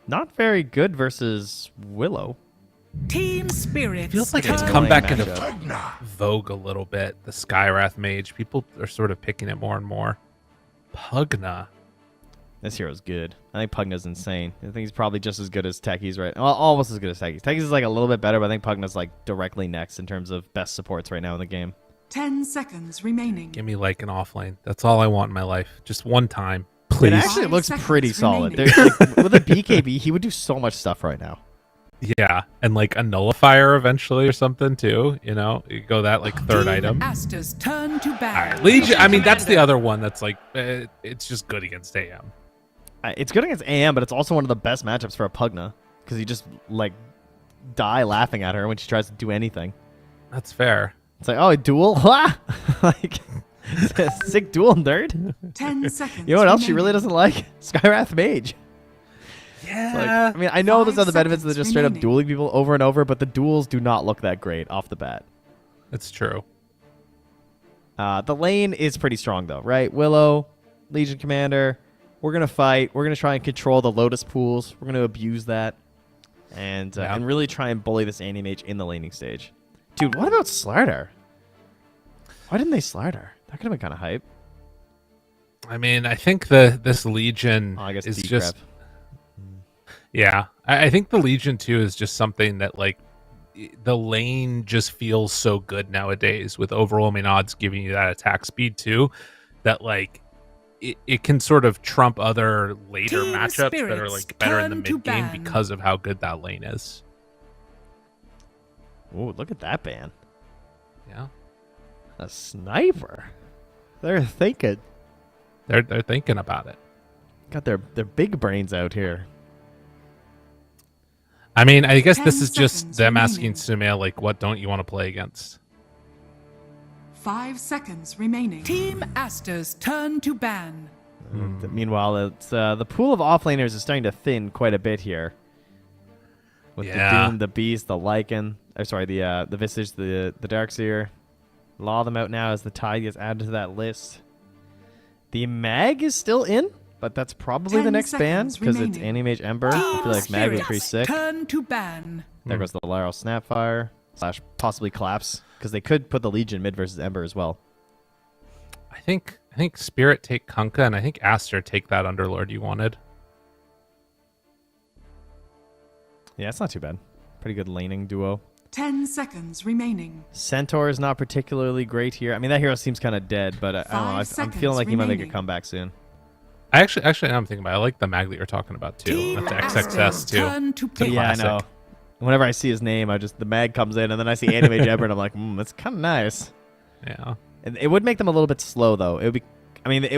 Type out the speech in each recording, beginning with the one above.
Not very good versus Willow. Team Spirit. Feels like it's Turn. come back into Matchup. vogue a little bit. The Skywrath Mage. People are sort of picking it more and more. Pugna. This hero's good. I think Pugna's insane. I think he's probably just as good as Techies right now. Well, almost as good as Techies. Techies is like a little bit better, but I think Pugna's like directly next in terms of best supports right now in the game. 10 seconds remaining. Give me like an offlane. That's all I want in my life. Just one time, please. It actually 5 looks seconds pretty solid. remaining. Like, with a BKB, he would do so much stuff right now. Yeah, and like a nullifier eventually or something too. You know, you go that like third Team item. Aster's turn to All ban. right, Legion. I mean, that's the other one that's like it's just good against AM. It's good against AM, but it's also one of the best matchups for a Pugna because you just like die laughing at her when she tries to do anything. That's fair. It's like, oh, a duel? Like, sick duel, nerd. 10 seconds. You know what else she remaining. really doesn't like? Skywrath Mage. Yeah. It's like, I mean, I know there's 5 other benefits of seconds just straight up remaining. dueling people over and over, but the duels do not look that great off the bat. That's true. The lane is pretty strong, though, right? Willow, Legion Commander. We're going to fight. We're going to try and control the Lotus pools. We're going to abuse that and really try and bully this Anti-Mage in the laning stage. Dude, what about Slardar? Why didn't they Slardar? That could have been kind of hype. I mean, I think this Legion Oh, I guess is deep just prep. yeah. I think the Legion too is just something that like the lane just feels so good nowadays with overwhelming odds giving you that attack speed too. That like it can sort of trump other later Team matchups that are Spirits, like better in the turn to mid game ban. because of how good that lane is. Ooh, look at that ban. Yeah, A sniper. They're thinking. they're thinking about it. Got their big brains out here. I mean, I guess 10 this is just seconds them asking remaining. Sumail like, what don't you want to play against? 5 seconds remaining. Team Aster's turn to ban. Meanwhile, it's the pool of offlaners is starting to thin quite a bit here. With the Doom, the Beast, the Lycan, the Visage, the Darkseer. A lot of them out now as the Tide gets added to that list. The Mag is still in, but that's probably 10 the next ban seconds because it's remaining. Anti-Mage Ember. I feel like Mag would be pretty sick. Turn to ban. There goes the Laurel Snapfire / possibly Collapse because they could put the Legion mid versus Ember as well. I think Spirit take Kunkka, and I think Aster take that Underlord you wanted. Yeah, it's not too bad. Pretty good laning duo. 10 seconds remaining. Centaur is not particularly great here. I mean, that hero seems kind of dead, but I don't know. 5 I'm seconds feeling like he might make a remaining. comeback soon. I actually, I'm thinking about it. I like the mag that you're talking about too. Team That's Aster's XXS too. turn to pick. Yeah, I classic. know. Whenever I see his name, the mag comes in, and then I see Anti-Mage Ember, and I'm like, that's kind of nice. Yeah. And it would make them a little bit slow, though. It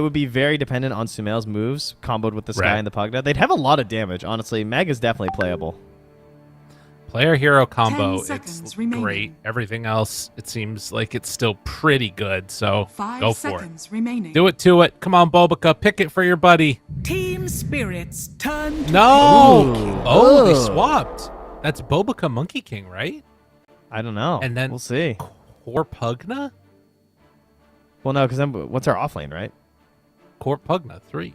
would be very dependent on Sumail's moves, comboed with the Sky Right. and the Pugna. They'd have a lot of damage, honestly. Mag is definitely playable. Player hero combo, 10 seconds it's remaining. great. Everything else, it seems like it's still pretty good. So 5 go for it. seconds remaining. Do it to it. Come on, Bobica, pick it for your buddy. Team Spirits turn to No. Ooh. Oh, they Ugh. swapped. That's Bobica Monkey King, right? I don't know. And then- we'll see. Core Pugna? Well, no, because then what's our offlane, right? Core Pugna 3.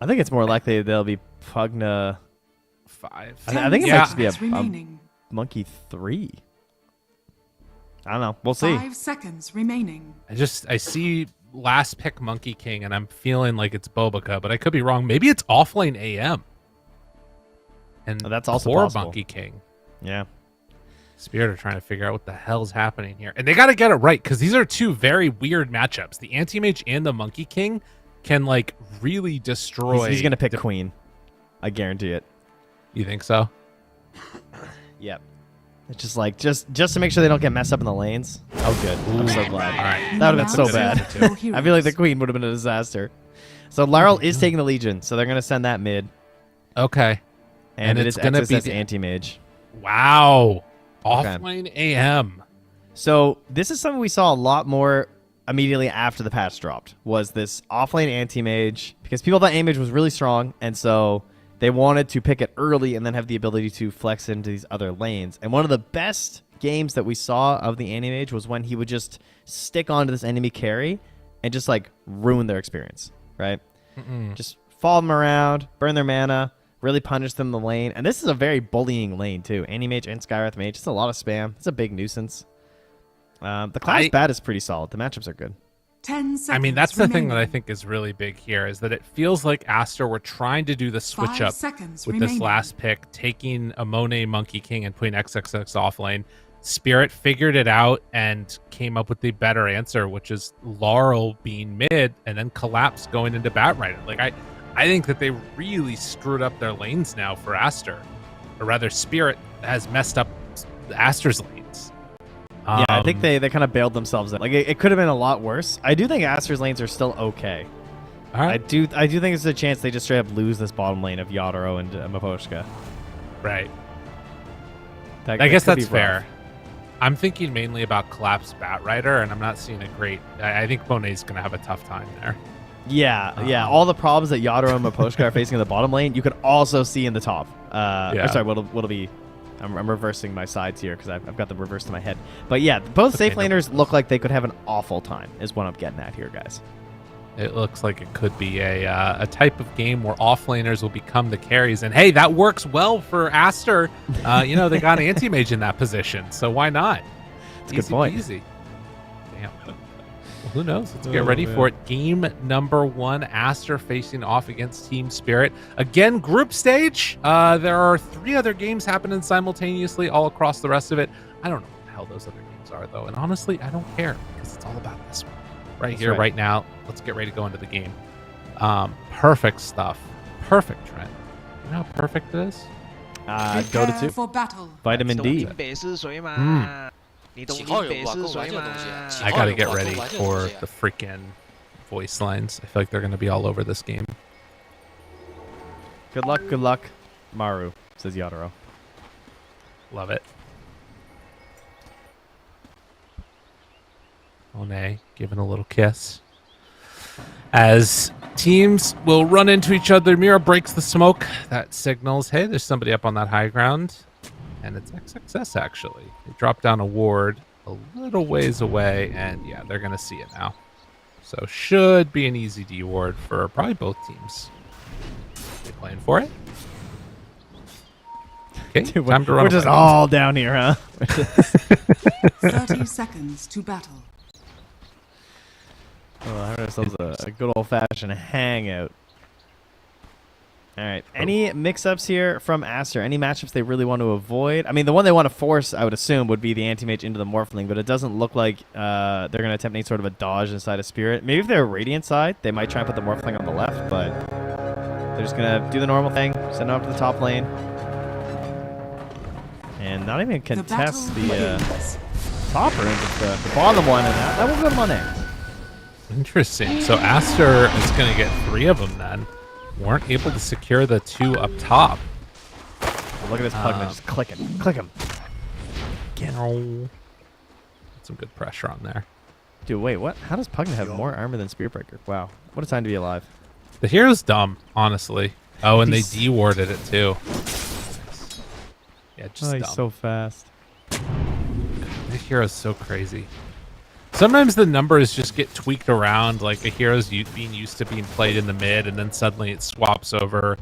I think it's more likely they'll be Pugna 5. I think it Yeah. might just be seconds remaining. Monkey 3. I don't know. We'll see. 5 seconds remaining. I see last pick Monkey King, and I'm feeling like it's Bobica, but I could be wrong. Maybe it's offlane AM. And Oh, that's also core possible. Monkey King. Yeah. Spirit are trying to figure out what the hell's happening here. And they got to get it right, because these are two very weird matchups. The Anti-Mage and the Monkey King can, like, really destroy... He's going to pick Queen. I guarantee it. You think so? Yep. It's just like, just to make sure they don't get messed up in the lanes. Oh, good. I'm so glad. All right. That would have been so Round bad. zero, I feel like the Queen would have been a disaster. So Laurel is taking the Legion, so they're going to send that mid. Okay. And it it's is going to be XSS the... Anti-Mage. Wow. Okay. Offlane AM. So this is something we saw a lot more immediately after the patch dropped, was this offlane Anti-Mage, because people thought Anti-Mage was really strong, and so they wanted to pick it early and then have the ability to flex into these other lanes. And one of the best games that we saw of the Anti-Mage was when he would just stick onto this enemy carry and just like ruin their experience, right? Just follow them around, burn their mana, really punish them in the lane. And this is a very bullying lane, too. Anti-Mage and Skywrath Mage. It's a lot of spam. It's a big nuisance. The class bat is pretty solid. The matchups are good. 10 seconds I mean, that's the thing that I remaining. think is really big here is that it feels like Aster were trying to do the switch 5 up seconds with remaining. this last pick, taking a Monet Monkey King and putting XXX off lane. Spirit figured it out and came up with the better answer, which is Laurel being mid and then Collapse going into Batrider. Like I think that they really screwed up their lanes now for Aster, or rather, Spirit has messed up Aster's lanes. Yeah, I think they kind of bailed themselves out. Like it could have been a lot worse. I do think Aster's lanes are still okay. All right. I do think there's a chance they just straight up lose this bottom lane of Yadro and Maposhka. Right. That I guess could be that's rough. fair. I'm thinking mainly about Collapse Batrider, and I'm not seeing a great. I think Monet's going to have a tough time there. Yeah. All the problems that Yadro and Maposhka are facing in the bottom lane, you could also see in the top. Or sorry, what'll be? I'm reversing my sides here because I've got them reversed in my head. But yeah, both safe laners look like they could have an awful time, is what I'm getting at here, guys. It looks like it could be a type of game where offlaners will become the carries, and hey, that works well for Aster. They got anti-mage in that position, so why not? It's a good point. Peasy. Damn. Well, who knows? Let's get ready for it. Game number 1, Aster facing off against Team Spirit. Again, group stage. There are 3 other games happening simultaneously all across the rest of it. I don't know what the hell those other games are, though, and honestly, I don't care because it's all about this one. That's here, right now. Let's get ready to go into the game. Perfect stuff. Perfect, Trent. You know how perfect it is? Go to Prepare 2. for battle. Vitamin D. 北是水嘛？你懂几号有北挂钩是水玩这个东嘛？西？ I gotta get ready for the freaking voice lines. I feel like they're gonna be all over this game. Good luck, Maru, says Yadro. Love it. Monet giving a little kiss. As teams will run into each other, Mira breaks the smoke. That signals, hey, there's somebody up on that high ground. And it's XXS, actually. They drop down a ward a little ways away, and yeah, they're going to see it now. So should be an easy D ward for probably both teams. They playing for it? Okay, Dude, time to run we're just away. all down here, huh? 30 seconds to battle. Having ourselves a good old-fashioned hangout. All right. Any mix-ups here from Aster? Any matchups they really want to avoid? I mean, the one they want to force, I would assume, would be the anti-mage into the Morphling, but it doesn't look like they're going to attempt any sort of a dodge inside of Spirit. Maybe if they're Radiant side, they might try and put the Morphling on the left, but they're just going to do the normal thing, send it up to the top lane, and not even contest the top rune, but the bottom one, and that will go to Monet. Interesting. So Aster is going to get 3 of them then. Weren't able to secure the 2 up top. Well, look at this Pugman just clicking. Click him. Some good pressure on there. Dude, wait, what? How does Pugman have more armor than Spearbreaker? Wow. What a time to be alive. The hero's dumb, honestly. Oh, and they de-warded it too. Yeah, just He's dumb. so fast. The hero's so crazy. Sometimes the numbers just get tweaked around, like a hero's being used to being played in the mid, and then suddenly it swaps over.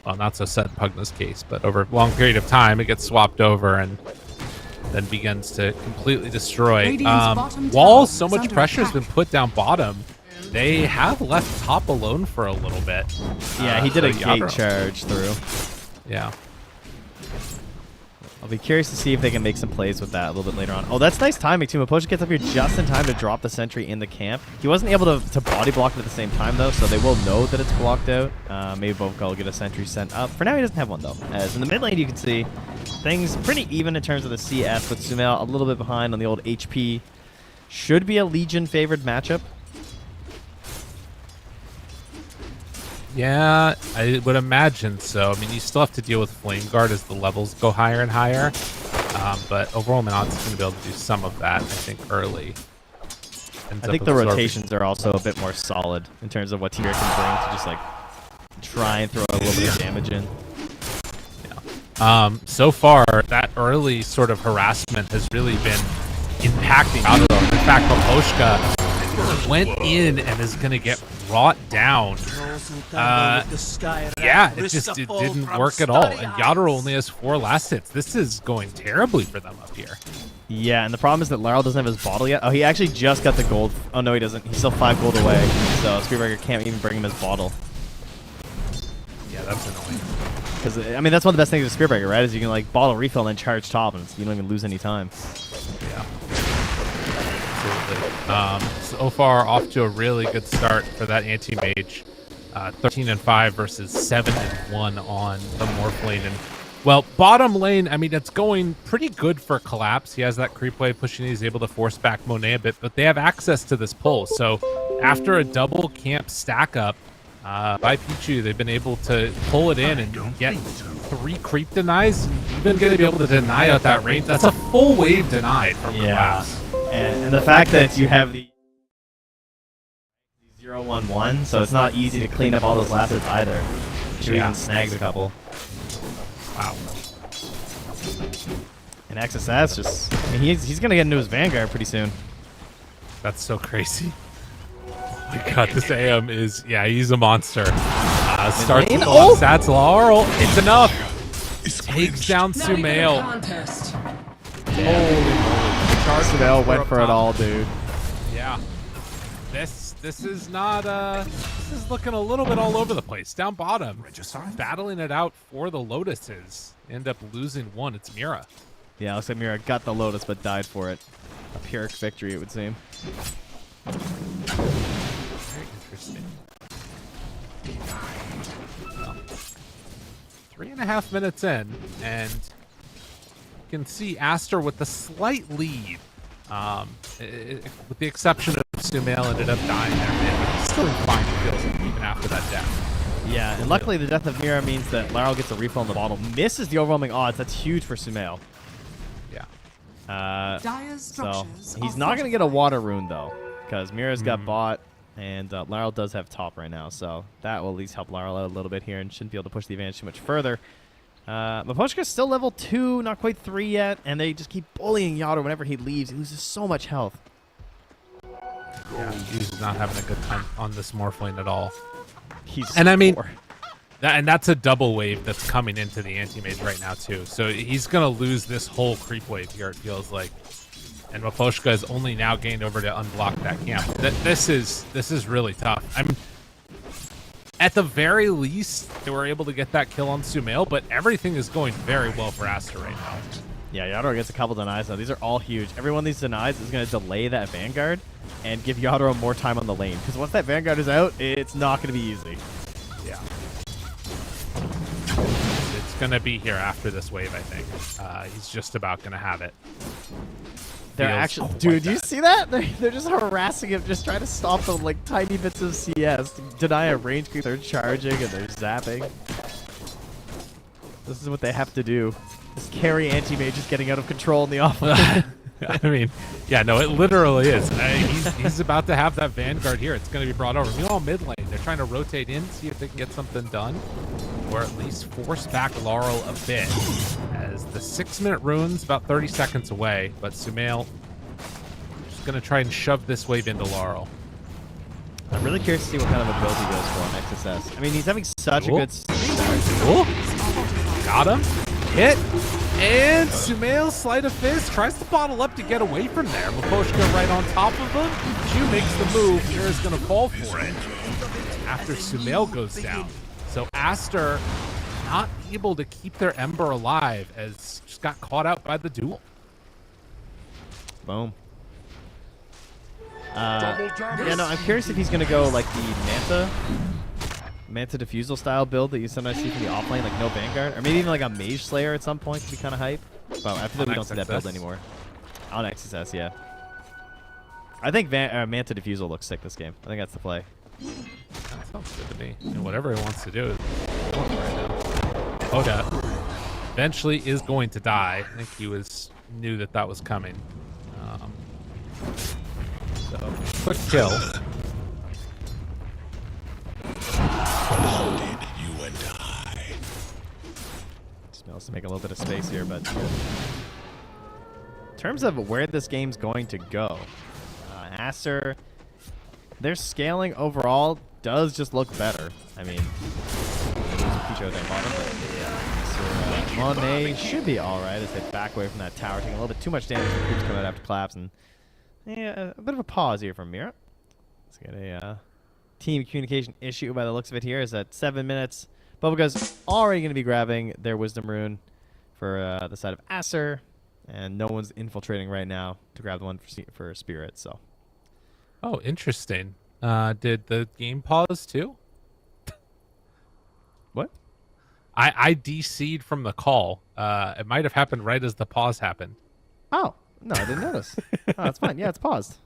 Well, not so set in Pugna's case, but over a long period of time, it gets swapped over and then begins to completely destroy. While so much pressure has been put down bottom, they have left top alone for a little bit. Yeah, he did a so gate Yadro. charge through. Yeah. I'll be curious to see if they can make some plays with that a little bit later on. Oh, that's nice timing, too. Mapocha gets up here just in time to drop the sentry in the camp. He wasn't able to body block it at the same time, though, so they will know that it's blocked out. Maybe Bovka will get a sentry sent up. For now, he doesn't have one, though. As in the mid lane, you can see things pretty even in terms of the CS, with Sumail a little bit behind on the old HP. Should be a Legion-favored matchup. Yeah, I would imagine so. I mean, you still have to deal with Flame Guard as the levels go higher and higher. But overall, Manot's going to be able to do some of that, I think, early. I think the rotations are also a bit more solid in terms of what Tyr can bring to just, like, try and throw a little bit of damage in. Yeah. So far, that early sort of harassment has really been impacting Yadro. In fact, Maposhka went in and is going to get brought down. Yeah, it didn't work at all. And Yadro only has 4 last hits. This is going terribly for them up here. Yeah, and the problem is that Laryl doesn't have his bottle yet. Oh, he actually just got the gold. Oh, no, he doesn't. He's still 5 gold away. So Spearbreaker can't even bring him his bottle. Yeah, that's annoying. Because, I mean, that's one of the best things with Spearbreaker, right? Is you can, like, bottle refill and then charge top, and you don't even lose any time. Yeah. Absolutely. So far, off to a really good start for that anti-mage. 13-5 versus 7-1 on the Morph lane. And, well, bottom lane, I mean, it's going pretty good for Collapse. He has that creep wave pushing. He's able to force back Monet a bit, but they have access to this pull. So after a double camp stack up by Pichu, they've been able to pull it in and get 3 creep denies. Even going to be able to deny out that range. That's a full wave denied from Collapse. And the fact that you have the 0-1-1, so it's not easy to clean up all those last hits either. She even snags a couple. Wow. And XSS just, I mean, he's going to get into his Vanguard pretty soon. That's so crazy. My God, this AM is, yeah, he's a monster. Starts with oh! stats, Laurel. It's enough. Takes down Sumail. Holy moly. Sumail went for it all, dude. Yeah. This is not, this is looking a little bit all over the place. Down bottom. Battling it out for the Lotuses. End up losing 1. It's Mira. Yeah, looks like Mira got the Lotus but died for it. A Pyrrhic victory, it would seem. Very interesting. Well, 3.5 minutes in, and you can see Aster with the slight lead. With the exception of Sumail ended up dying there, but he's still in fine feels even after that death. Yeah, and luckily the death of Mira means that Laryl gets a refill in the bottle. Misses the overwhelming odds. That's huge for Sumail. Yeah. So he's not going to get a water rune, though, because Mira's got bot, and Laryl does have top right now, so that will at least help Laryl out a little bit here and shouldn't be able to push the advantage too much further. Miposhka's still level 2, not quite 3 yet, and they just keep bullying Yadro whenever he leaves. He loses so much health. Yeah, he's not having a good time on this Morph lane at all. And I mean, and that's a double wave that's coming into the anti-mage right now, too. So he's going to lose this whole creep wave here, it feels like. And Miposhka has only now gained over to unblock that camp. This is really tough. I mean, at the very least, they were able to get that kill on Sumail, but everything is going very well for Aster right now. Yeah, Yadro gets a couple denies now. These are all huge. Every one of these denies is going to delay that Vanguard and give Yadro more time on the lane. Because once that Vanguard is out, it's not going to be easy. Yeah. It's going to be here after this wave, I think. He's just about going to have it. They're actually, dude, do you see that? They're just harassing him, just trying to stop the like tiny bits of CS, to deny a range creep. They're charging and they're zapping. This is what they have to do. This carry anti-mage is getting out of control in the offlane. I mean, yeah, no, it literally is. He's about to have that Vanguard here. It's going to be brought over. Meanwhile, mid lane, they're trying to rotate in, see if they can get something done, or at least force back Laurel a bit. As the 6-minute rune's about 30 seconds away, but Sumail just going to try and shove this wave into Laurel. I'm really curious to see what kind of a build he goes for on XSS. I mean, he's having such a good start. Cool. Got him. Hit. And Sumail, sleight of fist, tries to bottle up to get away from there. Miposhka right on top of him. Chu makes the move. Mira's going to fall for it after Sumail goes down. So Aster not able to keep their Ember alive as just got caught out by the duel. Boom. Yeah, no, I'm curious if he's going to go like the Manta Diffusal style build that you sometimes see from the offlane, like no Vanguard, or maybe even like a Mage Slayer at some point could be kind of hype. But I feel like we don't see that build anymore. On XSS, yeah. I think Manta Diffusal looks sick this game. I think that's the play. That sounds good to me. And whatever he wants to do is going for right now. Oda eventually is going to die. I think he knew that was coming. So quick kill. You and I. Smells to make a little bit of space here, but in terms of where this game's going to go, Aster their scaling overall does just look better. I mean, there's Picho down bottom, but so, Monet should be all right as they back away from that tower, taking a little bit too much damage. The creeps come out after collapse, and yeah, a bit of a pause here from Mira. Let's get a team communication issue by the looks of it here. Is at 7 minutes. Bubblegum's already going to be grabbing their Wisdom Rune for the side of Aster, and no one's infiltrating right now to grab the one for Spirit. So, Oh, interesting. Did the game pause too? what? I DC'd from the call. It might have happened right as the pause happened. Oh, no, I didn't notice. Oh, it's fine. Yeah, it's paused.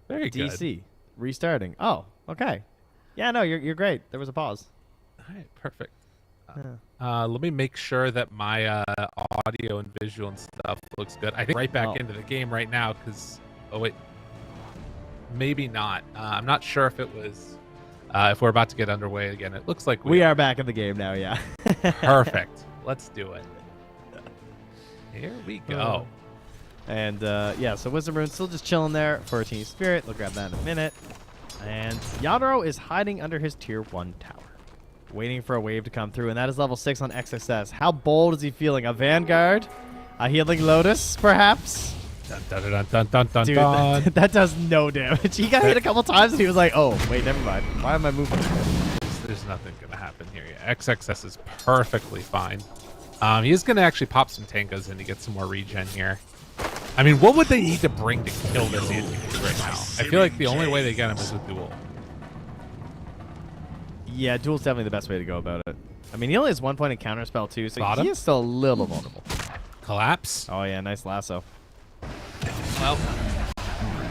Very good. DC restarting. Oh, okay. Yeah, no, you're great. There was a pause. All right, perfect. Yeah. Let me make sure that my audio and visual and stuff looks good. I think right back into the game right now because, oh wait, maybe not. I'm not sure if it was, if we're about to get underway again. It looks like We are back in the game now, yeah. Perfect. Let's do it. Here we go. And yeah, so Wisdom Rune still just chilling there for Team Spirit. They'll grab that in a minute. And Yadro is hiding under his tier 1 tower, waiting for a wave to come through, and that is level 6 on XXS. How bold is he feeling? A Vanguard? A Healing Lotus, perhaps? Dun, dun, dun, dun, dun, dun, Dude, dun. that does no damage. He got hit a couple times, and he was like, oh, wait, never mind. Why am I moving? There's nothing going to happen here yet. XXS is perfectly fine. He is going to actually pop some Tankas in to get some more regen here. I mean, what would they need to bring to kill this anti-mage right now? I feel like the only way they get him is with Duel. Yeah, Duel's definitely the best way to go about it. I mean, he only has 1 point in counter spell, too, so Bottom? he is still a little vulnerable. Collapse. Oh, yeah, nice lasso. Well,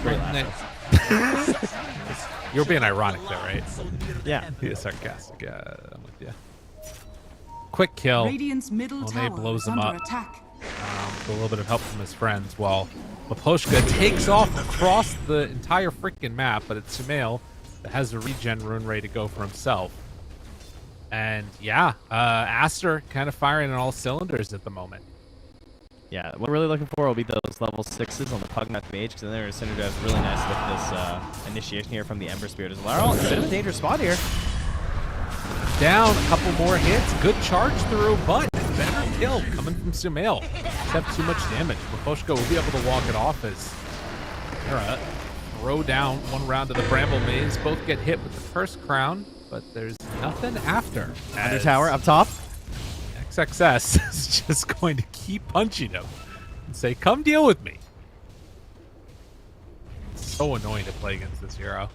Great lasso. you're being ironic there, right? Yeah. He is sarcastic. Yeah, I'm with you. Quick kill. Radiant's middle Monet tower blows is him under up. attack. With a little bit of help from his friends, while Maploshka takes off across the entire freaking map, but it's Sumail that has a regen rune ready to go for himself. And yeah, Aster kind of firing on all cylinders at the moment. Yeah, what we're really looking for will be those level 6s on the Pugnath Mage, because then they're synergized really nice with this initiation here from the Ember Spirit as well. It's a bit of a dangerous spot here. Down, a couple more hits, good charge through, but better kill coming from Sumail. Just have too much damage. Maploshka will be able to walk it off as Mira throw down one round of the Bramble Maze. Both get hit with the first crown, but there's nothing after. Under tower, up top. XXS is just going to keep punching him and say, come deal with me. It's so annoying to play against this hero.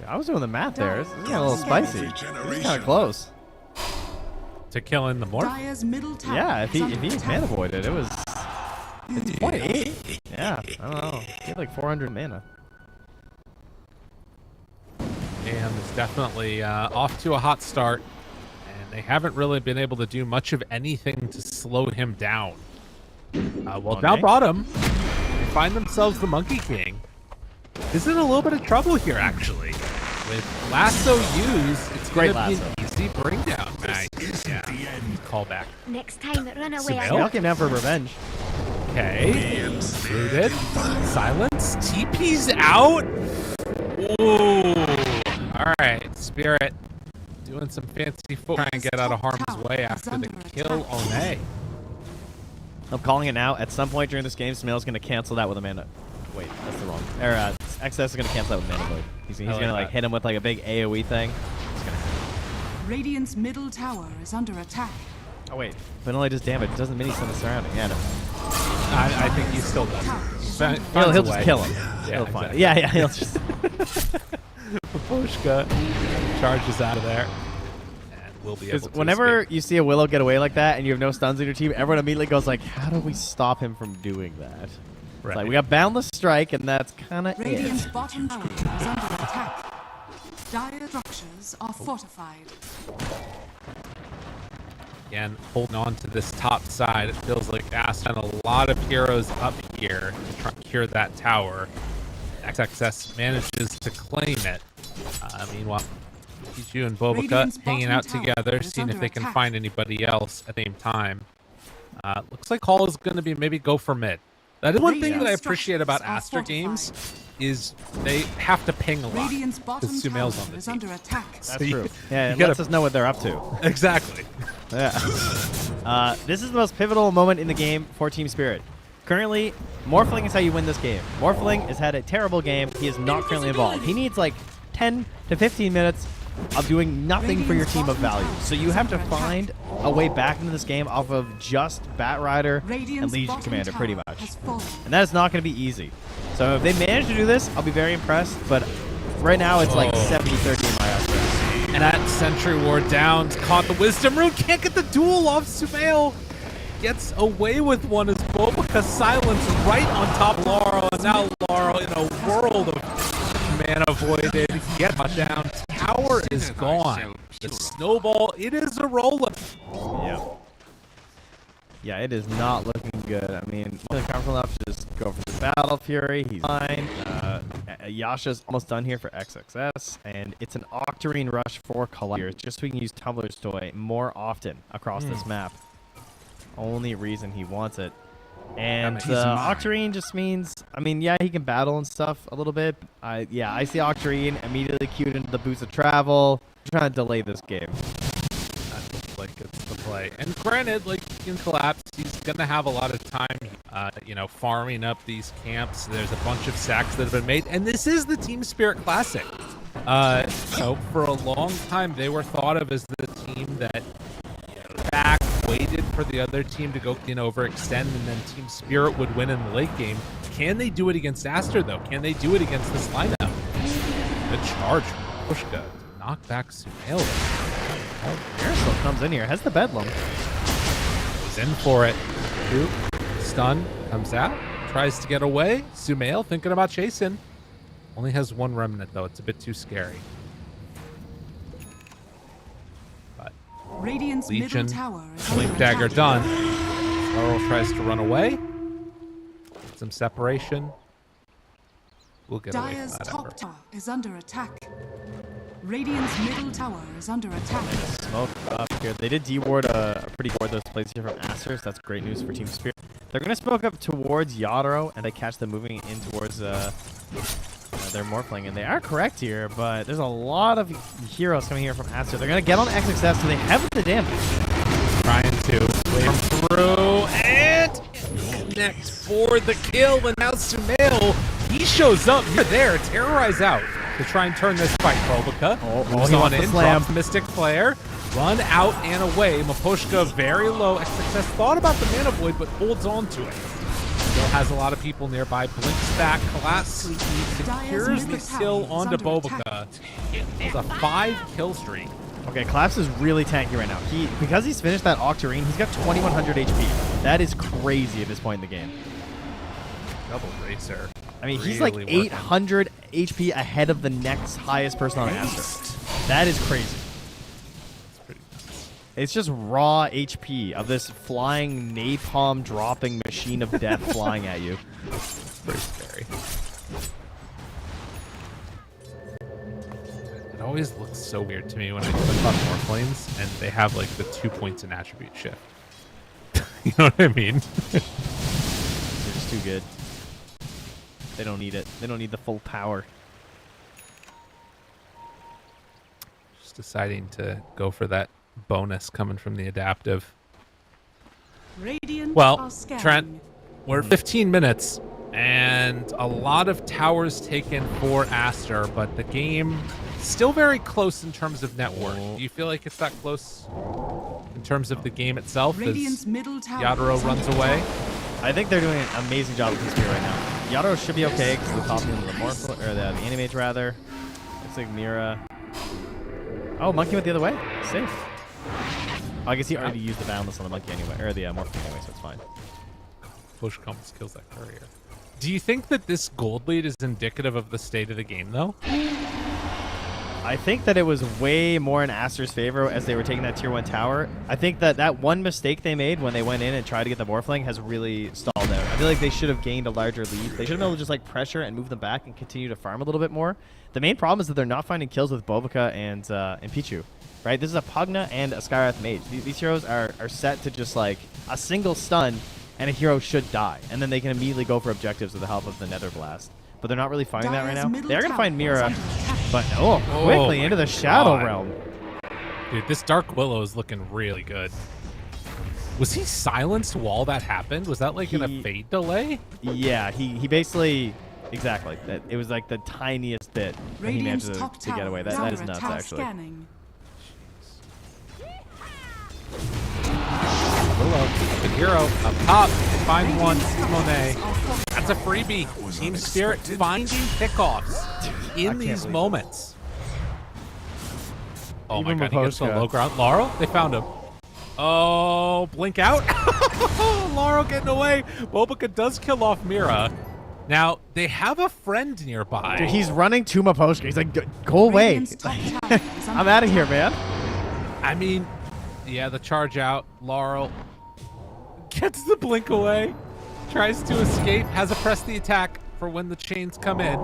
Yeah, I was doing the math there. This is getting a little spicy. It's kind of close. To kill in the morph? Dire's middle tower Yeah, if is he under attack. mana voided, it was. It's 0.8. Yeah, I don't know. He had like 400 mana. And it's definitely off to a hot start. And they haven't really been able to do much of anything to slow him down. Well, Okay. down bottom, they find themselves the Monkey King. Is in a little bit of trouble here, actually. With lasso used, it's Great going to be lasso. an easy bring down. Nice. Yeah. Call back. Next time, run away. Sumail? Snail came down for revenge. Okay. Rooted. Silence. TP's out. Ooh. All right. Spirit doing some fancy foot. Trying to get out of harm's way after the kill One. I'm calling it now. At some point during this game, Smail's going to cancel that with a mana. Wait, that's the wrong. XS is going to cancel that with mana void. He's going to like hit him with like a big AoE thing. Radiant's middle tower is under attack. Oh wait, but it only does damage. It doesn't mini stun the surrounding. Yeah, no. I think he still does. He'll just kill him. Yeah, He'll find exactly. it. Yeah, he'll just. Maploshka charges out of there. And we'll be able Because to whenever escape. you see a Willow get away like that and you have no stuns in your team, everyone immediately goes like, how do we stop him from doing that? It's like, we got Boundless Strike, and that's kind of Radiant's it. bottom tower is under attack. Dire structures are fortified. Again, holding on to this top side, it feels like Aster and a lot of heroes up here to try and cure that tower. XXS manages to claim it. Meanwhile, Pichu and Bobica Radiant's hanging bottom out tower together, is seeing if under they can attack. find anybody else at the same time. Looks like Hall is going to be maybe go for mid. That is one thing that I Radiant appreciate about structures are Aster games fortified. is they have to ping a lot. Radiant's bottom Because tower Sumail's on the is team. under attack. That's you- true. Yeah, you it gotta- lets us know what they're up to. Exactly. Yeah. This is the most pivotal moment in the game for Team Spirit. Currently, Morphling is how you win this game. Morphling has had a terrible game. He is not currently involved. He needs like 10 to 15 minutes of doing nothing for your team of value. So you have to find a way back into this game off of just Batrider and Radiant's Legion bottom Commander, pretty tower much. has fallen. And that is not going to be easy. So if they manage to do this, I'll be very impressed. But right now, it's like 70-30 in my eyes. And that Sentry Ward down, caught the Wisdom Rune, can't get the duel off. Sumail gets away with one as Bobica silence right on top of Laurel. And now Laurel in a world of mana voided. Gets down. Tower is gone. The snowball, it is a roller. Yeah. Yeah, it is not looking good. I mean, really comfortable enough to just go for the Battle Fury. He's fine. Yasha's almost done here for XXS, and it's an Octarine rush for Gladiators, just so we can use Tumbler's Toy more often across this map. Only reason he wants it. And makes Octarine just means, I mean, yeah, he can battle and stuff a little bit. Yeah, I see Octarine immediately queued into the Boots of Travel. I'm trying to delay this game. That looks like it's the play. And granted, like, he can collapse. He's going to have a lot of time, you know, farming up these camps. There's a bunch of sacks that have been made. And this is the Team Spirit Classic. So for a long time, they were thought of as the team that back, waited for the other team to go overextend, and then Team Spirit would win in the late game. Can they do it against Aster, though? Can they do it against this lineup? Good charge from Pushka to knock back Sumail. Marisol comes in here, has the Bedlam. Was in for it. Oop. Stun comes out, tries to get away. Sumail thinking about chasing. Only has one remnant, though. It's a bit too scary. But Radiant's Legion, middle tower is Blink under Dagger attack. done. Laurel tries to run away. Get some separation. We'll get away Dire's from that top effort. tower is under attack. Radiant's middle tower is under attack. Smoke up here. They did deward a pretty ward those plays here from Aster, so that's great news for Team Spirit. They're going to smoke up towards Yadro, and they catch them moving in towards their Morphling. And they are correct here, but there's a lot of heroes coming here from Aster. They're going to get on XXS, so they have the damage. Trying to wave through and connect for the kill. And now Sumail, he shows up near there, terrorize out to try and turn this fight. Bobica moves he on wants the in, slam. drops Mystic Flare, run out and away. Mapushka very low. XXS thought about the mana void, but holds on to it. Still has a lot of people nearby. Blinks back, collapses, secures the kill onto Bobica. It's a 5-kill streak. Okay, Collapse is really tanky right now. Because he's finished that Octarine, he's got 2100 HP. That is crazy at this point in the game. Double Racer. I mean, he's like Really working. 800 HP ahead of the next highest person on Aster. That is crazy. It's pretty nuts. It's just raw HP of this flying napalm dropping machine of death flying at you. Pretty scary. It always looks so weird to me when I click on Morphlanes and they have like the 2 points in attribute shift. You know what I mean? They're just too good. They don't need it. They don't need the full power. Just deciding to go for that bonus coming from the adaptive. Radiant Well, are scanning. Trent, we're 15 minutes and a lot of towers taken for Aster, but the game still very close in terms of network. Do you feel like it's that close in terms of the game itself Radiant's as middle tower Yadro is runs under away? attack. I think they're doing an amazing job with this spear right now. Yadro should be okay because they're popping into the Morph or the Animate rather. Looks like Mira. Oh, Monkey went the other way. Safe. Oh, I guess he already used the Boundless on the Monkey anyway, or the Morph anyway, so it's fine. Push comes, kills that courier. Do you think that this gold lead is indicative of the state of the game, though? I think that it was way more in Aster's favor as they were taking that tier 1 tower. I think that that one mistake they made when they went in and tried to get the Morphling has really stalled out. I feel like they should have gained a larger lead. They should have been able to just like pressure and move them back and continue to farm a little bit more. The main problem is that they're not finding kills with Bobica and Pichu. Right? This is a Pugna and a Skyrath Mage. These heroes are set to just like a single stun and a hero should die, and then they can immediately go for objectives with the help of the Nether Blast. But they're not really finding that right now. They're going to find Mira, but quickly into the Shadow Realm. Dude, this Dark Willow is looking really good. Was he silenced while that happened? Was that like in a fade delay? Yeah, he basically, exactly. It was like the tiniest bit that he managed to get away. That is nuts, actually. Willow, the hero, up top, find one, Monet. That's a freebie. Team Spirit finding pickoffs in these moments. Oh my god, he gets the low ground. Laurel, they found him. Oh, blink out. Laurel getting away. Bobica does kill off Mira. Now, they have a friend nearby. Dude, he's running to Maposhka. He's like, go away. I'm out of here, man. I mean, yeah, the charge out. Laurel gets the blink away. Tries to escape. Has to press the attack for when the chains come in.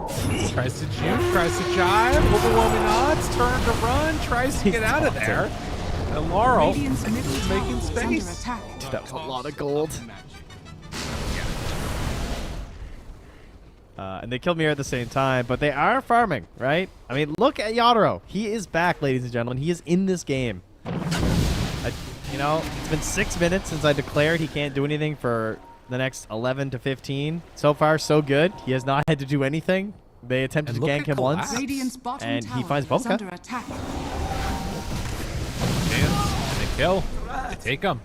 Tries to juke. Tries to jive. Overwhelming odds. Turn to run. Tries to get out of there. And Laurel is making space. That was a lot of gold. And they killed Mira at the same time, but they are farming, right? I mean, look at Yadro. He is back, ladies and gentlemen. He is in this game. You know, it's been 6 minutes since I declared he can't do anything for the next 11 to 15. So far, so good. He has not had to do anything. They attempted to gank him once, and he finds Bobica. And they kill. They take him.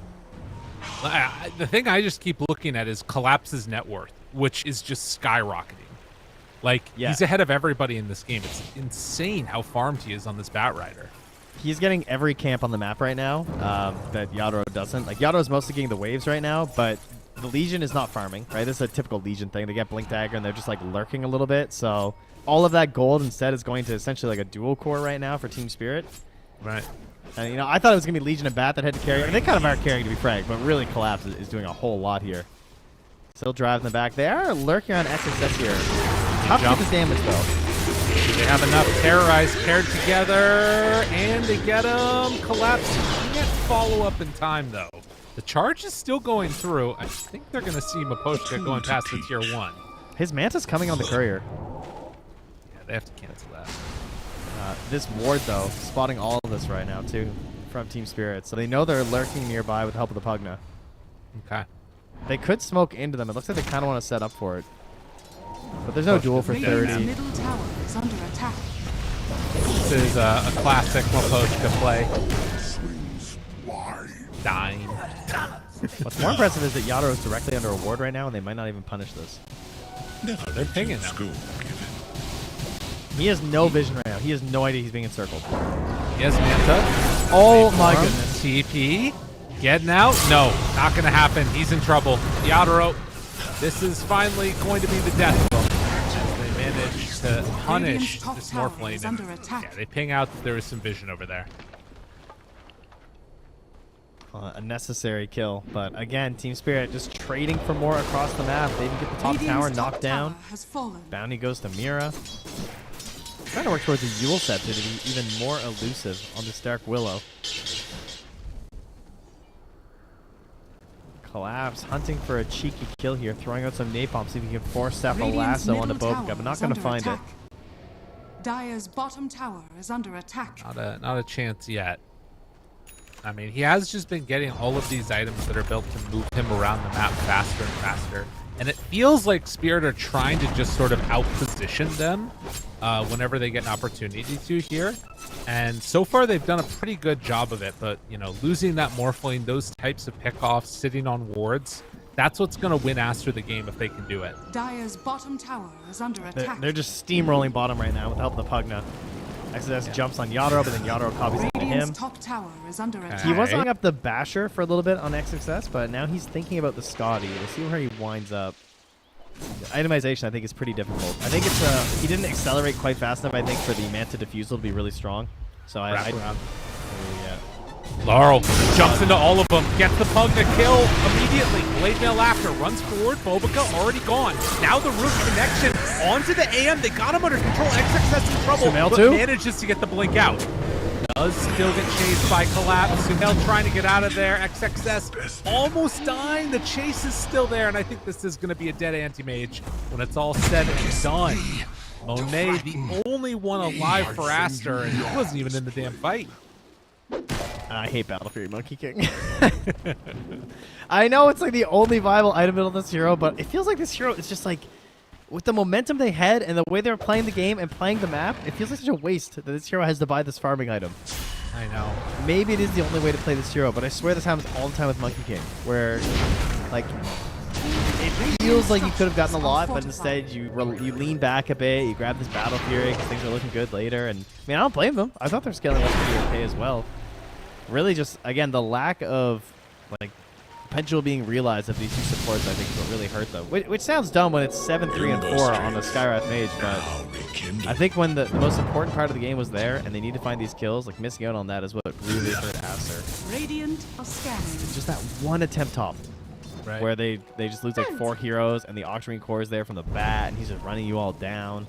The thing I just keep looking at is Collapse's net worth, which is just skyrocketing. Like, he's ahead of everybody in this game. It's insane how farmed he is on this Batrider. He's getting every camp on the map right now that Yadro doesn't. Like, Yadro's mostly getting the waves right now, but the Legion is not farming, right? This is a typical Legion thing. They get Blink Dagger, and they're just, like, lurking a little bit. So all of that gold instead is going to essentially, like, a dual core right now for Team Spirit. Right. And, you know, I thought it was going to be Legion and Bat that had to carry. I mean, they kind of are carrying, to be frank, but really Collapse is doing a whole lot here. Still driving them back. They are lurking on XSS here. Tough to get this damage, though. They have enough terrorized paired together, and they get him. Collapse can't follow up in time, though. The charge is still going through. I think they're going to see Maposhka going past the tier 1. His Manta's coming on the courier. Yeah, they have to cancel that. This ward, though, spotting all of this right now, too, from Team Spirit. So they know they're lurking nearby with the help of the Pugna. Okay. They could smoke into them. It looks like they kind of want to set up for it. But there's no duel for 30. Middle tower is under attack. This is a classic Maposhka play. Dying. What's more impressive is that Yadro is directly under a ward right now, and they might not even punish this. Oh, they're pinging him. He has no vision right now. He has no idea he's being encircled. He has Manta. Oh my goodness. TP. Getting out? No, not going to happen. He's in trouble. Yadro, this is finally going to be the death of him. As they manage to punish this Morphlane. Yeah, they ping out that there is some vision over there. A necessary kill, but again, Team Spirit just trading for more across the map. They even get the top tower knocked down. Bounty goes to Mira. Trying to work towards a Yule Scepter to be even more elusive on this Dark Willow. Collapse, hunting for a cheeky kill here, throwing out some napalm, see if he can force step a lasso onto Bobica, but not going to find it. Dire's bottom tower is under attack. Not a chance yet. I mean, he has just been getting all of these items that are built to move him around the map faster and faster. And it feels like Spirit are trying to just sort of outposition them whenever they get an opportunity to here. And so far, they've done a pretty good job of it. But, you know, losing that Morphling, those types of pickoffs, sitting on wards, that's what's going to win Aster the game if they can do it. Dire's bottom tower is under attack. They're just steamrolling bottom right now with the help of the Pugna. XS jumps on Yadro, but then Yadro copies into him. Top tower is under attack. He was hung up the Basher for a little bit on XXS, but now he's thinking about the Scotty. We'll see where he winds up. Itemization, I think, is pretty difficult. I think it's he didn't accelerate quite fast enough, I think, for the Manta Diffusal to be really strong. So Laurel jumps into all of them, gets the pug to kill immediately. Blade Mail after, runs forward, Bobica already gone. Now the root connection onto the AM. They got him under control. XXS in trouble, but manages to get the blink out. Does still get chased by Collapse. Suhail trying to get out of there. XXS almost dying. The chase is still there, and I think this is going to be a dead anti-mage when it's all said and done. Monet, the only one alive for Aster, and he wasn't even in the damn fight. I hate Battle Fury Monkey King. I know it's like the only viable item build of this hero, but it feels like this hero is just like, with the momentum they had and the way they were playing the game and playing the map, it feels like such a waste that this hero has to buy this farming item. I know. Maybe it is the only way to play this hero, but I swear this happens all the time with Monkey King, where like it feels like you could have gotten a lot, but instead you lean back a bit, you grab this Battle Fury because things are looking good later, and I mean, I don't blame them. I thought they're scaling up pretty okay as well. Really just, again, the lack of like potential being realized of these two supports, I think, is what really hurt them. Which sounds dumb when it's 7-3 and 4 on the Skywrath Mage, but I think when the most important part of the game was there and they need to find these kills, like missing out on that is what really hurt Aster. Radiant are scanning. It's just that one attempt top, Right. where they just lose like 4 heroes and the Auctioneering Core is there from the bat and he's just running you all down.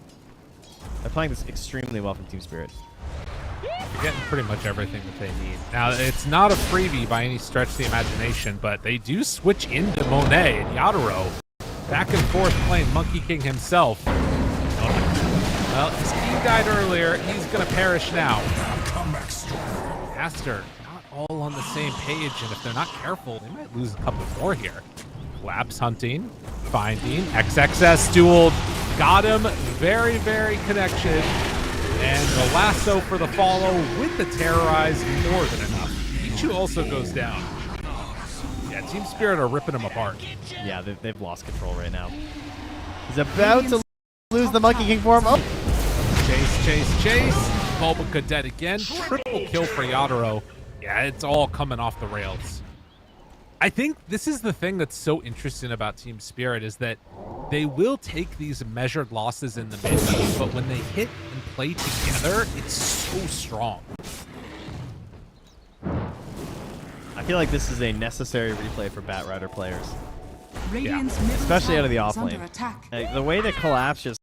They're playing this extremely well from Team Spirit. They're getting pretty much everything that they need. Now, it's not a freebie by any stretch of the imagination, but they do switch into Monet and Yadaro. Back and forth playing Monkey King himself. Well, his team died earlier. He's going to perish now. Aster, not all on the same page, and if they're not careful, they might lose a couple more here. Collapse hunting, finding, XXS dueled, got him, very, very connection. And the lasso for the follow with the terrorize, more than enough. Pichu also goes down. Yeah, Team Spirit are ripping him apart. Yeah, they've lost control right now. He's about to lose the Monkey King form. Oh! Chase, chase, chase. Bulbica dead again. Triple kill for Yadaro. Yeah, it's all coming off the rails. I think this is the thing that's so interesting about Team Spirit is that they will take these measured losses in the mid game, but when they hit and play together, it's so strong. I feel like this is a necessary replay for Batrider players, Radiant's middle especially out of the tower off is under lane. attack. Like, the way that Collapse just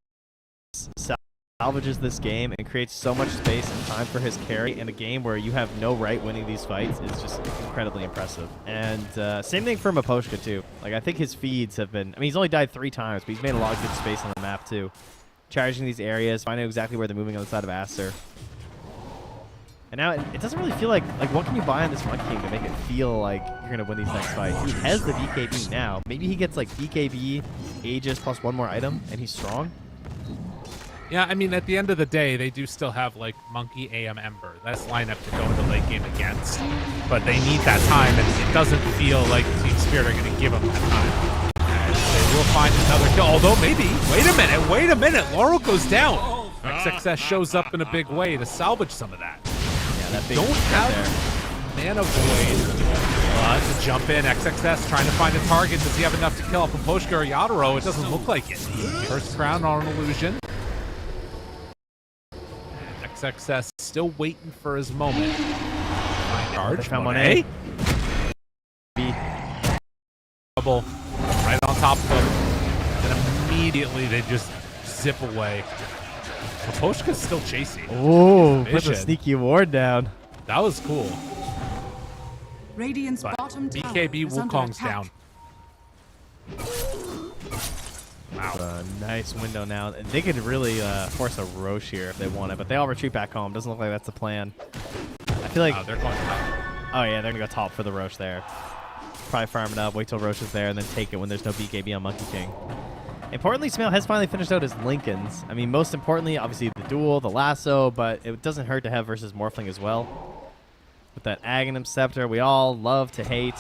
salvages this game and creates so much space and time for his carry in a game where you have no right winning these fights is just incredibly impressive. And same thing for Miposhka too. Like, I think his feeds have been, I mean, he's only died 3 times, but he's made a lot of good space on the map too. Charging these areas, finding exactly where they're moving on the side of Aster. And now it doesn't really feel like what can you buy on this Monkey King to make it feel like you're going to win these next fights? He has the BKB now. Maybe he gets like BKB, Aegis plus 1 more item, and he's strong. Yeah, I mean, at the end of the day, they do still have, like, Monkey, AM, Ember. That's lineup to go into late game against. But they need that time, and it doesn't feel like Team Spirit are going to give them that time. And they will find another kill, although maybe. Wait a minute. Laurel goes down. XXS shows up in a big way to salvage some of that. Yeah, that big Don't have Mana Void to jump in. XXS trying to find a target. Does he have enough to kill off Miposhka or Yadaro? It doesn't look like it. First crown on an illusion. XXS still waiting for his moment. Charge. Monet. Trouble. Right on top of him. Then immediately they just zip away. Miposhka's still chasing. Oh, put the sneaky ward down. That was cool. Radiant's But bottom tower BKB is under Wukong's attack. down. Wow. Nice window now. And they could really force a Roche here if they want it, but they all retreat back home. Doesn't look like that's the plan. I feel like... Oh, they're going top. Oh, yeah, they're going to go top for the Roche there. Probably farm it up, wait till Roche is there, and then take it when there's no BKB on Monkey King. Importantly, Smail has finally finished out his Lincolns. I mean, most importantly, obviously the duel, the lasso, but it doesn't hurt to have versus Morphling as well. With that Aghanim Scepter, we all love to hate.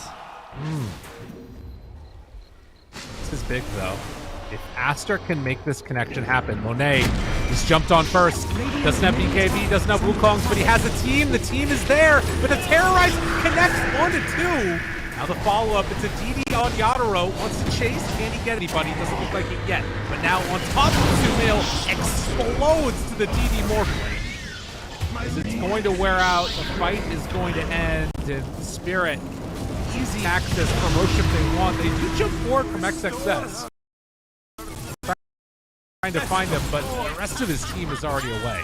This is big, though. If Aster can make this connection happen, Monet just jumped on first. Doesn't have BKB, doesn't have Wukong's, but he has a team. The team is there, but the Terrorize connects 1 to 2. Now the follow-up, it's a DD on Yadaro. Wants to chase, can he get anybody? Doesn't look like it yet. But now on top of Sumail, explodes to the DD Morphling. As it's going to wear out, the fight is going to end, and Spirit, easy access promotion they want. They do jump forward from XXS. Trying to find him, but the rest of his team is already away.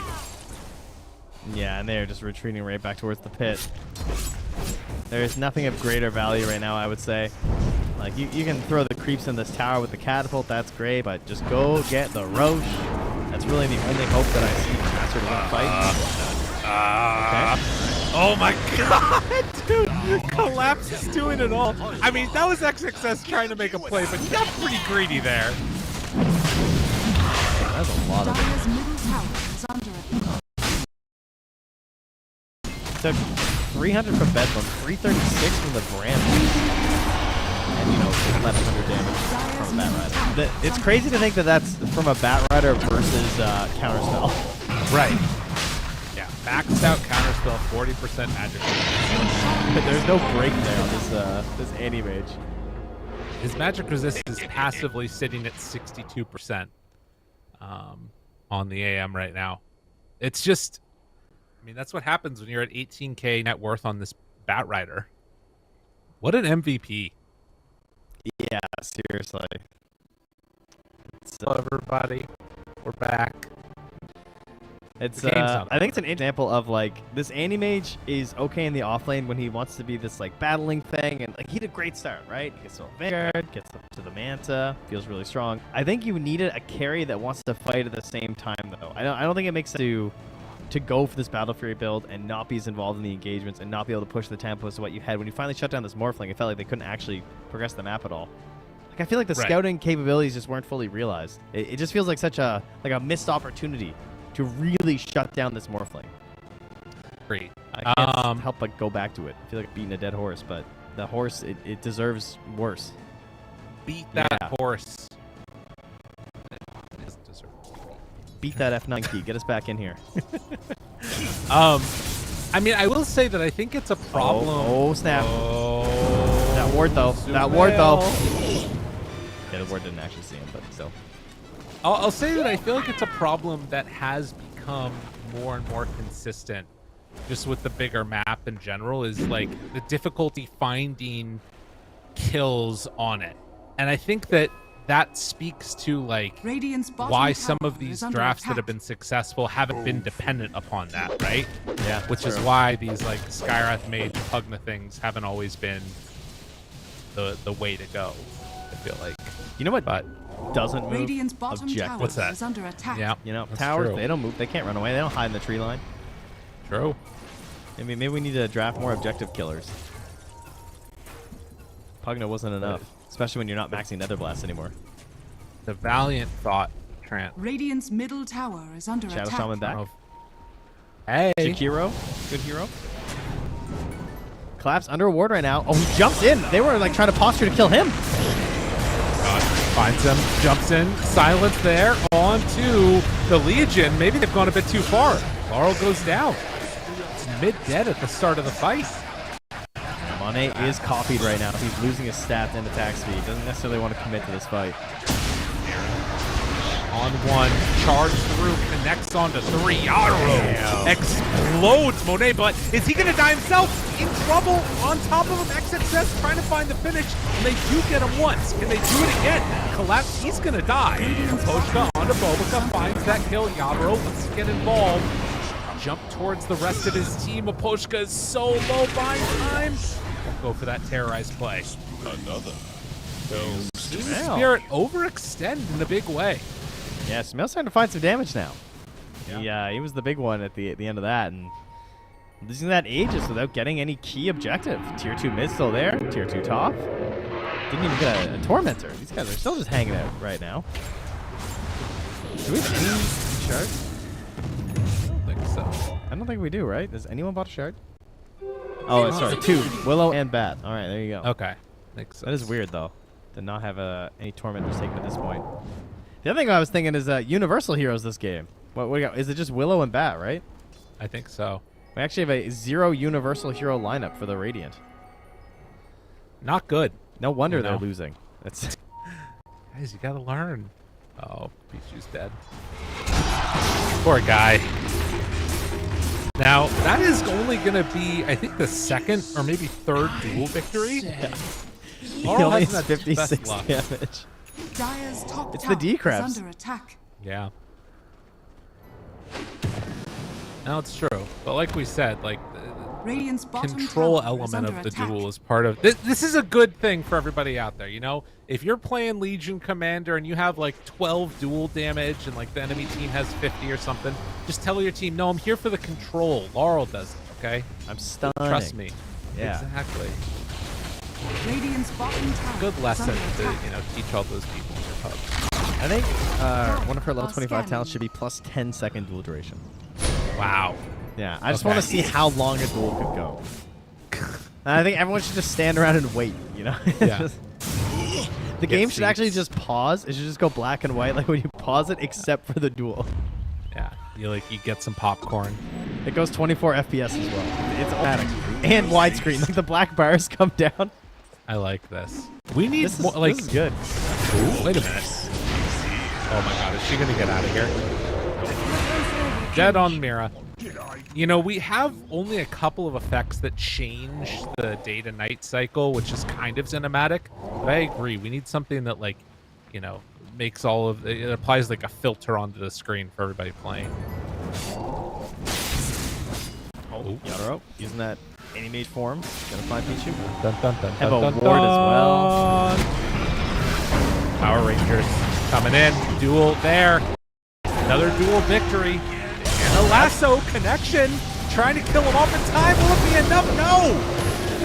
Yeah, and they're just retreating right back towards the pit. There's nothing of greater value right now, I would say. Like, you can throw the creeps in this tower with the catapult, that's great, but just go get the Roche. That's really the only hope that I see for Aster to win the fight. Okay. Oh my god, dude! Collapse is doing it all. I mean, that was XXS trying to make a play, but he got pretty greedy there. That's a lot of Dire's it. middle tower is under attack. Took 300 from Bedlam, 336 from the Brand, and 1100 damage from a Bat Rider. It's crazy to think that that's from a Bat Rider versus Counterspell. Right. Yeah, maxed out counterspell, 40% magic. But there's no break there on this anti-mage. His magic resist is passively sitting at 62% on the AM right now. It's just, I mean, that's what happens when you're at 18k net worth on this Bat Rider. What an MVP. Yeah, seriously. Hello, everybody. We're back. It's The game's not I think it's an example of like this anti-mage is okay in the offlane when he wants to be this like battling thing, and like he had a great start, right? He gets to a Vanguard, gets up to the Manta, feels really strong. I think you needed a carry that wants to fight at the same time though. I don't think it makes sense to go for this Battle Fury build and not be as involved in the engagements and not be able to push the tempos to what you had. When you finally shut down this Morphling, it felt like they couldn't actually progress the map at all. Like I feel like the scouting capabilities just weren't fully realized. It just feels like such a missed opportunity to really shut down this Morphling. Great. I can't help but go back to it. I feel like beating a dead horse, but the horse, it deserves worse. Beat that horse. It doesn't deserve Beat that F9 key. Get us back in here. I mean, I will say that I think it's a problem. Oh, snap. Oh, That ward, though. That ward, though. Yeah, the ward didn't actually see him, but still. I'll say that I feel like it's a problem that has become more and more consistent just with the bigger map in general, is like the difficulty finding kills on it. And I think that speaks to like Radiant's bottom why some of tower these is under drafts that attack. have been successful haven't been dependent upon that, right? Yeah, Which is why these like Skywrath Mage Pugna things haven't always been the way to go, I feel like. You know what doesn't move? Radiant's bottom Objective. tower What's that? is under attack. Yeah. Towers, true. they don't move. They can't run away. They don't hide in the tree line. True. I mean, maybe we need to draft more objective killers. Pugna wasn't enough, especially when you're not maxing Netherblast anymore. The valiant thought, Trent. Radiant's middle tower is under Shadow attack. Shaman back. Hey. Shakiro, good hero. Collapse under a ward right now. Oh, he jumps in. They were like trying to posture to kill him. Finds him, jumps in, silence there, on to the Legion. Maybe they've gone a bit too far. Laurel goes down. It's mid-dead at the start of the fight. Monet is copied right now. He's losing his stats and attack speed. Doesn't necessarily want to commit to this fight. On one, charge through, connects onto three. Yaro explodes Monet, but is he going to die himself? In trouble, on top of him, XXS trying to find the finish, and they do get him once. Can they do it again? Collapse, he's going to die. Poshka onto Bobica, finds that kill. Yaro, let's get involved. Jump towards the rest of his team. Aposhka is so low, buying time. Won't go for that terrorized play. Another. Spirit overextend in a big way. Yeah, Smell's starting to find some damage now. Yeah, he was the big one at the end of that, and losing that Aegis without getting any key objective. Tier 2 mid still there. Tier 2 top. Didn't even get a Tormentor. These guys are still just hanging out right now. Do we have any shards? I don't think so. I don't think we do, right? Does anyone bought a shard? Oh, sorry. 2. Willow and Bat. All right, there you go. Okay. Makes sense. That is weird, though, to not have any Tormentors taken at this point. The other thing I was thinking is Universal Heroes this game. What we got? Is it just Willow and Bat, right? I think so. We actually have a 0 Universal Hero lineup for the Radiant. Not good. No wonder You know. they're losing. That's Guys, you gotta learn. Oh, Pichu's dead. Poor guy. Now, that is only gonna be, I think, the second or maybe third duel victory. he Laurel only hasn't has had the best 56 luck. damage. Dire's top It's the tower D-Crabs. is under attack. Yeah. No, it's true. But like we said, like Radiant's the bottom control tower is element under of the attack. duel is part of this is a good thing for everybody out there, you know? If you're playing Legion Commander and you have like 12 duel damage and like the enemy team has 50 or something, just tell your team, no, I'm here for the control. Laurel does it, okay? I'm stunning. Trust me. Yeah. Exactly. Radiant's bottom tower Good is lesson under to, attack. you know, teach all those people in your pubs. I think one of her level 25 talents should be plus 10-second duel duration. Wow. Yeah, I just Okay. want to see how long a duel could go. And I think everyone should just stand around and wait, you know? Yeah. The game should actually just pause. It should just go black and white like when you pause it, except for the duel. Yeah. You get some popcorn. It goes 24 FPS as well. It's automatic. And widescreen. Like the black bars come down. I like this. We need This is, more, like this is good. Ooh, wait a minute. Oh my god, is she gonna get out of here? Nope. Dead on Mira. You know, we have only a couple of effects that change the day to night cycle, which is kind of cinematic. But I agree, we need something that, like, you know, makes all of it applies like a filter onto the screen for everybody playing. Oh, Yadaro using that animate form. Gonna find Pichu. Dun, dun, dun, Have dun, a dun, ward as well. dun. Power Rangers coming in. Duel there. Another duel victory. And a lasso connection. Trying to kill him off in time. Will it be enough? No!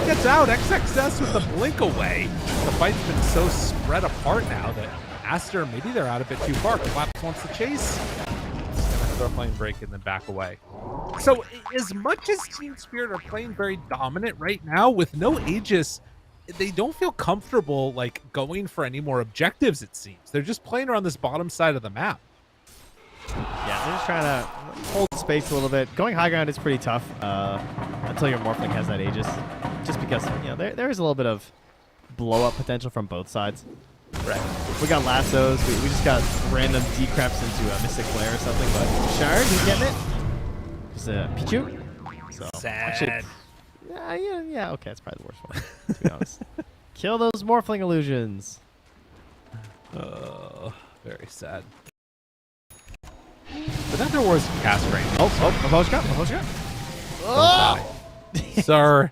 He gets out. XXS with the blink away. The fight's been so spread apart now that Aster, maybe they're out a bit too far. Collapse wants to chase. He's gonna throw a flame break and then back away. So as much as Team Spirit are playing very dominant right now with no Aegis, they don't feel comfortable like going for any more objectives, it seems. They're just playing around this bottom side of the map. Yeah, they're just trying to hold space a little bit. Going high ground is pretty tough until your Morphling has that Aegis. Just because, you know, there is a little bit of blow-up potential from both sides. Right. We got lassos. We just got random decreps into a Mystic Flare or something, but Shard, he's getting it. Just Pichu. So, Sad. Actually, yeah, okay, it's probably the worst one, to be honest. Kill those Morphling illusions. Very sad. But then there was cast range. Oh, opposed got. Oh! Sir.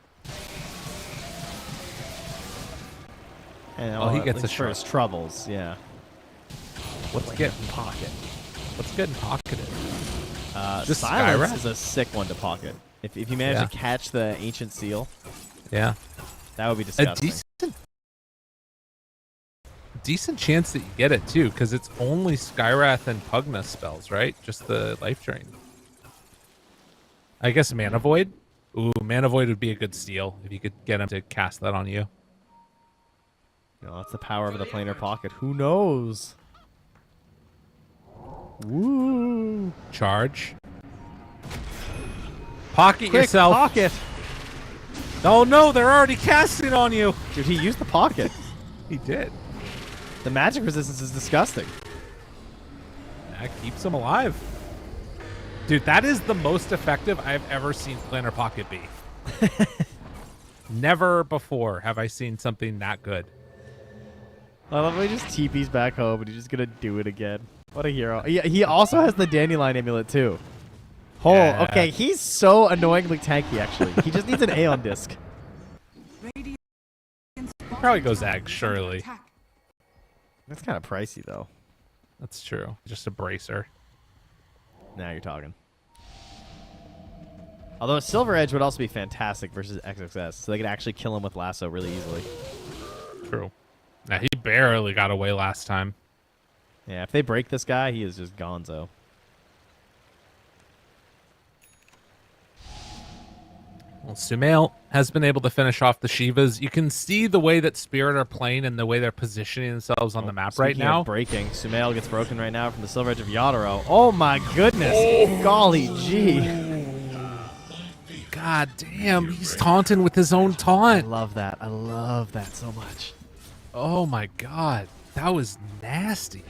And, Oh, he gets at least a for shot. his troubles, yeah. What's getting pocket? What's getting pocketed? Just Silence Skyra? is a sick one to pocket. If you manage to catch the Ancient Seal, Yeah. that would be A disgusting. decent chance that you get it too, because it's only Skywrath and Pugna spells, right? Just the life drain. I guess Mana Void. Ooh, Mana Void would be a good steal if you could get him to cast that on you. No, that's the power of the planar pocket. Who knows? Woo! Charge. Pocket Quick, yourself. pocket! Oh no, they're already casting on you. Dude, he used the pocket. He did. The magic resistance is disgusting. That keeps him alive. Dude, that is the most effective I've ever seen Planar Pocket be. Never before have I seen something that good. I love how he just TP's back home and he's just gonna do it again. What a hero. Yeah, he also has the Dandelion amulet too. Oh, Yeah. okay. He's so annoyingly tanky, actually. He just needs an Aeon disc. Radiant's bottom Probably goes tower Ag, is surely. under attack. That's kind of pricey, though. That's true. Just a bracer. Now you're talking. Although Silver Edge would also be fantastic versus XXS, so they could actually kill him with Lasso really easily. True. Now, he barely got away last time. Yeah, if they break this guy, he is just gonzo. Well, Sumail has been able to finish off the Shivas. You can see the way that Spirit are playing and the way they're positioning themselves on the map right Speaking of now. breaking, Sumail gets broken right now from the Silver Edge of Yadaro. Oh my goodness! Golly gee! God damn, he's taunting with his own I taunt. love that. I love that so much. Oh my god, that was nasty.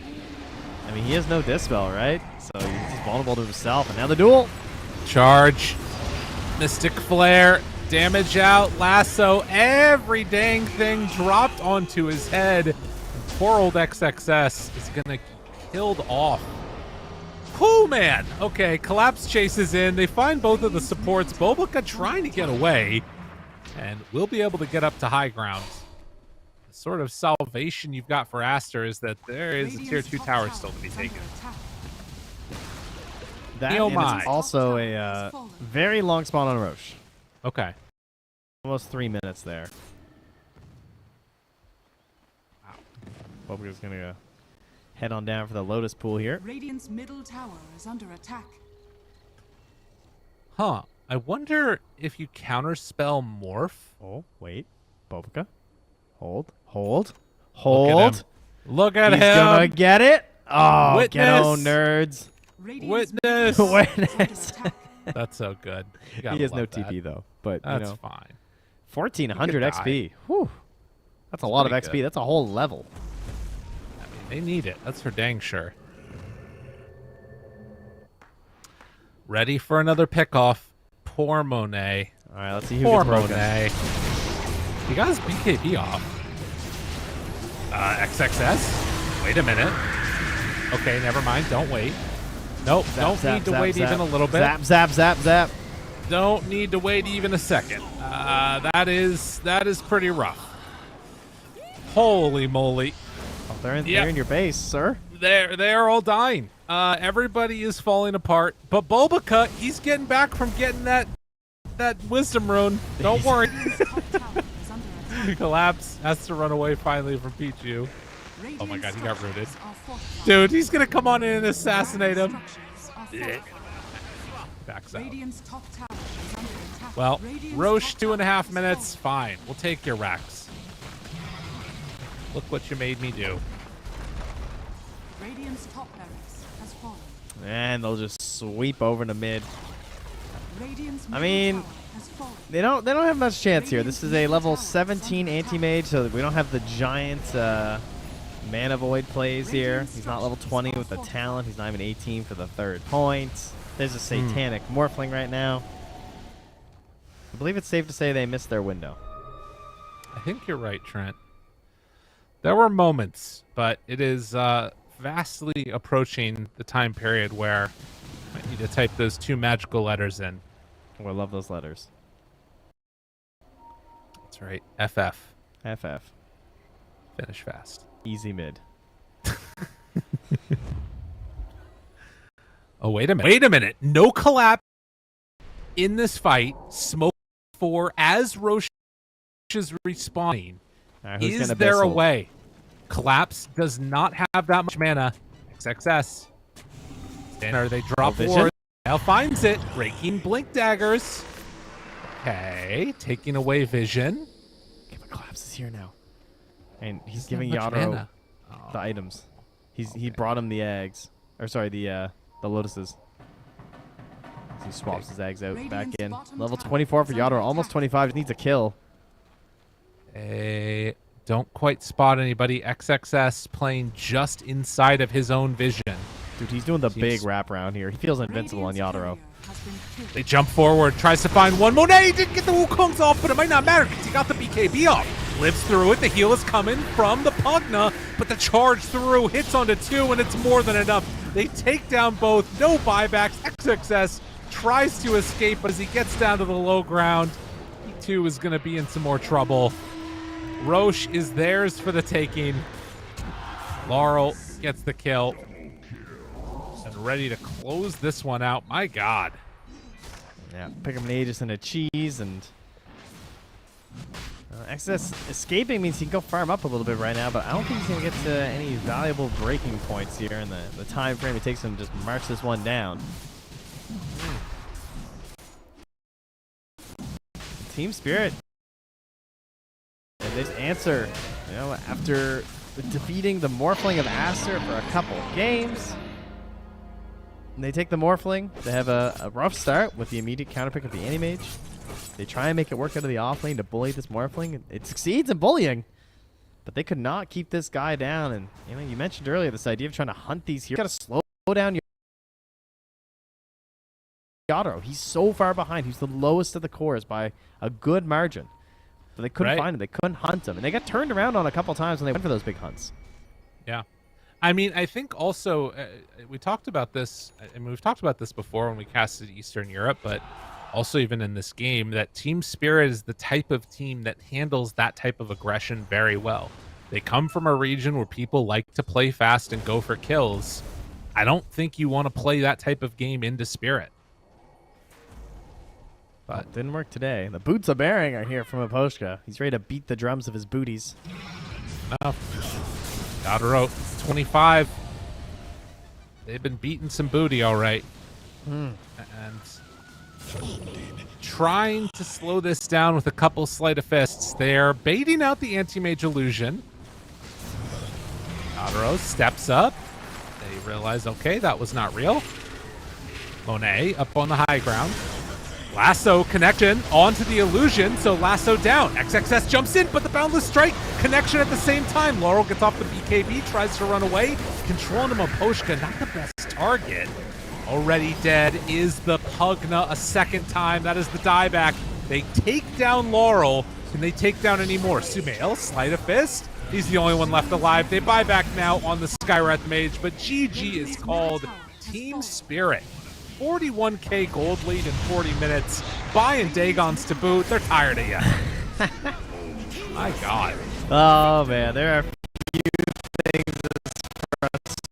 I mean, he has no dispel, right? So he's just vulnerable to himself. And now the duel. Charge. Mystic Flare. Damage out. Lasso. Every dang thing dropped onto his head. And poor old XXS is going to be killed off. Oh man. Okay, Collapse chases in. They find both of the supports. Boblica trying to get away, and will be able to get up to high ground. The sort of salvation you've got for Aster is that there is a tier 2 tower still to be taken. That Oh and my. it's also a very long spawn on Roche. Okay. Almost 3 minutes there. Wow. Boblica's going to head on down for the Lotus pool here. Radiant's middle tower is under attack. Huh. I wonder if you counterspell Morph. Oh, wait. Boblica. Hold. Hold. Look at Hold. him. Look at He's him. gonna get it. Oh, Witness. get on, nerds. Radiant's Witness. middle tower is under Witness. attack. That's so good. You He gotta has no love that. TP though, but That's you know, fine. 1400 He XP. Whew. That's a lot of pretty XP. good. That's a whole level. I mean, they need it. That's for dang sure. Ready for another pickoff. Poor Monet. All right, let's see who Poor gets broken. Monet. He got his BKB off. XXS? Wait a minute. Okay, never mind. Don't wait. Nope, Zap, don't zap, need to zap, wait zap. even a little bit. Zap, zap, zap, zap. Don't need to wait even a second. That is pretty rough. Holy moly. Oh, they're Yep. in your base, sir. They're all dying. Everybody is falling apart. But Boblica, he's getting back from getting that wisdom rune. Don't worry. Radiant's top tower is under attack. Collapse has to run away finally from Pichu. Oh my god, he got Radiant's rooted. structures are fortified. Dude, he's gonna come on in and assassinate him. Structures are fortified. Backs out. Radiant's top tower is under attack. Well, Radiant's Roche, top 2.5 tower is minutes. falling. Fine. We'll take your racks. Look what you made me do. Radiant's top barracks has fallen. And they'll just sweep over to mid. Radiant's I middle mean, tower has fallen. They don't have much chance here. This is a level 17 anti-mage, so we don't have the giant mana void plays here. He's not level 20 with the talent. He's not even 18 for the 3rd point. There's a satanic morphling right now. I believe it's safe to say they missed their window. I think you're right, Trent. There were moments, but it is vastly approaching the time period where I need to type those 2 magical letters in. Oh, I love those letters. That's right. FF. FF. Finish fast. Easy mid. Oh, wait a minute. Wait a minute. No collapse in this fight. Smoke 4 as Roche is respawning. All right, who's Is gonna there a Bissell? way? Collapse does not have that much mana. XXS. Or they drop vision? ward. Now finds it. Breaking blink daggers. Okay. Taking away vision. Okay, but Collapse is here now. And he's Doesn't giving have much Yadro mana. the items. He brought him the eggs. Or sorry, the lotuses. He swaps his eggs out back in. Level 24 for Yadro. Almost 25. Just needs a kill. Don't quite spot anybody. XXS playing just inside of his own vision. Dude, he's doing the Seems- big wraparound here. He feels invincible on Radiant's Yadro. courier has been killed. They jump forward, tries to find one. Monet didn't get the Wukong's off, but it might not matter because he got the BKB off. Lives through it. The heal is coming from the Pugna, but the charge through hits onto 2, and it's more than enough. They take down both. No buybacks. XXS tries to escape, but as he gets down to the low ground, E2 is going to be in some more trouble. Roche is theirs for the taking. Laurel gets the kill. And ready to close this one out. My God. Yeah, pick him an Aegis and a cheese, and XS escaping means he can go farm up a little bit right now, but I don't think he's going to get to any valuable breaking points here in the time frame it takes him to just march this one down. Team Spirit. And this answer, you know, after defeating the Morphling of Aster for a couple games, and they take the Morphling. They have a rough start with the immediate counterpick of the Anti-Mage. They try and make it work out of the offlane to bully this Morphling. It succeeds in bullying, but they could not keep this guy down. And you know, you mentioned earlier this idea of trying to hunt these heroes. You got to slow down your Yadro. He's so far behind. He's the lowest of the cores by a good margin. But they couldn't find him. They couldn't hunt him, and they got turned around on a couple times when they went for those big hunts. Yeah. I mean, I think also we talked about this. I mean, we've talked about this before when we casted Eastern Europe, but also even in this game, that Team Spirit is the type of team that handles that type of aggression very well. They come from a region where people like to play fast and go for kills. I don't think you want to play that type of game into Spirit. But didn't work today. The boots of bearing are here from Aposhka. He's ready to beat the drums of his booties. Got her out. 25. They've been beating some booty, all right. And trying to slow this down with a couple sleight of fists. They're baiting out the anti-mage illusion. Tadaro steps up. They realize, okay, that was not real. Monet up on the high ground. Lasso connection onto the illusion, so Lasso down. XXS jumps in, but the boundless strike connection at the same time. Laurel gets off the BKB, tries to run away. Controlling him, Aposhka, not the best target. Already dead is the Pugna a second time. That is the dieback. They take down Laurel. Can they take down any more? Sumail, sleight of fist. He's the only one left alive. They buy back now on the Skywrath Mage, but GG is called Team Spirit. 41k gold lead in 40 minutes. Buying Dagons to boot. They're tired of you. My God. Oh, man. There are few things as frustrating.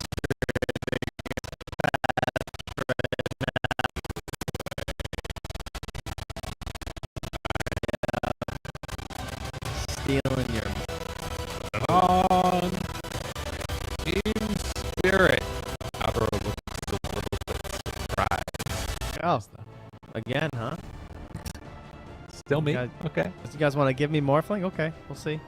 Stealing your... On Team Spirit. Outer looks a little bit surprised. Oh, again, huh? Still me? guys- Okay. You guys want to give me more fling? Okay, we'll see.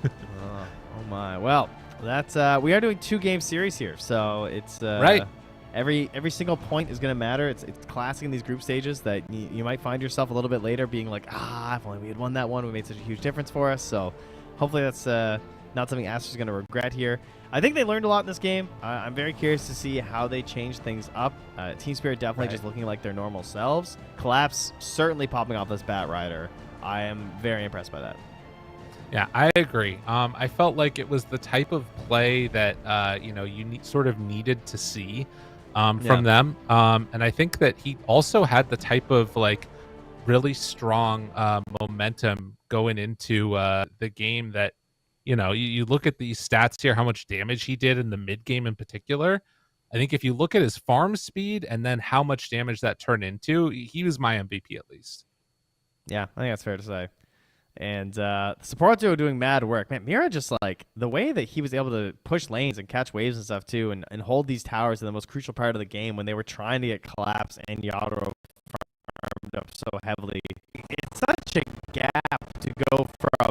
Oh my. Well, that's we are doing 2-game series here, so it's Right. Every single point is going to matter. It's classic in these group stages that you might find yourself a little bit later being like, if only we had won that one, we made such a huge difference for us. So hopefully that's not something Aster's going to regret here. I think they learned a lot in this game. I'm very curious to see how they change things up. Team Spirit definitely Right. just looking like their normal selves. Collapse certainly popping off this Bat Rider. I am very impressed by that. Yeah, I agree. I felt like it was the type of play that you sort of needed to see from them. And I think that he also had the type of like really strong momentum going into the game that you look at these stats here, how much damage he did in the mid game in particular. I think if you look at his farm speed and then how much damage that turned into, he was my MVP at least. Yeah, I think that's fair to say. And support duo doing mad work. Man, Mira just like the way that he was able to push lanes and catch waves and stuff too, and hold these towers in the most crucial part of the game when they were trying to get Collapse and Yadro farmed up so heavily. It's such a gap to go from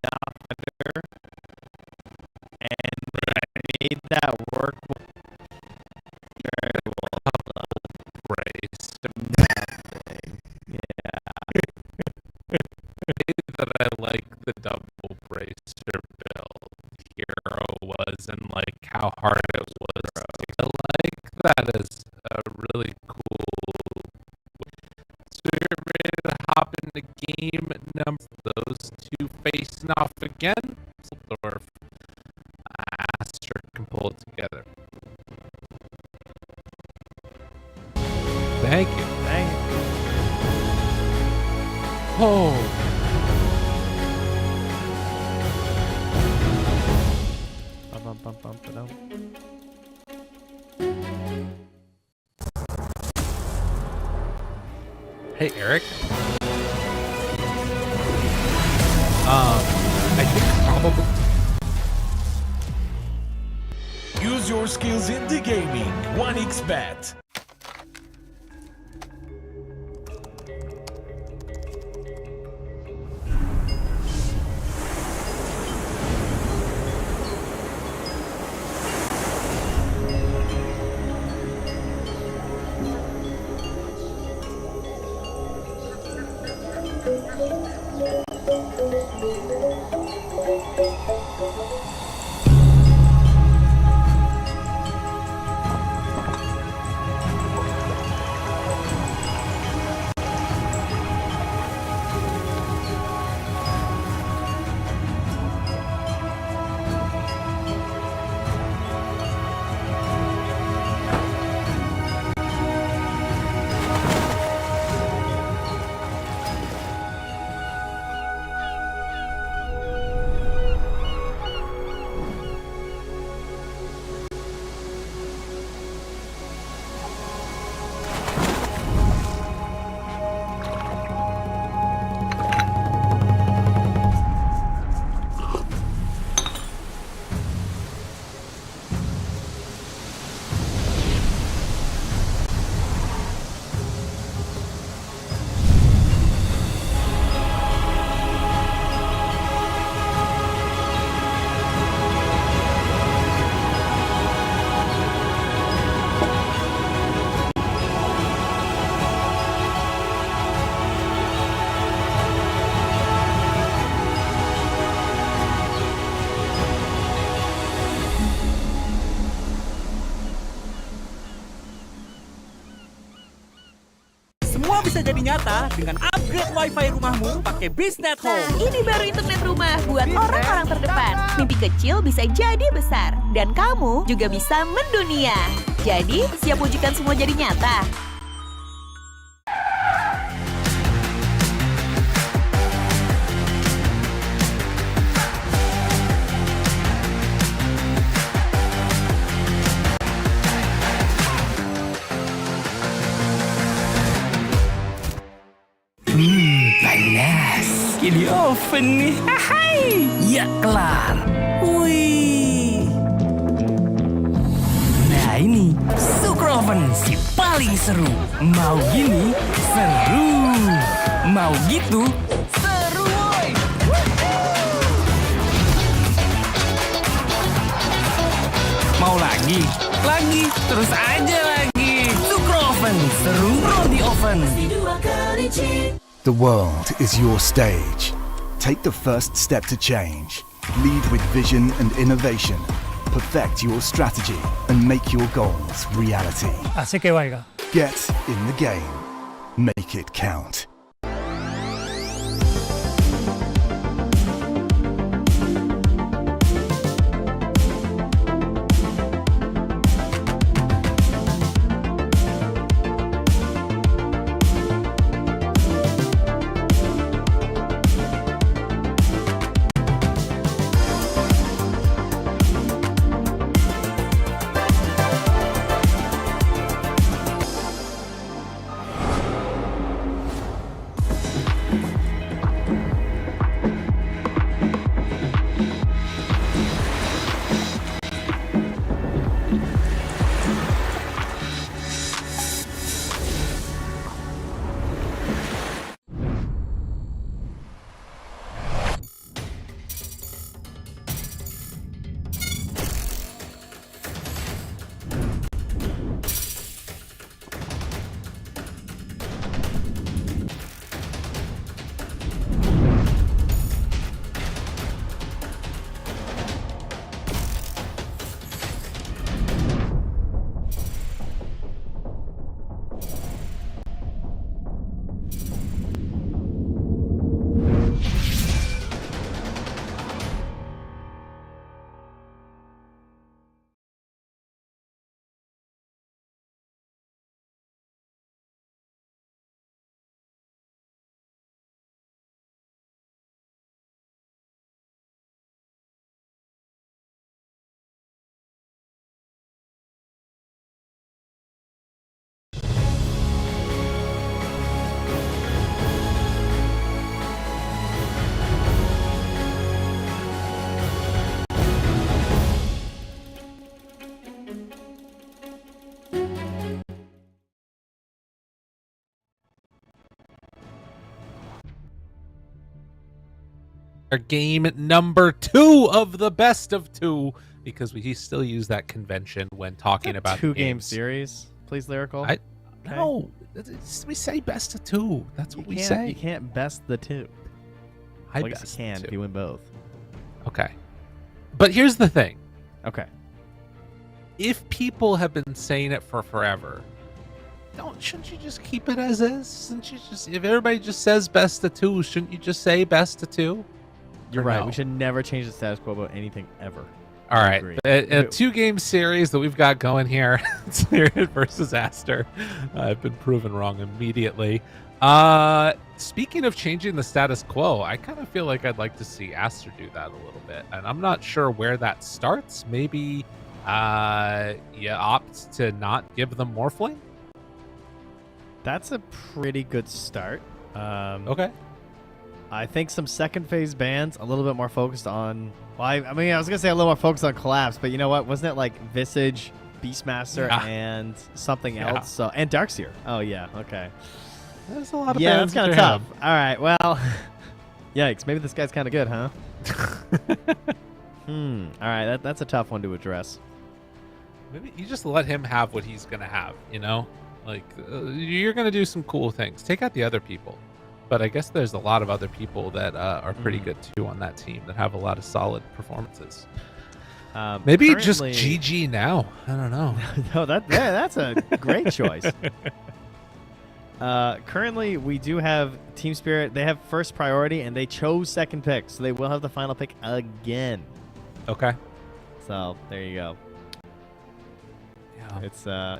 nothing and they made that work very well. Brace. Nothing. Yeah. That I like the double bracer build Hero was and like how hard it was. I like that as a really cool. So you're ready to hop into game number. Those two facing off again. Or Aster can pull it together. Thank you. Dang it. Oh. Bum, bum, bum, ba-dum. Hey, Eric. I think probably. Use your skills in the gaming. 1xbet. bisa jadi nyata dengan upgrade WiFi rumahmu pakai Biznet Nah, Home. ini baru internet rumah buat orang-orang terdepan. Mimpi kecil bisa jadi besar. Dan kamu juga bisa mendunia. Jadi, siap wujudkan semua jadi nyata? Panas. Di oven nih. Hai. Ya kelar. Wih. Nah ini Super Oven si paling seru. Mau gini seru. Mau gitu seru woy. Mau lagi? Lagi. Terus aja lagi. Super Oven seru roti oven. The world is your stage. Take the first step to change. Lead with vision and innovation. Perfect your strategy and make your goals reality. Así que vaya. Get in the game. Make it count. Our game number 2 of the best of 2, because we still use that convention when talking about 2-game games. series, please, Lyrical. No, we say best of 2. That's what we say. You can't best the 2. I guess best you can the if 2. you win both. Okay, but here's the thing. Okay. If people have been saying it for forever, shouldn't you just keep it as is? Shouldn't you just, if everybody just says best of 2, shouldn't you just say best of 2? You're Or right. no? We should never change the status quo about anything ever. All I right, agree. a 2-game series that we've got going here. Spirit versus Aster. I've been proven wrong immediately. Speaking of changing the status quo, I kind of feel like I'd like to see Aster do that a little bit, and I'm not sure where that starts. Maybe you opt to not give them Morphling. That's a pretty good start. Okay. I think some second phase bans, a little bit more focused on. Well, I mean, I was gonna say a little more focused on collapse, but you know what? Wasn't it like Visage, Beastmaster, Yeah. and something Yeah. else? So and Darkseer. Oh yeah, okay. There's a lot of Yeah, bans that's kind of for tough. him. All right, well, yikes. Maybe this guy's kind of good, huh? All right, that's a tough one to address. Maybe you just let him have what he's gonna have. You know, like you're gonna do some cool things. Take out the other people. But I guess there's a lot of other people that are pretty good too on that team that have a lot of solid performances. Maybe just GG now. I don't know. No, that's a great choice. Currently, we do have Team Spirit. They have first priority, and they chose second pick, so they will have the final pick again. Okay. So there you go. Yeah. It's I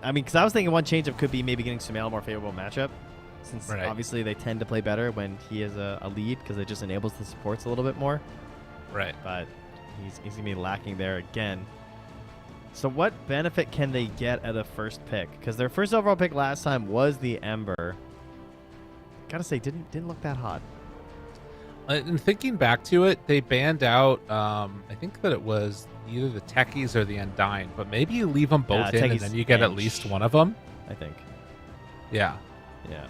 mean, because I was thinking one change-up could be maybe getting Sumail a more favorable matchup, since Right. obviously they tend to play better when he is a lead because it just enables the supports a little bit more. Right. But he's gonna be lacking there again. So what benefit can they get at a first pick? Because their first overall pick last time was the Ember. Gotta say, didn't look that hot. And thinking back to it, they banned out, I think that it was either the Techies or the Undying, but maybe you leave them both in and Techies then you get at and least one of them. I think. Yeah. Yeah.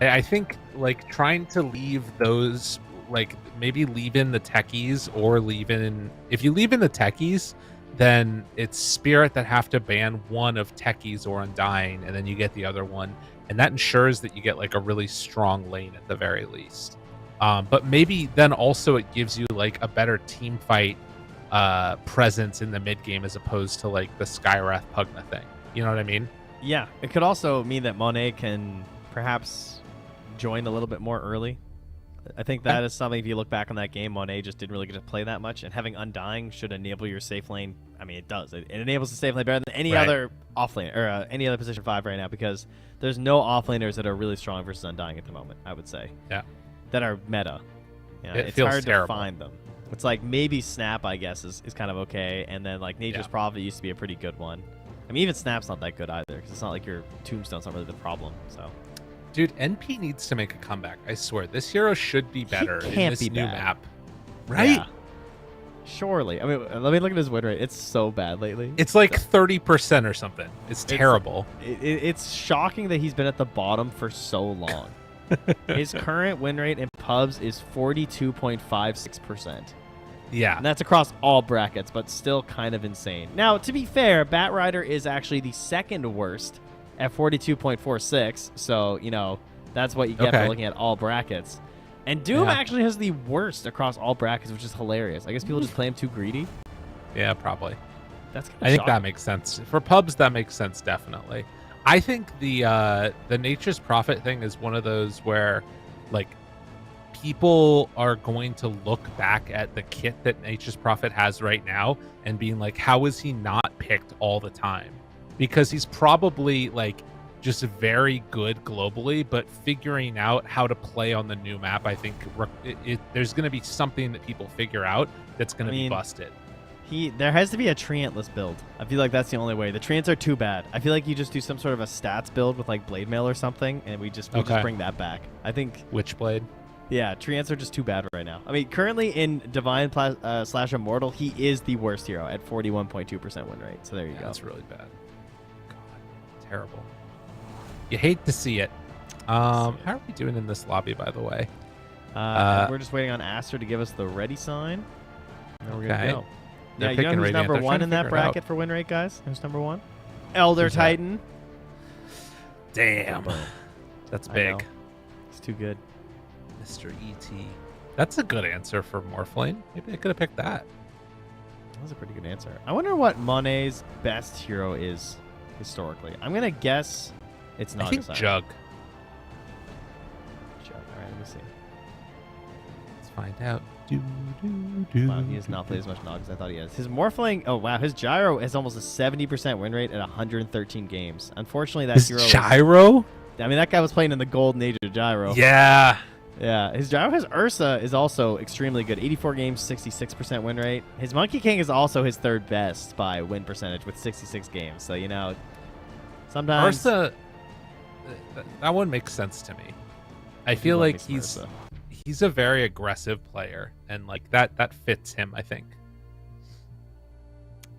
I think, like, trying to leave those, like, maybe leave in the Techies or leave in... If you leave in the Techies, then it's Spirit that have to ban one of Techies or Undying, and then you get the other one. And that ensures that you get, like, a really strong lane at the very least. But maybe then also it gives you, like, a better team fight presence in the mid game as opposed to, like, the Skywrath Pugna thing. You know what I mean? Yeah. It could also mean that Monet can perhaps join a little bit more early. I think that is something, if you look back on that game, Monet just didn't really get to play that much, and having Undying should enable your safe lane. I mean, it does. It enables the safe lane better than any other off lane, or any other position 5 right now, because there's no offlaners that are really strong versus Undying at the moment, I would say. Yeah. That are meta. You know, It it's feels hard terrible. to find them. It's like maybe Snap, I guess, is kind of okay, and then like Nature's Prophet used to be a pretty good one. I mean, even Snap's not that good either, because it's not like your Tombstone's not really the problem, so... Dude, NP needs to make a comeback. I swear, this hero should be better in can't this be new bad. map. Right? Yeah. Surely. I mean, let me look at his win rate. It's so bad lately. It's like 30% or something. It's terrible. It's shocking that he's been at the bottom for so long. His current win rate in pubs is 42.56%. Yeah. And that's across all brackets, but still kind of insane. Now, to be fair, Batrider is actually the second worst at 42.46. So, you know, that's what you get for looking at all brackets. And Doom actually has the worst across all brackets, which is hilarious. I guess people just play him too greedy. Yeah, probably. That's I think that makes sense. For pubs, that makes sense, definitely. I think the Nature's Prophet thing is one of those where, like, people are going to look back at the kit that Nature's Prophet has right now and being like, how is he not picked all the time? Because he's probably, like, just very good globally, but figuring out how to play on the new map, I think there's going to be something that people figure out that's going to be busted. There has to be a Treantless build. I feel like that's the only way. The Treants are too bad. I feel like you just do some sort of a stats build with like Blade Mail or something, and we just bring that back. I think Witchblade. Yeah, Treants are just too bad right now. I mean, currently in Divine / Immortal, he is the worst hero at 41.2% win rate. So there you go. That's really bad. God, terrible. You hate to see it. How are we doing in this lobby, by the way? We're just waiting on Aster to give us the ready sign. And then we're gonna go. They're Yeah, you know picking who's Radiant. number They're one trying to in that figure it out. bracket for win rate, guys? Who's number one? Elder Who's that? Titan. Damn. That's I big. know. It's too good. Mr. E.T. That's a good answer for Morphlane. Maybe I could have picked that. That was a pretty good answer. I wonder what Monet's best hero is historically. I'm gonna guess it's not. I think Jug. Jug. All right, let me see. Let's find out. Wow, he has not played as much Nog as I thought he has. His Morphling, oh wow, his Gyro has almost a 70% win rate at 113 games. Unfortunately, that hero. Gyro? I mean, that guy was playing in the Gold Age of Gyro. Yeah. Yeah, his Gyro, his Ursa is also extremely good. 84 games, 66% win rate. His Monkey King is also his third best by win percentage with 66 games. So, you know, sometimes... Ursa, that one makes sense to me. I feel like he's a very aggressive player, and like that fits him, I think.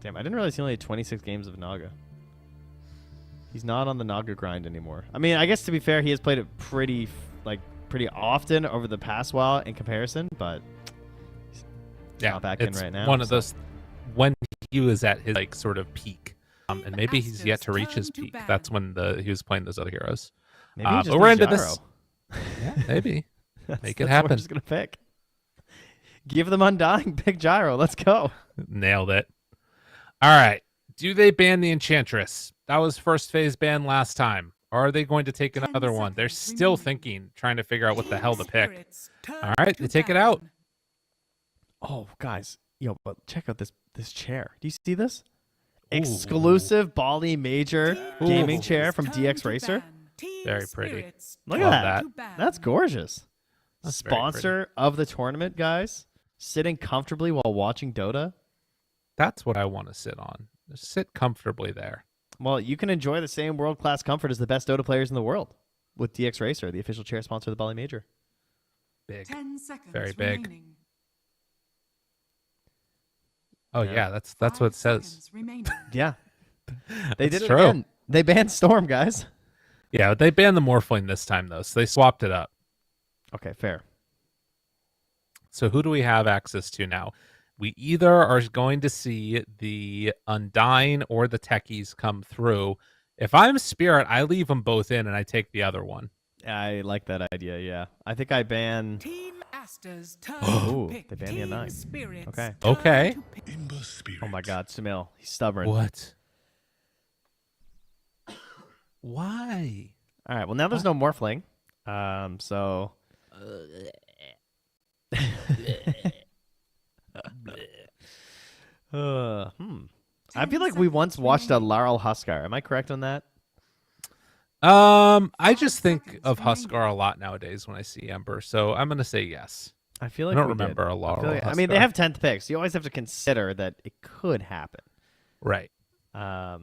Damn, I didn't realize he only had 26 games of Naga. He's not on the Naga grind anymore. I mean, I guess to be fair, he has played it pretty often over the past while in comparison, but he's not back in right now. One of those when he was at his like sort of peak, and maybe he's yet to reach his peak. That's when he was playing those other heroes. Maybe he just but we're needs into Gyro. this. Yeah, maybe. Make it That's happen. what we're just gonna pick. Give them Undying, pick Gyro. Let's go. Nailed it. All right. Do they ban the Enchantress? That was first phase ban last time. Are they going to take another one? They're still thinking, trying to figure out what the hell to pick. All right, they take it out. Oh, guys, yo, but check out this chair. Do you see this? Ooh. Exclusive Bali Major gaming chair from DX Racer. Very pretty. Look Love at that. That's gorgeous. That's very Sponsor of the tournament, guys. Sitting comfortably while watching Dota. That's what I want to sit on. Just sit comfortably there. Well, you can enjoy the same world-class comfort as the best Dota players in the world with DX Racer, the official chair sponsor of the Bali Major. Big. 10 seconds Very big. remaining. Oh yeah, that's what it 5 says. seconds remaining. Yeah. They That's did it true. again. They banned Storm, guys. Yeah, they banned the Morphling this time though, so they swapped it up. Okay, fair. So who do we have access to now? We either are going to see the Undying or the Techies come through. If I'm Spirit, I leave them both in and I take the other one. I like that idea, yeah. I think I ban... Team Aster's turn Ooh, to pick. they banned the Team Undying. Spirit's Okay. turn Okay. to pick. Oh my god, Samil. He's stubborn. What? Why? All right, well, now there's no Morphling. So... I feel like we once watched a Laurel Huskar. Am I correct on that? I just think of Huskar a lot nowadays when I see Ember, so I'm gonna say yes. I feel I like don't we did. remember a Laurel I mean, they Huskar. have 10th picks. You always have to consider that it could happen. Right. I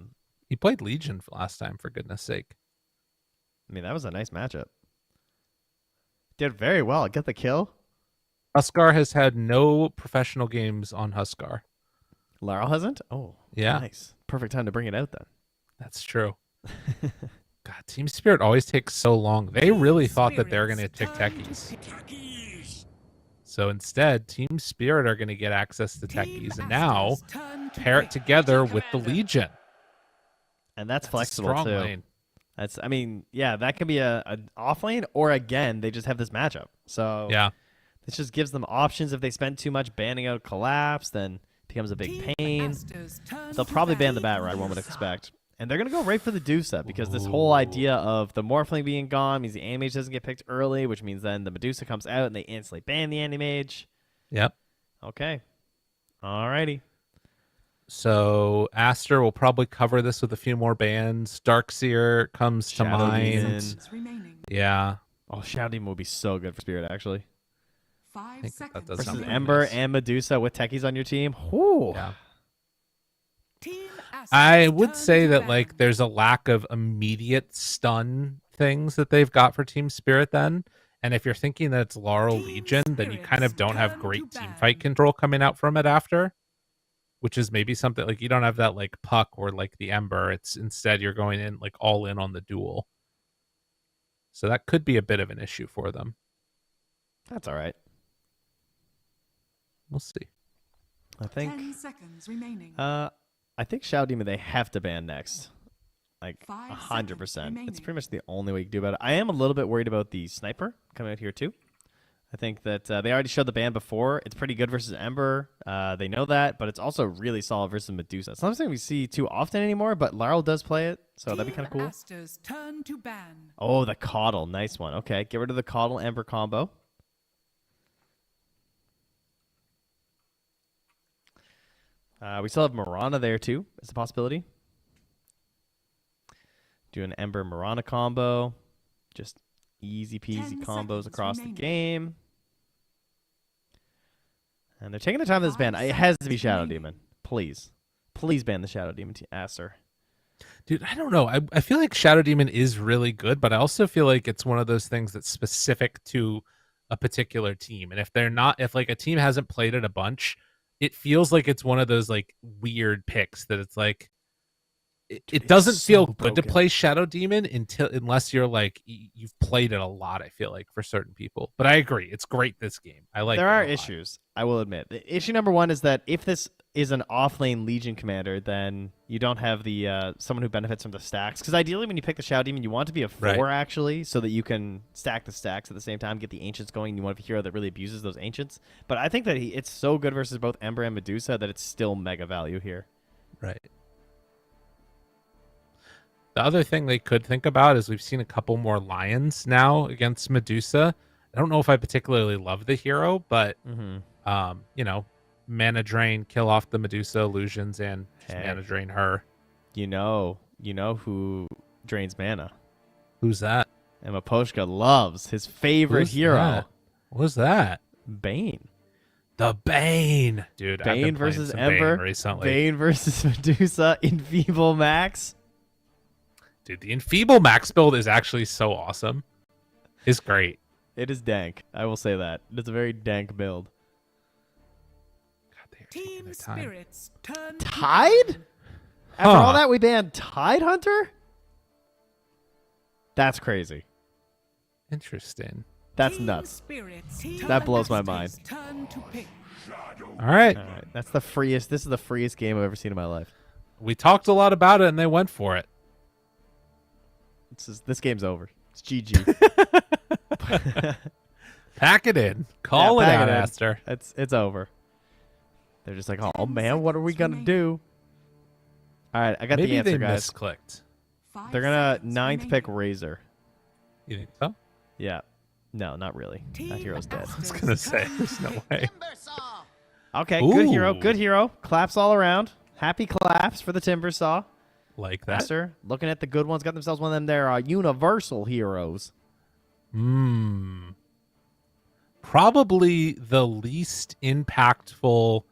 He played Legion last time, for goodness sake. mean, that was a nice matchup. Did very well. Get the kill. Huskar has had no professional games on Huskar. Laurel hasn't? Oh, Yeah. nice. Perfect time to bring it out then. That's true. God, Team Spirit always takes so long. They really thought that they were going to pick Techies. So instead, Team Spirit are going to get access to Techies, and now pair it together with the Legion. And that's a flexible strong too. lane. That's, I mean, yeah, that could be an off lane, or again, they just have this matchup. So Yeah. this just gives them options. If they spend too much banning out Collapse, then it becomes a big pain. They'll probably ban the Bat Ride, one would expect. And they're going to go right for the Medusa, because this whole idea of the Morphling being gone means the Anti-Mage doesn't get picked early, which means then the Medusa comes out and they instantly ban the Anti-Mage. Yep. Okay. Alrighty. So Aster will probably cover this with a few more bans. Darkseer comes to Shadow mind. Demon. Yeah. Oh, Shadow Demon would be so good for Spirit, actually. 5 think seconds. that does Versus sound pretty Ember nice. and Medusa with Techies on your team. Whew. Yeah. Team Aster's I would turn say to that ban. like there's a lack of immediate stun things that they've got for Team Spirit then. And if you're thinking that it's Laurel Legion, then you kind of don't have great team fight control coming out from it after. Which is maybe something like you don't have that like Puck or like the Ember. It's instead you're going in like all in on the duel. So that could be a bit of an issue for them. That's all right. We'll see. I think 10 seconds remaining. I think Shadow Demon they have to ban next. Like 5 100%. seconds It's pretty much the only way you can do about it. I am a little bit worried about the sniper coming out here too. I think that they already showed the ban before. It's pretty good versus Ember. They know that, but it's also really solid versus Medusa. It's not something we see too often anymore, but Laurel does play it, so that'd be kind of cool. Aster's turn to ban. Oh, the Coddle. Nice one. Okay, get rid of the Coddle Ember combo. We still have Mirana there too. It's a possibility. Do an Ember Mirana combo. Just easy peasy 10 combos seconds across remaining. the game. And they're taking the time with this ban. 5 It has to be seconds Shadow remaining. Demon. Please. Please ban the Shadow Demon Aster. Dude, I don't know. I feel like Shadow Demon is really good, but I also feel like it's one of those things that's specific to a particular team. And if they're not, if like a team hasn't played it a bunch, it feels like it's one of those like weird picks that it's like, it it's doesn't so feel good to broken. play Shadow Demon unless you're like, you've played it a lot, I feel like, for certain people. But I agree. It's great this game. I like There it a are lot. issues, I will admit. The issue number one is that if this is an off-lane Legion commander, then you don't have the someone who benefits from the stacks. Because ideally, when you pick the Shadow Demon, you want it to be a 4, Right. actually, so that you can stack the stacks at the same time, get the Ancients going. You want a hero that really abuses those Ancients. But I think that it's so good versus both Ember and Medusa that it's still mega value here. Right. The other thing they could think about is we've seen a couple more lions now against Medusa. I don't know if I particularly love the hero, but you know, mana drain, kill off the Medusa illusions, and just mana drain her. You know who drains mana? Who's that? And Maposhka loves his favorite Who's hero. that? What's that? Bane. The Bane, dude. I've been Bane playing versus some Ember. Bane recently. Bane versus Medusa. Enfeeble Max. Dude, the Enfeeble Max build is actually so awesome. It's great. It is dank. I will say that. It's a very dank build. God, they are taking their time. Spirits turn Tide? After all that, we banned Tide Hunter? That's crazy. Interesting. That's nuts. That blows my mind. All right. All right. That's the freest. This is the freest game I've ever seen in my life. We talked a lot about it, and they went for it. This game's over. It's GG. Pack it in. Call it pack out, in. Aster. It's over. They're just like, oh man, what are we gonna do? All right, I got Maybe the answer, they guys. misclicked. They're gonna 9th pick Razor. You think so? Yeah. No, not really. That hero's dead. I was gonna say, there's no way. Okay, good hero. Ooh. Good hero. Claps all around. Happy claps for the Timber Saw. Like that. Aster, looking at the good ones, got themselves one of them. They're universal heroes. Probably the least impactful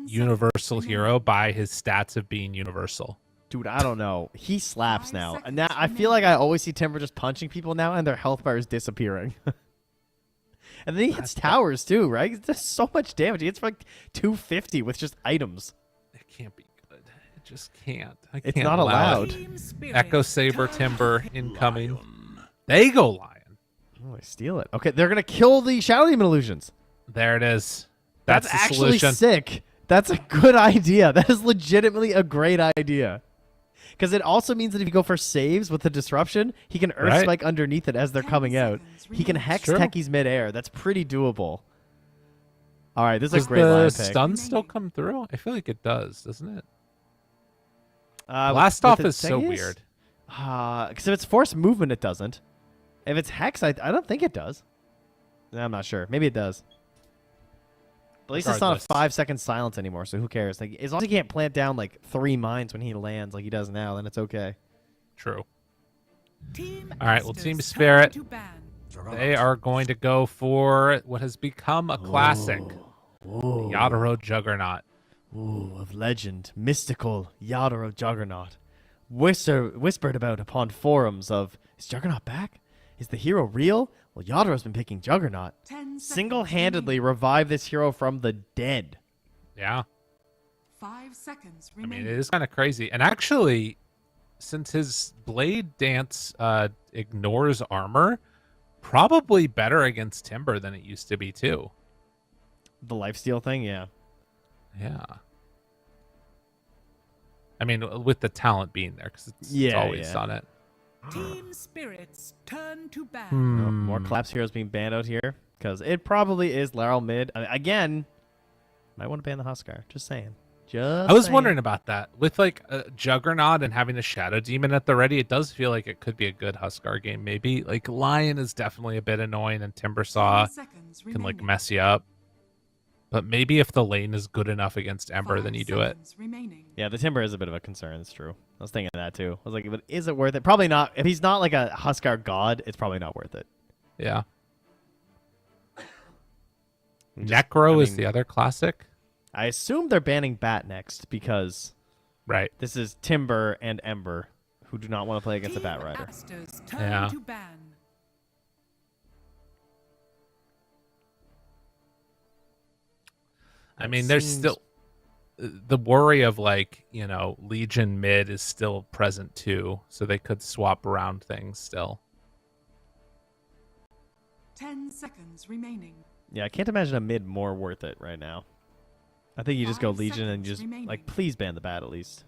universal hero by his stats of being universal. Dude, I don't know. He slaps now. And now I feel like I always see Timber just punching people now, and their health bar is disappearing. And then he hits towers too, right? He does so much damage. He hits for like 250 with just items. It can't be good. It just can't. It's can't not allow allowed. it. Echo Saber Timber incoming. They go Lion. Oh, I steal it. Okay, they're gonna kill the Shadow Demon illusions. There it is. That's the actually solution. sick. That's a good idea. That is legitimately a great idea. Because it also means that if you go for saves with the disruption, he can Earth Spike underneath it as they're coming out. He can Hex Techies midair. That's pretty doable. All right, this is a great line Does pick. the stun still come through? I feel like it does, doesn't it? Blast off is so weird. Because if it's forced movement, it doesn't. If it's Hex, I don't think it does. I'm not sure. Maybe it does. At least it's not a 5-second silence anymore, so who cares? Like, as long as he can't plant down like 3 mines when he lands like he does now, then it's okay. True. All right, well, Team Spirit, they are going to go for what has become a classic, the Yadoro Juggernaut. Ooh, of legend, mystical Yadoro Juggernaut. Whispered about upon forums of, is Juggernaut back? Is the hero real? Well, Yadoro's been picking Juggernaut. Single-handedly revive this hero from the dead. Yeah. 5 seconds I remaining. mean, it is kind of crazy. And actually, since his Blade Dance ignores armor, probably better against Timber than it used to be, too. The lifesteal thing, yeah. Yeah. I mean, with the talent being there, because it's always on it. Team Spirits turn to ban. More Collapse heroes being banned out here, because it probably is Laryl mid. I mean, again, might want to ban the Huskar. Just saying. I was wondering about that. With like a Juggernaut and having a Shadow Demon at the ready, it does feel like it could be a good Huskar game. Maybe like Lion is definitely a bit annoying, and Timbersaw can like mess you up. But maybe if the lane is good enough against Ember, then you do it. Yeah, the Timber is a bit of a concern. It's true. I was thinking that too. I was like, but is it worth it? Probably not. If he's not like a Huskar god, it's probably not worth it. Yeah. Necro is the other classic. I assume they're banning Bat next because this is Timber and Ember who do not want to play against a Bat Rider. Yeah. I mean, there's still the worry of like, you know, Legion mid is still present too, so they could swap around things still. 10 seconds remaining. Yeah, I can't imagine a mid more worth it right now. I think you just go Legion and just like, please ban the Bat at least.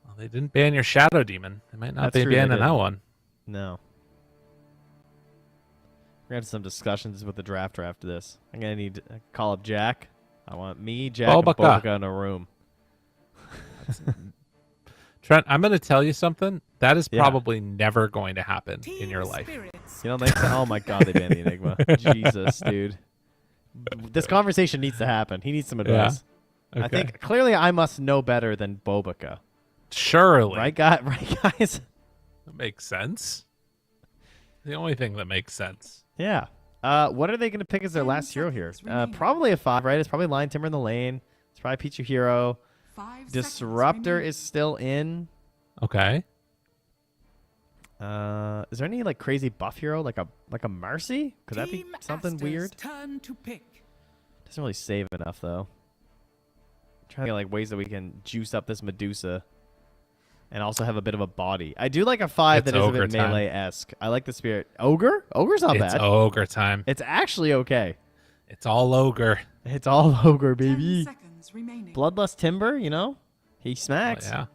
Well, they didn't ban your Shadow Demon. They might not That's be true, they banning that didn't. one. No. We're gonna have some discussions with the draft after this. I'm gonna need to call up Jack. I want me, Jack, and Bobaka. Bobaka in a room. Trent, I'm going to tell you something. That is probably never going to happen in your life. You don't think so? Oh my god, they banned the Enigma. Jesus, dude. This conversation needs to happen. He needs some advice. Okay. I think clearly I must know better than Bobica. Surely. Right, guys? That makes sense. The only thing that makes sense. Yeah. What are they going to pick as their last hero here? Probably a 5, right? It's probably Lion Timber in the lane. It's probably Pichu Hero. 5 Disruptor seconds is still in. Okay. Is there any like crazy buff hero like a Mercy? Could that be something Aster's weird? Turn to pick. Doesn't really save enough though. Trying to get like ways that we can juice up this Medusa, and also have a bit of a body. I do like a 5 that is a bit melee-esque. I like the spirit. Ogre? Ogre's not bad. It's ogre time. It's actually okay. It's all ogre. It's all ogre, 10 baby. seconds remaining. Bloodlust Timber, you know, he smacks. Oh, yeah.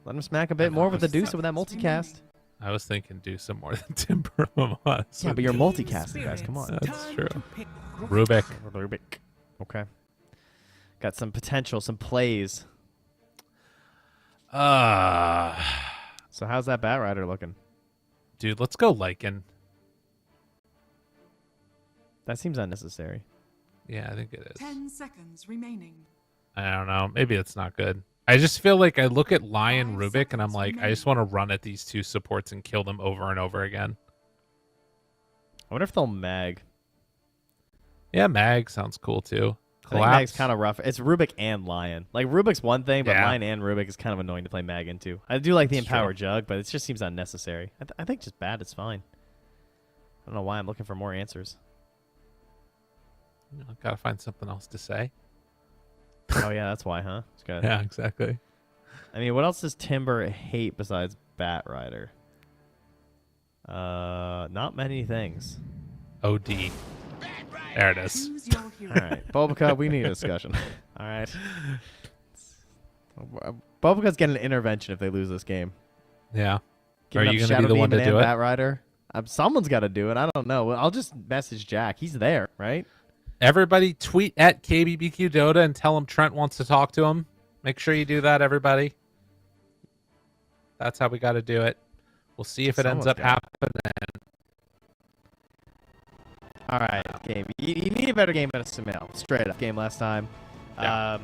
Let him smack a bit more with the Deuce with that multicast. I was thinking do some more than Timber. Yeah, Yeah, but you're multicasting, guys. Come on. That's true. Rubik. Rubik. Okay. Got some potential, some plays. So how's that Bat Rider looking? Dude, let's go Lycan. That seems unnecessary. Yeah, I think it is. 10 seconds remaining. I don't know. Maybe it's not good. I just feel like I look at Lion 5 Rubik and I'm seconds like, I just want to run at these two supports and kill them over and over again. I wonder if they'll mag. Yeah, Mag sounds cool too. I think Mag's kind of rough. It's Rubik and Lion. Like Rubik's one thing, but Yeah. Lion and Rubik is kind of annoying to play Mag into. I do like the That's Empower true. Jug, but it just seems unnecessary. I think just bad is fine. I don't know why I'm looking for more answers. Gotta find something else to say. Oh yeah, that's why, huh? It's good. Yeah, exactly. I mean, what else does Timber hate besides Bat Rider? Not many things. OD. There it is. Choose your hero. All right, Bobica, we need a discussion. All right. Bobica's getting an intervention if they lose this game. Yeah. Giving Are up you gonna be Shadow the one Beam to and do it? Bat Rider. Someone's got to do it. I don't know. Well, I'll just message Jack. He's there, right? Everybody tweet at KBBQ Dota and tell him Trent wants to talk to him. Make sure you do that, everybody. That's how we got to do it. We'll see if it ends up Someone's happening. All right, game. You need a better game than a Sumail. Straight up game last time. Yeah.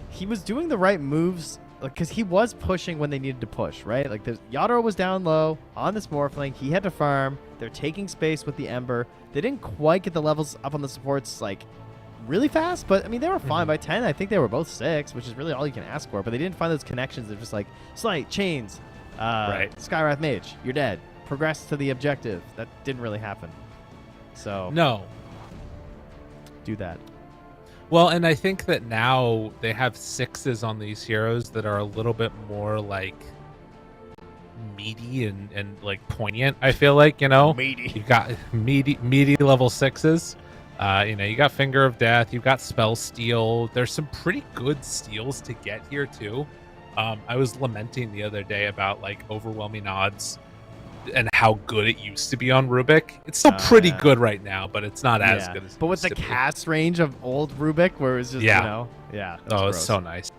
He was doing the right moves because he was pushing when they needed to push, right? Like Yadro was down low on this Morphling. He had to farm. They're taking space with the Ember. They didn't quite get the levels up on the supports like really fast, but I mean they were fine by 10. I think they were both 6, which is really all you can ask for. But they didn't find those connections. They're just like Slight, Chains, Right. Skywrath Mage, you're dead. Progress to the objective. That didn't really happen. So No. do that. Well, and I think that now they have 6s on these heroes that are a little bit more like meaty and like poignant. I feel like, you know, you got meaty level 6s. You know, you got Finger of Death, you've got Spell Steal. There's some pretty good steals to get here too. I was lamenting the other day about like overwhelming odds and how good it used to be on Rubik. It's still pretty yeah. good right now, but it's not as good as it But with the used to be. cast range of old Rubik, where it was just, Yeah. you know, yeah. that was Oh, it's gross. so nice.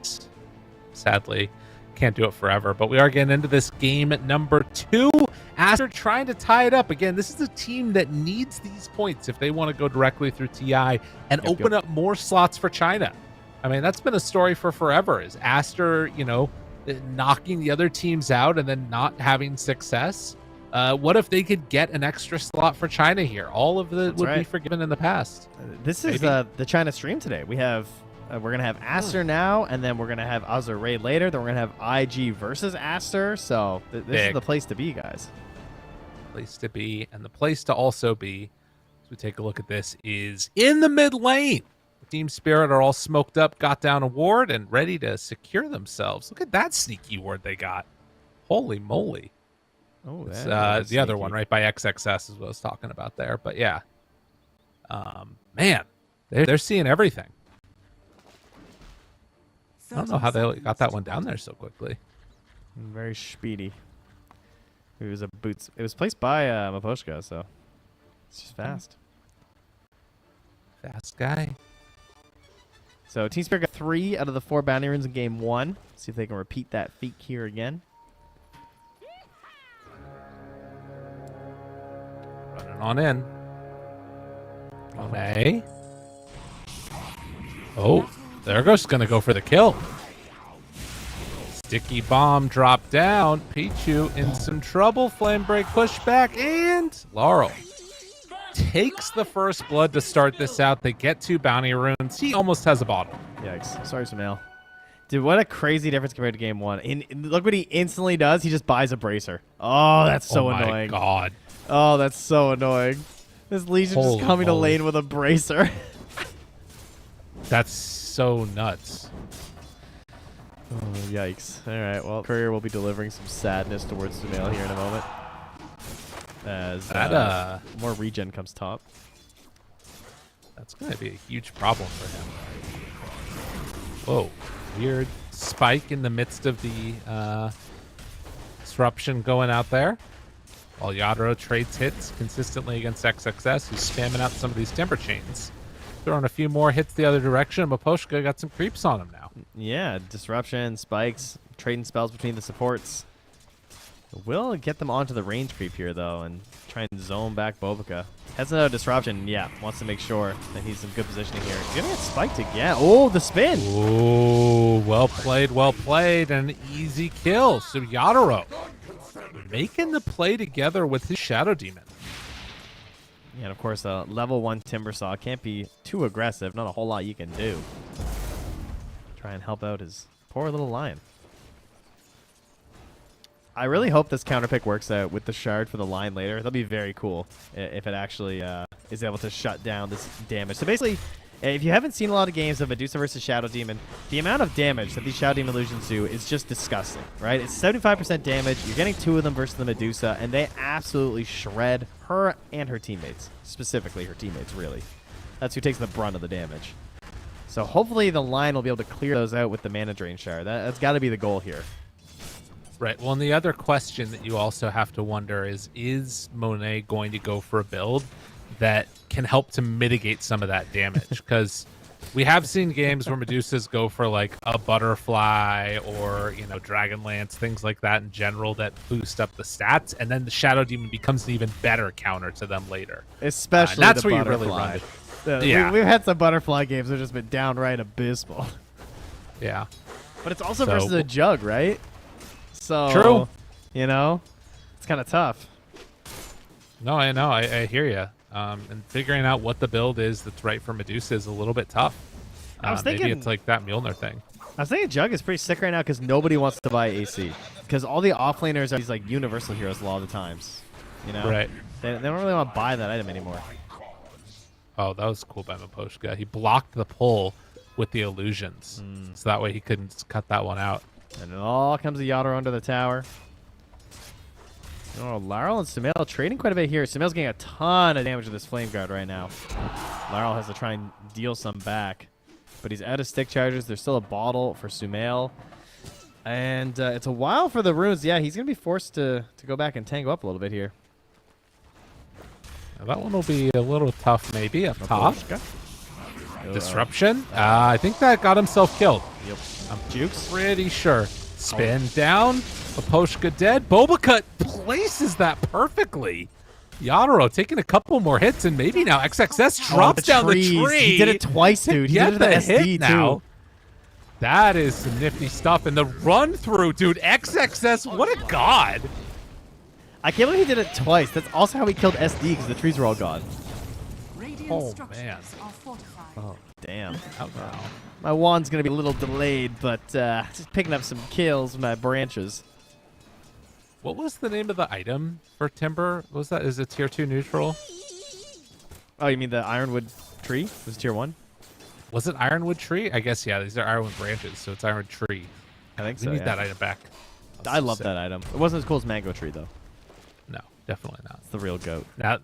Sadly, can't do it forever, but we are getting into this game at number 2. Aster trying to tie it up. Again, this is a team that needs these points if they want to go directly through TI and open up more slots for China. I mean, that's been a story for forever, is Aster, you know, knocking the other teams out and then not having success. What if they could get an extra slot for China here? All of the would be right. forgiven in the past. This is the China stream today. We have we're gonna have Aster now, and then we're gonna have Azure Raid later. Then we're gonna have IG versus Aster. So this is Big. the place to be, guys. Place to be, and the place to also be, as we take a look at this, is in the mid lane. Team Spirit are all smoked up, got down a ward, and ready to secure themselves. Look at that sneaky ward they got. Holy moly. Oh, It's that is the other sneaky. one, right by XXS is what I was talking about there. But yeah, man, they're seeing everything. I don't know how they got that one down there so quickly. Very speedy. It was a boots. It was placed by Maposhka, so it's just fast. Fast guy. So Team Spirit got 3 out of the 4 bounty runes in game 1. See if they can repeat that feat here again. Running on in. Okay. Oh, they're just going to go for the kill. Sticky bomb dropped down. Pichu in some trouble. Flame break pushback. And Laurel takes the first blood to start this out. They get 2 bounty runes. He almost has a bottom. Yikes. Sorry, Sumail. Dude, what a crazy difference compared to game 1. Look what he instantly does. He just buys a bracer. Oh, that's so annoying. Oh, my God. Oh, that's so annoying. This Legion Holy just coming to moly. lane with a bracer. That's so nuts. Oh, yikes. All right, well, Courier will be delivering some sadness towards Sumail here in a moment. As That, more regen comes top. That's going to be a huge problem for him. Whoa. Weird spike in the midst of the disruption going out there. While Yadro trades hits consistently against XXS, who's spamming out some of these timber chains. Throwing a few more hits the other direction. Maposhka got some creeps on him now. Yeah, disruption, spikes, trading spells between the supports. Will get them onto the range creep here, though, and try and zone back Bobica. Has another disruption, yeah, wants to make sure that he's in good positioning here. He's gonna get spiked again. Oh, the spin! Oh, well played, and an easy kill. So Yadro making the play together with his Shadow Demon. Yeah, and of course, a level 1 Timber Saw can't be too aggressive. Not a whole lot you can do. Try and help out his poor little lion. I really hope this counter pick works out with the shard for the line later. That'll be very cool if it actually is able to shut down this damage. So basically, if you haven't seen a lot of games of Medusa versus Shadow Demon, the amount of damage that these Shadow Demon illusions do is just disgusting, right? It's 75% damage. You're getting 2 of them versus the Medusa, and they absolutely shred her and her teammates. Specifically, her teammates, really. That's who takes the brunt of the damage. So hopefully the line will be able to clear those out with the Mana Drain Shard. That's got to be the goal here. Right. Well, and the other question that you also have to wonder is Monet going to go for a build that can help to mitigate some of that damage? Because we have seen games where Medusas go for like a butterfly or, you know, Dragonlance, things like that in general that boost up the stats, and then the Shadow Demon becomes an even better counter to them later. Especially that's the where you butterfly. really run. Yeah. We've had some butterfly games that have just been downright abysmal. Yeah. But it's also versus a jug, right? So, true. You know, it's kind of tough. No, I know. I hear you. And figuring out what the build is that's right for Medusa is a little bit tough. I was thinking maybe it's like that Mjolnir thing. I was thinking Jug is pretty sick right now because nobody wants to buy AC. Because all the offlaners are these like universal heroes a lot of the times. You know? Right. They don't really want to buy that item anymore. Oh, that was cool by Maposhka. He blocked the pull with the illusions. So that way he couldn't cut that one out. And it all comes to Yadro under the tower. Oh, Laurel and Sumail trading quite a bit here. Sumail's getting a ton of damage with this Flame Guard right now. Laurel has to try and deal some back. But he's out of stick charges. There's still a bottle for Sumail. And it's a while for the runes. Yeah, he's going to be forced to go back and tango up a little bit here. Now that one will be a little tough maybe up top. Disruption. I think that got himself killed. Yep. I'm pretty sure. Spin down. Maposhka dead. Bobacut places that perfectly. Yadro taking a couple more hits, and maybe now XXS drops down the tree. He did it twice, dude. He did it the with the SD hit now. too. That is some nifty stuff. And the run through, dude. XXS, what a god. I can't believe he did it twice. That's also how he killed SD because the trees were all gone. Oh, man. Oh, damn. Oh, wow. My wand's going to be a little delayed, but just picking up some kills with my branches. What was the name of the item for Timber? What was that? Is it tier 2 neutral? Oh, you mean the Ironwood tree? Was it tier 1? Was it Ironwood Tree? I guess, yeah. These are Ironwood branches, so it's Iron Tree. I think We so, need yeah. that item back. I love that item. It wasn't as cool as Mango Tree, though. No, definitely not. It's the real goat. Now,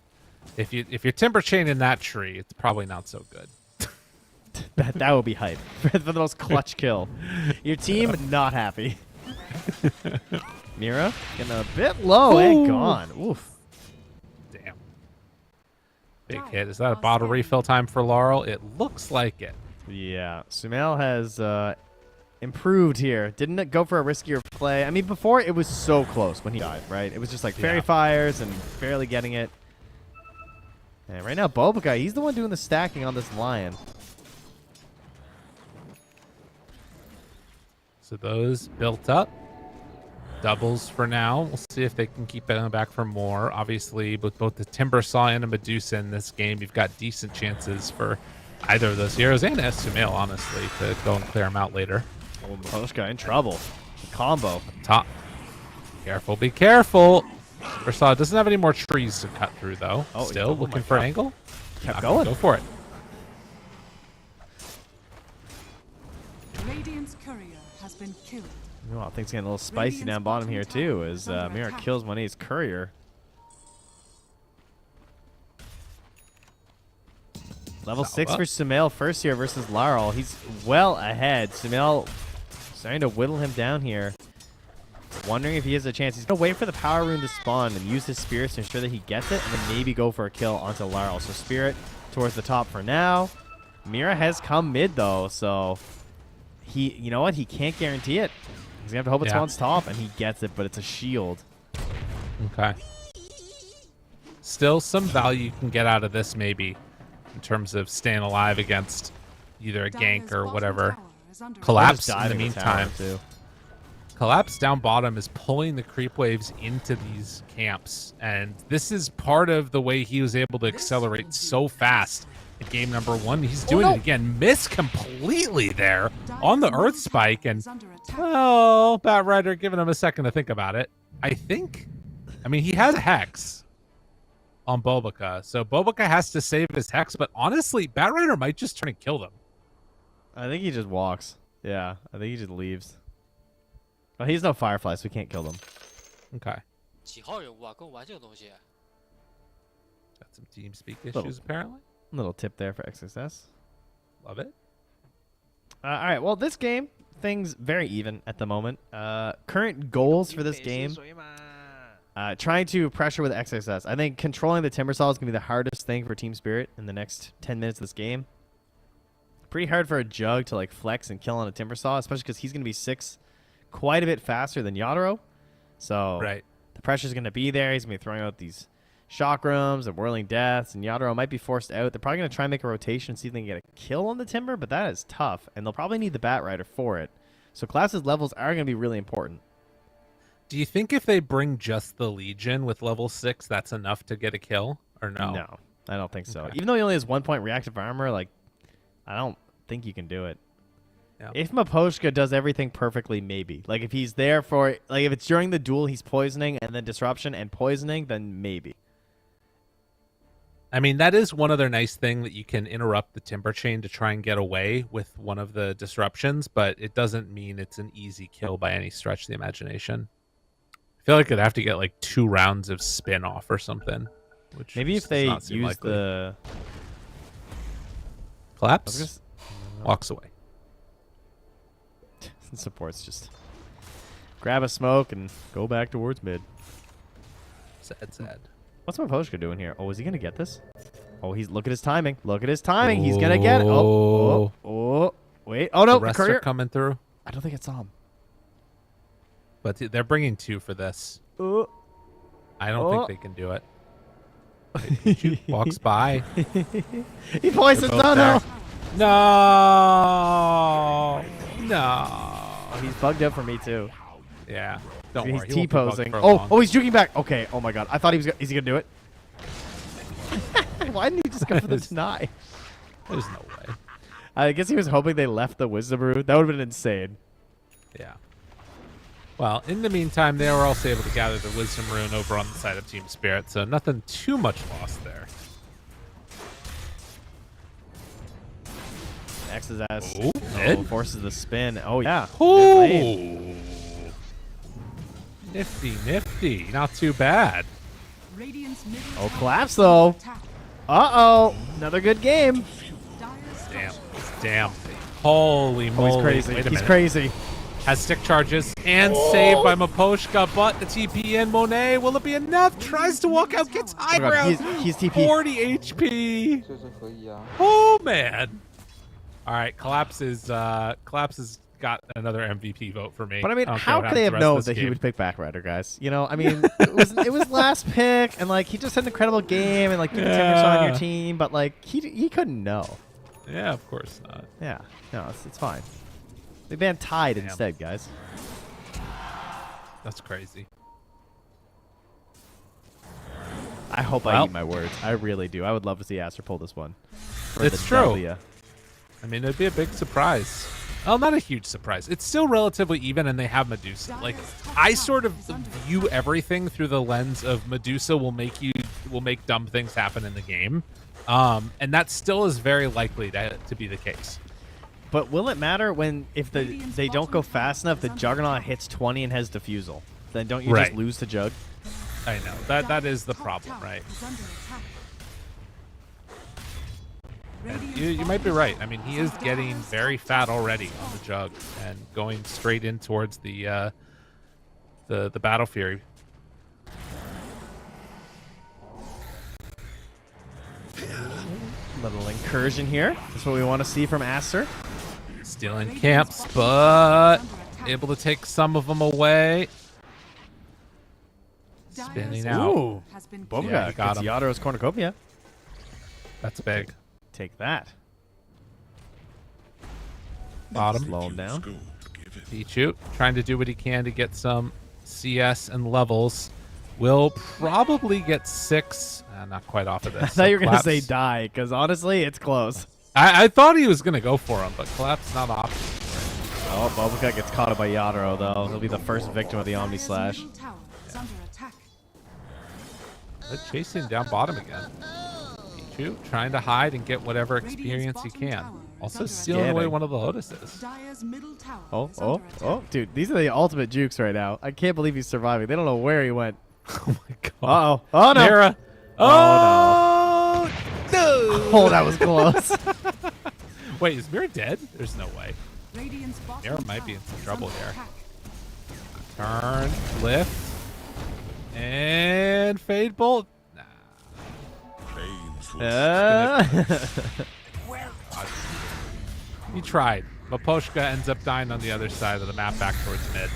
if you're timber chain in that tree, it's probably not so good. That would be hype for the most clutch kill. Your team not happy. Mira getting a bit low and gone. Oof. Damn. Big hit. Is that a bottle refill time for Laurel? It looks like it. Yeah, Sumail has improved here. Didn't go for a riskier play. I mean, before it was so close when he died, right? It was just like fairy fires and barely getting it. And right now, Bobica, he's the one doing the stacking on this lion. So those built up. Doubles for now. We'll see if they can keep it back for more. Obviously, with both the Timber Saw and a Medusa in this game, you've got decent chances for either of those heroes and Sumail, honestly, to go and clear them out later. Oh, Moshka in trouble. The combo. Top. Careful, be careful. Timber Saw doesn't have any more trees to cut through, though. Oh, Still oh looking my for God. angle. Kept Not going. Go for it. Radiant's courier has been killed. Well, things getting a little spicy down bottom here too, as Mira kills one of his courier. Level 6 for Sumail first here versus Larl. He's well ahead. Sumail starting to whittle him down here. Wondering if he has a chance. He's going to wait for the power rune to spawn and use his spirits to ensure that he gets it, and then maybe go for a kill onto Larl. So Spirit towards the top for now. Mira has come mid though, so you know what? He can't guarantee it. He's going to have to hope it spawns top, and he gets it, but it's a shield. Okay. Still some value you can get out of this, maybe, in terms of staying alive against either a gank or whatever. Collapse in the meantime. Collapse down bottom is pulling the creep waves into these camps, and this is part of the way he was able to accelerate so fast in game number 1. He's doing it again. Missed completely there on the Earth Spike, and well, Batrider giving him a second to think about it. I mean, he has a Hex on Bobica, so Bobica has to save his Hex, but honestly, Batrider might just try and kill them. I think he just walks. Yeah, I think he just leaves. Oh, he's no Firefly, so we can't kill them. Okay. Got some TeamSpeak issues, apparently. Little tip there for XSS. Love it. All right, well, this game, things very even at the moment. Current goals for this game, trying to pressure with XSS. I think controlling the Timber Saw is going to be the hardest thing for Team Spirit in the next 10 minutes of this game. Pretty hard for a Jug to like flex and kill on a Timber Saw, especially because he's going to be 6 quite a bit faster than Yadro. So the pressure's going to be there. He's going to be throwing out these Chakrams and Whirling Deaths, and Yadro might be forced out. They're probably going to try and make a rotation, see if they can get a kill on the Timber, but that is tough, and they'll probably need the Batrider for it. So Class's levels are going to be really important. Do you think if they bring just the Legion with level 6, that's enough to get a kill, or no? No, I don't think so. Okay. Even though he only has 1 point reactive armor, like, I don't think you can do it. Yeah. If Maposhka does everything perfectly, maybe. Like, if he's there for, like, if it's during the duel, he's poisoning, and then disruption and poisoning, then maybe. I mean, that is one other nice thing, that you can interrupt the Timber Chain to try and get away with one of the disruptions, but it doesn't mean it's an easy kill by any stretch of the imagination. I feel like I'd have to get like 2 rounds of spin off or something. Which maybe if they use the collapse, walks away. Supports just grab a smoke and go back towards mid. Sad. What's Maposhka doing here? Oh, is he gonna get this? Oh, look at his timing. Look at his timing. He's gonna get it. Oh, wait. Oh no, the rest courier are coming through. I don't think it's him. But they're bringing 2 for this. I don't think they can do it. Wait, walks by. He poisons. No. He's bugged out for me too. Yeah. Don't He's worry. T-posing. Oh, he's juking back. Okay. Oh my god. I thought he was. Is he gonna do it? Why didn't he just go for the deny? There's no way. I guess he was hoping they left the Wisdom Rune. That would have been insane. Yeah. Well, in the meantime, they were also able to gather the Wisdom Rune over on the side of Team Spirit, so nothing too much lost there. X's ass. Mid? Forces the spin. Oh yeah. Ooh. Nifty. Not too bad. Oh, collapse though. Uh-oh. Another good game. Damn. Holy moly. He's crazy. Wait a He's minute. crazy. Has stick charges and saved by Maposhka, but the TP in Monet, will it be enough? Tries to walk out, gets high ground. He's TP. 40 HP. Oh, man. All right, Collapse is got another MVP vote for me. But I mean, don't care how what could they have happens the rest of known this that he game. would pick Backrider, guys? You know, I mean, it was last pick, and like he just had an incredible game, and like you can on your team, but like he couldn't know. Yeah, of course not. Yeah, no, it's fine. They banned Tide Damn. instead, guys. That's crazy. I hope I eat my words. I really do. I would love to see Aster pull this one. For It's the true. W. I mean, it'd be a big surprise. Well, not a huge surprise. It's still relatively even, and they have Medusa. Like, I sort of view everything through the lens of Medusa will make dumb things happen in the game, and that still is very likely to be the case. But will it matter if they don't go fast enough? The Juggernaut hits 20 and has Diffusal. Then don't you just lose to Jug? I know that is the problem, right? You might be right. I mean, he is getting very fat already on the Jug and going straight in towards the Battle Fury. Little incursion here. That's what we want to see from Aster. Stealing camps, but able to take some of them away. Spinning out. Ooh. Boba Yeah, he got gets him. Yado's cornucopia. That's big. Take that. Bottom. Slow him down. Pichu trying to do what he can to get some CS and levels. Will probably get 6. Not quite off of this. I thought you were going to say die, because honestly, it's close. I thought he was going to go for him, but Collapse not off. Oh, Boba gets caught up by Yadro, though. He'll be the first victim of the Omni Slash. They're chasing down bottom again. Pichu trying to hide and get whatever experience he can. Also stealing away one of the Lotuses. Oh, dude, these are the ultimate jukes right now. I can't believe he's surviving. They don't know where he went. Oh my god. Uh-oh. Oh, no. Mira. Oh, no. Oh, that was close. Wait, is Mira dead? There's no way. Mira might be in some trouble here. Turn, lift, and Fade Bolt. Nah. He tried. Maposhka ends up dying on the other side of the map back towards mid.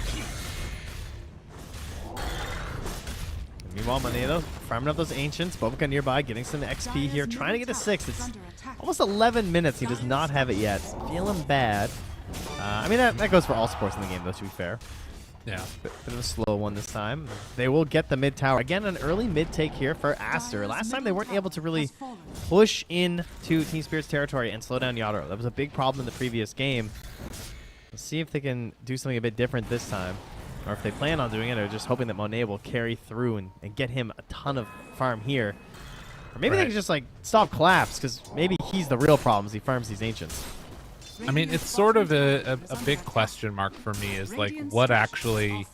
Meanwhile, Manedo farming up those Ancients. Boba nearby, getting some XP here, trying to get to 6. It's almost 11 minutes. He does not have it yet. Feeling bad. I mean, that goes for all sports in the game, though, to be fair. Yeah. Bit of a slow one this time. They will get the mid tower. Again, an early mid take here for Aster. Last time they weren't able to really push into Team Spirit's territory and slow down Yadro. That was a big problem in the previous game. Let's see if they can do something a bit different this time. Or if they plan on doing it, or just hoping that Monet will carry through and get him a ton of farm here. Or maybe they can just like stop Collapse, because maybe he's the real problem as he farms these Ancients. I mean, it's sort of a big question mark for me is like, what actually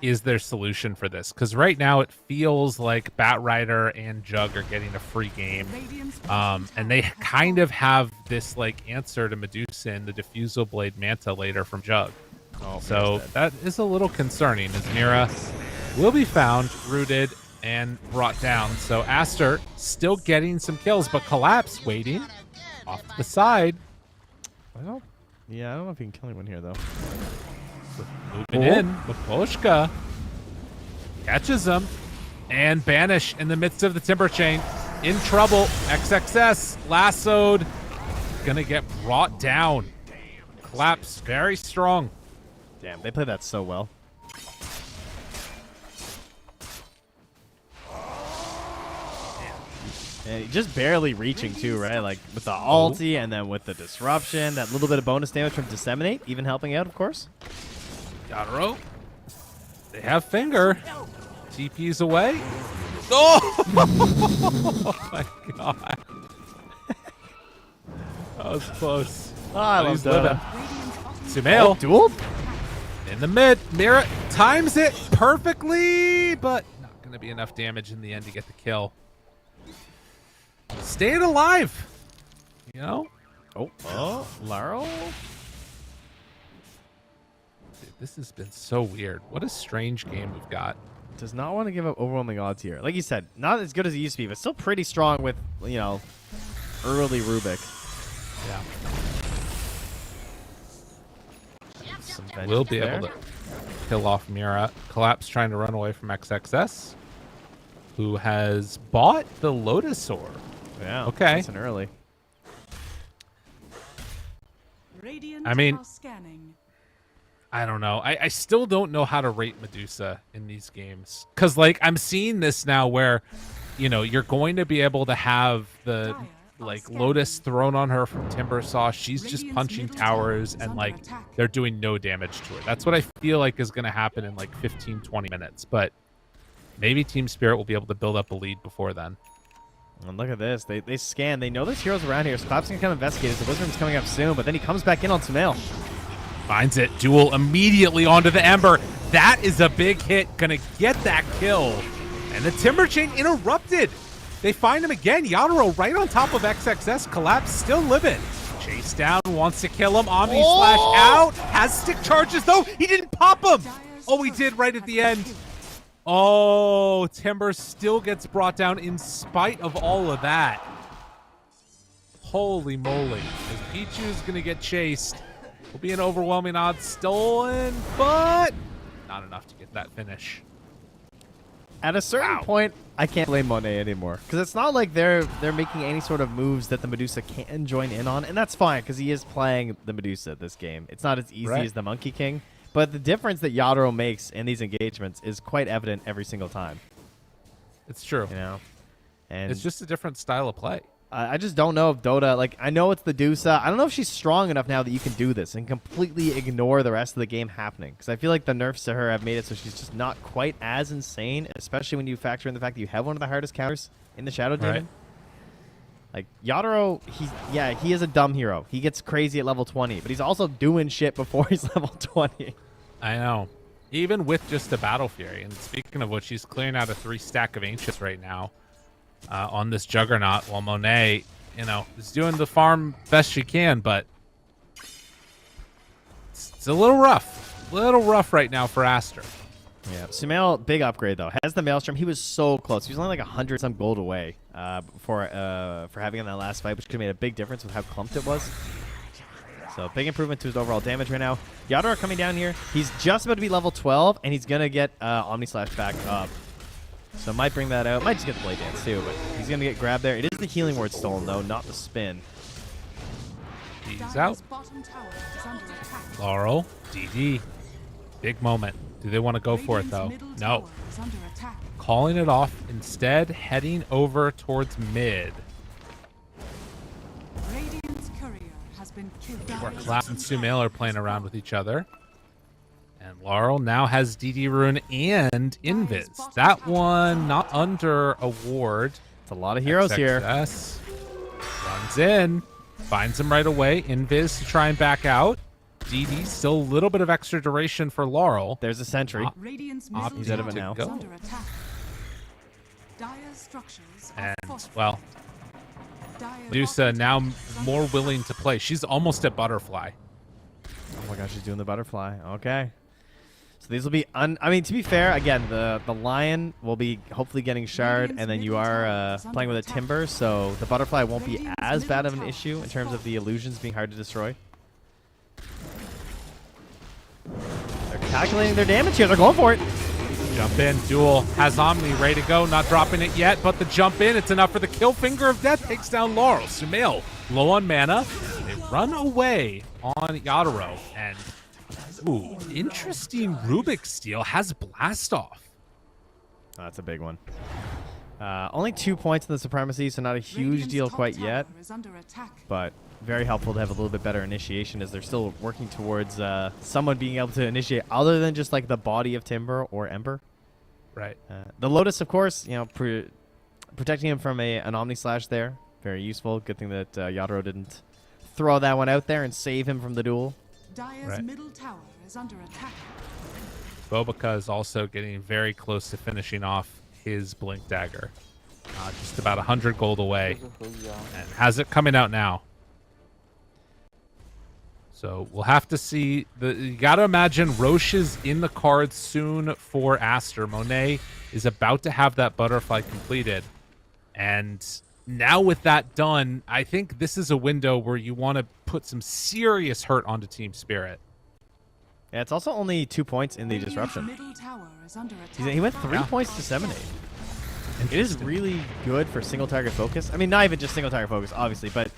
is their solution for this? Because right now it feels like Batrider and Jug are getting a free game. And they kind of have this like answer to Medusa and the Diffusal Blade Manta later from Jug. So that is a little concerning as Mira will be found, rooted, and brought down. So Aster still getting some kills, but Collapse waiting off to the side. I don't know if he can kill anyone here, though. Moving in, Maposhka catches him and Banish in the midst of the Timber Chain. In trouble. XXS lassoed. Gonna get brought down. Collapse very strong. Damn, they played that so well. And just barely reaching too, right? Like with the ulti and then with the disruption, that little bit of bonus damage from Disseminate, even helping out, of course. Yadro. They have Finger. TP's away. Oh! Oh my god. That was close. Oh, I love Dota. Sumail. Duel? In the mid. Mira times it perfectly, but not going to be enough damage in the end to get the kill. Staying alive. You know? Oh, Laro? Dude, this has been so weird. What a strange game we've got. Does not want to give up overwhelming odds here. Like you said, not as good as it used to be, but still pretty strong with, you know, early Rubik. Yeah. Some Will vengeance be there. able to kill off Mira. Collapse trying to run away from XXS, who has bought the Lotus Orb. Yeah. Okay. Nice and early. Radiant I mean, are scanning. I don't know. I still don't know how to rate Medusa in these games. Because, like, I'm seeing this now where, you know, you're going to be able to have the, like, Lotus thrown on her from Timbersaw. She's just punching towers and, like, they're doing no damage to her. That's what I feel like is going to happen in, like, 15, 20 minutes. But maybe Team Spirit will be able to build up a lead before then. And look at this. They scan. They know there's heroes around here. So Clap's going to come investigate. The Wizard's coming up soon, but then he comes back in on Sumail. Finds it. Duel immediately onto the Ember. That is a big hit. Gonna get that kill. And the Timber Chain interrupted. They find him again. Yadaro right on top of XXS. Collapse still living. Chase down. Wants to kill him. Omni Slash out. Has stick charges though. He didn't pop him. Oh, he did right at the end. Oh, Timber still gets brought down in spite of all of that. Holy moly. As Pichu's gonna get chased. Will be an overwhelming odds stolen, but not enough to get that finish. At a certain point, I can't blame Monet anymore because it's not like they're making any sort of moves that the Medusa can join in on, and that's fine because he is playing the Medusa this game. It's not as easy as the Monkey King, but the difference that Yadaro makes in these engagements is quite evident every single time. It's true. You know, and it's just a different style of play. I just don't know if Dota, like, I know it's the Dusa. I don't know if she's strong enough now that you can do this and completely ignore the rest of the game happening. Because I feel like the nerfs to her have made it so she's just not quite as insane, especially when you factor in the fact that you have one of the hardest counters in the Shadow Demon. Like, Yadaro, he is a dumb hero. He gets crazy at level 20, but he's also doing shit before he's level 20. I know. Even with just a Battle Fury. And speaking of which, she's clearing out a 3-stack of Ancients right now. On this Juggernaut, while Monet, you know, is doing the farm best she can, but it's a little rough right now for Aster. Yeah, Sumail, big upgrade though. Has the Maelstrom. He was so close. He was only like 100 some gold away for having in that last fight, which could have made a big difference with how clumped it was. So big improvement to his overall damage right now. Yadaro coming down here. He's just about to be level 12, and he's gonna get Omni Slash back up. So might bring that out. Might just get the Blade Dance too, but he's going to get grabbed there. It is the Healing Word stolen, though, not the spin. He's out. Laurel, DD. Big moment. Do they want to go for it, though? No. Calling it off. Instead, heading over towards mid. Where Class and Sumail are playing around with each other. And Laurel now has DD Rune and Invis. That one not under a ward. It's a lot of heroes here. Runs in. Finds him right away. Invis to try and back out. DD still a little bit of extra duration for Laurel. There's a sentry. He's out of it now. And, well, Medusa now more willing to play. She's almost at Butterfly. Oh my gosh, she's doing the Butterfly. Okay. So these will be, I mean, to be fair, again, the Lion will be hopefully getting Shard, and then you are playing with a Timber, so the Butterfly won't be as bad of an issue in terms of the illusions being hard to destroy. They're calculating their damage here. They're going for it. Jump in. Duel has Omni ready to go. Not dropping it yet, but the jump in, it's enough for the kill. Finger of Death takes down Laurel. Sumail low on mana. They run away on Yadaro, and ooh, interesting Rubik Steel has Blast Off. Oh, that's a big one. Only 2 points in the Supremacy, so not a huge deal quite yet. But very helpful to have a little bit better initiation as they're still working towards someone being able to initiate other than just like the body of Timber or Ember. Right. The Lotus, of course, you know, protecting him from an Omni Slash there. Very useful. Good thing that Yadaro didn't throw that one out there and save him from the duel. Dire's middle tower is under attack. Bobica is also getting very close to finishing off his Blink Dagger. Just about 100 gold away. And has it coming out now. So we'll have to see. You got to imagine Roche is in the cards soon for Aster. Monet is about to have that Butterfly completed. And now with that done, I think this is a window where you want to put some serious hurt onto Team Spirit. Yeah, it's also only 2 points in the Radiant's disruption. middle tower is under attack. He went 3 points to 7-8. It is really good for single target focus. I mean, not even just single target focus, obviously, but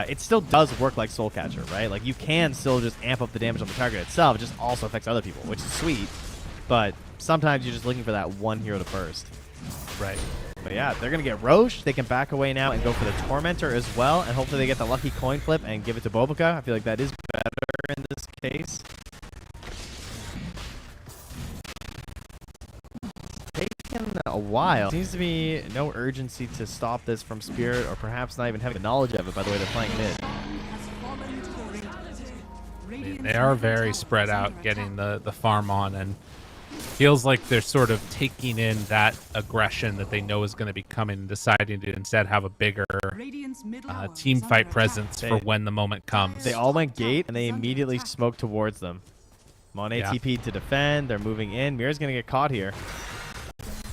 it still does work like Soul Catcher, right? Like, you can still just amp up the damage on the target itself. It just also affects other people, which is sweet. But sometimes you're just looking for that one hero to burst. Right. But yeah, they're going to get Roche. They can back away now and go for the Tormentor as well. And hopefully they get the lucky coin flip and give it to Bobica. I feel like that is better in this case. Taken a while. Seems to be no urgency to stop this from Spirit, or perhaps not even having the knowledge of it by the way they're playing mid. They are very spread out, getting the farm on, and feels like they're sort of taking in that aggression that they know is going to be coming and deciding to instead have a bigger team fight presence for when the moment comes. They all went gate, and they immediately smoked towards them. Monet TP to defend. They're moving in. Mira's going to get caught here.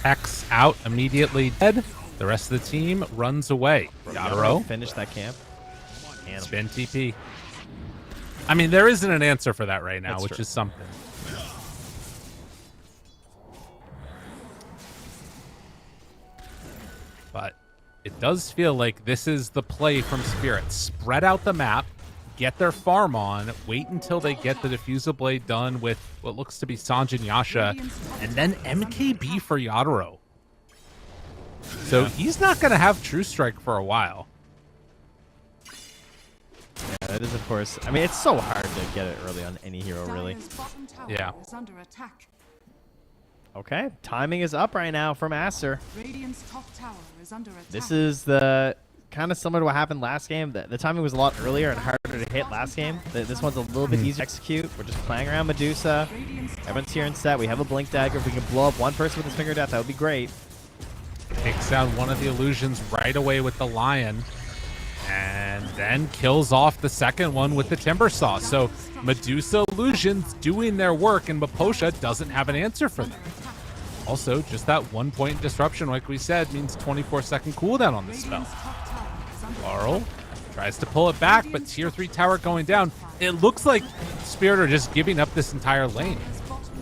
X out, immediately dead. The rest of the team runs away. Yadro finish that camp. Spin TP. I mean, there isn't an answer for that right now, which is something. But it does feel like this is the play from Spirit. Spread out the map, get their farm on, wait until they get the Diffusal Blade done with what looks to be Sanjin Yasha, and then MKB for Yadro. So he's not going to have True Strike for a while. Yeah, that is, of course. I mean, it's so hard to get it early on any hero, really. Yeah. Okay, timing is up right now from Aster. Radiant's top tower is under attack. This is the kind of similar to what happened last game. The timing was a lot earlier and harder to hit last game. This one's a little bit easier to execute. We're just playing around Medusa. Everyone's here in set. We have a Blink Dagger. If we can blow up one person with his Finger Death, that would be great. Takes out one of the illusions right away with the Lion, and then kills off the second one with the Timber Saw. So Medusa illusions doing their work, and Maposha doesn't have an answer for them. Also, just that 1 point disruption, like we said, means 24-second cooldown on this spell. Laurel tries to pull it back, but tier 3 tower going down. It looks like Spirit are just giving up this entire lane.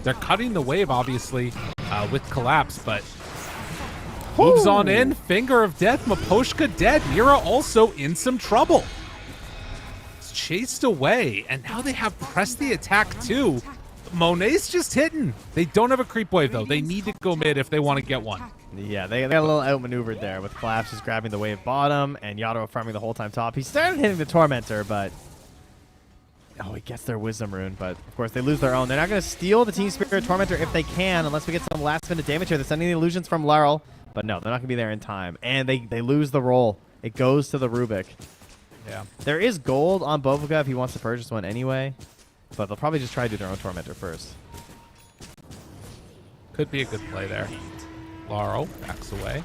They're cutting the wave, obviously, with Collapse, but moves on in. Finger of Death, Maposhka dead. Mira also in some trouble. It's chased away, and now they have pressed the attack too. Monet's just hitting. They don't have a creep wave, though. They need to go mid if they want to get one. Yeah, they got a little outmaneuvered there with Collapse just grabbing the wave bottom and Yadro farming the whole time top. He started hitting the Tormentor, but oh, he gets their Wisdom Rune, but of course they lose their own. They're not going to steal the Team Spirit Tormentor if they can, unless we get some last-minute damage here. They're sending the illusions from Laurel, but no, they're not going to be there in time. And they lose the roll. It goes to the Rubik. Yeah. There is gold on Bobica if he wants to purchase one anyway, but they'll probably just try to do their own Tormentor first. Could be a good play there. Laurel backs away.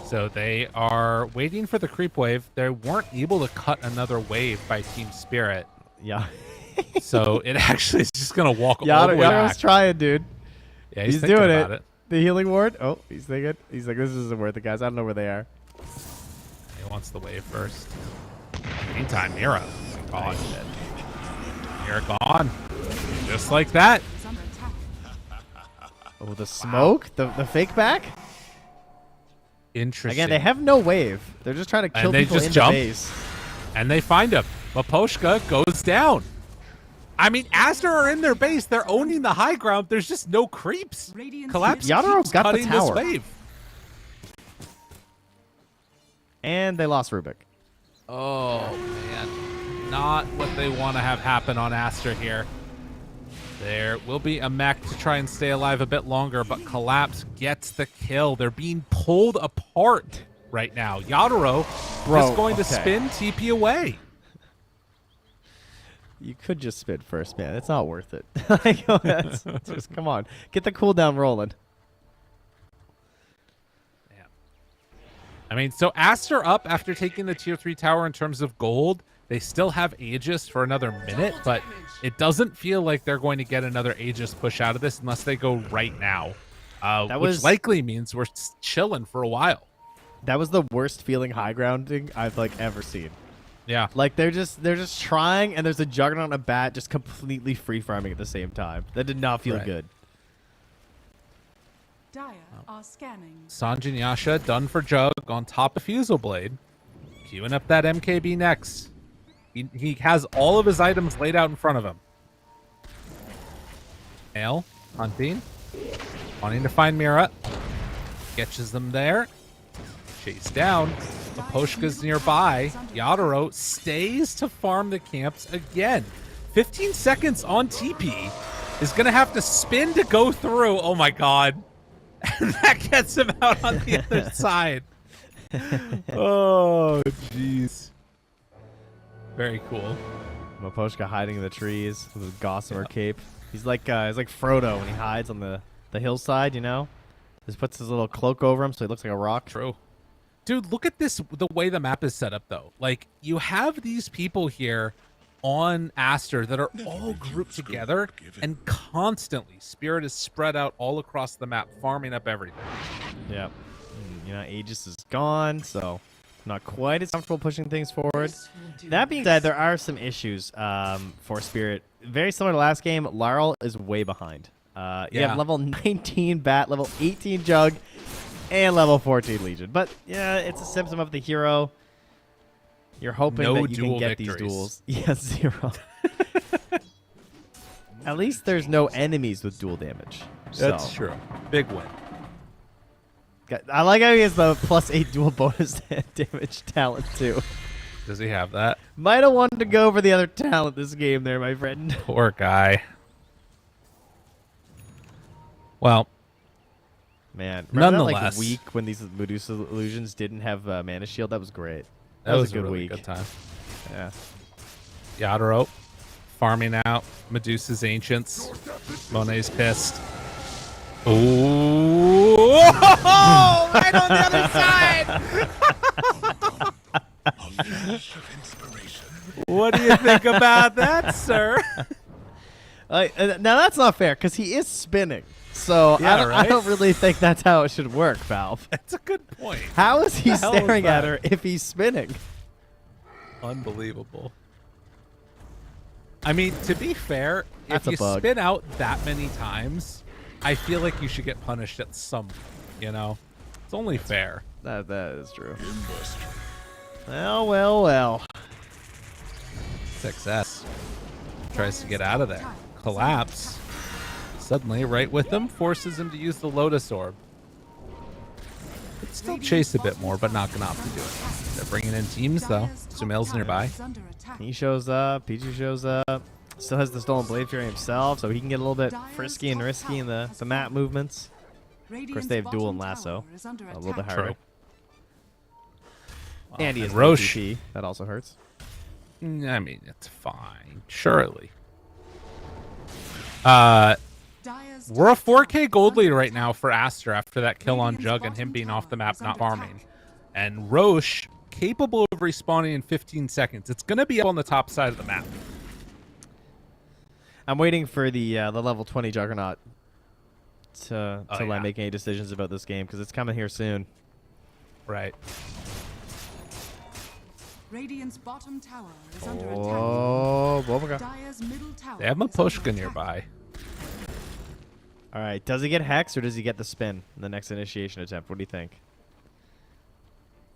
So they are waiting for the creep wave. They weren't able to cut another wave by Team Spirit. Yeah. So it actually is just going to walk all the way Yadro's back. trying, dude. Yeah, he's thinking doing about it. The healing ward. Oh, he's thinking. He's like, this isn't worth it, guys. I don't know where they are. He wants the wave first. Meantime, Mira. Gone. Mira gone. Just like that. Oh, the smoke? Wow. The fake back? Interesting. Again, they have no wave. They're just trying to kill people in the base. And they find him. Maposhka goes down. I mean, Aster are in their base. They're owning the high ground. There's just no creeps. Collapse. Yadro got the tower. This wave. And they lost Rubik. Oh, man. Not what they want to have happen on Aster here. There will be a mech to try and stay alive a bit longer, but Collapse gets the kill. They're being pulled apart right now. Yadro is going to spin TP away. You could just spin first, man. It's not worth it. Just come on. Get the cooldown rolling. Yeah. I mean, so Aster up after taking the tier 3 tower in terms of gold. They still have Aegis for another minute, but it doesn't feel like they're going to get another Aegis push out of this unless they go right now, which likely means we're chilling for a while. That was the worst feeling high grounding I've ever seen. Yeah. Like they're just trying, and there's a Juggernaut and a Bat just completely free farming at the same time. That did not feel Right. good. Dire are scanning. Sanjin Yasha done for Jug on top of Fusel Blade. Queuing up that MKB next. He has all of his items laid out in front of him. Ale, hunting. Wanting to find Mira. Catches them there. Chase down. Aposhka's nearby. Yadaro stays to farm the camps again. 15 seconds on TP. Is going to have to spin to go through. Oh my god. And that gets him out on the other side. Oh, jeez. Very cool. Maposhka hiding in the trees with his gossamer cape. He's like Frodo when he hides on the hillside, you know? Just puts his little cloak over him so he looks like a rock. True. Dude, look at this, the way the map is set up, though. Like, you have these people here on Aster that are all grouped together, and constantly Spirit is spread out all across the map, farming up everything. Yep. You know, Aegis is gone, so not quite as comfortable pushing things forward. That being said, there are some issues for Spirit. Very similar to last game, Laurel is way behind. You have level 19 Bat, level 18 Jug, and level 14 Legion. But, yeah, it's a symptom of the hero. You're hoping that you can get these duels. Yeah, 0. At least there's no enemies with dual damage. That's true. Big win. I like how he has the +8 dual bonus damage talent, too. Does he have that? Might have wanted to go for the other talent this game there, my friend. Poor guy. Well, man, remember nonetheless, that, like, week when these Medusa illusions didn't have Mana Shield? That was great. That was a good really week. good time. Yeah. Yadaro farming out Medusa's Ancients. Monet's pissed. Ooh! Right on the other side! What do you think about that, sir? Now, that's not fair, because he is spinning. So Yeah, I don't really think that's how it should work, Valve. That's a good point. How is he The hell is staring at that? her if he's spinning? Unbelievable. I mean, to be fair, That's if a you bug. spin out that many times, I feel like you should get punished at some point, you know? It's only fair. That is true. Well. Success. Tries to get out of there. Collapse. Suddenly, right with him, forces him to use the Lotus Orb. Could still chase a bit more, but not going to opt to do it. They're bringing in teams, though. Sumail's nearby. He shows up. Pichu shows up. Still has the Stolen Blade Fury himself, so he can get a little bit frisky and risky in the map movements. Of course, they have Duel and Lasso. A little bit harder. True. And he has Roche. MVP. That also hurts. I mean, it's fine. Surely. We're a 4K gold lead right now for Aster after that kill on Jug and him being off the map, not farming. And Roche, capable of respawning in 15 seconds. It's going to be up on the top side of the map. I'm waiting for the level 20 Juggernaut to yeah. make any decisions about this game, because it's coming here soon. Right. Radiant's bottom tower is under Oh, attack. Dire's middle tower They have is under Maposhka attack. nearby. All right, does he get Hex or does he get the spin in the next initiation attempt? What do you think?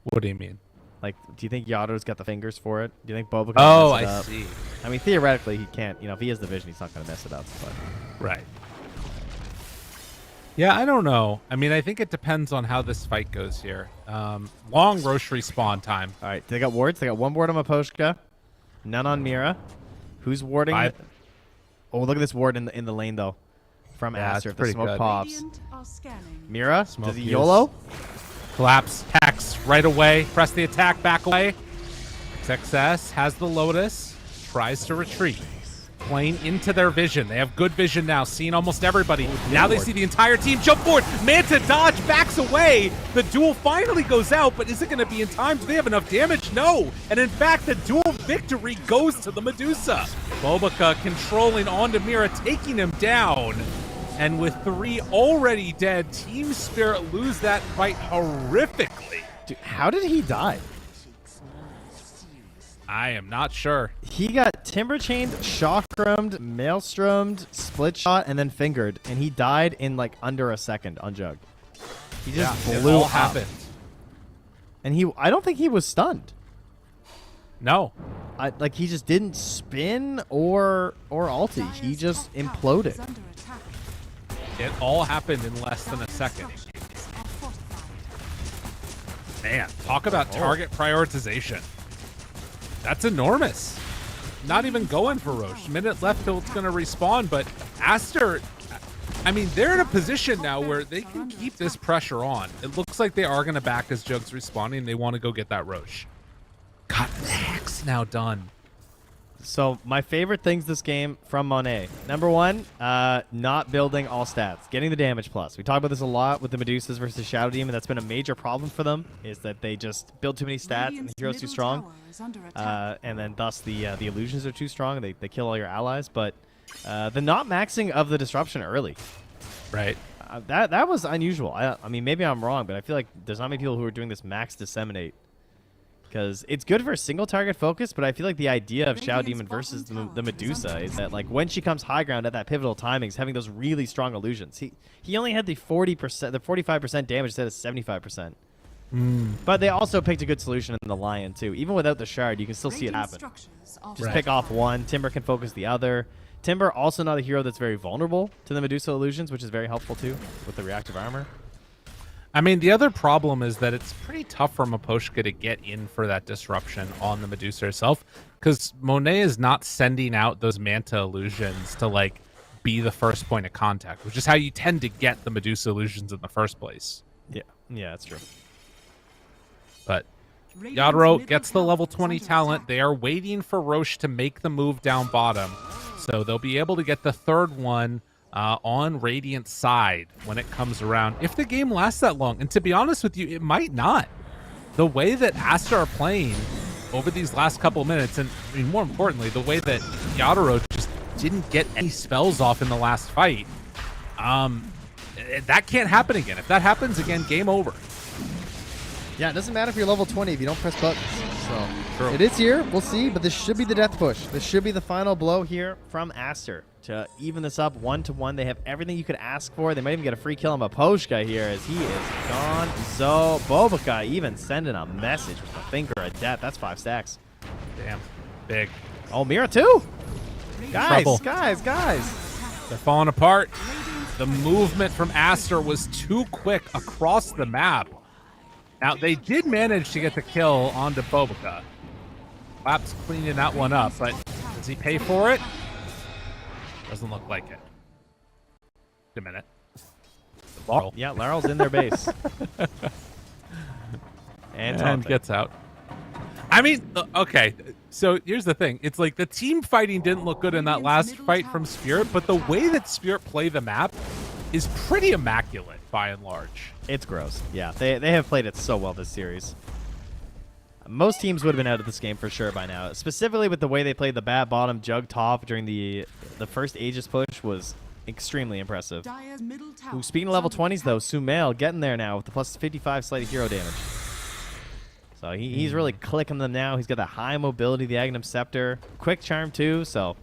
What do you mean? Like, do you think Yadaro's got the fingers for it? Do you think Boba can Oh, mess it I up? see. I mean, theoretically, he can't. You know, if he has the vision, he's not going to mess it up. But Right. Yeah, I don't know. I mean, I think it depends on how this fight goes here. Long Roche respawn time. all right, they got wards. They got one ward on Maposhka, none on Mira. Who's warding? Five. Oh, look at this ward in the lane though, from Yeah, Aster. it's If the pretty smoke good. pops, Radiant are scanning. Mira, Smoke does he use. YOLO? Collapse. Hex right away. Press the attack back away. Success has the Lotus. Tries to retreat. Playing into their vision. They have good vision now, seeing almost everybody. Now they see the entire team jump forward. Manta dodge, backs away. The duel finally goes out, but is it going to be in time? Do they have enough damage? No. And in fact, the duel victory goes to the Medusa. Bobica controlling onto Mira, taking him down. And with 3 already dead, Team Spirit lose that fight horrifically. Dude, how did he die? I am not sure. He got timber chained, chakrammed, maelstromed, split shot, and then fingered, and he died in like under a second on Jug. He just it blew all up. happened. And I don't think he was stunned. No. Like he just didn't spin or ulti. He just imploded. It all happened in less than a second. Man, talk about target prioritization. That's enormous. Not even going for Roche. Minute left till it's going to respawn, but Aster, I mean, they're in a position now where they can keep this pressure on. It looks like they are going to back as Jug's respawning. They want to go get that Roche. God, the heck's now done. So my favorite things this game from Monet. Number one, not building all stats, getting the damage plus. We talk about this a lot with the Medusas versus Shadow Demon. That's been a major problem for them, is that they just build too many stats and the hero's too strong. And then thus the illusions are too strong. They kill all your allies. But the not maxing of the disruption early. Right. That was unusual. I mean, maybe I'm wrong, but I feel like there's not many people who are doing this max disseminate. Because it's good for a single target focus, but I feel like the idea of Shadow Demon versus the Medusa is that like when she comes high ground at that pivotal timing, is having those really strong illusions. He only had the 40%, the 45% damage instead of 75%. But they also picked a good solution in the Lion too. Even without the shard, you can still see it happen. Just pick off one. Timber can focus the other. Timber also not a hero that's very vulnerable to the Medusa illusions, which is very helpful too with the reactive armor. I mean, the other problem is that it's pretty tough for Miposhka to get in for that disruption on the Medusa herself, because Monet is not sending out those Manta illusions to, like, be the first point of contact, which is how you tend to get the Medusa illusions in the first place. Yeah, that's true. But Yadro gets the level 20 talent. They are waiting for Roche to make the move down bottom, so they'll be able to get the third one on Radiant's side when it comes around, if the game lasts that long. And to be honest with you, it might not. The way that Aster are playing over these last couple of minutes, and I mean, more importantly, the way that Yadro just didn't get any spells off in the last fight, that can't happen again. If that happens again, game over. Yeah, it doesn't matter if you're level 20 if you don't press buttons. So it is here. We'll see, but this should be the death push. This should be the final blow here from Aster to even this up 1-1. They have everything you could ask for. They might even get a free kill on Miposhka here as he is gone. So Bobica even sending a message with the finger of death. That's 5 stacks. Damn. Big. Oh, Mira too. Trouble. Guys. They're falling apart. The movement from Aster was too quick across the map. Now, they did manage to get the kill onto Bobica. Lap's cleaning that one up, but does he pay for it? Doesn't look like it. Wait a minute. Laurel. Yeah, Laurel's in their base. and gets out. I mean, okay, so here's the thing. It's like the team fighting didn't look good in that last fight from Spirit, but the way that Spirit play the map is pretty immaculate by and large. It's gross. Yeah, they have played it so well this series. Most teams would have been out of this game for sure by now. Specifically with the way they played the bat bottom Jug top during the first Aegis push was extremely impressive. Ooh, speaking of level 20s though, Sumail getting there now with the plus 55 sleight of hero damage. So he's really clicking them now. He's got that high mobility, the Agnum Scepter, quick charm too, so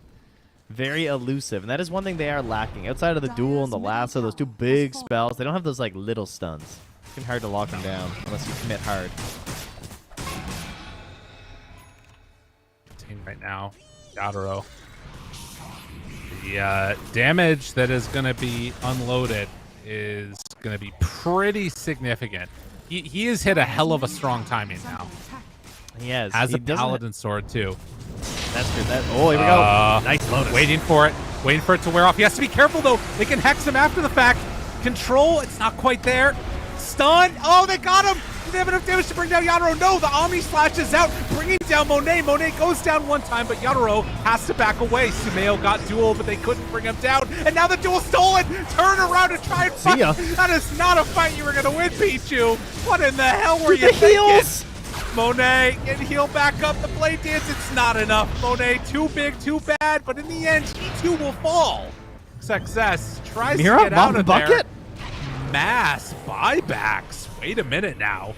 very elusive. And that is one thing they are lacking. Outside of the duel and the lasso, those two big spells, they don't have those like little stuns. It's been hard to lock them down unless you commit hard. Team right now, Yadro. The damage that is going to be unloaded is going to be pretty significant. He has hit a hell of a strong timing now. He has. Has a paladin sword too. That's true. Oh, here we go. Nice loaded. Waiting for it to wear off. He has to be careful though. They can hex him after the fact. Control, it's not quite there. Stun. Oh, they got him. Do they have enough damage to bring down Yadro? No, the Omni Slash is out, bringing down Monet. Monet goes down one time, but Yadro has to back away. Sumail got duel, but they couldn't bring him down. And now the duel stolen. Turn around and try and fight. That is not a fight you were going to win, Pichu. What in the hell were you thinking? Heals. Monet, get heal back up. The blade dance, it's not enough. Monet, too big, too bad, but in the end, he too will fall. Success. Tries Mira, to get out of bucket? there. Mass buybacks. Wait a minute now.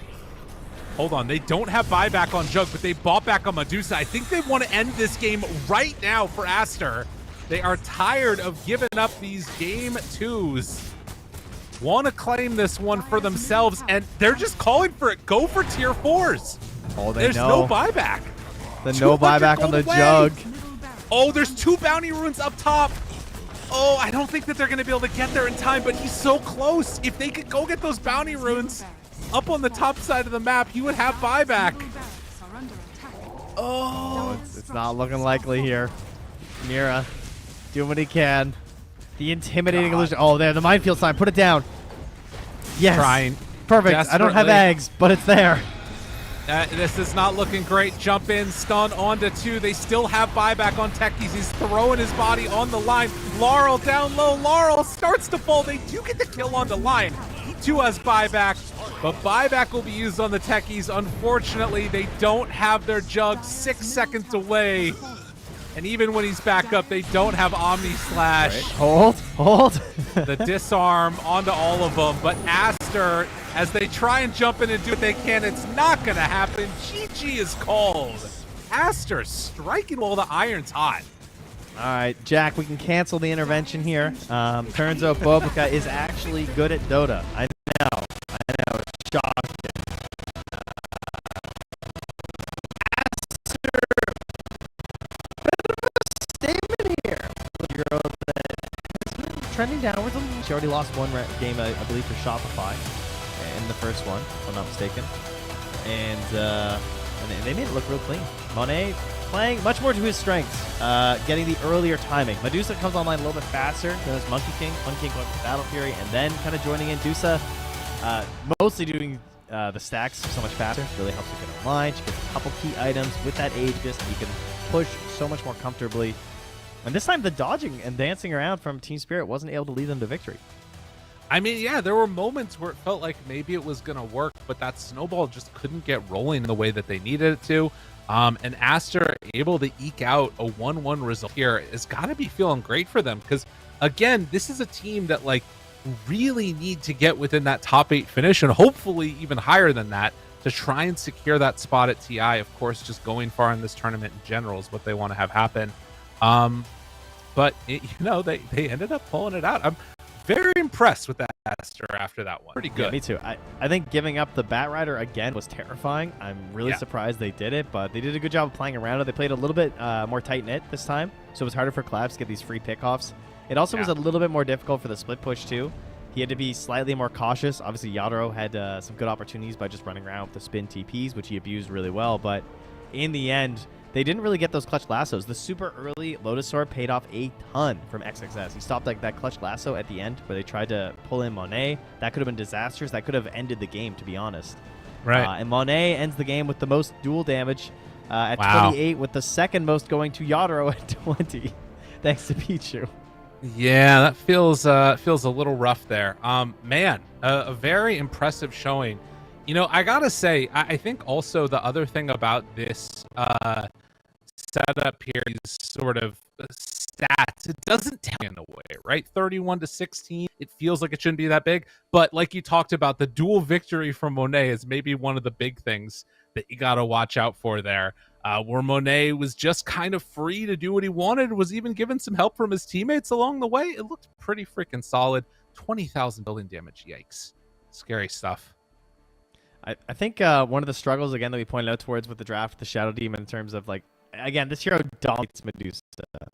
Hold on, they don't have buyback on Jug, but they bought back on Medusa. I think they want to end this game right now for Aster. They are tired of giving up these game 2s. Want to claim this one for themselves, and they're just calling for it. Go for tier 4s. Oh, There's no buyback. The no buyback on the Jug. Oh, there's 2 bounty runes up top. Oh, I don't think that they're going to be able to get there in time, but he's so close. If they could go get those bounty runes up on the top side of the map, he would have buyback. Oh, it's not looking likely here. Mira doing what he can. The intimidating illusion. Oh, there, the minefield sign. Put it down. Yes. Trying. Perfect. I don't have eggs, but it's there. This is not looking great. Jump in, stun onto 2. They still have buyback on Techies. He's throwing his body on the line. Laurel down low. Laurel starts to fall. They do get the kill on the line. 2 has buyback, but buyback will be used on the Techies. Unfortunately, they don't have their Jug 6 seconds away. And even when he's back up, they don't have Omni Slash. Right. Hold. The disarm onto all of them. But Aster, as they try and jump in and do what they can, it's not going to happen. GG is called. Aster striking while the iron's hot. All right, Jack, we can cancel the intervention here. Turns out Bobica is actually good at Dota. I know. It's shocking. Statement here. Girl that is trending downwards. She already lost one game, I believe, for Shopify in the first one, if I'm not mistaken. And they made it look real clean. Monet playing much more to his strengths, getting the earlier timing. Medusa comes online a little bit faster than his Monkey King. Monkey King going for Battle Fury, and then kind of joining in. Dusa mostly doing the stacks so much faster. Really helps her get online. She gets a couple key items with that Aegis, and you can push so much more comfortably. And this time, the dodging and dancing around from Team Spirit wasn't able to lead them to victory. I mean, yeah, there were moments where it felt like maybe it was going to work, but that snowball just couldn't get rolling in the way that they needed it to. And Aster able to eke out a 1-1 result here has got to be feeling great for them because, again, this is a team that, like, really need to get within that top 8 finish and hopefully even higher than that to try and secure that spot at TI. Of course, just going far in this tournament in general is what they want to have happen. But, they ended up pulling it out. I'm very impressed with that Aster after that one. Pretty good. Yeah, me too. I think giving up the Bat Rider again was terrifying. I'm really surprised they did it, but they did a good job of playing around it. They played a little bit more tight-knit this time, so it was harder for Claps to get these free pickoffs. It also was a little bit more difficult for the split push, too. He had to be slightly more cautious. Obviously, Yadro had some good opportunities by just running around with the spin TPs, which he abused really well, but in the end, they didn't really get those clutch lassos. The super early Lotus Sword paid off a ton from XXS. He stopped like that clutch lasso at the end where they tried to pull in Monet. That could have been disastrous. That could have ended the game, to be honest. Right. And Monet ends the game with the most duel damage at 28, with the second most going to Yadro at 20, thanks to Pichu. Yeah, that feels a little rough there. Man, a very impressive showing. You know, I gotta say, I think also the other thing about this setup here is sort of stats. It doesn't tell in a way, right? 31-16. It feels like it shouldn't be that big, but like you talked about, the dual victory from Monet is maybe one of the big things that you gotta watch out for there. Where Monet was just kind of free to do what he wanted, was even given some help from his teammates along the way. It looked pretty freaking solid. 20,000 building damage. Yikes. Scary stuff. I think one of the struggles, again, that we pointed out towards with the draft, the Shadow Demon, in terms of, like, again, this hero dominates Medusa.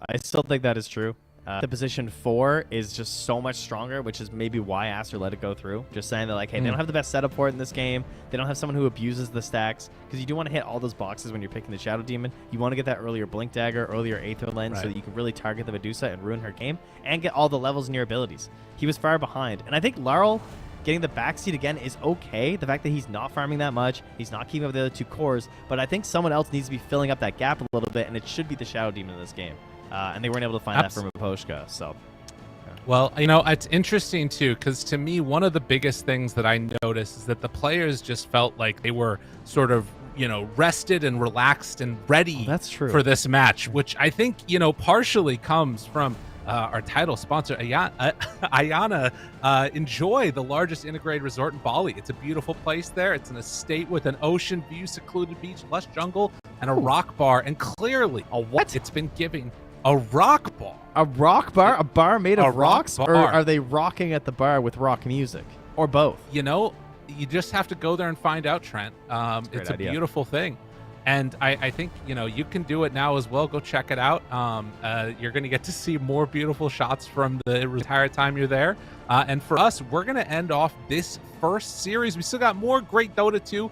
I still think that is true. The position 4 is just so much stronger, which is maybe why Aster let it go through. Just saying that, like, hey, they don't have the best setup for it in this game. They don't have someone who abuses the stacks, because you do want to hit all those boxes when you're picking the Shadow Demon. You want to get that earlier Blink Dagger, earlier Aether Lens, so that you can really target the Medusa and ruin her game, and get all the levels in your abilities. He was far behind. And I think Laurel getting the backseat again is okay. The fact that he's not farming that much, he's not keeping up the other 2 cores, but I think someone else needs to be filling up that gap a little bit, and it should be the Shadow Demon in this game. And they weren't able to find that from Aposhka, so. Well, you know, it's interesting, too, because to me, one of the biggest things that I noticed is that the players just felt like they were sort of, you know, rested and relaxed and ready that's true. for this match, which I think, you know, partially comes from our title sponsor, Ayana, enjoy the largest integrated resort in Bali. It's a beautiful place there. It's an estate with an ocean view, secluded beach, lush jungle, and a rock bar. And clearly, it's been giving a rock bar. A rock bar? A bar made of rocks? Rock or bar. are they rocking at the bar with rock music? Or both? You know, you just have to go there and find out, Trent. It's a idea. beautiful thing. And I think, you know, you can do it now as well. Go check it out. You're going to get to see more beautiful shots from the entire time you're there. And for us, we're going to end off this first series. We still got more great Dota 2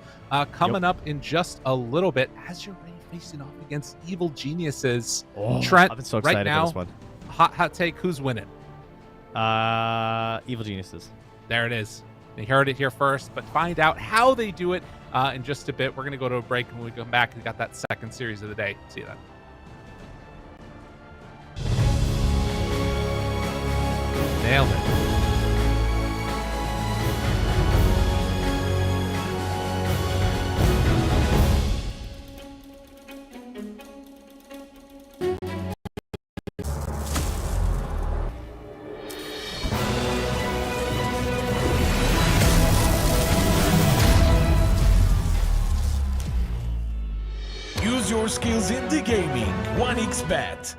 coming up in just a little bit as you're ready facing off against evil geniuses. Trent, I've been so excited right now, for this one. hot take, who's winning? Evil geniuses. There it is. You heard it here first, but find out how they do it in just a bit. We're going to go to a break, and when we come back, we got that second series of the day. See you then. Nailed it. Use your skills in the gaming. 1xBet.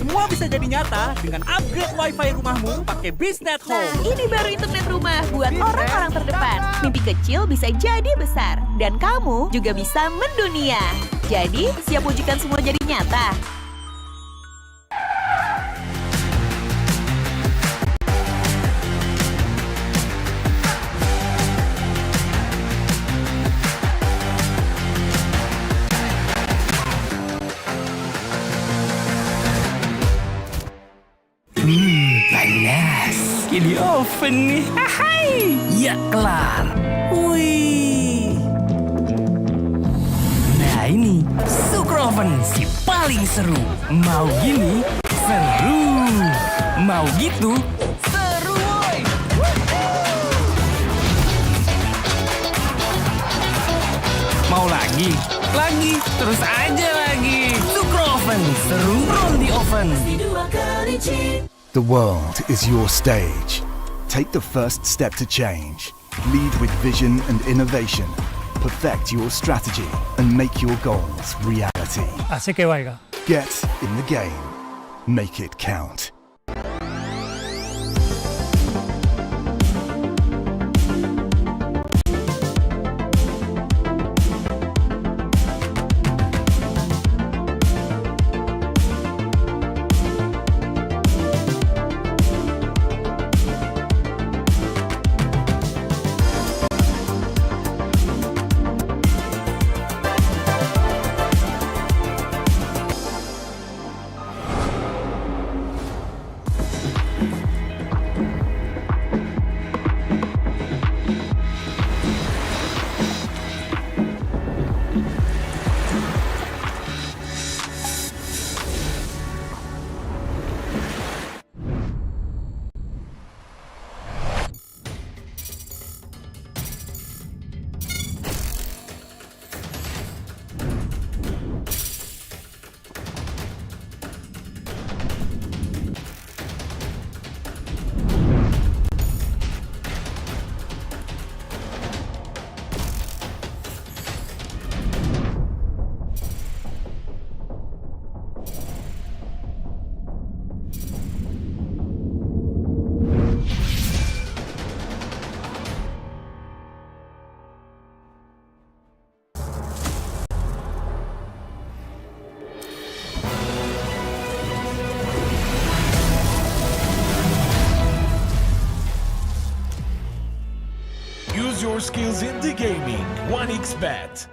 Semua bisa jadi nyata dengan upgrade wifi rumahmu pakai Biznet Nah, Home. ini baru internet rumah buat orang-orang terdepan. Mimpi kecil bisa jadi besar. Dan kamu juga bisa mendunia. Jadi, siap wujudkan semua jadi nyata? Panas. Di oven nih. Hai. Ya kelar. Wih. Nah ini Sukroven si paling seru. Mau gini seru. Mau gitu seru woy. Mau lagi? Lagi. Terus aja lagi. Sukroven seru roll di oven. The world is your stage. Take the first step to change. Lead with vision and innovation. Perfect your strategy and make your goals reality. Get in the game. Make it count. your skills in the gaming. 1xBet.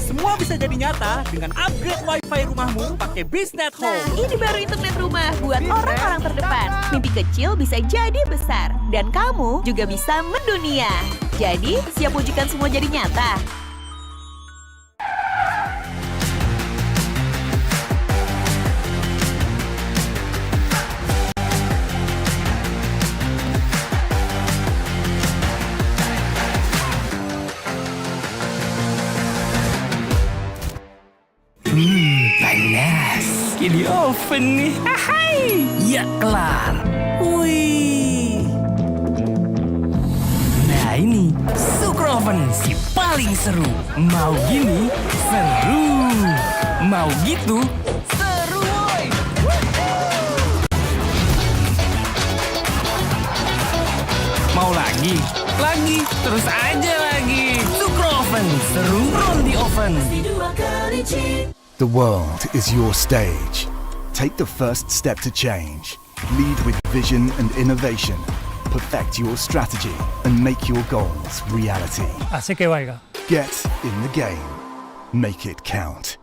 Semua bisa jadi nyata dengan upgrade wifi rumahmu pakai Bisnet Nah, Home. ini baru internet rumah buat orang-orang terdepan. Mimpi kecil bisa jadi besar. Dan kamu juga bisa mendunia. Jadi, siap wujudkan semua jadi nyata? Panas. Ini oven nih. Hai. Ya kelar. Wih. Nah ini Super Oven si paling seru. Mau gini seru. Mau gitu seru woy. Mau lagi? Lagi. Terus aja lagi. Super Oven seru from the oven. The world is your stage. Take the first step to change. Lead with vision and innovation. Perfect your strategy and make your goals reality. Asik ya, Waiga. Get in the game. Make it count.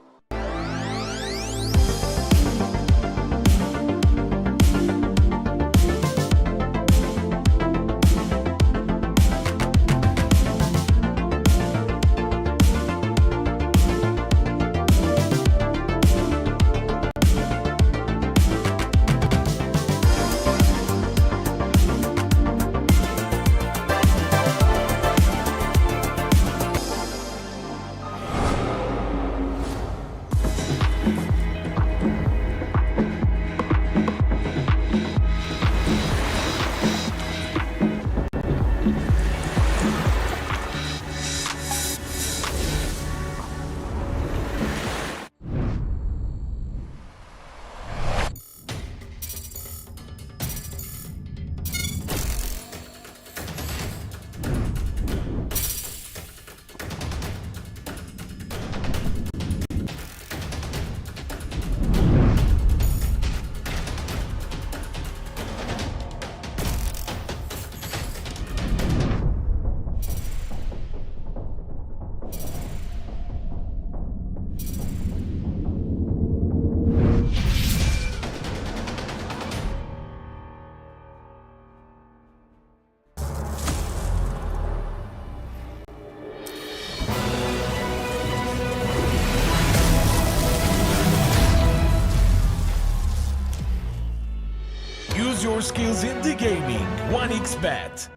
Use your skills in the gaming. 1xBet.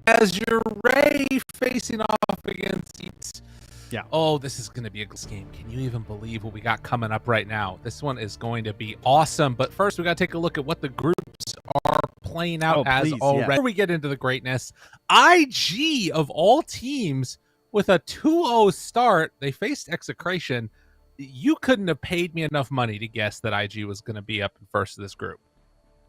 Azure Ray facing off against Eats. Yeah. Oh, this is going to be a good game. Can you even believe what we got coming up right now? This one is going to be awesome. But first, we got to take a look at what the groups are playing out as already. Yeah. Before we get into the greatness, IG of all teams with a 2-0 start, they faced Execration. You couldn't have paid me enough money to guess that IG was going to be up in first of this group.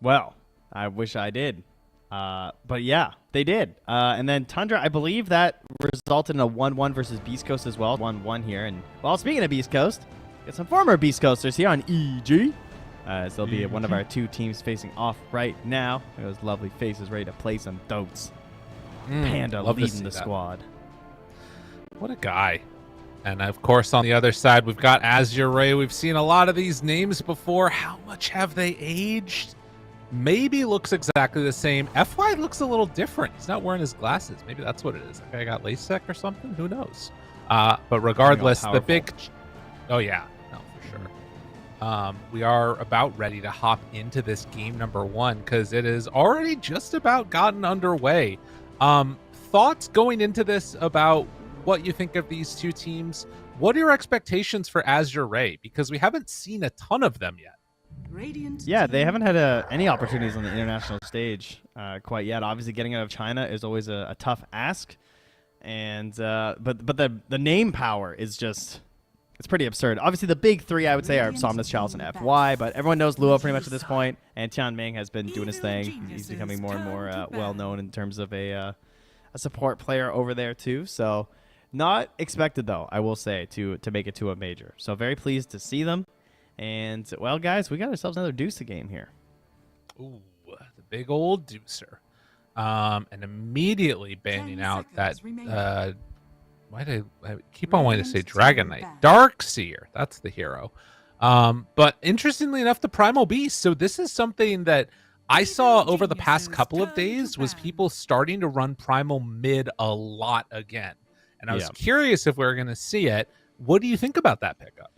Well, I wish I did. But yeah, they did. And then Tundra, I believe that resulted in a 1-1 versus Beast Coast as well. 1-1 here. And well, speaking of Beast Coast, got some former Beast Coasters here on EG. So they'll be one of our two teams facing off right now. Those lovely faces ready to play some dotes. Panda leading the squad. What a guy. And of course, on the other side, we've got Azure Ray. We've seen a lot of these names before. How much have they aged? Maybe looks exactly the same. FY looks a little different. He's not wearing his glasses. Maybe that's what it is. That guy got LASIK or something. Who knows? But regardless, the big... Oh, yeah. No, for sure. We are about ready to hop into this game number 1 because it is already just about gotten underway. Thoughts going into this about what you think of these two teams? What are your expectations for Azure Ray? Because we haven't seen a ton of them yet. Yeah, they haven't had any opportunities on the international stage quite yet. Obviously, getting out of China is always a tough ask, and but the name power is just it's pretty absurd. Obviously, the big three I would say are Somnus, Chalice, and FY, but everyone knows Luo pretty much at this point, and Tianming has been doing his thing. He's becoming more and more well known in terms of a support player over there too. So, not expected though, I will say, to make it to a major. So very pleased to see them. And, well, guys, we got ourselves another Deucer game here. Ooh, the big old Deucer. And immediately banning out that... why did I keep on wanting to say Dragon Knight? Darkseer, that's the hero. But interestingly enough, the Primal Beast. So this is something that I saw over the past couple of days was people starting to run Primal mid a lot again. And I was curious if we were going to see it. What do you think about that pickup?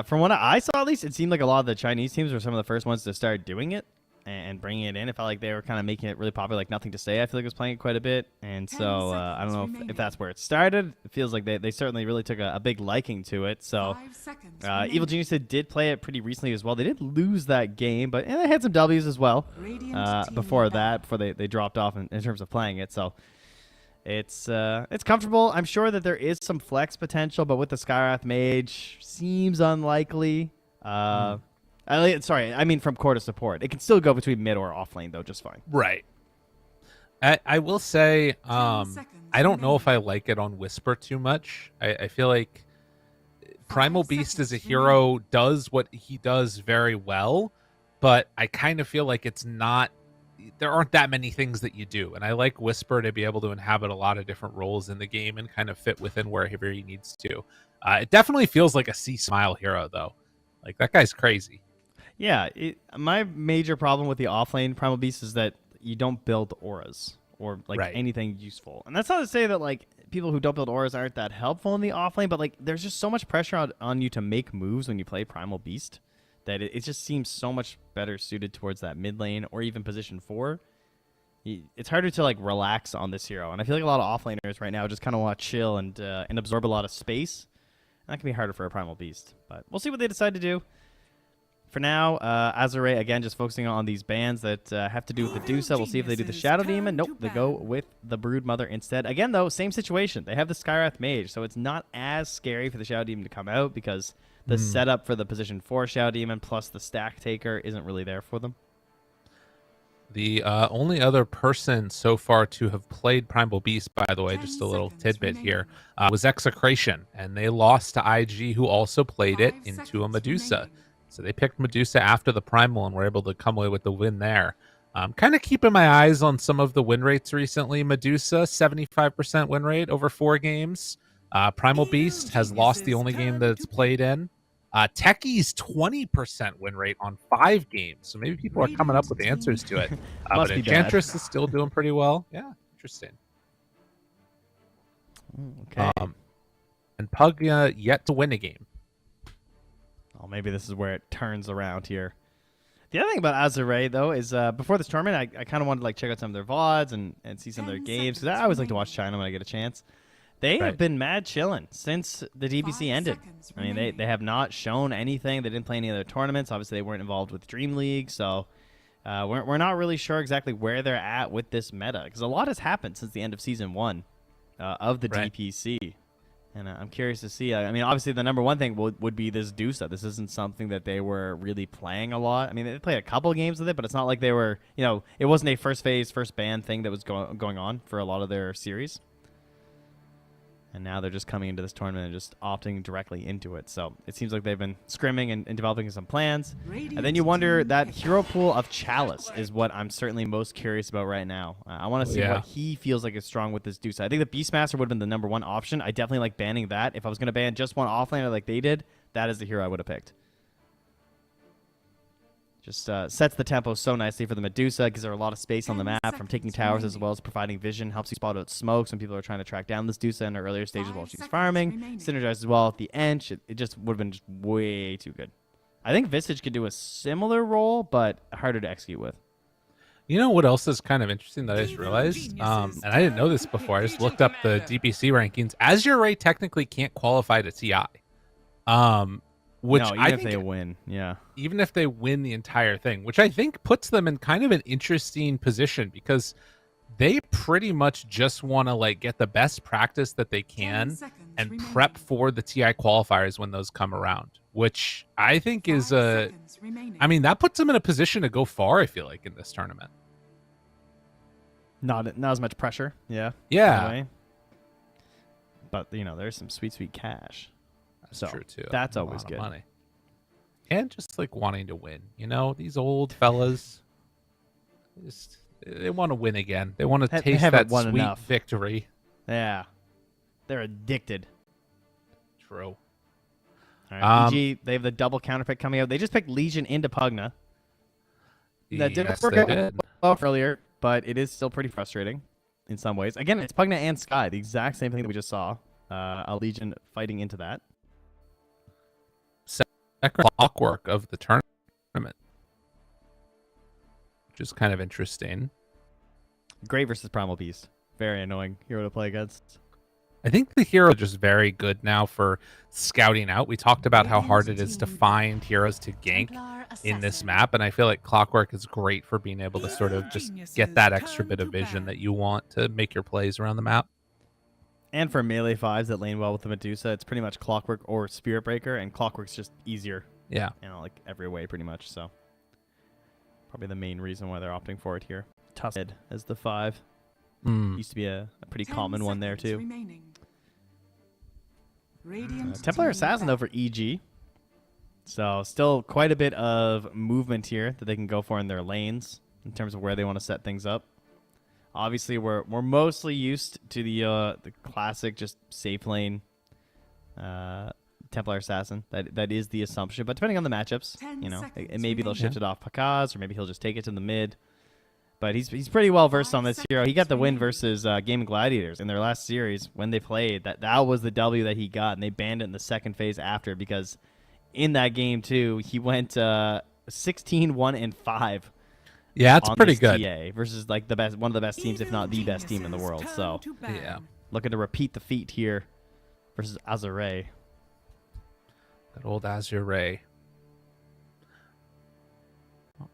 From what I saw, at least, it seemed like a lot of the Chinese teams were some of the first ones to start doing it and bringing it in. It felt like they were kind of making it really popular, like Nothing to Say. I feel like it was playing it quite a bit. And so I don't know if that's where it started. It feels like they certainly really took a big liking to it. So Evil Genius did play it pretty recently as well. They did lose that game, but they had some W's as well before they dropped off in terms of playing it. So it's comfortable. I'm sure that there is some flex potential, but with the Skywrath Mage, seems unlikely. Sorry, I mean from core to support. It can still go between mid or off lane, though, just fine. Right. I will say, I don't know if I like it on Whisper too much. I feel like Primal Beast as a hero does what he does very well, but I kind of feel like it's not... There aren't that many things that you do, and I like Whisper to be able to inhabit a lot of different roles in the game and kind of fit within wherever he needs to. It definitely feels like a C-Smile hero, though. Like, that guy's crazy. Yeah, my major problem with the offlane Primal Beast is that you don't build auras or anything useful. And that's not to say that like people who don't build auras aren't that helpful in the offlane, but like there's just so much pressure on you to make moves when you play Primal Beast that it just seems so much better suited towards that mid lane or even position 4. It's harder to like relax on this hero, and I feel like a lot of offlaners right now just kind of want to chill and absorb a lot of space. And that can be harder for a Primal Beast, but we'll see what they decide to do. For now, Azure again just focusing on these bans that have to do with the Deusa. We'll see if they do the Shadow Demon. Nope, they go with the Brood Mother instead. Again, though, same situation. They have the Skywrath Mage, so it's not as scary for the Shadow Demon to come out because the setup for the position 4 Shadow Demon plus the Stack Taker isn't really there for them. The only other person so far to have played Primal Beast, by the way, just a little tidbit here, was Execration, and they lost to IG, who also played it into a Medusa. So they picked Medusa after the Primal and were able to come away with the win there. Kind of keeping my eyes on some of the win rates recently. Medusa, 75% win rate over 4 games. Primal Beast has lost the only game that it's played in. Techie's 20% win rate on 5 games. So maybe people are coming up with answers to it. But Enchantress is still doing pretty well. Yeah, interesting. Okay. And Pug yet to win a game. Oh, maybe this is where it turns around here. The other thing about Azure, though, is before this tournament, I kind of wanted to like check out some of their VODs and see some of their games, because I always like to watch China when I get a chance. They have been mad chilling since the DPC ended. I mean, they have not shown anything. They didn't play any other tournaments. Obviously, they weren't involved with Dream League, so we're not really sure exactly where they're at with this meta, because a lot has happened since the end of Season 1 of the DPC. And I'm curious to see. I mean, obviously, the number one thing would be this Dusa. This isn't something that they were really playing a lot. I mean, they played a couple games with it, but it's not like they were, it wasn't a first phase, first ban thing that was going on for a lot of their series. And now they're just coming into this tournament and just opting directly into it. So it seems like they've been scrimming and developing some plans. And then you wonder, that hero pool of Chalice is what I'm certainly most curious about right now. I want to see what he feels like is strong with this Deuce. I think the Beastmaster would have been the number one option. I definitely like banning that. If I was going to ban just one offlaner like they did, that is the hero I would have picked. Just sets the tempo so nicely for the Medusa, gives her a lot of space on the map from taking towers as well as providing vision. Helps you spot out smokes when people are trying to track down this Medusa in her earlier stages while she's farming. Synergizes well at the end. It just would have been just way too good. I think Visage could do a similar role, but harder to execute with. You know what else is kind of interesting that I just realized? And I didn't know this before. I just looked up the DPC rankings. Azure technically can't qualify to TI. Which no, even I if think, they win, even if they win the entire thing, which I think puts them in kind of an interesting position, because they pretty much just want to like get the best practice that they can and prep for the TI qualifiers when those come around, which I think is I mean, that puts them in a position to go far, I feel like, in this tournament. Not as much pressure, yeah. But there's some sweet cash. That's true too. That's always good. Money. And just like wanting to win, these old fellas, they want to win again. They want to taste that sweet victory. Yeah, they're addicted. True. All right, EG, they have the double counterpick coming out. They just picked Legion into Pugna. That didn't work out earlier, but it is still pretty frustrating in some ways. Again, it's Pugna and Sky, the exact same thing that we just saw. A Legion fighting into that. Clockwork of the tournament, which is kind of interesting. Great versus Primal Beast. Very annoying hero to play against. I think the hero is just very good now for scouting out. We talked about how hard it is to find heroes to gank in this map, and I feel like Clockwork is great for being able to sort of just get that extra bit of vision that you want to make your plays around the map. And for melee 5s that lane well with the Medusa, it's pretty much Clockwork or Spirit Breaker, and Clockwork's just easier. Yeah. Like every way pretty much, so. Probably the main reason why they're opting for it here. Tough as the 5. Used to be a pretty common one there too. Templar Assassin though for EG. So still quite a bit of movement here that they can go for in their lanes in terms of where they want to set things up. Obviously, we're mostly used to the classic just safe lane Templar Assassin. That is the assumption. But depending on the matchups, maybe they'll shift it off Pakaz, or maybe he'll just take it to the mid. But he's pretty well versed on this hero. He got the win versus Gaimin Gladiators in their last series when they played. That was the W that he got, and they banned it in the second phase after, because in that game too he went 16-1-5. Yeah, that's pretty good. TA versus like one of the best teams, if not the best team in the world. So yeah, looking to repeat the feat here versus Azure. Good old Azure.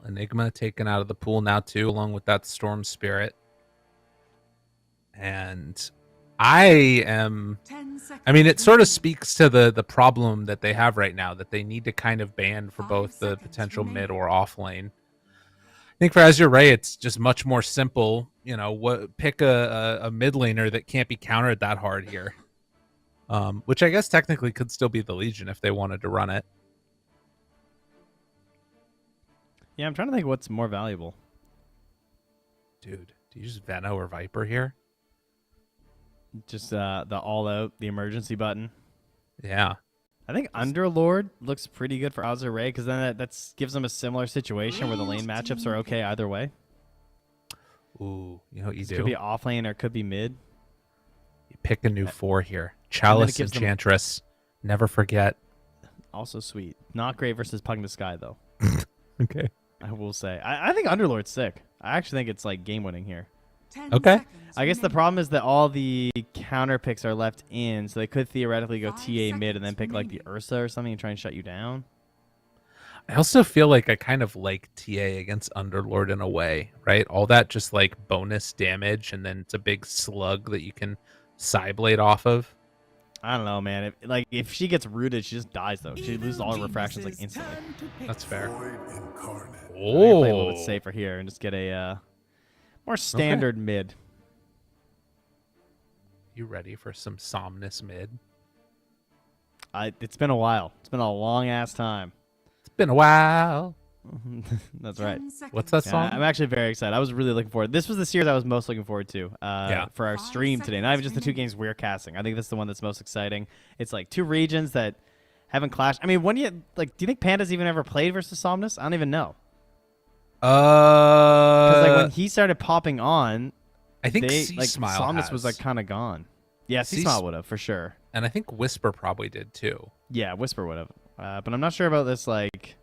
Enigma taken out of the pool now too, along with that Storm Spirit. And I mean, it sort of speaks to the problem that they have right now, that they need to kind of ban for both the potential mid or off lane. I think for Azure, it's just much more simple. Pick a mid laner that can't be countered that hard here. Which I guess technically could still be the Legion if they wanted to run it. Yeah, I'm trying to think what's more valuable. Dude, do you use Veno or Viper here? Just the all-out, the emergency button. Yeah. I think Underlord looks pretty good for Azure, because then that gives them a similar situation where the lane matchups are okay either way. Ooh, you know what you do? It could be off lane or it could be mid. You pick a new 4 here. Chalice Enchantress. Never forget. Also sweet. Not great versus Pugna Sky, though. Okay. I will say. I think Underlord's sick. I actually think it's like game winning here. 10 Okay. seconds I guess the remaining. problem is that all the counter picks are left in, so they could theoretically go 5 TA mid and then seconds pick like the remaining. Ursa or something and try and shut you down. I also feel like I kind of like TA against Underlord in a way, right? All that just like bonus damage, and then it's a big slug that you can Psyblade off of. I don't know, man. If she gets rooted, she just dies though. She loses all her refractions like instantly. That's fair. I'm gonna Oh, play a little bit safer here and just get a more standard mid. You ready for some Somnus mid? It's been a while. It's been a long ass time. It's been a while. That's right. 10 seconds. What's that Yeah, song? I'm actually very excited. I was really looking forward. This was the series I was most looking forward to for our 5 stream today. Not even just the two seconds games we're casting. I think that's the one that's most exciting. It's like two regions that haven't clashed. I mean, when you do you think Panda's even ever played versus Somnus? I don't even know. Because like when he started popping on, I think they C like Smile Somnus was has. like kind of gone. Yeah, C- C-Smile would have for sure. And I think Whisper probably did too. Yeah, Whisper would have. But I'm not sure about this like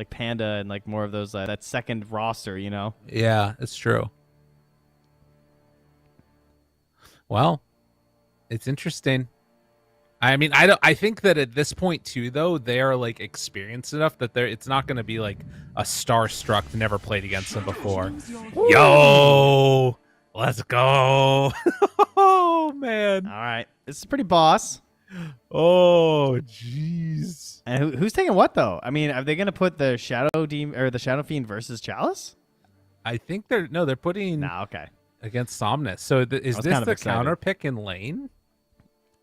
Panda and like more of those that second roster. You know. Yeah, it's true. Well, it's interesting. I mean, I think that at this point too, though, they are like experienced enough that it's not going to be like a starstruck never played against them before. Choose your Yo, let's go! Oh man! All right, this is pretty boss. Oh jeez! And who's taking what though? I mean, are they going to put the Shadow Demon or the Shadow Fiend versus Chalice? I think they're putting Nah, okay, against Somnus. So is was this kind of the excited. counter pick in lane?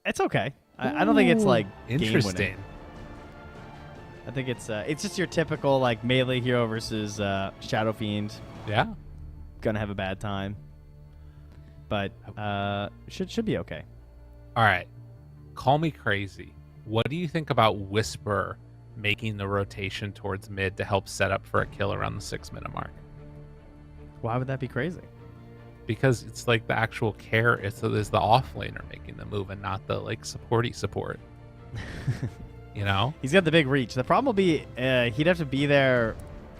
it's okay. I don't think it's like game Interesting. winning. I think it's just your typical like melee hero versus Shadow Fiend. Yeah. Gonna have a bad time, but should be okay. All right. Call me crazy. What do you think about Whisper making the rotation towards mid to help set up for a kill around the 6-minute mark? Why would that be crazy? Because it's like the actual care is the off laner making the move and not the like supporty support. You know? He's got the big reach. The problem will be he'd have to be there.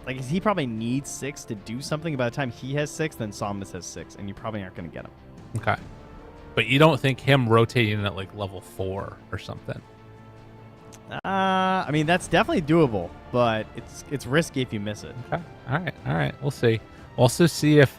Like he probably needs 6 to do something. By the time he has 6, then Somnus has 6, and you probably aren't going to get him. Okay. But you don't think him rotating at like level 4 or something? I mean that's definitely doable, but it's risky if you miss it. Okay. All right. We'll see. Also see if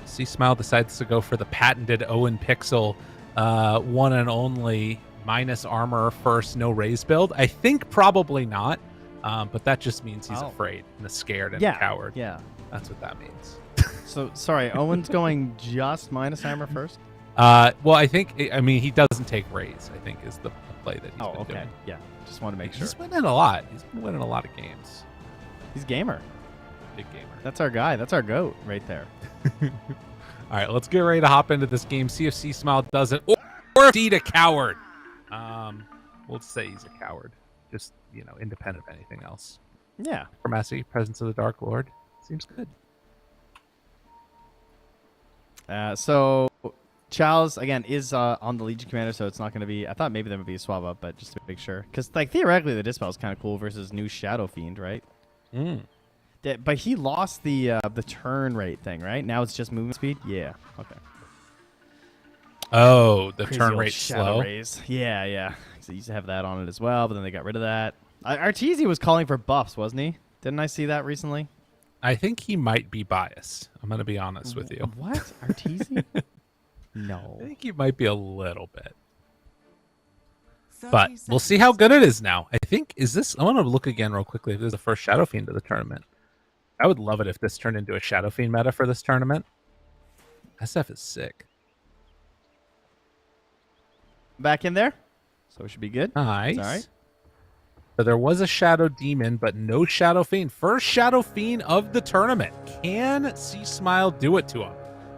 C Smile decides to go for the patented Owen Pixel one and only minus armor first, no raise build. I think probably not. But that just means he's afraid and scared and a coward. Yeah. That's what that means. So sorry, Owen's going just minus armor first. Well, I think he doesn't take raise. I think is the play that he's been Okay. doing. Yeah. Just want to make sure. He's winning a lot. He's been winning a lot of games. He's gamer. Big gamer. That's our guy. That's our goat right there. All right, let's get ready to hop into this game. See if C Smile does it, or indeed a coward. We'll say he's a coward, just independent of anything else. Yeah. Chromacy, Presence of the Dark Lord, seems good. So Chalice again is on the Legion Commander, so it's not going to be. I thought maybe there would be a swap up, but just to make sure, because like theoretically the Dispel is kind of cool versus new Shadow Fiend, right? But he lost the turn rate thing, right? Now it's just movement speed. Yeah. Okay. Oh, the Crazy turn old rate Shadow slow. Raise. Yeah. So they used to have that on it as well, but then they got rid of that. Arteezy was calling for buffs, wasn't he? Didn't I see that recently? I think he might be biased. I'm going to be honest with you. What? Arteezy? I No. think he might be a little bit. 30 But we'll see how seconds. good it is now. I think, I want to look again real quickly if this is the first Shadow Fiend of the tournament. I would love it if this turned into a Shadow Fiend meta for this tournament. SF is sick. Back in there? So it should be good. Nice. It's all right. So there was a Shadow Demon, but no Shadow Fiend. First Shadow Fiend of the tournament. Can C Smile do it to him?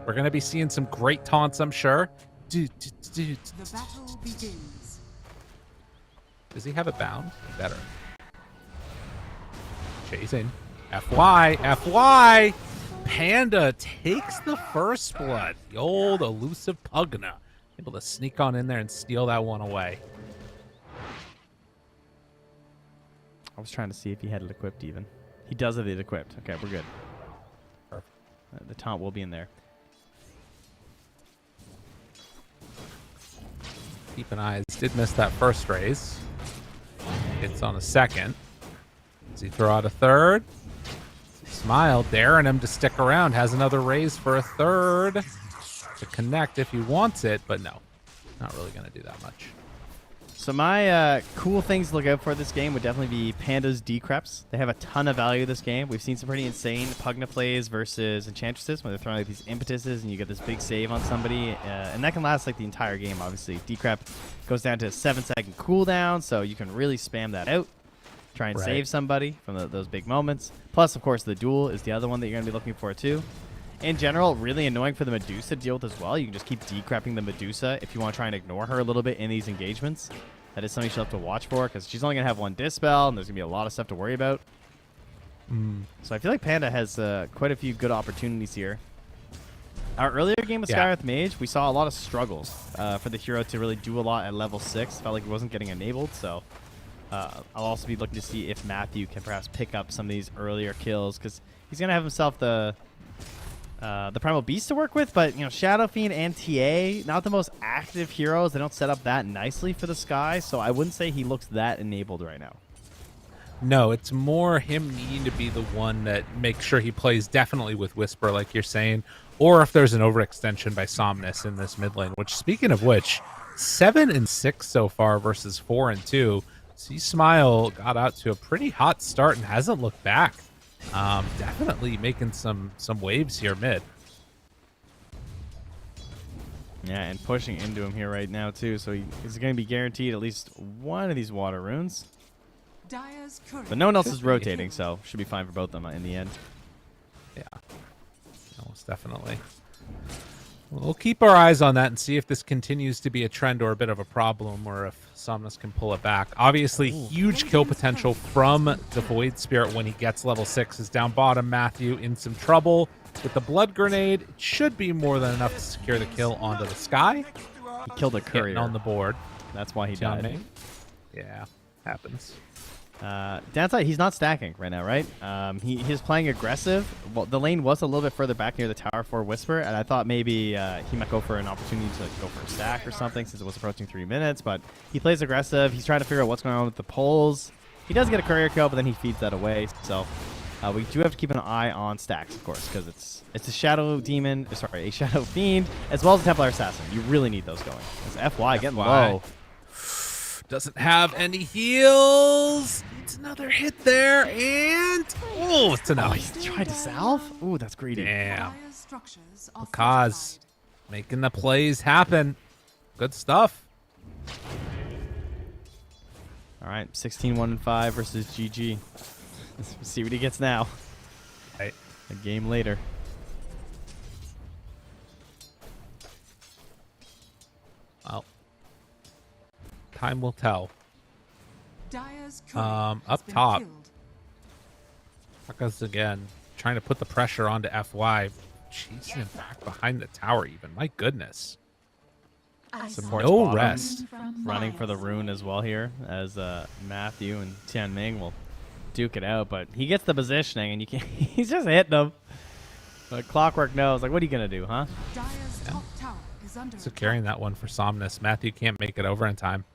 We're going to be seeing some great taunts, I'm sure. The battle begins. Does he have it bound? He better. Chasing. FY. Panda takes the first blood. The old elusive Pugna. Able to sneak on in there and steal that one away. I was trying to see if he had it equipped even. He does have it equipped. Okay, we're good. The taunt will be in there. Keep an eye. Did miss that first raise. Hits on a second. Does he throw out a third? Smile, daring him to stick around. Has another raise for a third to connect if he wants it, but no, not really going to do that much. So my cool things to look out for this game would definitely be Panda's Decreps. They have a ton of value this game. We've seen some pretty insane Pugna plays versus Enchantresses when they're throwing out these impetuses and you get this big save on somebody. And that can last like the entire game, obviously. Decrep goes down to a 7-second cooldown, so you can really spam that out. Try and save somebody from those big moments. Plus, of course, the duel is the other one that you're going to be looking for too. In general, really annoying for the Medusa to deal with as well. You can just keep decrepping the Medusa if you want to try and ignore her a little bit in these engagements. That is something she'll have to watch for because she's only going to have one Dispel, and there's going to be a lot of stuff to worry about. So I feel like Panda has quite a few good opportunities here. Our earlier game with Skyreth Mage, we saw a lot of struggles for the hero to really do a lot at level 6. Felt like he wasn't getting enabled, so I'll also be looking to see if Matthew can perhaps pick up some of these earlier kills because he's going to have himself the Primal Beast to work with, but, you know, Shadow Fiend and TA, not the most active heroes. They don't set up that nicely for the Sky, so I wouldn't say he looks that enabled right now. No, it's more him needing to be the one that makes sure he plays definitely with Whisper, like you're saying, or if there's an overextension by Somnus in this mid lane, which, speaking of which, 7-6 so far versus 4-2. See, Smile got out to a pretty hot start and hasn't looked back. Definitely making some waves here mid. Yeah, and pushing into him here right now too, so he's going to be guaranteed at least one of these water runes. But no one else is rotating, so should be fine for both of them in the end. Yeah, almost definitely. We'll keep our eyes on that and see if this continues to be a trend or a bit of a problem, or if Somnus can pull it back. Obviously, huge kill potential from the Void Spirit when he gets level 6. Is down bottom. Matthew in some trouble with the Blood Grenade. It should be more than enough to secure the kill onto the Sky. He killed a courier on the board. That's why he died. Yeah, happens. Downside, he's not stacking right now, right? He's playing aggressive. Well, the lane was a little bit further back near the tower for Whisper, and I thought maybe he might go for an opportunity to go for a stack or something since it was approaching 3 minutes, but he plays aggressive. He's trying to figure out what's going on with the poles. He does get a courier kill, but then he feeds that away, so we do have to keep an eye on stacks, of course, because it's a Shadow Demon, sorry, a Shadow Fiend, as well as a Templar Assassin. You really need those going. It's FY getting low. Doesn't have any heals. It's another hit there, and oh, it's enough. Oh, he's tried to salve? Ooh, that's greedy. Damn. Because making the plays happen. Good stuff. All right, 16-1-5 versus GG. Let's see what he gets now. Right. A game later. Well, time will tell. Up top, Tucka's again trying to put the pressure onto FY. Chasing him back behind the tower even. My goodness. Supports no bottom, rest. Running for the rune as well here, as Matthew and Tianming will duke it out, but he gets the positioning and you can't. He's just hitting them. But Clockwork knows, like, what are you gonna do, huh? So carrying that one for Somnus. Matthew can't make it over in time.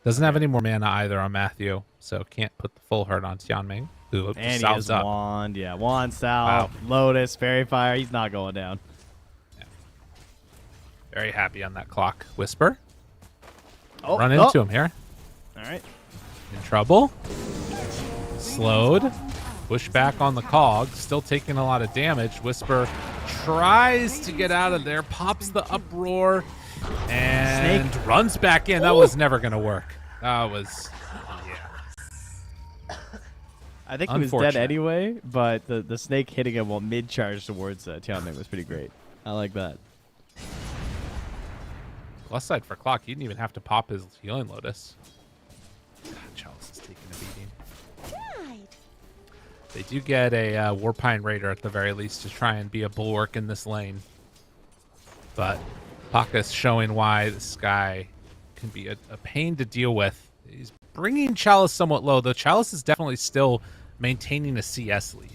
Doesn't have any more mana either on Matthew, so can't put the full hurt on Tianming. Who and he has up. Wand, yeah, Wand, Salve, Lotus, Fairy Fire. He's not going down. Yeah. Very happy on that clock. Whisper. Oh, Run into him here. All right. In trouble. Slowed. Push back on the cog. Still taking a lot of damage. Whisper tries to get out of there. Pops the uproar. And Snake runs back in. That was never going to work. That was, yeah. I think he was dead anyway, but the snake hitting him while mid-charge towards Tianming was pretty great. I like that. Plus side for Clock, he didn't even have to pop his healing Lotus. God, Chalice is taking a beating. They do get a Warpine Raider at the very least to try and be a bulwark in this lane. But Paka's showing why this guy can be a pain to deal with. He's bringing Chalice somewhat low, though Chalice is definitely still maintaining a CS lead.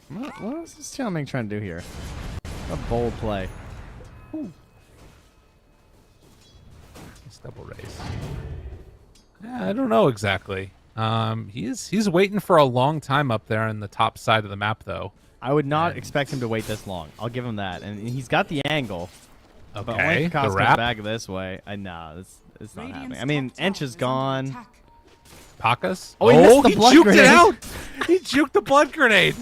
What is this Tianming trying to do here? A bold play. Nice double race. Yeah, I don't know exactly. He's waiting for a long time up there in the top side of the map, though. I would not expect him to wait this long. I'll give him that. And he's got the angle. But only Okay, if the Cost comes wrap. back this way. Nah, it's not Radiant's happening. I mean, top tower Ench is under gone. attack. Pakas? Oh, he missed the blood juked grenade. it out! He juked the blood grenade!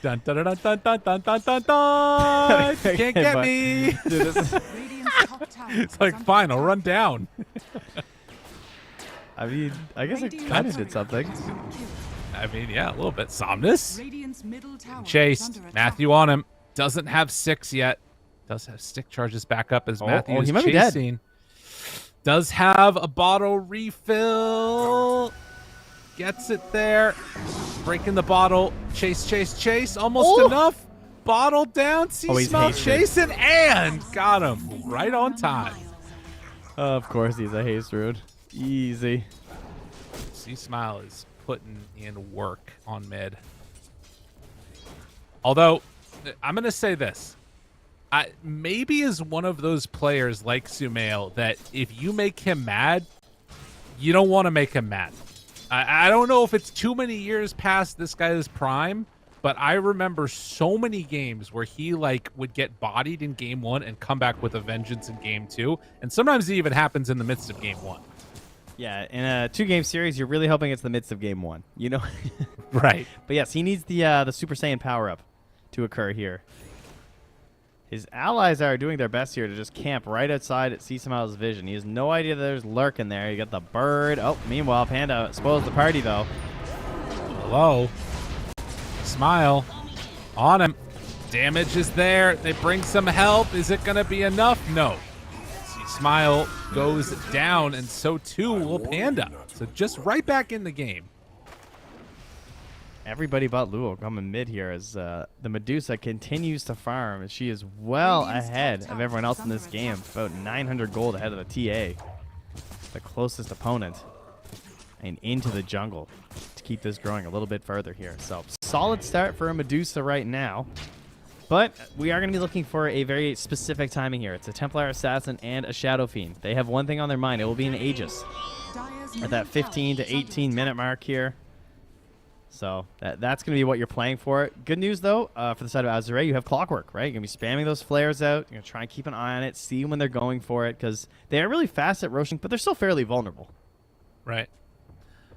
Dun dun dun dun dun dun dun dun dun! Can't Okay, get but- me! Dude, this is, Radiant's top tower It's is like, under fine, I'll attack. run down. I mean, I guess it Radiant's kind of turret did something. has been killed. I mean, yeah, a little bit. Somnus. Radiant's middle tower is Chased. under attack. Matthew on him. Doesn't have 6 yet. Does have stick charges back up as Matthew is he might be dead. chasing. Does have a bottle refill. Gets it there. Breaking the bottle. Chase, chase, chase. Almost enough. Bottle down. See Oh, he's smell hasted. chasing and got him right on time. Of course, he's a haste rune. Easy. See Smile is putting in work on mid. Although, I'm going to say this. Maybe is one of those players like Sumail that if you make him mad, you don't want to make him mad. I don't know if it's too many years past this guy's prime, but I remember so many games where he would get bodied in game 1 and come back with a vengeance in game 2. And sometimes it even happens in the midst of game 1. Yeah, in a 2-game series, you're really hoping it's the midst of game 1. You know? Right. But yes, he needs the Super Saiyan power-up to occur here. His allies are doing their best here to just camp right outside at Seasmile's vision. He has no idea that there's lurking there. You got the bird. Oh, meanwhile, Panda spoils the party, though. Hello. Smile. On him. Damage is there. They bring some help. Is it going to be enough? No. See, Smile goes down, and so too will Panda. So just right back in the game. Everybody but Luo coming mid here as the Medusa continues to farm. And she is well ahead of everyone else in this game. About 900 gold ahead of the TA, the closest opponent. And into the jungle to keep this growing a little bit further here. So solid start for a Medusa right now. But we are going to be looking for a very specific timing here. It's a Templar Assassin and a Shadow Fiend. They have one thing on their mind. It will be an Aegis Dire's at middle that 15 tower to is under 18 minute mark here. So that's going to be what you're playing for. Good news, though, for the side of Azure, you have Clockwork, right? You're going to be spamming those flares out. You're going to try and keep an eye on it, see when they're going for it, because they are really fast at roshing, but they're still fairly vulnerable. Right.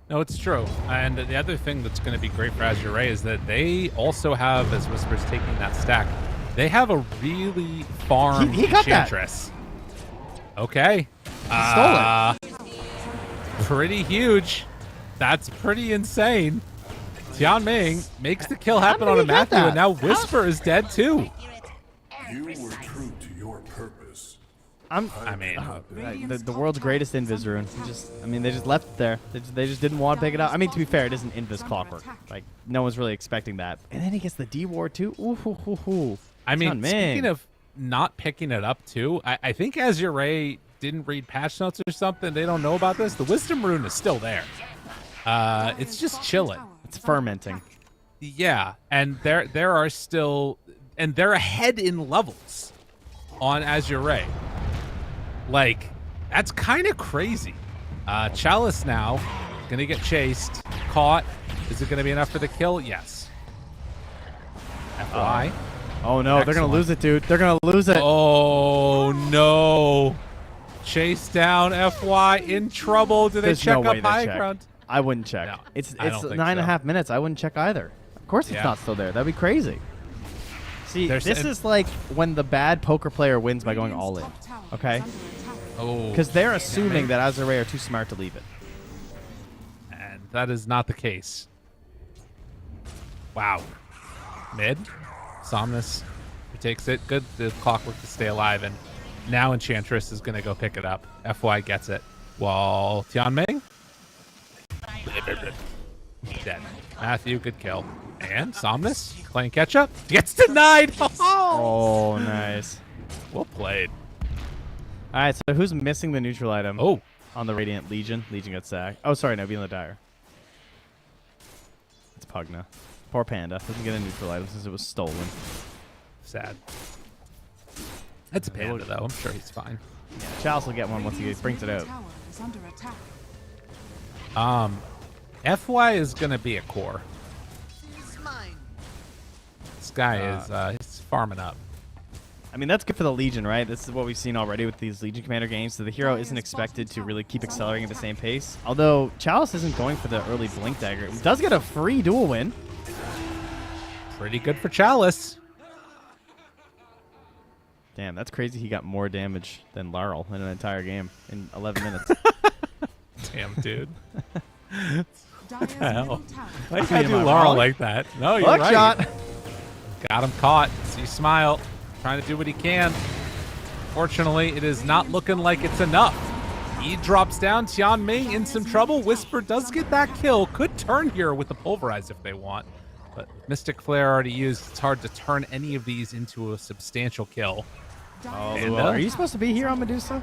No, it's true. And the other thing that's going to be great for Azure is that they also have, as Whisper's taking that stack, they have a really farm He got that. Enchantress. Okay. Stole Pretty huge. That's pretty insane. Tianming makes the kill happen did on a he get Matthew, that? and now Whisper is dead too. You were true to your purpose. I mean, The world's greatest Invis rune. They just left it there. They just didn't want to pick it up. I mean, to be fair, it isn't Invis Clockwork. Like, no one's really expecting that. And then he gets the D-War too. Ooh, hoo, hoo, hoo. I mean, Tianming. speaking of not picking it up too, I think Azure didn't read patch notes or something. They don't know about this. The Wisdom Rune is still there. It's just chilling. It's fermenting. Yeah, and there are still, and they're ahead in levels on Azure. Like, that's kind of crazy. Chalice now gonna get chased, caught. Is it gonna be enough for the kill? Yes. FY. Oh, no. They're going Excellent. to lose it, dude. They're going to lose it. Oh no! Chase down FY in trouble. Do they There's check no way up they high check. ground? I wouldn't check. No, It's I don't think 9.5 so. minutes. I wouldn't check either. Of course it's Yeah. not still there. That'd be crazy. See, There's- this is like when the bad poker player wins by going all in. Okay? Oh, Because they're assuming that Azure are too smart to leave it. and that is not the case. Wow. Mid. Somnus. He takes it. Good. The Clockwork to stay alive. And now Enchantress is going to go pick it up. FY gets it. While Tianming. Dead. Matthew, good kill. And Somnus playing catch up. Gets denied. Oh, nice. Well played. All right, so who's missing the neutral item? Oh. On the Radiant Legion. Legion got sacked. Oh, sorry, no, be on the Dire. It's Pugna. Poor Panda. Doesn't get a neutral item since it was stolen. Sad. That's Panda, though. I'm sure he's fine. Yeah, Chalice will get one once he brings it out. Tower is under attack. FY is going to be a core. This guy is he's farming up. I mean, that's good for the Legion, right? This is what we've seen already with these Legion Commander games. So the hero isn't expected to really keep accelerating at the same pace. Although Chalice isn't going for the early Blink Dagger. He does get a free duel win. Pretty good for Chalice. Damn, that's crazy. He got more damage than Laurel in an entire game in 11 minutes. Damn, dude. Dyer's hell? middle tower. Why can't do Laurel like that? No, you're Hook right. shot. Got him caught. See Smile trying to do what he can. Fortunately, it is not looking like it's enough. He drops down. Tian Ming in some trouble. Whisper does get that kill. Could turn here with the Pulverize if they want. But with Mystic Flare already used, it's hard to turn any of these into a substantial kill. Oh, And, Luo, are you supposed to be here on Medusa?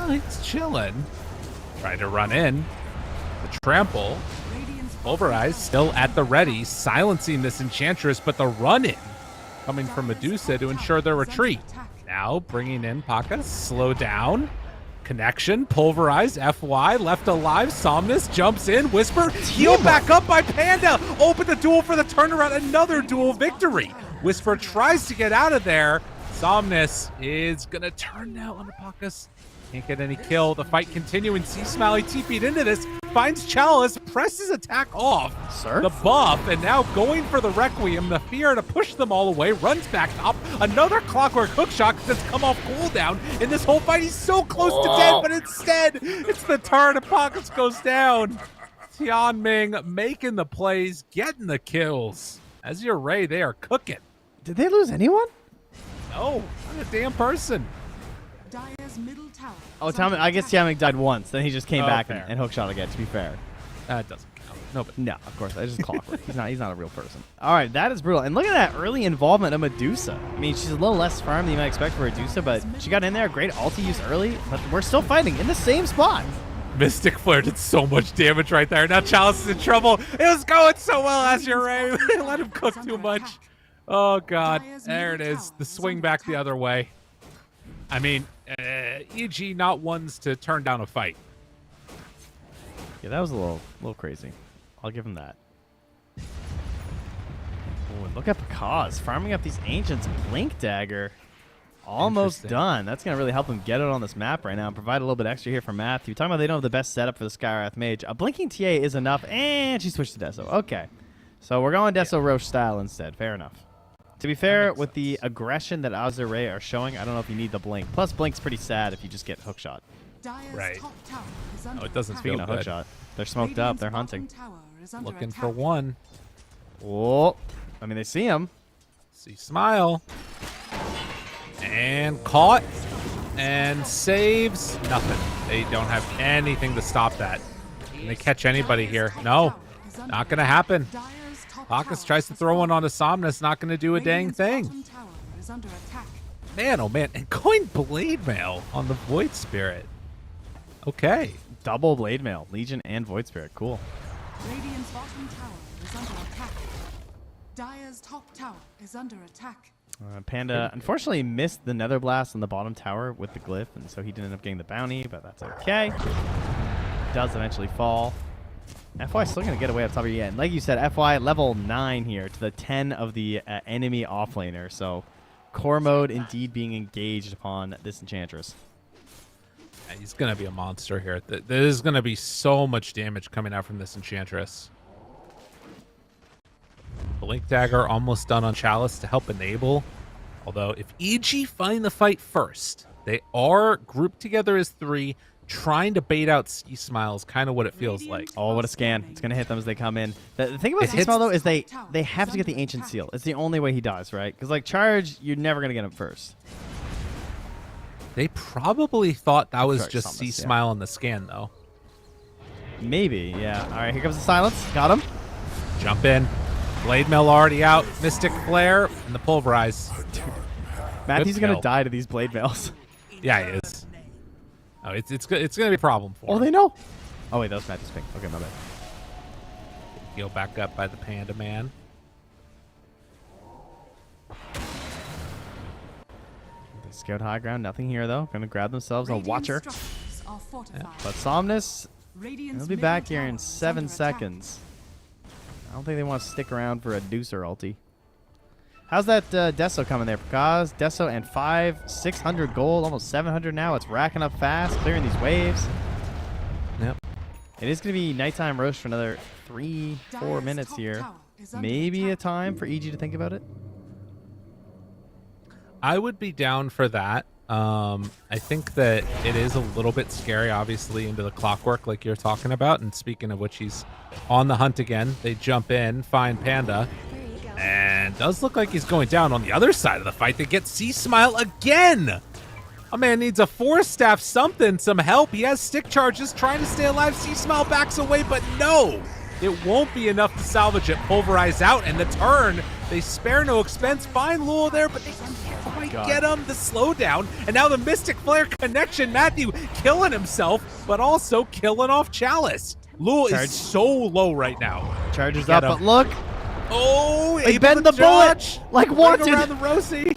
He's chilling. Trying to run in. The trample. Pulverize still at the ready, silencing this Enchantress, but the run-in coming from Medusa to ensure their retreat. Now bringing in Paka, slow down. Connection, Pulverize, FY, left alive. Somnus jumps in, Whisper, healed back up by Panda. Open the duel for the turnaround, another duel victory. Whisper tries to get out of there. Somnus is gonna turn now on Apokus. Can't get any kill. The fight continuing. See Smiley TP'd into this. Finds Chalice, presses attack off. Sir? The buff, and now going for the Requiem. The fear to push them all away. Runs back up. Another clockwork hookshot that's come off cooldown. In this whole fight, he's so close to dead, but instead, it's the turn. Apocalypse goes down. Tian Ming making the plays, getting the kills. As your Ray, they are cooking. Did they lose anyone? No, not a damn person. Dyer's middle tower. Oh, I guess Tiaming died once. Then he just came Oh, back fair. and hookshot again, to be fair. That doesn't count. No, but No, of course. It's just clockwork. He's not a real person. All right, that is brutal. And look at that early involvement of Medusa. I mean, she's a little less farm than you might expect for Medusa, but she got in there. Great ulti use early, but we're still fighting in the same spot. Mystic Flare did so much damage right there. Now Chalice is in trouble. It was going so well, Azure Ray. Let him cook too much. Oh, God. There it is. The swing back the other way. I mean, EG not ones to turn down a fight. Yeah, that was a little crazy. I'll give him that. Oh, and look at Picaz farming up these ancients. Blink Dagger. Almost Interesting. done. That's going to really help him get it on this map right now and provide a little bit extra here for Matthew. Talking about they don't have the best setup for the Skywrath Mage. A Blinking TA is enough, and she switched to Deso. Okay. So we're going Deso Roche style instead. Fair enough. To be fair, with the aggression that Azure Ray are showing, I don't know if you need the Blink. Plus, Blink's pretty sad if you just get hookshot. Dyer's Right. top tower is under Oh, it doesn't attack. feel Speaking of good. hookshot, they're smoked up. They're hunting. Radiant's bottom tower is under Looking for attack. one. Oh, I mean, they see him. See Smile. And caught. And saves. Nothing. They don't have anything to stop that. Can they catch anybody here? No. Not going to happen. Dyer's top Bacchus tower tries to is throw one under onto Somnus. Not going to do a dang Radiant's thing. bottom tower is under attack. Man, oh man. And going Blade Mail on the Void Spirit. Okay. Double Blade Mail. Legion and Void Spirit. Cool. Radiant's bottom tower is under attack. Dyer's top tower is under attack. Panda unfortunately missed the Nether Blast on the bottom tower with the glyph, and so he didn't end up getting the bounty, but that's okay. Does eventually fall. FY still going to get away up top here. And like you said, FY level 9 here to the 10 of the enemy offlaner. So core mode indeed being engaged upon this Enchantress. Yeah, he's going to be a monster here. There's going to be so much damage coming out from this Enchantress. Blink Dagger almost done on Chalice to help enable. Although if EG find the fight first, they are grouped together as 3, trying to bait out Sea Smiles, kind of what it feels like. Oh, what a scan. It's going to hit them as they come in. The thing about It Sea hits- Smile, though, is they have to get the Ancient Seal. It's the only way he dies, right? Because, like, Charge, you're never going to get him first. They probably thought that was Sorry, just Somnus, Sea yeah. Smile on the scan, though. Maybe, yeah. All right, here comes the silence. Got him. Jump in. Blade Mail already out. Mystic Flare and the Pulverize. Matthew's Good going to kill. die to these Blade Mails. Yeah, he is. Oh, it's gonna be a problem for Oh, him. they know. Oh wait, that was Matthew's ping. Okay, my bad. Heal back up by the Panda Man. They scout high ground. Nothing here though. Gonna grab themselves a Radiant watcher. structures are fortified. But Somnus, Radiant's he'll be middle back here tower in is 7 under attack. seconds. I don't think they want to stick around for a Deucer ulti. How's that Deso coming there? Because Deso and 600 gold, almost 700 now. It's racking up fast, clearing these waves. Yep. It is going to be nighttime roast for another 3-4 Dire's minutes top here. tower is under Maybe a attack. time for EG to think about it. I would be down for that. I think that it is a little bit scary, obviously, into the clockwork like you're talking about. And speaking of which, he's on the hunt again. They jump in, find Panda. And does look like he's going down on the other side of the fight. They get C-Smile again. A man needs a force staff, something, some help. He has stick charges, trying to stay alive. C-Smile backs away, but no. It won't be enough to salvage it. Pulverize out, and the turn. They spare no expense. Find Lul there, but they can't quite get him. The slowdown, and now the Mystic Flare connection. Matthew killing himself, but also killing off Chalice. Lul Charge. is so low right now. Charges Get up, him. but look. Oh, They able bend to the bullet dodge. like Ring wanted. around the Rosie.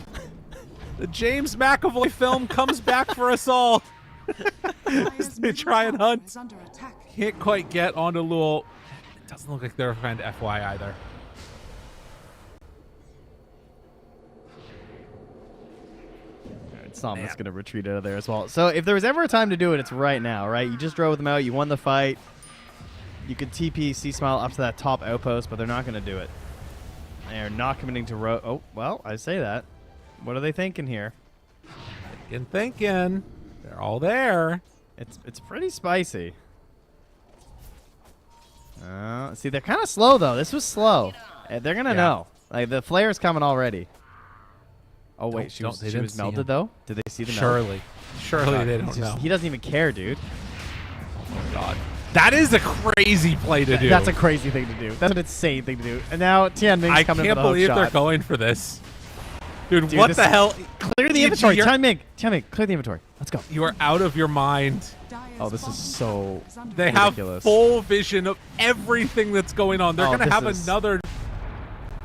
The James McAvoy film comes back for us all. Dire's They middle try and tower hunt. is under attack. Can't quite get onto Lul. It doesn't look like they're a friend FY either. Somnus going to retreat out of there as well. So if there was ever a time to do it, it's right now, right? You just drove them out. You won the fight. You could TP C-Smile up to that top outpost, but they're not going to do it. They're not committing to Oh, well, I say that. What are they thinking here? Thinking. They're all there. It's pretty spicy. See, they're kind of slow, though. This was slow. They're going to know. Like, the flare's coming already. Oh, wait. She was see melted, him. though? Did they see the melt? Surely they don't He's know. just- He doesn't even care, dude. Oh, God. That is a crazy play to do. That's a crazy thing to do. That's an insane thing to do. And now Tianming's I coming can't for the believe hook they're shot. going for this. Dude, Dude, what this the is- hell? Clear the EG, inventory. you're- Tianming, clear the inventory. Let's go. You are out of your mind. Dire's Oh, this is bottom so... tower is under They attack. have Ridiculous. full vision of everything that's going on. They're Oh, going to this have is- another...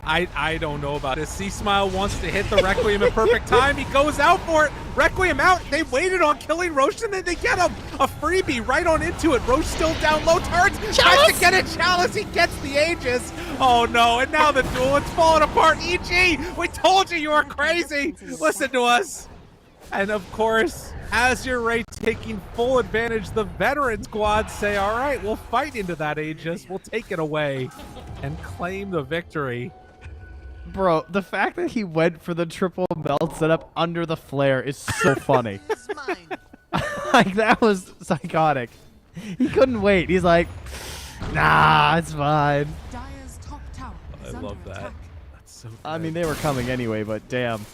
I don't know about this. C-Smile wants to hit the Requiem at perfect time. He goes out for it. Requiem out. They waited on killing Roche, and then they get him. A freebie right on into it. Roche still down low. Turns. Tries to get it. Chalice. He gets the Aegis. Oh, no. And now the duel. It's falling apart. EG, we told you were crazy. Listen to us. And, of course, Azure Ray taking full advantage. The veteran squad say, all right, we'll fight into that Aegis. We'll take it away and claim the victory. Bro, the fact that he went for the triple melt setup under the flare is so funny. Like, that was psychotic. He couldn't wait. He's like, nah, it's fine. Dire's top tower I is under love that. attack. That's so I mean, good. they were coming anyway, but damn.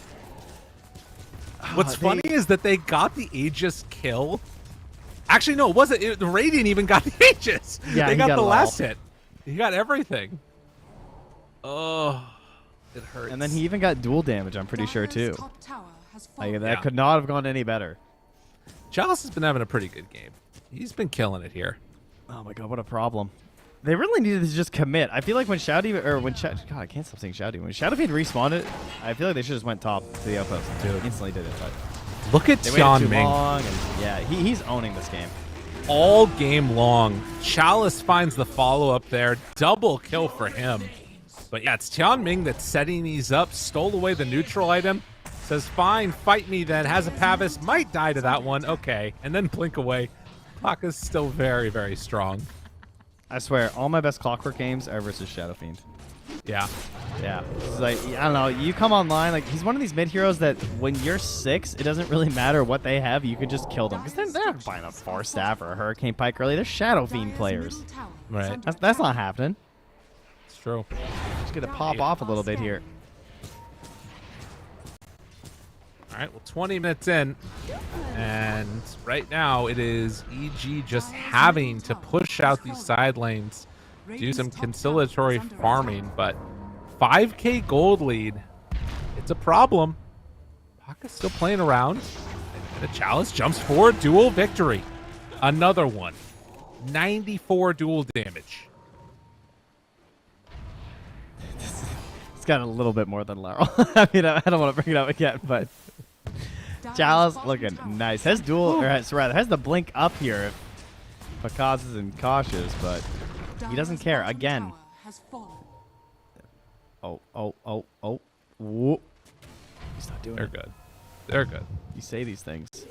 What's they- funny is that they got the Aegis kill. Actually, no, it wasn't. The Radiant even got the Aegis. Yeah, they he got got the it all. last hit. He got everything. Oh, it hurts. And then he even got dual damage, I'm pretty sure, Dire's too. top tower has Like, fallen. that Yeah. could not have gone any better. Chalice has been having a pretty good game. He's been killing it here. Oh my god, what a problem. They really needed to just commit. I feel like when Shouty, or when God, I can't stop saying Shouty. When Shadowfiend respawned it, I feel like they should just went top to the outpost. Dude. Instantly did it, but Look at they waited too Tianming. long, and yeah, he's owning this game. All game long. Chalice finds the follow-up there. Double kill for him. But yeah, it's Tianming that's setting these up. Stole away the neutral item. Says, fine, fight me then. Has a Pavis. Might die to that one. Okay. And then blink away. Paka's still very, very strong. I swear, all my best Clockwork games are versus Shadowfiend. Yeah. Yeah. It's like, I don't know, you come online, like, he's one of these mid-heroes that when you're 6, it doesn't really matter what they have, you could just kill them. Because they're not buying a Force Staff or a Hurricane Pike early. They're Shadowfiend Dire's players. middle tower is Right. under That's not attack. happening. It's true. Just gonna pop off a little bit here. All right, well, 20 minutes in. And right now it is EG just having to push out these side lanes, do some conciliatory farming, but 5k gold lead. It's a problem. Paka's still playing around. And the Chalice jumps forward, dual victory. Another one. 94 dual damage. It's got a little bit more than Laurel. I mean, I don't want to bring it up again, but Chalice looking nice. Has dual, or has the blink up here if Pakaz isn't cautious, but he doesn't care. Again. Oh. Whoop. He's not doing They're it. good. They're good. You say these things.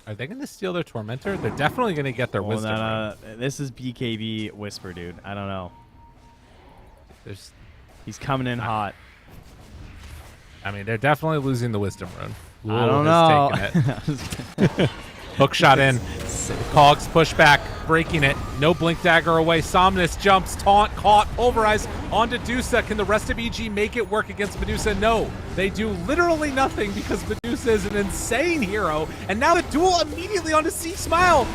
Are they going to steal their Tormentor? They're definitely going to get their Wisdom. No. This is BKB Whisper, dude. I don't know. He's coming in hot. I mean, they're definitely losing the Wisdom rune. I don't know. Hook shot in. Cogs push back, breaking it. No Blink Dagger away. Somnus jumps, taunt, caught, pulverize onto Medusa. Can the rest of EG make it work against Medusa? No. They do literally nothing because Medusa is an insane hero. And now the duel immediately onto C Smile.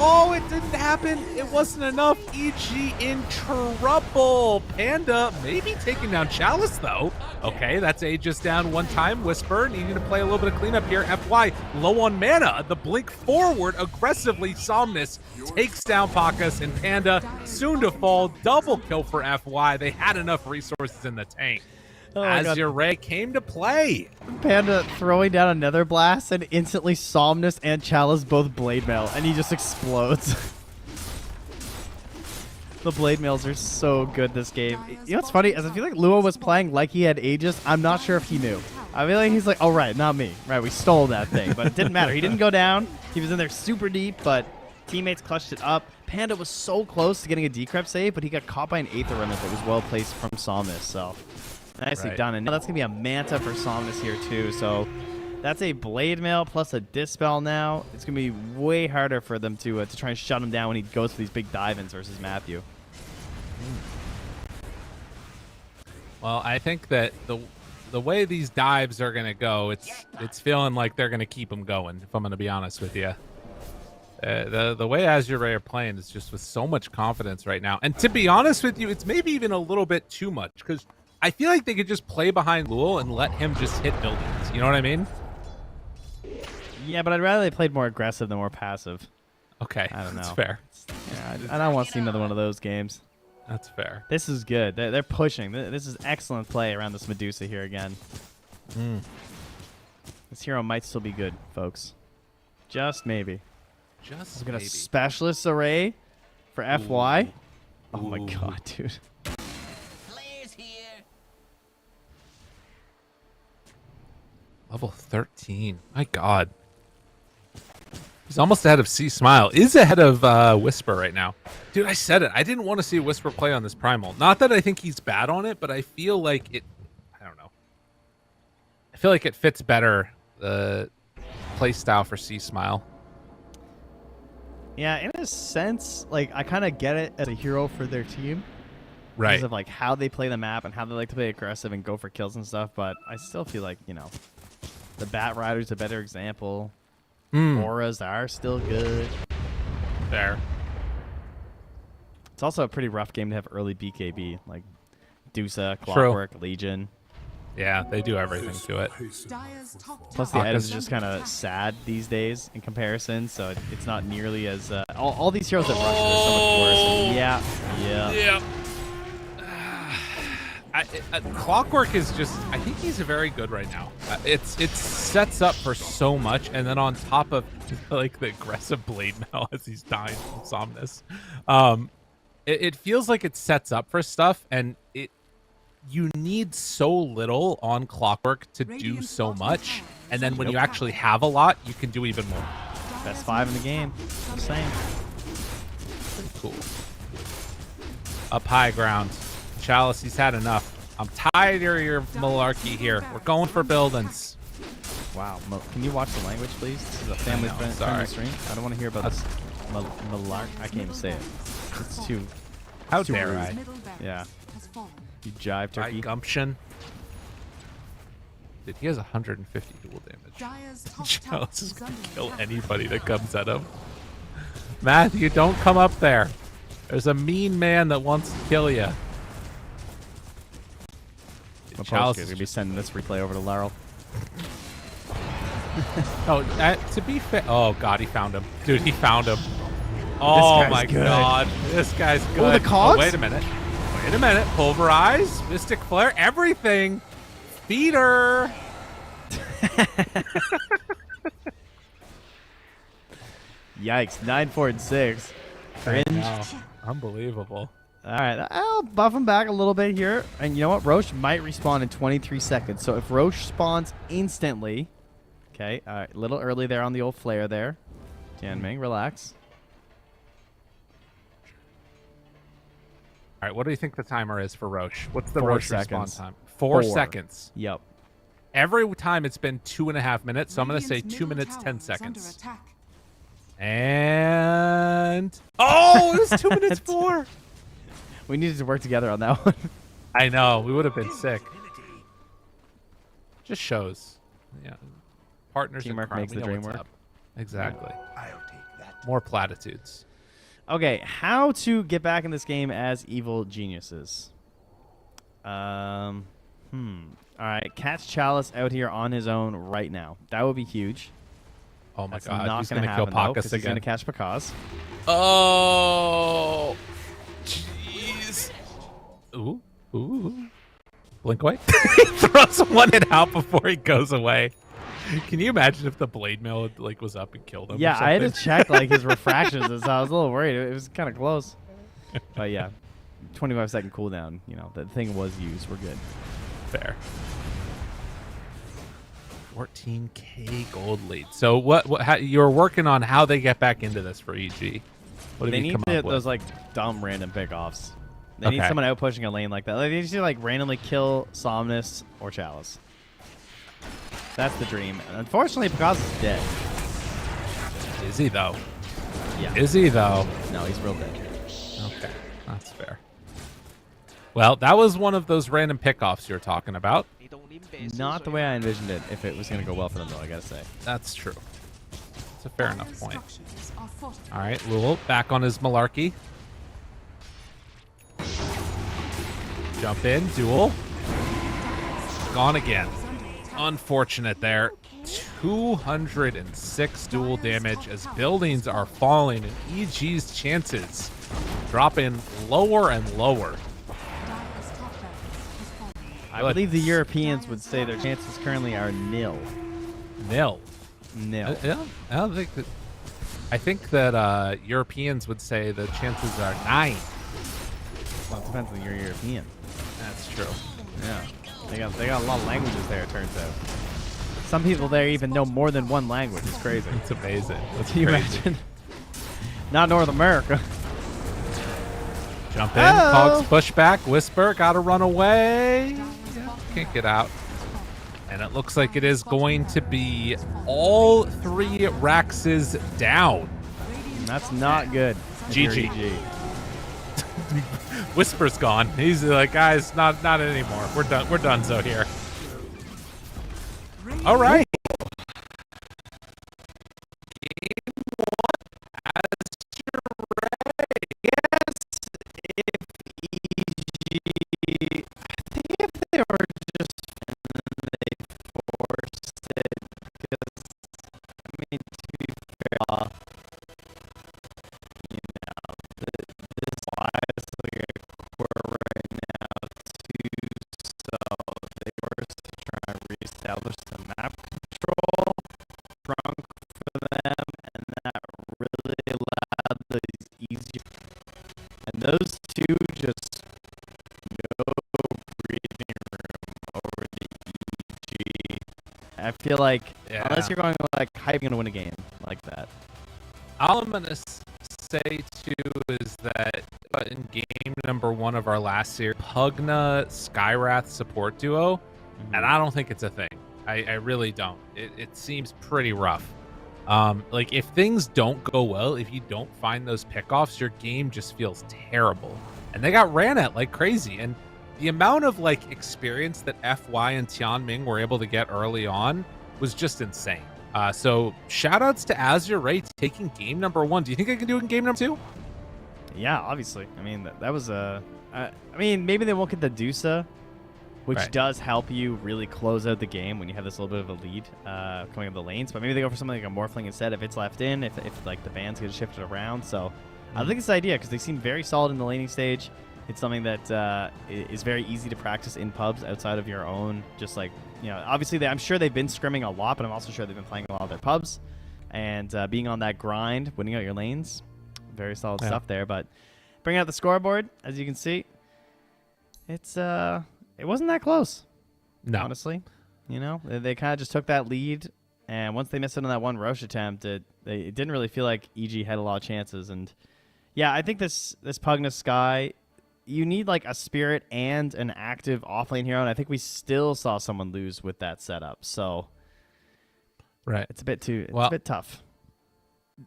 Oh, it didn't happen. It wasn't enough. EG in trouble. Panda maybe taking down Chalice, though. Okay, that's Aegis down one time. Whisper needing to play a little bit of cleanup here. FY low on mana. The blink forward aggressively. Somnus takes down Pakas, and Panda soon to fall. Double kill for FY. They had enough resources in the tank. Azure Ray came to play. Panda throwing down another blast, and instantly Somnus and Chalice both blade mail, and he just explodes. The blade mails are so good this game. You know what's funny is I feel like Luo was playing like he had Aegis. I'm not sure if he knew. I feel like he's like, oh right, not me. Right, we stole that thing, but it didn't matter. He didn't go down. He was in there super deep, but teammates clutched it up. Panda was so close to getting a decrep save, but he got caught by an Aether Remnant that was well placed from Somnus. So nicely done. And now that's going to be a Manta for Somnus here too. So that's a Blade Mail plus a Dispel now. It's going to be way harder for them to try and shut him down when he goes for these big dive-ins versus Matthew. Well, I think that the way these dives are going to go, it's feeling like they're going to keep them going, if I'm going to be honest with you. The way Azure Ray are playing is just with so much confidence right now. And to be honest with you, it's maybe even a little bit too much, because I feel like they could just play behind Lul and let him just hit buildings. You know what I mean? Yeah, but I'd rather they played more aggressive than more passive. Okay, I don't know. That's fair. Yeah, I don't want to see another one of those games. That's fair. This is good. They're pushing. This is excellent play around this Medusa here again. This hero might still be good, folks. Just maybe. Just got maybe. a specialist array for FY. Oh my god, dude. Level 13. My god. He's almost ahead of C Smile. Is ahead of Whisper right now. Dude, I said it. I didn't want to see Whisper play on this Primal. Not that I think he's bad on it, but I feel like it... I don't know. I feel like it fits better, the play style for C Smile. Yeah, in a sense, like, I kind of get it as a hero for their team. Right. Because of, like, how they play the map and how they like to play aggressive and go for kills and stuff, but I still feel like, you know, the Bat Rider's a better example. Auras are still good. Fair. It's also a pretty rough game to have early BKB, like Dusa, Clockwork, Legion. Yeah, they do everything to it. Plus the items are just kind of sad these days in comparison, so it's not nearly as... all these heroes that rush are so much worse. Yeah. Clockwork is just... I think he's very good right now. It sets up for so much, and then on top of like the aggressive blade mail as he's dying from Somnus, it feels like it sets up for stuff, and you need so little on Clockwork to do so much, and then when you actually have a lot, you can do even more. Best 5 in the game. Just saying. Pretty cool. Up high ground. Chalice, he's had enough. I'm tired of your malarkey here. We're going for buildings. Wow. Can you watch the language, please? This is a family-friendly stream. I don't want to hear about this malark. I can't even say it. It's too... How dare I? Yeah. You jive, turkey. Gumption. Dude, he has 150 dual damage. Chalice is going to kill anybody that comes at him. Matthew, don't come up there. There's a mean man that wants to kill you. Chalice is going to be sending this replay over to Laurel. Oh, to be fair. Oh, God, he found him. Dude, he found him. Oh, guy's my good. God. This guy's good. the cogs? Oh, wait a minute. Wait a minute. Pulverize, Mystic Flare, everything. Feeder. Yikes. 9, 4, and 6. Cringe. Wow. Unbelievable. All right, I'll buff him back a little bit here. And you know what? Roche might respawn in 23 seconds. So if Roche spawns instantly, okay, all right, a little early there on the old flare there. Tianming, relax. All right, what do you think the timer is for Roche? What's the 4 Roche seconds. respawn time? 4 seconds. Yep. Every time it's been 2.5 minutes, so I'm going to say Radiant's 2 middle minutes, tower 10 is under seconds. attack. And... Oh, it was 2 minutes 4. We needed to work together on that one. I know. We would have been sick. Just shows. Yeah. Partners in Teamwork crime. makes We the know dream what's work. up. Exactly. More platitudes. Okay, how to get back in this game as evil geniuses. All right, Cat's Chalice out here on his own right now. That would be huge. Oh my That's God. not He's going to kill happen, though, Pakas 'cause he's going again. to catch Pakas. Oh. Jeez. Ooh. Ooh. Blink away. He throws one hit out before he goes away. Can you imagine if the blade mail like was up and killed him? or Yeah, I had to something? check like his refractions, and so I was a little worried. It was kind of close. But yeah, 25-second cooldown. You know, the thing was used. We're good. Fair. 14K gold lead. So what you're working on how they get back into this for EG? What have They you need come to, up with? those like dumb random pickoffs. They need Okay. someone out pushing a lane like that. Like, they need to like randomly kill Somnus or Chalice. That's the dream. And unfortunately, Pakas is dead. Is he though? Yeah. Is he though? No, he's real dead. Okay, that's fair. Well, that was one of those random pickoffs you were talking about. Not the way I envisioned it. If it was gonna go well for them, though, I gotta say. That's true. It's a fair enough point. Structures are fortified. All right, Lul back on his malarkey. Jump in, duel. Gone again. Unfortunate there. 206 duel damage as buildings are falling and EG's chances dropping lower and lower. Dire's top barracks has fallen. I believe the Europeans would say their chances currently are nil. Nil. Nil. Yeah, I don't think that. I think that Europeans would say the chances are 9. Well, it depends on your European. That's true. Yeah. They got a lot of languages there, it turns out. Some people there even know more than one language. It's crazy. It's amazing. That's Can you crazy. imagine? Not North America. Jump in, Oh. Cogs push back, Whisper, gotta run away. Yeah, can't get out. And it looks like it is going to be all 3 Raxes down. That's not good. if you're GG. EG. Whisper's gone. He's like, guys, not anymore. We're done. We're done. So here. All right. Game 1. Yes, if EG, I think if they were just they forced it, because I mean to be fair, you know, this wise like a core right now too, so they were to try and reestablish the map control trunk for them, and that really allowed these easy. And those two just no breathing room over the EG. I feel like unless you're going like how you gonna win a game like that. All I'm gonna say too is that in game number 1 of our last series, Pugna Skyrath support duo, and I don't think it's a thing. I really don't. It seems pretty rough. Like if things don't go well, if you don't find those pickoffs, your game just feels terrible. And they got ran at like crazy. And the amount of like experience that FY and Tianming were able to get early on was just insane. So shout outs to Azure Ray taking game number 1. Do you think I can do it in game number 2? Yeah, obviously. I mean that was a. I mean maybe they won't get the Dusa which does help you really close out the game when you have this little bit of a lead coming up the lanes. But maybe they go for something like a Morphling instead if it's left in, if like the bands get shifted around. So I think it's an idea because they seem very solid in the laning stage. It's something that is very easy to practice in pubs outside of your own. Just like, obviously I'm sure they've been scrimming a lot, but I'm also sure they've been playing a lot of their pubs. And being on that grind, winning out your lanes, very solid stuff there. But bringing out the scoreboard, as you can see, it wasn't that close. No. Honestly. They kind of just took that lead, and once they missed it on that one Roche attempt, it didn't really feel like EG had a lot of chances. And yeah, I think this Pugna Sky, you need like a spirit and an active offlane hero, and I think we still saw someone lose with that setup. So it's a bit tough.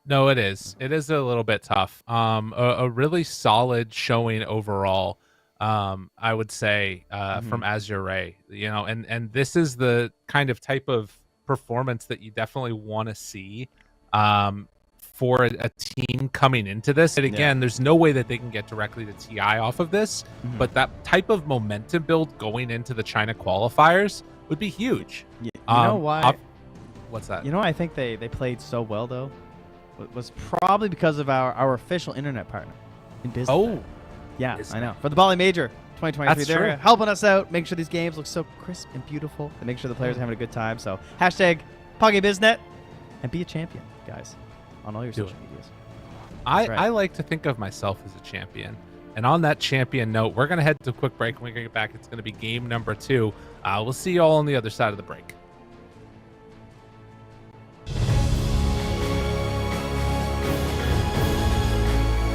No, it is. It is a little bit tough. A really solid showing overall, I would say, from Azure, and this is the kind of type of performance that you definitely want to see for a team coming into this. And again, there's no way that they can get directly to TI off of this, but that type of momentum build going into the China qualifiers would be huge. You know why? What's that? I think they played so well, though, was probably because of our official internet partner in business. Oh, yeah, I know. For the Bali Major 2023, That's they're true. helping us out, making sure these games look so crisp and beautiful, and make sure the players are having a good time. So #PoggyBizNet and be a champion, guys, on all your social medias. I like to think of myself as a champion. And on that champion note, we're going to head to a quick break. When we get back, it's going to be game number 2. We'll see you all on the other side of the break.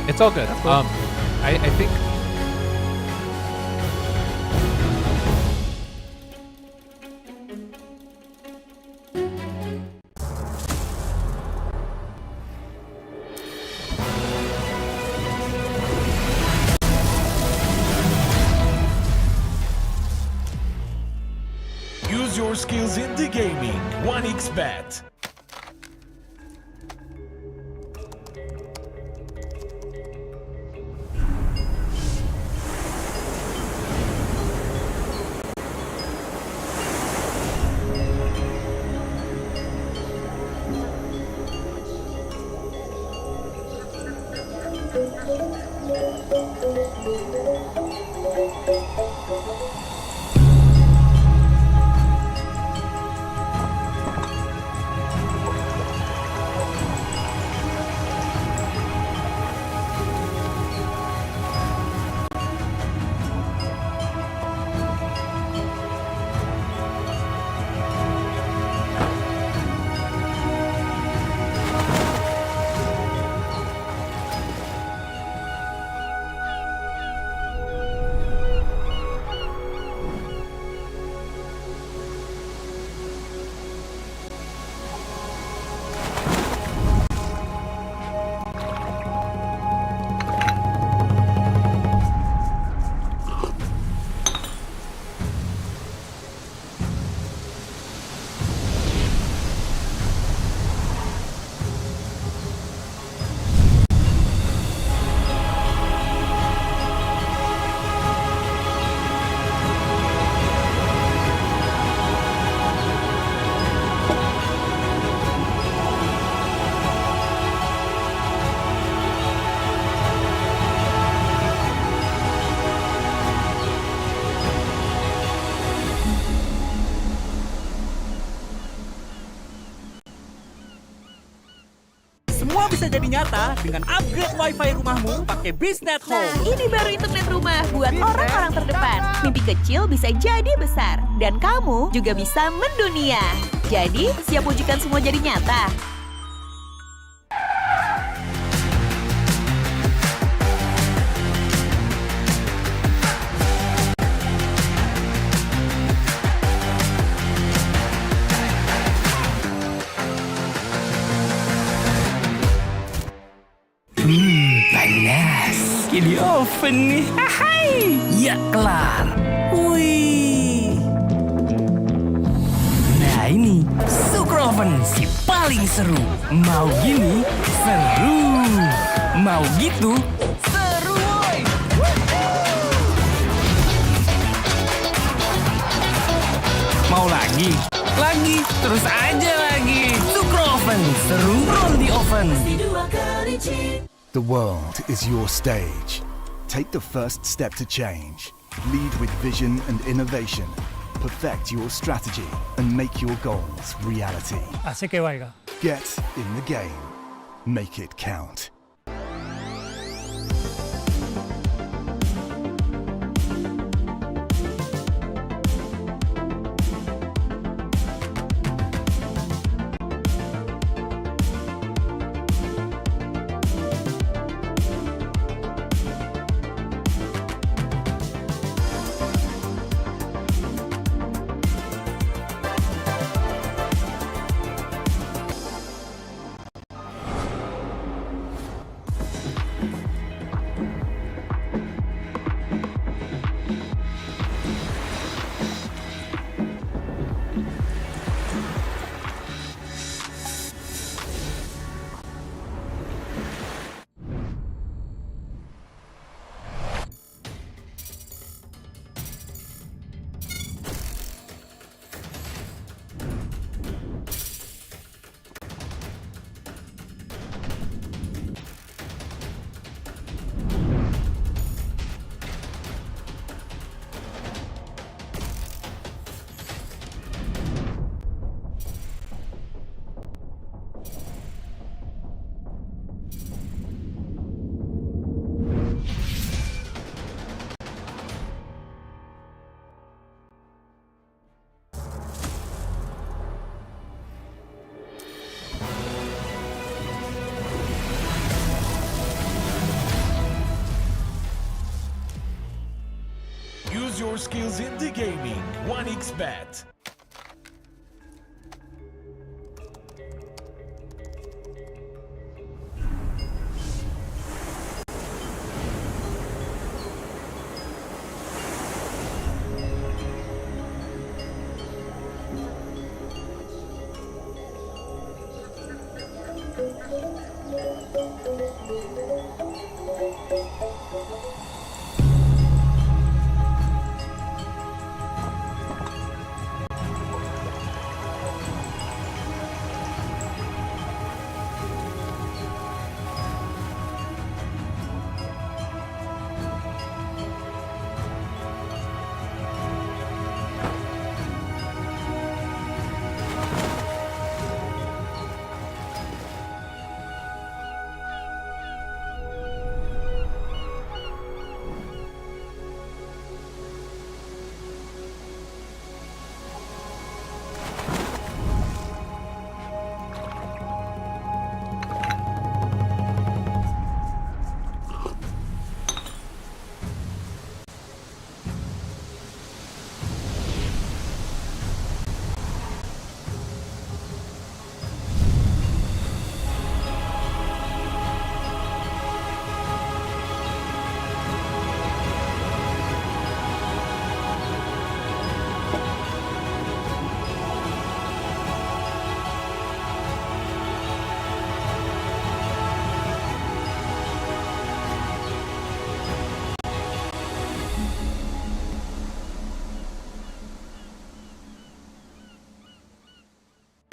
It's all good. Cool. I think Use your skills in the gaming. 1xBet. Semua bisa jadi nyata dengan upgrade wifi rumahmu pakai BizNet Nah, Home. ini baru internet rumah buat orang-orang terdepan. Mimpi kecil bisa jadi besar. Dan kamu juga bisa mendunia. Jadi, siap wujudkan semua jadi nyata? Panas. Di oven nih. Hai. Ya kelar. Wih. Nah ini Super Oven si paling seru. Mau gini seru. Mau gitu seru woy. Mau lagi? Lagi, terus aja lagi. Sukro Oven, seru roll di oven. The world is your stage. Take the first step to change. Lead with vision and innovation. Perfect your strategy and make your goals reality. Asik ya, Waiga. Get in the game. Make it count. Use your skills in the gaming. 1xBet.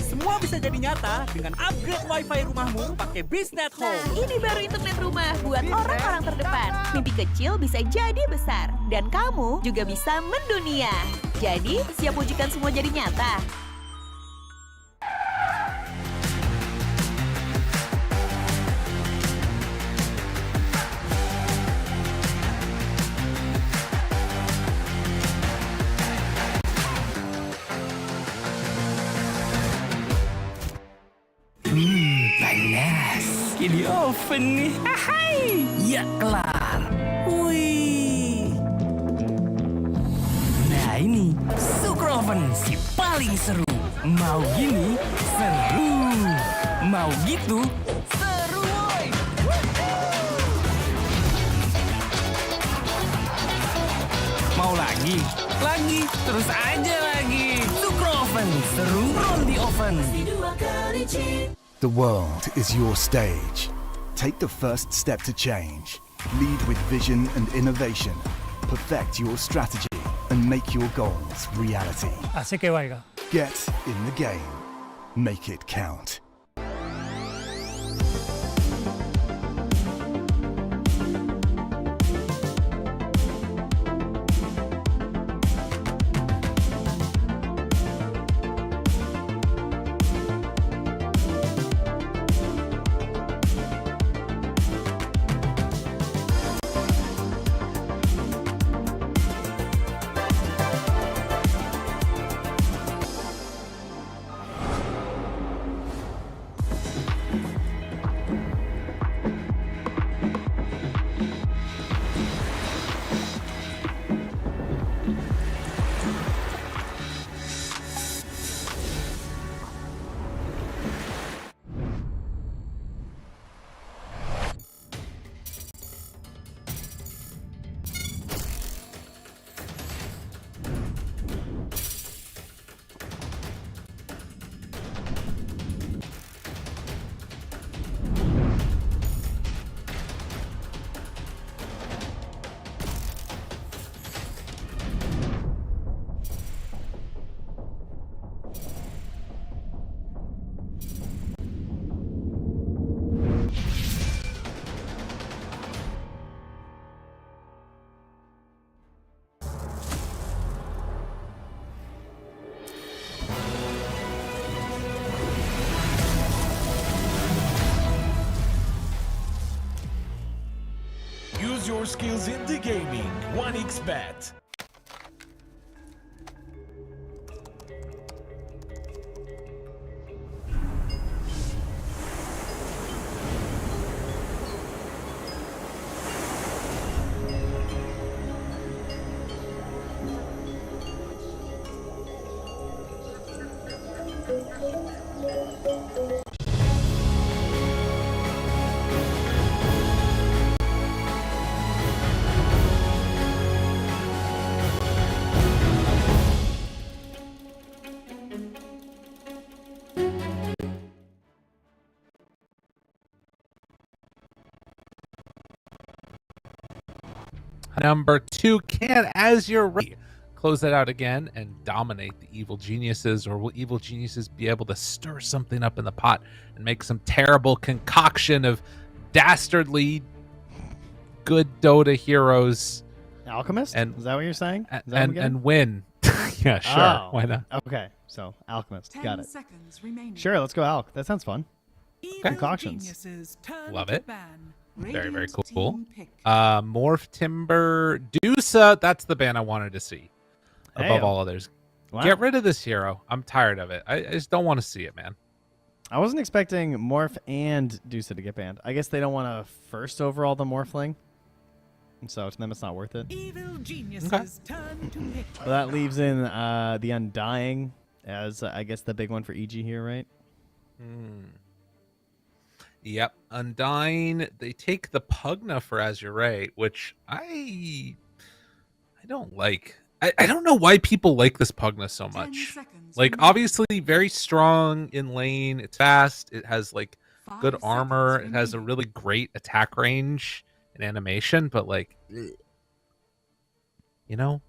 Semua bisa jadi nyata dengan upgrade wifi rumahmu pakai Biznet Nah, Home. ini baru internet rumah buat orang-orang terdepan. Mimpi kecil bisa jadi besar. Dan kamu juga bisa mendunia. Jadi, siap wujudkan semua jadi nyata? Panas. Di oven nih. Hai. Ya kelar. Wih. Nah ini Sukro Oven si paling seru. Mau gini seru. Mau gitu seru woy. Mau lagi? Lagi, terus aja lagi. Sukro Oven, seru roll di oven. The world is your stage. Take the first step to change. Lead with vision and innovation. Perfect your strategy and make your goals reality. Get in the game. Make it count. Use your skills in the gaming. 1xbet. Number 2, can Azure close that out again and dominate the evil geniuses, or will evil geniuses be able to stir something up in the pot and make some terrible concoction of dastardly good Dota heroes Alchemist? and Is that what you're saying? Is that what I'm getting? and win? Yeah, sure. Oh, Why not? Okay, so Alchemist. Got 10 it. seconds remaining. Sure, let's go Alch. That sounds fun. Evil Concoctions. geniuses turn Love to it. ban. Very, very Radiant cool. team pick. Morph Timber Dusa. That's the ban I wanted to see above Hey, all others. wow. Get rid of this hero. I'm tired of it. I just don't want to see it, man. I wasn't expecting Morph and Dusa to get banned. I guess they don't want to first overall the Morphling. And so to them it's not worth it. Evil geniuses turn to pick. But that leaves in the Undying as, I guess, the big one for EG here, right? Yep. Undying. They take the Pugna for Azure, which I don't like. I don't know why people like this Pugna so 10 much. seconds Like, remaining. obviously very strong in lane. It's fast. It has, like, 5 good armor. seconds It has a remaining. really great attack range and animation, but, like, you know,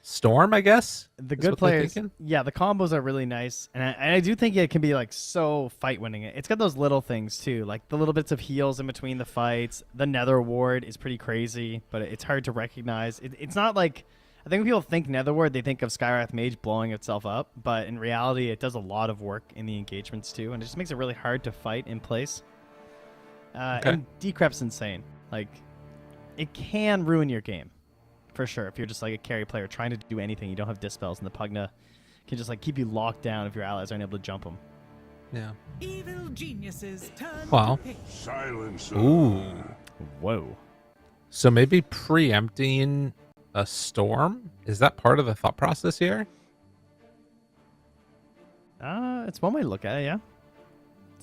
Storm, I guess. The is good what they're players, thinking. yeah, the combos are really nice, and I do think it can be like so fight winning. It's got those little things too, like the little bits of heals in between the fights. The Nether Ward is pretty crazy, but it's hard to recognize. It's not like, I think when people think Nether Ward, they think of Skywrath Mage blowing itself up, but in reality, it does a lot of work in the engagements too, and it just makes it really hard to fight in place. And Decrep's insane. Like, it can ruin your game. For sure, if you're just like a carry player trying to do anything, you don't have dispels, and the Pugna can just like keep you locked down if your allies aren't able to jump them. Yeah. Evil geniuses turn Wow. to pick. Ooh. Whoa. So maybe preempting a Storm? Is that part of the thought process here? It's one way to look at it, yeah.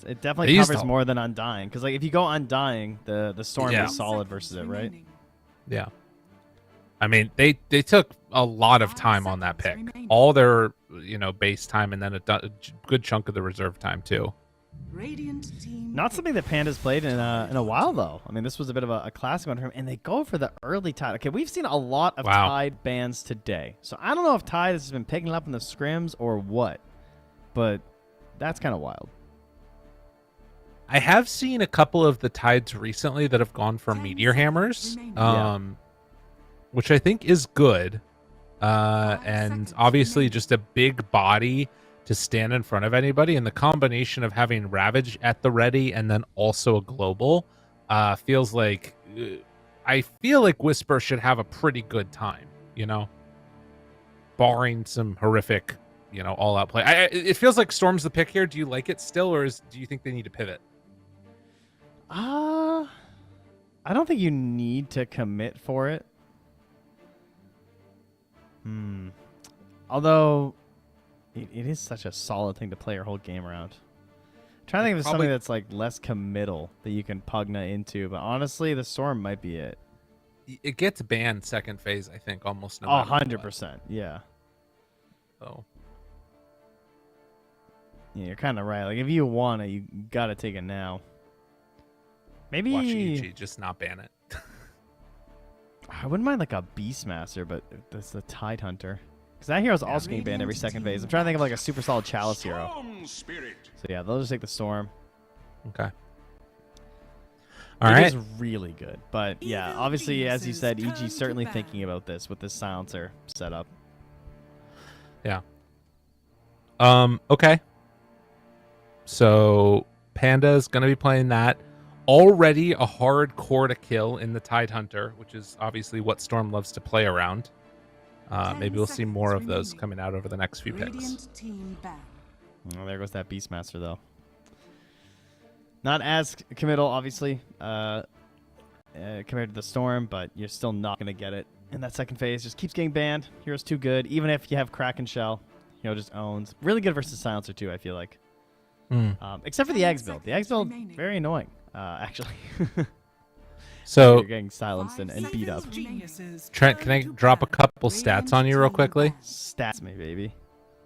It definitely They used covers to- more than Undying, because like if you go Undying, the Storm Yeah. is solid 10 versus it, seconds right? remaining. Yeah. I mean, they took a lot of 5 time on that seconds pick. remaining. All their, base time and then a good chunk of the reserve time too. Radiant team. Not something that Panda's played in a while, though. I mean, this was a bit of a classic one for him, and they go for the early Tide. Okay, we've seen a lot of Tide bans today, so I don't know if Tide has been picking up in the scrims or what, but that's kind of wild. I have seen a couple of the Tides recently that have gone for Meteor Hammers, which I think is good, and obviously just a big body to stand in front of anybody, and the combination of having Ravage at the ready and then also a global feels like I feel like Whisper should have a pretty good time, you know, barring some horrific, you know, all out play. It feels like Storm's the pick here. Do you like it still, or do you think they need to pivot? I don't think you need to commit for it. Although it is such a solid thing to play your whole game around. I'm trying to think of something that's like less committal that you can Pugna into, but honestly, the Storm might be it. It gets banned second phase, I think, almost no matter 100%, yeah. So yeah, you're kind of right. Like, if you want it, you got to take it now. Maybe watch EG just not ban it. I wouldn't mind like a Beastmaster, but that's the Tide Hunter. Because that hero's also getting banned every second phase. I'm trying to think of like a super solid Chalice hero. So yeah, they'll just take the Storm. Okay. All right. It is really good. But yeah, obviously, as you said, EG's certainly thinking about this with this silencer setup. Yeah. Okay. So Panda's going to be playing that. Already a hard core to kill in the Tide Hunter, which is obviously what Storm loves to play around. Maybe we'll see more of those coming out over the next few picks. Well, there goes that Beastmaster, though. Not as committal, obviously, compared to the Storm, but you're still not going to get it. In that second phase, just keeps getting banned. Hero's too good. Even if you have Kraken Shell, hero just owns. Really good versus Silencer, too, I feel like. Except for the Eggs build. The Eggs build, very annoying, actually. So you're getting silenced and beat up. Trent, can I drop a couple stats on you real quickly? Stats me, baby.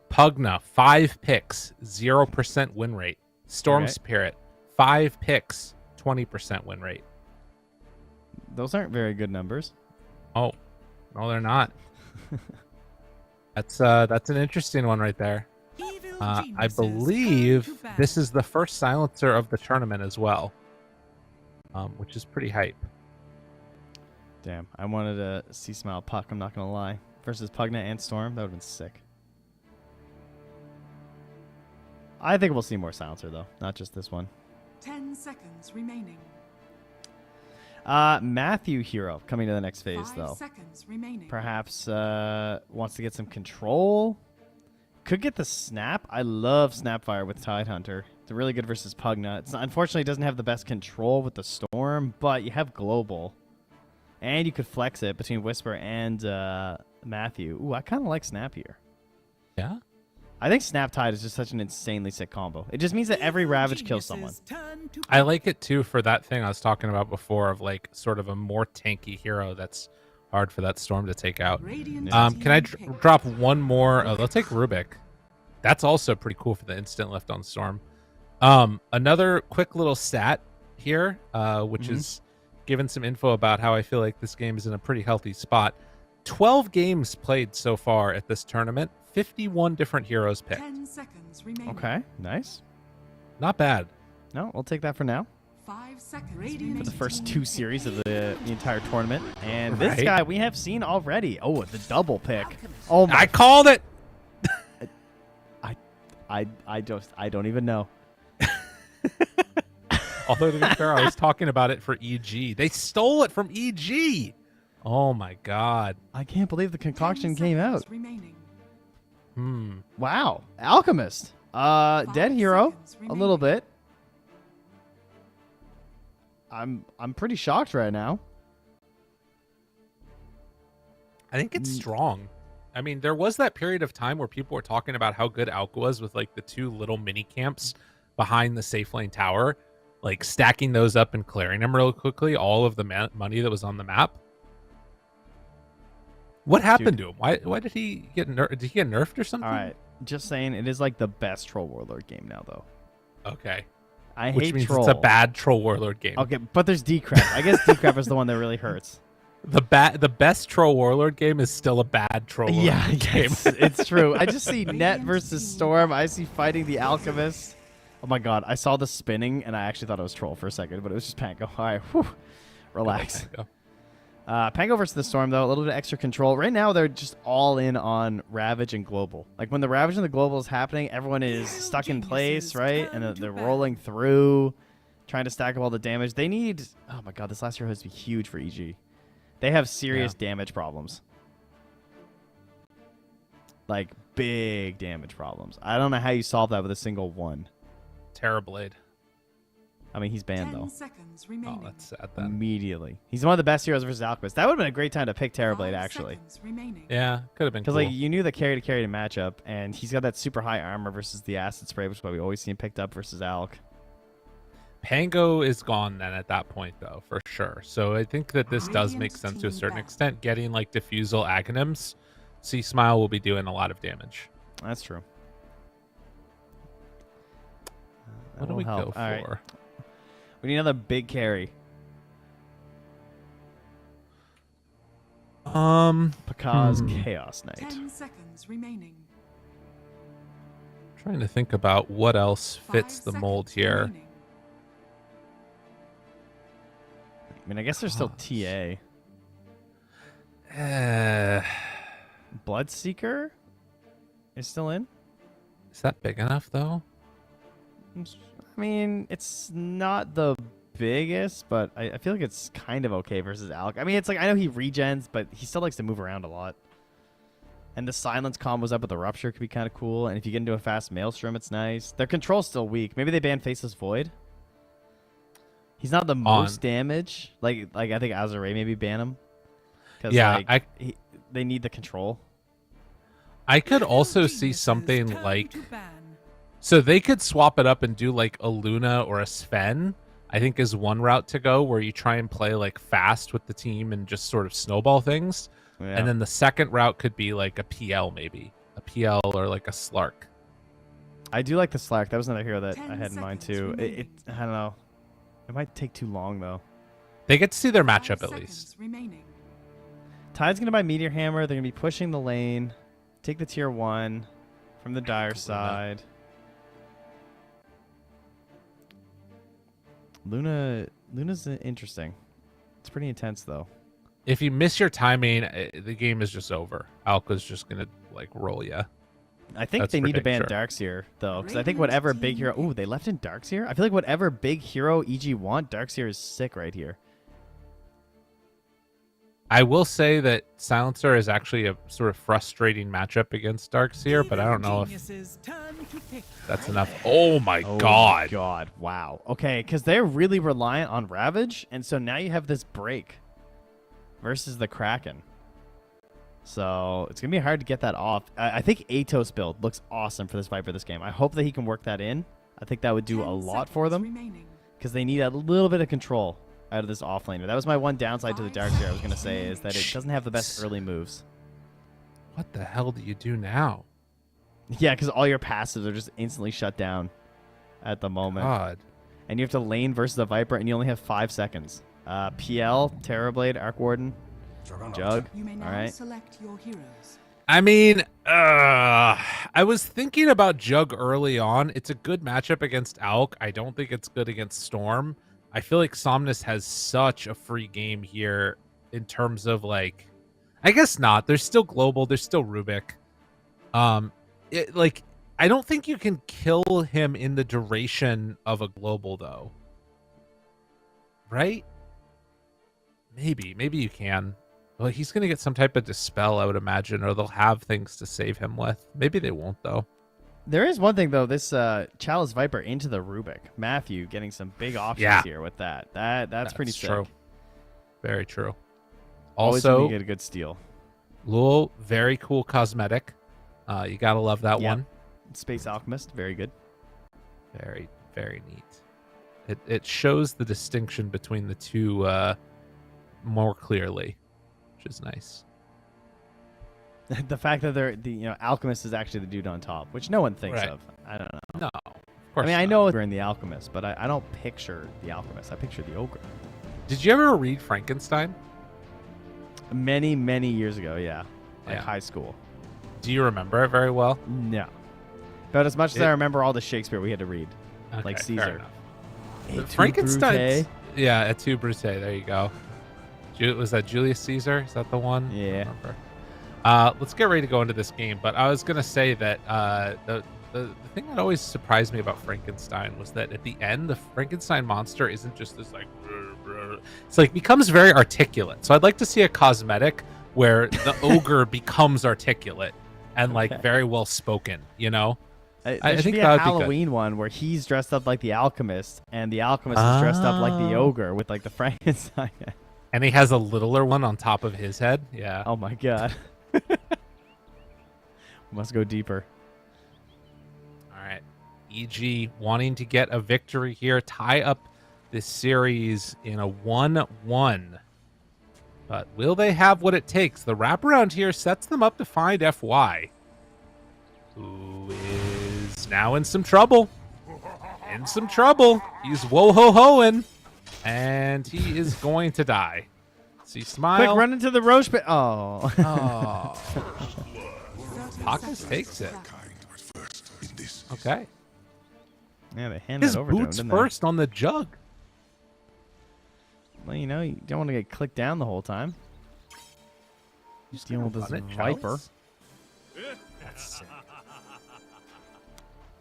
Pugna, 5 picks, 0% win rate. Storm Spirit, 5 picks, 20% win rate. Those aren't very good numbers. Oh, no, they're not. That's an interesting one right there. I believe this is the first silencer of the tournament as well, which is pretty hype. Damn, I wanted to see Smile Puck, I'm not going to lie. Versus Pugna and Storm, that would have been sick. I think we'll see more silencer, though, not just this one. 10 seconds remaining. Matthew hero coming to the next phase, 5 though. seconds remaining. Perhaps wants to get some control. Could get the Snap. I love Snapfire with Tide Hunter. It's really good versus Pugna. Unfortunately, it doesn't have the best control with the Storm, but you have Global. And you could flex it between Whisper and Matthew. Ooh, I kind of like Snap here. Yeah? I think Snap Tide is just such an insanely sick combo. It just means that every Ravage kills someone. I like it, too, for that thing I was talking about before of, like, sort of a more tanky hero that's hard for that Storm to take out. Can I drop one more? Let's take Rubik. That's also pretty cool for the instant lift on Storm. Another quick little stat here, which is given some info about how I feel like this game is in a pretty healthy spot. 12 games played so far at this tournament. 51 different heroes picked. 10 seconds remaining. Okay, nice. Not bad. No, we'll take that for now. 5 seconds For the first 2 series of the entire tournament. And this guy we have seen already. Oh, the double pick. Oh my! I called it. I don't even know. Although to be fair, I was talking about it for EG. They stole it from EG. Oh my god! I can't believe the concoction came out. Remaining. Wow, Alchemist. Dead hero. A little bit. I'm pretty shocked right now. I think it's strong. I mean, there was that period of time where people were talking about how good Alka was with like the 2 little mini camps behind the safe lane tower, like stacking those up and clearing them real quickly. All of the money that was on the map. What happened to him? Why did he get nerfed? Did he get nerfed or something? All right, just saying, it is like the best Troll Warlord game now, though. Okay. I which hate means troll. it's a bad troll warlord game. Okay, but there's Decrep. I guess Decrep is the one that really hurts. The best troll warlord game is still a bad troll warlord game. It's true. I just see Net versus Storm. I see fighting the Alchemist. Oh my god, I saw the spinning and I actually thought it was troll for a second, but it was just Pango. All right, whew. Relax. Pango versus the Storm, though, a little bit of extra control. Right now, they're just all in on Ravage and Global. Like, when the Ravage and the Global is happening, everyone is stuck in place, right? And they're rolling through, trying to stack up all the damage. They need... Oh, my God, this last hero has to be huge for EG. They have serious damage problems. Like, big damage problems. I don't know how you solve that with a single one. Terrorblade. I mean, he's banned, 10 though. seconds remaining. Oh, that's sad then. Immediately. He's one of the best heroes versus Alchemist. That would have been a great time to pick Terrorblade, 5 actually. seconds remaining. Yeah, could have been Because cool. like you knew the carry to matchup, and he's got that super high armor versus the acid spray, which is why we always see him picked up versus Alk. Pango is gone then at that point, though, for sure. So I think that this does make sense to a certain extent. Getting like Diffusal Aghanims, Sea Smile will be doing a lot of damage. That's true. What do we go for? All right. We need another big carry. Pakaz Chaos Knight. 10 seconds remaining. Trying to think about what else fits 5 the mold seconds here. remaining. I mean, I guess there's still TA. Bloodseeker is still in. Is that big enough, though? I mean, it's not the biggest, but I feel like it's kind of okay versus Alk. I mean, it's like, I know he regens, but he still likes to move around a lot. And the silence combos up with the Rupture could be kind of cool. And if you get into a fast Maelstrom, it's nice. Their control's still weak. Maybe they ban Faceless Void. He's not the most damage. Like I think Azure maybe ban him. Yeah, like, they need the control. I could also see something like... So they could swap it up and do like a Luna or a Sven, I think is one route to go, where you try and play like fast with the team and just sort of snowball things. Yeah. And then the second route could be like a PL maybe. A PL or like a Slark. I do like the Slark. That was another hero that I had in mind too. I don't know. It might take too long though. They get to see their matchup at least. Remaining. Tide's going to buy Meteor Hammer. They're going to be pushing the lane. Take the tier 1 from the Dire side. Luna's interesting. It's pretty intense though. If you miss your timing, the game is just over. Alka's just gonna like roll you. I think they need to ban Darkseer though, because I think whatever big hero. Ooh, they left in Darkseer. I feel like whatever big hero EG want, Darkseer is sick right here. I will say that Silencer is actually a sort of frustrating matchup against Darkseer, but I don't know if that's enough. Oh my god. God, wow. Okay, because they're really reliant on Ravage, and so now you have this break versus the Kraken. So it's going to be hard to get that off. I think Atos build looks awesome for this Viper this game. I hope that he can work that in. I think that would do a lot for them because they need a little bit of control out of this offlaner. That was my one downside to the Darkseer I was going to say, is that it doesn't have the best early moves. What the hell do you do now? Yeah, because all your passives are just instantly shut down at the moment. God. And you have to lane versus the Viper, and you only have 5 seconds. PL, Terrorblade, Arc Warden, Jug. You may now all right. select your heroes. I mean, I was thinking about Jug early on. It's a good matchup against Alk. I don't think it's good against Storm. I feel like Somnus has such a free game here in terms of like, I guess not. There's still Global. There's still Rubik. I don't think you can kill him in the duration of a Global though. Right? Maybe you can. Well, he's going to get some type of Dispel, I would imagine, or they'll have things to save him with. Maybe they won't, though. There is one thing, though. This Chalice Viper into the Rubik. Matthew getting some big options here with that. That's pretty sick. True. Very true. Always Also, get a good steal. Lul, very cool cosmetic. You got to love that one. Space Alchemist, very good. Very, very neat. It shows the distinction between the two more clearly, which is nice. The fact that Alchemist is actually the dude on top, which no one thinks of. I don't know. No, of course I mean, I not. know we're in the Alchemist, but I don't picture the Alchemist. I picture the Ogre. Did you ever read Frankenstein? Many, many years ago, yeah. Like Yeah. high school. Do you remember it very well? No. But as much as It- I remember all the Shakespeare we had to read. Like Okay, Caesar. fair enough. Et tu, Frankenstein. Brute? Yeah, Et tu, Brute. There you go. Was that Julius Caesar? Is that the one? I Yeah. don't remember. Let's get ready to go into this game. But I was gonna say that the thing that always surprised me about Frankenstein was that at the end, the Frankenstein monster isn't just this like. It's like becomes very articulate. So I'd like to see a cosmetic where the ogre becomes articulate and like very well spoken. You know. There I should think be that a would be good. Halloween one where he's dressed up like the Alchemist, and the Alchemist is dressed up like the Oh. Ogre with like the Frankenstein. And he has a littler one on top of his head. Yeah. Oh my god. Must go deeper. All right. EG wanting to get a victory here, tie up this series in a 1-1. But will they have what it takes? The wraparound here sets them up to find FY, who is now in some trouble. In some trouble. He's whoa-ho-hoing, and he is going to die. See, smile. Quick, run into the Roche pit. Oh. Oh. Pockets takes it. Okay. Yeah, they handed His it over to him, boots didn't they? first on the jug. Well, you know, you don't want to get clicked down the whole time. Just dealing with this Run it, Viper. Chalice. That's sick.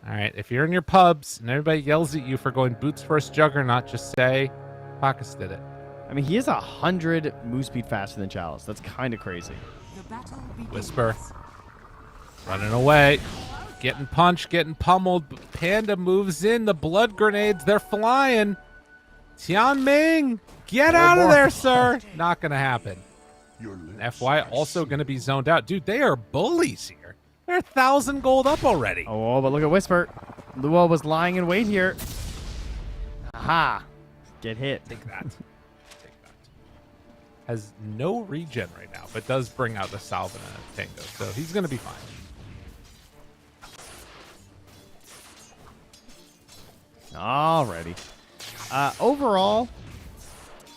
All right, if you're in your pubs and everybody yells at you for going boots first Juggernaut, just say, Pockets did it. I mean, he is 100 move speed faster than Chalice. That's kind of crazy. The battle begins. Whisper. Running away. Getting punched, getting pummeled. Panda moves in. The blood grenades, they're flying. Tianming, get out of there, sir. Not going to happen. And FY also going to be zoned out. Dude, they are bullies here. They're 1,000 gold up already. Oh, but look at Whisper. Luo was lying in wait here. Aha. Get hit. Take that. Take that. Has no regen right now, but does bring out the Salve and a Tango, so he's going to be fine. Alrighty. Overall,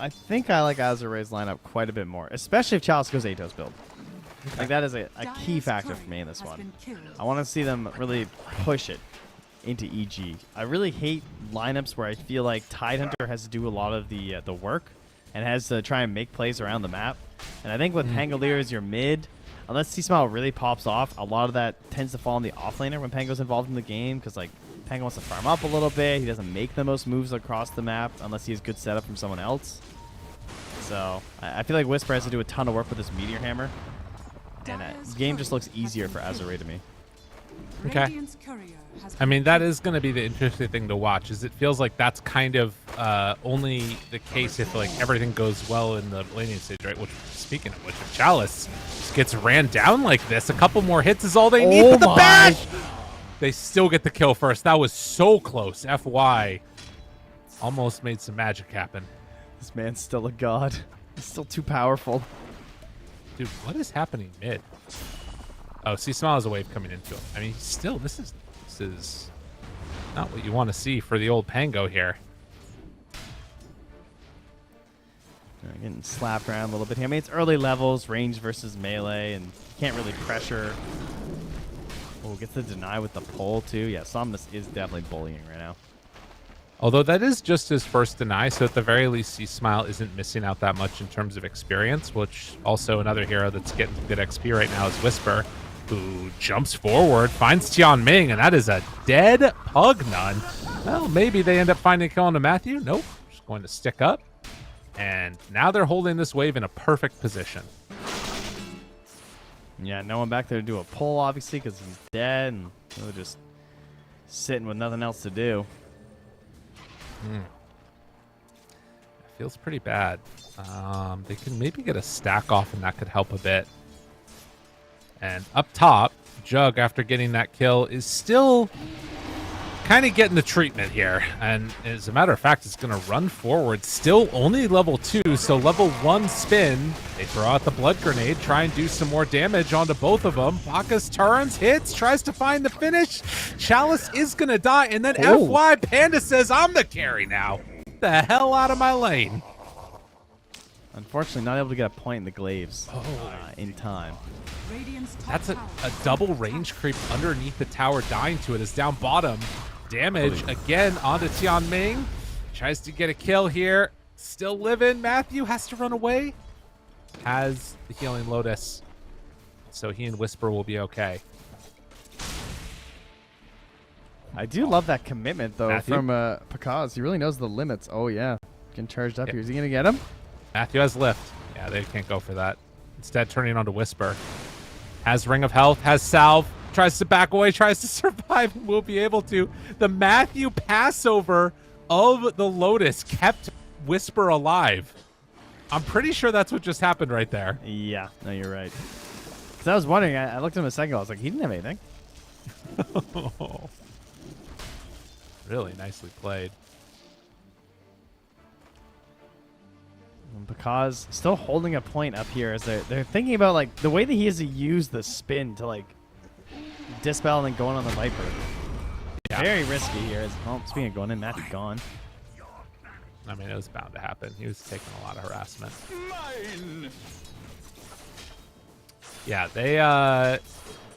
I think I like Azure's lineup quite a bit more, especially if Chalice goes Atos build. Like that is a key factor for me in this one. I want to see them really push it into EG. I really hate lineups where I feel like Tidehunter has to do a lot of the work and has to try and make plays around the map. And I think with Pangolier as your mid, unless T-Smile really pops off, a lot of that tends to fall on the offlaner when Pango's involved in the game because like Pango wants to farm up a little bit. He doesn't make the most moves across the map unless he has good setup from someone else. So I feel like Whisper has to do a ton of work with this Meteor Hammer. And the game just looks easier for Azure to me. Okay. Radiant's courier has I mean, that is going to be the interesting thing to watch, is it feels like that's kind of only the case if like everything goes well in the laning stage, right? Which, speaking of which, if Chalice just gets ran down like this, a couple more hits is all they need Oh for the my. bash. They still get the kill first. That was so close. FY almost made some magic happen. This man's still a god. He's still too powerful. Dude, what is happening mid? Oh, see, Smile has a wave coming into him. I mean, still, this is not what you want to see for the old Pango here. Getting slapped around a little bit here. I mean, it's early levels, range versus melee, and you can't really pressure. Oh, gets the deny with the pull, too. Yeah, Somnus is definitely bullying right now. Although that is just his first deny, so at the very least, C-Smile isn't missing out that much in terms of experience, which also another hero that's getting good XP right now is Whisper, who jumps forward, finds Tianming, and that is a dead Pugnun. Well, maybe they end up finding a kill onto Matthew. Nope, just going to stick up. And now they're holding this wave in a perfect position. Yeah, no one back there to do a pull, obviously, because he's dead, and they're just sitting with nothing else to do. Feels pretty bad. They can maybe get a stack off, and that could help a bit. And up top, Jug, after getting that kill, is still kind of getting the treatment here. And as a matter of fact, it's going to run forward. Still only level 2, so level 1 spin. They throw out the blood grenade, try and do some more damage onto both of them. Bacchus turns, hits, tries to find the finish. Chalice is going to die, and then FY Panda says, I'm the carry now. Get the hell out of my lane. Unfortunately, not able to get a point in the glaives in time. That's a double range creep underneath the tower, dying to it. Is down bottom. Damage again onto Tianming. Tries to get a kill here. Still living. Matthew has to run away. Has the healing Lotus. So he and Whisper will be okay. I do love that commitment, though, Matthew? from Pakaz. He really knows the limits. Oh, yeah. Getting charged up here. Is he going to get him? Matthew has lift. Yeah, they can't go for that. Instead, turning on to Whisper. Has Ring of Health, has Salve, tries to back away, tries to survive, and will be able to. The Matthew Passover of the Lotus kept Whisper alive. I'm pretty sure that's what just happened right there. Yeah, no, you're right. Because I was wondering, I looked at him a second ago, I was like, he didn't have anything. Really nicely played. Because still holding a point up here as they're thinking about like the way that he has to use the spin to like dispel and then going on the Viper. Yeah. Very risky here. Oh, speaking of going in, Matthew gone. I mean, it was bound to happen. He was taking a lot of harassment. Yeah, they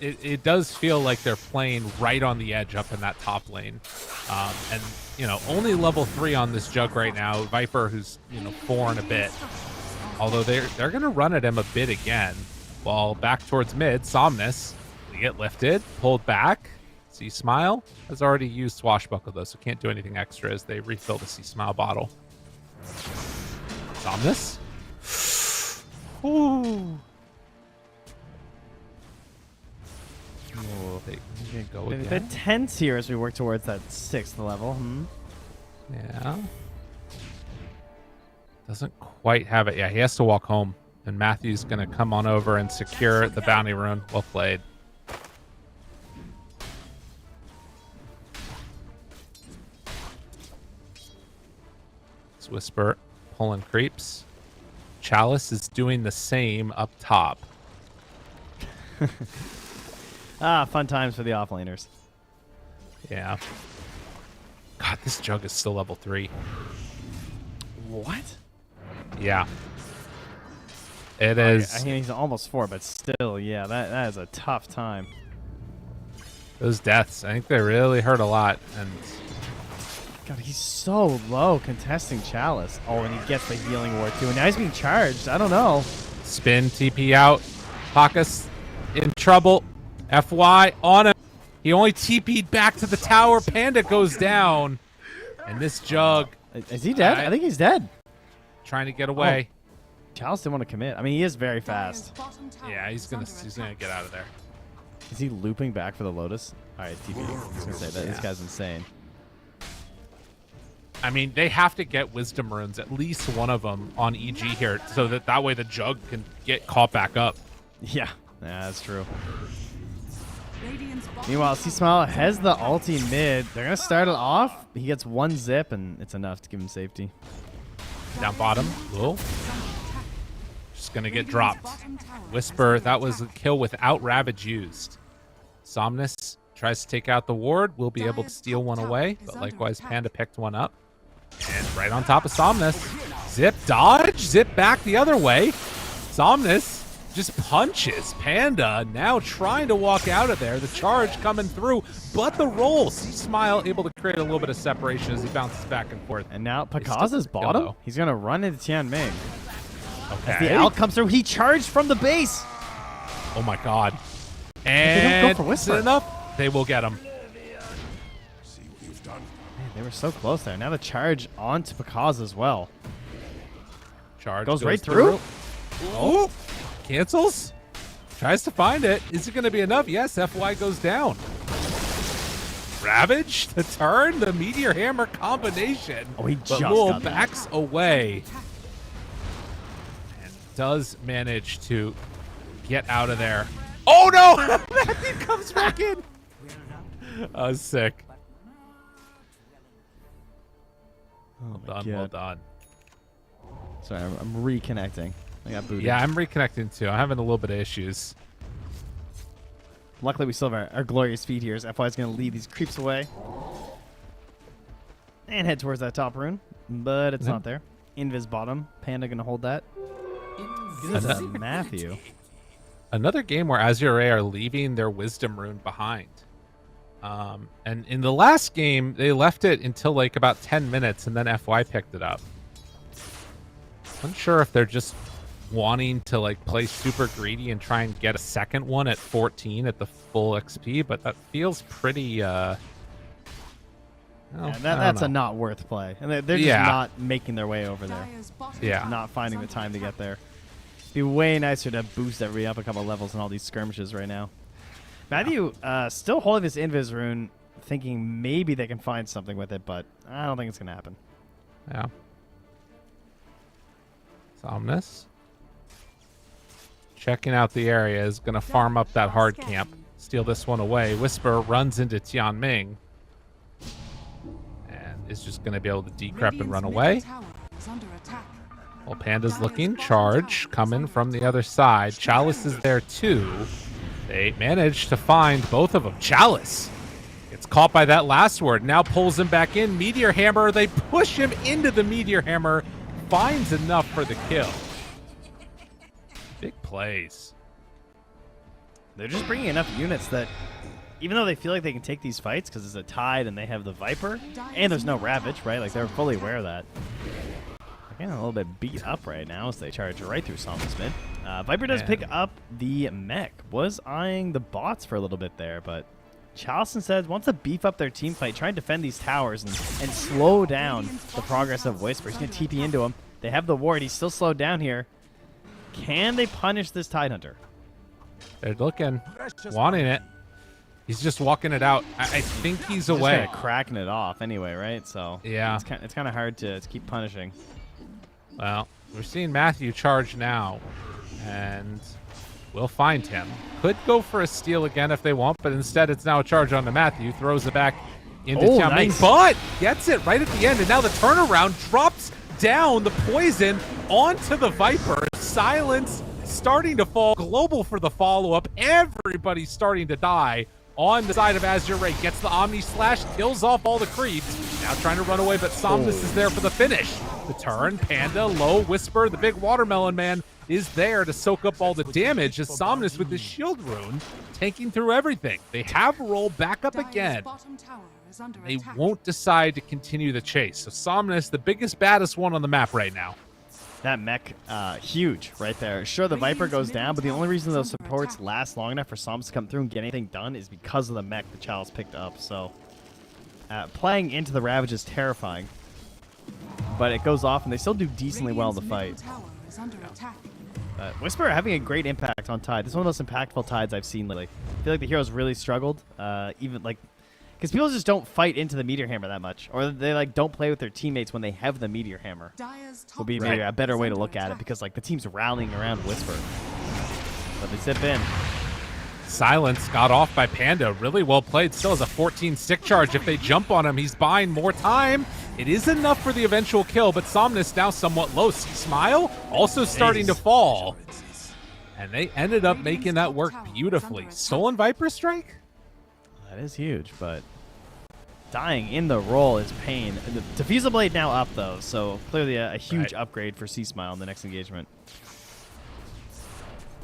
it does feel like they're playing right on the edge up in that top lane. And, you know, only level 3 on this Jug right now. Viper, who's, you know, 4 and a bit. Although they're going to run at him a bit again. While back towards mid, Somnus, we get lifted, pulled back. See Smile has already used Swashbuckle, though, so can't do anything extra as they refill the See Smile bottle. Somnus. Ooh. They go again. They're tense here as we work towards that 6th level. Yeah. Doesn't quite have it. Yeah, he has to walk home. And Matthew's going to come on over and secure the bounty rune. Well played. Let's Whisper pulling creeps. Chalice is doing the same up top. Fun times for the offlaners. Yeah. God, this Jug is still level 3. What? Yeah. It is. I mean, he's almost 4, but still, yeah, that is a tough time. Those deaths, I think they really hurt a lot. And God, he's so low contesting Chalice. Oh, and he gets the healing ward too. And now he's being charged. I don't know. spin, TP out. Bacchus in trouble. FY on him. He only TP'd back to the tower. Panda goes down. And this Jug. Is he dead? I think he's dead. Trying to get away. Chalice didn't want to commit. I mean, he is very fast. Yeah, he's gonna get out of there. Is he looping back for the Lotus? All right, TP. I was gonna say that this guy's insane. I mean, they have to get Wisdom Runes, at least one of them, on EG here, so that way the Jug can get caught back up. Yeah, that's true. Meanwhile, C-Smile has the ulti mid. They're going to start it off. He gets one zip, and it's enough to give him safety. Down bottom. Whoa. Just going to get dropped. Whisper, that was a kill without Ravage used. Somnus tries to take out the ward. We'll be able to steal one away, but likewise, Panda picked one up. And right on top of Somnus. Zip dodge. Zip back the other way. Somnus just punches Panda, now trying to walk out of there. The charge coming through, but the roll. C-Smile able to create a little bit of separation as he bounces back and forth. And now Pakaz's bottom. He's going to run into Tianming. Okay. As the ult comes through, he charged from the base. Oh my god. And they don't go for is it Whisper. enough? They will get him. Man, they were so close there. Now the charge onto Pakaz as well. Charge goes right through. Oh, cancels. Tries to find it. Is it going to be enough? Yes, FY goes down. Ravage, the turn, the Meteor Hammer combination. Oh, he just Lul got that. backs away. And does manage to get out of there. Oh no! Matthew comes back in. I was sick. Oh Well done, well done. Sorry, I'm reconnecting. I got booted. Yeah, I'm reconnecting too. I'm having a little bit of issues. Luckily, we still have our glorious feed here. As FY is going to lead these creeps away and head towards that top rune, but it's not there. Invis bottom. Panda going to hold that. This is Matthew. Another game where Azure are leaving their wisdom rune behind. And in the last game, they left it until like about 10 minutes, and then FY picked it up. Unsure if they're just wanting to like play super greedy and try and get a second one at 14 at the full XP, but that feels pretty That's a not worth play. And they're just not making their way over there. Not finding the time to get there. It'd be way nicer to boost everybody up a couple levels in all these skirmishes right now. Matthew still holding this Invis rune, thinking maybe they can find something with it, but I don't think it's going to happen. Yeah. Somnus. Checking out the area, is going to farm up that hard camp. Steal this one away. Whisper runs into Tianming. And is just going to be able to decrep and run away. Well, Panda's looking. Charge coming from the other side. Chalice is there too. They managed to find both of them. Chalice gets caught by that last word. Now pulls him back in. Meteor Hammer. They push him into the Meteor Hammer. Finds enough for the kill. Big plays. They're just bringing enough units that even though they feel like they can take these fights because it's a tide and they have the Viper and there's no Ravage, right? Like they're fully aware of that. They're getting a little bit beat up right now as they charge right through Somnus mid. Viper does pick up the mech. Was eyeing the bots for a little bit there, but Chalice instead wants to beef up their team fight, try and defend these towers and slow down the progress of Whisper. He's going to TP into him. They have the ward. He's still slowed down here. Can they punish this Tidehunter? They're looking, wanting it. He's just walking it out. I think he's away. Just cracking it off anyway, right? So yeah, it's kind of hard to keep punishing. Well, we're seeing Matthew charge now, and we'll find him. Could go for a steal again if they want, but instead it's now a charge on to Matthew. Throws it back into Tianming, nice. But gets it right at the end, and now the turnaround drops down the poison onto the Viper. Silence starting to fall. Global for the follow-up. Everybody's starting to die on the side of Azure. Gets the Omni Slash, kills off all the creeps. Now trying to run away, but Somnus is there for the finish. The turn, Panda, low, Whisper, the big watermelon man is there to soak up all the damage as Somnus with his shield rune tanking through everything. They have roll back up again. They won't decide to continue the chase. So Somnus, the biggest, baddest one on the map right now. That mech, huge right there. Sure, the Viper goes down, but the only reason those supports last long enough for Somnus to come through and get anything done is because of the mech the Chalice picked up. So playing into the Ravage is terrifying. But it goes off, and they still do decently well in the fight. Whisper having a great impact on Tide. This is one of the most impactful Tides I've seen lately. I feel like the heroes really struggled, even like because people just don't fight into the Meteor Hammer that much, or they like don't play with their teammates when they have the Meteor Hammer. Would be maybe a better way to look at it because like the team's rallying around Whisper, but they zip in. Silence got off by Panda. Really well played. Still has a 14 stick charge. If they jump on him, he's buying more time. It is enough for the eventual kill, but Somnus now somewhat low. Smile also starting to fall. And they ended up making that work beautifully. Stolen Viper Strike? That is huge, but dying in the roll is pain. The Diffusal Blade now up, though, so clearly a huge upgrade for C-Smile in the next engagement.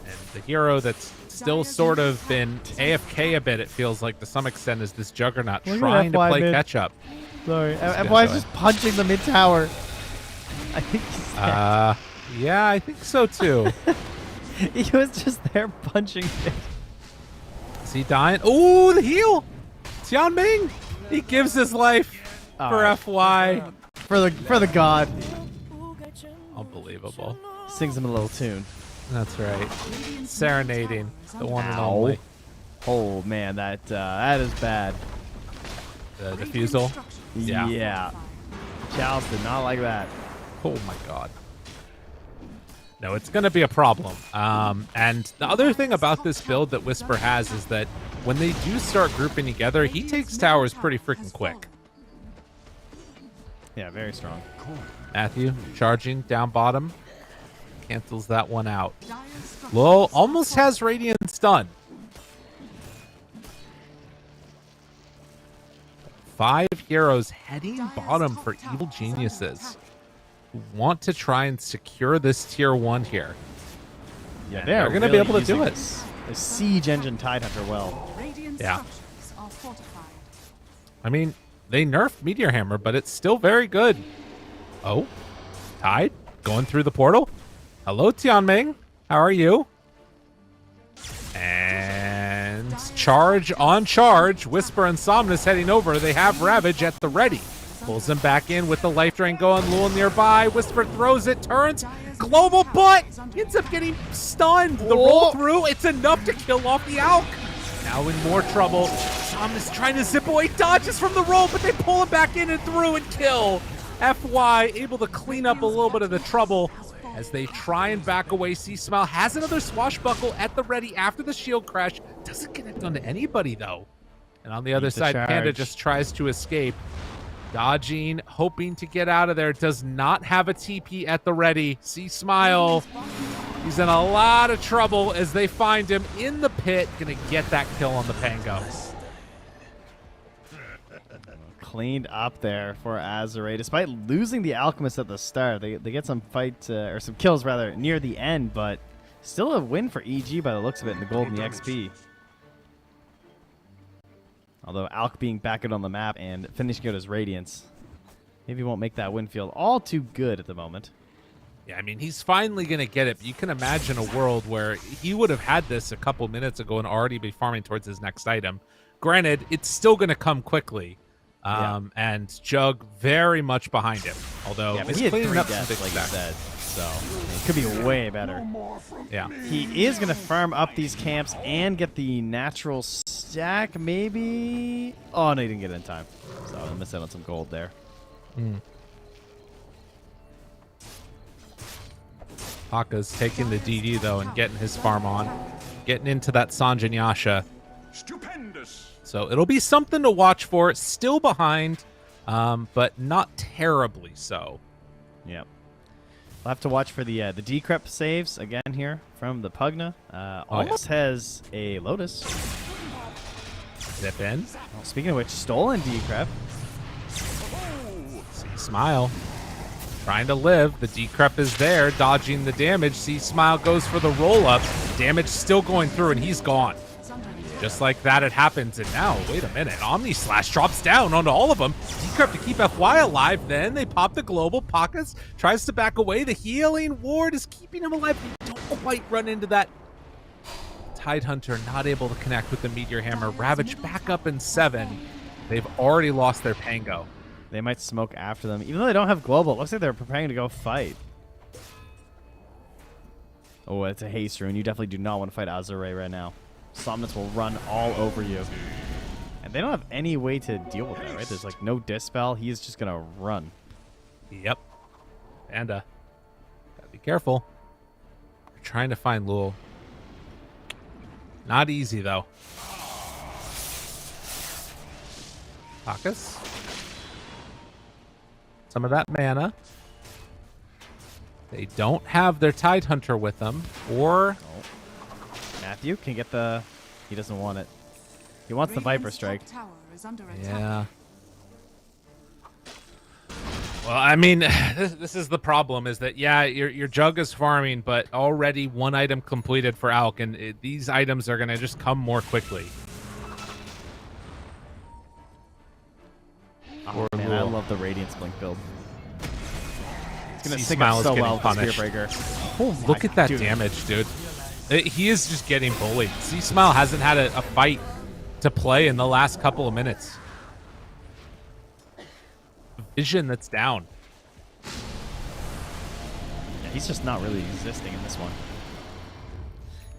And the hero that's still sort of been AFK a bit, it feels like, to some extent, is this Juggernaut trying to play catch-up. Sorry, FY's just punching the mid-tower. I think he's dead. Yeah, I think so, too. He was just there punching it. Is he dying? Ooh, the heal! Tianming! He gives his life for FY. For the god. Unbelievable. Sings him a little tune. That's right. Serenading the one and only. Oh man, that is bad. The defusal. Yeah. Chalice did not like that. Oh my god. No, it's going to be a problem. And the other thing about this build that Whisper has is that when they do start grouping together, he takes towers pretty freaking quick. Yeah, very strong. Matthew charging down bottom. Cancels that one out. Dire's structures Lowell are almost has fortified. Radiance done. 5 heroes heading Dire's bottom top for tower Evil is under Geniuses. attack. Who want to try and secure this tier 1 here. Yeah, they're gonna be able to do it. The siege engine Tidehunter well. Radiant Yeah. structures are fortified. I mean, they nerfed Meteor Hammer, but it's still very good. Oh, Tide going through the portal. Hello, Tianming. How are you? And charge on charge. Whisper and Somnus heading over. They have Ravage at the ready. Pulls him back in with the life drain going. Lul nearby. Whisper throws it, turns. Global butt ends up getting stunned. The roll through. It's enough to kill off the Alk. Now in more trouble. Somnus trying to zip away, dodges from the roll, but they pull him back in and through and kill. FY able to clean up a little bit of the trouble as they try and back away. C-Smile has another swashbuckle at the ready after the shield crash. Doesn't connect onto anybody, though. And on the other Beat the side, Panda charge. just tries to escape. Dodging, hoping to get out of there. Does not have a TP at the ready. C-Smile, he's in a lot of trouble as they find him in the pit. Gonna get that kill on the Pango. Cleaned up there for Azure. Despite losing the Alchemist at the start, they get some fight, or some kills rather, near the end, but still a win for EG by the looks of it in the gold and the XP. Although Alk being back out on the map and finishing out his Radiance, maybe won't make that win feel all too good at the moment. Yeah, I mean, he's finally going to get it. But you can imagine a world where he would have had this a couple minutes ago and already be farming towards his next item. Granted, it's still going to come quickly. And Jug very much behind him. Although Yeah, but he's he had cleaning 3 up some deaths, big like you stacks. said, so it could be way better. Yeah. He is going to farm up these camps and get the natural stack, maybe? Oh, no, he didn't get it in time. So I'll miss out on some gold there. Haka's taking the DD, though, and getting his farm on. Getting into that Sanjin Yasha. Stupendous. So it'll be something to watch for. Still behind, but not terribly so. Yep. We'll have to watch for the decrep saves again here from the Pugna. Almost has a Lotus. Zip in. Well, speaking of which, stolen decrep. See Smile. Trying to live. The decrep is there, dodging the damage. See Smile goes for the roll up. Damage still going through, and he's gone. Just like that, it happens. And now, wait a minute. Omni Slash drops down onto all of them. Decrep to keep FY alive. Then they pop the global. Pockets tries to back away. The healing ward is keeping him alive. They don't quite run into that. Tidehunter not able to connect with the Meteor Hammer. Ravage back up in 7. They've already lost their Pango. They might smoke after them. Even though they don't have global, it looks like they're preparing to go fight. Oh, it's a haste rune. You definitely do not want to fight Azure right now. Somnus will run all over you. And they don't have any way to deal with that, right? There's like no dispel. He is just going to run. Yep. Panda. Gotta be careful. They're trying to find Lul. Not easy, though. Pakas. Some of that mana. They don't have their Tidehunter with them. Or... Matthew can get the... He doesn't want it. He wants the Viper Strike. Yeah. Well, I mean, this is the problem, is that, yeah, your Jug is farming, but already one item completed for Alk, and these items are going to just come more quickly. Oh, man, I love the Radiance Blink build. It's going to sync Smile up is so getting well with the punished. Spearbreaker. Oh my Look at that dude. damage, dude. He is just getting bullied. C-Smile hasn't had a fight to play in the last couple of minutes. Vision that's down. Yeah, he's just not really existing in this one.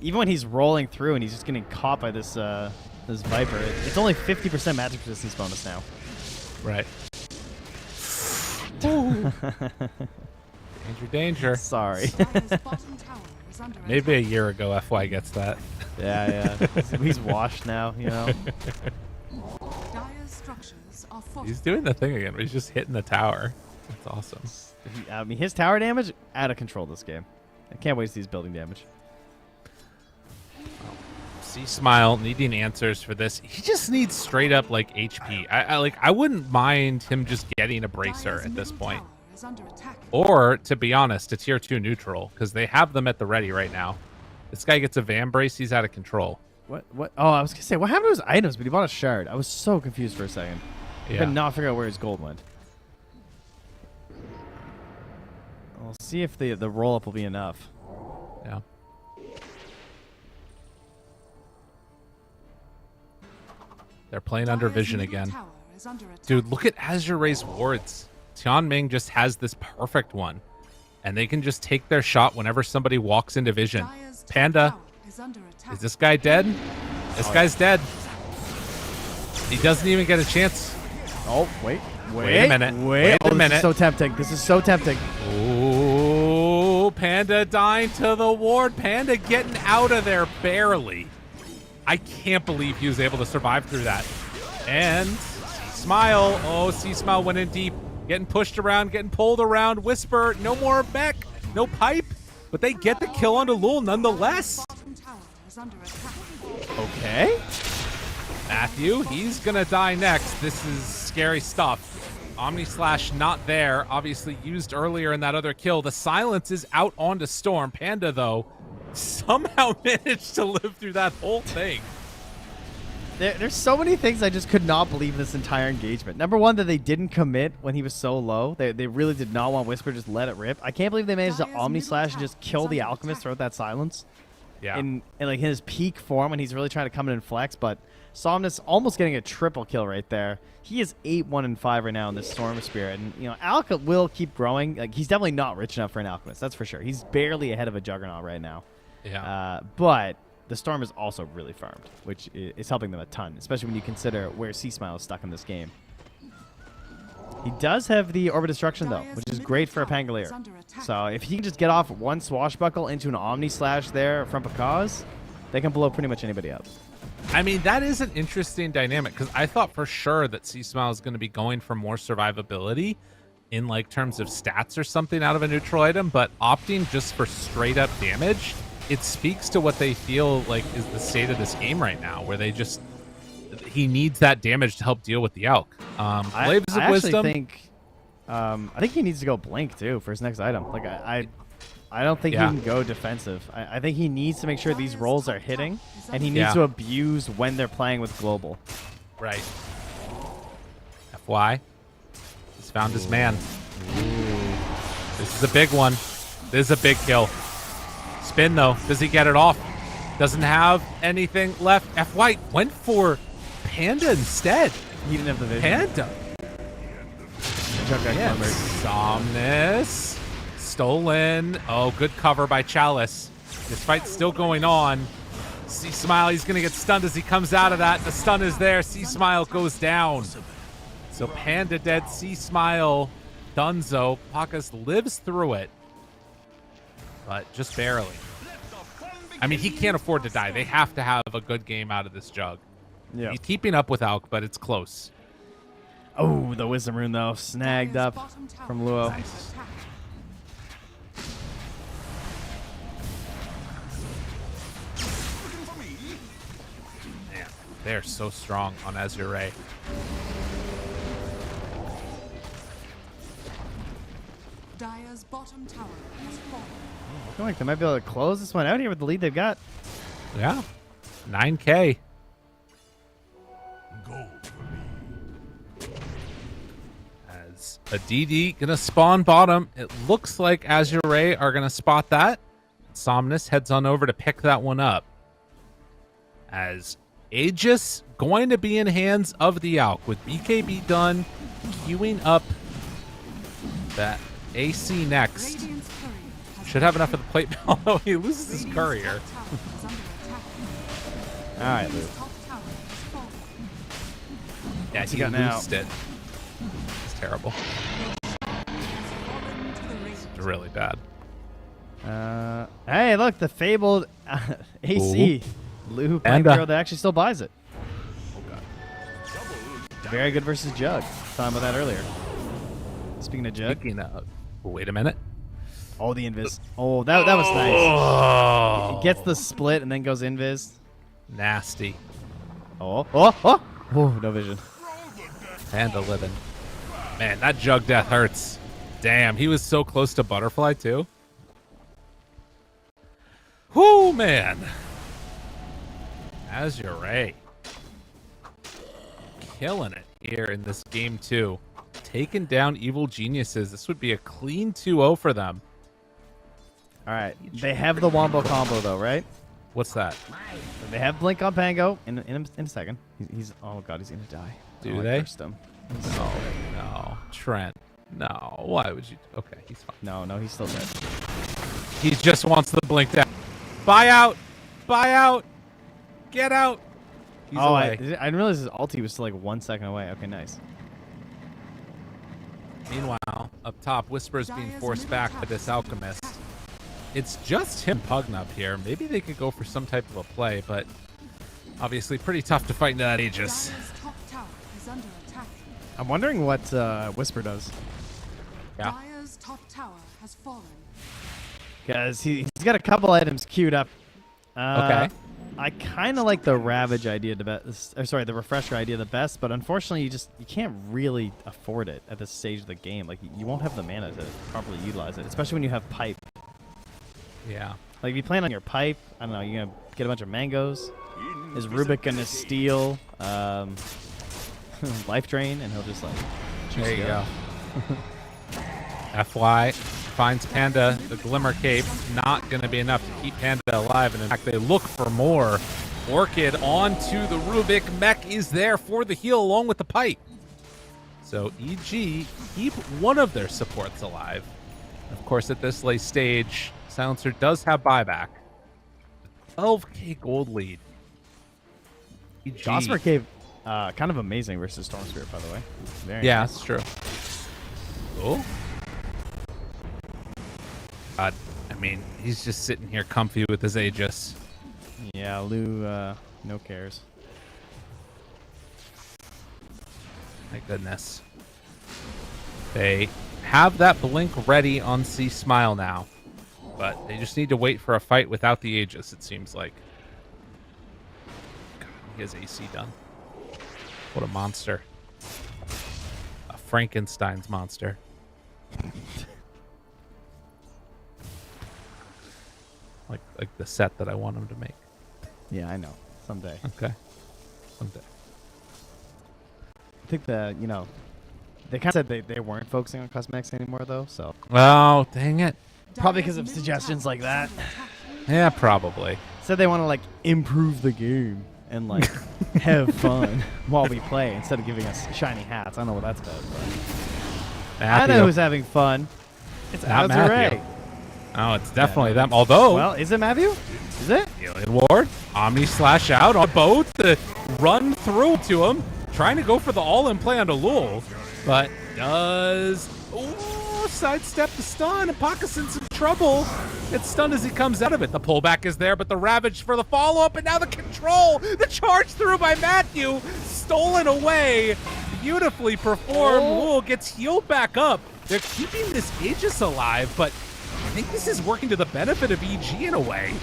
Even when he's rolling through and he's just getting caught by this this Viper, it's only 50% magic resistance bonus now. Right. Danger, danger. Sorry. Maybe a year ago, FY gets that. Yeah. He's washed now, you know. Dire's structures are He's doing the thing again where he's just hitting the tower. That's awesome. I mean, his tower damage out of control this game. I can't waste these building damage. See Smile needing answers for this. He just needs straight up like HP. I wouldn't mind him just getting a bracer at this point. Or, to be honest, a tier 2 neutral, because they have them at the ready right now. This guy gets a Van Brace, he's out of control. What? Oh, I was going to say, what happened to his items? But he bought a shard. I was so confused for a second. I could not figure out where his gold went. We'll see if the roll-up will be enough. Yeah. They're playing under vision again. Dude, look at Azure Ray's wards. Tianming just has this perfect one. And they can just take their shot whenever somebody walks into vision. Panda, is this guy dead? This guy's dead. He doesn't even get a chance. Oh, wait a minute. Wait a minute. This is so tempting. This is so tempting. Oh, Panda dying to the ward. Panda getting out of there barely. I can't believe he was able to survive through that. And Smile. Oh, C-Smile went in deep. Getting pushed around, getting pulled around. Whisper, no more mech, no pipe. But they get the kill onto Lul nonetheless. Okay. Matthew, he's going to die next. This is scary stuff. Omni Slash not there. Obviously used earlier in that other kill. The silence is out onto Storm. Panda, though, somehow managed to live through that whole thing. There's so many things I just could not believe in this entire engagement. Number one, that they didn't commit when he was so low. They really did not want Whisper, just let it rip. I can't believe they managed to Omni Slash and just kill the Alchemist throughout that silence. Yeah. In like his peak form when he's really trying to come in and flex, but Somnus almost getting a triple kill right there. He is 8-1-5 right now in this Storm Spirit, and you know Alka will keep growing. Like he's definitely not rich enough for an Alchemist, that's for sure. He's barely ahead of a Juggernaut right now. Yeah. But the Storm is also really farmed, which is helping them a ton, especially when you consider where C-Smile is stuck in this game. He does have the Orbit Destruction, though, which is great for a Pangolier. So if he can just get off one Swashbuckle into an Omni Slash there from Pakaz, they can blow pretty much anybody up. I mean, that is an interesting dynamic, because I thought for sure that C-Smile is going to be going for more survivability in like terms of stats or something out of a neutral item, but opting just for straight up damage, it speaks to what they feel like is the state of this game right now, where they just, he needs that damage to help deal with the Elk. I think he needs to go Blink too for his next item. Like I don't think he can go defensive. I think he needs to make sure these rolls are hitting, and he needs to abuse when they're playing with global. Right. FY, he's found his man. This is a big one. This is a big kill. Spin though, does he get it off? Doesn't have anything left. FY went for Panda instead. He didn't have the vision. Panda. Somnus. Stolen. Oh, good cover by Chalice. This fight's still going on. C-Smile, he's going to get stunned as he comes out of that. The stun is there. C-Smile goes down. So Panda dead. C-Smile. Dunzo. Pakas lives through it, but just barely. I mean, he can't afford to die. They have to have a good game out of this Jug. Yeah. He's keeping up with Alk, but it's close. Oh, the Wisdom Rune, though. Snagged up from Luo. Nice. Man, they're so strong on Azure. Dire's bottom tower has fallen. I feel like they might be able to close this one out here with the lead they've got. Yeah. 9K. As a DD gonna spawn bottom, it looks like Azure are gonna spot that. Somnus heads on over to pick that one up. As Aegis going to be in hands of the Alk with BKB done, queuing up that AC next. Should have enough of the plate, although he loses his courier. All right, Luke. Yeah, he loosed it. It's terrible. It's really bad. Hey, look, the fabled AC. Lou Playing Hero that actually still buys it. Very good versus Jug. Talking about that earlier. Speaking of Jug. Wait a minute. Oh, the invis. Oh, that was nice. Oh, It gets the split and then goes invis. nasty. Oh, no vision. Panda living. Man, that Jug death hurts. Damn, he was so close to Butterfly too. Whoo, man. Azure. Killing it here in this game too. Taking down Evil Geniuses. This would be a clean 2-0 for them. All right, they have the Wombo combo though, right? What's that? They have Blink on Pango in a second. He's oh god, he's gonna die. Do I they? cursed him. No. Trent. No. Why would you? Okay, he's fine. No, he's still dead. He just wants the blink down. Buy out. Buy out. Get out. He's I away. didn't realize his ulti was still like 1 second away. Okay, nice. Meanwhile, up top, Whisper's being forced back by this Alchemist. It's just him Pugn up here. Maybe they could go for some type of a play, but obviously pretty tough to fight into that Aegis. Dire's top tower is under attack. I'm wondering what Whisper does. Yeah. Dire's top tower has fallen. Because he's got a couple items queued up. Okay. I kind of like the Ravage idea the best. Or sorry, the Refresher idea the best, but unfortunately, you can't really afford it at this stage of the game. Like you won't have the mana to properly utilize it, especially when you have Pipe. Yeah. Like if you plan on your Pipe, I don't know, you're gonna get a bunch of mangoes. Is Rubik gonna steal Life Drain, and he'll just like. There you go. FY finds Panda, the Glimmer Cape, not going to be enough to keep Panda alive, and in fact they look for more. Orchid onto the Rubik. Mech is there for the heal along with the pipe. So EG keep one of their supports alive. Of course, at this late stage, Silencer does have buyback. 12k gold lead. EG. Gossamer Cave, kind of amazing versus Storm Spirit, by the way. Very Yeah, nice. that's true. Oh. God, I mean, he's just sitting here comfy with his Aegis. Yeah, Lou, no cares. My goodness. They have that blink ready on C Smile now, but they just need to wait for a fight without the Aegis, it seems like. God, he has AC done. What a monster. A Frankenstein's monster. Like the set that I want him to make. Yeah, I know. Someday. Okay. Someday. I think they kind of said they weren't focusing on cosmetics anymore, though, so. Oh, dang it. Probably because of suggestions like that. Yeah, probably. Said they want to, like, improve the game and, like, have fun while we play instead of giving us shiny hats. I don't know what that's about, but. I know who's having fun. It's Not Azure. Matthew. Oh, it's definitely them. Although, Well, is it Matthew? Is it? Alien Ward, Omni slash out on both to run through to him, trying to go for the all-in play on Lul, but does sidestep the stun, and Pakison's in trouble. Gets stunned as he comes out of it. The pullback is there, but the Ravage for the follow-up, and now the control, the charge through by Matthew, stolen away. Beautifully performed. Lul gets healed back up. They're keeping this Aegis alive, but I think this is working to the benefit of EG in a way.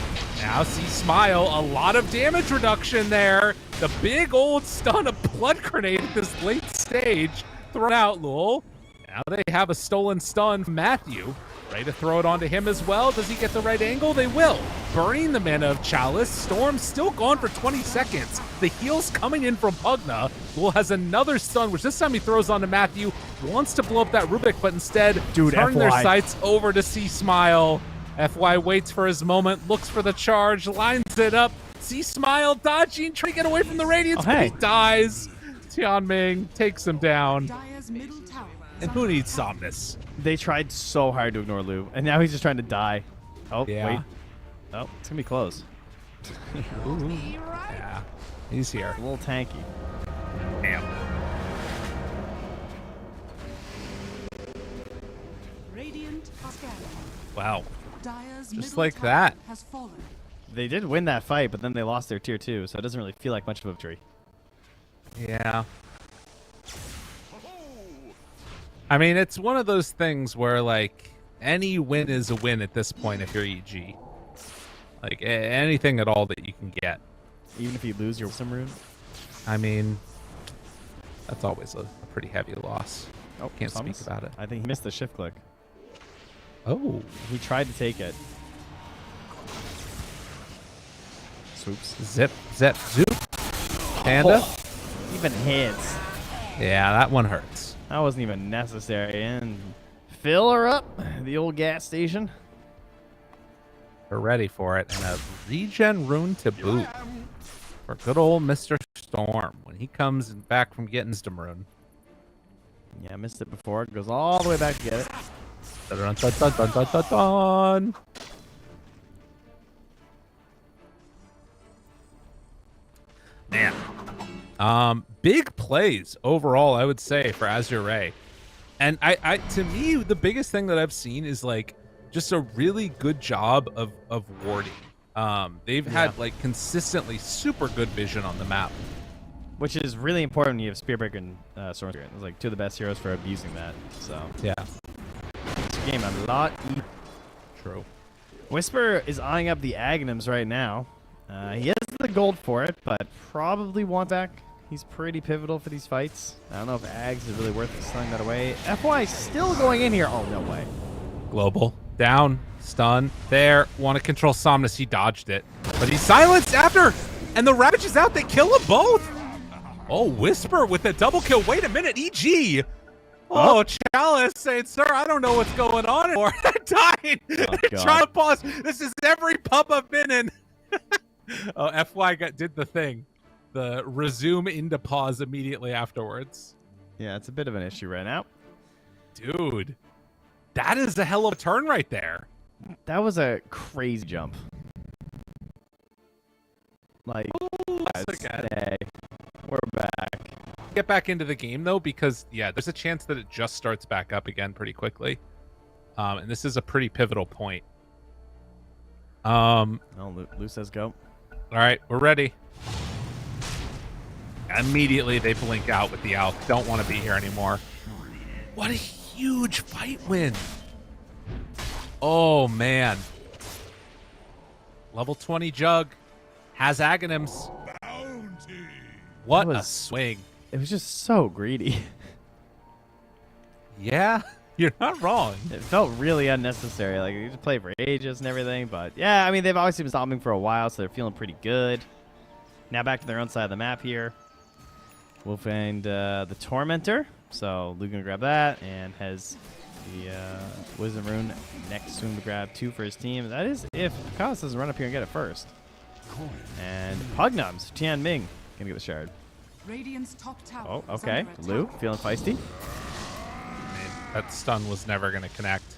Now see Smile, a lot of damage reduction there. The big old stun, a blood grenade at this late stage. Thrown out, Lul. Now they have a stolen stun from Matthew. Ready to throw it onto him as well. Does he get the right angle? They will. Burning the mana of Chalice. Storm still gone for 20 seconds. The heal's coming in from Pugna. Lul has another stun, which this time he throws onto Matthew. Wants to blow up that Rubik, but instead turn their sights over to C Smile. FY waits for his moment, looks for the charge, lines it up. C Smile dodging, trying to get away from the Radiance, but he dies. Tianming takes him down. Dire's middle tower is And who needs Somnus? They tried so hard to ignore Lou, and now he's just trying to die. Oh, Yeah. wait. Oh, it's going to be close. Yeah, he's here. A little tanky. Damn. Radiant are scanning. Wow. Dire's Just middle like tower that. has fallen. They did win that fight, but then they lost their tier 2, so it doesn't really feel like much of a victory. Yeah. I mean, it's one of those things where, like, any win is a win at this point if you're EG. Like, anything at all that you can get. Even if you lose your Wisdom Rune? I mean, that's always a pretty heavy loss. Oh, Can't Thomas? speak about it. I think he missed the shift click. Oh. He tried to take it. Swoops. Zip, zip, zoop. Panda. Oh, even hits. Yeah, that one hurts. That wasn't even necessary. And fill her up. The old gas station. We're ready for it. And a regen rune to boot. For good old Mr. Storm. When he comes back from getting Wisdom Rune. Yeah, I missed it before. It goes all the way back to get it. Dun, dun, dun, dun, dun, dun, dun. Man. Big plays overall, I would say, for Azure. And I to me, the biggest thing that I've seen is like just a really good job of warding. They've had like consistently super good vision on the map. Which is really important when you have Spearbreaker and Storm Spirit. It's like two of the best heroes for abusing that. So yeah. Makes the game a lot easier. True. Whisper is eyeing up the Aghanims right now. He has the gold for it, but probably wants back. He's pretty pivotal for these fights. I don't know if Ags is really worth selling that away. FY still going in here. Oh, no way. Global. Down. Stun. There. Want to control Somnus. He dodged it. But he's silenced after. And the Ravage is out. They kill them both. Oh, Whisper with a double kill. Wait a minute. EG. Oh, Chalice saying, sir, I don't know what's going on anymore. I died. Trying to pause. This is every pub I've been in. Oh, FY did the thing. The resume into pause immediately afterwards. Yeah, it's a bit of an issue right now. Dude, that is a hell of a turn right there. That was a crazy jump. Like, okay. We're back. Get back into the game, though, because, yeah, there's a chance that it just starts back up again pretty quickly. And this is a pretty pivotal point. Oh, Lou says go. All right, we're ready. Immediately, they blink out with the Alk. Don't want to be here anymore. What a huge fight win. Oh, man. Level 20 Jug has Aghanims. What a swing. It was just so greedy. Yeah, you're not wrong. It felt really unnecessary. Like, you just play for ages and everything. But, yeah, I mean, they've obviously been stopping for a while, so they're feeling pretty good. Now back to their own side of the map here. We'll find the Tormentor. So Luke gonna grab that and has the Wisdom Rune next to him to grab 2 for his team. That is if Akalas doesn't run up here and get it first. And Pugnums, Tian Ming gonna get the shard. Radiant's top tower. Oh, is okay. under Lou attack. feeling feisty. I mean, that stun was never going to connect.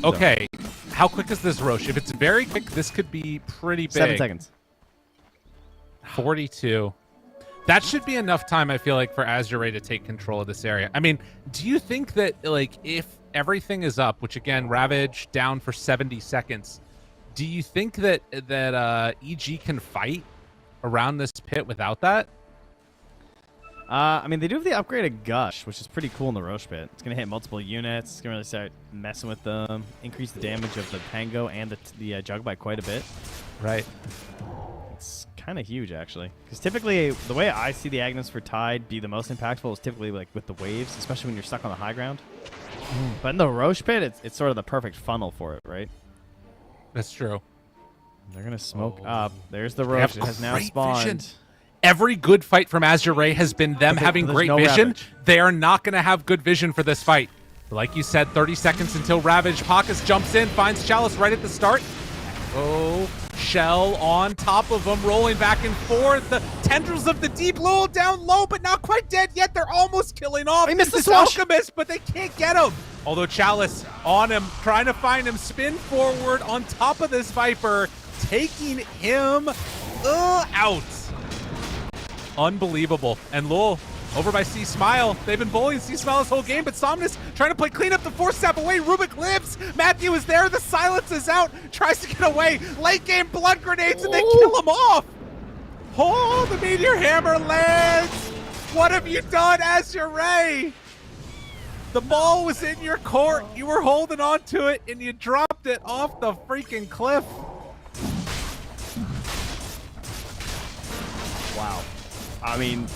Okay. How quick is this Roche? If it's very quick, this could be pretty big. 7 seconds. 42. That should be enough time, I feel like, for Azure to take control of this area. I mean, do you think that, like, if everything is up, which, again, Ravage down for 70 seconds, do you think that EG can fight around this pit without that? I mean, they do have the upgraded Gush, which is pretty cool in the Roche pit. It's going to hit multiple units. It's going to really start messing with them, increase the damage of the Pango and the Jug by quite a bit. Right. It's kind of huge, actually. Because typically, the way I see the Aghanims for Tide be the most impactful is typically like with the waves, especially when you're stuck on the high ground. But in the Roche pit, it's sort of the perfect funnel for it, right? That's true. They're going to smoke up. There's the Roche. It has now spawned. Vision. Every good fight from Azure has been them having there's great no vision. Ravage. They are not going to have good vision for this fight. But like you said, 30 seconds until Ravage. Pakas jumps in, finds Chalice right at the start. Oh, Shell on top of him, rolling back and forth. The tendrils of the deep lull down low, but not quite dead yet. They're almost killing off He missed the this swash. Alchemist, but they can't get him. Although Chalice on him, trying to find him, spin forward on top of this Viper, taking him out. Unbelievable. And Lul over by C Smile. They've been bullying C Smile this whole game, but Somnus trying to play clean up the 4-step away. Rubik lives. Matthew is there. The silence is out. Tries to get away. Late game blood grenades and they kill him off. Oh, the Meteor Hammer lands. What have you done, Azure? The ball was in your court. You were holding on to it, and you dropped it off the freaking cliff. Wow. I mean,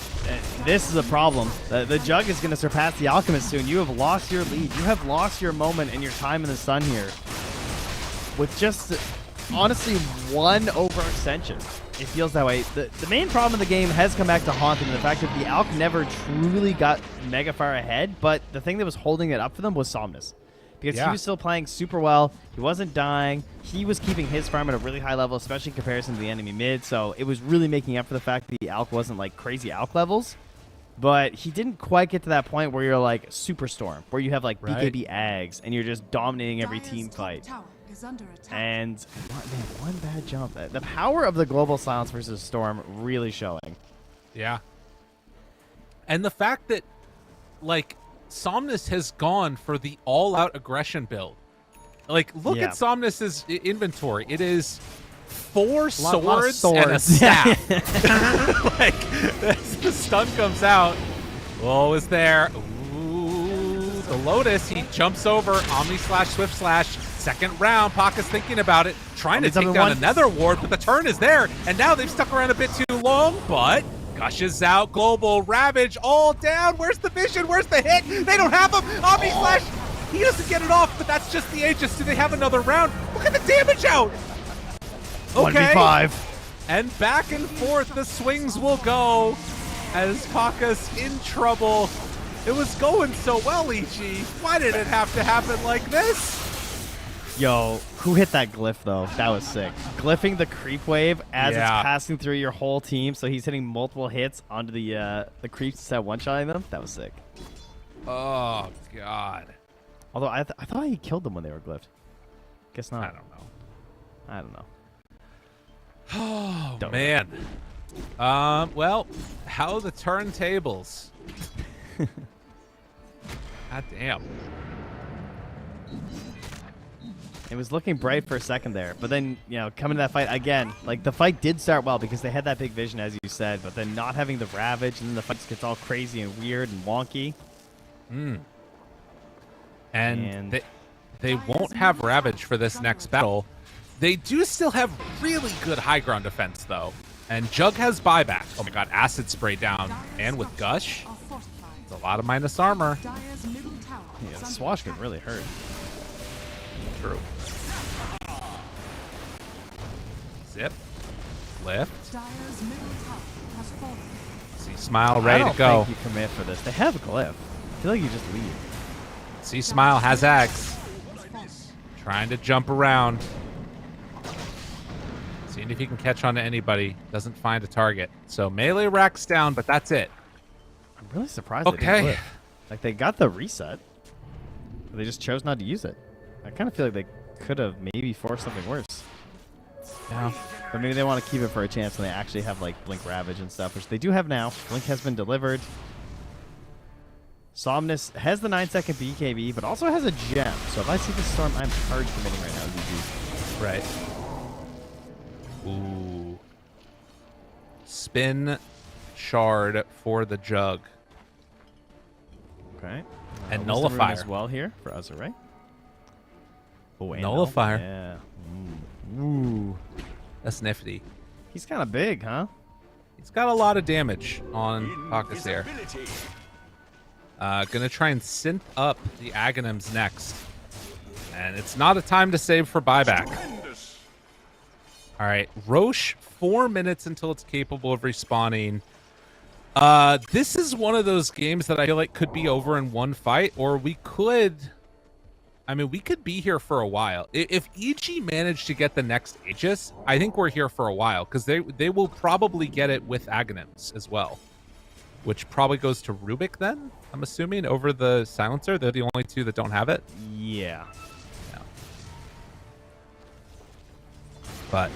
this is a problem. The Jug is going to surpass the Alchemist soon. You have lost your lead. You have lost your moment and your time in the sun here. With just, honestly, one overextension. It feels that way. The main problem in the game has come back to haunt them, the fact that the Alch never truly got mega far ahead, but the thing that was holding it up for them was Somnus. Because he was still playing super well, he wasn't dying, he was keeping his farm at a really high level, especially in comparison to the enemy mid, so it was really making up for the fact that the Alch wasn't like crazy Alch levels. But he didn't quite get to that point where you're like Superstorm, where you have like BKB Ags, and you're just dominating every team fight. And one bad jump. The power of the global silence versus Storm really showing. Yeah. And the fact that, like, Somnus has gone for the all-out aggression build. Like, look at Somnus's inventory. It is 4 swords and a staff. Like, as the stun comes out, Whoa is there. Ooh, the Lotus, he jumps over, Omni slash, Swift slash. Second round, Paka's thinking about it, trying to take down another ward, but the turn is there, and now they've stuck around a bit too long, but gushes out, global, Ravage, all down. Where's the vision? Where's the hit? They don't have him. Omni Slash, he doesn't get it off, but that's just the Aegis. Do they have another round? Look at the damage out. Okay. 1v5. And back and forth, the swings will go as Paka's in trouble. It was going so well, EG. Why did it have to happen like this? Yo, who hit that glyph, though? That was sick. Glyphing the creep wave as it's passing through your whole team, so he's hitting multiple hits onto the creeps instead of one-shotting them. That was sick. Oh, God. Although I thought he killed them when they were glyphed. Guess not. I don't know. I don't know. Oh, don't man. Well, how the turntables. God damn. It was looking bright for a second there, but then, you know, coming to that fight again, like the fight did start well because they had that big vision, as you said, but then not having the Ravage, and then the fight gets all crazy and weird and wonky. And they won't have Ravage for this next battle. They do still have really good high ground defense, though. And Jug has buyback. Oh my god, Acid Spray down. And with Gush, it's a lot of minus armor. Yeah, the Swash could really hurt. True. Zip. Lift. See Smile ready to go. I don't think you commit for this. They have a glyph. I feel like you just leave. See Smile has Axe. Trying to jump around. Seeing if he can catch on to anybody. Doesn't find a target. So melee racks down, but that's it. I'm really surprised they didn't glyph. Like, they got the reset, but they just chose not to use it. I kind of feel like they could have maybe forced something worse. Yeah. But maybe they want to keep it for a chance when they actually have, like, Blink Ravage and stuff, which they do have now. Blink has been delivered. Somnus has the 9-second BKB, but also has a gem. So if I see the Storm, I'm hard committing right now. Right. Ooh. Spin Shard for the Jug. Okay. And Nullifier Nullifier as well here for Azure, right? Oh, and Nullifier. Yeah. Ooh. That's nifty. He's kind of big, huh? He's got a lot of damage on Paka's there. Gonna try and synth up the Aghanims next. And it's not a time to save for buyback. Alright, Roche, 4 minutes until it's capable of respawning. This is one of those games that I feel like could be over in one fight, or we could... I mean, we could be here for a while. If EG managed to get the next Aegis, I think we're here for a while, because they will probably get it with Aghanims as well. Which probably goes to Rubik then, I'm assuming, over the Silencer. They're the only two that don't have it. Yeah. But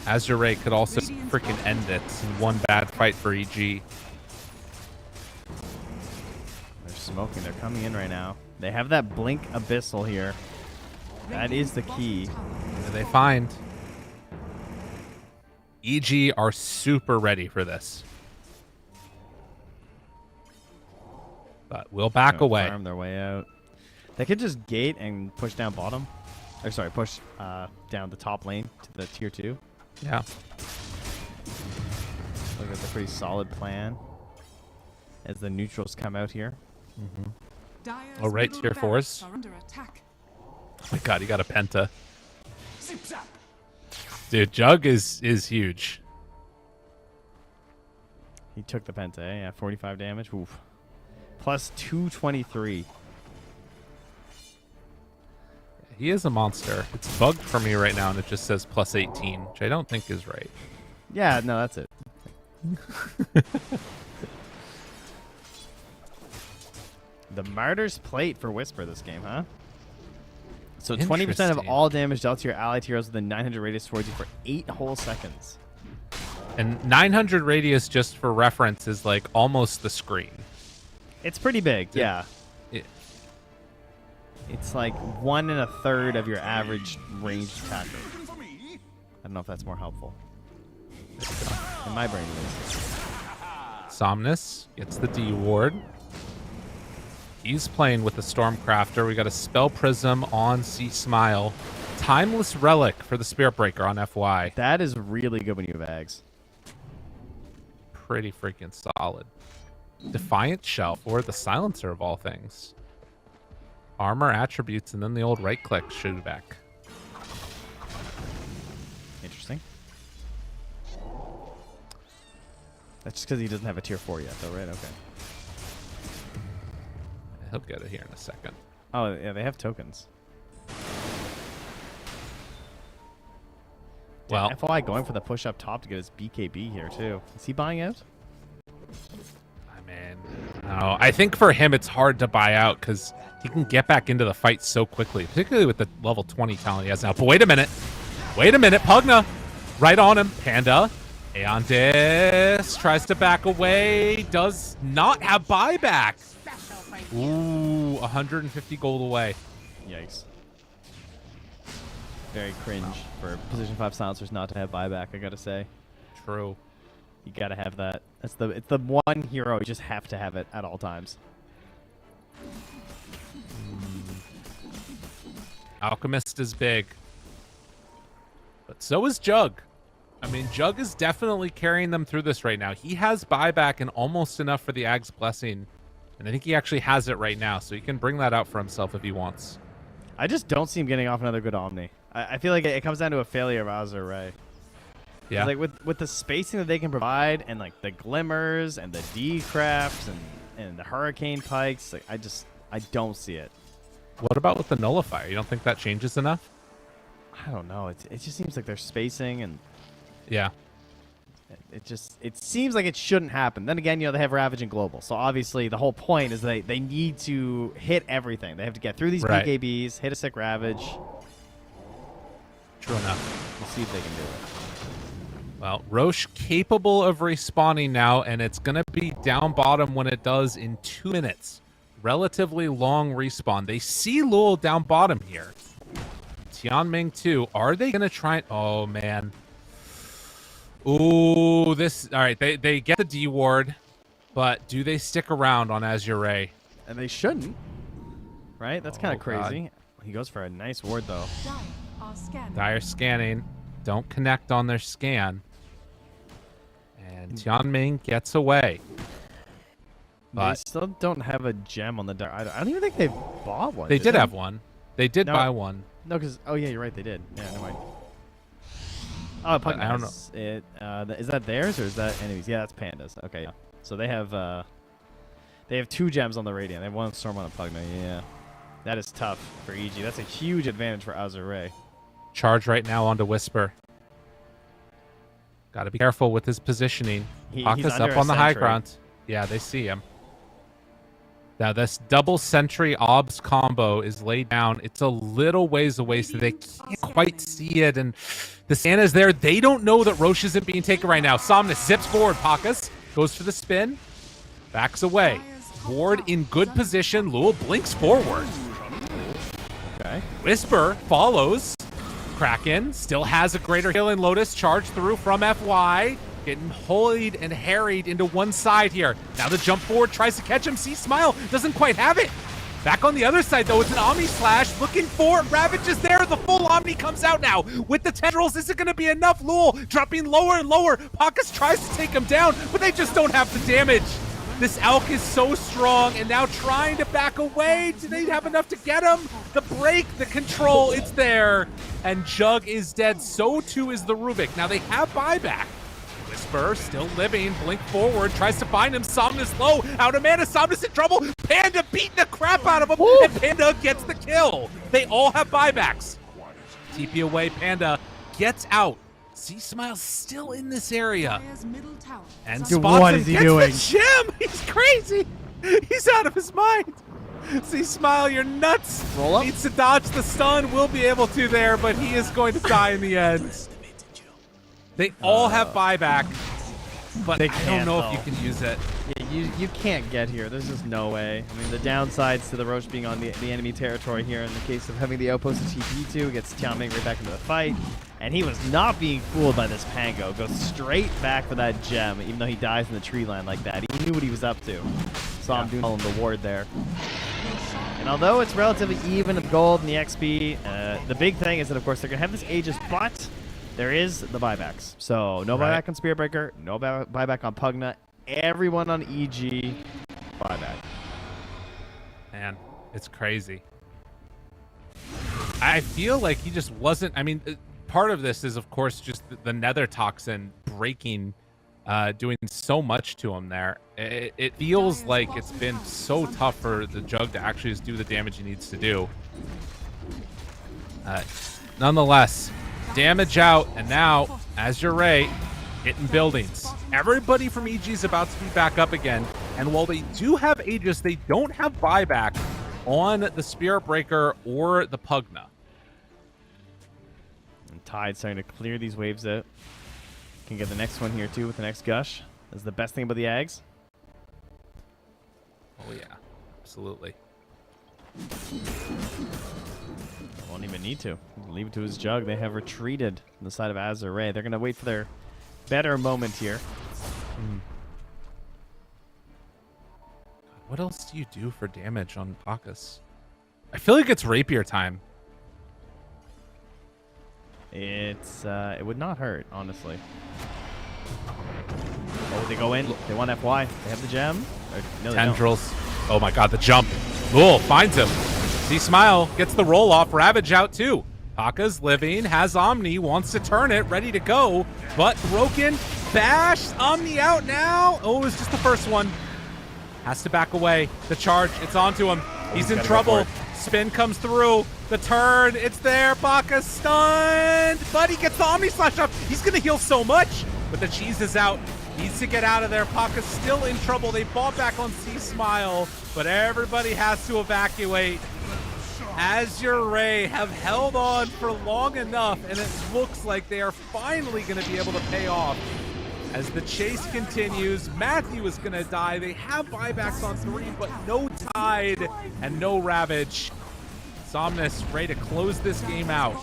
Azure could also freaking end it in one bad fight for EG. They're smoking. They're coming in right now. They have that Blink Abyssal here. That is the key. What do they find? EG are super ready for this. But we'll back Gonna away. Farm their way out. They could just gate and push down bottom. Or sorry, push down the top lane to the tier 2. Yeah. Look, that's a pretty solid plan. As the neutrals come out here. Dire's Oh, right, middle tier barracks 4s. are under attack. Oh my god, he got a penta. Dude, Jug is huge. He took the penta, eh? Yeah, 45 damage. Oof. Plus 223. He is a monster. It's bugged for me right now, and it just says plus 18, which I don't think is right. Yeah, no, that's it. The Martyr's Plate for Whisper this game, huh? So 20% of Interesting. all damage dealt to your allied heroes within 900 radius towards you for 8 whole seconds. And 900 radius, just for reference, is like almost the screen. It's pretty big, yeah. It- It's like 1 1/3 of your average ranged attacker. I don't know if that's more helpful. In my brain, it is. Somnus gets the D ward. He's playing with the Stormcrafter. We got a Spell Prism on C Smile. Timeless Relic for the Spirit Breaker on FY. That is really good when you have Ags. Pretty freaking solid. Defiant Shelf, or the Silencer of all things. Armor, attributes, and then the old right-click shoot back. Interesting. That's just because he doesn't have a tier 4 yet, though, right? Okay. He'll get it here in a second. Oh, yeah, they have tokens. Well, Damn, FY going for the push up top to get his BKB here, too. Is he buying out? I mean, no. I think for him it's hard to buy out because he can get back into the fight so quickly, particularly with the level 20 talent he has now. But wait a minute. Wait a minute. Pugna. Right on him. Panda. Aeondis tries to back away. Does not have buyback. Ooh, 150 gold away. Yikes. Very cringe for position 5 silencers not to have buyback, I gotta say. True. You gotta have that. It's the one hero you just have to have it at all times. Alchemist is big. But so is Jug. I mean, Jug is definitely carrying them through this right now. He has buyback and almost enough for the Ag's Blessing. And I think he actually has it right now, so he can bring that out for himself if he wants. I just don't see him getting off another good Omni. I feel like it comes down to a failure of Azure, right? Yeah. Like with the spacing that they can provide and like the glimmers and the D-crafts and the hurricane pikes, like I don't see it. What about with the nullifier? You don't think that changes enough? I don't know. It just seems like they're spacing and Yeah. it seems like it shouldn't happen. Then again, they have Ravage and Global. So obviously the whole point is they need to hit everything. They have to get through these Right. BKBs, hit a sick Ravage. True enough. We'll see if they can do it. Well, Roche capable of respawning now, and it's going to be down bottom when it does in 2 minutes. Relatively long respawn. They see Lul down bottom here. Tianming too. Are they going to try? Oh, man. Ooh, this. All right, they get the D ward, but do they stick around on Azure? And they shouldn't. Right? That's kind Oh, of crazy. He goes for a nice ward, though. Dire are scanning. Dire scanning. Don't connect on their scan. And Tianming gets away. They But still don't have a gem on the dark. I don't even think they bought one. they did have one. They did No. buy one. No, because oh yeah, you're right. They did. Yeah, no mind. Oh, But I don't know. Pandas. Is that theirs or is that enemies? Yeah, that's pandas. Okay, yeah. So they have 2 gems on the Radiant. They have 1 Storm on the Pugna. Yeah, that is tough for EG. That's a huge advantage for Azure. Charge right now onto Whisper. Got to be careful with his positioning. He's Pakka's under up a on the high sentry. ground. Yeah, they see him. Now this double sentry obs combo is laid down. It's a little ways away, so they can't quite see it. And the Santa's there. They don't know that Roche isn't being taken right now. Somnus zips forward. Pakkas goes for the spin. Backs away. Ward in good position. Lul blinks forward. Okay. Whisper follows. Kraken still has a greater heal in Lotus. Charge through from FY. getting hoed and harried into one side here. Now the jump forward tries to catch him. Smile doesn't quite have it. Back on the other side, though, it's an Omni Slash. Looking for Ravage is there. The full Omni comes out now. With the tendrils, is it going to be enough? Lul dropping lower and lower. Pakas tries to take him down, but they just don't have the damage. This Elk is so strong and now trying to back away. Do they have enough to get him? The break, the control, it's there. And Jug is dead. So too is the Rubik. Now they have buyback. Whisper still living. Blink forward. Tries to find him. Somnus low. Out of mana. Somnus in trouble. Panda beating the crap out of him. Woo! And Panda gets the kill. They all have buybacks. TP away. Panda gets out. Smile still in this area. And Dude, spots what him. is he Gets doing? the gem. He's crazy. He's out of his mind. Smile, you're nuts. Roll up. Needs to dodge the stun. Will be able to there, but he is going to die in the end. They all have buyback, but They I don't can't, know though. if you can use it. Yeah, you can't get here. There's just no way. I mean, the downsides to the Roche being on the enemy territory here in the case of having the outpost to TP to gets Tianming right back into the fight. And he was not being fooled by this Pango. Goes straight back for that gem, even though he dies in the tree line like that. He knew what he was up to. Saw him doing all in the ward there. And although it's relatively even in gold and the XP, the big thing is that, of course, they're going to have this Aegis, but there is the buybacks. So no buyback on Spirit Breaker, no buyback on Pugna. Everyone on EG, buyback. Man, it's crazy. I feel like he just wasn't. I mean, part of this is, of course, just the Nether Toxin breaking, doing so much to him there. It feels like it's been so tough for the Jug to actually just do the damage he needs to do. Nonetheless, damage out, and now Azure Ray hitting buildings. Everybody from EG is about to be back up again, and while they do have Aegis, they don't have buyback on the Spirit Breaker or the Pugna. And Tide starting to clear these waves out. Can get the next one here too with the next gush. That's the best thing about the Ags. Oh yeah, absolutely. Won't even need to. Leave it to his Jug. They have retreated on the side of Azure Ray. They're going to wait for their better moment here. What else do you do for damage on Pakas? I feel like it's Rapier time. It's it would not hurt, honestly. Oh, they go in. They want FY. They have the gem. Or, no, they don't. Tendrils. Oh my god, the jump. Lul finds him. Smile gets the roll off. Ravage out too. Paka's living, has Omni, wants to turn it, ready to go, but broken. Bash, Omni out now. Oh, it was just the first one. Has to back away. The charge, it's onto him. He's in trouble. Spin comes through. The turn, it's there. Paka stunned, but he gets the Omni Slash up. He's going to heal so much, but the cheese is out. Needs to get out of there. Paka's still in trouble. They bought back on Smile, but everybody has to evacuate. Azure Ray have held on for long enough, and it looks like they are finally going to be able to pay off. As the chase continues, Matthew is going to die. They have buybacks on 3, but no Tide and no Ravage. Somnus ready to close this game out.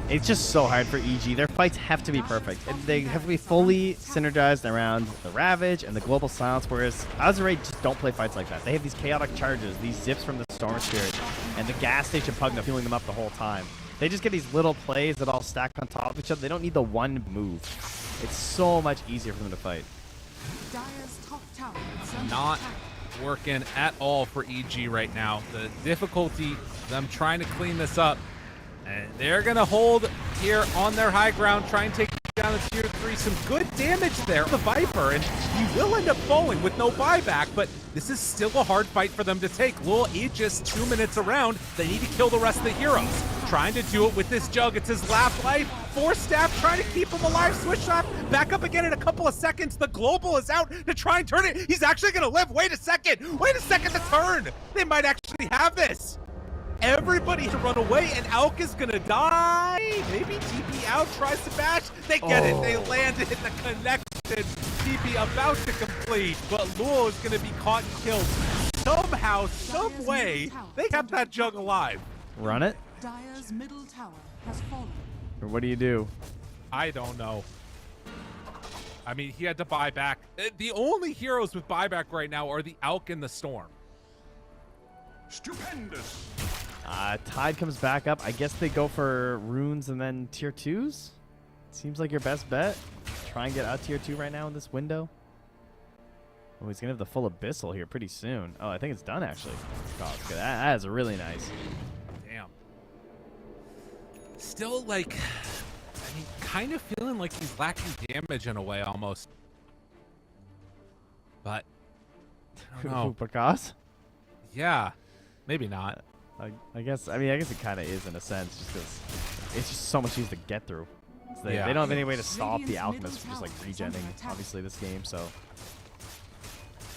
It's just so hard for EG. Their fights have to be perfect. And they have to be fully synergized around the Ravage and the Global Silence, whereas Azure Ray just don't play fights like that. They have these chaotic charges, these zips from the Storm Spirit, and the gas station Pugna fueling them up the whole time. They just get these little plays that all stack on top of each other. They don't need the one move. It's so much easier for them to fight. Dire's top tower is under Not attack. working at all for EG right now. The difficulty, them trying to clean this up. And they're going to hold here on their high ground, try and take down the tier 3. Some good damage there. The Viper, and he will end up falling with no buyback, but this is still a hard fight for them to take. Lul Aegis 2 minutes around. They need to kill the rest of the heroes. Trying to do it with this Jug. It's his last life. Force Staff trying to keep him alive. Switch Staff back up again in a couple of seconds. The Global is out to try and turn it. He's actually going to live. Wait a second. Wait a second to turn. They might actually have this. Everybody to run away, and Alk is gonna die. Maybe TP out, tries to bash. They get it. They landed the connection. TP about to complete, but Lul is gonna be caught and killed. Somehow, some way, they kept that Jug alive. Run it? Dire's middle tower has fallen. Or what do you do? I don't know. I mean, he had to buy back. The only heroes with buyback right now are the Alk and the Storm. Stupendous. Tide comes back up. I guess they go for runes and then tier 2s. Seems like your best bet. Try and get out tier 2 right now in this window. Oh, he's going to have the full Abyssal here pretty soon. Oh, I think it's done, actually. Oh, it's good. That is really nice. Damn. Still, like, I mean, kind of feeling like he's lacking damage in a way, almost. But, I don't know. Because? Yeah. Maybe not. I guess it kind of is in a sense, just because it's just so much easier to get through. So they don't have any way to stop the Alchemist from just like regenning, obviously, this game, so.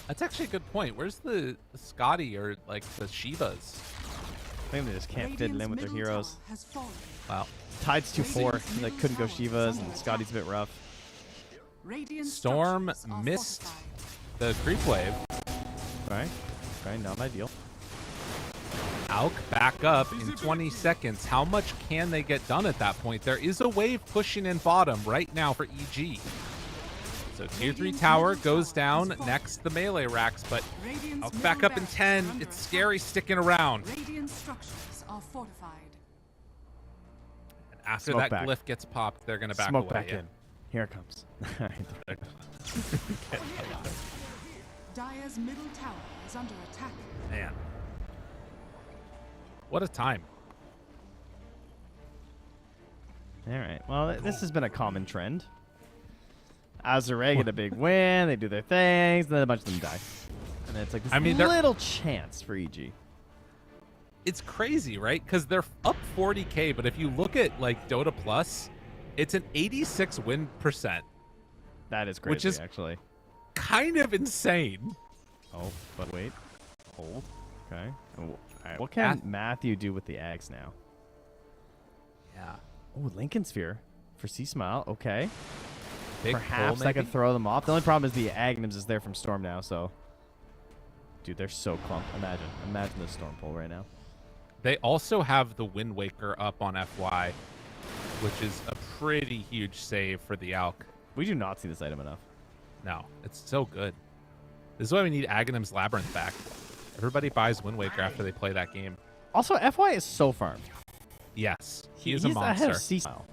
That's actually a good point. Where's the Scotty or like the Shivas? I think they just can't fit it in with their heroes. Wow. Tide's 2-4. They couldn't go Shivas, and Scotty's a bit rough. Storm missed the creep wave. Okay, not ideal. Alk back up in 20 seconds. How much can they get done at that point? There is a wave pushing in bottom right now for EG. So tier 3 tower goes down. Next, the melee racks, but Alk back up in 10. It's scary sticking around. Radiant structures are fortified. And after Smoke that back. glyph gets popped, they're going to back Smoke away. back in. Here it comes. Dire's middle tower is under attack. Man. What a time. All right. Well, this has been a common trend. Azure get a big win. They do their things. Then a bunch of them die. And then it's like this little chance for EG. It's crazy, right? Because they're up 40k, but if you look at like Dota Plus, it's an 86 win percent. That is crazy, which is actually kind of insane. Oh, but wait. Hold. Okay. All right. What can Matthew do with the Ags now? Yeah. Oh, Lincoln Sphere for C-Smile. Okay. Big Perhaps pull, I could throw them off. The only problem is the Aghanim's is there from Storm now, so. Dude, they're so clumped. Imagine the Storm pull right now. They also have the Wind Waker up on FY, which is a pretty huge save for the Alk. We do not see this item enough. No, it's so good. This is why we need Aghanim's Labyrinth back. Everybody buys Wind Waker after they play that game. Also, FY is so farmed. Yes, he is a He's ahead monster. of C-Smile.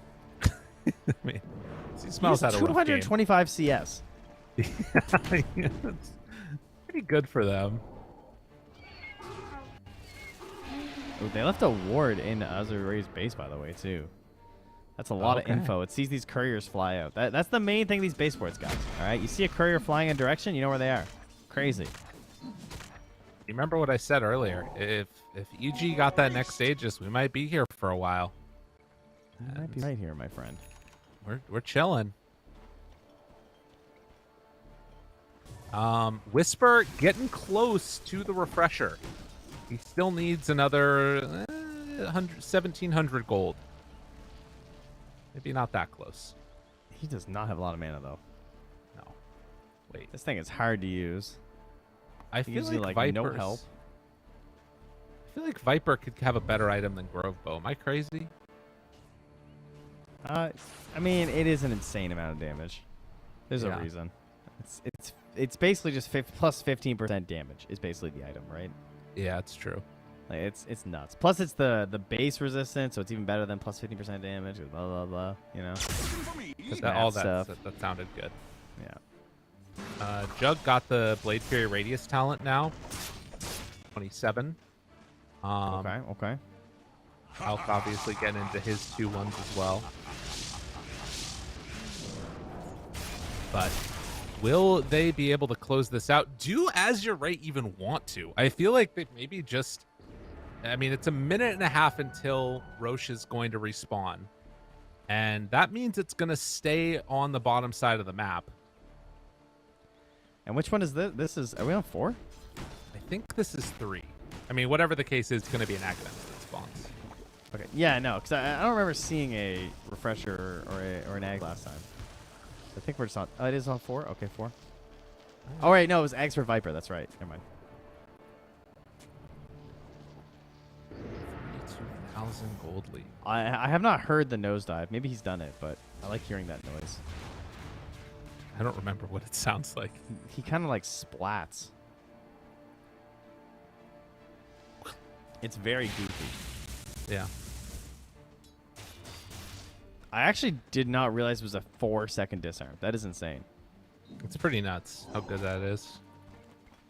I mean, C-Smile's had a rough game. 225 CS. It's pretty good for them. Ooh, they left a ward in Azure's base, by the way, too. That's a lot of info. It sees these couriers fly out. That's the main thing these base boards got. All right, you see a courier flying in direction, you know where they are. Crazy. You remember what I said earlier? If EG got that next Aegis, we might be here for a while. You might be right here, my friend. We're chilling. Whisper getting close to the refresher. He still needs another 1,700 gold. Maybe not that close. He does not have a lot of mana, though. No. Wait. This thing is hard to use. I It feel gives you, like like, no Viper's- help. I feel like Viper could have a better item than Grove Bow. Am I crazy? I mean, it is an insane amount of damage. There's Yeah. a reason. It's basically just plus 15% damage is basically the item, right? Yeah, it's true. Like it's nuts. Plus it's the base resistance, so it's even better than plus 15% damage. Blah blah blah. You know. All stuff. that sounded good. Yeah. Jug got the Blade Fury Radius talent now. 27. Okay. Alk obviously getting into his 2-1s as well. But will they be able to close this out? Do Azure even want to? I feel like they maybe just... I mean, it's a minute and a half until Roche is going to respawn. And that means it's going to stay on the bottom side of the map. And which one is this? Are we on 4? I think this is 3. I mean, whatever the case is, it's going to be an Aghanim that spawns. Okay. Yeah, no, because I don't remember seeing a refresher or an egg last time. I think we're just on. Oh, it is on 4. Okay, 4. Oh wait, no, it was eggs for Viper. That's right. Never mind. 32,000 gold lead. I have not heard the nosedive. Maybe he's done it, but I like hearing that noise. I don't remember what it sounds like. He kind of like splats. It's very goofy. Yeah. I actually did not realize it was a 4-second disarm. That is insane. It's pretty nuts how good that is.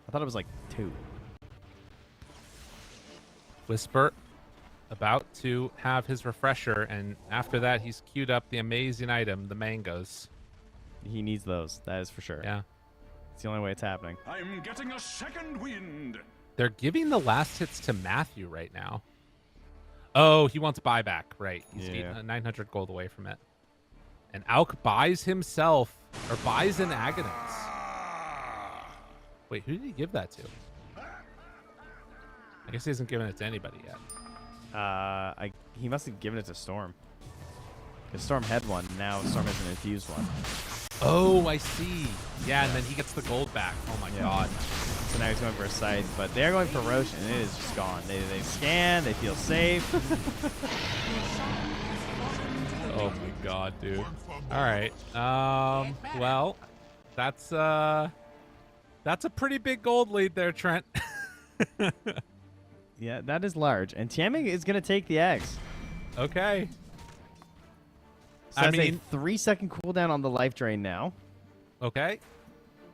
I thought it was like 2. Whisper about to have his refresher, and after that he's queued up the amazing item, the mangoes. He needs those. That is for sure. Yeah. It's the only way it's happening. I'm getting a second wind. They're giving the last hits to Matthew right now. Oh, he wants buyback. Right. He's 900 gold away from it. And Auk buys himself, or buys an Aghanex. Wait, who did he give that to? I guess he hasn't given it to anybody yet. He must have given it to Storm. Because Storm had one. Now Storm has an infused one. Oh, I see. Yeah, and then he gets the gold back. Oh my god. So now he's going for a scythe, but they're going for Roche, and it is just gone. They scan, they feel safe. Oh my god, dude. All right. Well, that's a pretty big gold lead there, Trent. Yeah, that is large. And Tiaming is going to take the eggs. Okay. So that's a 3-second cooldown on the life drain now. Okay.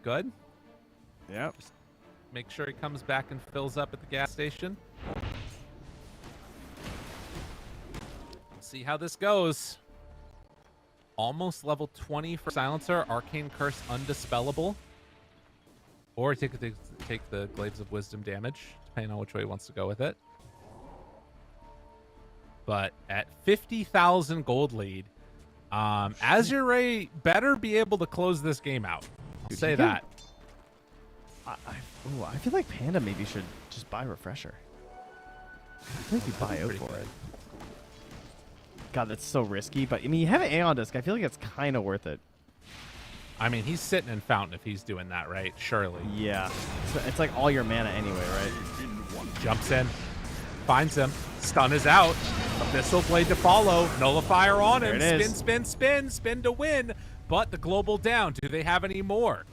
Good. Yep. Just make sure he comes back and fills up at the gas station. We'll see how this goes. Almost level 20 for Silencer. Arcane Curse undispellable. Or take the Glaives of Wisdom damage, depending on which way he wants to go with it. But at 50,000 gold lead, Azure better be able to close this game out. I'll say that. I feel like Panda maybe should just buy Refresher. I think we buy out for it. God, that's so risky. But, I mean, you have an Aeon Disc. I feel like it's kind of worth it. I mean, he's sitting in Fountain if he's doing that, right? Surely. Yeah. It's like all your mana anyway, right? Jumps in. Finds him. Stun is out. Abyssal Blade to follow. Nullifier on him. There it is. Spin to win. But the global down. Do they have any more?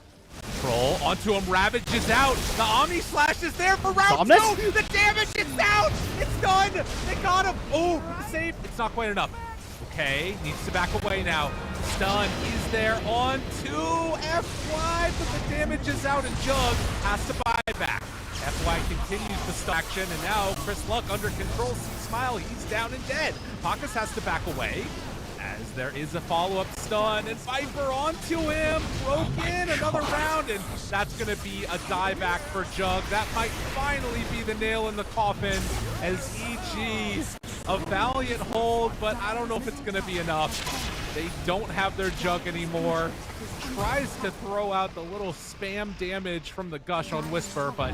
Troll onto him. Ravage is out. The Omni Slash is there for round 2. The damage is out. It's done. They got him. Oh, save. It's not quite enough. Okay, needs to back away now. Stun is there on 2 FY, but the damage is out and Jug has to buy back. FY continues the stun action, and now Chris Luck under control. Smile, he's down and dead. Pakas has to back away as there is a follow-up stun, and Viper onto him. Broken, another round, and that's going to be a dieback for Jug. That might finally be the nail in the coffin as EG, a valiant hold, but I don't know if it's going to be enough. They don't have their Jug anymore. Tries to throw out the little spam damage from the Gush on Whisper, but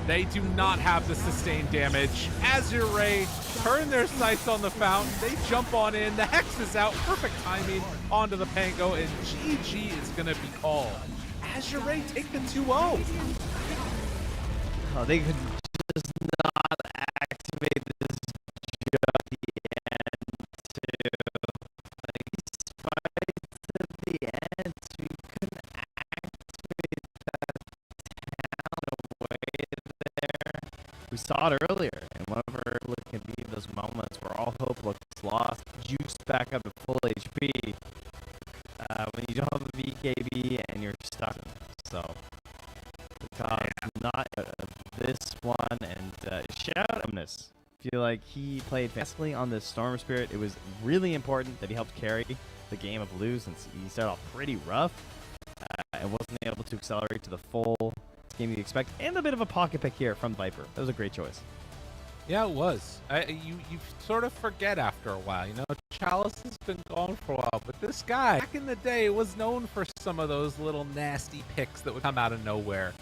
they do not have the sustained damage. Azure turn their sights on the Fountain. They jump on in. The Hex is out. Perfect timing onto the Pango, and GG is going to be called. Azure take the 2-0. Oh, they could just not activate this Jug at the end, too. Like, he's fights at the end, so you couldn't activate that talent away there. We saw it earlier, and whenever it can be those moments where all hope looks lost, juiced back up to full HP, when you don't have a BKB and you're stuck. So, not this one, and shout out Omnis. I feel like he played fastly on the Storm Spirit. It was really important that he helped carry the game of Blue since he started off pretty rough and wasn't able to accelerate to the full game you expect, and a bit of a pocket pick here from Viper. That was a great choice. Yeah, it was. You sort of forget after a while. You know, Chalice has been gone for a while, but this guy, back in the day, was known for some of those little nasty picks that would come out of nowhere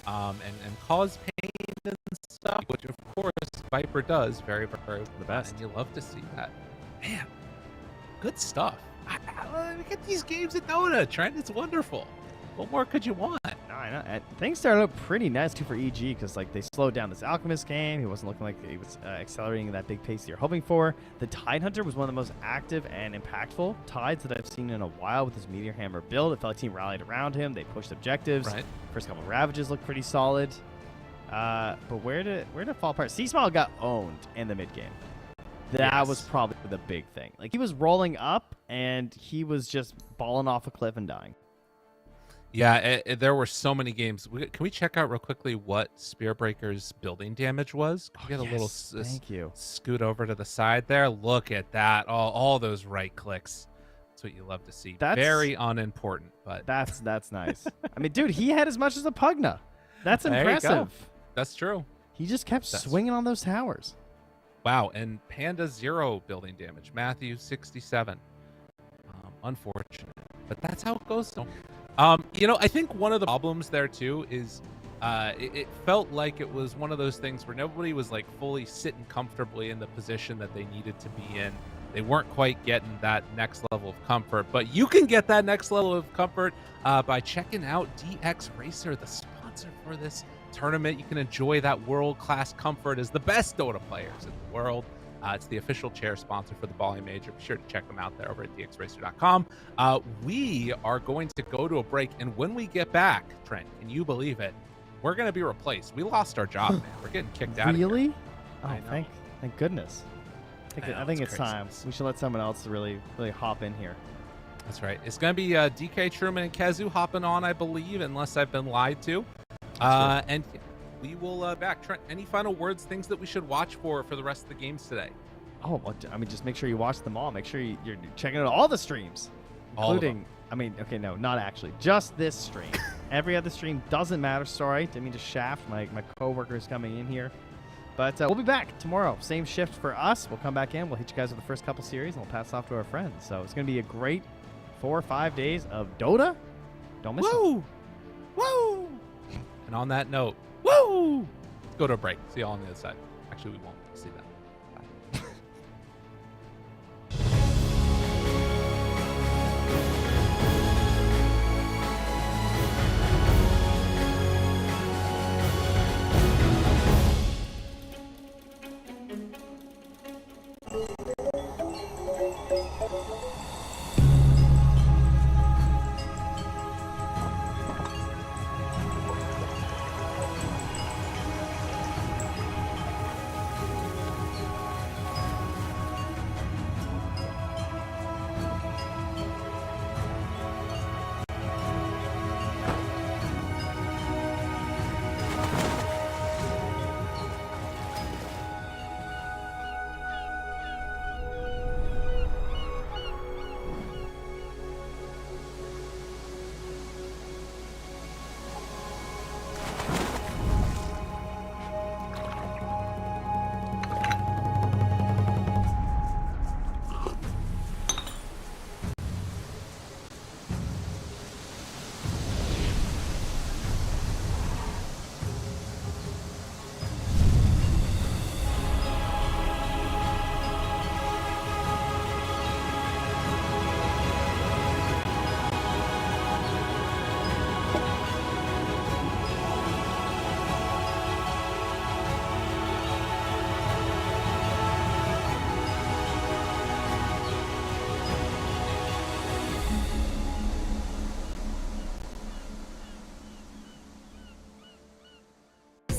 and cause pain and stuff, which, of course, Viper does very, very the best. And you love to see that. Man, good stuff. I get these games at Dota, Trent. It's wonderful. What more could you want? No, I know. And things started out pretty nice too for EG because like they slowed down this Alchemist game. He wasn't looking like he was accelerating at that big pace you're hoping for. The Tide Hunter was one of the most active and impactful Tides that I've seen in a while with his Meteor Hammer build. It felt like team rallied around him. They pushed objectives. Right. First couple of Ravages looked pretty solid. But where did it fall apart? C-Smile got owned in the mid game. That was probably the big thing. Like he was rolling up and he was just balling off a cliff and dying. Yeah, there were so many games. Can we check out real quickly what Spearbreaker's building damage was? Can we get a little thank you. Scoot over to the side there? Look at that. All those right clicks. That's what you love to see. Very unimportant, but that's nice. I mean, dude, he had as much as a Pugna. That's there you go. impressive. That's true. He just kept swinging on those towers. Wow, and Panda 0 building damage. Matthew 67. Unfortunate, but that's how it goes. So, you know, I think one of the problems there too is it felt like it was one of those things where nobody was like fully sitting comfortably in the position that they needed to be in. They weren't quite getting that next level of comfort, but you can get that next level of comfort by checking out DX Racer, the sponsor for this tournament. You can enjoy that world-class comfort as the best Dota players in the world. It's the official chair sponsor for the Bali Major. Be sure to check them out there over at dxracer.com. We are going to go to a break, and when we get back, Trent, can you believe it? We're going to be replaced. We lost our job, man. We're getting kicked out of here. Really? Oh, thank goodness. I think it's crazy. time. We should let someone else really hop in here. That's right. It's going to be DK, Truman, and Kezu hopping on, I believe, unless I've been lied to. And we will back. Trent, any final words, things that we should watch for the rest of the games today? Oh, well, I mean, just make sure you watch them all. Make sure you're checking out all the streams, including. I mean, okay, no, not actually, just this stream. Every other stream doesn't matter. Sorry, didn't mean to shaft my coworkers coming in here, but we'll be back tomorrow. Same shift for us. We'll come back in. We'll hit you guys with the first couple series, and we'll pass off to our friends. So it's gonna be a great 4 or 5 days of Dota. Don't miss it. Woo! And on that note, woo! Let's go to a break. See you all on the other side. Actually, we won't. See that. Bye.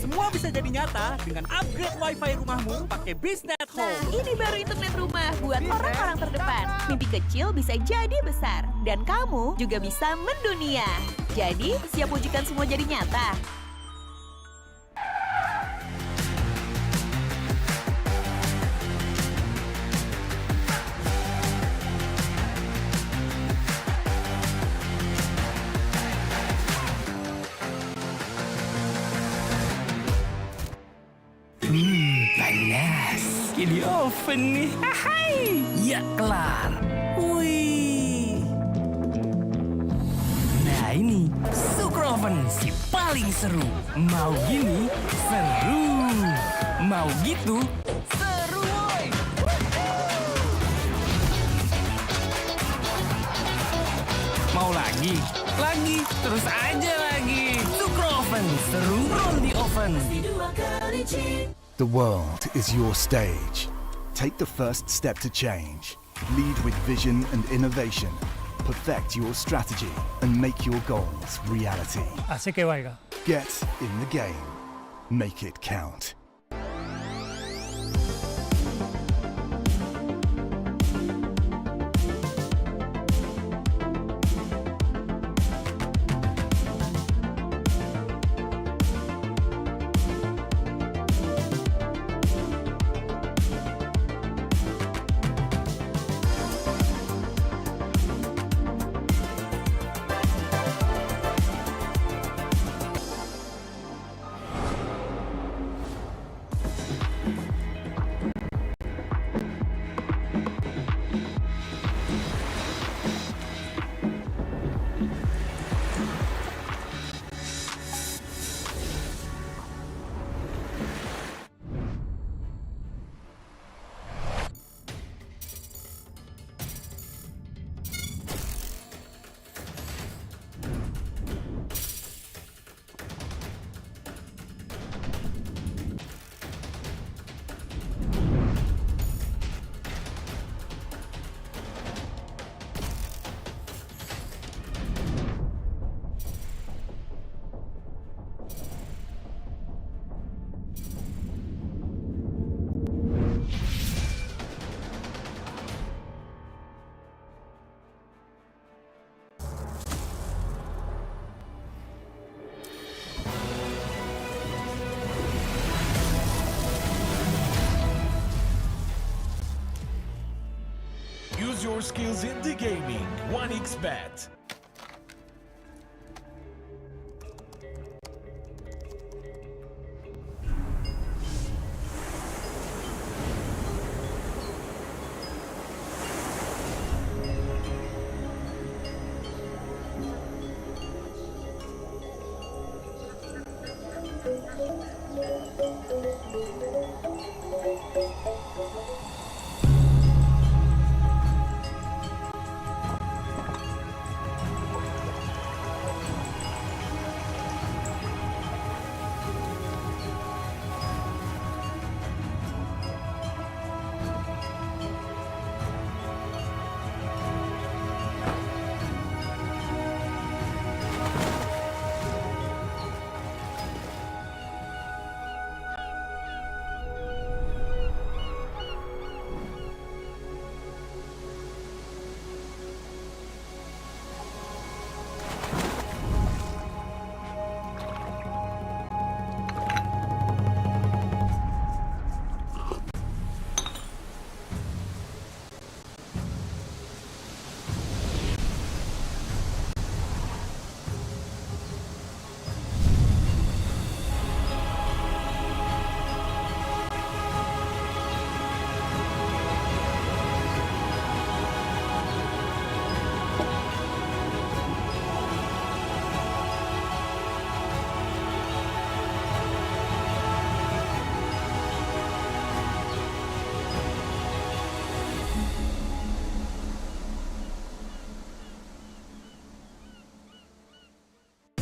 Semua bisa jadi nyata dengan upgrade wifi rumahmu pakai BizNet Nah, Home. ini baru internet rumah buat orang-orang terdepan. Mimpi kecil bisa jadi besar. Dan kamu juga bisa mendunia. Jadi, siap wujudkan semua jadi nyata? Panas. Di oven nih. Hai. Ya kelar. Wih. Nah ini Super Oven si paling seru. Mau gini seru. Mau gitu seru woy. Mau lagi lagi, terus aja lagi. Sukroven, seru roll di oven. The world is your stage. Take the first step to change. Lead with vision and innovation. Perfect your strategy and make your goals reality. Así que vaya. Get in the game. Make it count. Use your skills in the gaming. 1xbet.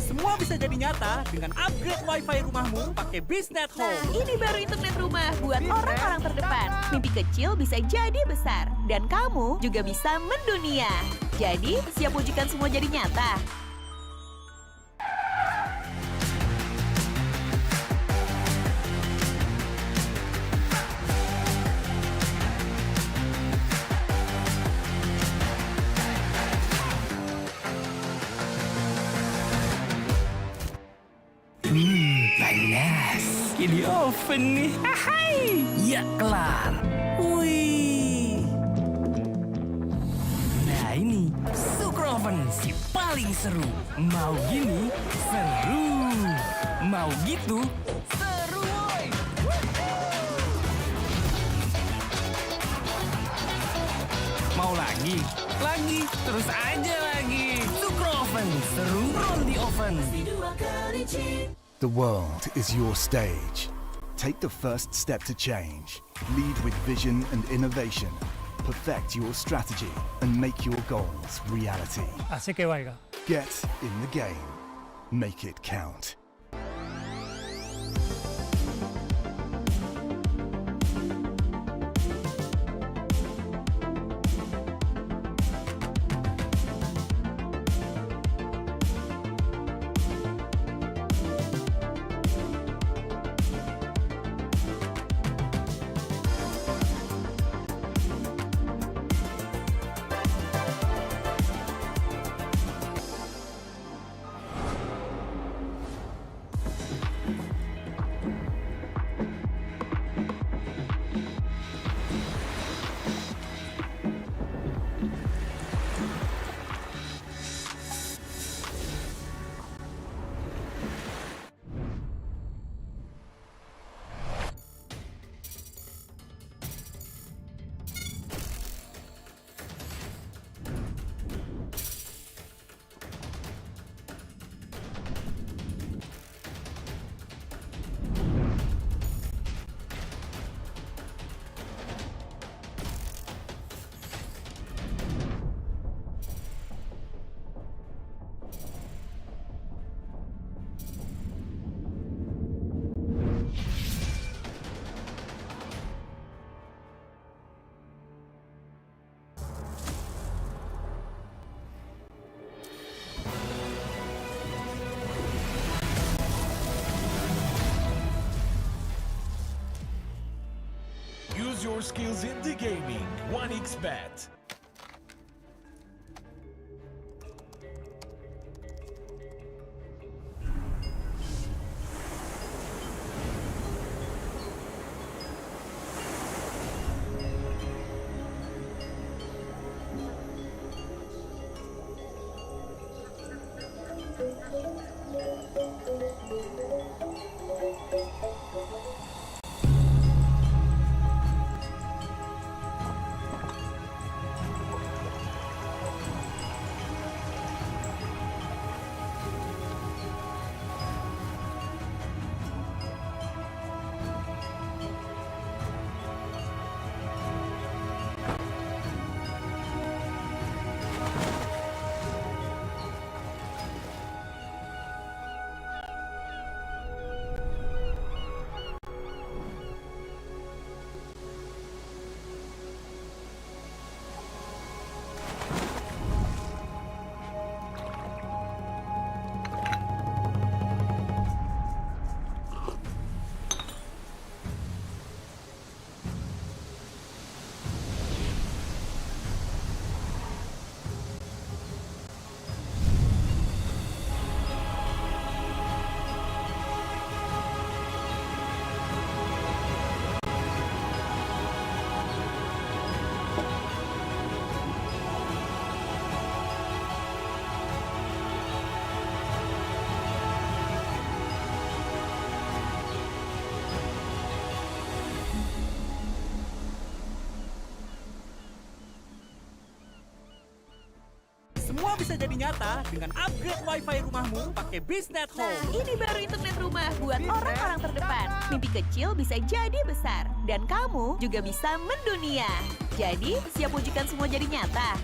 Semua bisa jadi nyata dengan upgrade wifi rumahmu pakai Biznet Nah, Home. ini baru internet rumah buat orang-orang terdepan. Mimpi kecil bisa jadi besar. Dan kamu juga bisa mendunia. Jadi, siap wujudkan semua jadi nyata? Panas. Di oven nih. Hai. Ya kelar. Wih. Nah ini Sukroven si paling seru. Mau gini seru. Mau gitu seru woy. Mau lagi, terus aja lagi. Sukroven seru roll di oven. The world is your stage. Take the first step to change. Lead with vision and innovation. perfect your strategy, and make your goals reality. Asik ya Waiga. Get in the game. Make it count. Use your skills in the gaming. 1xBet. Semua bisa jadi nyata dengan upgrade wifi rumahmu pakai Biznet Nah, Home. ini baru internet rumah buat orang-orang terdepan. Mimpi kecil bisa jadi besar. Dan kamu juga bisa mendunia. Jadi, siap wujudkan semua jadi nyata?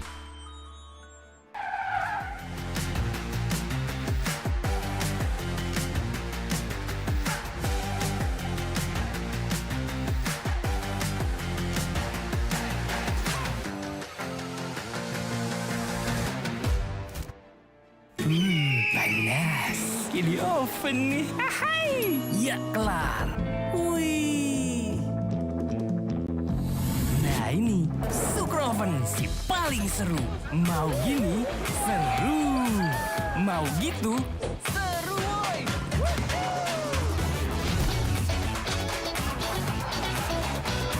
Panas. Di oven nih. Hai. Ya kelar. Wih. Nah ini Super Oven si paling seru. Mau gini seru. Mau gitu seru woy.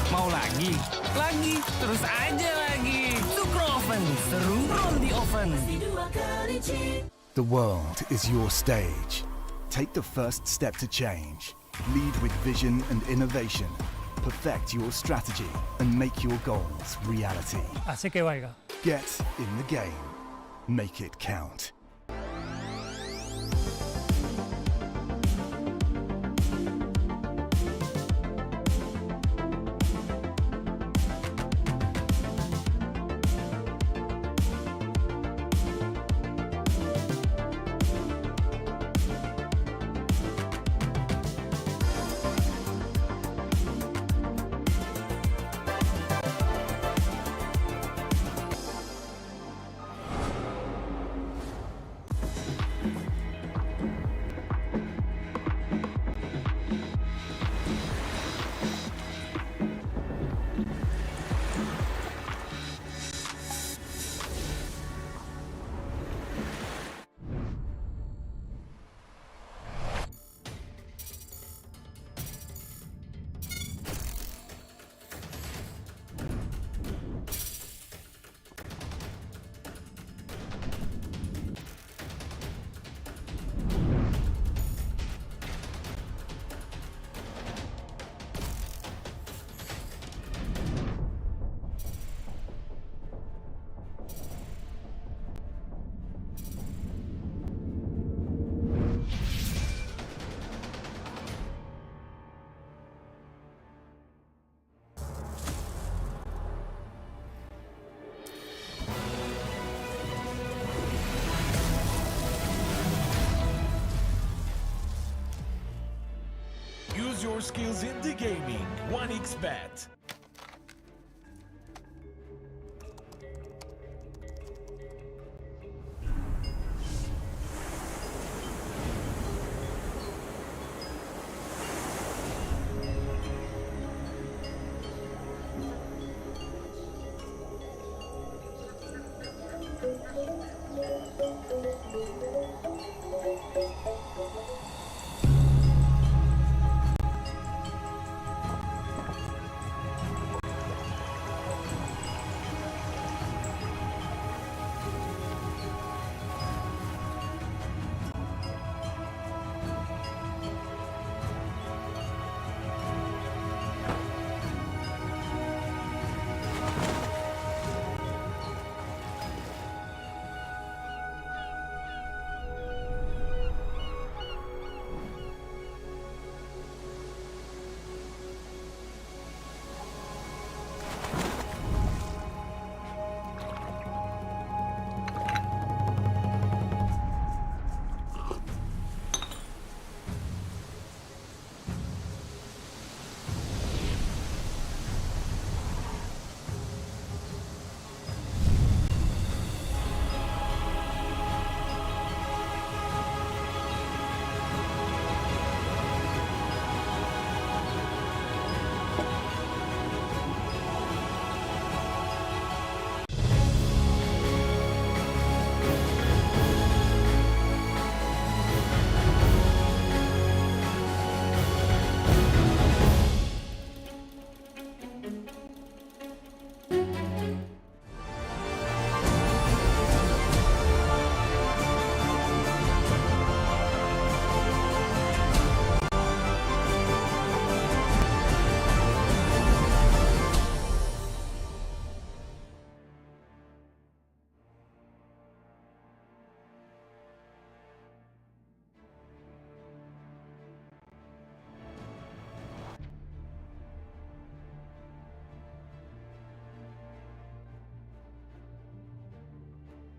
Mau lagi? Lagi. Terus aja lagi. Super Oven seru roll di oven. The world is your stage. Take the first step to change. Lead with vision and innovation. Perfect your strategy and make your goals reality. Asik ya Waiga. Get in the game. Make it count. skills in the gaming. 1xbet.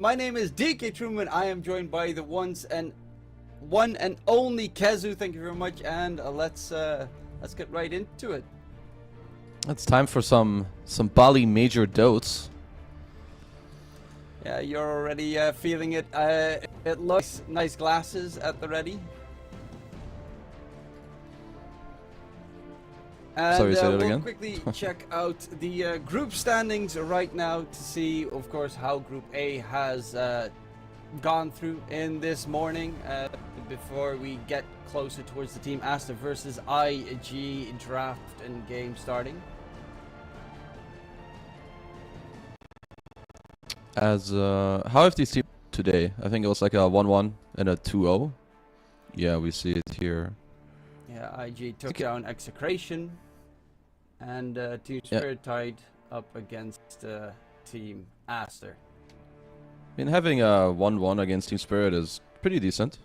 My name is DK Truman. I am joined by the one and only Kezu. Thank you very much, and let's get right into it. It's time for some Bali Major dotes. Yeah, you're already feeling it. It looks nice glasses at the ready. And Sorry, say that we'll again. quickly check out the group standings right now to see, of course, how Group A has gone through in this morning. Before we get closer towards the team Aster versus IG draft and game starting. As how have these teams today? I think it was like a 1-1 and a 2-0. Yeah, we see it here. Yeah, IG took down Execration, and Team Spirit tied up against Team Aster. I mean, having a 1-1 against Team Spirit is pretty decent.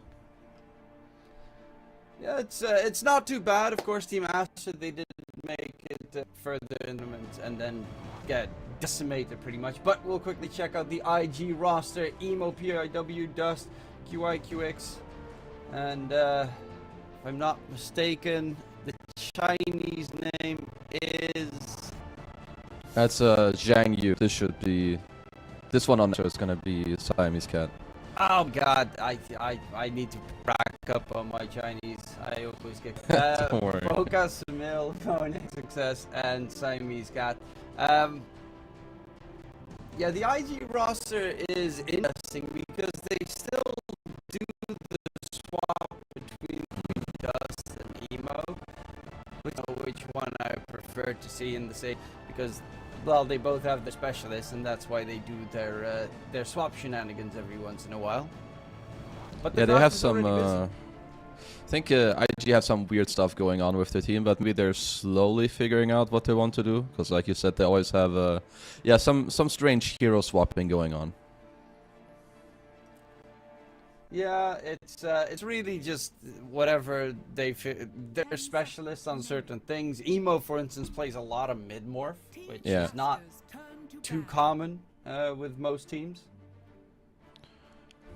Yeah, it's not too bad. Of course, Team Aster, they did make it further in the tournament and then get decimated pretty much. But we'll quickly check out the IG roster: Emo, PIW, Dust, QI, QX, and if I'm not mistaken, the Chinese name is... That's Zhang Yu. This one on there is gonna be Siamese Cat. Oh God, I need to rack up on my Chinese. I always get Don't worry. Boca, Samil, Phoenix Success, and Siamese Cat. Yeah, the IG roster is interesting because they still do the swap between Dust and Emo, which one I prefer to see in the same, because, well, they both have their specialists, and that's why they do their swap shenanigans every once in a while. But Yeah, they have some. I think IG have some weird stuff going on with their team, but maybe they're slowly figuring out what they want to do. Because, like you said, they always have, some strange hero swapping going on. Yeah, it's really just whatever they're specialists on certain things. Emo, for instance, plays a lot of mid-morph, which is not too common with most teams.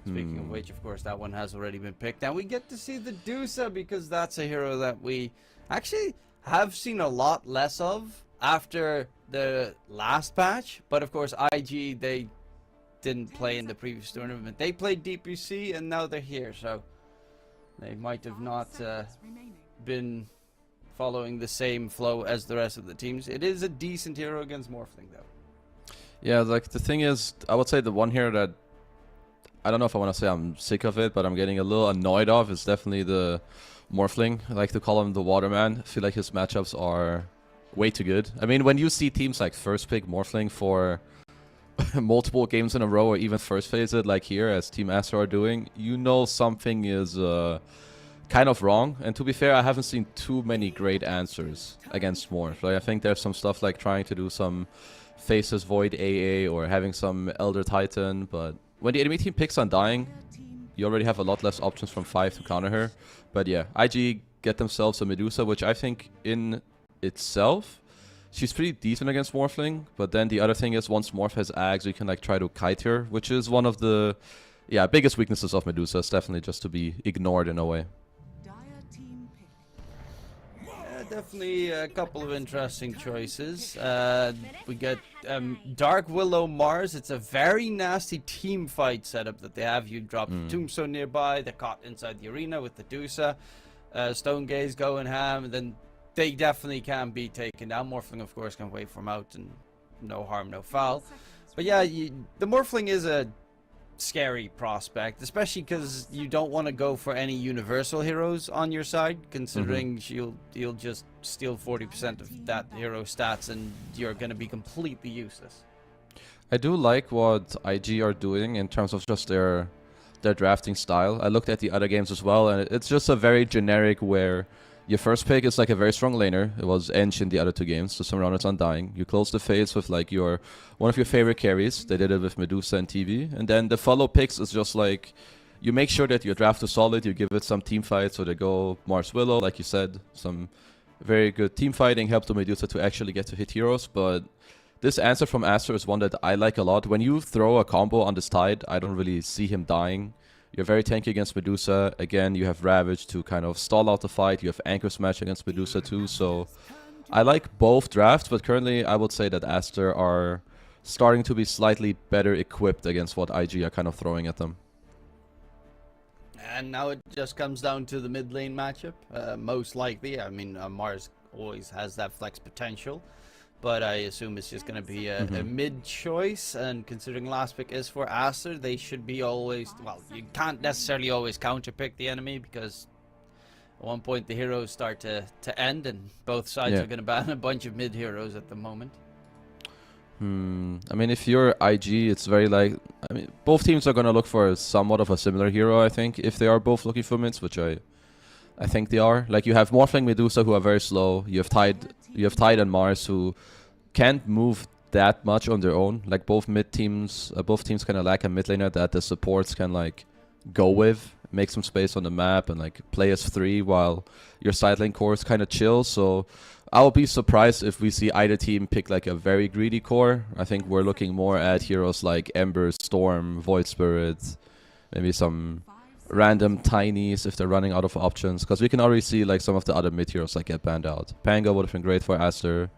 Speaking of which, of course, that one has already been picked. And we get to see the Dusa, because that's a hero that we... Actually, have seen a lot less of after the last patch, but of course IG, they didn't play in the previous tournament. They played DPC and now they're here, so they might have not been following the same flow as the rest of the teams. It is a decent hero against Morphling though. Yeah, like the thing is, I would say the one here that I don't know if I want to say I'm sick of it, but I'm getting a little annoyed of is definitely the Morphling. I like to call him the Waterman. I feel like his matchups are way too good. I mean, when you see teams like first pick Morphling for multiple games in a row, or even first phase it like here as Team Aster are doing, you know something is kind of wrong. And to be fair, I haven't seen too many great answers against Morph. Like, I think there's some stuff like trying to do some Faceless Void AA or having some Elder Titan, but when the enemy team picks Undying, you already have a lot less options from 5 to counter her. But yeah, IG get themselves a Medusa, which I think in itself, she's pretty decent against Morphling. But then the other thing is, once Morph has Ags, you can like try to kite her, which is one of the biggest weaknesses of Medusa. It's definitely just to be ignored in a way. Definitely a couple of interesting choices. We get Dark Willow Mars. It's a very nasty team fight setup that they have. You drop Tombstone nearby. They're caught inside the arena with the Dusa. Stone Gaze going ham. And then they definitely can be taken down. Morphling, of course, can wait for him out and no harm, no foul. But yeah, the Morphling is a scary prospect, especially because you don't want to go for any universal heroes on your side, considering you'll just steal 40% of that hero stats and you're going to be completely useless. I do like what IG are doing in terms of just their drafting style. I looked at the other games as well, and it's just a very generic where your first pick is like a very strong laner. It was ENG in the other two games, so some it's Undying. You close the phase with like one of your favorite carries. They did it with Medusa and TV. And then the follow picks is just like, you make sure that your draft is solid, you give it some team fight, so they go Mars Willow, like you said, some very good team fighting, help the Medusa to actually get to hit heroes. But this answer from Aster is one that I like a lot. When you throw a combo on this Tide, I don't really see him dying. You're very tanky against Medusa. Again, you have Ravage to kind of stall out the fight. You have Anchor Smash against Medusa too. So I like both drafts, but currently I would say that Aster are starting to be slightly better equipped against what IG are kind of throwing at them. And now it just comes down to the mid lane matchup. Most likely, I mean, Mars always has that flex potential, but I assume it's just going to be a mid choice. And considering last pick is for Aster, they should be always, well, you can't necessarily always counter pick the enemy, because at one point the heroes start to end, and both sides are going to ban a bunch of mid heroes at the moment. I mean, if you're IG, it's very like, I mean, both teams are going to look for somewhat of a similar hero, I think, if they are both looking for mids, which I think they are. Like, you have Morphling Medusa, who are very slow. You have Tide and Mars, who can't move that much on their own. Like, both teams kind of lack a mid laner that the supports can like go with, make some space on the map, and like play as 3 while your side lane core is kind of chill. So I'll be surprised if we see either team pick like a very greedy core. I think we're looking more at heroes like Ember, Storm, Void Spirit, maybe some random tinies if they're running out of options, because we can already see like some of the other mid heroes like get banned out. Pango would have been great for Aster.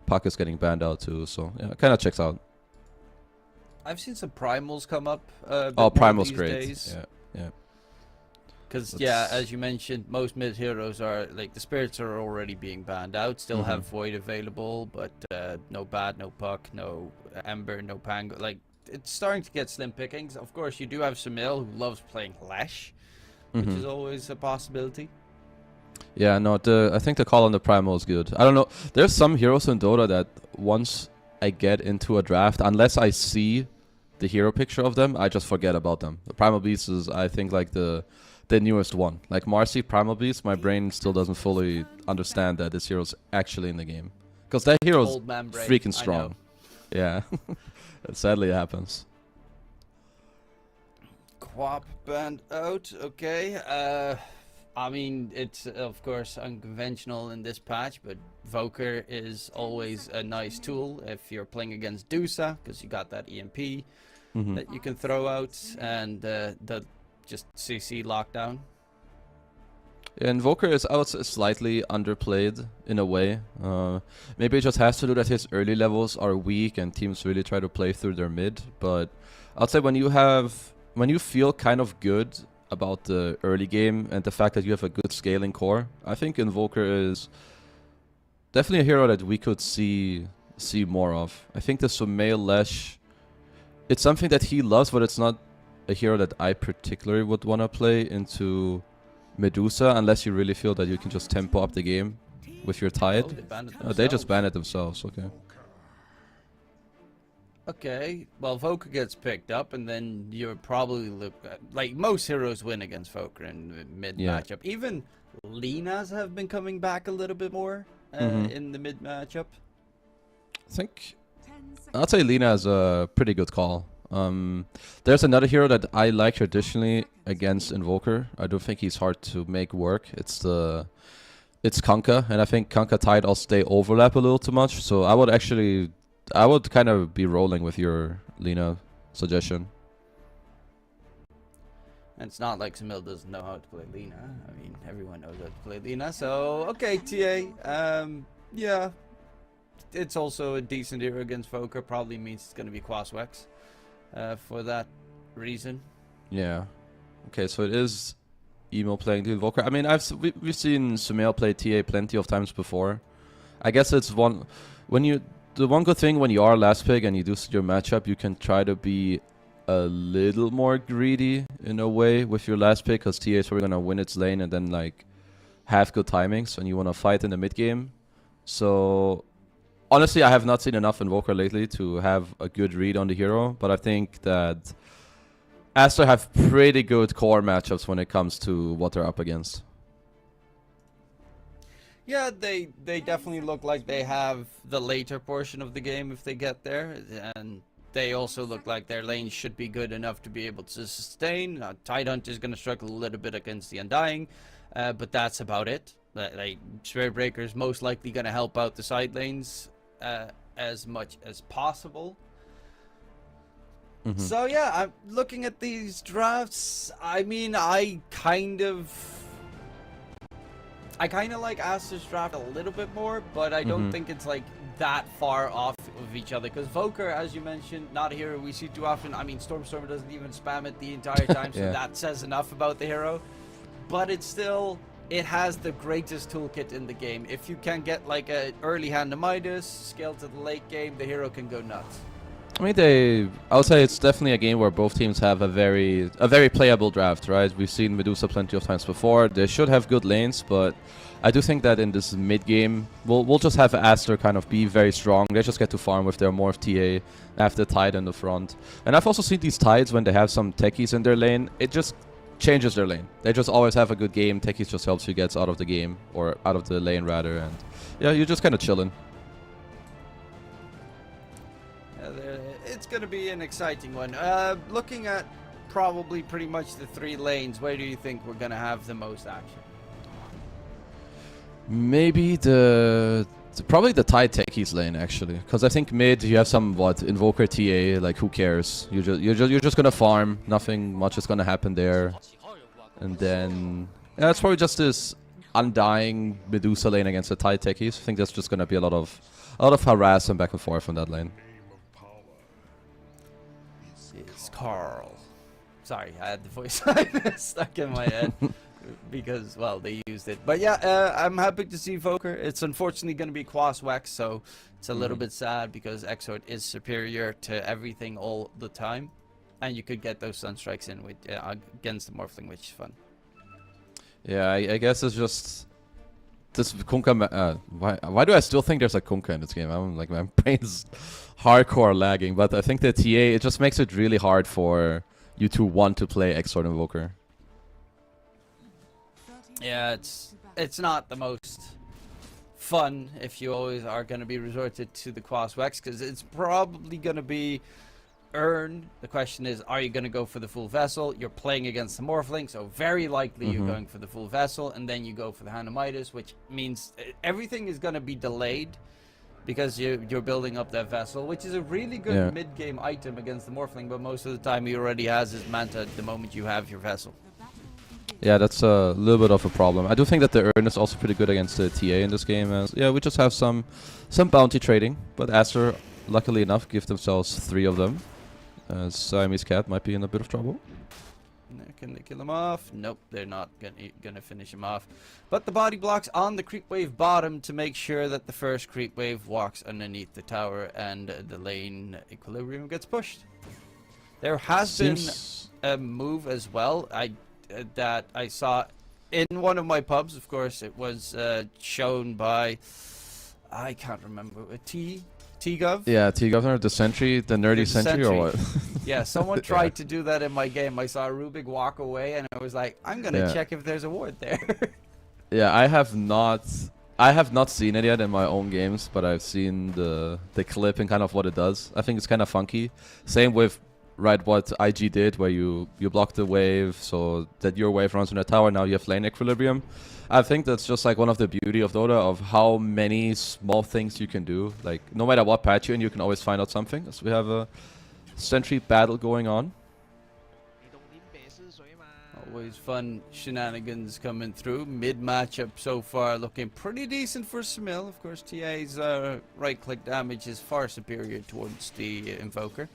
Puck is getting banned out too, so yeah, it kind of checks out. I've seen some primals come up. Primal's great. Days. Yeah. Because, yeah, as you mentioned, most mid heroes are, like, the spirits are already being banned out. Still have Void available, but no Bat, no Puck, no Ember, no Pango. Like, it's starting to get slim pickings. Of course, you do have Samil, who loves playing Lash, which is always a possibility. Yeah, no, I think the call on the Primal is good. I don't know. There's some heroes in Dota that once I get into a draft, unless I see the hero picture of them, I just forget about them. The Primal Beast is, I think, like the newest one. Like Marcy, Primal Beast, my brain still doesn't fully understand that this hero's actually in the game. Because that hero's freaking strong. Yeah. Sadly, it happens. Quap banned out, okay. I mean, it's of course unconventional in this patch, but Voker is always a nice tool if you're playing against Dusa, because you got that EMP that you can throw out, and the just CC lockdown. Invoker is, I would say, slightly underplayed in a way. Maybe it just has to do that his early levels are weak and teams really try to play through their mid. But I'd say when you feel kind of good about the early game and the fact that you have a good scaling core, I think Invoker is definitely a hero that we could see more of. I think the Sumail Lesh, it's something that he loves, but it's not a hero that I particularly would want to play into Medusa unless you really feel that you can just tempo up the game with your Tide. They just banned it themselves, okay. Okay, well, Voker gets picked up, and then you're probably like most heroes win against Voker in the mid matchup. Even Linas have been coming back a little bit more in the mid matchup. I think I'd say Lina is a pretty good call. There's another hero that I like traditionally against Invoker. I don't think he's hard to make work. It's Kanka, and I think Kanka Tide also they overlap a little too much. So I would kind of be rolling with your Lina suggestion. And it's not like Sumail doesn't know how to play Lina. I mean, everyone knows how to play Lina. So okay, TA. Yeah, it's also a decent hero against Voker. Probably means it's gonna be Quaswex. For that reason. Yeah. Okay, so it is Emo playing the Invoker. I mean, we've seen Sumail play TA plenty of times before. I guess it's the one good thing when you are last pick and you do your matchup, you can try to be a little more greedy in a way with your last pick, because TA is probably gonna win its lane and then like have good timings, and you want to fight in the mid game. So honestly, I have not seen enough Invoker lately to have a good read on the hero, but I think that Aster have pretty good core matchups when it comes to what they're up against. Yeah, they definitely look like they have the later portion of the game if they get there, and they also look like their lane should be good enough to be able to sustain. Tidehunt is going to struggle a little bit against the Undying, but that's about it. Like Spirit Breaker is most likely going to help out the side lanes as much as possible. So yeah, I'm looking at these drafts. I mean, I kind of like Aster's draft a little bit more, but I don't think it's like that far off of each other, because Voker, as you mentioned, not a hero we see too often. I mean, Stormstormer doesn't even spam it the entire time, so that says enough about the hero. But it's still, it has the greatest toolkit in the game. If you can get like an early hand of Midas, scale to the late game, the hero can go nuts. I mean, I would say it's definitely a game where both teams have a very playable draft, right? We've seen Medusa plenty of times before. They should have good lanes, but I do think that in this mid game, we'll just have Aster kind of be very strong. They just get to farm with their more of TA, have the Tide in the front. And I've also seen these Tides when they have some techies in their lane. It just changes their lane. They just always have a good game. Techies just helps you get out of the game, or out of the lane rather. And yeah, you're just kind of chilling. It's going to be an exciting one. Looking at probably pretty much the three lanes, where do you think we're going to have the most action? Maybe probably the Tide techies lane, actually, because I think mid you have some Invoker TA, like who cares? You're just gonna farm. Nothing much is gonna happen there, and then yeah, it's probably just this Undying Medusa lane against the Tide techies. I think that's just gonna be a lot of harass and back and forth on that lane. It's Carl. Sorry, I had the voice stuck in my head. Because, well, they used it. But yeah, I'm happy to see Voker. It's unfortunately going to be Quaswex, so it's a little bit sad because Exort is superior to everything all the time. And you could get those Sunstrikes in with against the Morphling, which is fun. Yeah, I guess it's just this Kunkka. Why do I still think there's a Kunkka in this game? I'm like, my brain's hardcore lagging. But I think the TA, it just makes it really hard for you to want to play Exort Invoker. Yeah, it's not the most fun if you always are going to be resorted to the Quaswex, because it's probably going to be earned. The question is, are you going to go for the full vessel? You're playing against the Morphling, so very likely you're going for the full vessel, and then you go for the Hand of Midas, which means everything is going to be delayed because you're building up that vessel, which is a really good mid-game item against the Morphling, but most of the time he already has his Manta the moment you have your vessel. Yeah, that's a little bit of a problem. I do think that the Urn is also pretty good against the TA in this game. As yeah, we just have some bounty trading, but Aster, luckily enough, give themselves 3 of them. Siamese Cat might be in a bit of trouble. Can they kill him off? Nope, they're not gonna finish him off. But the body blocks on the creep wave bottom to make sure that the first creep wave walks underneath the tower and the lane equilibrium gets pushed. There has been a move as well that I saw in one of my pubs. Of course, it was shown by, I can't remember, T-Gov? Yeah, T-Governor, the Sentry, the nerdy Sentry, or what? Yeah, someone tried to do that in my game. I saw Rubik walk away, and I was like, I'm gonna check if there's a ward there. Yeah, I have not seen it yet in my own games, but I've seen the clip and kind of what it does. I think it's kind of funky. Same with what IG did, where you block the wave so that your wave runs on the tower. Now you have lane equilibrium. I think that's just like one of the beauty of Dota, of how many small things you can do. Like no matter what patch you're in, you can always find out something. So we have a Sentry battle going on. Always fun shenanigans coming through. Mid matchup so far looking pretty decent for Smil. Of course, TA's right click damage is far superior towards the Invoker.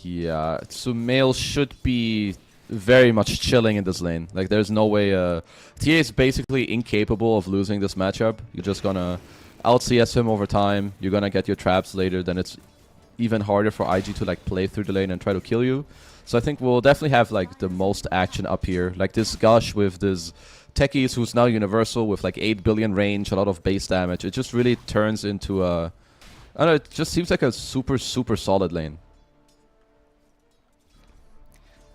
Yeah, Sumail should be very much chilling in this lane. Like there's no way TA is basically incapable of losing this matchup. You're just gonna out CS him over time. You're gonna get your traps later, then it's even harder for IG to like play through the lane and try to kill you. So I think we'll definitely have like the most action up here. Like this Gush with this Techies who's now universal with like 8 billion range, a lot of base damage. It just really turns into a, I don't know, it just seems like a super solid lane.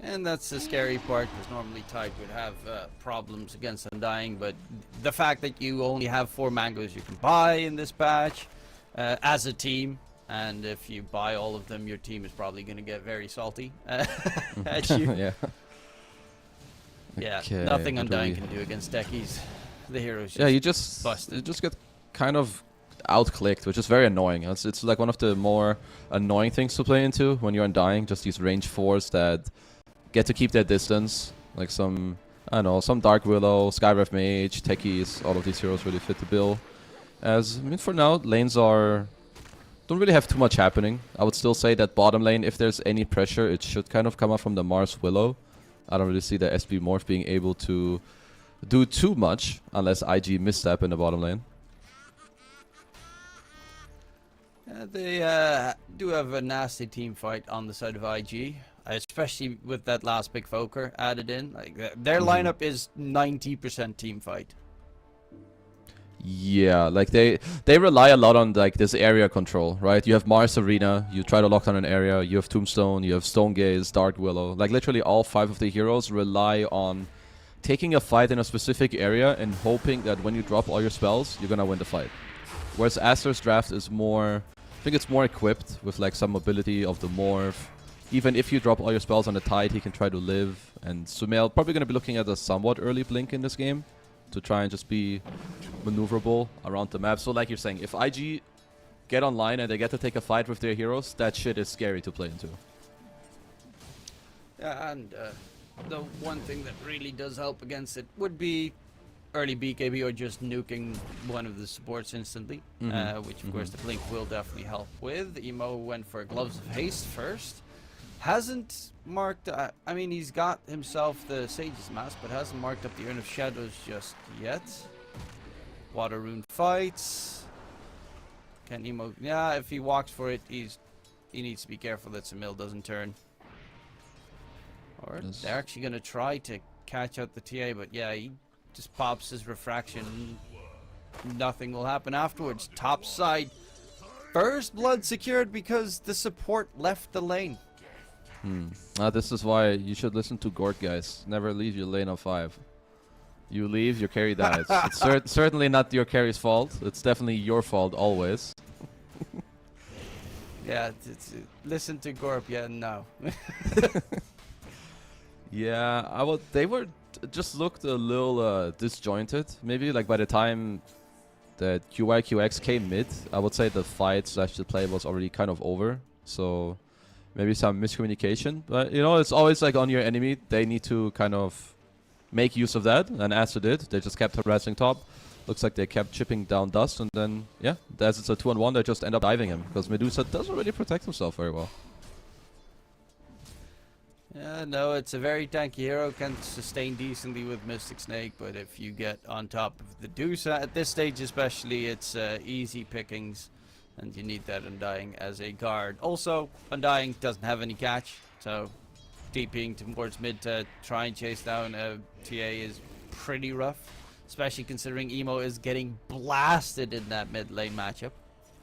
And that's the scary part, because normally Tide would have problems against Undying, but the fact that you only have 4 mangoes you can buy in this patch as a team, and if you buy all of them, your team is probably going to get very salty at you. Yeah. Yeah, Okay, nothing Undying can do against Techies. The heroes you just get kind of outclicked, which is very annoying. It's like one of the more annoying things to play into when you're Undying, just these range 4s that get to keep their distance, like some, I don't know, some Dark Willow, Skywrath Mage, Techies, all of these heroes really fit the bill. As, I mean, for now, lanes don't really have too much happening. I would still say that bottom lane, if there's any pressure, it should kind of come up from the Mars Willow. I don't really see the SB Morph being able to do too much, unless IG misstep in the bottom lane. They do have a nasty team fight on the side of IG. Especially with that last big Foker added in. Like their lineup is 90% team fight. Yeah, like they rely a lot on like this area control, right? You have Mars Arena, you try to lock down an area, you have Tombstone, you have Stone Gaze, Dark Willow. Like literally all 5 of the heroes rely on taking a fight in a specific area and hoping that when you drop all your spells, you're gonna win the fight. Whereas Aster's draft is more, I think it's more equipped with like some mobility of the Morph. Even if you drop all your spells on the Tide, he can try to live. And Sumail probably going to be looking at a somewhat early blink in this game to try and just be maneuverable around the map. So like you're saying, if IG get online and they get to take a fight with their heroes, that shit is scary to play into. Yeah, and the one thing that really does help against it would be early BKB or just nuking one of the supports instantly, which of course the blink will definitely help with. Emo went for Gloves of Haste first. Hasn't marked, I mean, he's got himself the Sage's Mask, but hasn't marked up the Urn of Shadows just yet. Water Rune fights. Can Emo, yeah, if he walks for it, he needs to be careful that Sumail doesn't turn. Or they're actually going to try to catch out the TA, but yeah, he just pops his refraction. Nothing will happen afterwards. Top side. First blood secured because the support left the lane. This is why you should listen to Gort, guys. Never leave your lane on 5. You leave, your carry dies. It's certainly not your carry's fault. It's definitely your fault always. Yeah, listen to Gorp, yeah, no. Yeah, they were just looked a little disjointed. Maybe like by the time that QYQX came mid, I would say the fight / the play was already kind of over. So maybe some miscommunication. But, you know, it's always like on your enemy. They need to kind of make use of that. And Aster did. They just kept harassing top. Looks like they kept chipping down dust. And then, yeah, as it's a 2-on-1, they just end up diving him. Because Medusa doesn't really protect himself very well. Yeah, no, it's a very tanky hero, can sustain decently with Mystic Snake, but if you get on top of the Dusa, at this stage especially, it's easy pickings, and you need that Undying as a guard. Also, Undying doesn't have any catch, so TPing towards mid to try and chase down a TA is pretty rough, especially considering Emo is getting blasted in that mid lane matchup.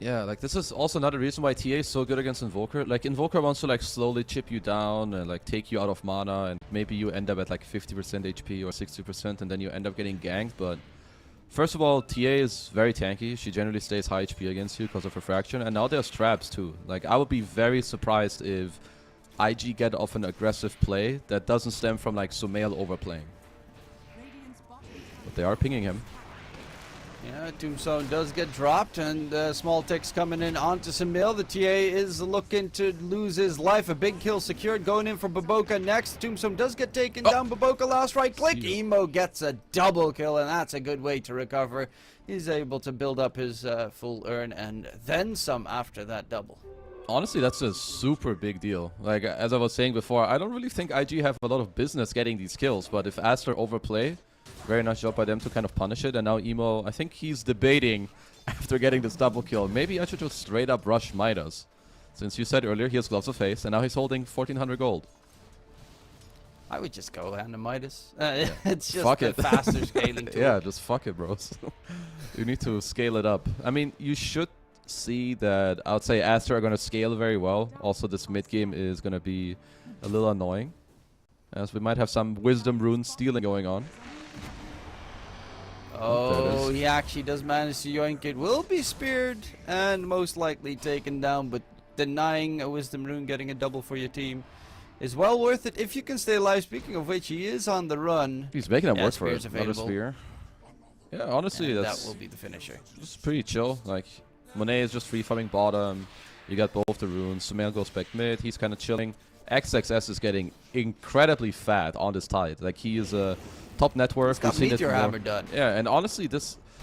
Yeah, like this is also another reason why TA is so good against Invoker. Like Invoker wants to like slowly chip you down and like take you out of mana, and maybe you end up at like 50% HP or 60% and then you end up getting ganked. But first of all, TA is very tanky. She generally stays high HP against you because of refraction, and now there's traps too. Like I would be very surprised if IG get off an aggressive play that doesn't stem from like Sumail overplaying. But they are pinging him. Yeah, Tombstone does get dropped, and small ticks coming in onto Sumail. The TA is looking to lose his life. A big kill secured, going in for Baboka next. Tombstone does get taken down. Baboka last right click. Emo gets a double kill, and that's a good way to recover. He's able to build up his full urn and then some after that double. Honestly, that's a super big deal. Like, as I was saying before, I don't really think IG have a lot of business getting these kills, but if Aster overplay, very nice job by them to kind of punish it. And now Emo, I think he's debating after getting this double kill. Maybe I should just straight up rush Midas. Since you said earlier he has Gloves of Haste, and now he's holding 1400 gold. I would just go hand to Midas. Yeah. It's just fuck a it. faster scaling tool. Yeah, just fuck it, bros. You need to scale it up. I mean, you should see that I would say Aster are going to scale very well. Also, this mid game is going to be a little annoying, as we might have some Wisdom Rune stealing going on. Oh, he actually does manage to yoink it. Will be speared and most likely taken down, but denying a Wisdom Rune, getting a double for your team is well worth it if you can stay alive. Speaking of which, he is on the run. He's making it work for Spear's it. Another spear. Yeah, honestly, and that will be the finisher. It's pretty chill. Like, Monet is just free farming bottom. You got both the runes. Sumail goes back mid. He's kind of chilling. XXS is getting incredibly fat on this tide. Like, he is a top network. He's got Meteor Hammer done. Yeah, and honestly,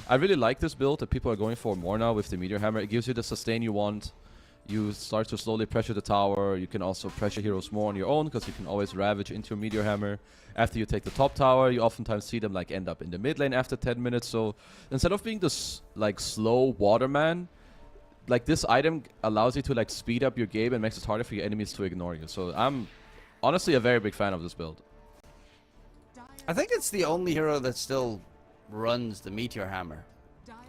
I really like this build that people are going for more now with the Meteor Hammer. It gives you the sustain you want. You start to slowly pressure the tower. You can also pressure heroes more on your own because you can always ravage into your Meteor Hammer. After you take the top tower, you oftentimes see them like end up in the mid lane after 10 minutes. So instead of being this like slow waterman, like this item allows you to like speed up your game and makes it harder for your enemies to ignore you. So I'm honestly a very big fan of this build. I think it's the only hero that still runs the Meteor Hammer,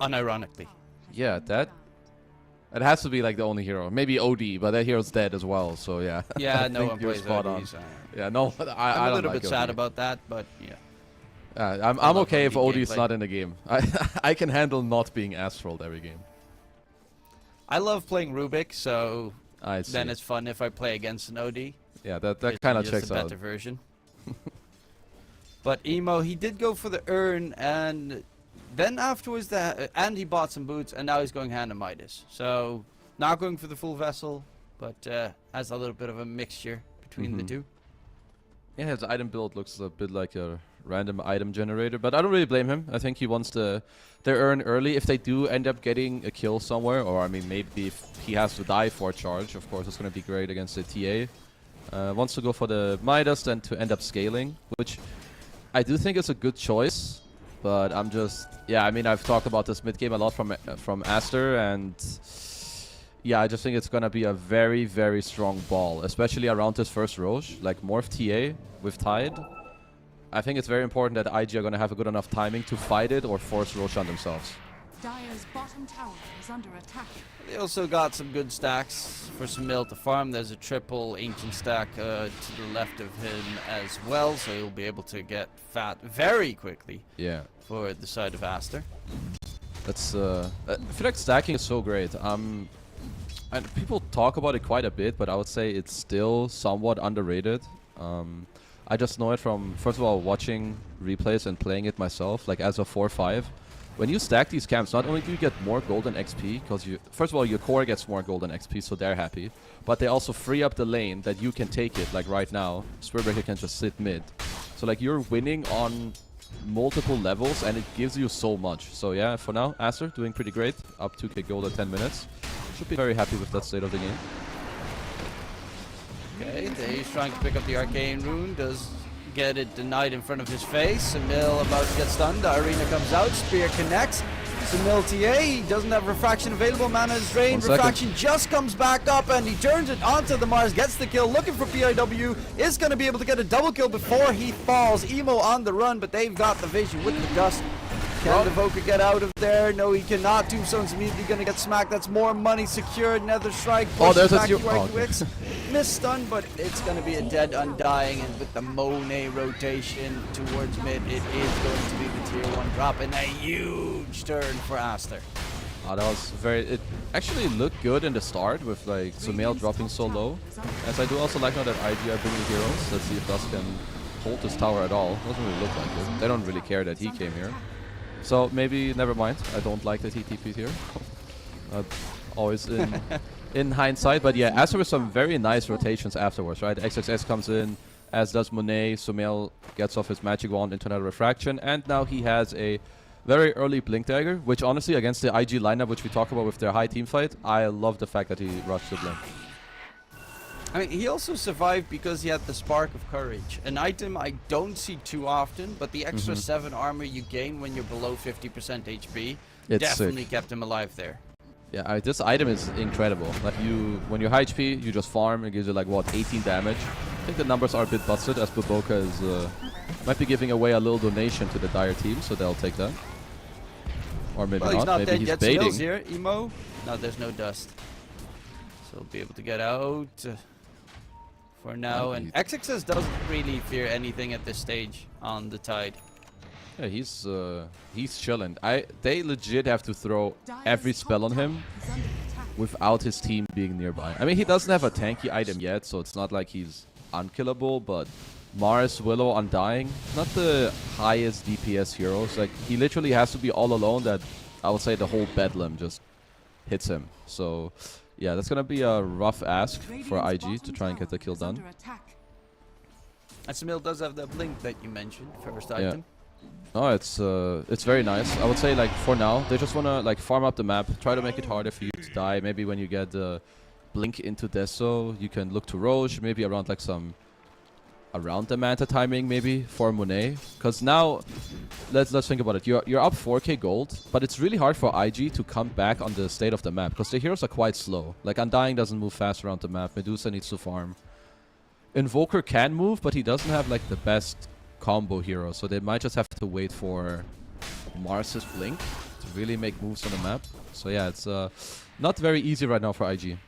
unironically. Yeah, that has to be like the only hero. Maybe OD, but that hero's dead as well. So yeah. Yeah, no think one you're plays spot OD, on. so Yeah, no, I'm a little like bit sad OD. about that, but yeah. I'm okay if OD is gameplay. not in the game. I can handle not being ass-trolled every game. I love playing Rubik, so I see. then it's fun if I play against an OD. Yeah, that It's kind of just checks a out. better version. But Emo, he did go for the urn, and then afterwards, and he bought some boots, and now he's going hand to Midas. So, not going for the full vessel, but has a little bit of a mixture between the two. Yeah, his item build looks a bit like a random item generator, but I don't really blame him. I think he wants their urn early. If they do end up getting a kill somewhere, or I mean, maybe if he has to die for a charge, of course, it's going to be great against the TA. Wants to go for the Midas, then to end up scaling, which I do think is a good choice, but I'm just, yeah, I mean, I've talked about this mid game a lot from Aster, and yeah, I just think it's gonna be a very, very strong ball, especially around this first Roche, like Morph TA with Tide. I think it's very important that IG are gonna have a good enough timing to fight it or force Roche on themselves. Dire's bottom tower is under attack. They also got some good stacks for some mill to farm. There's a triple ancient stack to the left of him as well, so he'll be able to get fat very quickly. Yeah. For the side of Aster. That's I feel like stacking is so great. And people talk about it quite a bit, but I would say it's still somewhat underrated. I just know it from, first of all, watching replays and playing it myself, like as a 4-5. when you stack these camps, not only do you get more golden XP, because you, first of all, your core gets more golden XP, so they're happy, but they also free up the lane that you can take it, like right now. Spearbreaker can just sit mid. So like you're winning on multiple levels, and it gives you so much. So yeah, for now, Aster doing pretty great, up 2k gold at 10 minutes. Should be very happy with that state of the game. Okay, he's trying to pick up the arcane rune, does get it denied in front of his face. Samil about to get stunned. The arena comes out, spear connects. Samil TA, he doesn't have refraction available, mana is drained. Refraction just comes back up and he turns it onto the Mars, gets the kill, looking for PIW, is going to be able to get a double kill before he falls. Emo on the run, but they've got the vision with the dust. Can the Voka get out of there? No, he cannot. Tombstone's immediately going to get smacked. That's more money secured. Nether Strike. Oh, there's a Miss stun, but it's going to be a dead Undying. And with the Monet rotation towards mid, it is going to be the tier 1 drop. And a huge turn for Aster. Oh, that was very... It actually looked good in the start with like Sumail dropping so low. As I do also like now that IG are bringing heroes. Let's see if Dust can hold this tower at all. Doesn't really look like it. They don't really care that he came here. So maybe, never mind. I don't like that he TP'd here. Always in hindsight. But yeah, Aster with some very nice rotations afterwards, right? XXS comes in, as does Monet. Sumail gets off his magic wand into another refraction. And now he has a very early Blink Dagger, which honestly, against the IG lineup, which we talk about with their high team fight, I love the fact that he rushed the Blink. I mean, he also survived because he had the Spark of Courage. An item I don't see too often, but the extra 7 armor you gain when you're below 50% HP definitely kept him alive there. Yeah, this item is incredible. Like when you're high HP, you just farm. It gives you like, what, 18 damage. I think the numbers are a bit busted, as Buboka is might be giving away a little donation to the Dire team, so they'll take that. Or maybe well, not. Maybe he's baiting. Here, Emo. No, there's no dust. So he'll be able to get out for now. And XXS doesn't really fear anything at this stage on the Tide. Yeah, he's chilling. They legit have to throw every spell on him without his team being nearby. I mean, he doesn't have a tanky item yet, so it's not like he's unkillable, but Mars, Willow, Undying, not the highest DPS heroes. Like, he literally has to be all alone that I would say the whole Bedlam just hits him. So, yeah, that's going to be a rough ask for IG to try and get the kill done. And Samil does have the Blink that you mentioned, first item. Oh, it's very nice. I would say, like, for now, they just want to, like, farm up the map, try to make it harder for you to die. Maybe when you get the Blink into Deso, you can look to Roche, maybe around, like, some... around the Manta timing, maybe, for Monet. Because now, let's think about it. You're up 4k gold, but it's really hard for IG to come back on the state of the map, because the heroes are quite slow. Like, Undying doesn't move fast around the map. Medusa needs to farm. Invoker can move, but he doesn't have, like, the best combo hero, so they might just have to wait for Mars's Blink to really make moves on the map. So yeah, it's not very easy right now for IG.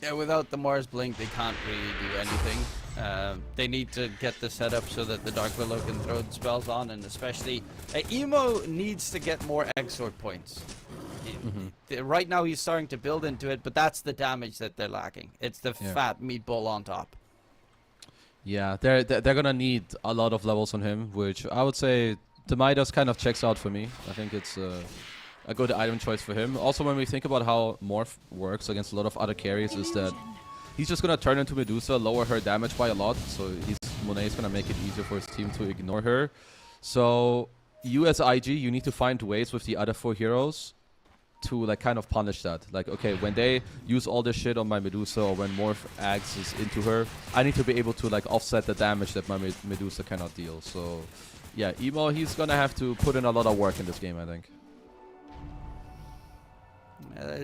Yeah, without the Mars Blink, they can't really do anything. They need to get the setup so that the Dark Willow can throw the spells on, and especially Emo needs to get more Exort points. Right now he's starting to build into it, but that's the damage that they're lacking. It's the fat meatball on top. Yeah, they're gonna need a lot of levels on him, which I would say Midas kind of checks out for me. I think it's a good item choice for him. Also, when we think about how Morph works against a lot of other carries, is that he's just gonna turn into Medusa, lower her damage by a lot, so Monet's gonna make it easier for his team to ignore her. So you as IG, you need to find ways with the other 4 heroes to like kind of punish that. Like, okay, when they use all this shit on my Medusa, or when Morph axes into her, I need to be able to like offset the damage that my Medusa cannot deal. So yeah, Emo, he's gonna have to put in a lot of work in this game, I think.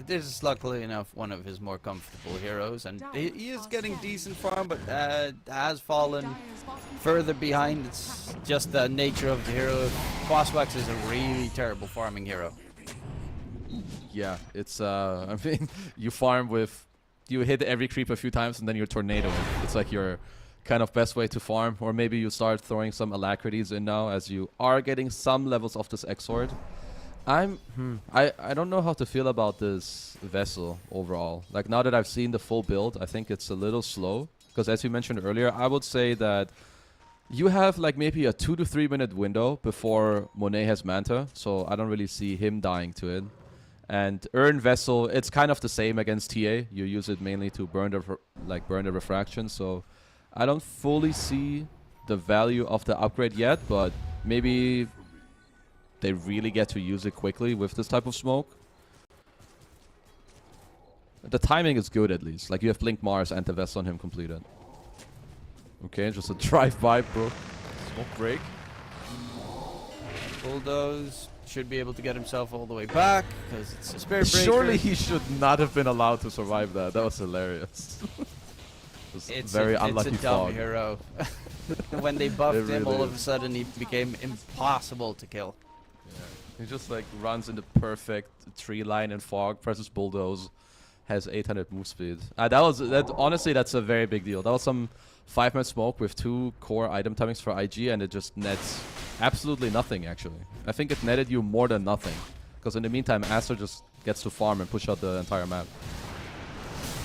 This is luckily enough one of his more comfortable heroes, and he is getting decent farm, but has fallen further behind. It's just the nature of the hero. Quaswax is a really terrible farming hero. Yeah, it's I mean, you farm with, you hit every creep a few times and then you're tornadoing. It's like your kind of best way to farm, or maybe you start throwing some alacrities in now as you are getting some levels of this Exort. I don't know how to feel about this Vessel overall. Like, now that I've seen the full build, I think it's a little slow, because as you mentioned earlier, I would say that You have like maybe a 2 to 3 minute window before Monet has Manta, so I don't really see him dying to it. And Earn Vessel, it's kind of the same against TA. You use it mainly to burn the refraction, so I don't fully see the value of the upgrade yet, but maybe they really get to use it quickly with this type of smoke. The timing is good at least. Like you have Blink Mars and the Vessel on him completed. Okay, just a drive-by, bro. Smoke break. Bulldoze should be able to get himself all the way back because it's a spirit breaker. Surely he should not have been allowed to survive that. That was hilarious. It's very a unlucky dumb fog. hero. When they buffed It him, really all of a is. sudden he became impossible to kill. He just like runs in the perfect tree line and fog, presses Bulldoze, has 800 move speed. Honestly, that's a very big deal. That was some 5-man smoke with 2 core item timings for IG, and it just nets absolutely nothing, actually. I think it netted you more than nothing. Because in the meantime, Aster just gets to farm and push out the entire map.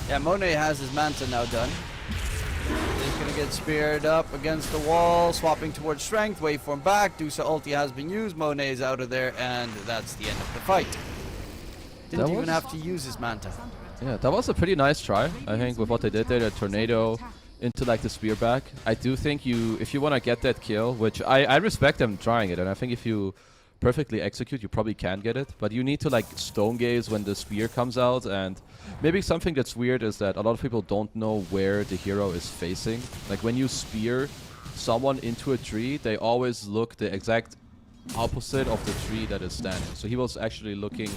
Yeah, Monet has his Manta now done. He's gonna get speared up against the wall, swapping towards strength, waveform back, Dusa ulti has been used, Monet is out of there, and that's the end of the fight. Didn't even have to use his Manta. Yeah, that was a pretty nice try, I think, with what they did there, the tornado into like the spear back. I do think if you want to get that kill, which I respect them trying it, and I think if you perfectly execute, you probably can get it, but you need to like stone gaze when the spear comes out, and maybe something that's weird is that a lot of people don't know where the hero is facing. Like when you spear someone into a tree, they always look the exact opposite of the tree that is standing. So he was actually looking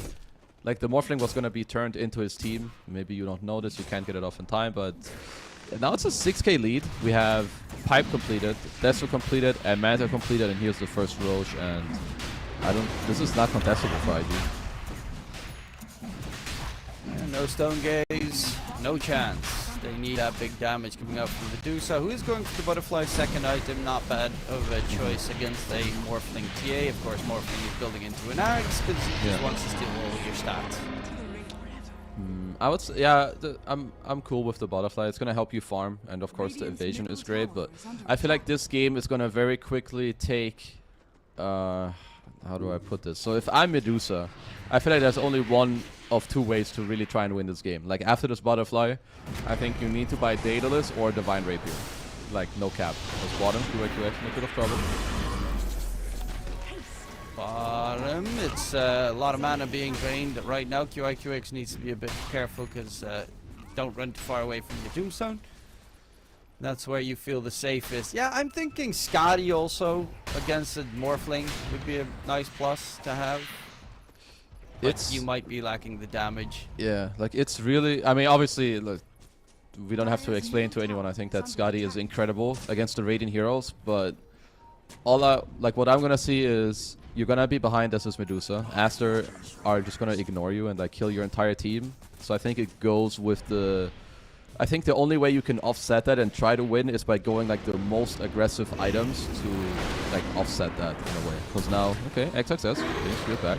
like the Morphling was going to be turned into his team. Maybe you don't know this, you can't get it off in time, but now it's a 6k lead. We have Pipe completed, Desert completed, and Manta completed, and here's the first Roche, and this is not contestable for IG. Yeah, no stone gaze, no chance. They need that big damage coming out from the Dusa, who is going for the butterfly second item. Not bad of a choice against a Morphling TA. Of course, Morphling is building into an Axe because he just wants to steal all of your stats. I would say, yeah, I'm cool with the butterfly. It's gonna help you farm, and of course the evasion is great. But I feel like this game is gonna very quickly take. How do I put this? So if I'm Medusa, I feel like there's only one of 2 ways to really try and win this game. Like after this butterfly, I think you need to buy Daedalus or Divine Rapier. Like no cap. That's bottom, QAQX, make it a trouble. Bottom, it's a lot of mana being drained right now. QIQX needs to be a bit careful because don't run too far away from the Tombstone. That's where you feel the safest. Yeah, I'm thinking Scotty also against a Morphling would be a nice plus to have. But you might be lacking the damage. Yeah, like it's really, I mean, obviously, look, we don't have to explain to anyone. I think that Scotty is incredible against the Radiant heroes, but what I'm gonna see is you're gonna be behind as Medusa. Aster are just gonna ignore you and like kill your entire team. So I think it goes with I think the only way you can offset that and try to win is by going like the most aggressive items to like offset that in a way. Because now, okay, XXS, okay, spear back.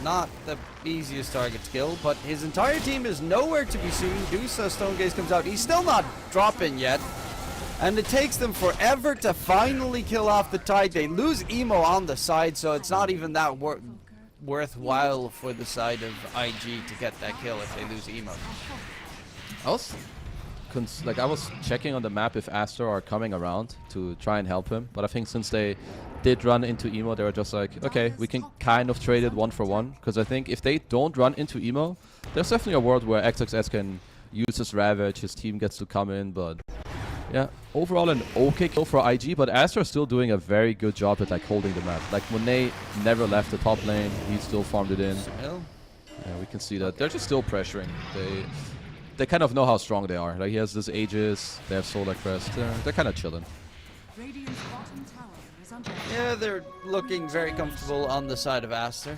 Not the easiest target to kill, but his entire team is nowhere to be seen. Dusa Stone Gaze comes out. He's still not dropping yet. And it takes them forever to finally kill off the Tide. They lose Emo on the side, so it's not even that worthwhile for the side of IG to get that kill if they lose Emo. I was checking on the map if Aster are coming around to try and help him, but I think since they did run into Emo, they were just like, okay, we can kind of trade it 1 for 1, because I think if they don't run into Emo, there's definitely a world where XXS can use his Ravage, his team gets to come in, but yeah, overall an okay kill for IG, but Aster is still doing a very good job at like holding the map. Like Monet never left the top lane, he still farmed it in. Yeah, we can see that. They're just still pressuring. They kind of know how strong they are. Like he has this Aegis, they have Solar Crest, they're kind of chilling. Yeah, they're looking very comfortable on the side of Aster.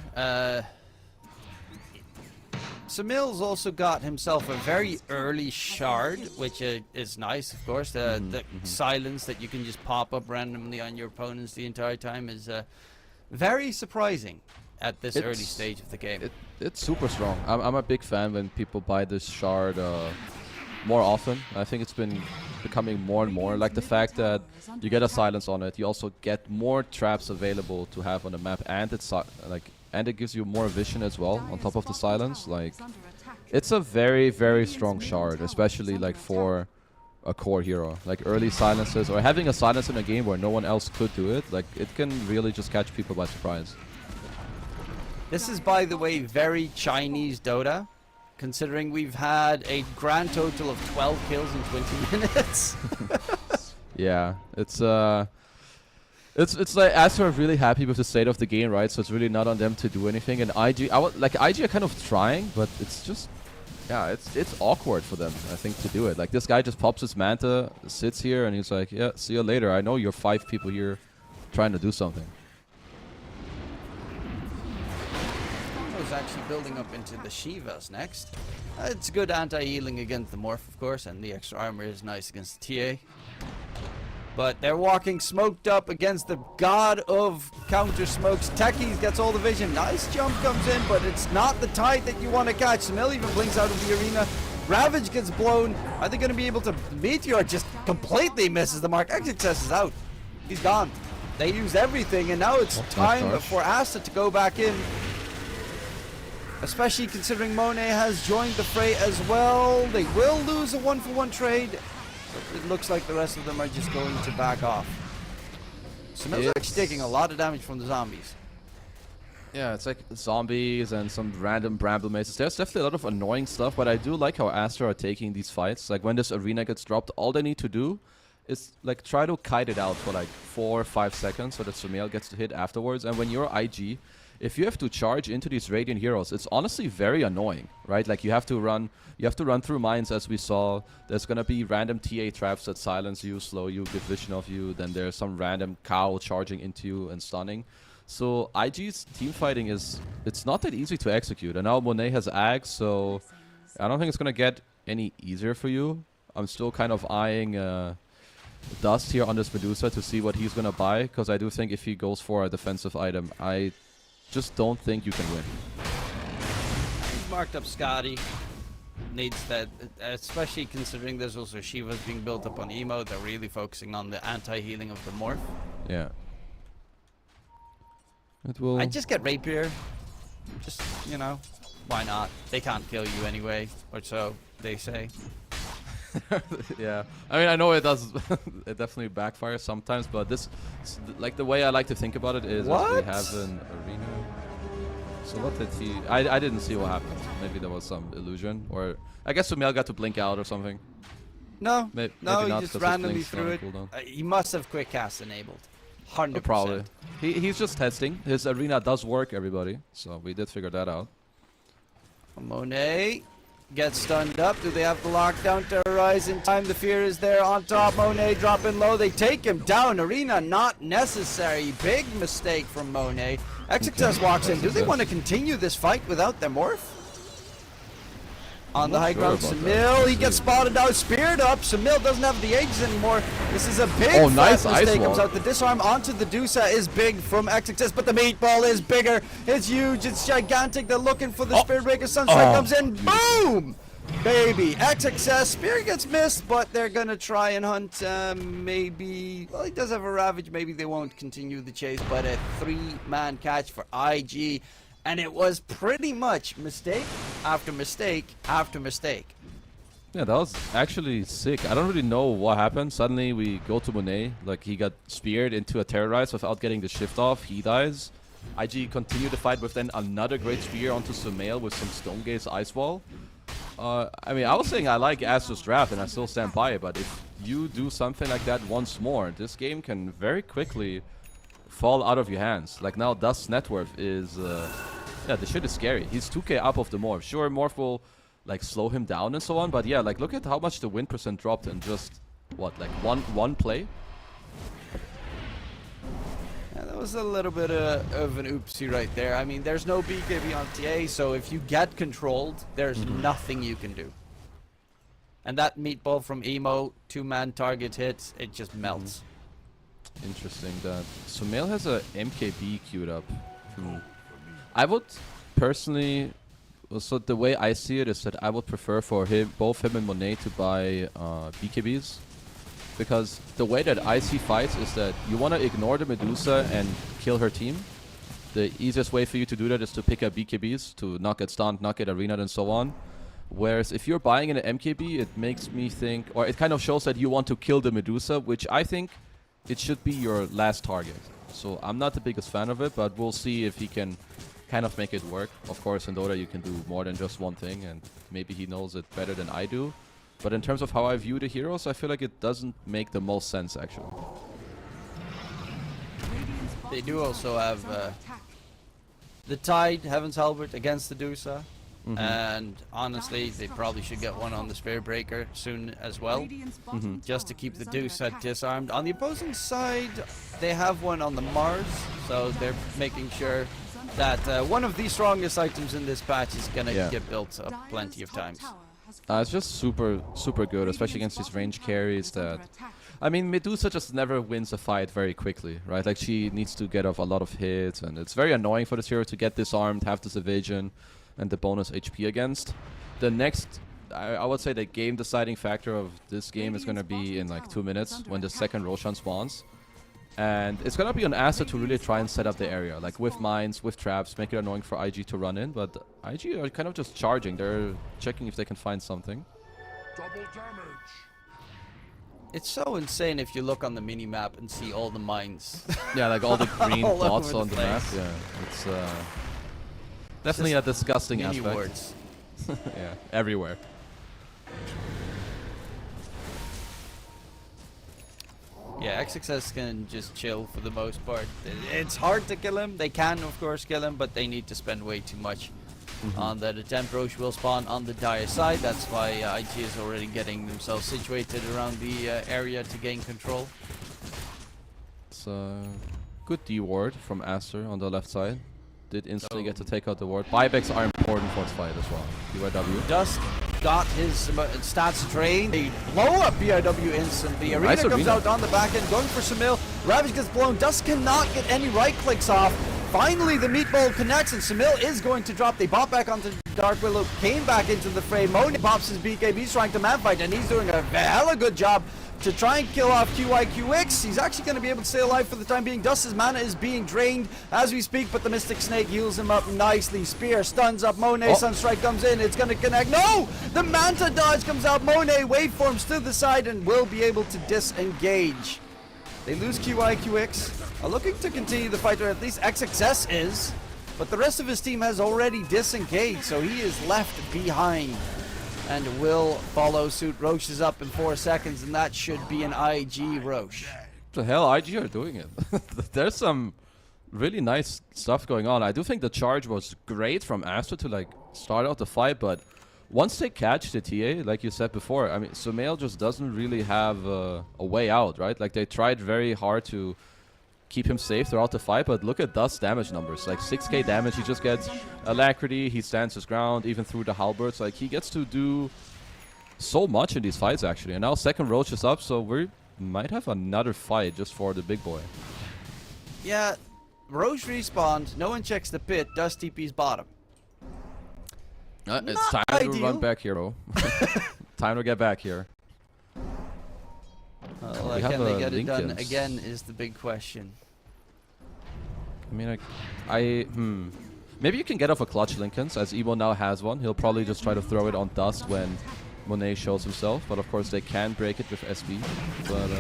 Samil's also got himself a very early shard, which is nice, of course. The silence that you can just pop up randomly on your opponents the entire time is very surprising at this early stage of the game. It's super strong. I'm a big fan when people buy this shard more often. I think it's been becoming more and more like the fact that you get a silence on it. You also get more traps available to have on the map, and it's and it gives you more vision as well on top of the silence. Like, it's a very, very strong shard, especially like for a core hero. Like early silences or having a silence in a game where no one else could do it, like it can really just catch people by surprise. This is, by the way, very Chinese Dota, considering we've had a grand total of 12 kills in 20 minutes. Yeah, it's like Aster are really happy with the state of the game, right? So it's really not on them to do anything. And IG are kind of trying, but it's just, yeah, it's awkward for them, I think, to do it. Like, this guy just pops his Manta, sits here, and he's like, yeah, see you later. I know you're 5 people here trying to do something. Actually building up into the Shivas next. It's good anti-healing against the Morph, of course, and the extra armor is nice against the TA. But they're walking smoked up against the god of counter smokes. Techies gets all the vision. Nice jump comes in, but it's not the tide that you want to catch. Samil even blinks out of the arena. Ravage gets blown. Are they going to be able to? Meteor just completely misses the mark. Execess is out. He's gone. They use everything, and now it's time for Aster to go back in. Especially considering Monet has joined the fray as well. They will lose a 1-for-1 trade. But it looks like the rest of them are just going to back off. Samil's actually taking a lot of damage from the zombies. Yeah, it's like zombies and some random bramble mazes. There's definitely a lot of annoying stuff, but I do like how Aster are taking these fights. Like, when this arena gets dropped, all they need to do is like try to kite it out for like 4 or 5 seconds so that Sumail gets to hit afterwards. And when you're IG, if you have to charge into these Radiant heroes, it's honestly very annoying, right? Like, you have to run through mines, as we saw. There's gonna be random TA traps that silence you, slow you, give vision of you. Then there's some random cow charging into you and stunning. So IG's team fighting it's not that easy to execute. And now Monet has Ags, so I don't think it's gonna get any easier for you. I'm still kind of eyeing Dust here on this Medusa to see what he's gonna buy, because I do think if he goes for a defensive item, I just don't think you can win. He's marked up Scotty. Needs that, especially considering there's also Shivas being built up on Emo. They're really focusing on the anti-healing of the Morph. Yeah. It will. I just get Rapier. Just, you know, why not? They can't kill you anyway, or so they say. Yeah, I mean, I know it does. It definitely backfires sometimes, but this, like, the way I like to think about it is what? We have an arena. So what did he? I didn't see what happened. Maybe there was some illusion, or I guess Sumail got to blink out or something. No, maybe no, not, he just randomly threw it. He must have quick cast enabled. 100%. Probably. He's just testing. His arena does work, everybody. So we did figure that out. Monet gets stunned up. Do they have the lockdown to arise in time? The fear is there on top. Monet dropping low. They take him down. Arena not necessary. Big mistake from Monet. Execess walks in. Do they want to continue this fight without their Morph? On the high ground, Samil, he gets spotted out, speared up. Samil doesn't have the Aegis anymore. This is a big nice mistake. ice Comes out. The disarm onto the Dusa is big from Execess, but the meatball is bigger. It's huge. It's gigantic. They're looking for the Spirit Breaker. Sunstrike comes in. Boom! Baby. Execess. Spear gets missed, but they're going to try and hunt maybe. Well, he does have a Ravage. Maybe they won't continue the chase, but a 3-man catch for IG. And it was pretty much mistake after mistake after mistake. Yeah, that was actually sick. I don't really know what happened. Suddenly we go to Monet, like he got speared into a Terrorize without getting the shift off. He dies. IG continued the fight with then another great spear onto Sumail with some Stone Gaze Ice Wall. I mean, I was saying I like Aster's draft and I still stand by it, but if you do something like that once more, this game can very quickly fall out of your hands. Like now, Dust's net worth is, yeah, the shit is scary. He's 2k up of the Morph. Sure, Morph will like slow him down and so on, but yeah, like look at how much the win percent dropped in just what, like one play. Yeah, that was a little bit of an oopsie right there. I mean, there's no BKB on TA, so if you get controlled, there's nothing you can do. And that meatball from Emo, 2-man target hits, it just melts. Interesting that Sumail has a MKB queued up. I would personally So the way I see it is that I would prefer for both him and Monet to buy BKBs. Because the way that I see fights is that you want to ignore the Medusa and kill her team. The easiest way for you to do that is to pick up BKBs to not get stunned, not get arena'd, and so on. Whereas if you're buying in an MKB, it makes me think, or it kind of shows that you want to kill the Medusa, which I think it should be your last target. So I'm not the biggest fan of it, but we'll see if he can kind of make it work. Of course, in Dota you can do more than just one thing, and maybe he knows it better than I do. But in terms of how I view the heroes, I feel like it doesn't make the most sense, actually. They do also have the Tide, Heaven's Halberd against the Dusa. And honestly, they probably should get one on the Spear Breaker soon as well, just to keep the Dusa disarmed. On the opposing side, they have one on the Mars, so they're making sure that one of the strongest items in this patch is gonna get built up plenty of times. It's just super good, especially against these range carries that... I mean, Medusa just never wins a fight very quickly, right? Like, she needs to get off a lot of hits, and it's very annoying for this hero to get disarmed, have this evasion, and the bonus HP against. The next, I would say the game deciding factor of this game is going to be in like 2 minutes when the second Roshan spawns. And it's going to be on Aster to really try and set up the area, like with mines, with traps, make it annoying for IG to run in. But IG are kind of just charging. They're checking if they can find something. Double damage. It's so insane if you look on the mini-map and see all the mines. Yeah, like all the green all dots over on the map. Yeah, it's definitely a disgusting mini aspect. wards. Yeah, everywhere. Yeah, XXS can just chill for the most part. It's hard to kill him. They can, of course, kill him, but they need to spend way too much on that. The temp Roche will spawn on the Dire side. That's why IG is already getting themselves situated around the area to gain control. It's a good D ward from Aster on the left side. Did instantly get to take out the ward. Buybacks are important for this fight as well. BYW. Dusk got his stats drained. They blow up BIW instantly. Arena Nice comes Arena. out on the back end, going for Samil. Ravage gets blown. Dusk cannot get any right clicks off. Finally, the meatball connects, and Samil is going to drop. They bop back onto Dark Willow, came back into the fray. Monet pops his BKB. He's trying to man fight, and he's doing a hella good job to try and kill off QIQX. He's actually going to be able to stay alive for the time being. Dust's mana is being drained as we speak, but the Mystic Snake heals him up nicely. Spear stuns up Monet. Sunstrike comes in. It's going to connect. No! The Manta dodge comes out. Monet waveforms to the side and will be able to disengage. They lose QIQX. Are looking to continue the fight, or at least XXS is, but the rest of his team has already disengaged, so he is left behind and will follow suit. Roche is up in 4 seconds, and that should be an IG Roche. What the hell, IG are doing it? There's some really nice stuff going on. I do think the charge was great from Aster to like start out the fight, but once they catch the TA, like you said before, I mean, Sumail just doesn't really have a way out, right? Like, they tried very hard to keep him safe throughout the fight, but look at Dust's damage numbers. Like 6k damage, he just gets Alacrity, he stands his ground, even through the halberds. Like, he gets to do so much in these fights, actually. And now second Roach is up, so we might have another fight just for the big boy. Yeah, Roche respawned, no one checks the pit, Dust TP's bottom. It's time to run back here, bro. Time to get back here. Well, can they get it done again is the big question. I mean, maybe you can get off a clutch Lincolns, as Emo now has one. He'll probably just try to throw it on Dust when Monet shows himself, but of course they can break it with SB. But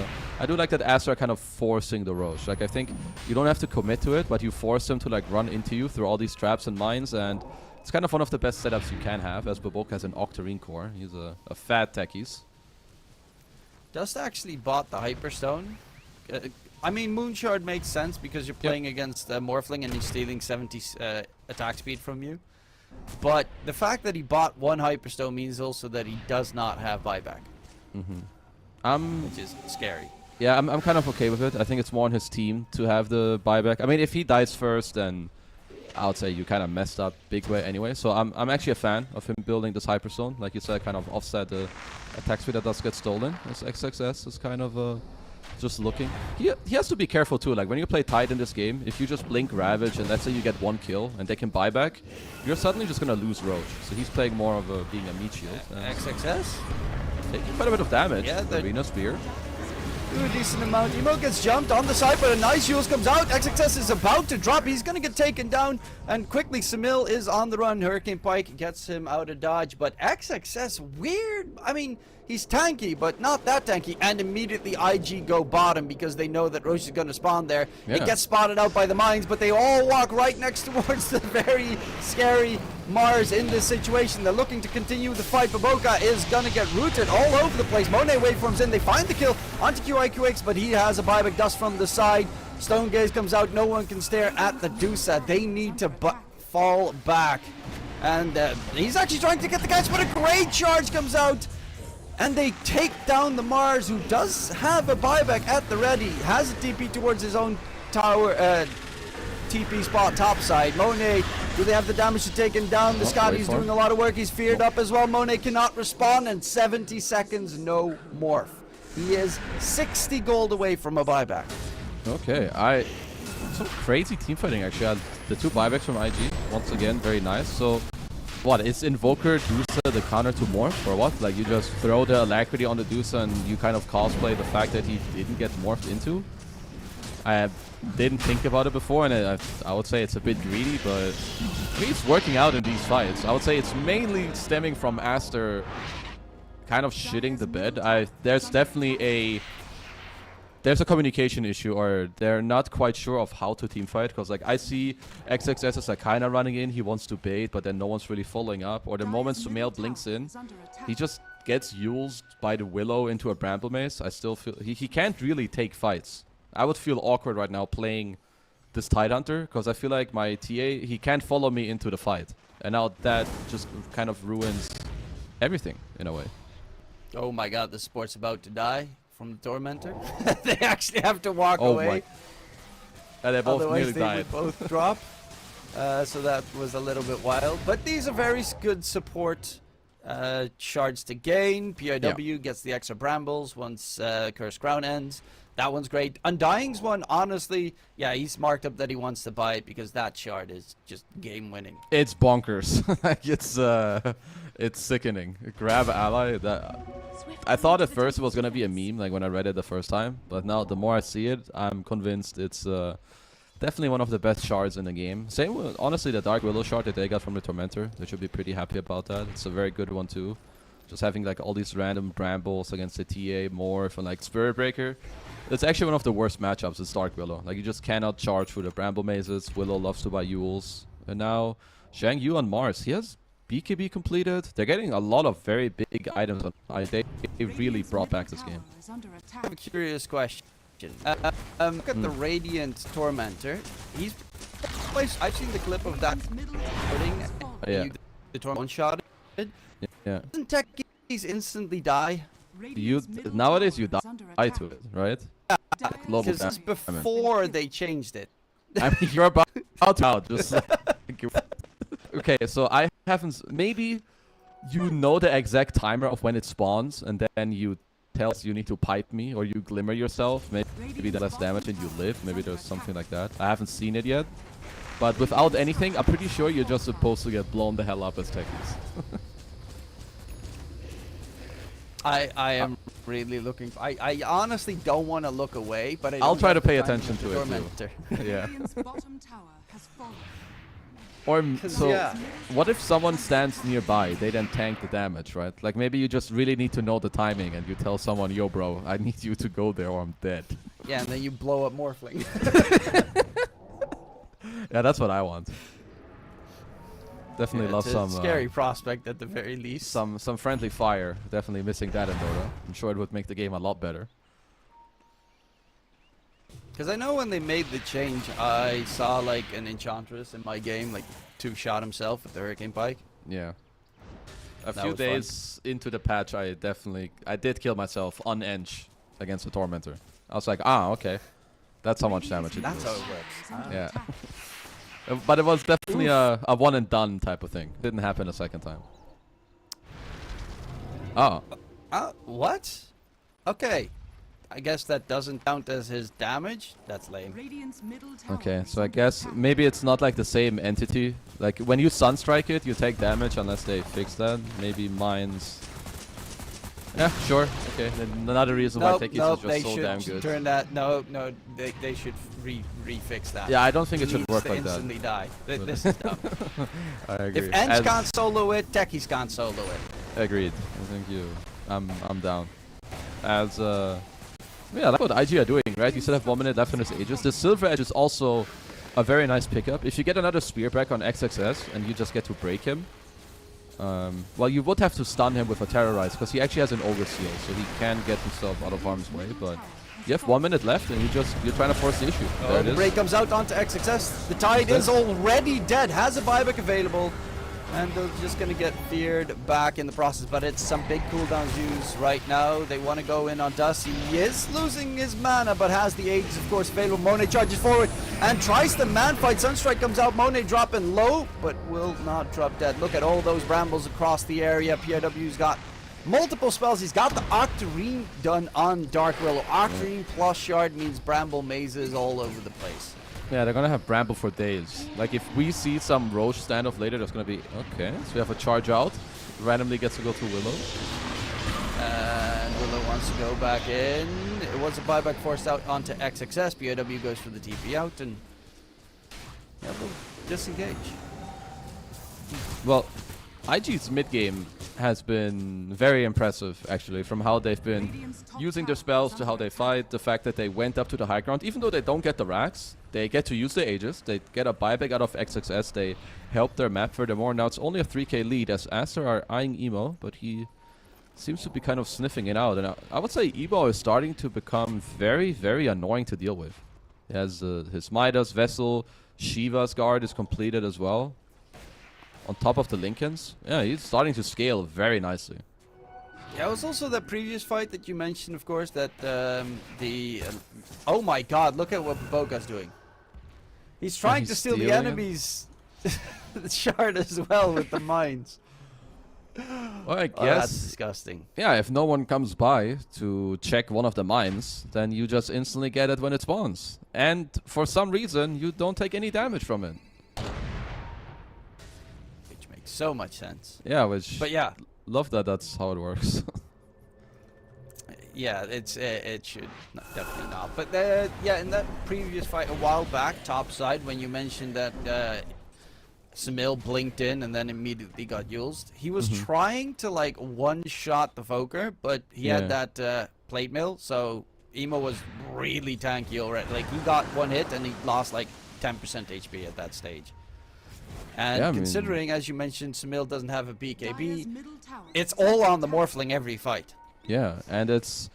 I do like that Aster are kind of forcing the Roche. Like, I think you don't have to commit to it, but you force him to like run into you through all these traps and mines, and it's kind of one of the best setups you can have, as Babok has an Octarine core. He's a fat techies. Dust actually bought the Hyperstone. I mean, Moonshard makes sense because you're playing against Morphling and he's stealing 70 attack speed from you. But the fact that he bought one Hyperstone means also that he does not have buyback. Which is scary. Yeah, I'm kind of okay with it. I think it's more on his team to have the buyback. I mean, if he dies first, then I would say you kind of messed up big way anyway. So I'm actually a fan of him building this Hyperstone. Like you said, kind of offset the attack speed that does get stolen. As XXS is kind of just looking. He has to be careful too. Like when you play tight in this game, if you just blink Ravage and let's say you get 1 kill and they can buy back, you're suddenly just gonna lose Roach. So he's playing more of a being a meat shield. XXS taking quite a bit of damage. Yeah, the Arena Spear. do a decent amount. Emo gets jumped on the side, but a nice Jules comes out. XXS is about to drop. He's going to get taken down. And quickly, Samil is on the run. Hurricane Pike gets him out of dodge. But XXS, weird. I mean, he's tanky, but not that tanky. And immediately IG go bottom because they know that Roche is going to spawn there. Yeah. It gets spotted out by the mines, but they all walk right next towards the very scary Mars in this situation. They're looking to continue the fight. Baboka is going to get rooted all over the place. Monet waveforms in. They find the kill onto QIQX, but he has a buyback dust from the side. Stone Gaze comes out. No one can stare at the Dusa. They need to fall back. And he's actually trying to get the catch, but a great charge comes out. And they take down the Mars, who does have a buyback at the ready. Has a TP towards his own tower. TP spot topside. Monet, do they have the damage to take him down? The Scotty's doing a lot of work. He's feared up as well. Monet cannot respond, and 70 seconds, no morph. He is 60 gold away from a buyback. Okay, some crazy team fighting actually. I had the 2 buybacks from IG. Once again, very nice. So, what? It's Invoker, Dusa, the counter to morph, or what? Like you just throw the Alacrity on the Dusa and you kind of cosplay the fact that he didn't get morphed into? I didn't think about it before, and I would say it's a bit greedy, but I mean, it's working out in these fights. I would say it's mainly stemming from Aster kind of shitting the bed. There's definitely there's a communication issue, or they're not quite sure of how to team fight, because like I see XXS as like kind of running in, he wants to bait, but then no one's really following up, or the moment Sumail blinks in, he just gets used by the Willow into a Bramble Maze. I still feel he can't really take fights. I would feel awkward right now playing this Tidehunter, because I feel like my TA, he can't follow me into the fight. And now that just kind of ruins everything, in a way. Oh my god, the support's about to die from the Tormentor. They actually have to walk away. And they both Otherwise nearly they died. would both drop. So that was a little bit wild. But these are very good support shards to gain. PIW gets the extra brambles once Cursed Crown ends. That one's great. Undying's one, honestly, yeah, he's marked up that he wants to buy it because that shard is just game winning. It's bonkers. Like it's sickening. Grab ally. I thought at first it was gonna be a meme, like when I read it the first time, but now the more I see it, I'm convinced it's definitely one of the best shards in the game. Same with, honestly, the Dark Willow shard that they got from the Tormentor. They should be pretty happy about that. It's a very good one too. Just having like all these random brambles against the TA, Morph, and like Spirit Breaker. It's actually one of the worst matchups, is Dark Willow. Like you just cannot charge through the Bramble Mazes. Willow loves to buy Yules. And now Zhang Yu on Mars. He has BKB completed. They're getting a lot of very big items on. They really brought back this game. I have a curious question. Look at the Radiant Tormentor. He's I've seen the clip of that putting the Tormentor one-shotted. Yeah. Doesn't Techies instantly die? Nowadays you die to it, right? Yeah, global because before they changed it. I mean, you're about to just okay, so I haven't. Maybe you know the exact timer of when it spawns, and then you tell us you need to pipe me, or you glimmer yourself. Maybe that's less damage and you live. Maybe there's something like that. I haven't seen it yet, but without anything, I'm pretty sure you're just supposed to get blown the hell up as techies. I am really looking. I honestly don't want to look away, but I'll try to pay attention to it too. Yeah. Or so, what if someone stands nearby? They then tank the damage, right? Like maybe you just really need to know the timing, and you tell someone, "Yo, bro, I need you to go there, or I'm dead." Yeah, and then you blow up Morphling. Yeah, that's what I want. Definitely love some scary prospect at the very least. Some friendly fire. Definitely missing that in Dota. I'm sure it would make the game a lot better. Because I know when they made the change, I saw like an Enchantress in my game, like two-shot himself with the Hurricane Pike. Yeah. A few days into the patch, I did kill myself on Eng against the Tormentor. I was like, okay, that's how much damage it does. That's how it works. Yeah. But it was definitely a one and done type of thing. Didn't happen a second time. Oh. What? Okay. I guess that doesn't count as his damage. That's lame. Radiant's middle tower Okay, is so I under guess attack. maybe it's not like the same entity. Like when you sunstrike it, you take damage unless they fix that. Maybe mines. Yeah, sure. Okay, then another reason why Tekis is they just so damn should good. turn that. No, they should refix that. Yeah, I don't think it should Needs work to like that. instantly die. But- This is dumb. I agree. If ENG can't solo it, Tekis can't solo it. Agreed. Thank you. I'm down. As yeah, that's what IG are doing, right? You still have 1 minute left in his Aegis. The Silver Edge is also a very nice pickup. If you get another Spear back on XXS and you just get to break him, well, you would have to stun him with a Terrorize because he actually has an Ogre Seal, so he can get himself out of harm's way. But you have 1 minute left and you're trying to force the issue. There it The is. break comes out onto XXS. The Tide is already dead, has a buyback available. And they're just going to get feared back in the process. But it's some big cooldowns used right now. They want to go in on Dust. He is losing his mana, but has the Aegis, of course, available. Monet charges forward and tries the man fight. Sunstrike comes out. Monet dropping low, but will not drop dead. Look at all those brambles across the area. PIW's got multiple spells. He's got the Octarine done on Dark Willow. Octarine plus Shard means bramble mazes all over the place. Yeah, they're gonna have Bramble for days. Like if we see some Roche standoff later, there's gonna be okay. So we have a charge out. Randomly gets to go to Willow. And Willow wants to go back in. It was a buyback forced out onto XXS. PIW goes for the TP out and yeah, they'll disengage. Well, IG's mid game has been very impressive, actually, from how they've been using their spells to how they fight. The fact that they went up to the high ground, even though they don't get the racks, they get to use the Aegis. They get a buyback out of XXS. They help their map furthermore. Now it's only a 3k lead as Aster are eyeing Emo, but he seems to be kind of sniffing it out. And I would say Emo is starting to become very, very annoying to deal with. He has his Midas, Vessel, Shiva's guard is completed as well. On top of the Lincolns. Yeah, he's starting to scale very nicely. Yeah, it was also that previous fight that you mentioned, of course, that oh my god, look at what Boga's doing. He's trying to steal the stealing enemy's shard as well with the mines. Well, I Oh, guess. that's disgusting. Yeah, if no one comes by to check one of the mines, then you just instantly get it when it spawns. And for some reason, you don't take any damage from it. Which makes so much sense. Yeah, which... But yeah. Love that that's how it works. Yeah, it should definitely not. But yeah, in that previous fight a while back, topside, when you mentioned that Samil blinked in and then immediately got used, he was trying to like one-shot the Voker, but he had that plate mill, so Emo was really tanky already. Like he got one hit and he lost like 10% HP at that stage. And Yeah, I considering, as you mentioned, Samil doesn't have a BKB, Dire's middle tower it's is under all on the attack. Morphling every fight. Yeah, and it's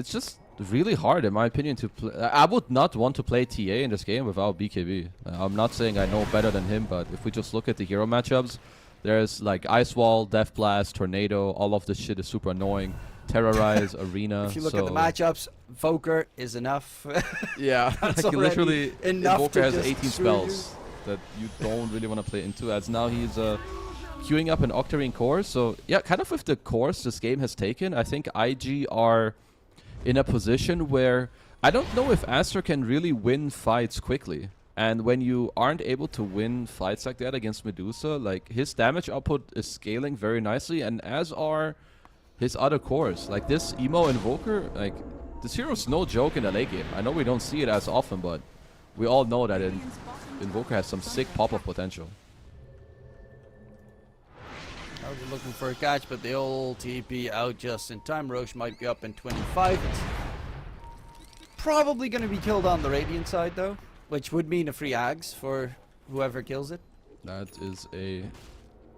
just really hard, in my opinion, to play. I would not want to play TA in this game without BKB. I'm not saying I know better than him, but if we just look at the hero matchups, there's like Ice Wall, Death Blast, Tornado, all of this shit is super annoying. Terrorize, Arena. If you look at the matchups, Voker is enough. Yeah, That's like already literally, enough Invoker to has just 18 screw you. spells that you don't really want to play into, as now he's queuing up an Octarine core. So yeah, kind of with the course this game has taken, I think IG are in a position where I don't know if Aster can really win fights quickly. And when you aren't able to win fights like that against Medusa, like his damage output is scaling very nicely, and as are his other cores. Like this Emo Invoker, like this hero's no joke in the late game. I know we don't see it as often, but we all know that Invoker has some sick pop-up potential. I was looking for a catch, but the old TP out just in time. Roche might be up in 25. It's probably going to be killed on the Radiant side, though, which would mean a free Ags for whoever kills it. That is a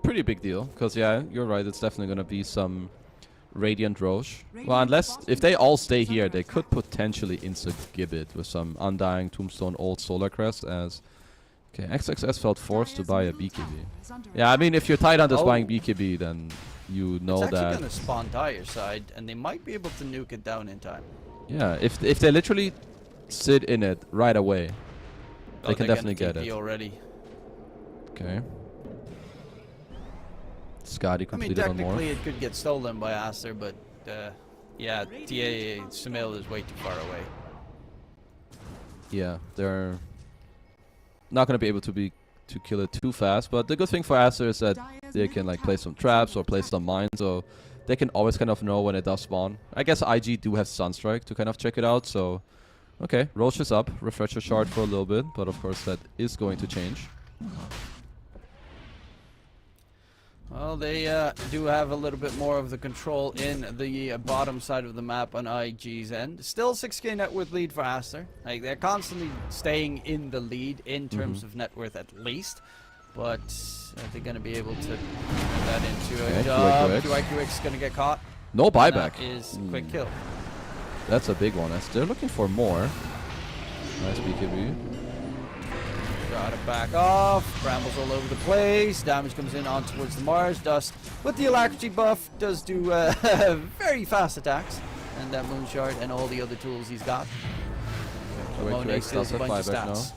pretty big deal, because yeah, you're right, it's definitely going to be some Radiant Roche. Well, unless, if they all stay here, they could potentially insta-gibbet with some Undying, Tombstone, Old Solar Crest as... Okay, XXS felt forced to buy a BKB. Yeah, I mean, if you're tight on just buying BKB, then you know It's that... actually going to spawn Dire side, and they might be able to nuke it down in time. Yeah, if they literally sit in it right away, they can definitely get it. Already. Okay. Scotty I mean, completed on more. technically it could get stolen by Aster, but Yeah, TA Samil is way too far away. Yeah, they're not gonna be able to kill it too fast. But the good thing for Aster is that they can like place some traps or place some mines, so they can always kind of know when it does spawn. I guess IG do have Sunstrike to kind of check it out. So okay, Roche is up, refresher shard for a little bit, but of course that is going to change. Well, they do have a little bit more of the control in the bottom side of the map on IG's end. Still 6k net worth lead for Aster. Like, they're constantly staying in the lead in terms of net worth at least. But are they going to be able to turn that into a job? QIQX is going to get caught. No buyback. That is quick kill. That's a big one. As they're looking for more. Nice BKB. Gotta back off. Brambles all over the place. Damage comes in on towards the Mars. Dust with the alacrity buff does do very fast attacks. And that Moon Shard and all the other tools he's got. Monet steals a bunch of stats.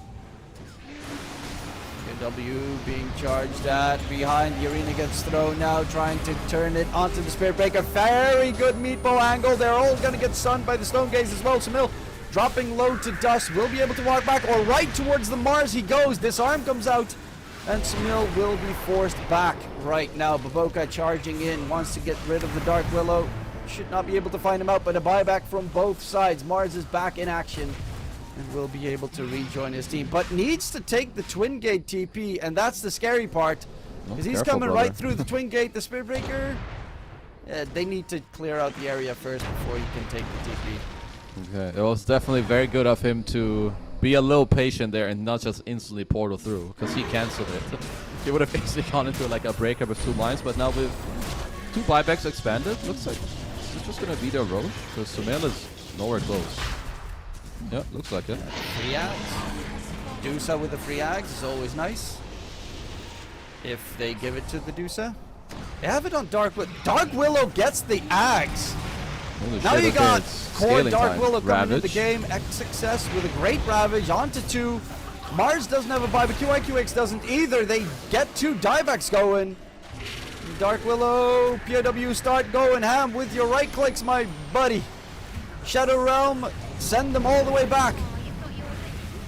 W being charged at behind. The arena gets thrown now, trying to turn it onto the Spirit Breaker. Very good meatball angle. They're all gonna get stunned by the Stone Gaze as well. Samil dropping low to Dust, will be able to walk back, or right towards the Mars he goes. Disarm comes out, and Samil will be forced back right now. Baboka charging in, wants to get rid of the Dark Willow. Should not be able to find him out, but a buyback from both sides. Mars is back in action and will be able to rejoin his team, but needs to take the Twin Gate TP, and that's the scary part, because he's coming right through the Twin Gate. The Spirit Breaker, they need to clear out the area first before he can take the TP. Okay, it was definitely very good of him to be a little patient there and not just instantly portal through, because he cancelled it. He would have basically gone into like a breaker with 2 mines, but now with 2 buybacks expanded, looks like it's just gonna be their Roche, because Samil is nowhere close. Yeah, looks like it. Free ags. Dusa with the free ags is always nice. If they give it to the Dusa. They have it on Dark Willow. Dark Willow gets the ags. Holy now shit, you got core Dark time. Willow coming Ravage. in the game. X success with a great Ravage onto 2. Mars doesn't have a buy, but QIQX doesn't either. They get 2 diebacks going. Dark Willow, POW start going ham with your right clicks, my buddy. Shadow Realm, send them all the way back.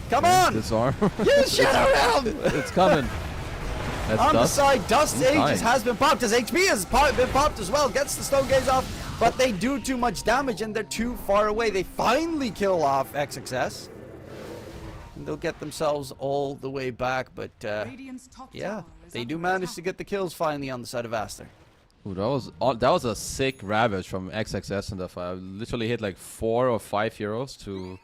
Come on! Disarm. Use Shadow Realm! It's coming. That's on Dust. the side, Dust Aegis dying. has been popped. His HP has been popped as well. Gets the Stone Gaze off. But they do too much damage and they're too far away. They finally kill off XXS. And they'll get themselves all the way back. But yeah, they do manage to get the kills finally on the side of Aster. Ooh, that was a sick Ravage from XXS in the fight. Literally hit like 4 or 5 heroes to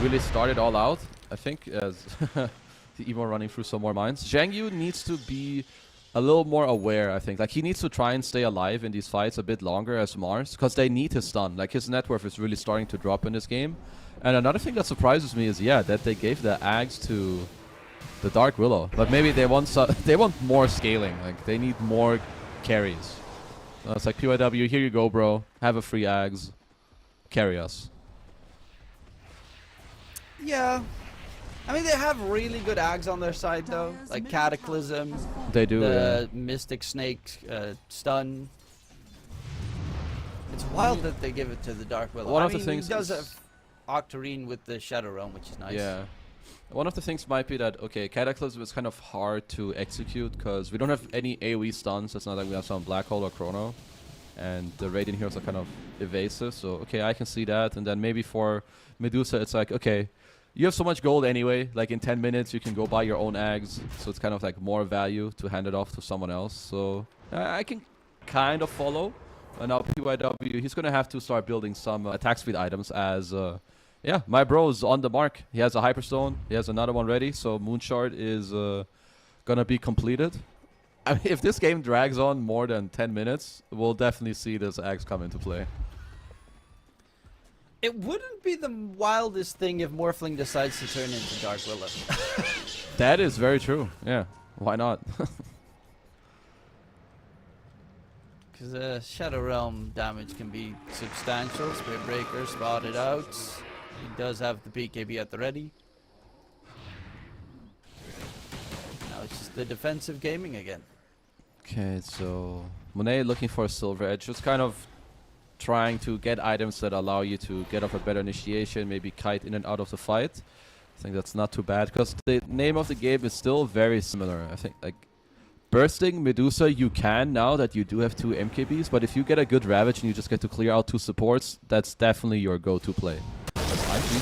really start it all out. I think as the Evo running through some more mines. Zhang Yu needs to be a little more aware, I think. Like, he needs to try and stay alive in these fights a bit longer as Mars, because they need his stun. Like, his net worth is really starting to drop in this game. And another thing that surprises me is, yeah, that they gave the Ags to the Dark Willow. But maybe they want they want more scaling. Like, they need more carries. It's like, PYW, here you go, bro. Have a free Ags. Carry us. Yeah. I mean, they have really good Ags on their side, though. Like Cataclysm. They do, the Mystic Snake stun. It's wild that they give it to the Dark Willow. One I of the mean, things he does is- have Octarine with the Shadow Realm, which is nice. Yeah. One of the things might be that, okay, Cataclysm is kind of hard to execute because we don't have any AoE stuns. It's not like we have some Black Hole or Chrono. And the Radiant heroes are kind of evasive. So, okay, I can see that. And then maybe for Medusa, it's like, okay, you have so much gold anyway. Like, in 10 minutes, you can go buy your own Ags. So it's kind of like more value to hand it off to someone else. So I can kind of follow. And now PYW, he's going to have to start building some attack speed items as... yeah, my bro is on the mark. He has a Hyperstone. He has another one ready. So Moonshard is gonna be completed. I mean, if this game drags on more than 10 minutes, we'll definitely see this axe come into play. It wouldn't be the wildest thing if Morphling decides to turn into Dark Willow. That is very true. Yeah, why not? Because Shadow Realm damage can be substantial. Spirit Breaker spotted out. He does have the BKB at the ready. Now it's just the defensive gaming again. Okay, so Monet looking for a Silver Edge. Just kind of trying to get items that allow you to get off a better initiation, maybe kite in and out of the fight. I think that's not too bad, because the name of the game is still very similar. I think, like, bursting Medusa you can now that you do have 2 MKBs, but if you get a good Ravage and you just get to clear out 2 supports, that's definitely your go-to play.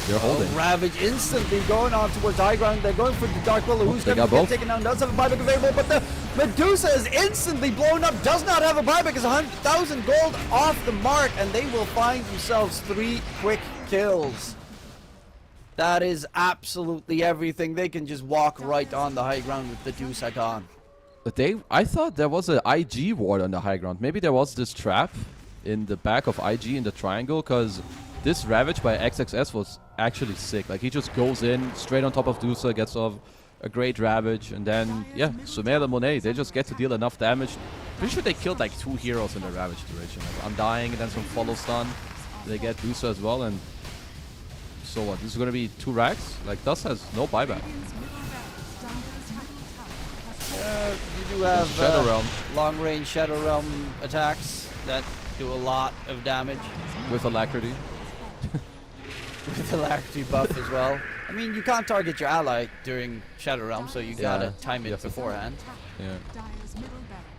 They're holding. Ravage instantly going on towards high ground. They're going for the Dark Willow, who's going to get taken down. Does have a buyback available, but the Medusa is instantly blown up. Does not have a buyback. Is 100,000 gold off the mark, and they will find themselves 3 quick kills. That is absolutely everything. They can just walk right on the high ground with the Medusa gone. I thought there was an IG ward on the high ground. Maybe there was this trap in the back of IG in the triangle, because this Ravage by XXS was actually sick. Like, he just goes in straight on top of Medusa, gets off a great Ravage, and then, yeah, Sumer and Monet, they just get to deal enough damage. Pretty sure they killed like 2 heroes in the Ravage duration. Like Undying and then some follow stun. They get Medusa as well, and so what? This is going to be 2 racks? Like, Dust has no buyback. You do have Shadow Realm. long-range Shadow Realm attacks that do a lot of damage. With Alacrity. With Alacrity buff as well. I mean, you can't target your ally during Shadow Realm, so you gotta time it beforehand. Yeah.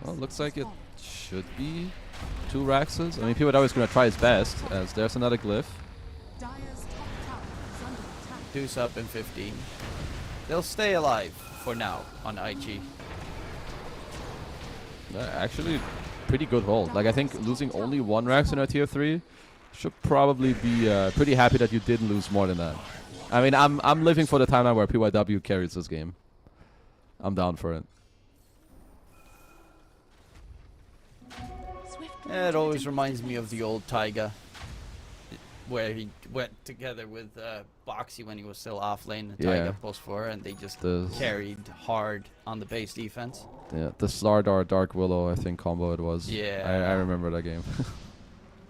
Well, looks like it should be 2 Raxes. I mean, people are always going to try his best, as there's another glyph. Deuce up in 15. They'll stay alive for now on IG. Actually, pretty good hold. Like, I think losing only 1 Rax in a tier 3 should probably be pretty happy that you didn't lose more than that. I mean, I'm living for the timeline where PYW carries this game. I'm down for it. It always reminds me of the old Taiga, where he went together with Boxy when he was still off lane, Taiga post 4, and they just carried hard on the base defense. Yeah, the Slardar Dark Willow, I think, combo it was. Yeah. I remember that game.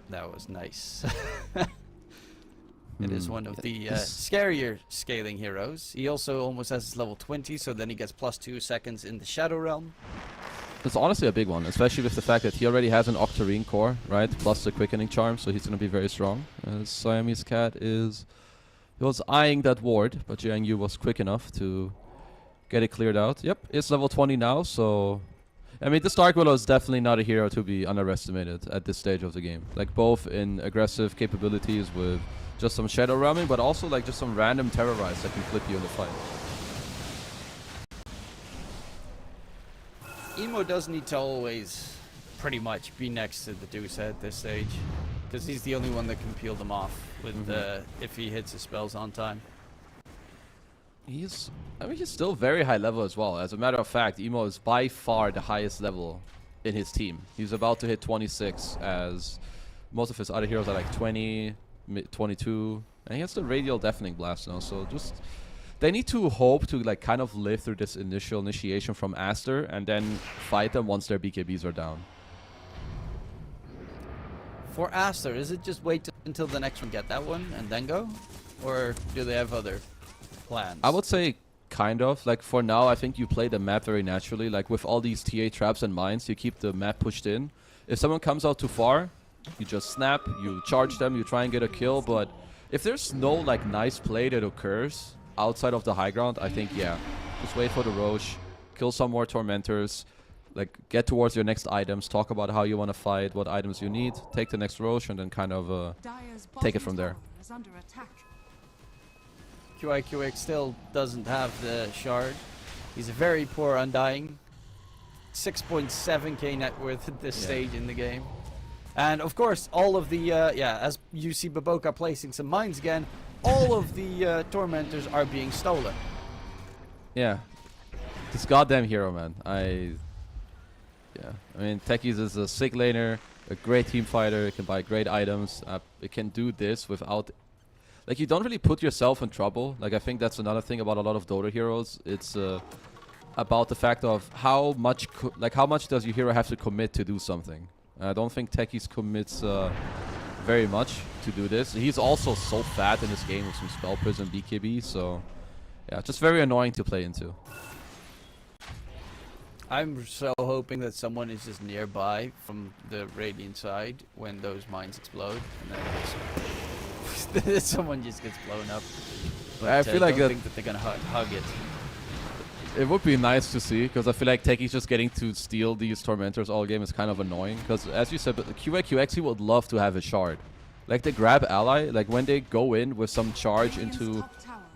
That was nice. It is one of the scarier scaling heroes. He also almost has his level 20, so then he gets +2 seconds in the Shadow Realm. It's honestly a big one, especially with the fact that he already has an Octarine core, right? Plus the Quickening Charm, so he's going to be very strong. Siamese Cat he was eyeing that ward, but Jiang Yu was quick enough to get it cleared out. Yep, it's level 20 now, so... I mean, this Dark Willow is definitely not a hero to be underestimated at this stage of the game. Like, both in aggressive capabilities with just some Shadow Realming, but also like just some random Terrorize that can flip you in the fight. Emo does need to always pretty much be next to the Deuce at this stage, because he's the only one that can peel them off with if he hits his spells on time. He's still very high level as well. As a matter of fact, Emo is by far the highest level in his team. He's about to hit 26, as most of his other heroes are like 20, 22, and he has the Radial Deafening Blast now. So just they need to hope to like kind of live through this initial initiation from Aster and then fight them once their BKBs are down. For Aster, is it just wait until the next one get that one and then go, or do they have other plans? I would say kind of. Like, for now, I think you play the map very naturally. Like, with all these TA traps and mines, you keep the map pushed in. If someone comes out too far, you just snap, you charge them, you try and get a kill. But if there's no, like, nice play that occurs outside of the high ground, I think, yeah, just wait for the Roche, kill some more Tormentors, like, get towards your next items, talk about how you want to fight, what items you need, take the next Roche, and then kind of take it from there. QIQX still doesn't have the shard. He's a very poor Undying. 6.7k net worth at this stage in the game. And of course, all of the, as you see Baboka placing some mines again, all of the Tormentors are being stolen. Yeah. This goddamn hero, man. I mean, Techies is a sick laner, a great team fighter, it can buy great items, it can do this without... Like, you don't really put yourself in trouble. Like, I think that's another thing about a lot of Dota heroes. It's about the fact of how much does your hero have to commit to do something. I don't think Techies commits very much to do this. He's also so fat in this game with some Spell Prison BKB, so yeah, just very annoying to play into. I'm so hoping that someone is just nearby from the Radiant side when those mines explode, and then someone just gets blown up. But I feel like don't think that they're gonna hug it. It would be nice to see, because I feel like Techi's just getting to steal these Tormentors all game is kind of annoying. Because as you said, QXE would love to have a shard. Like they grab ally, like when they go in with some charge into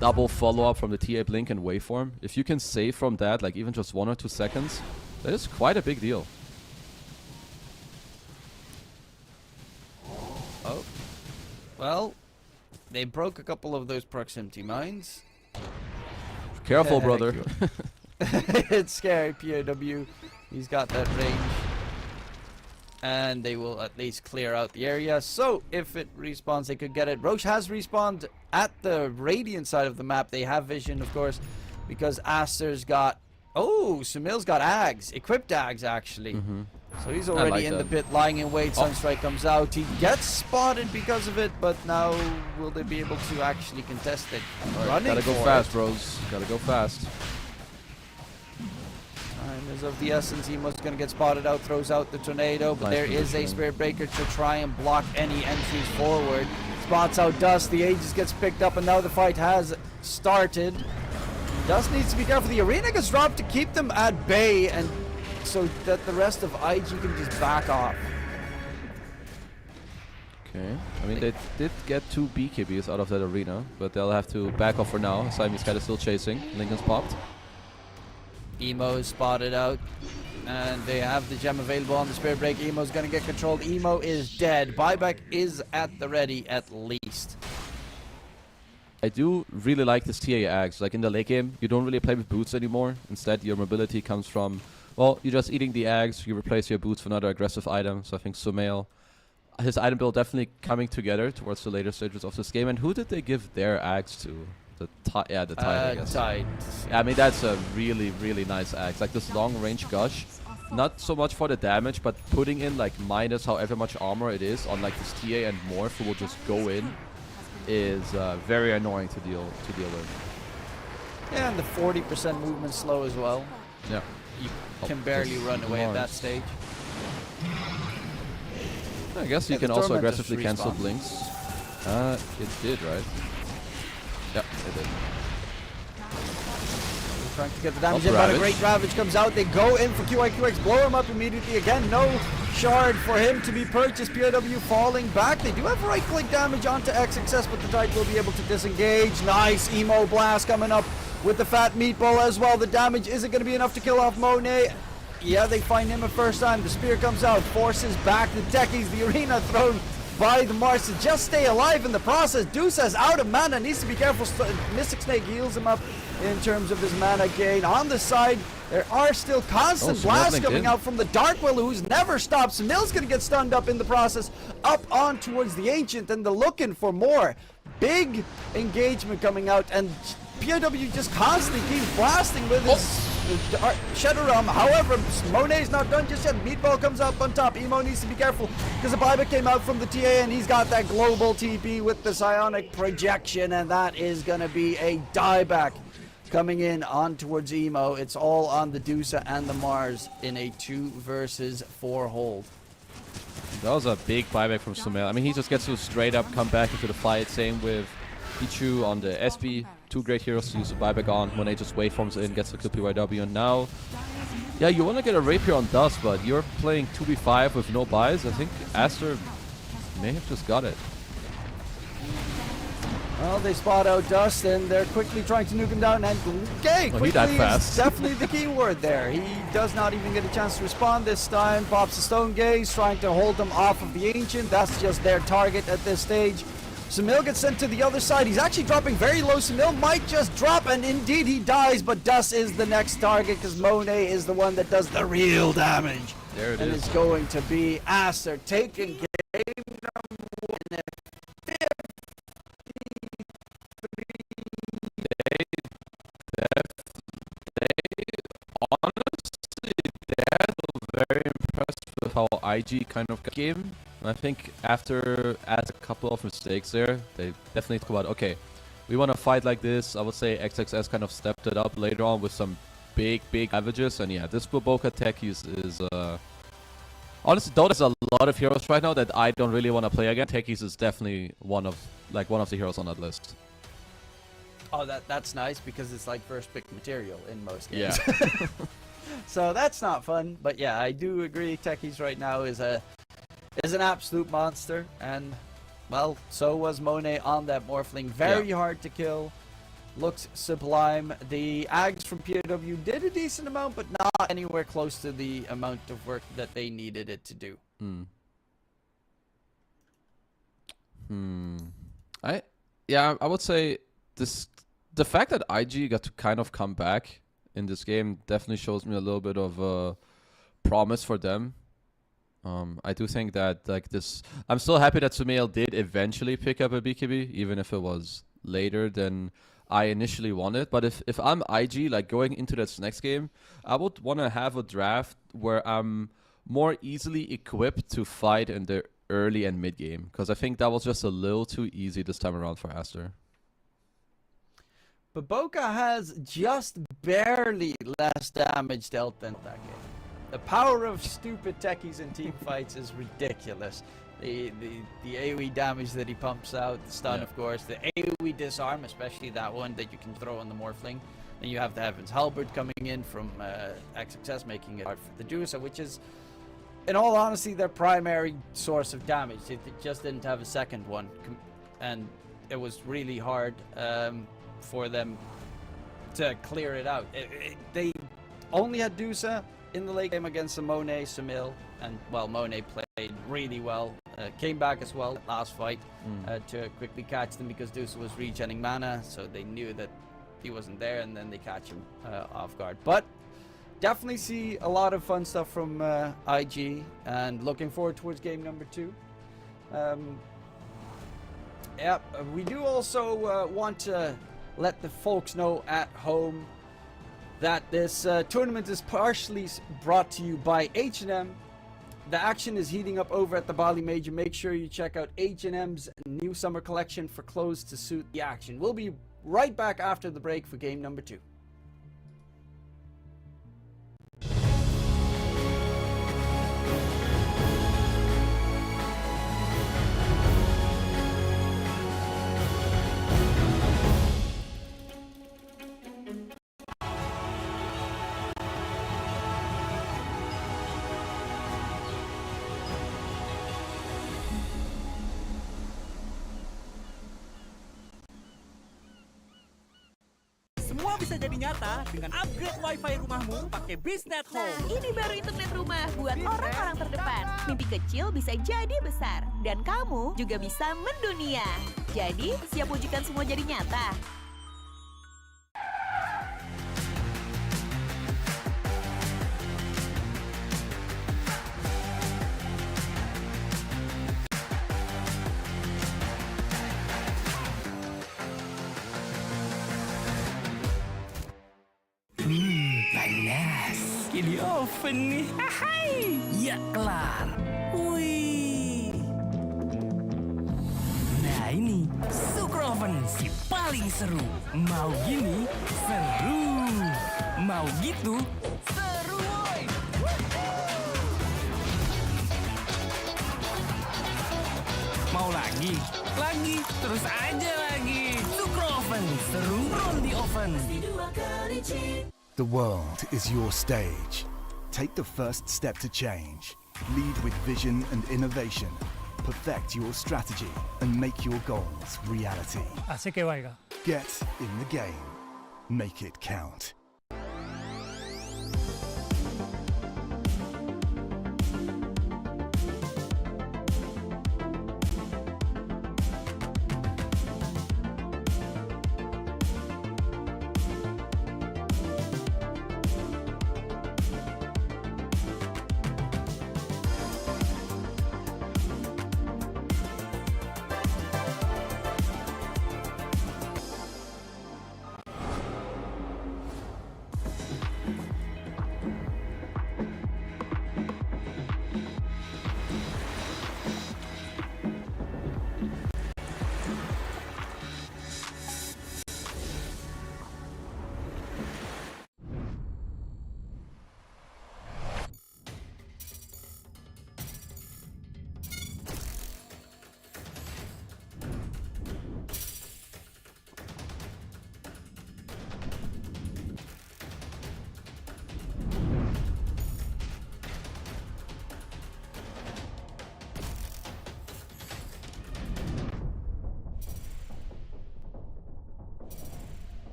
double follow-up from the TA Blink and Waveform, if you can save from that, like even just 1 or 2 seconds, that is quite a big deal. Oh. Well, they broke a couple of those proximity mines. Careful, brother. It's scary, POW. He's got that range. And they will at least clear out the area. So, if it respawns, they could get it. Roche has respawned at the Radiant side of the map. They have vision, of course, because Aster's got... Oh, Sumil's got Ags. Equipped Ags, actually. So he's already in the pit, lying in wait. Sunstrike comes out. He gets spotted because of it, but now will they be able to actually contest it? Right, gotta go fast, bros. Gotta go fast. Time is of the essence. Emo's gonna get spotted out, throws out the tornado, but there is a Spirit Breaker to try and block any entries forward. Spots out Dust. The Aegis gets picked up, and now the fight has started. Dust needs to be careful. The arena gets dropped to keep them at bay, and so that the rest of IG can just back off. Okay. I mean, they did get 2 BKBs out of that arena, but they'll have to back off for now. Siamese Cat is still chasing. Lincoln's popped. Emo is spotted out, and they have the gem available on the Spirit Break. Emo's gonna get controlled. Emo is dead. Buyback is at the ready, at least. I do really like this TA Ags. Like in the late game, you don't really play with boots anymore. Instead, your mobility comes from, well, you're just eating the Ags. You replace your boots for another aggressive item. So I think Sumail, his item build definitely coming together towards the later stages of this game. And who did they give their Ags to? The Tide, I guess. Tide. Yeah, I mean, that's a really, really nice Axe. Like this long range gush. Not so much for the damage, but putting in like minus however much armor it is on like this TA and Morph who will just go in is very annoying to deal with. Yeah, and the 40% movement slow as well. Yeah. You can barely run away at that stage. I guess you can also aggressively cancel blinks. It did, right? Yeah, it did. Trying to get the damage in, but a great Ravage comes out. They go in for QIQX, blow him up immediately. Again, no shard for him to be purchased. POW falling back. They do have right-click damage onto XXS, but the Tide will be able to disengage. Nice Emo Blast coming up with the Fat Meatball as well. The damage isn't going to be enough to kill off Monet. Yeah, they find him a first time. The Spear comes out, forces back the Techies. The arena thrown by the Mars to just stay alive in the process. Deuce has out of mana, needs to be careful. Mystic Snake heals him up in terms of his mana gain. On the side, there are still constant blasts coming out from the Dark Willow, who's never stopped. Smill's gonna get stunned up in the process, up on towards the Ancient, and they're looking for more. Big engagement coming out, and POW just constantly keeps blasting with his Shadow Realm. However, Monet's not done just yet. Meatball comes up on top. Emo needs to be careful because the buyback came out from the TA, and he's got that global TP with the Psionic Projection, and that is going to be a dieback coming in on towards Emo. It's all on the Dusa and the Mars in a 2 versus 4 hold. That was a big buyback from Sumail. I mean, he just gets to straight up come back into the fight. Same with Pichu on the SB. 2 great heroes to use the buyback on. Monet just waveforms in, gets the kill PYW, and now, yeah, you want to get a rapier on Dust, but you're playing 2v5 with no buys. I think Aster may have just got it. Well, they spot out Dust, and they're quickly trying to nuke him down, and okay, quickly is definitely the key word there. He does not even get a chance to respond this time. Pops the Stone Gaze, trying to hold them off of the Ancient. That's just their target at this stage. Samil gets sent to the other side. He's actually dropping very low. Samil might just drop, and indeed he dies, but Dust is the next target because Monet is the one that does the real damage. There it is. And it's going to be Aster taking game number 1 at 53. Honestly, they're very impressed with how IG kind of game. And I think after a couple of mistakes there, they definitely talk about, okay, we want to fight like this. I would say XXS kind of stepped it up later on with some big averages, and yeah, this Boboka Techies is honestly, Dota's a lot of heroes right now that I don't really want to play again. Techies is definitely one of the heroes on that list. Oh, that's nice because it's like first pick material in most games. Yeah. So that's not fun, but yeah, I do agree. Techies right now is an absolute monster, and well, so was Monet on that Morphling. Very hard to kill. Looks sublime. The Ags from POW did a decent amount, but not anywhere close to the amount of work that they needed it to do. I would say the fact that IG got to kind of come back in this game definitely shows me a little bit of promise for them. I do think that I'm still happy that Sumail did eventually pick up a BKB, even if it was later than I initially wanted. But if I'm IG, like going into this next game, I would want to have a draft where I'm more easily equipped to fight in the early and mid game, because I think that was just a little too easy this time around for Aster. But Boca has just barely less damage dealt than that game. The power of stupid techies in team fights is ridiculous. The AoE damage that he pumps out, the stun of course, the AoE disarm, especially that one that you can throw on the Morphling. Then you have the Heaven's Halberd coming in from XXS, making it hard for the Dusa, which is, in all honesty, their primary source of damage. They just didn't have a second one, and it was really hard for them to clear it out. They only had Dusa in the late game against the Monet, Sumail, and well, Monet played really well. Came back as well last fight to quickly catch them because Dusa was regenning mana, so they knew that he wasn't there, and then they catch him off guard. But definitely see a lot of fun stuff from IG, and looking forward towards game number 2. We do also want to let the folks know at home that this tournament is partially brought to you by H&M. The action is heating up over at the Bali Major. Make sure you check out H&M's new summer collection for clothes to suit the action. We'll be right back after the break for game number 2. Semua bisa jadi nyata dengan upgrade wifi rumahmu pakai Biznet Home. Nah, ini baru internet rumah buat orang-orang terdepan. Mimpi kecil bisa jadi besar. Dan kamu juga bisa mendunia. Jadi, siap wujudkan semua jadi nyata? Panas. Di oven nih. Hai. Ya kelar. Wih. Nah ini Sugar Oven si paling seru. Mau gini seru. Mau gitu seru woy. Mau lagi? Lagi. Terus aja lagi. Sugar Oven seru roll di oven. The world is your stage. Take the first step to change. Lead with vision and innovation. Perfect your strategy and make your goals reality. Get in the game. Make it count.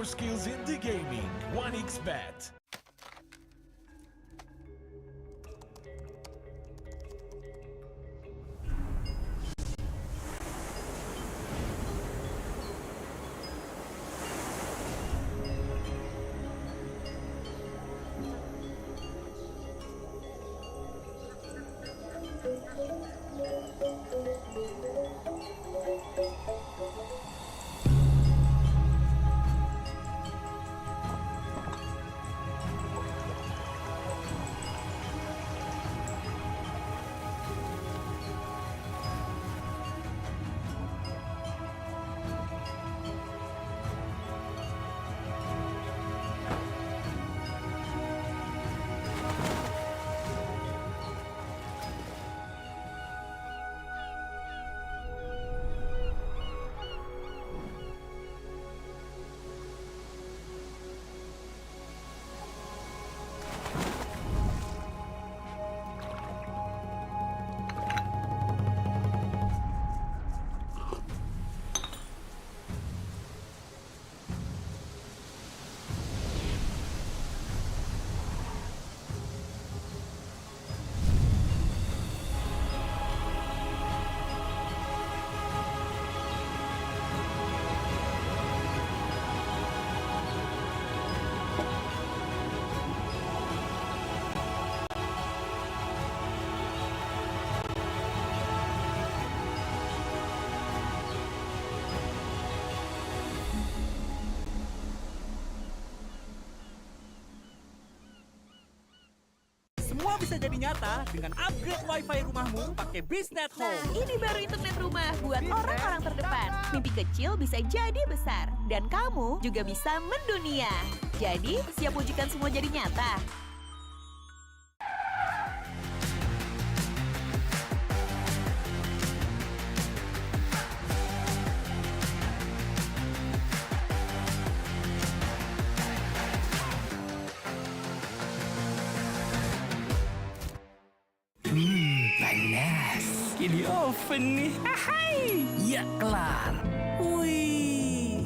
skills in the gaming. 1xBet. Semua bisa jadi nyata dengan upgrade wifi rumahmu pakai Biznet Nah, Home. ini baru internet rumah buat orang-orang terdepan. Mimpi kecil bisa jadi besar. Dan kamu juga bisa mendunia. Jadi, siap wujudkan semua jadi nyata? Panas. Di oven nih. Hai. Ya kelar. Wih.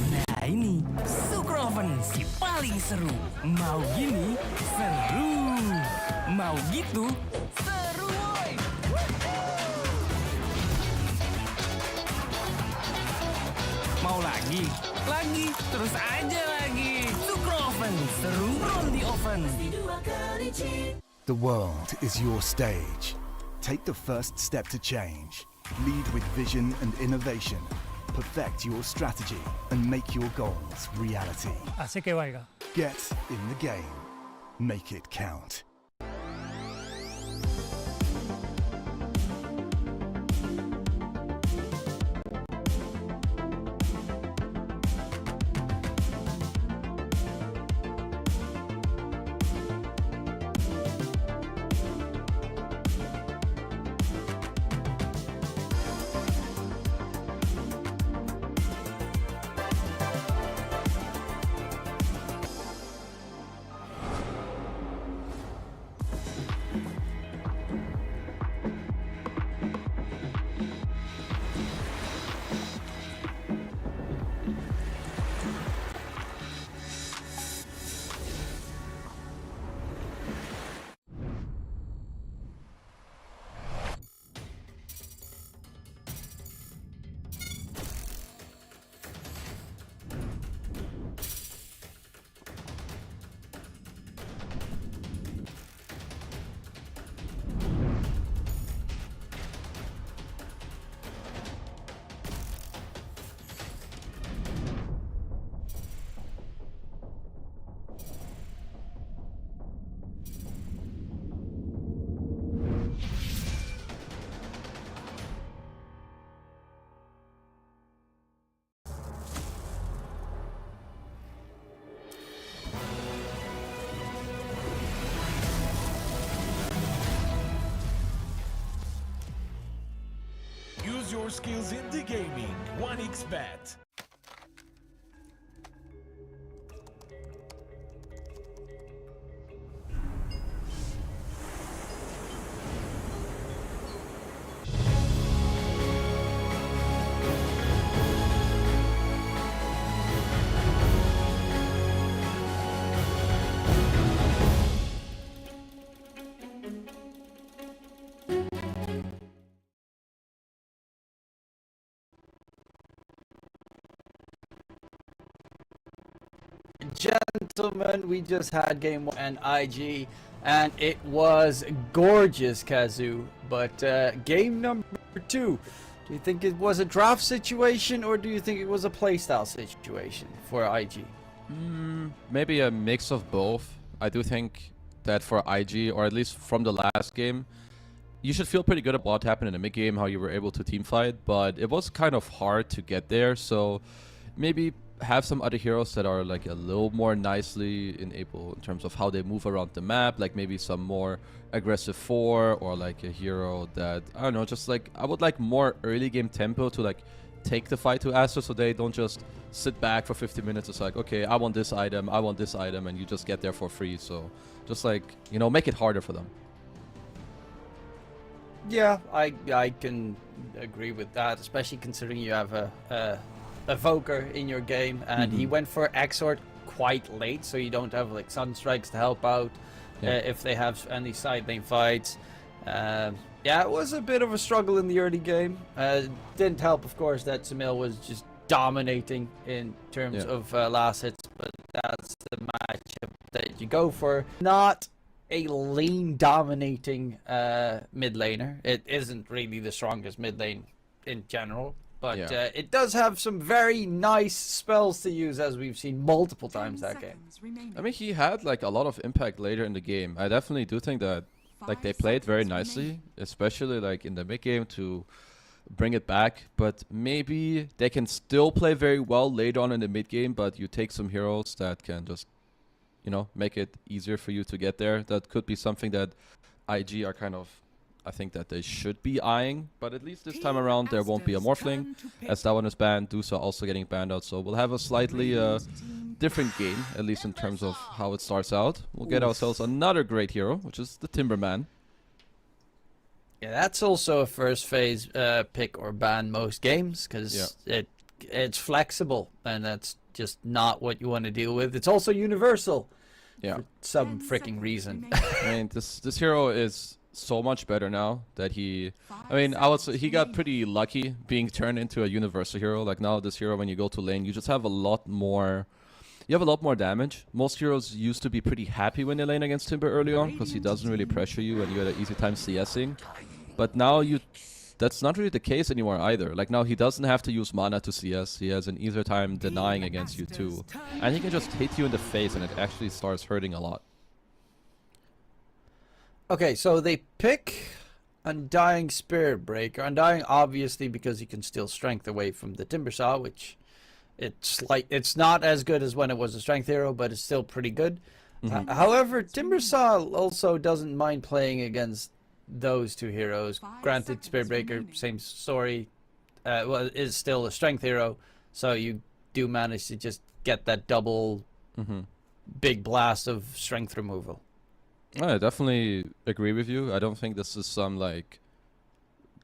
Nah ini Sugar Oven si paling seru. Mau gini seru. Mau gitu seru woy. Mau lagi? Lagi, terus aja lagi. Sugar Oven, seru roll di oven. The world is your stage. Take the first step to change. Lead with vision and innovation. Perfect your strategy and make your goals reality. Get in the game. Make it count. Use your skills in the gaming. 1xBet. Gentlemen, we just had game 1 and IG, and it was gorgeous, Kazoo. But game number 2, do you think it was a draft situation, or do you think it was a playstyle situation for IG? Maybe a mix of both. I do think that for IG, or at least from the last game, you should feel pretty good about what happened in the mid game, how you were able to team fight, but it was kind of hard to get there. So maybe have some other heroes that are like a little more nicely enabled in terms of how they move around the map, like maybe some more aggressive 4, or like a hero that, I don't know, just like I would like more early game tempo to like take the fight to Aster, so they don't just sit back for 50 minutes. It's like, okay, I want this item, and you just get there for free. So just like, you know, make it harder for them. Yeah, I can agree with that, especially considering you have a Evoker in your game, and he went for Exort quite late, so you don't have like Sunstrikes to help out if they have any side lane fights. Yeah, it was a bit of a struggle in the early game. Didn't help, of course, that Samil was just dominating in terms of last hits, but that's the matchup that you go for. Not a lane dominating mid laner. It isn't really the strongest mid lane in general, but it does have some very nice spells to use, as we've seen multiple times that game. I mean, he had like a lot of impact later in the game. I definitely do think that like they played very nicely, especially like in the mid game to bring it back. But maybe they can still play very well later on in the mid game, but you take some heroes that can just, you know, make it easier for you to get there. That could be something that IG are kind of, I think that they should be eyeing. But at least this time around there won't be a Morphling, as that one is banned. Dusa also getting banned out, so we'll have a slightly different game, at least in terms of how it starts out. We'll get ourselves another great hero, which is the Timberman. Yeah, that's also a first phase pick or ban most games, because it's flexible, and that's just not what you want to deal with. It's also universal for some freaking reason. I mean, this hero is so much better now that he got pretty lucky being turned into a universal hero. Like now this hero, when you go to lane, you just have a lot more damage. Most heroes used to be pretty happy when they lane against Timber early on, because he doesn't really pressure you and you had an easy time CSing. But now that's not really the case anymore either. Like now he doesn't have to use mana to CS. He has an easier time denying against you too. And he can just hit you in the face and it actually starts hurting a lot. Okay, so they pick Undying Spirit Breaker. Undying obviously because he can steal strength away from the Timbersaw, which it's not as good as when it was a strength hero, but it's still pretty good. However, Timbersaw also doesn't mind playing against those two heroes. Granted, Spirit Breaker, same story, is still a strength hero, so you do manage to just get that double big blast of strength removal. I definitely agree with you. I don't think this is some like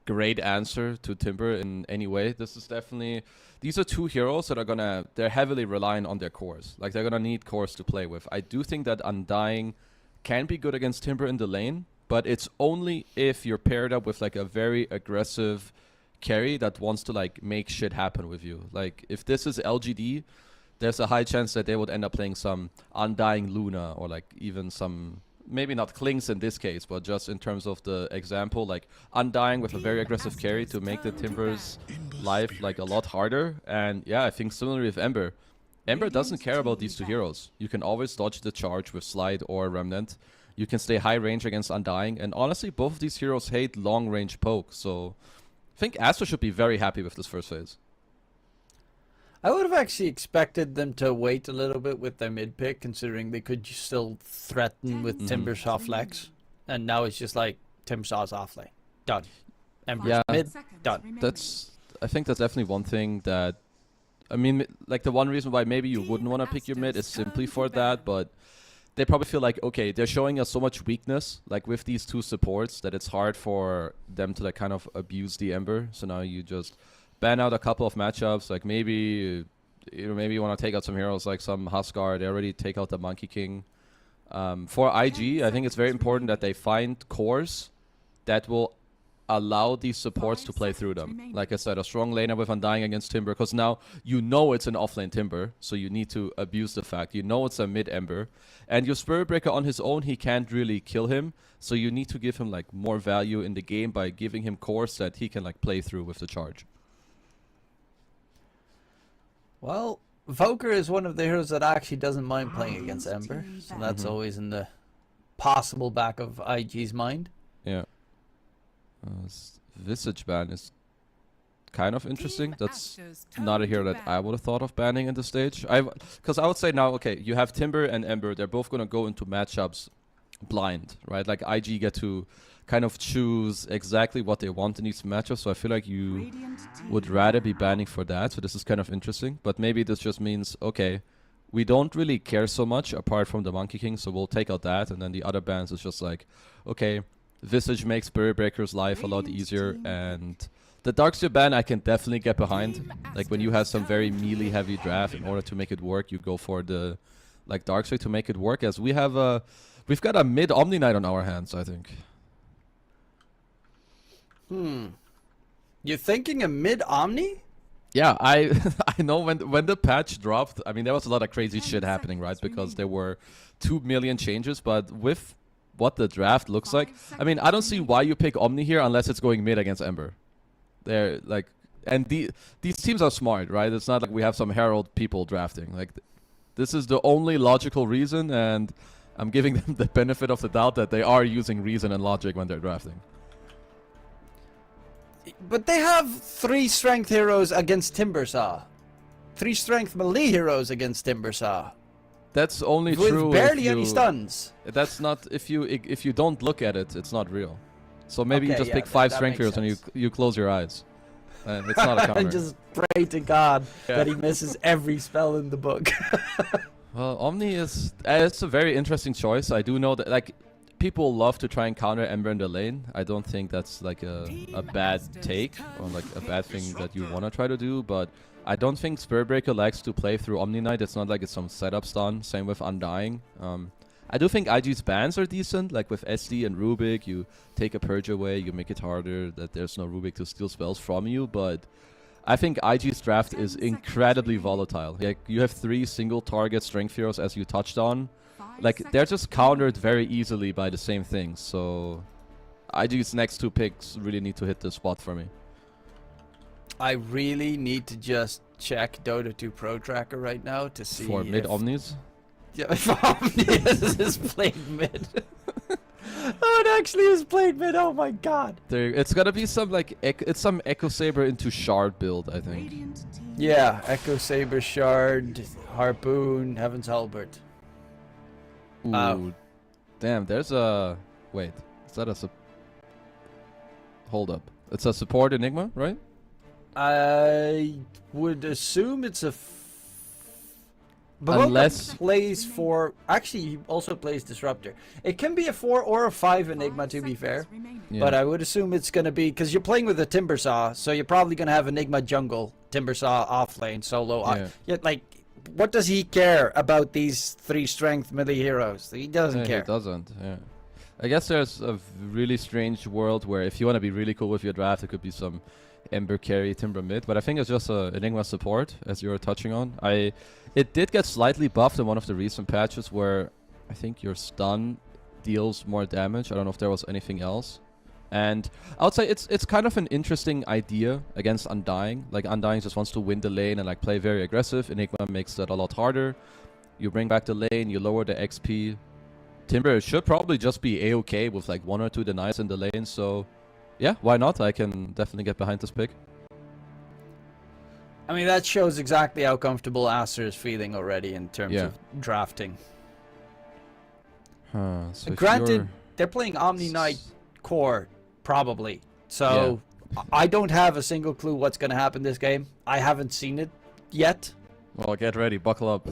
great answer to Timber in any way. This is definitely, these are two heroes that they're heavily relying on their cores. Like they're gonna need cores to play with. I do think that Undying can be good against Timber in the lane, but it's only if you're paired up with like a very aggressive carry that wants to like make shit happen with you. Like if this is LGD, there's a high chance that they would end up playing some Undying Luna, or like even some, maybe not Klings in this case, but just in terms of the example, like Undying with a very aggressive carry to make the Timber's life like a lot harder. And yeah, I think similarly with Ember. Ember doesn't care about these two heroes. You can always dodge the charge with Slide or Remnant. You can stay high range against Undying, and honestly, both of these heroes hate long range poke, so I think Aster should be very happy with this first phase. I would have actually expected them to wait a little bit with their mid pick, considering they could still threaten with Timbersaw flex, and now it's just like Timbersaw's off lane. Done. Ember's mid, done. I think that's definitely one thing that, I mean, like the one reason why maybe you wouldn't want to pick your mid is simply for that, but they probably feel like, okay, they're showing us so much weakness, like with these two supports, that it's hard for them to like kind of abuse the Ember. So now you just ban out a couple of matchups. Like maybe you want to take out some heroes like some Huskar. They already take out the Monkey King. For IG, I think it's very important that they find cores that will allow these supports to play through them. Like I said, a strong laner with Undying against Timber, because now you know it's an offlane Timber, so you need to abuse the fact. You know it's a mid Ember, and your Spirit Breaker on his own, he can't really kill him, so you need to give him like more value in the game by giving him cores that he can like play through with the charge. Well, Voker is one of the heroes that actually doesn't mind playing against Ember, so that's always in the possible back of IG's mind. Yeah. Visage ban is kind of interesting. That's not a hero that I would have thought of banning in the stage. Because I would say now, okay, you have Timber and Ember. They're both going to go into matchups blind, right? Like IG get to kind of choose exactly what they want in each matchup. So I feel like you would rather be banning for that. So this is kind of interesting. But maybe this just means, okay, we don't really care so much apart from the Monkey King. So we'll take out that. And then the other bans is just like, okay, Visage makes Spirit Breaker's life a lot easier, and the Darkseer ban I can definitely get behind. Like when you have some very melee heavy draft, in order to make it work, you go for the like Darkseer to make it work. As we've got a mid Omni Knight on our hands, I think. You're thinking a mid Omni? Yeah, I know when the patch dropped, I mean there was a lot of crazy shit happening, right? Because there were 2 million changes, but with what the draft looks like, I mean, I don't see why you pick Omni here unless it's going mid against Ember. They're like, and these teams are smart, right? It's not like we have some Herald people drafting. Like, this is the only logical reason, and I'm giving them the benefit of the doubt that they are using reason and logic when they're drafting. But they have 3 strength heroes against Timbersaw. 3 strength melee heroes against Timbersaw. That's only with true barely if any stuns. That's not if you don't look at it, it's not real. So maybe Okay, you just yeah, pick 5 that strength heroes makes and you close your eyes. It's not a counter. And just pray to God that he misses every spell in the book. Well, Omni is it's a very interesting choice. I do know that like people love to try and counter Ember in the lane. I don't think that's like a bad take or like a bad thing that you want to try to do, but I don't think Spirit Breaker likes to play through Omni Knight. It's not like it's some setup stun. Same with Undying. I do think IG's bans are decent. Like with SD and Rubik, you take a Purge away, you make it harder that there's no Rubik to steal spells from you. But I think IG's draft is incredibly volatile. Like you have 3 single target strength heroes as you touched on. Like they're just countered very easily by the same things. So IG's next 2 picks really need to hit the spot for me. I really need to just check Dota 2 Pro Tracker right now to see for mid Omnis. Yeah, if Omnius is played mid. Oh, it actually is played mid. Oh my god. It's gotta be some like it's some Echo Saber into Shard build, I think. Yeah, Echo Saber, Shard, Harpoon, Heaven's Halberd. Ooh, damn. There's a wait. Is that a hold up? It's a support Enigma, right? I would assume it's a. Unless plays for actually he also plays Disruptor. It can be a 4 or a 5 Enigma to be fair, yeah. but I would assume it's gonna be because you're playing with a Timbersaw, so you're probably gonna have Enigma jungle, Timbersaw offlane, solo. Yeah, like what does he care about these 3 strength melee heroes? He doesn't care. He doesn't. Yeah. I guess there's a really strange world where if you want to be really cool with your draft, it could be some Ember carry, Timber mid, but I think it's just a Enigma support, as you were touching on. It did get slightly buffed in one of the recent patches where I think your stun deals more damage. I don't know if there was anything else. And I would say it's kind of an interesting idea against Undying. Like Undying just wants to win the lane and like play very aggressive. Enigma makes that a lot harder. You bring back the lane, you lower the XP. Timber should probably just be A-okay with like 1 or 2 denies in the lane, so yeah, why not? I can definitely get behind this pick. I mean, that shows exactly how comfortable Aster is feeling already in terms of drafting. So granted, they're playing Omni Knight core, probably. So I don't have a single clue what's going to happen this game. I haven't seen it yet. Well, get ready, buckle up.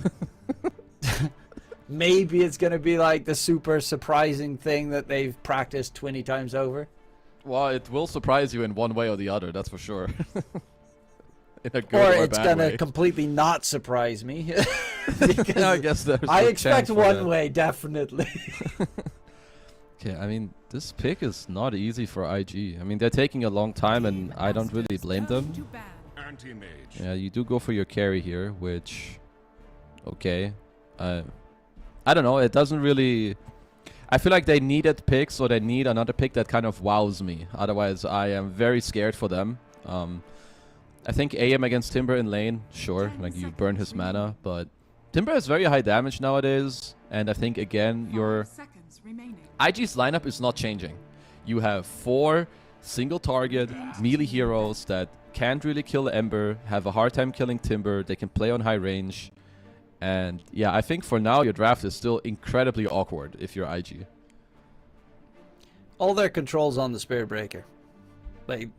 Maybe it's going to be like the super surprising thing that they've practiced 20 times over. Well, it will surprise you in one way or the other, that's for sure. In a good or or it's bad going way. to completely not surprise me. I guess there's I a expect chance for one that. way, definitely. Okay, I mean, this pick is not easy for IG. I mean, they're taking a long time, and I don't really blame them. Yeah, you do go for your carry here, which... Okay. I don't know, it doesn't really... I feel like they needed picks, or they need another pick that kind of wows me. Otherwise, I am very scared for them. I think AM against Timber in lane, sure, like you burn his mana, but Timber has very high damage nowadays, and I think, again, your... IG's lineup is not changing. You have 4 single target melee heroes that can't really kill Ember, have a hard time killing Timber, they can play on high range. And yeah, I think for now your draft is still incredibly awkward if you're IG. All their controls on the Spirit Breaker. Like,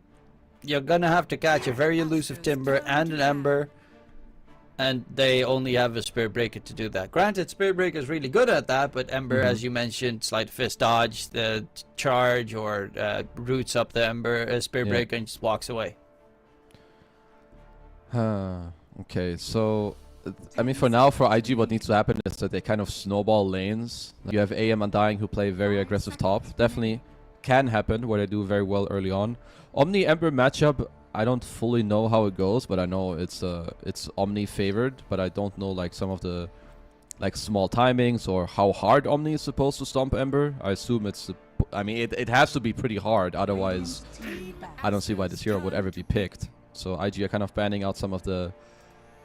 you're gonna have to catch a very elusive Timber and an Ember, and they only have a Spirit Breaker to do that. Granted, Spirit Breaker is really good at that, but Ember, as you mentioned, Sleight of Fist dodge, the charge, or roots up the Ember Spirit Breaker and just walks away. Okay, so I mean, for now, for IG, what needs to happen is that they kind of snowball lanes. You have AM Undying who play very aggressive top. Definitely can happen where they do very well early on. Omni Ember matchup, I don't fully know how it goes, but I know it's Omni favored. But I don't know like some of the like small timings or how hard Omni is supposed to stomp Ember. I assume it's, I mean, it has to be pretty hard. Otherwise, I don't see why this hero would ever be picked. So IG are kind of banning out some of the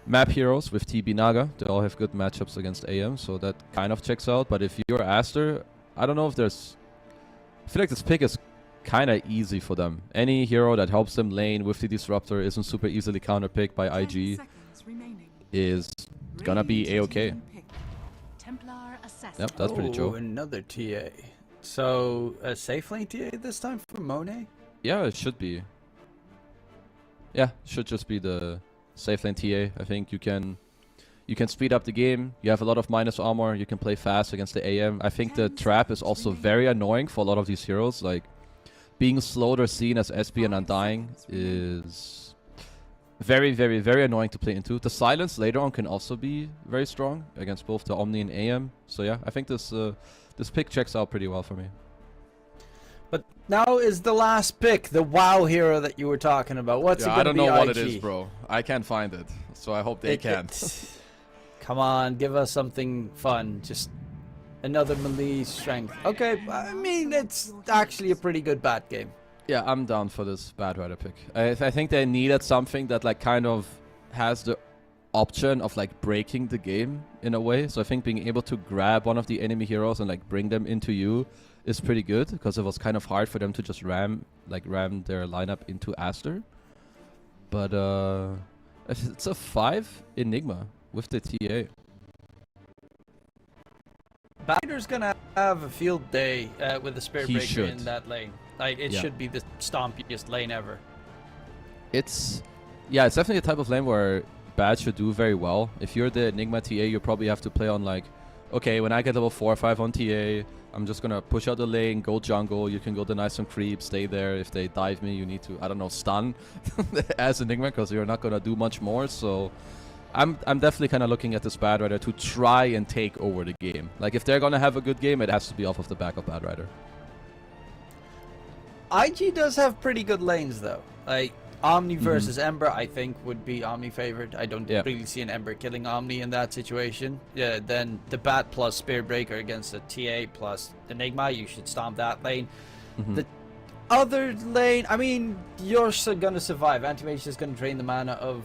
map heroes with TB Naga. They all have good matchups against AM, so that kind of checks out. But if you're Aster, I don't know if there's... I feel like this pick is kind of easy for them. Any hero that helps them lane with the Disruptor isn't super easily counterpicked by IG is gonna be A-okay. Yep, that's pretty true. Another TA. So, a safe lane TA this time for Monet? Yeah, it should be. Yeah, it should just be the safe lane TA. I think you can speed up the game. You have a lot of minus armor. You can play fast against the AM. I think the trap is also very annoying for a lot of these heroes. Like, being slowed or seen as SP and Undying is very, very, very annoying to play into. The silence later on can also be very strong against both the Omni and AM. So yeah, I think this pick checks out pretty well for me. But now is the last pick, the WoW hero that you were talking about. What's it gonna be? I don't know IG? what it is, bro. I can't find it, so I hope they can. Come on, give us something fun. Just another melee strength. Okay, I mean, it's actually a pretty good bat game. Yeah, I'm down for this Bad Rider pick. I think they needed something that like kind of has the option of like breaking the game in a way. So I think being able to grab one of the enemy heroes and like bring them into you is pretty good, because it was kind of hard for them to just ram their lineup into Aster. But it's a 5 Enigma with the TA. Batter's gonna have a field day with the Spirit He Breaker should. in that lane. Like, it should be the stompiest lane ever. It's definitely a type of lane where Bad should do very well. If you're the Enigma TA, you probably have to play on like, okay, when I get level 4 or 5 on TA, I'm just gonna push out the lane, go jungle, you can go deny some creep, stay there. If they dive me, you need to, I don't know, stun as Enigma, because you're not gonna do much more. So I'm definitely kind of looking at this Bad Rider to try and take over the game. Like, if they're gonna have a good game, it has to be off of the back of Bad Rider. IG does have pretty good lanes though. Like, Omni versus Ember, I think, would be Omni favored. I don't really see an Ember killing Omni in that situation. Yeah, then the Bat plus Spirit Breaker against a TA plus Enigma, you should stomp that lane. The other lane, I mean, you're gonna survive. Itemization is gonna drain the mana of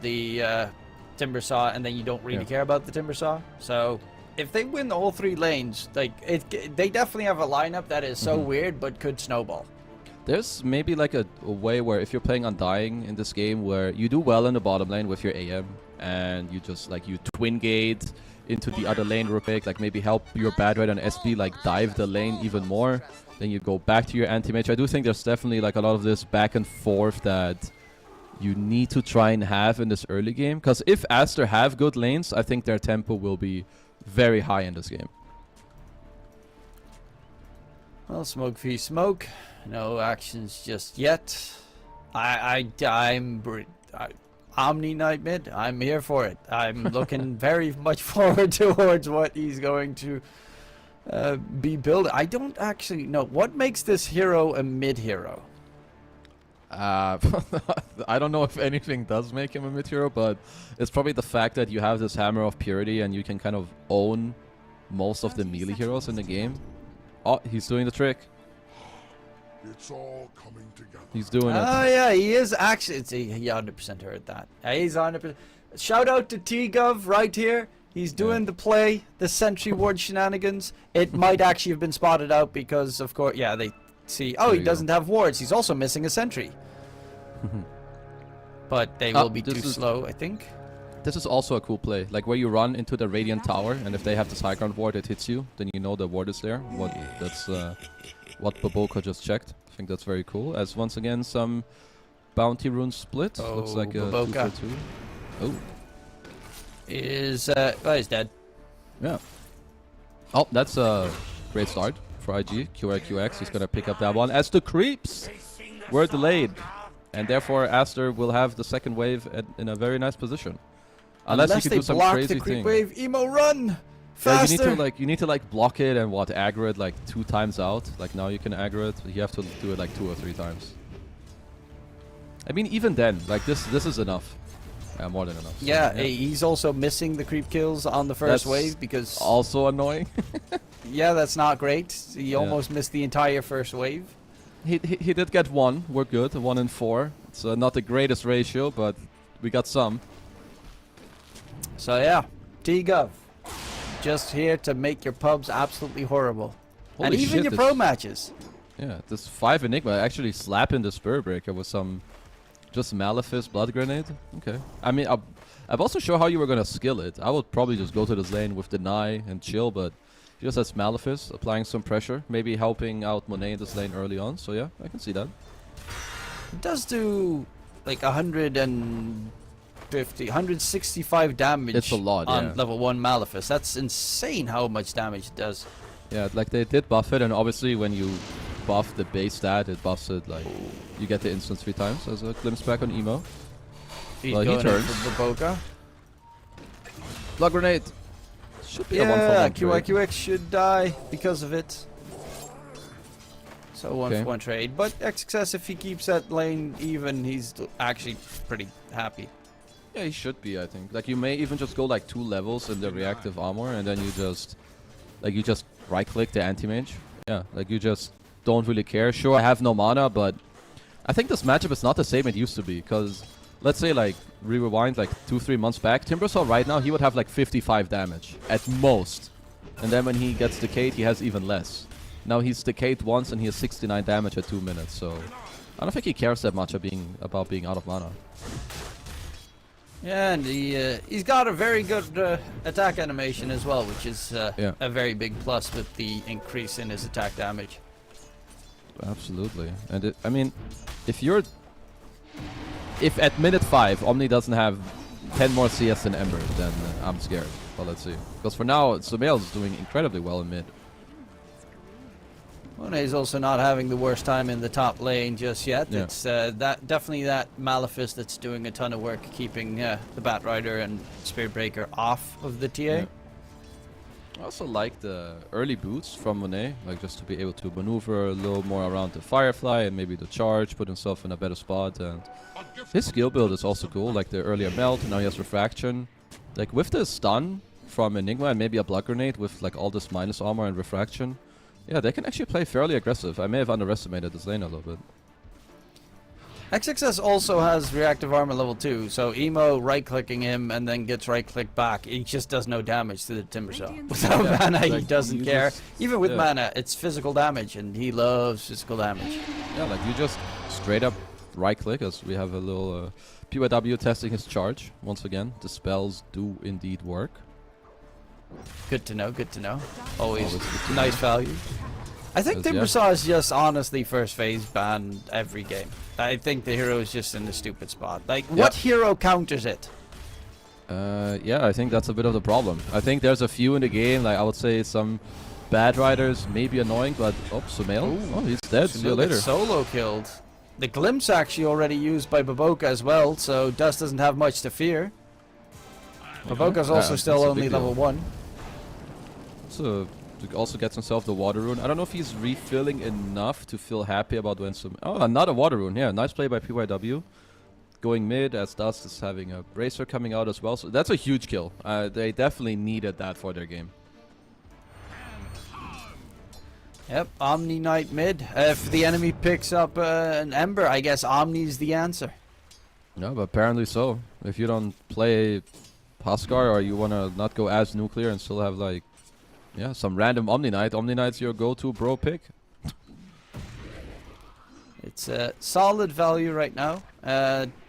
the Timber Saw, and then you don't really care about the Timber Saw. So if they win all 3 lanes, like, they definitely have a lineup that is so weird but could snowball. There's maybe like a way where if you're playing Undying in this game, where you do well in the bottom lane with your AM, and you just like you twin gate into the other lane real quick, like maybe help your Bad Rider and SB like dive the lane even more, then you go back to your anti-mage. I do think there's definitely like a lot of this back and forth that you need to try and have in this early game, because if Aster have good lanes, I think their tempo will be very high in this game. Well, smoke v smoke. No actions just yet. I'm Omni Knight mid. I'm here for it. I'm looking very much forward towards what he's going to be built. I don't actually know what makes this hero a mid hero. I don't know if anything does make him a mid hero, but it's probably the fact that you have this Hammer of Purity and you can kind of own most of the melee heroes in the game. Oh, he's doing the trick. It's all coming together. He's doing it. Oh yeah, he is actually. He 100% heard that. He's 100%. Shout out to T-Gov right here. He's doing the play, the sentry ward shenanigans. It might actually have been spotted out because, of course, yeah, they see. Oh, he doesn't have wards. He's also missing a sentry. But they will be too slow, I think. This is also a cool play, like where you run into the Radiant Tower, and if they have this high ground ward, it hits you, then you know the ward is there. That's what Baboka just checked. I think that's very cool. As once again, some bounty rune split. Oh, looks like a Baboka 2 for 2. Oh, he's dead. Yeah. Oh, that's a great start for IG. QX, he's gonna pick up that one. As the creeps were delayed, and therefore Aster will have the second wave in a very nice position. Unless you can they do some block crazy the creep thing. wave, emo run faster. Yeah, you need to like block it and aggro it like 2 times out. Like now you can aggro it. You have to do it like 2 or 3 times. I mean, even then, like this is enough. Yeah, more than enough. So, yeah, he's also missing the creep kills on the first wave because also annoying. yeah, that's not great. He almost missed the entire first wave. He did get 1. We're good. 1 in 4. It's not the greatest ratio, but we got some. So yeah, T-Gov, just here to make your pubs absolutely horrible. Holy and even shit, your pro matches. Yeah, this 5 Enigma actually slapping the Spur Breaker with some just Malefice Blood Grenade. Okay. I mean, I'm also sure how you were gonna skill it. I would probably just go to this lane with Deny and chill, but he just has Malefice, applying some pressure, maybe helping out Monet in this lane early on. So yeah, I can see that. It does do like 165 damage. It's a lot, on level 1 Malefice. That's insane how much damage it does. Yeah, like they did buff it, and obviously when you buff the base stat, it buffs it like you get the instance 3 times as a glimpse back on Emo. He's well, going he turns. for Baboka. Blood Grenade! Should be a 1 for 1 trade. QIQX should die because of it. So 1 for 1 trade. But XXS, if he keeps that lane even, he's actually pretty happy. Yeah, he should be, I think. Like you may even just go like 2 levels in the reactive armor, and then you just right click the anti-mage. Yeah, like you just don't really care. Sure, I have no mana, but I think this matchup is not the same it used to be, because let's say like rewind like 2-3 months back, Timbersaw right now he would have like 55 damage at most, and then when he gets decayed he has even less. Now he's decayed once and he has 69 damage at 2 minutes, so I don't think he cares that much about being out of mana. Yeah, and he's got a very good attack animation as well, which is a very big plus with the increase in his attack damage. Absolutely. And I mean, if at minute 5 Omni doesn't have 10 more CS than Ember, then I'm scared. But let's see. Because for now, Sumail is doing incredibly well in mid. Monet also not having the worst time in the top lane just yet. Yeah. It's definitely that Malefice that's doing a ton of work keeping the Batrider and Spearbreaker off of the TA. Yeah. I also like the early boots from Monet, like just to be able to maneuver a little more around the Firefly and maybe the charge, put himself in a better spot. And his skill build is also cool, like the earlier melt, now he has refraction. Like with the stun from Enigma and maybe a Blood Grenade with like all this minus armor and refraction, yeah, they can actually play fairly aggressive. I may have underestimated this lane a little bit. XXS also has reactive armor level 2, so Emo right-clicking him and then gets right-clicked back. He just does no damage to the Timbersaw. Without mana, he doesn't care. Even with mana, it's physical damage, and he loves physical damage. Yeah, like you just straight up right-click, as we have a little PYW testing his charge. Once again, the spells do indeed work. Good to know, good to know. Always nice value. I think Timbersaw is just honestly first phase banned every game. I think the hero is just in a stupid spot. Like, what hero counters it? Yeah, I think that's a bit of the problem. I think there's a few in the game, like I would say some bad riders may be annoying, but Sumail, he's dead. See you later. Solo killed. The glimpse actually already used by Baboka as well, so Dust doesn't have much to fear. Baboka's also still only level 1. It's a To also gets himself the water rune. I don't know if he's refilling enough to feel happy about when some... Oh, another water rune. Yeah, nice play by PYW. Going mid as Dust is having a bracer coming out as well. So that's a huge kill. They definitely needed that for their game. Yep, Omni Knight mid. If the enemy picks up an Ember, I guess Omni's the answer. No, but apparently so. If you don't play Huskar or you want to not go as nuclear and still have like, yeah, some random Omni Knight's your go-to bro pick. It's a solid value right now.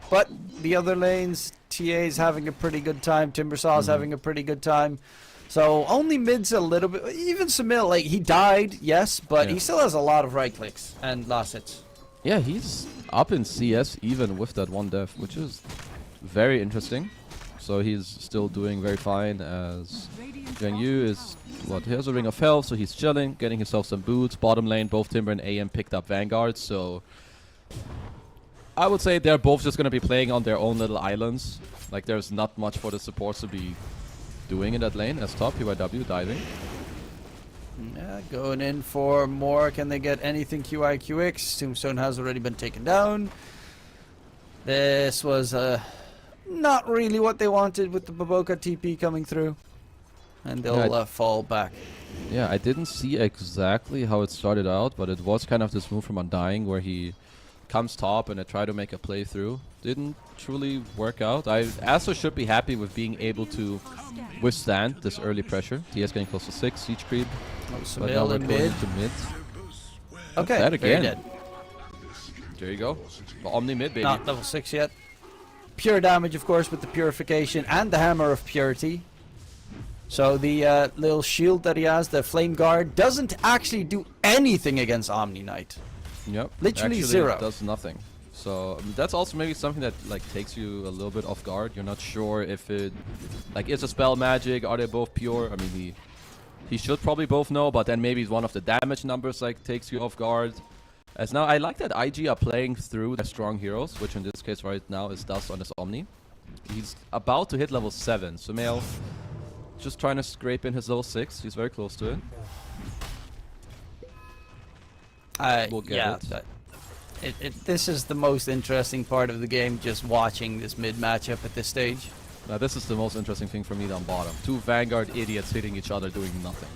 But the other lanes, TA's having a pretty good time. Timbersaw's having a pretty good time. So only mid's a little bit. Even Samil, like he died, yes, but he still has a lot of right clicks and last hits. Yeah, he's up in CS even with that one death, which is very interesting. So he's still doing very fine as Zheng Yu is, what, he has a Ring of Health, so he's chilling, getting himself some boots. Bottom lane, both Timber and AM picked up Vanguard, so I would say they're both just going to be playing on their own little islands. Like there's not much for the supports to be doing in that lane as top. PYW diving. Yeah, going in for more. Can they get anything QI QX? Tombstone has already been taken down. This was not really what they wanted with the Baboka TP coming through. And they'll fall back. Yeah, I didn't see exactly how it started out, but it was kind of this move from Undying where he comes top and I try to make a playthrough. Didn't truly work out. Aster should be happy with being able to withstand this early pressure. TS getting close to 6, siege creep. But now we're going to mid. Okay, that again. dead. There you go. Omni mid, baby. Not level 6 yet. Pure damage, of course, with the purification and the hammer of purity. So the little shield that he has, the flame guard, doesn't actually do anything against Omni Knight. Yep. Literally actually, zero. It does nothing. So that's also maybe something that like takes you a little bit off guard. You're not sure if it like is a spell magic. Are they both pure? I mean, he should probably both know, but then maybe one of the damage numbers like takes you off guard. As now, I like that IG are playing through the strong heroes, which in this case right now is Dust on his Omni. He's about to hit level 7. Sumail just trying to scrape in his level 6. He's very close to it. We'll get it. This is the most interesting part of the game, just watching this mid matchup at this stage. Now this is the most interesting thing for me on bottom. 2 Vanguard idiots hitting each other doing nothing.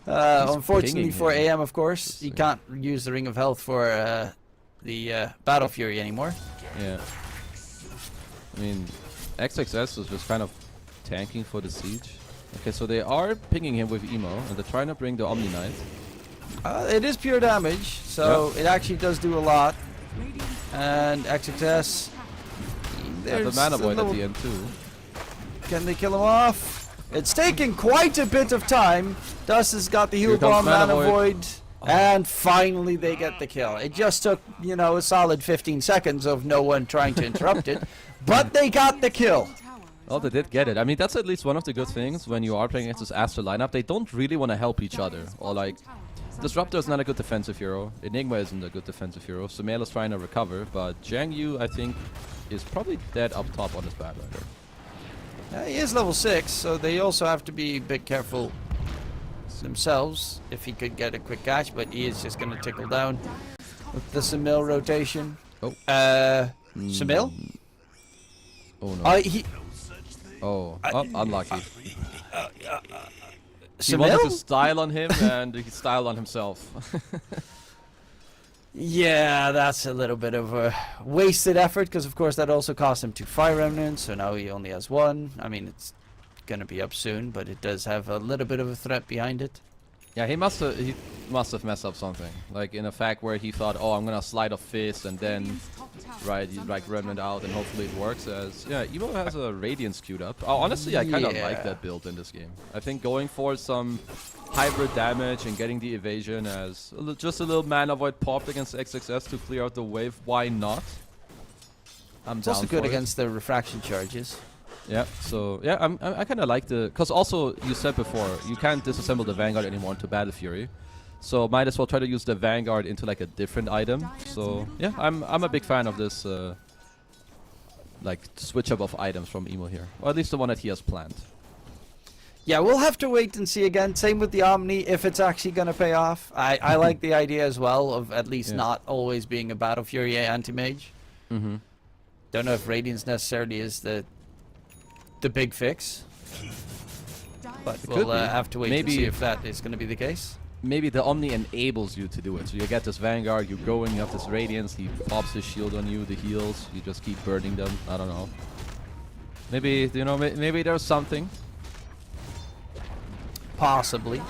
Unfortunately for AM, of course, he can't use the Ring of Health for the Battle Fury anymore. Yeah. I mean, XXS is just kind of tanking for the siege. Okay, so they are pinging him with Emo, and they're trying to bring the Omni Knight. It is pure damage, so it actually does do a lot. And XXS... There's the Mana Void at the end too. Can they kill him off? It's taking quite a bit of time. Dust has got the heal bomb, Mana Void, and finally they get the kill. It just took, you know, a solid 15 seconds of no one trying to interrupt it, but they got the kill. Oh, they did get it. I mean, that's at least one of the good things when you are playing against this Aster lineup. They don't really want to help each other. Or like, Disruptor is not a good defensive hero. Enigma isn't a good defensive hero. Sumail is trying to recover, but Zheng Yu, I think, is probably dead up top on his Batrider. He is level 6, so they also have to be a bit careful themselves if he could get a quick catch, but he is just going to tickle down with the Sumail rotation. Oh. Sumail? Oh no. Unlucky. He wanted to style on him and he styled on himself. Yeah, that's a little bit of a wasted effort, because of course that also cost him 2 Fire Remnants, so now he only has 1. I mean, it's going to be up soon, but it does have a little bit of a threat behind it. Yeah, he must have messed up something. Like in a fact where he thought, oh, I'm going to slide a fist and then like Remnant out and hopefully it works. As yeah, Emo has a Radiance queued up. Oh, honestly, I kind of like that build in this game. I think going for some hybrid damage and getting the evasion as just a little Mana Void popped against XXS to clear out the wave. Why not? It's also good against the refraction charges. Yeah, so yeah, I kind of like the, because also you said before you can't disassemble the Vanguard anymore into Battle Fury, so might as well try to use the Vanguard into like a different item. So yeah, I'm a big fan of this like switch up of items from Emo here, or at least the one that he has planned. Yeah, we'll have to wait and see again. Same with the Omni, if it's actually going to pay off. I like the idea as well of at least not always being a Battle Fury anti-mage. Mm-hmm. Don't know if Radiance necessarily is the big fix. But we'll have to wait to see if that is going to be the case. Maybe the Omni enables you to do it. So you get this Vanguard, you go in, you have this Radiance, he pops his shield on you, the heals, you just keep burning them. I don't know. Maybe, you know, maybe there's something. Possibly.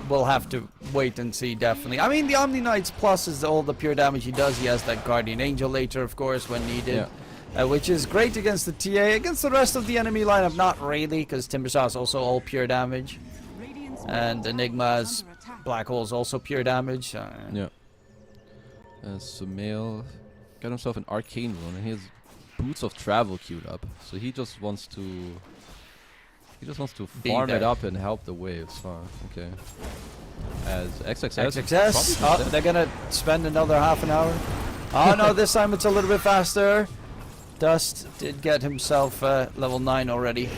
We'll have to wait and see, definitely. I mean, the Omni Knight's plus is all the pure damage he does. He has that Guardian Angel later, of course, when needed. Which is great against the TA. Against the rest of the enemy lineup, not really, because Timbersaw is also all pure damage. And Enigma's Black Hole is also pure damage. Yeah. Sumail got himself an Arcane Rune, and he has Boots of Travel queued up. So he just wants to... farm it up and help the waves. Huh? Okay. As XXS. Oh, they're gonna spend another half an hour. Oh no, this time it's a little bit faster. Dust did get himself level 9 already.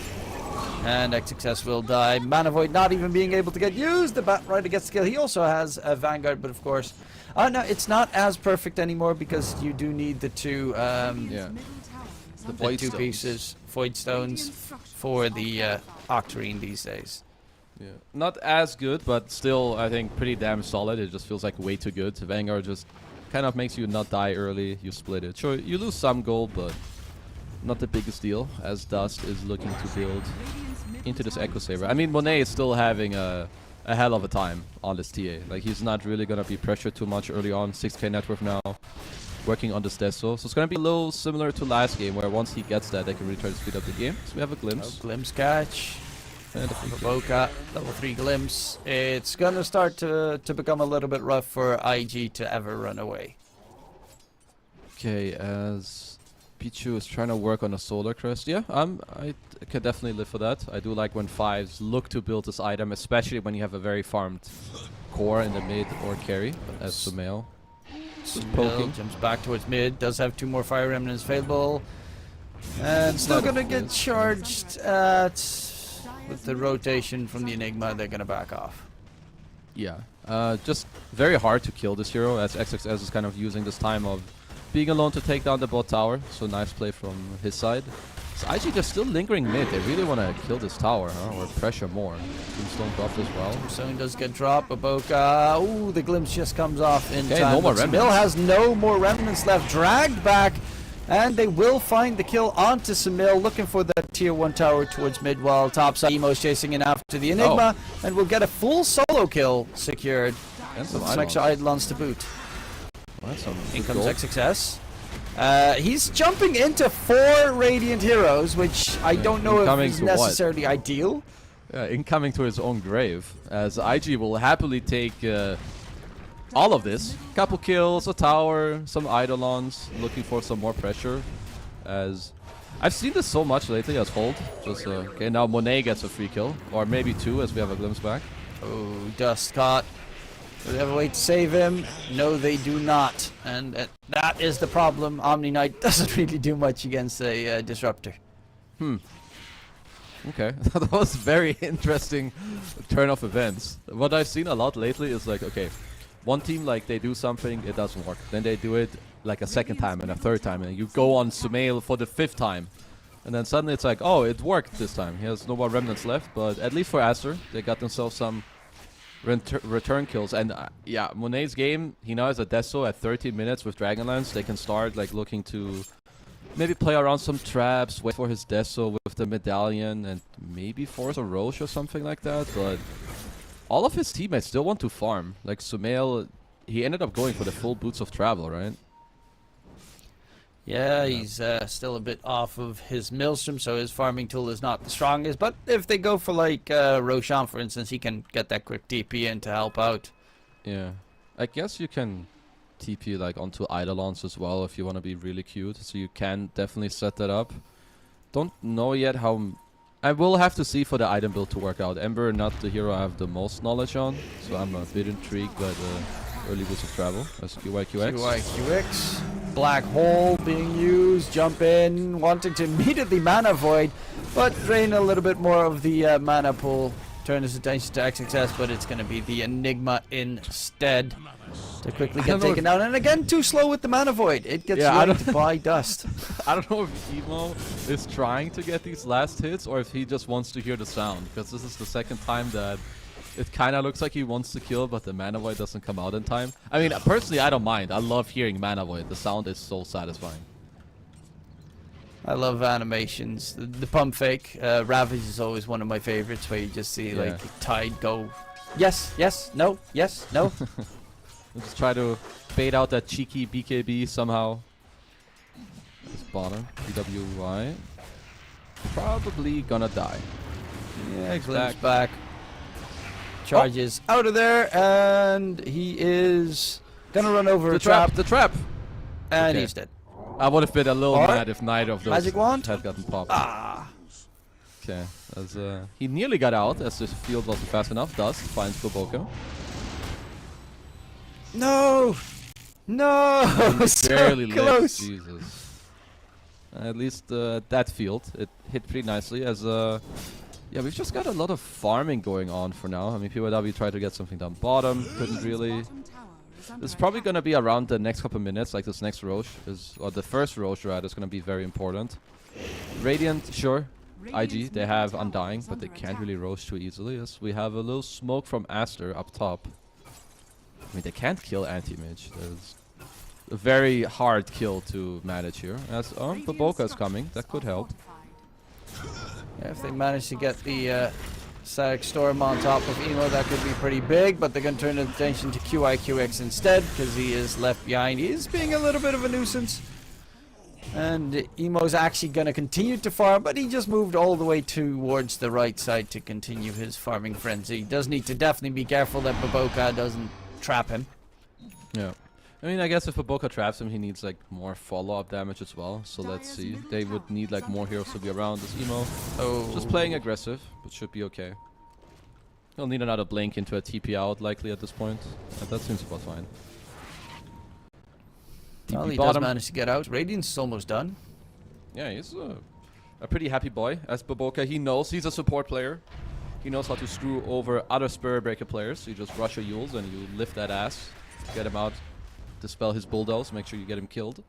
And XXS will die. Mana Void not even being able to get used. The Bat Rider gets the kill. He also has a Vanguard, but of course... Oh no, it's not as perfect anymore because you do need the two... the two pieces, Void Stones, for the Octarine these days. Yeah, not as good, but still, I think pretty damn solid. It just feels like way too good. Vanguard just kind of makes you not die early. You split it. Sure, you lose some gold, but not the biggest deal, as Dust is looking to build into this Echo Saber. I mean, Monet is still having a hell of a time on this TA. Like, he's not really going to be pressured too much early on. 6k net worth now. Working on this Deso. So it's going to be a little similar to last game, where once he gets that, they can really try to speed up the game. So we have a glimpse. Glimpse catch. And a Boca, level 3 glimpse. It's going to start to become a little bit rough for IG to ever run away. Okay, as Pichu is trying to work on a Solar Crest. Yeah, I can definitely live for that. I do like when 5s look to build this item, especially when you have a very farmed core in the mid or carry, as Sumail. Poking. Jumps back towards mid, does have 2 more Fire Remnants available. And still gonna get charged at... With the rotation from the Enigma, they're gonna back off. Yeah, just very hard to kill this hero, as XXS is kind of using this time of being alone to take down the bot tower. So nice play from his side. So IG just still lingering mid. They really want to kill this tower, huh? Or pressure more. Tombstone buff as well. Tombstone does get dropped. Aboka. Ooh, the glimpse just comes off in time. No more remnants. Samil has no more remnants left. Dragged back. And they will find the kill onto Samil, looking for that tier 1 tower towards mid, while topside Emo's chasing in after the Enigma. And we'll get a full solo kill secured. And some extra Eidolons to boot. Well, in comes XXS. He's jumping into 4 Radiant heroes, which I don't know if is necessarily ideal. Yeah, incoming to his own grave, as IG will happily take all of this. Couple kills, a tower, some Eidolons, looking for some more pressure. As I've seen this so much lately as Hold. Just okay, now Monet gets a free kill, or maybe 2 as we have a glimpse back. Oh, Dust caught. Do they have a way to save him? No, they do not. And that is the problem. Omni Knight doesn't really do much against a Disruptor. Okay, that was very interesting turn of events. What I've seen a lot lately is like, okay, one team, like, they do something, it doesn't work. Then they do it like a second time and a third time, and you go on Sumail for the 5th time. And then suddenly it's like, oh, it worked this time. He has no more remnants left, but at least for Aster, they got themselves some return kills. And yeah, Monet's game, he now has a Deso at 30 minutes with Dragonlance. They can start like looking to maybe play around some traps, wait for his Deso with the medallion, and maybe force a Roche or something like that. But all of his teammates still want to farm. Like Sumail, he ended up going for the full Boots of Travel, right? Yeah, he's still a bit off of his Maelstrom, so his farming tool is not the strongest. But if they go for like Roshan, for instance, he can get that quick TP in to help out. Yeah, I guess you can TP like onto Eidolons as well if you want to be really cute. So you can definitely set that up. Don't know yet how... I will have to see for the item build to work out. Ember, not the hero I have the most knowledge on, so I'm a bit intrigued by the early Boots of Travel. That's QYQX. QYQX. Black hole being used, jump in, wanting to immediately mana void, but drain a little bit more of the mana pool. Turn his attention to XXS, but it's going to be the Enigma instead to quickly get taken down. And again, too slow with the mana void. It gets yanked by dust. I don't know if Emo is trying to get these last hits or if he just wants to hear the sound, because this is the second time that it kind of looks like he wants to kill, but the mana void doesn't come out in time. I mean, personally, I don't mind. I love hearing mana void. The sound is so satisfying. I love animations. The pump fake, Ravage is always one of my favorites, where you just see like the tide go, yes, yes, no, yes, no. Just try to bait out that cheeky BKB somehow. This bottom, PWY. Probably gonna die. Yeah, glimpse back. Charges out of there, and he is gonna run over the trap. The trap! And he's dead. I would have been a little mad if neither of those Magic wand had gotten popped. Ah. Okay, as he nearly got out as the field wasn't fast enough. Dust finds Boboka. No! No! So barely close! Lived. Jesus. At least that field, it hit pretty nicely as yeah, we've just got a lot of farming going on for now. I mean, PYW tried to get something down bottom, couldn't really. It's probably going to be around the next couple minutes, like this next Roche is, or the first Roche rather, is going to be very important. Radiant, sure, IG, they have Undying, but they can't really Roche too easily, as we have a little smoke from Aster up top. I mean, they can't kill Anti-Mage. There's a very hard kill to manage here. As Boboka is coming, that could help. Yeah, if they manage to get the Static Storm on top of Emo, that could be pretty big, but they're going to turn attention to QIQX instead, because he is left behind. He is being a little bit of a nuisance. And Emo's actually going to continue to farm, but he just moved all the way towards the right side to continue his farming frenzy. He does need to definitely be careful that Boboka doesn't trap him. Yeah. I mean, I guess if Boboka traps him, he needs like more follow-up damage as well. So let's see. They would need like more heroes to be around this Emo. Just playing aggressive, but should be okay. He'll need another blink into a TP out likely at this point. And that seems about fine. Well, he does manage to get out. Radiance is almost done. Yeah, he's a pretty happy boy. As Boboka, he knows he's a support player. He knows how to screw over other Spirit Breaker players. You just rush your Yules and you lift that ass. Get him out. Dispel his bulldoze, make sure you get him killed.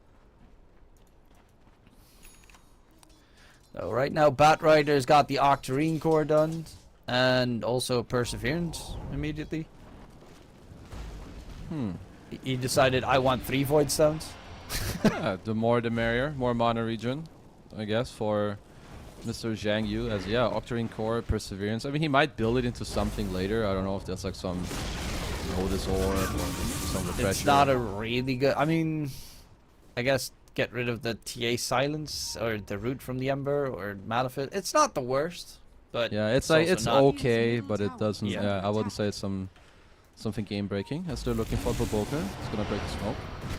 So right now, Batrider's got the Octarine core done, and also Perseverance immediately. He decided, I want 3 Void Stones. Yeah, the more the merrier. More mana regen, I guess, for Mr. Zhang Yu. As yeah, Octarine core, Perseverance. I mean, he might build it into something later. I don't know if there's like some Lotus Orb or some refresher. It's not a really good. I mean, I guess get rid of the TA Silence or the Root from the Ember or Malefic. It's not the worst, but yeah, it's like it's okay, but it doesn't. Yeah, I wouldn't say it's something game breaking. As they're looking for Boboka, it's gonna break the smoke.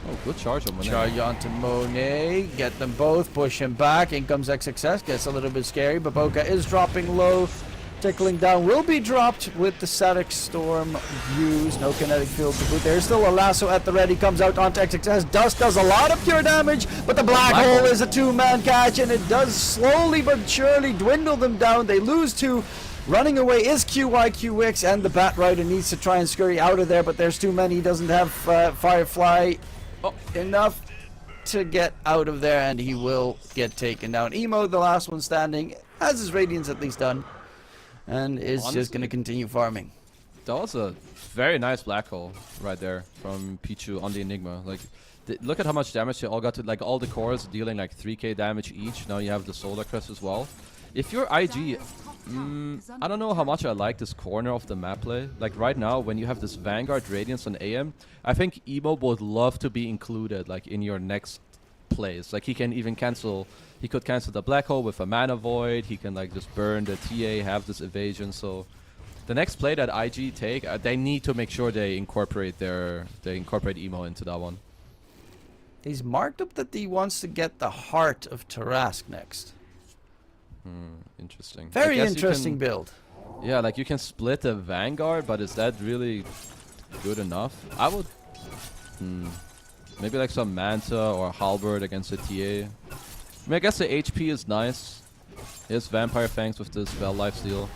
Oh, good charge on Monet. Charge onto Monet. Get them both. Push him back. In comes XXS. Gets a little bit scary. Boboka is dropping low. Tickling down will be dropped with the Static Storm used. No kinetic field to boot. There's still a lasso at the ready. Comes out onto XXS. Dust does a lot of pure damage, but the black hole is a 2-man catch, and it does slowly but surely dwindle them down. They lose 2. Running away is QYQX, and the Batrider needs to try and scurry out of there, but there's too many. He doesn't have Firefly enough to get out of there, and he will get taken down. Emo, the last one standing, has his Radiance at least done. And is just going to continue farming. That was a very nice black hole right there from Pichu on the Enigma. Like, look at how much damage they all got to. Like, all the cores dealing like 3k damage each. Now you have the Solar Crest as well. If you're IG, I don't know how much I like this corner of the map play. Like, right now, when you have this Vanguard, Radiance, and AM, I think Emo would love to be included, like, in your next plays. Like, he can even cancel. He could cancel the black hole with a mana void. He can like just burn the TA, have this evasion. So the next play that IG take, they need to make sure they incorporate Emo into that one. He's marked up that he wants to get the Heart of Tarask next. Interesting. Very interesting build. Yeah, like you can split the Vanguard, but is that really good enough? I would. Maybe like some Manta or Halberd against a TA. I mean, I guess the HP is nice. His Vampire Fangs with this Spell Lifesteal.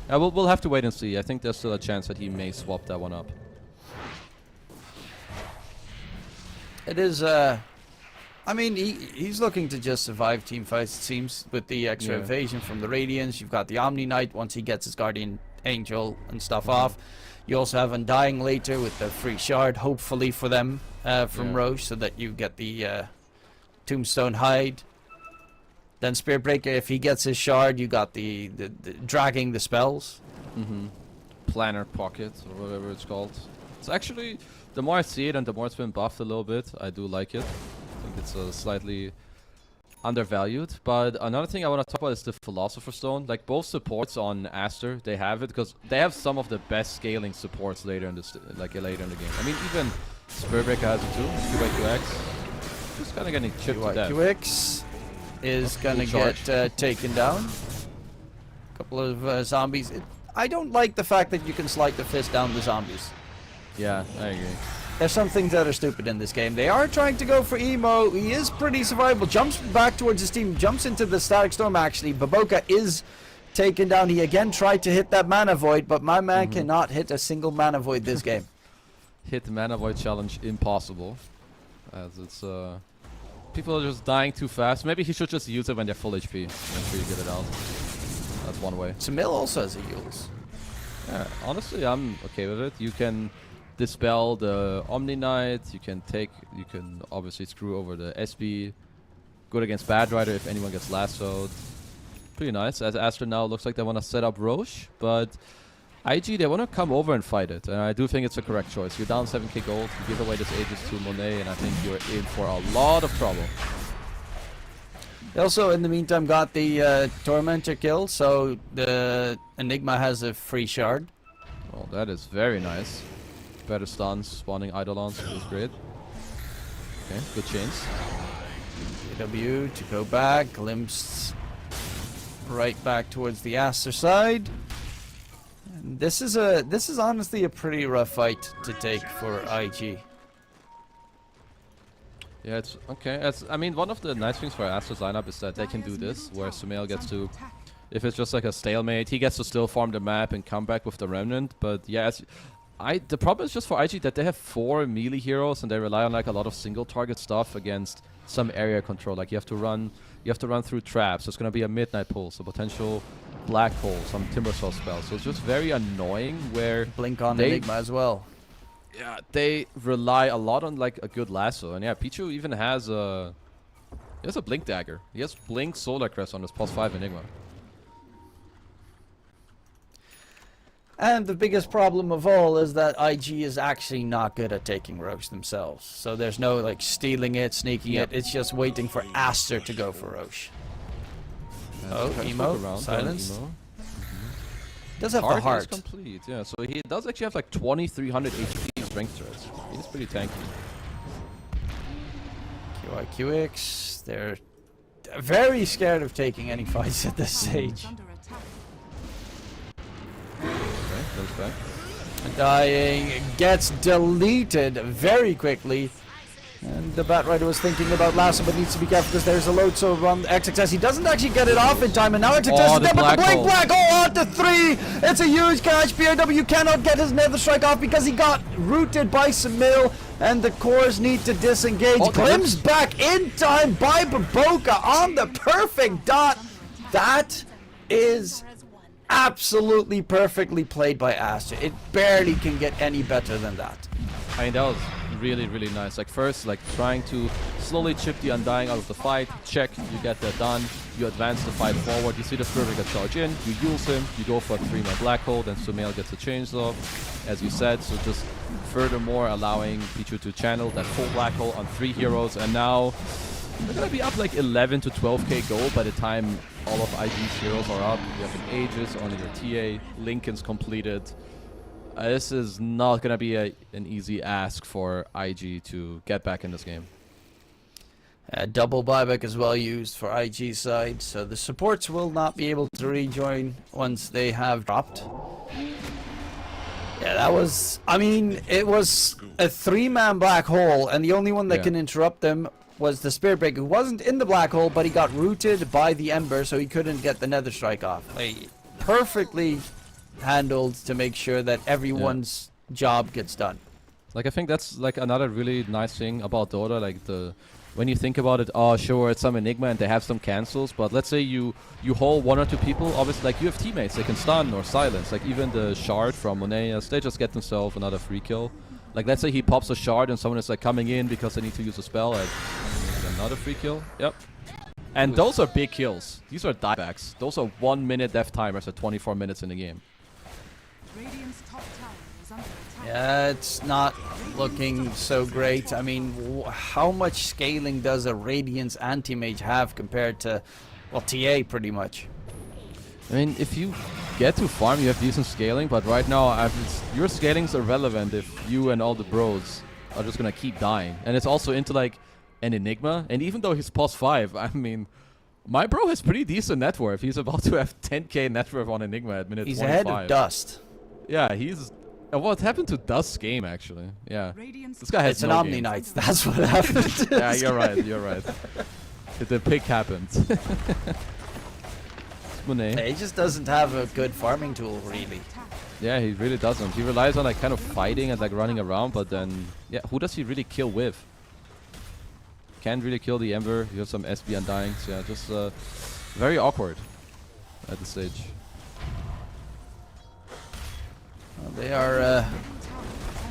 Yeah, we'll have to wait and see. I think there's still a chance that he may swap that one up. It is, I mean, he's looking to just survive team fights, it seems, with the extra evasion from the Radiance. You've got the Omni Knight once he gets his Guardian Angel and stuff off. You also have Undying later with the free shard, hopefully for them, from Roche, so that you get the Tombstone Hide. Then Spirit Breaker, if he gets his shard, you got the dragging the spells. Planner Pocket, or whatever it's called. It's actually, the more I see it and the more it's been buffed a little bit, I do like it. I think it's slightly undervalued. But another thing I want to talk about is the Philosopher's Stone. Like, both supports on Aster, they have it, because they have some of the best scaling supports later in later in the game. I mean, even Spirit Breaker has it too. QX. Just kind of getting chipped to death. QX is gonna get taken down. Couple of zombies. I don't like the fact that you can slide the fist down the zombies. Yeah, I agree. There's some things that are stupid in this game. They are trying to go for Emo. He is pretty survivable. Jumps back towards his team. Jumps into the Static Storm, actually. Baboka is taken down. He again tried to hit that Mana Void, but my man cannot hit a single Mana Void this game. Hit the Mana Void challenge impossible. As it's, people are just dying too fast. Maybe he should just use it when they're full HP. Make sure you get it out. That's one way. Samil also has a use. Yeah, honestly, I'm okay with it. You can dispel the Omni Knight. You can obviously screw over the SB. Good against Bad Rider if anyone gets lassoed. Pretty nice. As Aster now looks like they want to set up Roche, but IG, they want to come over and fight it, and I do think it's a correct choice. You're down 7k gold, you give away this Aegis to Monet, and I think you're in for a lot of trouble. They also, in the meantime, got the Tormentor kill, so the Enigma has a free shard. Oh, that is very nice. Better stuns, spawning Eidolons, is great. Okay, good chains. AW to go back, glimpse right back towards the Aster side. And this is honestly a pretty rough fight to take for IG. Yeah, it's okay. I mean, one of the nice things for Aster's lineup is that they can do this, where Sumail gets to, if it's just like a stalemate, he gets to still farm the map and come back with the Remnant. But yeah, the problem is just for IG that they have 4 melee heroes and they rely on like a lot of single target stuff against some area control. Like you have to run through traps. There's gonna be a Midnight Pulse, a potential Black Hole, some Timbersaw spells. So it's just very annoying where Blink on Enigma as well. Yeah, they rely a lot on like a good lasso, and yeah, Pichu even has a Blink Dagger. He has Blink Solar Crest on his +5 Enigma. And the biggest problem of all is that IG is actually not good at taking Roche themselves. So there's no like stealing it, sneaking it. It's just waiting for Aster to go for Roche. Oh, Emo, silence. Does have the heart. Is complete, yeah. So he does actually have like 2300 HP strength threats. He's pretty tanky. QX, they're very scared of taking any fights at this stage. Okay, goes back. Dying gets deleted very quickly. And the Bat Rider was thinking about Lasso, but needs to be careful because there's a load so on XXS. He doesn't actually get it off in time, and now XXS is there, but the Black Hole on to 3! It's a huge catch. PRW cannot get his Nether Strike off because he got rooted by Samil, and the cores need to disengage. Glimpse back in time by Baboka on the perfect dot. That is absolutely perfectly played by Aster. It barely can get any better than that. I mean, that was really, really nice. Like first, like trying to slowly chip the Undying out of the fight. Check, you get that done. You advance the fight forward. You see the Spirit Breaker charge in. You use him. You go for a 3-man Black Hole. Then Sumail gets a chainsaw, as you said. So just furthermore allowing Pichu to channel that full Black Hole on 3 heroes. And now they're gonna be up like 11 to 12k gold by the time all of IG's heroes are up. You have an Aegis on your TA. Lincoln's completed. This is not going to be an easy ask for IG to get back in this game. Double buyback is well used for IG's side, so the supports will not be able to rejoin once they have dropped. Yeah, that was... I mean, it was a 3-man black hole, and the only one that can interrupt them was the Spirit Breaker, who wasn't in the black hole, but he got rooted by the Ember, so he couldn't get the Nether Strike off. Like, perfectly handled to make sure that everyone's job gets done. Like, I think that's like another really nice thing about Dota, like when you think about it, oh sure, it's some Enigma and they have some cancels, but let's say you hold 1 or 2 people, obviously, like, you have teammates, they can stun or silence. Like, even the Shard from Moneas, they just get themselves another free kill. Like, let's say he pops a Shard and someone is like coming in because they need to use a spell, and another free kill. Yep. And those are big kills. These are diebacks. Those are 1 minute death timers at 24 minutes in the game. Radiant's top tower is under attack. Yeah, it's not looking so great. I mean, how much scaling does a Radiance anti-mage have compared to, well, TA pretty much? I mean, if you get to farm, you have decent scaling, but right now, your scaling's irrelevant if you and all the bros are just gonna keep dying. And it's also into, like, an Enigma, and even though he's +5, I mean, my bro has pretty decent net worth. He's about to have 10k net worth on Enigma at minute 25. He's ahead of Dust. Yeah, he's... what happened to Dust's game, actually? Yeah. This guy has It's an Omni Knights, that's what happened. Yeah, you're right. The pick happened. He just doesn't have a good farming tool, really. Yeah, he really doesn't. He relies on, like, kind of fighting and, like, running around, but then... yeah, who does he really kill with? Can't really kill the Ember. You have some SB Undying. So yeah, just very awkward at this stage. Well, they are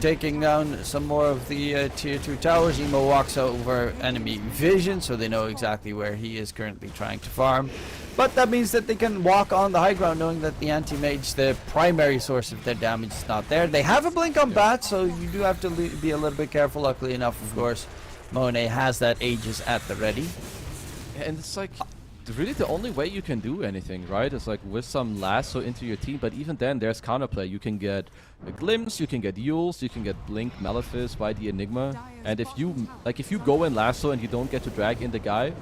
taking down some more of the tier 2 towers. Emo walks over enemy vision, so they know exactly where he is currently trying to farm. But that means that they can walk on the high ground knowing that the anti-mage, the primary source of their damage, is not there. They have a blink on Bat, so you do have to be a little bit careful. Luckily enough, of course, Monet has that Aegis at the ready. And it's like, really the only way you can do anything, right? Is like with some lasso into your team, but even then there's counterplay. You can get a Glimpse, you can get Yules, you can get Blink Malefice by the Enigma. And if you go in lasso and you don't get to drag in the guy,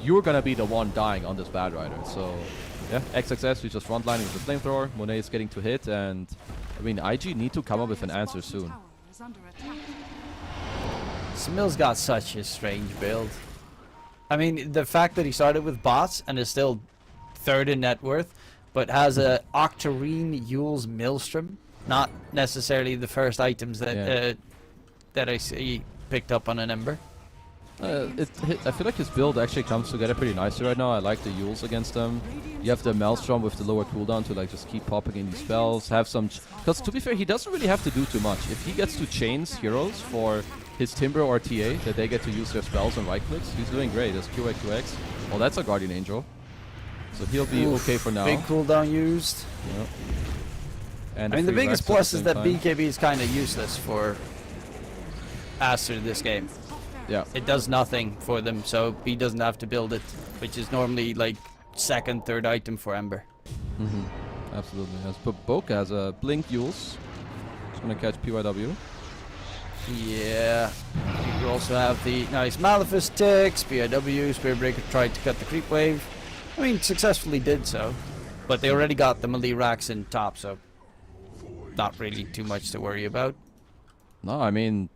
you're gonna be the one dying on this Bad Rider. So yeah, XXS, we just frontlining with the Flamethrower. Monet is getting to hit, and I mean, IG need to come up with an answer soon. Smill's got such a strange build. I mean, the fact that he started with bots and is still 3rd in net worth, but has a Octarine Yule's Maelstrom, not necessarily the first items that that I see picked up on an Ember. I feel like his build actually comes together pretty nicely right now. I like the Yules against them. You have the Maelstrom with the lower cooldown to like just keep popping in these spells. Have some... because to be fair, he doesn't really have to do too much. If he gets to chains heroes for his Timber or TA, that they get to use their spells and right clicks, he's doing great. There's QX. Well, that's a Guardian Angel. So he'll be okay for now. Big cooldown used. Yeah. And I mean, the biggest plus is that BKB is kind of useless for Aster this game. Yeah. It does nothing for them, so he doesn't have to build it, which is normally like 2nd, 3rd item for Ember. Absolutely. As Boca has a Blink Yules. He's gonna catch PYW. Yeah. You also have the nice Malefice ticks, PIW, Spirit Breaker tried to cut the creep wave. I mean, successfully did so. But they already got the melee racks in top, so not really too much to worry about. No, I mean,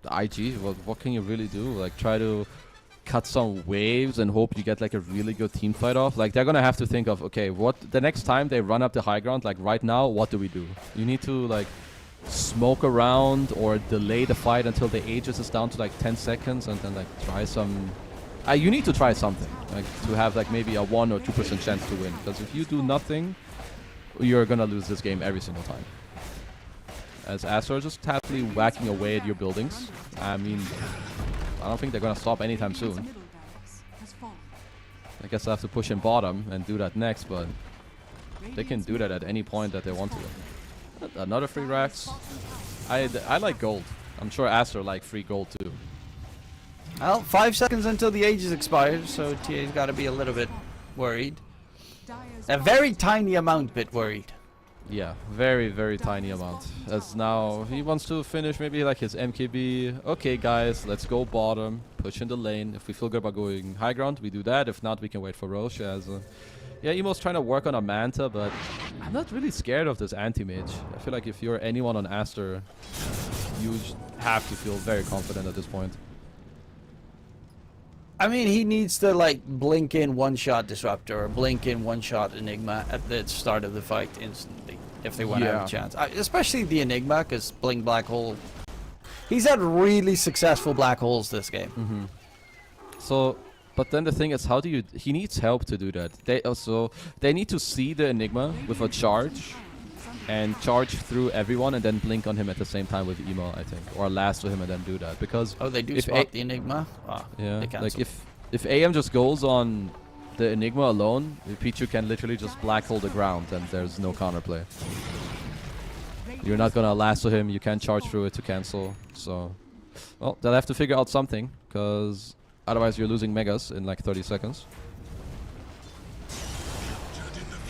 the IG, what can you really do? Like, try to cut some waves and hope you get like a really good team fight off. Like, they're gonna have to think of, okay, what the next time they run up the high ground, like right now, what do we do? You need to like smoke around or delay the fight until the Aegis is down to like 10 seconds and then like try some... you need to try something, like to have like maybe a 1 or 2% chance to win. Because if you do nothing, you're gonna lose this game every single time. As Aster just happily whacking away at your buildings. I mean, I don't think they're gonna stop anytime soon. I guess I have to push in bottom and do that next, but they can do that at any point that they want to. Another free racks. I like gold. I'm sure Aster like free gold too. Well, 5 seconds until the Aegis expires, so TA's got to be a little bit worried. A very tiny amount bit worried. Yeah, very, very tiny amount. As now he wants to finish maybe like his MKB. Okay, guys, let's go bottom, push in the lane. If we feel good about going high ground, we do that. If not, we can wait for Roche. As yeah, Emo's trying to work on a Manta, but I'm not really scared of this anti-mage. I feel like if you're anyone on Aster, you have to feel very confident at this point. I mean, he needs to like blink in one-shot Disruptor or blink in one-shot Enigma at the start of the fight instantly if they want to have a chance. Especially the Enigma, because Blink Black Hole. He's had really successful black holes this game. So, but then the thing is, how do you? He needs help to do that. They need to see the Enigma with a charge, and charge through everyone, and then blink on him at the same time with emo, I think, or lasso him and then do that. Because they do spot the Enigma. Yeah, like if AM just goes on the Enigma alone, Pichu can literally just black hole the ground, and there's no counterplay. You're not gonna lasso him. You can't charge through it to cancel. So, well, they'll have to figure out something, because otherwise you're losing megas in like 30 seconds.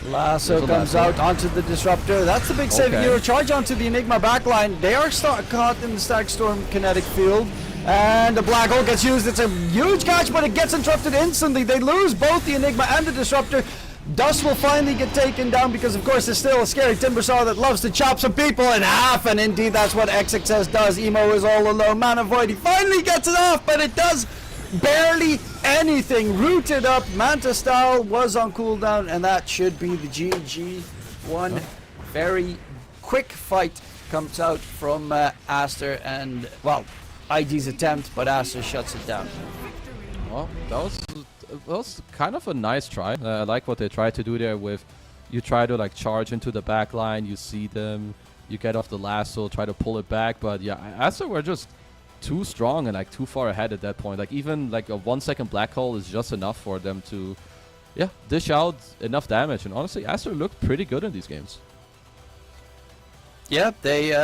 Lasso comes out onto the Disruptor. That's the big saving hero. Charge onto the Enigma backline. They are caught in the Static Storm kinetic field. And the Black Hole gets used. It's a huge catch, but it gets interrupted instantly. They lose both the Enigma and the Disruptor. Dust will finally get taken down because, of course, there's still a scary Timbersaw that loves to chop some people in half. And indeed, that's what XXS does. Emo is all alone. Mana Void, he finally gets it off, but it does barely anything. Rooted up. Manta Style was on cooldown, and that should be the GG. One very quick fight comes out from Aster, and, well, IG's attempt, but Aster shuts it down. Well, that was kind of a nice try. I like what they tried to do there with, you try to like charge into the back line, you see them, you get off the lasso, try to pull it back, but yeah, Aster were just too strong and like too far ahead at that point. Like even like a 1 second black hole is just enough for them to, yeah, dish out enough damage. And honestly, Aster looked pretty good in these games. Yeah, they,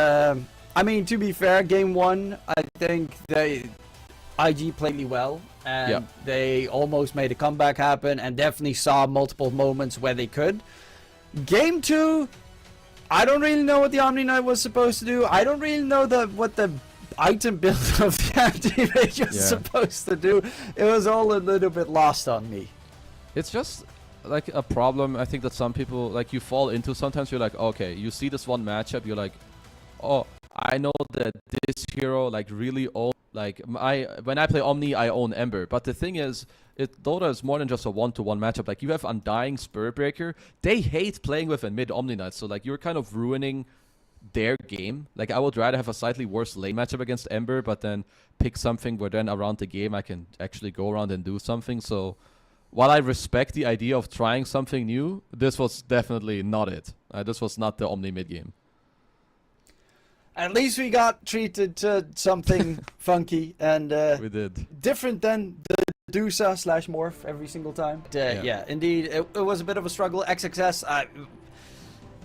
I mean, to be fair, game one, I think IG played really well, and they almost made a comeback happen, and definitely saw multiple moments where they could. Game two, I don't really know what the Omni Knight was supposed to do. I don't really know what the item build of the anti-mage was supposed to do. It was all a little bit lost on me. It's just like a problem, I think, that some people, like, you fall into. Sometimes you're like, okay, you see this one matchup, you're like, oh, I know that this hero like really owns, like, when I play Omni, I own Ember. But the thing is, Dota is more than just a one-to-one matchup. Like, you have Undying, Spellbreaker. They hate playing with a mid Omni Knight, so like you're kind of ruining their game. Like, I would rather have a slightly worse lane matchup against Ember, but then pick something where then around the game I can actually go around and do something. So while I respect the idea of trying something new, this was definitely not it. This was not the Omni mid game. At least we got treated to something funky and we did. Different than the Dusa / Morph every single time. Yeah, indeed, it was a bit of a struggle. XXS,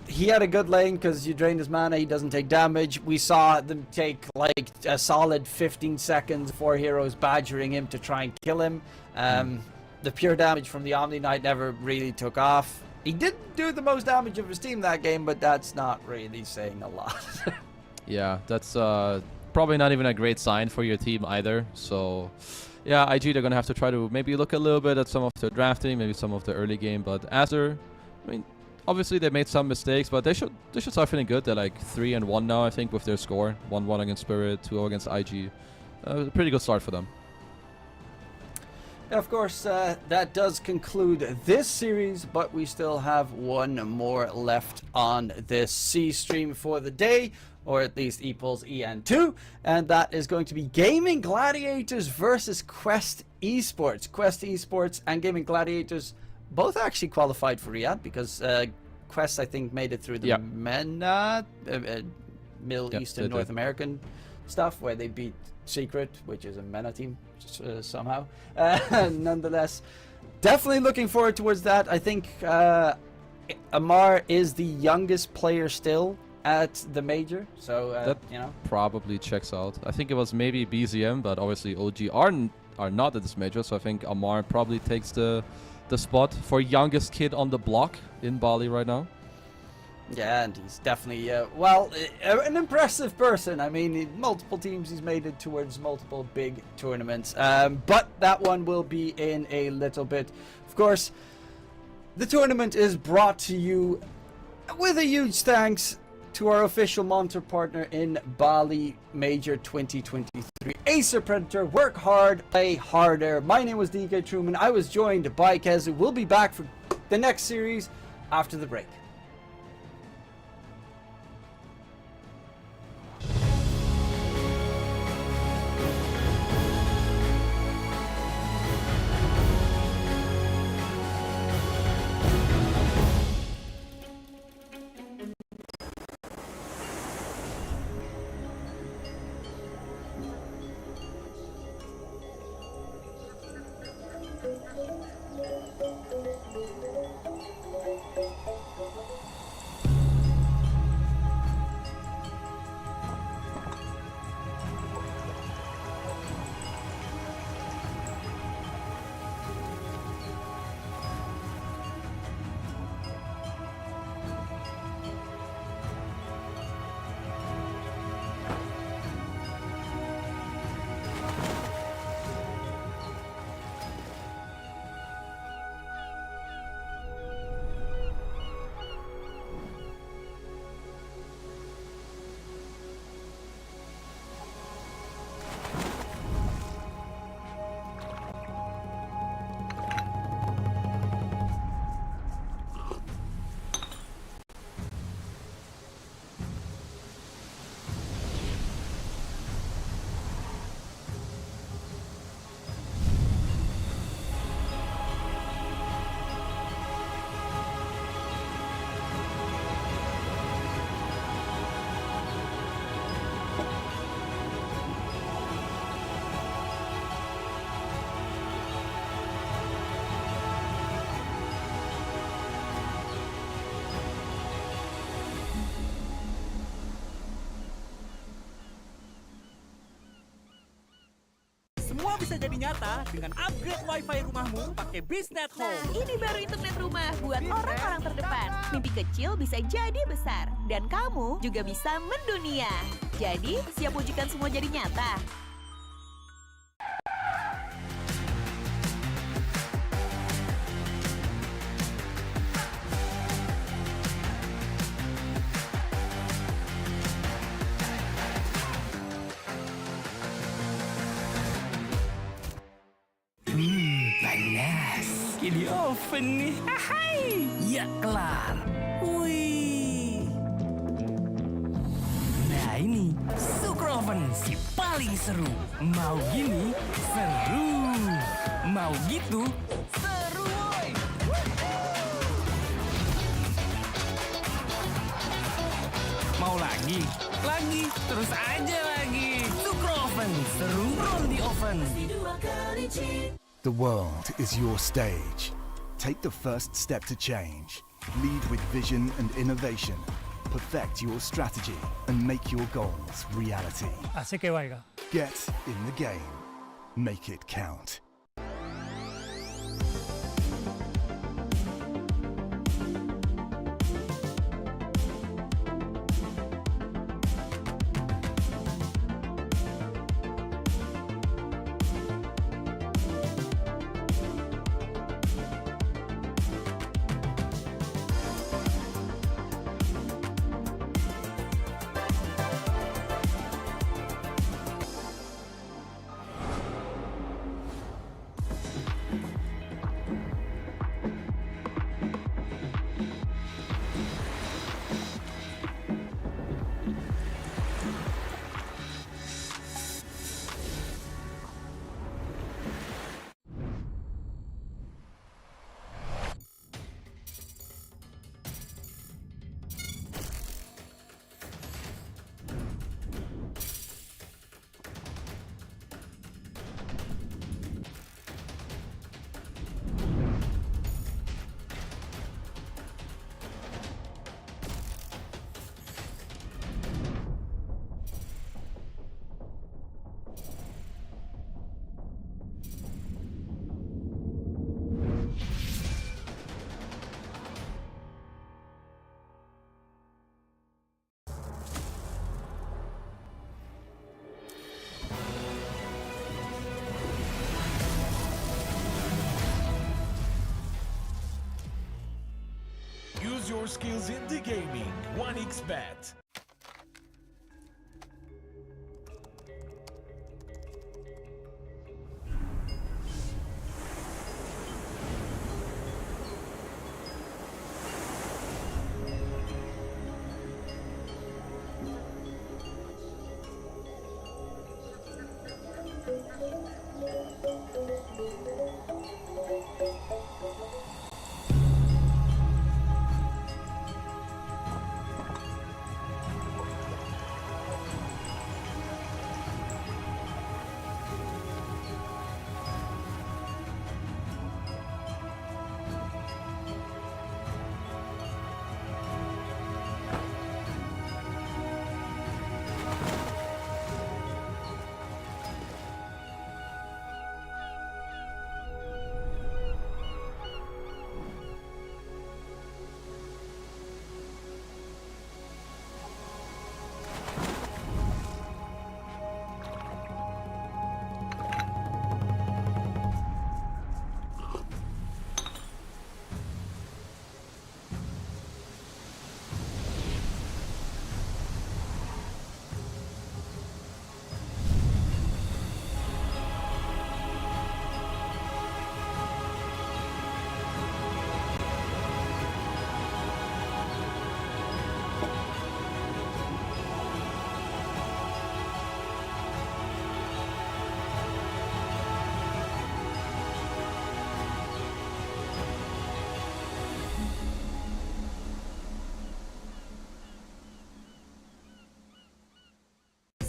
he had a good lane because you drain his mana, he doesn't take damage. We saw them take like a solid 15 seconds, 4 heroes badgering him to try and kill him. The pure damage from the Omni Knight never really took off. He did do the most damage of his team that game, but that's not really saying a lot. Yeah, that's probably not even a great sign for your team either. So, yeah, IG, they're going to have to try to maybe look a little bit at some of their drafting, maybe some of the early game. But Azure, I mean, obviously they made some mistakes, but they should start feeling good. They're like 3-1 now, I think, with their score. 1-1 against Spirit, 2-0 against IG. Pretty good start for them. Of course, that does conclude this series, but we still have one more left on this C stream for the day, or at least Epulze EN2, and that is going to be Gaimin Gladiators versus Quest Esports. Quest Esports and Gaimin Gladiators both actually qualified for Riyadh, because Quest, I think, made it through the MENA, Middle Eastern North American stuff, where they beat Secret, which is a MENA team somehow. Nonetheless, definitely looking forward towards that. I think Amar is the youngest player still at the major, so that, you know, probably checks out. I think it was maybe BZM, but obviously OG are not at this major, so I think Amar probably takes the spot for youngest kid on the block in Bali right now. Yeah, and he's definitely, well, an impressive person. I mean, multiple teams he's made it towards multiple big tournaments. But that one will be in a little bit. Of course, the tournament is brought to you But with a huge thanks to our official monitor partner in Bali Major 2023, Acer Predator. Work hard, play harder. My name was DK Truman. I was joined by Kezu. We'll be back for the next series after the break. Semua bisa jadi nyata dengan upgrade wifi rumahmu pakai Bisnet Home. Nah, ini baru internet rumah buat orang-orang terdepan. Mimpi kecil bisa jadi besar. Dan kamu juga bisa mendunia. Jadi, siap wujudkan semua jadi nyata? Panas. Di oven nih. Hai. Ya kelar. Wih. Nah ini Super Oven si paling seru. Mau gini seru. Mau gitu seru woy. Mau lagi? Lagi. Terus aja lagi. Super Oven seru from the oven. The world is your stage. Take the first step to change. Lead with vision and innovation. Perfect your strategy and make your goals reality. Así que vaya. Get in the game. Make it count. use your skills in the gaming. 1xbet.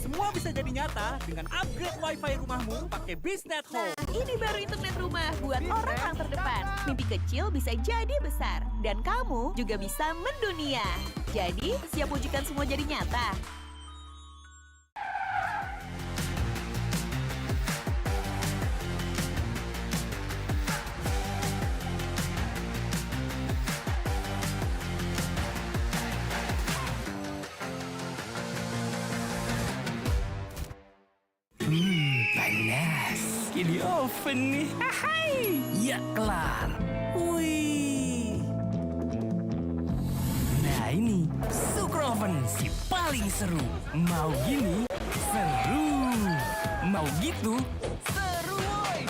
Semua bisa jadi nyata dengan upgrade wifi rumahmu pakai Biznet Home. Nah, ini baru internet rumah buat orang-orang terdepan. Mimpi kecil bisa jadi besar. Dan kamu juga bisa mendunia. Jadi, siap wujudkan semua jadi nyata? Panas. Di oven nih. Hai. Ya kelar. Wih. Nah ini Super Oven si paling seru. Mau gini seru. Mau gitu seru woy.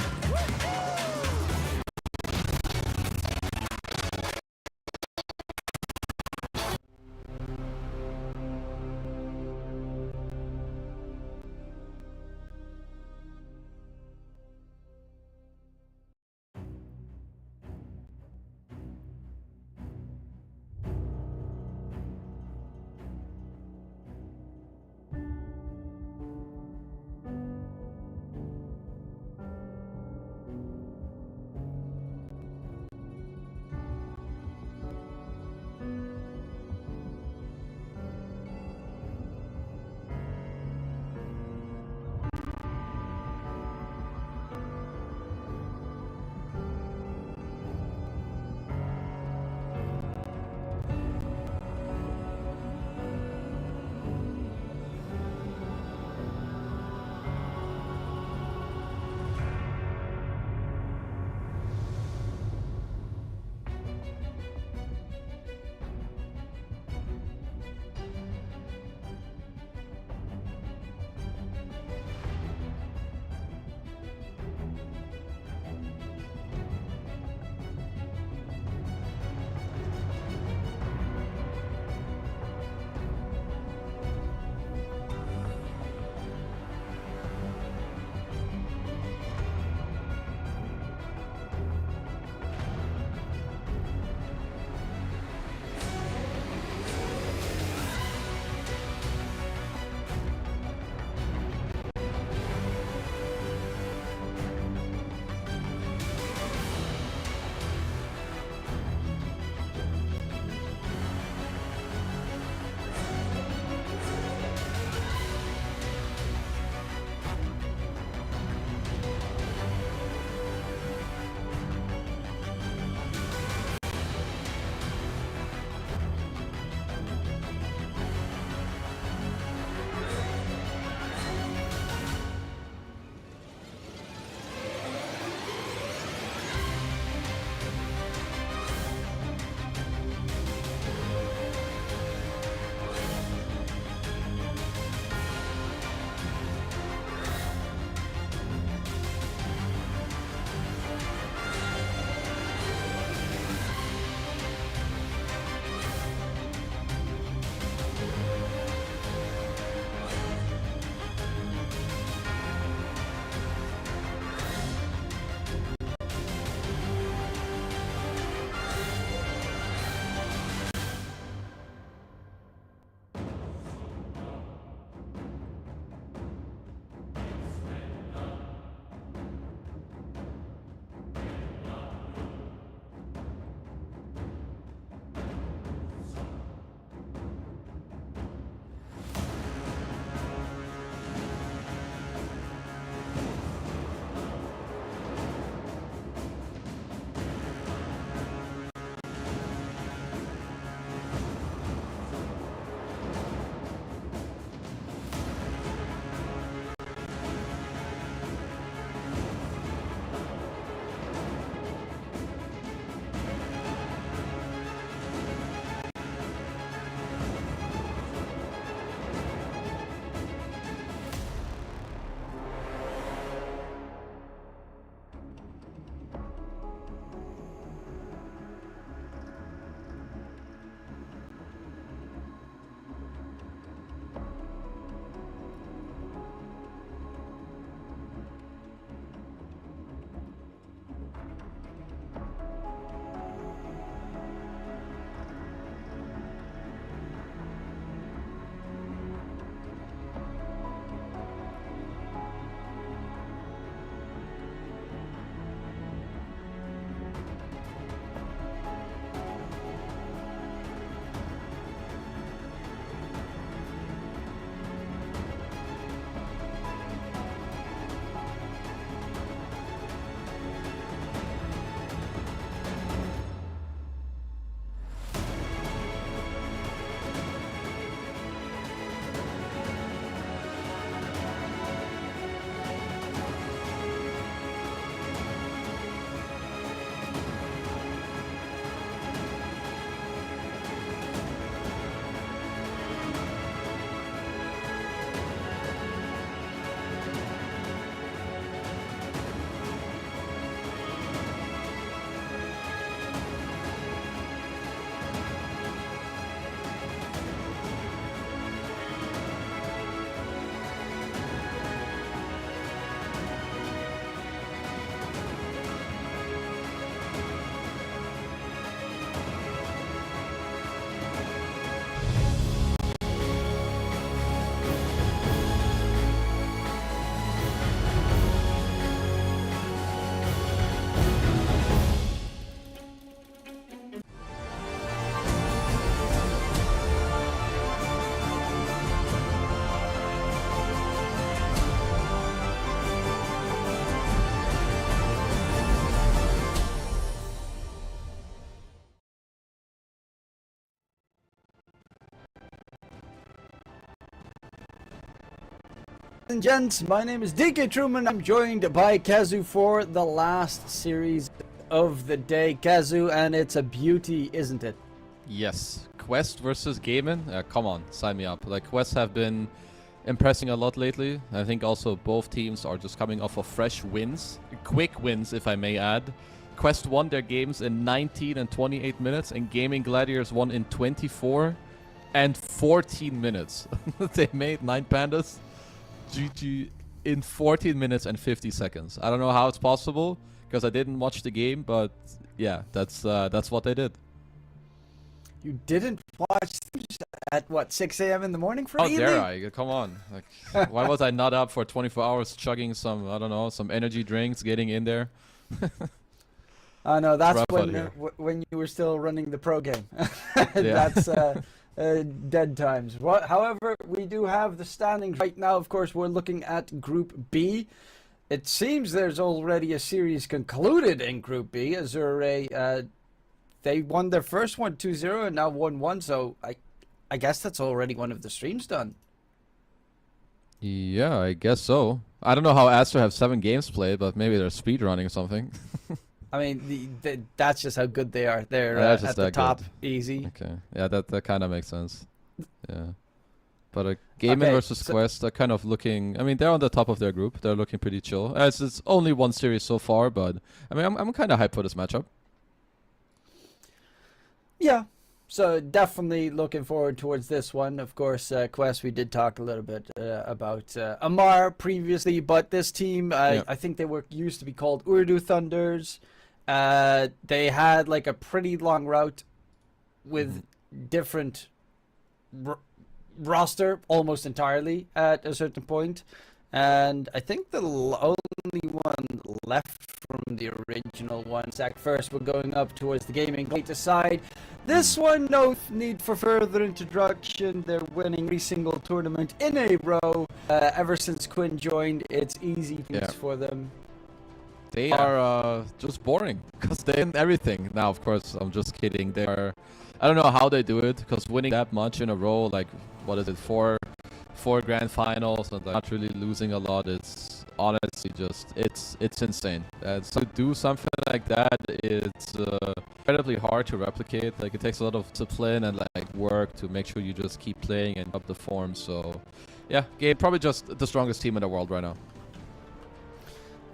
and gents, my name is DK Truman. I'm joined by Kazu for the last series of the day. Kazu, and it's a beauty, isn't it? Yes, Quest versus Gaimin. Come on, sign me up. Like, Quest have been impressing a lot lately. I think also both teams are just coming off of fresh wins, quick wins, if I may add. Quest won their games in 19 and 28 minutes, and Gaming Gladiators won in 24 and 14 minutes. They made 9 pandas GG in 14 minutes and 50 seconds. I don't know how it's possible because I didn't watch the game, but yeah, that's what they did. You didn't watch at what, 6 a.m. in the morning for How dare I? Come on. Like, why was I not up for 24 hours chugging some, I don't know, some energy drinks, getting in there? No, that's when you were still running the pro game. That's dead times. However, we do have the standings right now. Of course, we're looking at Group B. It seems there's already a series concluded in Group B. Azure, they won their first one 2-0 and now 1-1. So I guess that's already one of the streams done. Yeah, I guess so. I don't know how Aster have 7 games played, but maybe they're speedrunning or something. I mean, that's just how good they are. They're at the top, good. easy. Okay, yeah, that kind of makes sense. Yeah, but Gaimin versus Quest are kind of looking. I mean, they're on the top of their group. They're looking pretty chill. It's only one series so far, but I mean, I'm kind of hyped for this matchup. Yeah, so definitely looking forward towards this one. Of course, Quest, we did talk a little bit about Amar previously, but this team, I think they used to be called Urdu Thunders. They had like a pretty long route with different roster almost entirely at a certain point. And I think the only one left from the original one, First, we're going up towards the Gaming Gladiators side. This one, no need for further introduction. They're winning every single tournament in a row. Ever since Quinn joined, it's easy things for them. They are just boring because they win everything. Now, of course, I'm just kidding. They are. I don't know how they do it because winning that much in a row, like what is it, four grand finals and like, not really losing a lot. It's honestly just it's insane. So to do something like that, it's incredibly hard to replicate. Like it takes a lot of discipline and like work to make sure you just keep playing and up the form. So yeah, probably just the strongest team in the world right now.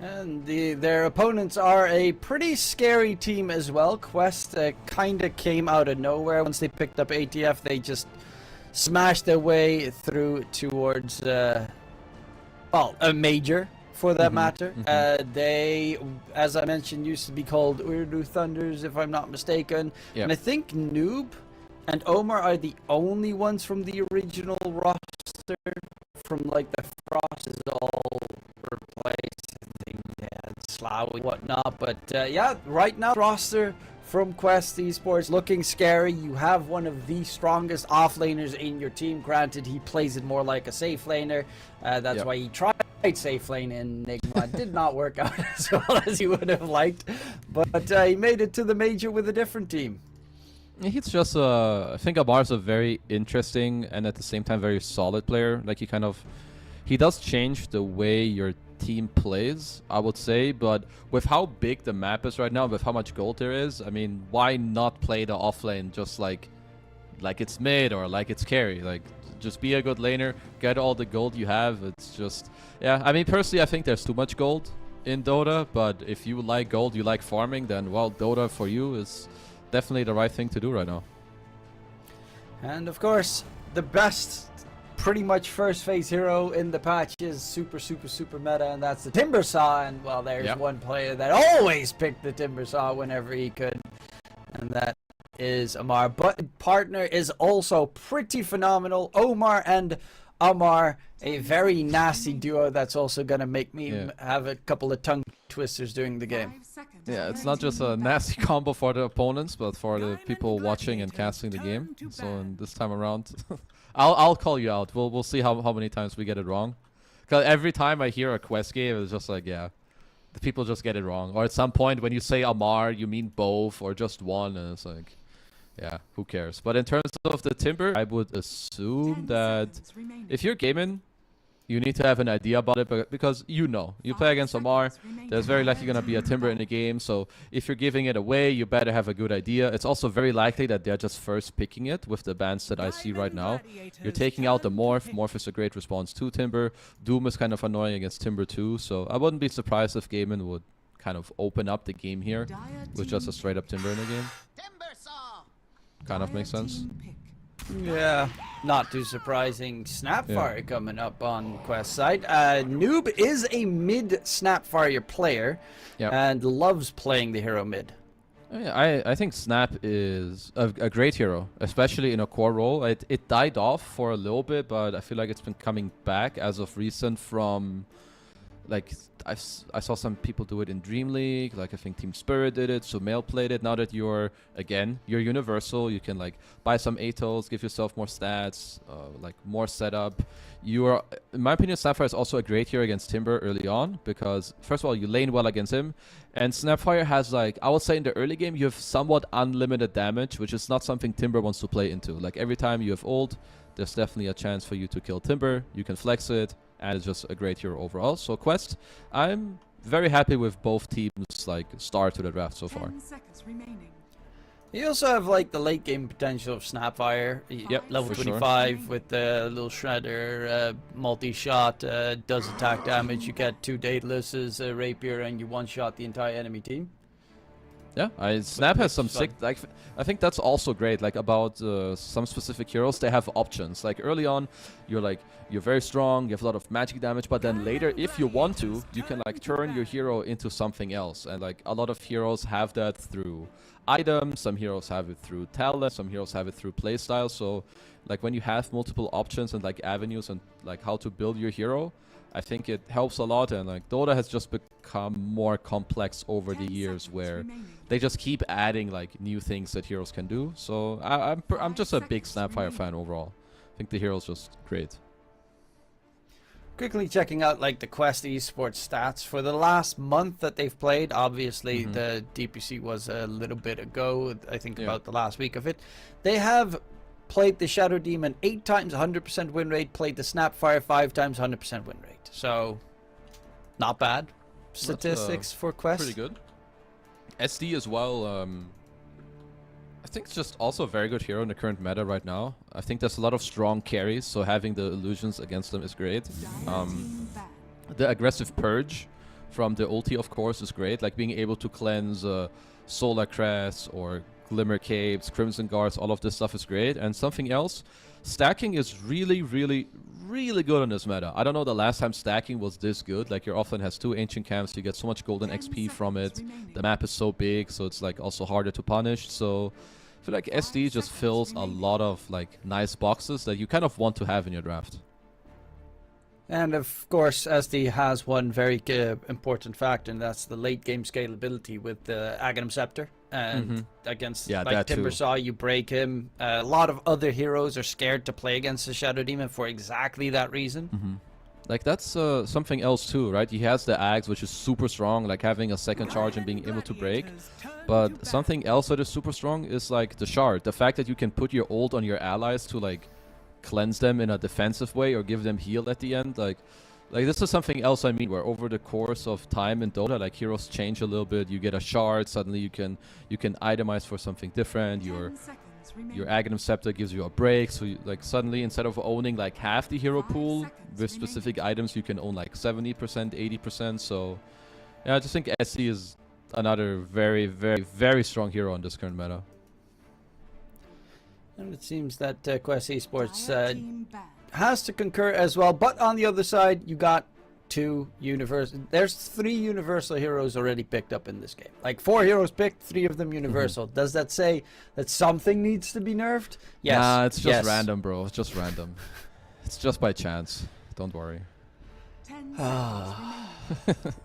And their opponents are a pretty scary team as well. Quest kind of came out of nowhere. Once they picked up ATF, they just smashed their way through towards, a major for that matter. They, as I mentioned, used to be called Urdu Thunders, if I'm not mistaken. And I think Noob and Omar are the only ones from the original roster. From like the Frost is all replaced. I think they had Slough and whatnot. But yeah, right now roster from Quest Esports looking scary. You have one of the strongest offlaners in your team. Granted, he plays it more like a safe laner. That's why he tried safe lane in Enigma. Did not work out as well as he would have liked. But he made it to the major with a different team. He's just I think Amar's a very interesting and at the same time very solid player. Like he does change the way your team plays, I would say, but with how big the map is right now, with how much gold there is, I mean, why not play the offlane just like it's mid or like it's carry? Like just be a good laner, get all the gold you have. It's just, yeah, I mean, personally, I think there's too much gold in Dota, but if you like gold, you like farming, then well, Dota for you is definitely the right thing to do right now. And of course, the best pretty much first phase hero in the patch is super meta, and that's the Timbersaw. And well, there's one player that always picked the Timbersaw whenever he could, and that is Amar. But partner is also pretty phenomenal. Omar and Amar, a very nasty duo that's also gonna make me have a couple of tongue twisters during the game. Yeah, it's not just a nasty combo for the opponents, but for the people watching and casting the game. So in this time around, I'll call you out. We'll see how many times we get it wrong. Because every time I hear a Quest game, it's just like, yeah, the people just get it wrong. Or at some point when you say Amar, you mean both or just one, and it's like, yeah, who cares? But in terms of the Timber, I would assume that if you're Gaimin, you need to have an idea about it, but because you play against Omar, there's very likely going to be a Timber in the game, so if you're giving it away, you better have a good idea. It's also very likely that they're just first picking it with the bans that I see right now. You're taking out the Morph. Morph is a great response to Timber. Doom is kind of annoying against Timber too, so I wouldn't be surprised if Gaimin would kind of open up the game here with just a straight up Timber in the game. Kind of makes sense. Yeah, not too surprising. Snapfire coming up on Quest side. Noob is a mid Snapfire player and loves playing the hero mid. Yeah, I think Snap is a great hero, especially in a core role. It died off for a little bit, but I feel like it's been coming back as of recent from... Like, I saw some people do it in Dream League, like I think Team Spirit did it, Sumail played it. Now that you're universal, you can like buy some ATOs, give yourself more stats, like more setup. You are, in my opinion, Snapfire is also a great hero against Timber early on, because first of all, you lane well against him, and Snapfire has like, I would say in the early game, you have somewhat unlimited damage, which is not something Timber wants to play into. Like every time you have ult, there's definitely a chance for you to kill Timber, you can flex it, and it's just a great hero overall. So Quest, I'm very happy with both teams' like start to the draft so far. 10 seconds remaining. You also have like the late game potential of Snapfire. Yep, level for 25 sure. with the little shredder, multi-shot, does attack damage. You get 2 Daedalus, a rapier, and you one-shot the entire enemy team. Yeah, Snap has some sick, like, I think that's also great, like, about some specific heroes, they have options. Like, early on, you're very strong, you have a lot of magic damage, but then later, if you want to, you can, like, turn your hero into something else. And, like, a lot of heroes have that through items, some heroes have it through talent, some heroes have it through playstyle. So, like, when you have multiple options and, like, avenues and, like, how to build your hero, I think it helps a lot, and like Dota has just become more complex over the years, where they just keep adding like new things that heroes can do. So I'm just a big Snapfire fan overall. I think the hero's just great. Quickly checking out like the Quest Esports stats for the last month that they've played. Obviously, the DPC was a little bit ago. I think about the last week of it. They have played the Shadow Demon 8 times 100% win rate, played the Snapfire 5 times 100% win rate. So, not bad statistics for Quest. Pretty good. SD as well, I think it's just also a very good hero in the current meta right now. I think there's a lot of strong carries, so having the illusions against them is great. The aggressive purge from the ulti, of course, is great. Like being able to cleanse Solar Crest or Glimmer Capes, Crimson Guards, all of this stuff is great. And something else, stacking is really, really, really good on this meta. I don't know the last time stacking was this good. Like your offlane has 2 ancient camps, you get so much golden XP from it. The map is so big, so it's like also harder to punish. So I feel like SD just fills a lot of like nice boxes that you kind of want to have in your draft. And of course, SD has one very important factor, and that's the late game scalability with the Aghanim Scepter. And against like Timbersaw, you break him. A lot of other heroes are scared to play against the Shadow Demon for exactly that reason. Like that's something else too, right? He has the Axe, which is super strong, like having a second charge and being able to break. But something else that is super strong is like the Shard. The fact that you can put your ult on your allies to like cleanse them in a defensive way or give them heal at the end. Like this is something else I mean, where over the course of time in Dota, like heroes change a little bit. You get a shard, suddenly you can itemize for something different. Your Aghanim Scepter gives you a break, so you, like suddenly instead of owning like half the hero pool with specific items, you can own like 70%, 80%. So yeah, I just think SC is another very, very, very strong hero on this current meta. And it seems that Quest Esports has to concur as well. But on the other side, you got 2 universal. There's 3 universal heroes already picked up in this game. Like 4 heroes picked, 3 of them universal. Does that say that something needs to be nerfed? Yes. Nah, it's just random, bro. It's just random. It's just by chance. Don't worry.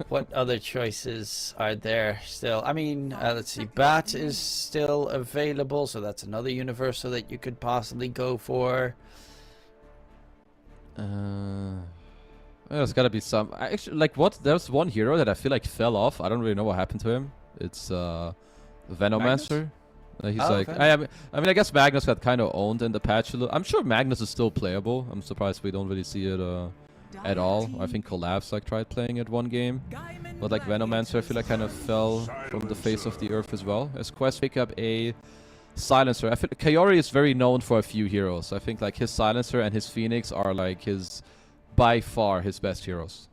What other choices are there still? I mean, let's see. Bat is still available, so that's another universal that you could possibly go for. There's gotta be some. Actually, like what? There's one hero that I feel like fell off. I don't really know what happened to him. It's Venomancer. He's like, I mean, I guess Magnus got kind of owned in the patch. I'm sure Magnus is still playable. I'm surprised we don't really see it at all. I think Collapse like tried playing it one game, but like Venomancer I feel like kind of fell from the face of the earth as well. As Quest pick up a Silencer. I feel Kaori is very known for a few heroes. I think like his Silencer and his Phoenix are like his, by far his best heroes.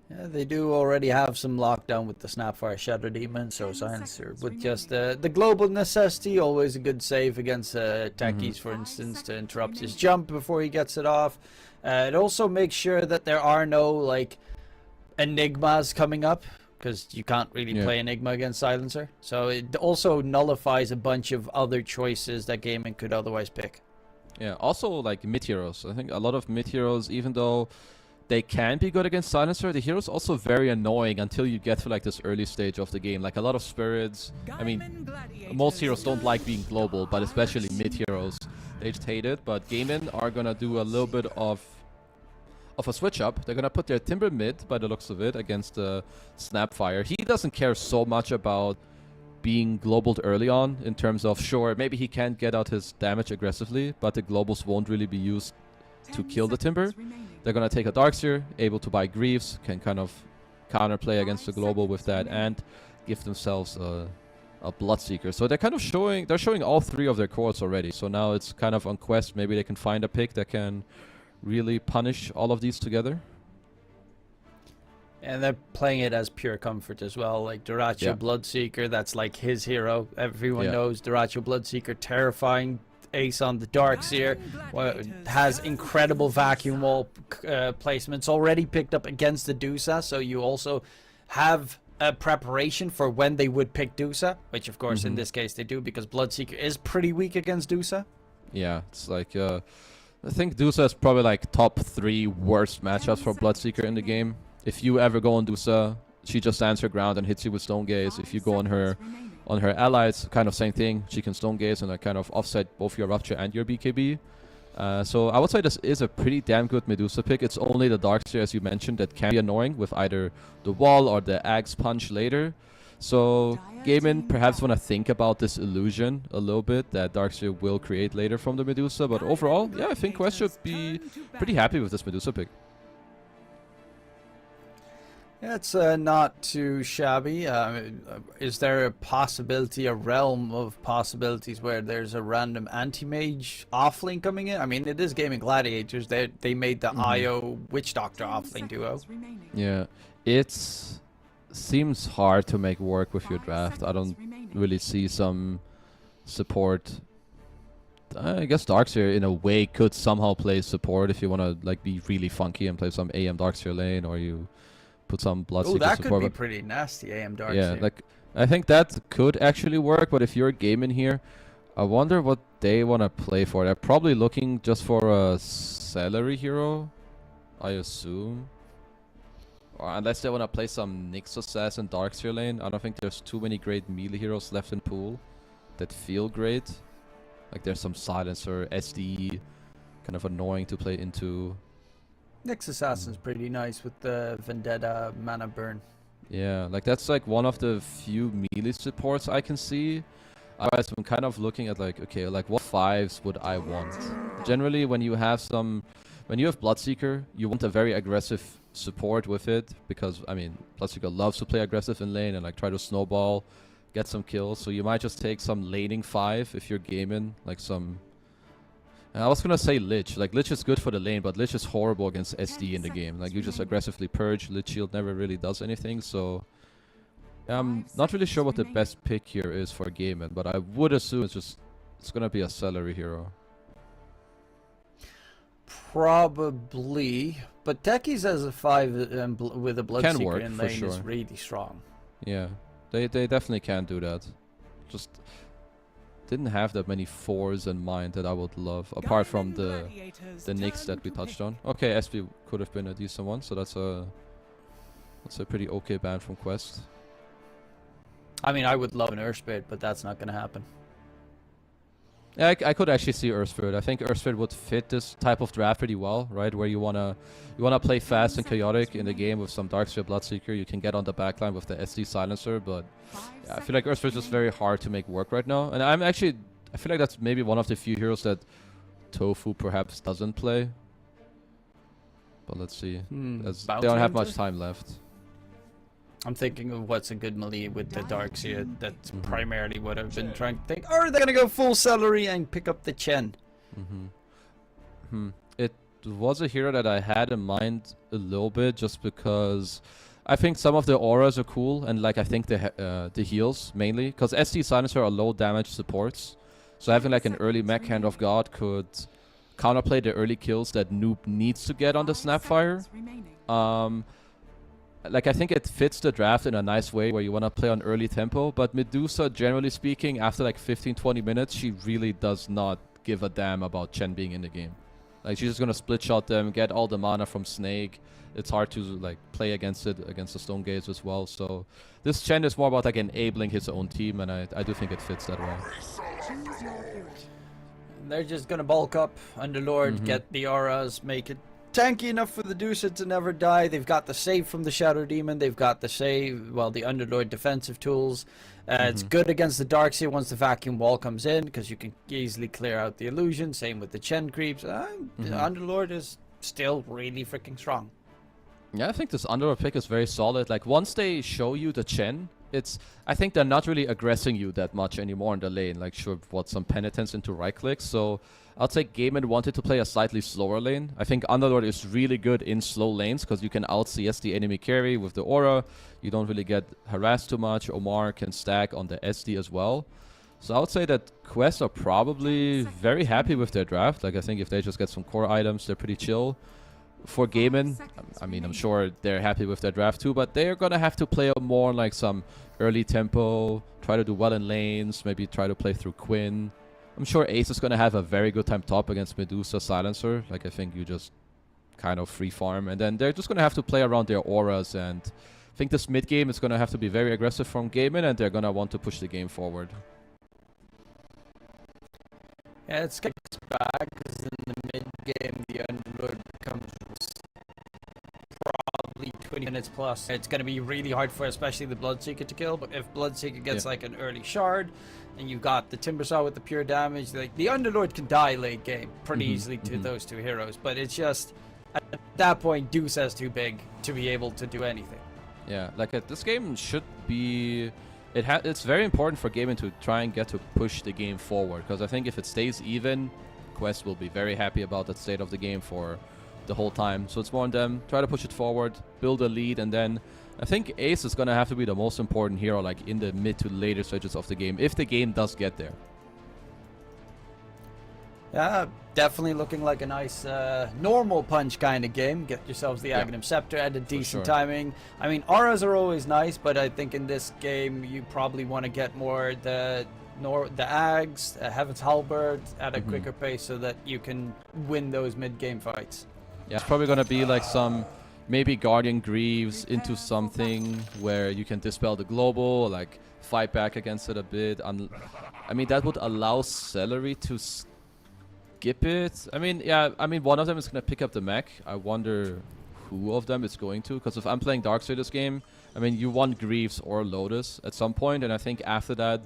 Yeah, they do already have some lockdown with the Snapfire Shadow Demon, so Silencer. With just the global necessity, always a good save against Techies, for instance, to interrupt his jump before he gets it off. It also makes sure that there are no like Enigmas coming up, because you can't really play Enigma against Silencer. So it also nullifies a bunch of other choices that Gaimin could otherwise pick. Yeah, also like mid heroes. I think a lot of mid heroes, even though they can be good against Silencer, the hero's also very annoying until you get to like this early stage of the game. Like a lot of spirits, I mean, most heroes don't like being global, but especially mid heroes, they just hate it. But Gaimin are gonna do a little bit of a switch up. They're gonna put their Timber mid, by the looks of it, against the Snapfire. He doesn't care so much about being globaled early on in terms of, sure, maybe he can't get out his damage aggressively, but the globals won't really be used to kill the Timber. They're gonna take a Darkseer, able to buy Greaves, can kind of counterplay against the global with that, and give themselves a Bloodseeker. So they're kind of showing all three of their cores already. So now it's kind of on Quest. Maybe they can find a pick that can really punish all of these together. And they're playing it as pure comfort as well. Like Duracho Bloodseeker, that's like his hero. Everyone knows Duracho Bloodseeker, terrifying. Ace on the Darkseer, has incredible vacuum wall placements already picked up against the Dusa, so you also have a preparation for when they would pick Dusa, which of course in this case they do, because Bloodseeker is pretty weak against Dusa. Yeah, it's like I think Dusa is probably like top 3 worst matchups for Bloodseeker in the game. If you ever go on Dusa, she just stands her ground and hits you with Stone Gaze. If you go on her allies, kind of same thing. She can Stone Gaze and kind of offset both your Rupture and your BKB. So I would say this is a pretty damn good Medusa pick. It's only the Darkseer, as you mentioned, that can be annoying with either the wall or the Axe Punch later. So Gaimin perhaps want to think about this illusion a little bit that Darkseer will create later from the Medusa. But overall, yeah, I think Quest should be pretty happy with this Medusa pick. It's not too shabby. Is there a possibility, a realm of possibilities where there's a random anti-mage offlane coming in? I mean, it is Gaimin Gladiators. They made the IO Witch Doctor offlane duo. Yeah, it seems hard to make work with your draft. I don't really see some support. I guess Darkseer in a way could somehow play support if you want to like be really funky and play some AM Darkseer lane, or you put some Bloodseeker support. Oh, that could be pretty nasty, AM Darkseer. Yeah, like I think that could actually work, but if you're a Gaimin here, I wonder what they want to play for. They're probably looking just for a Celery hero, I assume. Or unless they want to play some Nyx Assassin Darkseer lane. I don't think there's too many great melee heroes left in pool that feel great. Like there's some Silencer, SD, kind of annoying to play into. Nyx Assassin's pretty nice with the Vendetta mana burn. Yeah, like that's like one of the few melee supports I can see. Otherwise, I'm kind of looking at like, okay, like what 5s would I want? Generally, when you have Bloodseeker, you want a very aggressive support with it, because I mean, Bloodseeker loves to play aggressive in lane and like try to snowball, get some kills. So you might just take some laning 5 if you're Gaimin, like some. I was gonna say Lich. Like Lich is good for the lane, but Lich is horrible against SD in the game. Like you just aggressively purge. Lich Shield never really does anything. So I'm not really sure what the best pick here is for Gaimin, but I would assume it's gonna be a Celery hero. Probably, but Techies as a 5 with a Bloodseeker in lane is really strong. Yeah, they definitely can do that. Just didn't have that many 4s in mind that I would love, apart from the Nyx that we touched on. Okay, SP could have been a decent one, so that's a pretty okay ban from Quest. I mean, I would love an Earth Spirit, but that's not going to happen. Yeah, I could actually see Earth Spirit. I think Earth Spirit would fit this type of draft pretty well, right? Where you wanna play fast and chaotic in the game with some Darkseer Bloodseeker. You can get on the backline with the SD Silencer, but yeah, I feel like Earth Spirit is just very hard to make work right now. And I feel like that's maybe one of the few heroes that Tofu perhaps doesn't play. But let's see. As they Bounty don't have much Hunter? time left. I'm thinking of what's a good melee with the Darkseid. That's primarily what I've been trying to think. Or are they gonna go full celery and pick up the Chen? It was a hero that I had in mind a little bit, just because I think some of the auras are cool, and like I think the heals mainly, because SD Silencer are low damage supports, so having like an early mech Hand of God could counterplay the early kills that Noob needs to get on the Snapfire. Like I think it fits the draft in a nice way where you want to play on early tempo, but Medusa, generally speaking, after like 15-20 minutes, she really does not give a damn about Chen being in the game. Like she's just gonna split shot them, get all the mana from Snake. It's hard to like play against it, against the Stone Gaze as well. So this Chen is more about like enabling his own team, and I do think it fits that well. They're just gonna bulk up, Underlord, get the auras, make it tanky enough for the Dusa to never die. They've got the save from the Shadow Demon. They've got the save, well, the Underlord defensive tools. It's good against the Darkseid once the vacuum wall comes in, because you can easily clear out the illusion. Same with the Chen creeps. The Underlord is still really freaking strong. Yeah, I think this Underlord pick is very solid. Like once they show you the Chen, I think they're not really aggressing you that much anymore in the lane. Like sure, some penitence into right clicks. So I'll say Gaimin wanted to play a slightly slower lane. I think Underlord is really good in slow lanes because you can out-CS the enemy carry with the aura. You don't really get harassed too much. Omar can stack on the SD as well. So I would say that Quest are probably very happy with their draft. Like I think if they just get some core items, they're pretty chill. For Gaimin, I mean, I'm sure they're happy with their draft too, but they're gonna have to play more like some early tempo, try to do well in lanes, maybe try to play through Quinn. I'm sure Ace is gonna have a very good time top against Medusa Silencer. Like I think you just kind of free farm, and then they're just gonna have to play around their auras, and I think this mid game is gonna have to be very aggressive from Gaimin, and they're gonna want to push the game forward. Yeah, it's kicks back because in the mid game the Underlord becomes probably 20 minutes plus. It's going to be really hard for especially the Bloodseeker to kill, but if Bloodseeker gets like an early shard and you've got the Timbersaw with the pure damage, like the Underlord can die late game pretty easily to those two heroes, but it's just at that point Dusa is too big to be able to do anything. Yeah, like this game should be... It's very important for Gaimin to try and get to push the game forward, because I think if it stays even, Quest will be very happy about that state of the game for the whole time. So it's more on them, try to push it forward, build a lead, and then I think Ace is going to have to be the most important hero like in the mid to later stages of the game, if the game does get there. Yeah, definitely looking like a nice normal punch kind of game. Get yourselves the Aghanim Scepter at a decent timing. I mean, auras are always nice, but I think in this game you probably want to get more the Ags, Heaven's Halberd at a quicker pace so that you can win those mid-game fights. Yeah, it's probably going to be like some maybe Guardian Greaves into something where you can dispel the global, like fight back against it a bit. I mean, that would allow Celery to skip it. I mean, yeah, I mean, one of them is going to pick up the mech. I wonder who of them is going to, because if I'm playing Darkseid this game, I mean, you want Greaves or Lotus at some point, and I think after that,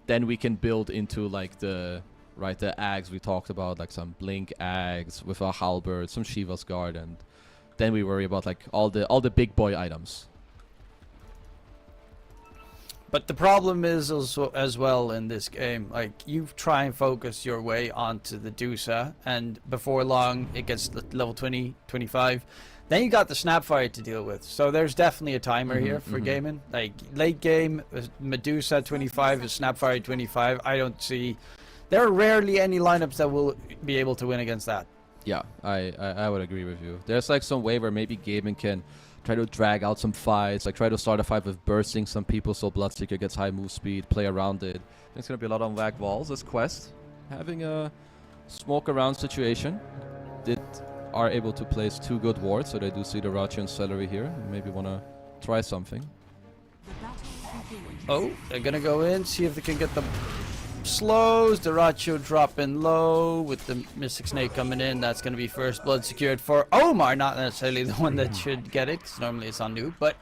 then we can build into like the Ags we talked about, like some Blink Ags with a Halberd, some Shiva's Guard, and then we worry about like all the big boy items. But the problem is also as well in this game, like you try and focus your way onto the Dusa, and before long it gets to level 20, 25. Then you got the Snapfire to deal with. So there's definitely a timer here for Gaimin. Like late game, Medusa 25 is Snapfire 25. I don't see... There are rarely any lineups that will be able to win against that. Yeah, I would agree with you. There's like some way where maybe Gaimin can try to drag out some fights, like try to start a fight with bursting some people so Bloodseeker gets high move speed, play around it. It's going to be a lot on whack walls. This Quest having a smoke around situation. Are able to place 2 good wards, so they do see the Rachi and Celery here, and maybe want to try something. Oh, they're going to go in, see if they can get the slows. The Rachi dropping low with the Mystic Snake coming in. That's going to be first blood secured for Omar, not necessarily the one that should get it, because normally it's on Noob, but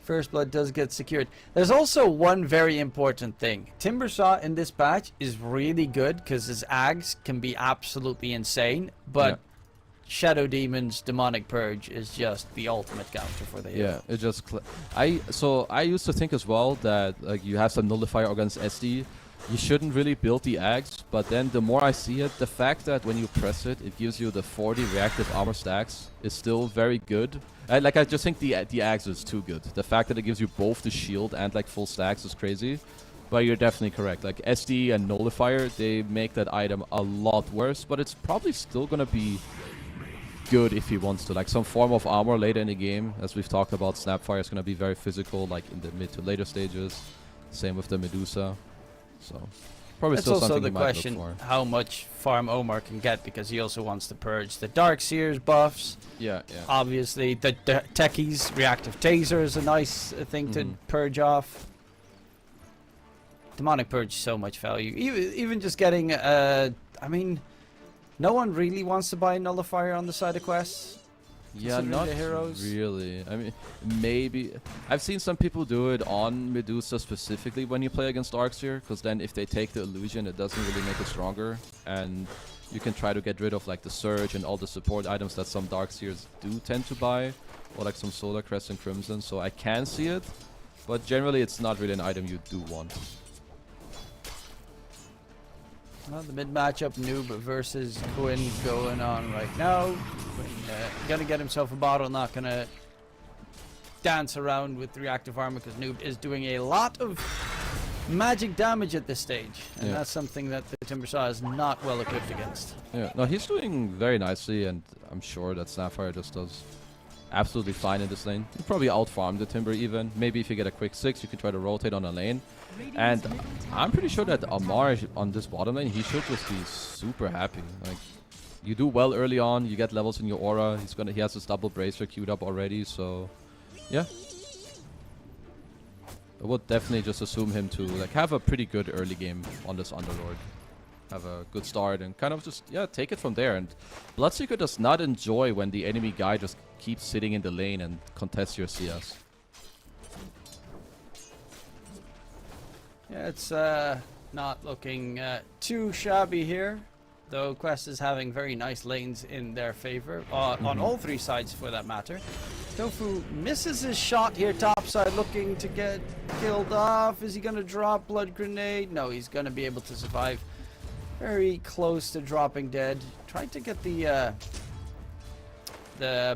first blood does get secured. There's also one very important thing. Timbersaw in this patch is really good because his Ags can be absolutely insane, but Shadow Demon's Demonic Purge is just the ultimate counter for the hero. Yeah, it just I used to think as well that like you have some nullifier against SD, you shouldn't really build the axe, but then the more I see it, the fact that when you press it, it gives you the 40 reactive armor stacks is still very good. I just think the axe is too good. The fact that it gives you both the shield and like full stacks is crazy. But you're definitely correct. Like SD and nullifier, they make that item a lot worse, but it's probably still gonna be good if he wants to. Like some form of armor later in the game, as we've talked about, Snapfire is gonna be very physical, like in the mid to later stages. Same with the Medusa. So probably It's still also something the you might question look for. how much farm Omar can get, because he also wants to purge the Dark Seers buffs. Yeah. Obviously, the techies, reactive taser is a nice thing to purge off. Demonic Purge, so much value. Even just getting, I mean, no one really wants to buy Nullifier on the side of quests. Yeah, considering not the heroes. really. I mean, maybe. I've seen some people do it on Medusa specifically when you play against Darkseer, because then if they take the illusion, it doesn't really make it stronger. And you can try to get rid of like the Surge and all the support items that some Darkseers do tend to buy, or like some Solar Crest and Crimson, so I can see it. But generally, it's not really an item you do want. Well, the mid matchup, Noob versus Quinn going on right now. Quinn gonna get himself a bottle, not gonna dance around with reactive armor, because Noob is doing a lot of magic damage at this stage. And that's something that the Timbersaw is not well equipped against. Yeah, no, he's doing very nicely, and I'm sure that Snapfire just does absolutely fine in this lane. You probably outfarm the Timber even. Maybe if you get a quick 6, you can try to rotate on a lane. And I'm pretty sure that Amar on this bottom lane, he should just be super happy. Like, you do well early on, you get levels in your aura. He has his double bracer queued up already, so yeah. I would definitely just assume him to like have a pretty good early game on this Underlord. Have a good start and kind of just, yeah, take it from there. And Bloodseeker does not enjoy when the enemy guy just keeps sitting in the lane and contests your CS. Yeah, it's not looking too shabby here, though Quest is having very nice lanes in their favor, on all three sides for that matter. Tofu misses his shot here topside, looking to get killed off. Is he going to drop Blood Grenade? No, he's going to be able to survive. Very close to dropping dead. Tried to get the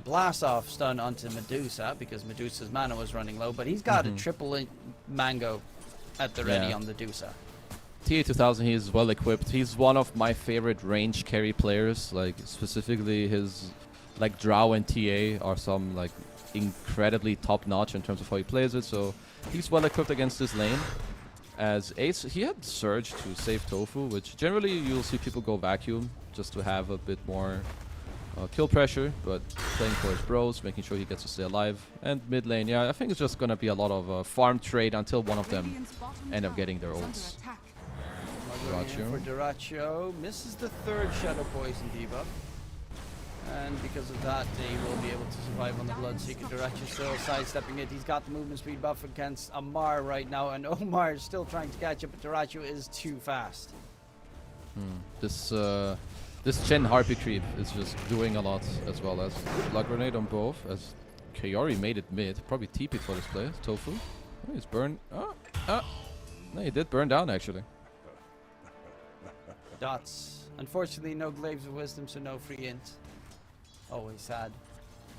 blast off stun onto Medusa, because Medusa's mana was running low, but he's got a triple mango at the ready on the Medusa. TA2000, he's well equipped. He's one of my favorite range carry players. Like specifically his like Drow and TA are some like incredibly top notch in terms of how he plays it. So he's well equipped against this lane. As Ace, he had Surge to save Tofu, which generally you'll see people go Vacuum just to have a bit more kill pressure, but playing for his bros, making sure he gets to stay alive. And mid lane, yeah, I think it's just gonna be a lot of farm trade until one of them end up getting their ults. For Duracho, misses the third Shadow Poison debuff. And because of that, they will be able to survive on the Bloodseeker. Duracho still sidestepping it. He's got the movement speed buff against Amar right now, and Omar is still trying to catch up, but Duracho is too fast. This Chen Harpy creep is just doing a lot, as well as Blood Grenade on both, as Kaori made it mid. Probably TP'd for this play. Tofu. Oh, he's burned. No, he did burn down, actually. Dots. Unfortunately, no Glaives of Wisdom, so no free int. Always sad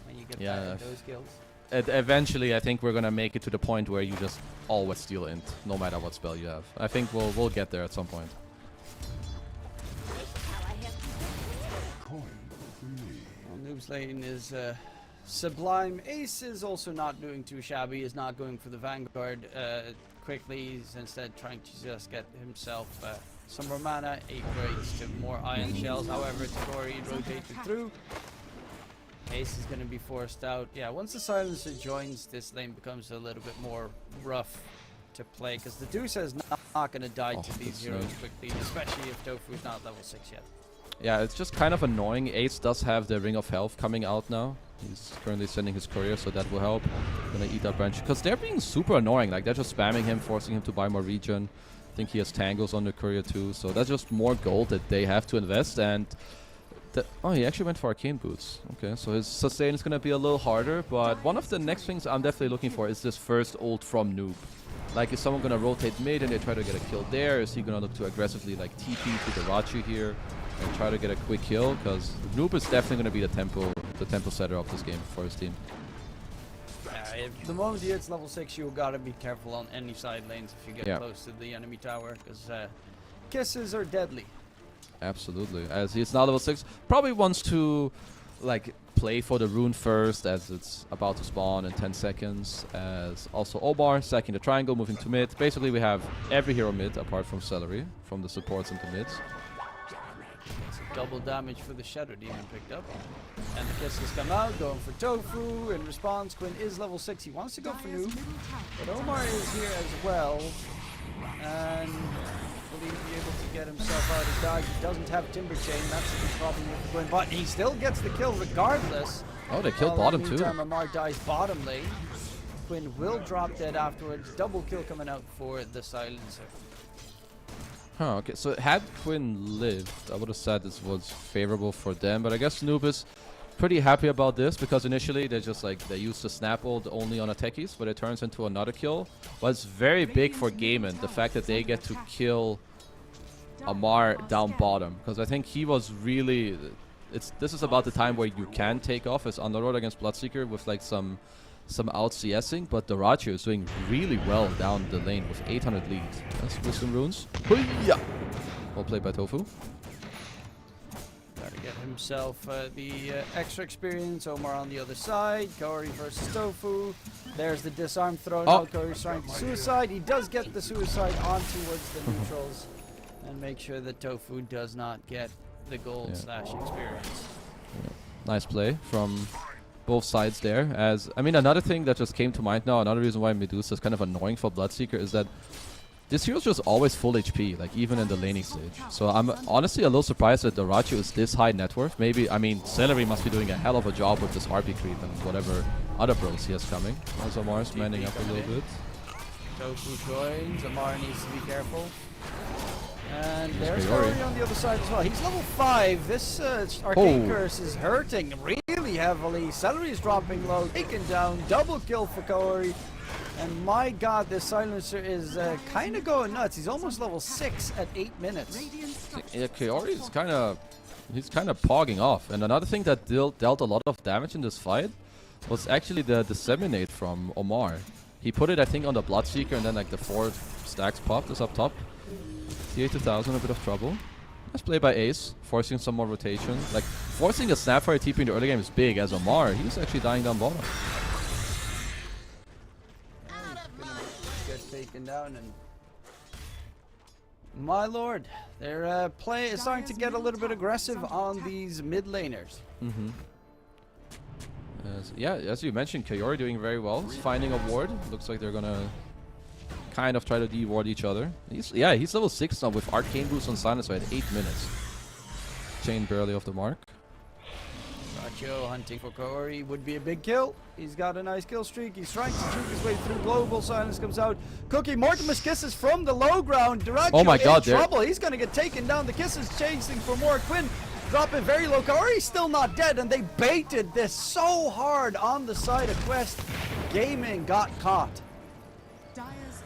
when you get back at those kills. Eventually, I think we're gonna make it to the point where you just always steal int, no matter what spell you have. I think we'll get there at some point. Noob's lane is sublime. Ace is also not doing too shabby. Is not going for the Vanguard quickly. He's instead trying to just get himself some more mana, 8 grades to more Ion Shells. However, Tagori rotated through. Ace is going to be forced out. Yeah, once the Silencer joins, this lane becomes a little bit more rough to play, because the Dusa is not going to die to these heroes quickly, especially if Tofu is not level 6 yet. Yeah, it's just kind of annoying. Ace does have the Ring of Health coming out now. He's currently sending his courier, so that will help. Gonna eat that branch, because they're being super annoying. Like, they're just spamming him, forcing him to buy more regen. I think he has Tangles on the courier too, so that's just more gold that they have to invest. And Oh, he actually went for arcane boots. Okay, so his sustain is gonna be a little harder, but one of the next things I'm definitely looking for is this first ult from Noob. Like, is someone gonna rotate mid and they try to get a kill there? Is he gonna look to aggressively like TP to the Rachi here and try to get a quick kill? Because Noob is definitely gonna be the tempo setter of this game for his team. If the moment he hits level 6, you gotta be careful on any side lanes if you get close to the enemy tower, because kisses are deadly. Absolutely. As he's now level 6, probably wants to like play for the rune first, as it's about to spawn in 10 seconds. As also Omar stacking the triangle, moving to mid. Basically, we have every hero mid apart from Celery, from the supports into mids. It's a double damage for the Shadow Demon picked up. And the kisses come out, going for Tofu. In response, Quinn is level 6. He wants to go for Noob, but Omar is here as well. And will he be able to get himself out of dodge? He doesn't have Timber Chain. That's the problem with Quinn, but he still gets the kill regardless. Oh, they killed bottom too. Meantime, Amar dies bottom lane. Quinn will drop dead afterwards. Double kill coming out for the Silencer. Huh, okay, so had Quinn lived, I would have said this was favorable for them, but I guess Noob is pretty happy about this, because initially they just like, they used the snap ult only on techies, but it turns into another kill. But it's very big for Gaimin, the fact that they get to kill Amar down bottom, because I think he was really, this is about the time where you can take off as Underlord against Bloodseeker with like some out CSing, but the Rachi is doing really well down the lane with 800 lead. That's Wisdom Runes. Hoo-yah! Well played by Tofu. Got to get himself the extra experience. Omar on the other side. Kaori versus Tofu. There's the disarm thrown out. Kaori's trying to suicide. He does get the suicide on towards the neutrals. And make sure that Tofu does not get the gold slash experience. Yeah. Nice play from both sides there. As I mean, another thing that just came to mind now, another reason why Medusa is kind of annoying for Bloodseeker is that this hero's just always full HP, like even in the laning stage. So I'm honestly a little surprised that the Rachi is this high net worth. Maybe, I mean, Celery must be doing a hell of a job with this RP creep and whatever other bros he has coming. As Amar's manning up a little bit. Tofu joins. Amar needs to be careful. And there's Kaori on the other side as well. He's level 5. This Arcane Curse is hurting really heavily. Celery is dropping low, taken down. Double kill for Kaori. And my god, this Silencer is kind of going nuts. He's almost level 6 at 8 minutes. Yeah, Kaori is he's kind of pogging off. And another thing that dealt a lot of damage in this fight was actually the Disseminate from Omar. He put it, I think, on the Bloodseeker, and then like the 4 stacks popped is up top. TA2000, a bit of trouble. Let's play by Ace, forcing some more rotation. Like, forcing a Snapfire TP in the early game is big, as Omar, he's actually dying down bottom. Get taken down, and my lord, their play is starting to get a little bit aggressive on these mid laners. Yeah, as you mentioned, Kaori doing very well. He's finding a ward. Looks like they're gonna kind of try to de-ward each other. He's level 6 now with Arcane Boost on Silencer at 8 minutes. Chain barely off the mark. Racho hunting for Kaori would be a big kill. He's got a nice kill streak. He's trying to juke his way through global. Silence comes out. Cookie, Mortimer's kisses from the low ground. Racho oh my god, in trouble. He's going to get taken down. The kisses chasing for more. Quinn dropping very low. Kaori's still not dead, and they baited this so hard on the side of Quest. Gaimin got caught.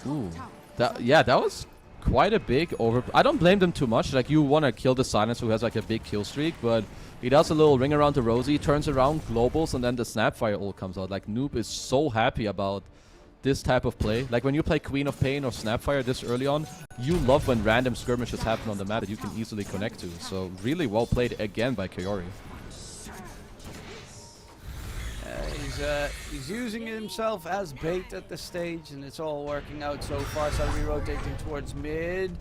Ooh, that was quite a big I don't blame them too much. Like, you want to kill the Silencer who has like a big kill streak, but he does a little ring around to Rosie, turns around, globals, and then the Snapfire ult comes out. Like, Noob is so happy about this type of play. Like, when you play Queen of Pain or Snapfire this early on, you love when random skirmishes happen on the map that you can easily connect to. So really well played again by Kaori. He's using himself as bait at this stage, and it's all working out so far. Celery rotating towards mid.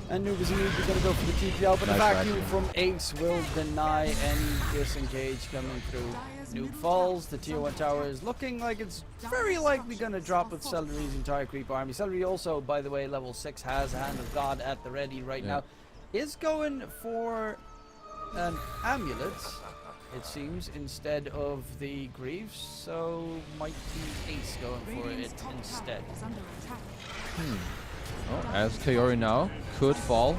And Noob is immediately going to go for the TP out, but the vacuum from Ace will deny any disengage coming through. Noob falls. The tier 1 tower is looking like it's very likely going to drop with Celery's entire creep army. Celery also, by the way, level 6, has Hand of God at the ready right now. Is going for an amulet, it seems, instead of the Greaves, so might be Ace going for it instead. Oh, as Kaori now could fall.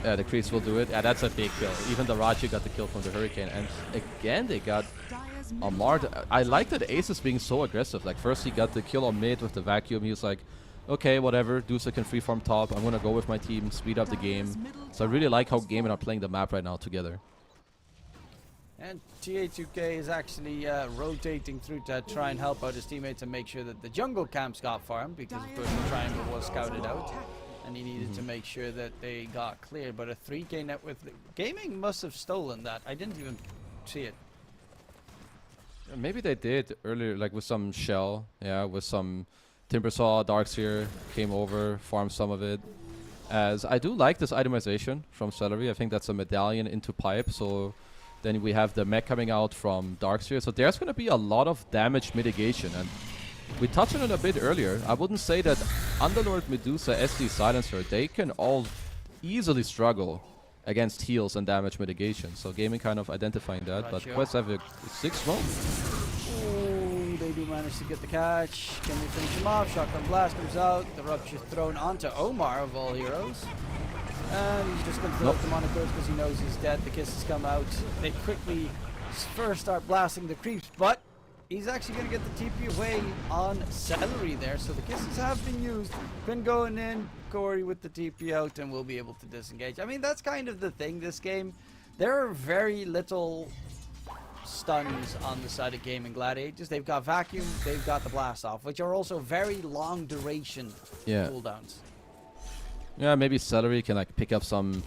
The creeps will do it. Yeah, that's a big kill. Even the Raji got the kill from the Hurricane. And again, they got Amar. I like that Ace is being so aggressive. Like, first he got the kill on mid with the vacuum. He was like, okay, whatever. Dusa can freeform top. I'm going to go with my team, speed up the game. So I really like how Gaimin are playing the map right now together. And TA2K is actually rotating through to try and help out his teammates and make sure that the jungle camps got farmed, because of course the triangle was scouted out and he needed to make sure that they got cleared. But a 3k net with Gaimin must have stolen that. I didn't even see it. Maybe they did earlier, like with some shell, yeah, with some Timbersaw, Darkseer came over, farmed some of it. As I do like this itemization from Celery. I think that's a medallion into pipe, so then we have the mech coming out from Darkseer. So there's going to be a lot of damage mitigation, and we touched on it a bit earlier. I wouldn't say that Underlord, Medusa, SD, Silencer, they can all easily struggle against heals and damage mitigation. So Gaimin kind of identifying that, but Quest have a 6 smoke. Oh, they do manage to get the catch. Can they finish him off? Shotgun blast comes out. The rupture thrown onto Omar of all heroes. And he's just going to throw up the Monaco's because he knows he's dead. The kisses come out. They quickly first start blasting the creeps, but he's actually going to get the TP away on Celery there. So the kisses have been used. Been going in. Corey with the TP out, and we'll be able to disengage. I mean, that's kind of the thing this game. There are very little stuns on the side of Gaimin Gladiators. They've got vacuum, they've got the blast off, which are also very long duration cooldowns. Yeah, maybe Celery can like pick up some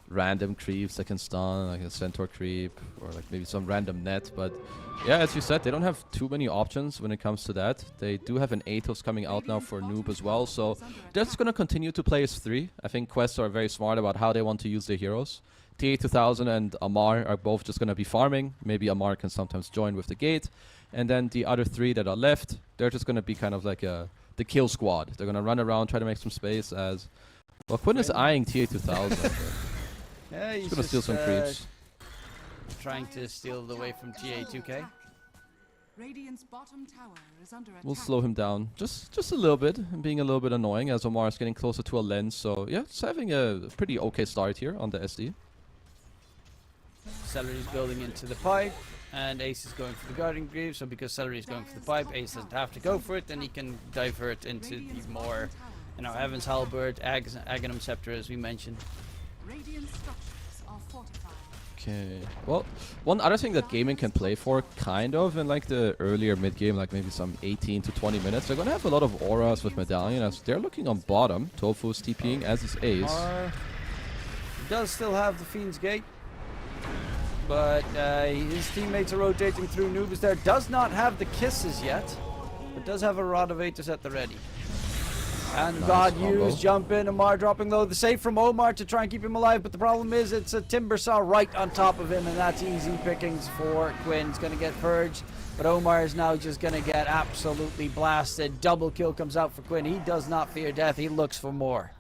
random creeps that can stun, like a Centaur creep, or like maybe some random net. But yeah, as you said, they don't have too many options when it comes to that. They do have an Athos coming out now for Noob as well, so they're just going to continue to play as 3. I think Quests are very smart about how they want to use their heroes. TA2000 and Amar are both just going to be farming. Maybe Amar can sometimes join with the gate. And then the other 3 that are left, they're just going to be kind of like the kill squad. They're going to run around, try to make some space as... Well, Quinn is eyeing TA2000. Yeah, he's going to steal some creeps. Trying to steal it away from TA2K. Radiant's bottom tower is under attack. We'll slow him down just a little bit, and being a little bit annoying as Omar is getting closer to a lens. So yeah, it's having a pretty okay start here on the SD. Celery's building into the pipe, and Ace is going for the Guardian Greaves. So because Celery is going for the pipe, Ace doesn't have to go for it, then he can divert into the more, you know, Heaven's Halberd, Aghanim Scepter, as we mentioned. Radiant structures are fortified. Okay. Well, one other thing that Gaimin can play for, kind of, in like the earlier mid-game, like maybe some 18 to 20 minutes, they're going to have a lot of auras with Medallion, as they're looking on bottom. Tofu's TPing, as is Ace. Does still have the Fiend's Gate, but his teammates are rotating through. Nubis there does not have the kisses yet, but does have a Rod of Aegis at the ready. And nice God combo. used, jump in, Omar dropping low. The save from Omar to try and keep him alive, but the problem is it's a Timbersaw right on top of him, and that's easy pickings for Quinn. He's going to get purged, but Omar is now just going to get absolutely blasted. Double kill comes out for Quinn. He does not fear death. He looks for more.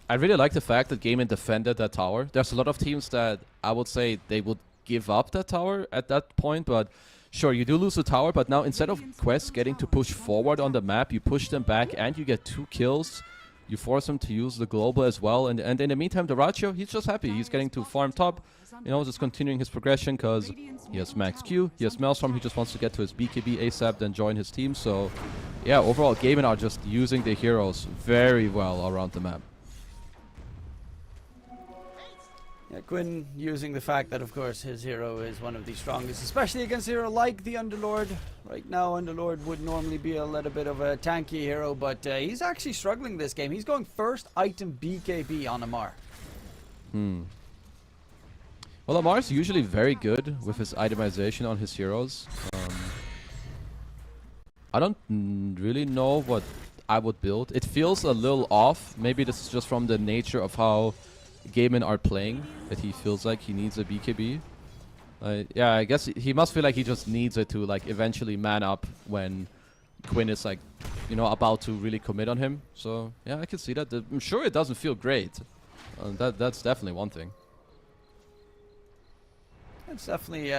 I really like the fact that Gaimin defended that tower. There's a lot of teams that I would say they would give up that tower at that point, but sure, you do lose the tower, but now instead of Quest getting to push forward on the map, you push them back and you get 2 kills. You force him to use the global as well, and in the meantime, the Ratio, he's just happy. He's getting to farm top, you know, just continuing his progression because he has max Q, he has Maelstrom, he just wants to get to his BKB ASAP, then join his team. So yeah, overall, Gaimin are just using the heroes very well around the map. Yeah, Quinn using the fact that, of course, his hero is one of the strongest, especially against a hero like the Underlord. Right now, Underlord would normally be a little bit of a tanky hero, but he's actually struggling this game. He's going first item BKB on Amar. Well, Amar's usually very good with his itemization on his heroes. I don't really know what I would build. It feels a little off. Maybe this is just from the nature of how Gaimin are playing, that he feels like he needs a BKB. Yeah, I guess he must feel like he just needs it to like eventually man up when Quinn is like, you know, about to really commit on him. So yeah, I can see that. I'm sure it doesn't feel great. That's definitely one thing. It's definitely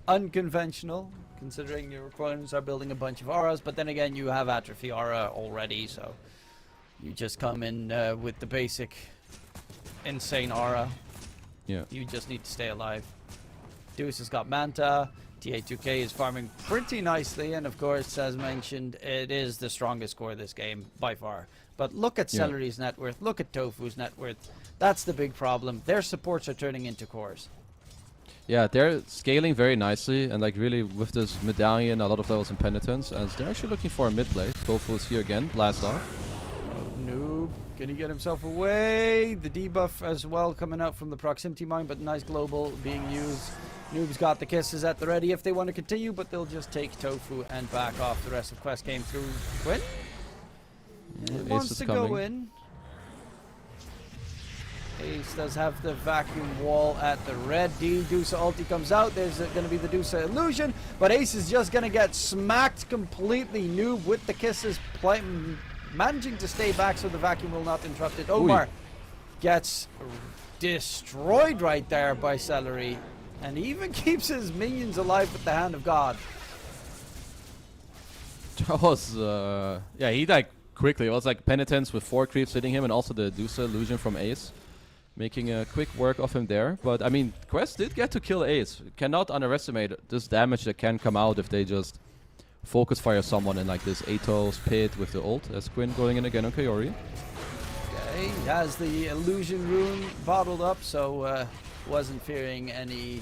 unconventional, considering your opponents are building a bunch of auras, but then again, you have Atrophy aura already, so you just come in with the basic insane aura. Yeah. You just need to stay alive. Deuce has got Manta. TA2K is farming pretty nicely, and of course, as mentioned, it is the strongest core of this game by far. But look at Celery's net worth, look at Tofu's net worth. That's the big problem. Their supports are turning into cores. Yeah, they're scaling very nicely, and like really with this medallion, a lot of levels in penitence, as they're actually looking for a mid play. Tofu is here again, blast off. Oh, Noob, can he get himself away? The debuff as well coming out from the proximity mine, but nice global being used. Noob's got the kisses at the ready if they want to continue, but they'll just take Tofu and back off. The rest of Quest came through. Quinn? Ace Wants is to coming. go in. Ace does have the vacuum wall at the ready. Dusa ulti comes out. There's going to be the Dusa illusion, but Ace is just going to get smacked completely. Noob with the kisses, managing to stay back so the vacuum will not interrupt it. Omar gets destroyed right there by Celery, and even keeps his minions alive with the hand of God. That was, yeah, he died quickly. It was like penitence with 4 creeps hitting him, and also the Dusa illusion from Ace, making a quick work of him there. But I mean, Quest did get to kill Ace. Cannot underestimate this damage that can come out if they just focus fire someone in like this Atos pit with the ult, as Quinn going in again on Kaori. Okay, he has the illusion rune bottled up, so wasn't fearing any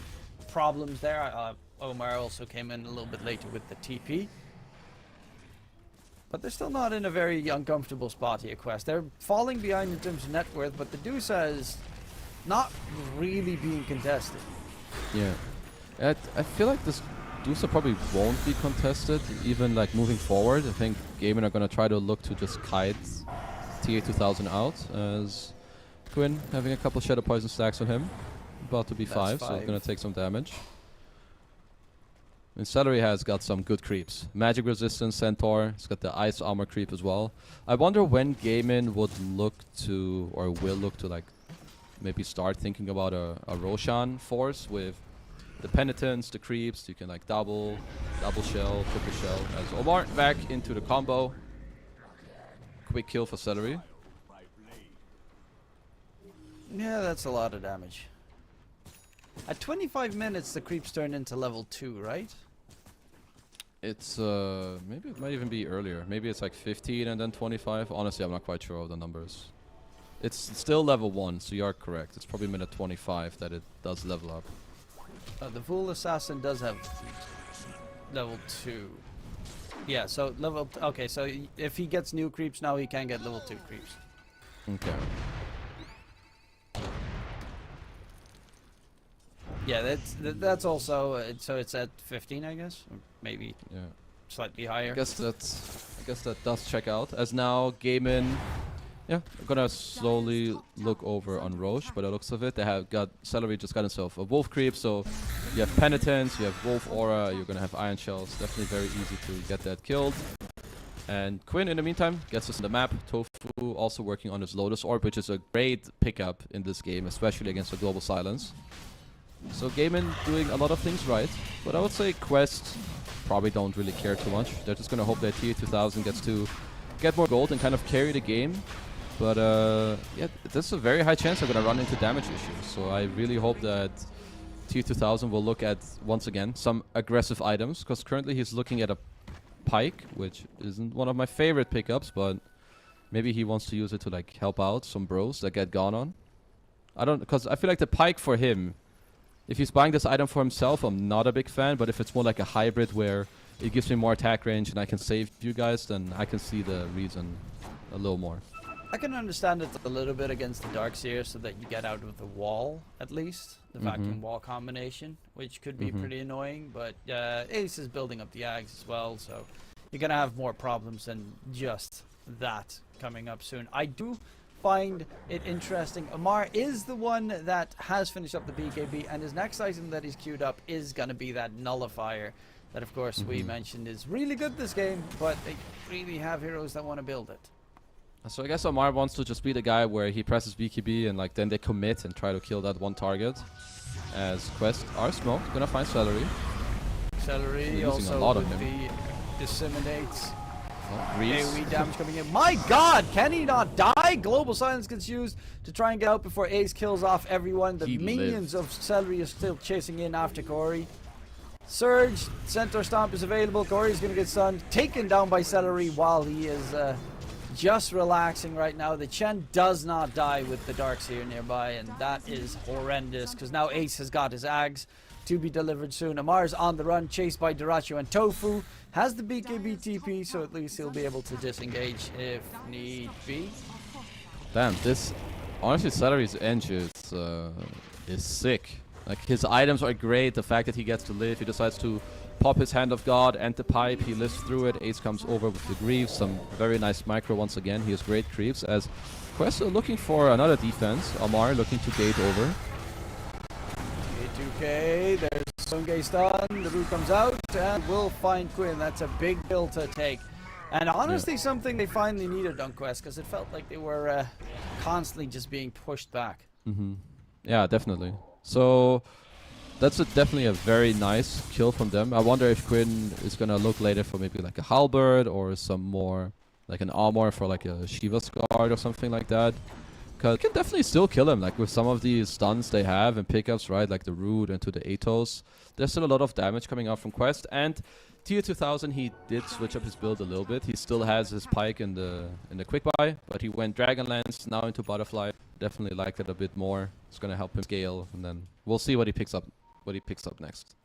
problems there. Omar also came in a little bit later with the TP. But they're still not in a very uncomfortable spot here, Quest. They're falling behind in terms of net worth, but the Dusa is not really being contested. Yeah. I feel like this Dusa probably won't be contested, even like moving forward. I think Gaimin are going to try to look to just kite TA2000 out, as Quinn having a couple Shadow Poison stacks on him. About to be 5, so going to take some damage. And Celery has got some good creeps. Magic Resistance, Centaur. He's got the Ice Armor creep as well. I wonder when Gaimin would look to, or will look to, like, maybe start thinking about a Roshan force with the Penitence, the creeps. You can, like, double shell, triple shell. As Omar back into the combo. Quick kill for Celery. Yeah, that's a lot of damage. At 25 minutes, the creeps turn into level 2, right? It's, maybe it might even be earlier. Maybe it's like 15 and then 25. Honestly, I'm not quite sure of the numbers. It's still level 1, so you are correct. It's probably minute 25 that it does level up. The Fool Assassin does have level 2. Yeah, so level... Okay, so if he gets new creeps now, he can get level 2 creeps. Okay. Yeah, that's also so it's at 15, I guess, or maybe slightly higher. I guess that does check out. As now Gaimin, yeah, I'm gonna slowly look over on Roche. By the looks of it, they have got Celery just got himself a Wolf creep. So you have Penitence, you have Wolf Aura, you're gonna have Iron Shells. Definitely very easy to get that killed. And Quinn, in the meantime, gets us in the map. Tofu also working on his Lotus Orb, which is a great pickup in this game, especially against the Global Silence. So Gaimin doing a lot of things right, but I would say Quest probably don't really care too much. They're just gonna hope that TA2000 gets to get more gold and kind of carry the game. But yeah, there's a very high chance they're gonna run into damage issues. So I really hope that TA2000 will look at, once again, some aggressive items, because currently he's looking at a Pike, which isn't one of my favorite pickups, but maybe he wants to use it to like help out some bros that get gone on. I don't, because I feel like the Pike for him, if he's buying this item for himself, I'm not a big fan, but if it's more like a hybrid where it gives me more attack range and I can save you guys, then I can see the reason a little more. I can understand it a little bit against the Darkseer so that you get out of the wall, at least. The vacuum wall combination, which could be pretty annoying, but Ace is building up the Ags as well, so you're going to have more problems than just that coming up soon. I do find it interesting. Amar is the one that has finished up the BKB, and his next item that he's queued up is going to be that Nullifier that, of course, we mentioned is really good this game, but they really have heroes that want to build it. So I guess Amar wants to just be the guy where he presses BKB and like then they commit and try to kill that one target. As Quest are smoked, gonna find Celery. Celery also a lot of with him. the disseminates. AoE damage coming in. My god, can he not die? Global Silence gets used to try and get out before Ace kills off everyone. The minions of Celery are still chasing in after Corey. Surge, Centaur Stomp is available. Corey's going to get stunned. Taken down by Celery while he is just relaxing right now. The Chen does not die with the Darkseer nearby, and that is horrendous because now Ace has got his Ags to be delivered soon. Amar's on the run, chased by Diracho and Tofu. Has the BKB TP, so at least he'll be able to disengage if need be. Damn, this honestly Celery's ENG is sick. Like, his items are great. The fact that he gets to live, he decides to pop his Hand of God and the pipe. He lives through it. Ace comes over with the Greaves. Some very nice micro once again. He has great creeps as Quest are looking for another defense. Amar looking to gate over. 2K, there's Sungay stun. The root comes out and will find Quinn. That's a big kill to take. And honestly, something they finally needed on Quest because it felt like they were constantly just being pushed back. Yeah, definitely. So that's definitely a very nice kill from them. I wonder if Quinn is gonna look later for maybe like a halberd or some more like an armor for like a Shiva's guard or something like that. Cause you can definitely still kill him, like with some of these stuns they have and pickups, right? Like the root into the Atos. There's still a lot of damage coming out from Quest. And tier 2000, he did switch up his build a little bit. He still has his pike in the quick buy, but he went Dragonlance now into Butterfly. Definitely like that a bit more. It's gonna help him scale, and then we'll see what he picks up. What he picks up next.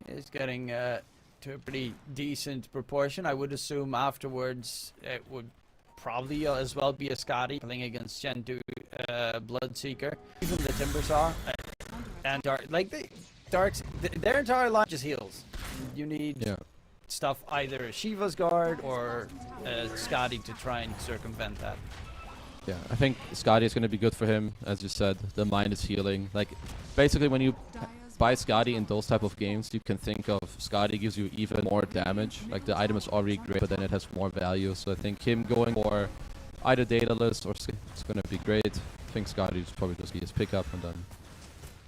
It's getting to a pretty decent proportion. I would assume afterwards it would probably as well be a Scotty playing against Shendu Bloodseeker. Even the Timbersaw and Dark, like their entire line just heals. You need stuff either Shiva's guard or Scotty to try and circumvent that. Yeah, I think Scotty is going to be good for him, as you said. The mind is healing. Like, basically, when you buy Scotty in those type of games, you can think of Scotty gives you even more damage. Like, the item is already great, but then it has more value. So I think him going for either Daedalus or it's going to be great. I think Scotty is probably just his pickup, and then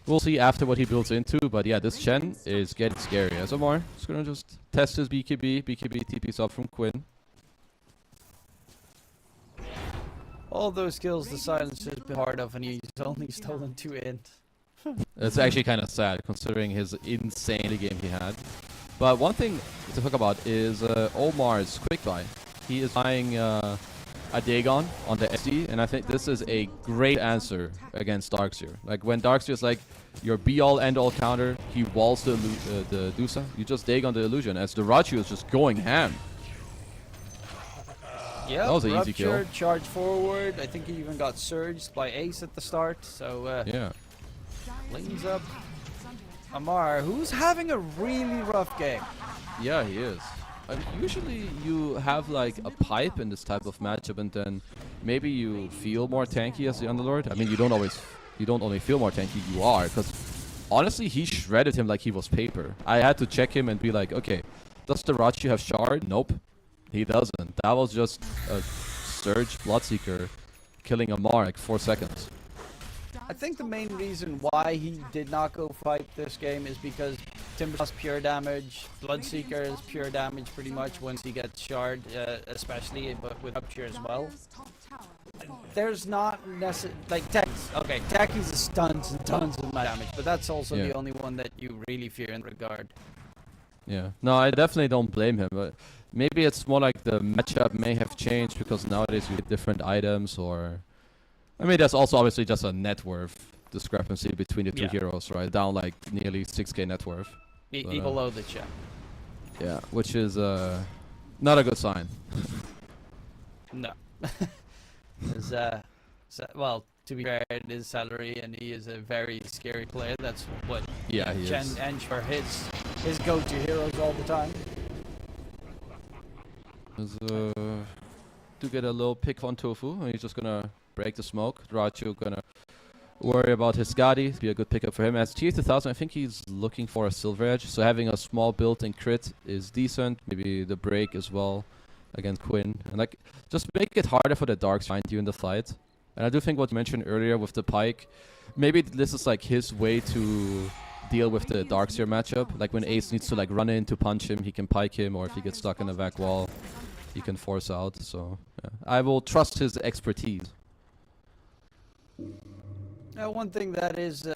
we'll see after what he builds into. But yeah, this Chen is getting scary. As Omar is going to just test his BKB. BKB TP's up from Quinn. All those kills the Silence has been part of, and he's only stolen 2 int. It's actually kind of sad, considering his insane game he had. But one thing to talk about is Omar's quick buy. He is buying a Dagon on the SD, and I think this is a great answer against Darkseer. Like, when Darkseer is like your be-all, end-all counter, he walls the Dusa. You just Dagon the illusion, as the Rachu is just going ham. Yeah, that was an easy kill. Charge forward. I think he even got surged by Ace at the start. So yeah, lanes up. Amar, who's having a really rough game. Yeah, he is. Usually you have like a pipe in this type of matchup, and then maybe you feel more tanky as the Underlord. I mean, you don't only feel more tanky, you are, because honestly, he shredded him like he was paper. I had to check him and be like, okay, does the Rachu have shard? Nope. He doesn't. That was just a Surge Bloodseeker killing Amar like 4 seconds. I think the main reason why he did not go fight this game is because Timber's pure damage, Bloodseeker is pure damage pretty much once he gets shard, especially, but with Rupture as well. There's not necessarily, like, Taki's is tons and tons of damage, but that's also the only one that you really fear in regard. Yeah, no, I definitely don't blame him, but maybe it's more like the matchup may have changed because nowadays you get different items, or I mean, there's also obviously just a net worth discrepancy between the two heroes, right? Down like nearly 6k net worth. Below the chat. Yeah, which is not a good sign. No. Well, to be fair, it is Salary, and he is a very scary player. That's what Chen and for his go-to heroes all the time. To get a little pick on Tofu, and he's just gonna break the smoke. Rachu gonna worry about his Skadi, be a good pickup for him. As tier 2000, I think he's looking for a Silver Edge, so having a small build in crit is decent. Maybe the break as well against Quinn, and like just make it harder for the Darks to find you in the fight. And I do think what you mentioned earlier with the pike, maybe this is like his way to deal with the Darkseer matchup. Like when Ace needs to like run in to punch him, he can pike him, or if he gets stuck in a back wall, he can force out. So yeah. I will trust his expertise. One thing that is,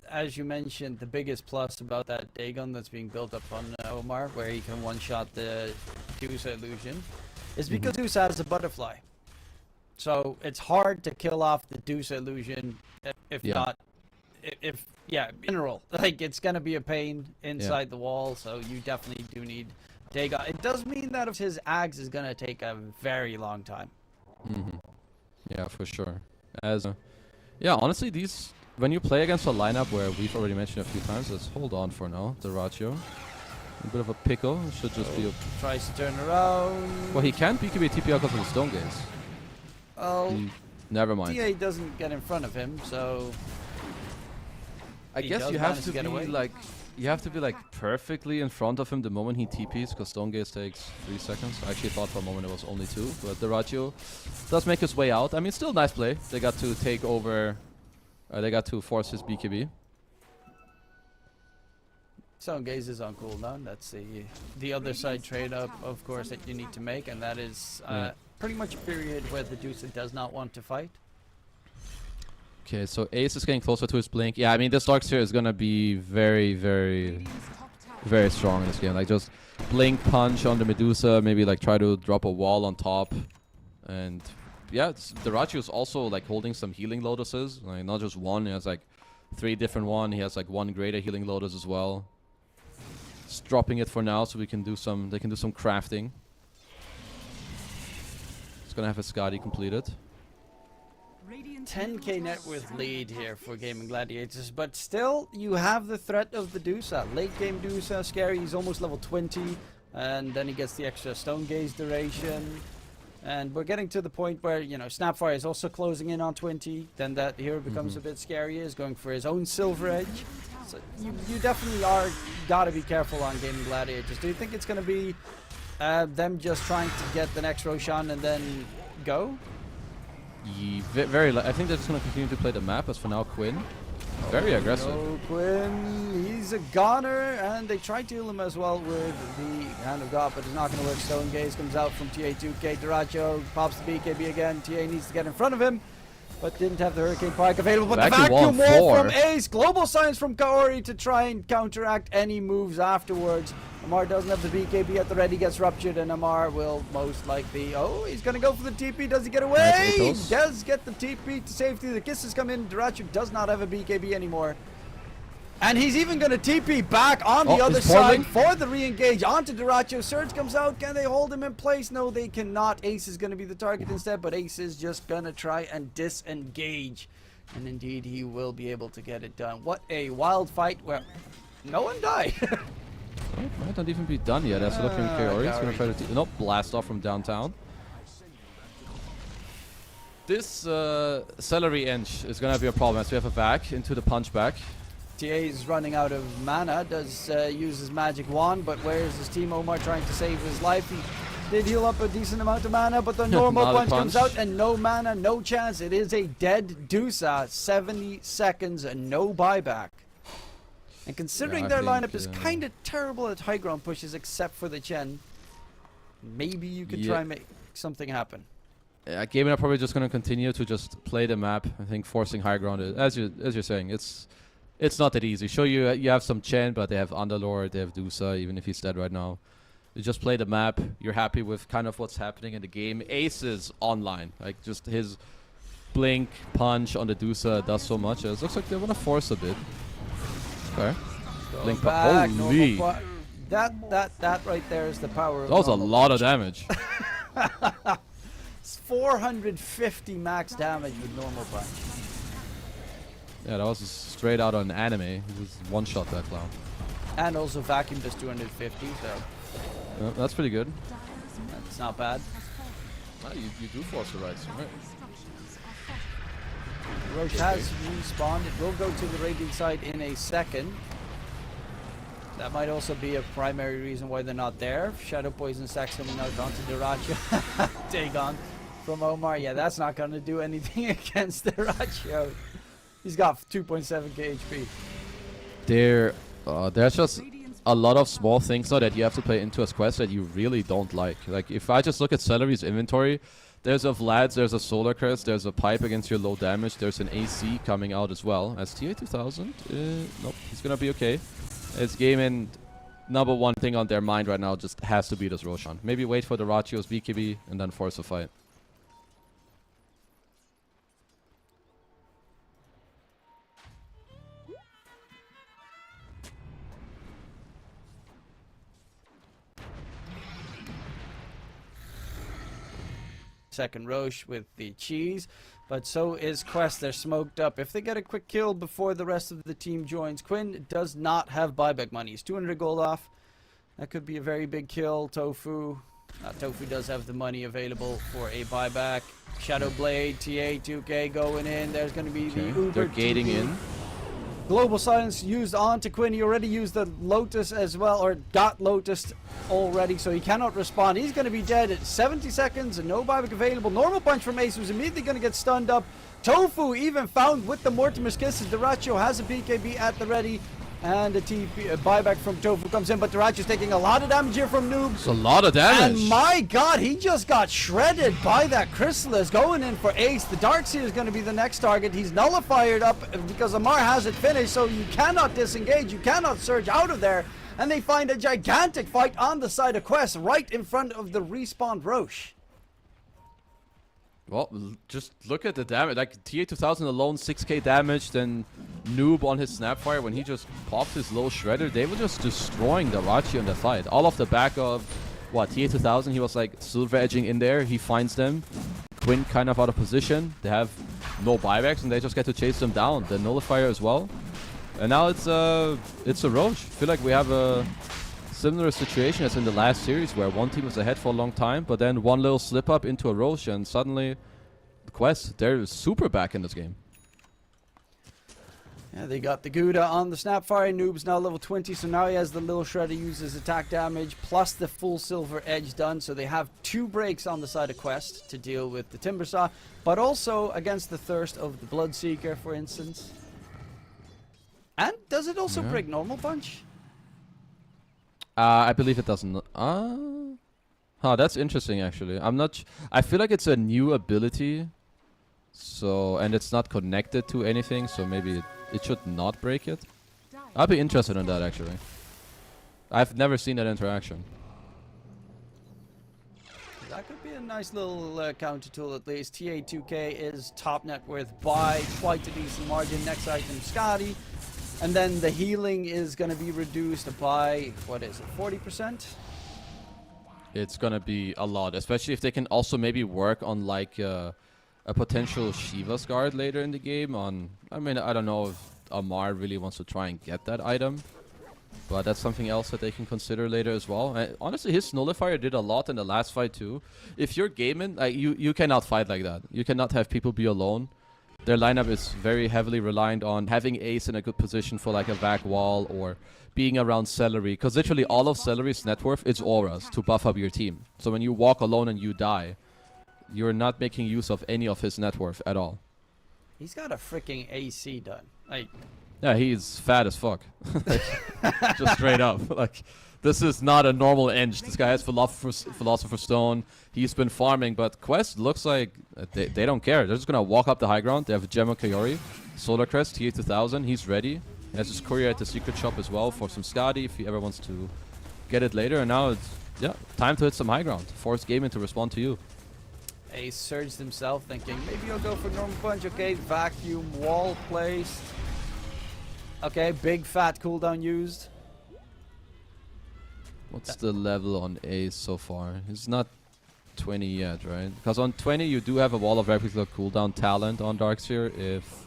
as you mentioned, the biggest plus about that Dagon that's being built up on Omar, where he can one-shot the Dusa illusion, is because Dusa has a butterfly. So it's hard to kill off the Dusa illusion if mineral. Like, it's going to be a pain inside the wall, so you definitely do need Dagon. It does mean that if his Ags is going to take a very long time. Yeah, for sure. Yeah, honestly, when you play against a lineup where we've already mentioned a few times, let's hold on for now, the Ratio. A bit of a pickle, it should just be a... Tries to turn around. Well, he can't BKB TP out because of the Stone Gaze. Oh, never mind. TA doesn't get in front of him, so... I guess you have to be like perfectly in front of him the moment he TPs, because Stone Gaze takes 3 seconds. I actually thought for a moment it was only 2, but the Ratio does make his way out. I mean, still nice play. They got to take over, they got to force his BKB. Stone Gaze is on cooldown. That's the other side trade-up, of course, that you need to make, and that is pretty much a period where the Dusa does not want to fight. Okay, so Ace is getting closer to his Blink. Yeah, I mean, this Darkseer is gonna be very, very, very strong in this game. Like, just Blink, punch on the Medusa, maybe like try to drop a wall on top. And yeah, the Ratio is also like holding some healing lotuses. Like, not just one, he has like 3 different one. He has like 1 greater healing lotus as well. Just dropping it for now so they can do some crafting. It's gonna have a Skadi completed. 10k net worth lead here for Gaimin Gladiators, but still you have the threat of the Dusa. Late game Dusa, scary, he's almost level 20, and then he gets the extra Stone Gaze duration. And we're getting to the point where, you know, Snapfire is also closing in on 20, then that hero becomes a bit scary, is going for his own Silver Edge. So you definitely gotta be careful on Gaimin Gladiators. Do you think it's gonna be them just trying to get the next Roshan and then go? I think they're just going to continue to play the map, as for now Quinn. Very aggressive. No, Quinn, he's a goner, and they tried to heal him as well with the Hand of God, but it's not going to work. Stone Gaze comes out from TA2K. Daracho pops the BKB again. TA needs to get in front of him, but didn't have the Hurricane Pike available. But the Vacuum Wall from Ace. Global Science from Kaori to try and counteract any moves afterwards. Amar doesn't have the BKB at the ready, gets ruptured, and Amar will most likely... Oh, he's going to go for the TP. Does he get away? Nice, he does get the TP to safety. The kisses come in. Daracho does not have a BKB anymore. And he's even going to TP back on the other side for the re-engage onto Daracho. Surge comes out. Can they hold him in place? No, they cannot. Ace is going to be the target instead, but Ace is just going to try and disengage. And indeed, he will be able to get it done. What a wild fight where no one died. Might not even be done yet. As looking Kaori, he's going to try to nope, blast off from downtown. This Celery Inch is going to be a problem as we have a back into the punchback. TA is running out of mana, does use his magic wand, but where is his team? Omar trying to save his life. He did heal up a decent amount of mana, but the normal punch comes out and no mana, no chance. It is a dead Dusa, 70 seconds and no buyback. And considering their lineup is kind of terrible at high ground pushes except for the Chen, maybe you could try and make something happen. Yeah, Gaimin are probably just going to continue to just play the map. I think forcing high ground, as you're saying, it's not that easy. Sure, you have some Chen, but they have Underlord, they have Dusa, even if he's dead right now. You just play the map. You're happy with kind of what's happening in the game. Ace is online. Like, just his blink, punch on the Dusa does so much. It looks like they want to force a bit. Okay. Blink back, holy. That right there is the power of that was a lot of damage. It's 450 max damage with normal punch. Yeah, that was straight out on anime. He just one-shot that clown. And also vacuum does 250, so... Yeah, that's pretty good. That's not bad. You do force the right, right? Roche has respawned. It will go to the Radiant side in a second. That might also be a primary reason why they're not there. Shadow Poison stacks coming out onto Daracho. Dagon from Omar. Yeah, that's not going to do anything against Daracho. He's got 2.7k HP. They're There's just a lot of small things though that you have to play into as quests that you really don't like. Like if I just look at Celery's inventory, there's a Vlad's, there's a Solar Crest, there's a pipe against your low damage, there's an AC coming out as well. As TA2000, nope, he's gonna be okay. It's Gaimin, number one thing on their mind right now just has to be this Roshan. Maybe wait for the Ratios BKB and then force a fight. Second Roche with the cheese, but so is Quest. They're smoked up. If they get a quick kill before the rest of the team joins, Quinn does not have buyback money. He's 200 gold off. That could be a very big kill. Tofu does have the money available for a buyback. Shadow Blade, TA, 2K going in. There's going to be the Uber. They're gating TP. in. Global Silence used onto Quinn. He already used the Lotus as well, or got Lotus already, so he cannot respond. He's going to be dead at 70 seconds and no buyback available. Normal punch from Ace, who's immediately going to get stunned up. Tofu even found with the Mortimer's Kisses. Dyrachyo has a BKB at the ready, and a buyback from Tofu comes in, but Dyrachyo's taking a lot of damage here from Noob. It's a lot of damage. And my god, he just got shredded by that Chrysalis going in for Ace. The Darkseer is going to be the next target. He's nullified up because Amar has it finished, so you cannot disengage, you cannot surge out of there. And they find a gigantic fight on the side of Quest right in front of the respawned Roche. Well, just look at the damage. Like TA2000 alone, 6k damage. Then Noob on his Snapfire, when he just popped his low shredder, they were just destroying the Rachi in the fight. All off the back of, what, TA2000, he was like silver edging in there. He finds them. Quinn kind of out of position. They have no buybacks and they just get to chase them down. The Nullifier as well. And now it's a Roche. I feel like we have a similar situation as in the last series where one team was ahead for a long time, but then one little slip up into a Roche and suddenly the Quest, they're super back in this game. Yeah, they got the Gouda on the Snapfire. Noob's now level 20, so now he has the little shredder uses attack damage plus the full silver edge done. So they have 2 breaks on the side of Quest to deal with the Timbersaw, but also against the thirst of the Bloodseeker, for instance. And does it also break normal punch? I believe it doesn't. That's interesting actually. I feel like it's a new ability. So, and it's not connected to anything, so maybe it should not break it. I'd be interested in that actually. I've never seen that interaction. That could be a nice little counter tool at least. TA2K is top net worth by quite a decent margin. Next item, Scotty. And then the healing is going to be reduced by, what is it, 40%? It's going to be a lot, especially if they can also maybe work on like a potential Shiva's Guard later in the game. I mean, I don't know if Amar really wants to try and get that item, but that's something else that they can consider later as well. And honestly, his Nullifier did a lot in the last fight too. If you're Gaimin, like, you cannot fight like that. You cannot have people be alone. Their lineup is very heavily reliant on having Ace in a good position for like a vac wall or being around Celery. Because literally all of Celery's net worth is auras to buff up your team. So when you walk alone and you die, you're not making use of any of his net worth at all. He's got a freaking AC done. Like, yeah, he's fat as fuck. Just straight up. Like, this is not a normal ENG. This guy has Philosopher's Stone. He's been farming, but Quest looks like they don't care. They're just gonna walk up the high ground. They have Gemma Kayori, Solar Crest, TA2000. He's ready. He has his courier at the secret shop as well for some Scotty if he ever wants to get it later. And now it's, yeah, time to hit some high ground. Force Gaimin to respond to you. Ace surged himself thinking, maybe I'll go for normal punch. Okay, vacuum, wall placed. Okay, big fat cooldown used. What's the level on Ace so far? He's not 20 yet, right? Because on 20 you do have a wall of replica cooldown talent on Darkseer if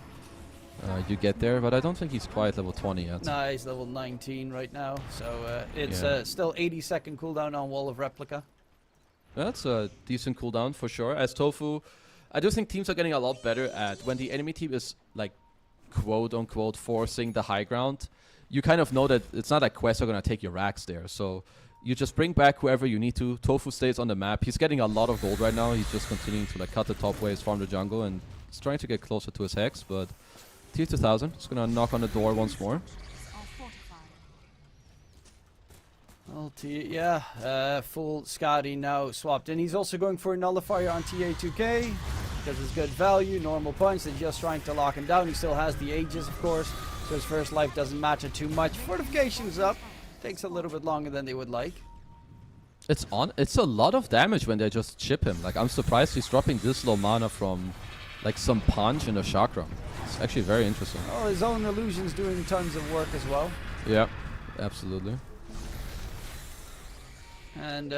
you get there, but I don't think he's quite level 20 yet. No, he's level 19 right now, so it's still 80-second cooldown on wall of replica. That's a decent cooldown for sure. As Tofu, I do think teams are getting a lot better at when the enemy team is like quote-unquote forcing the high ground. You kind of know that it's not like quests are going to take your racks there. So you just bring back whoever you need to. Tofu stays on the map. He's getting a lot of gold right now. He's just continuing to like cut the top waves, farm the jungle, and he's trying to get closer to his hex. But TA2000 is going to knock on the door once more. Full Scotty now swapped in. He's also going for a nullifier on TA2K because it's good value, normal punch. They're just trying to lock him down. He still has the Aegis, of course, so his first life doesn't matter too much. Fortification's up. Takes a little bit longer than they would like. It's a lot of damage when they just chip him. Like, I'm surprised he's dropping this low mana from like some punch and a chakra. It's actually very interesting. Oh, his own illusion's doing tons of work as well. Yeah, absolutely. And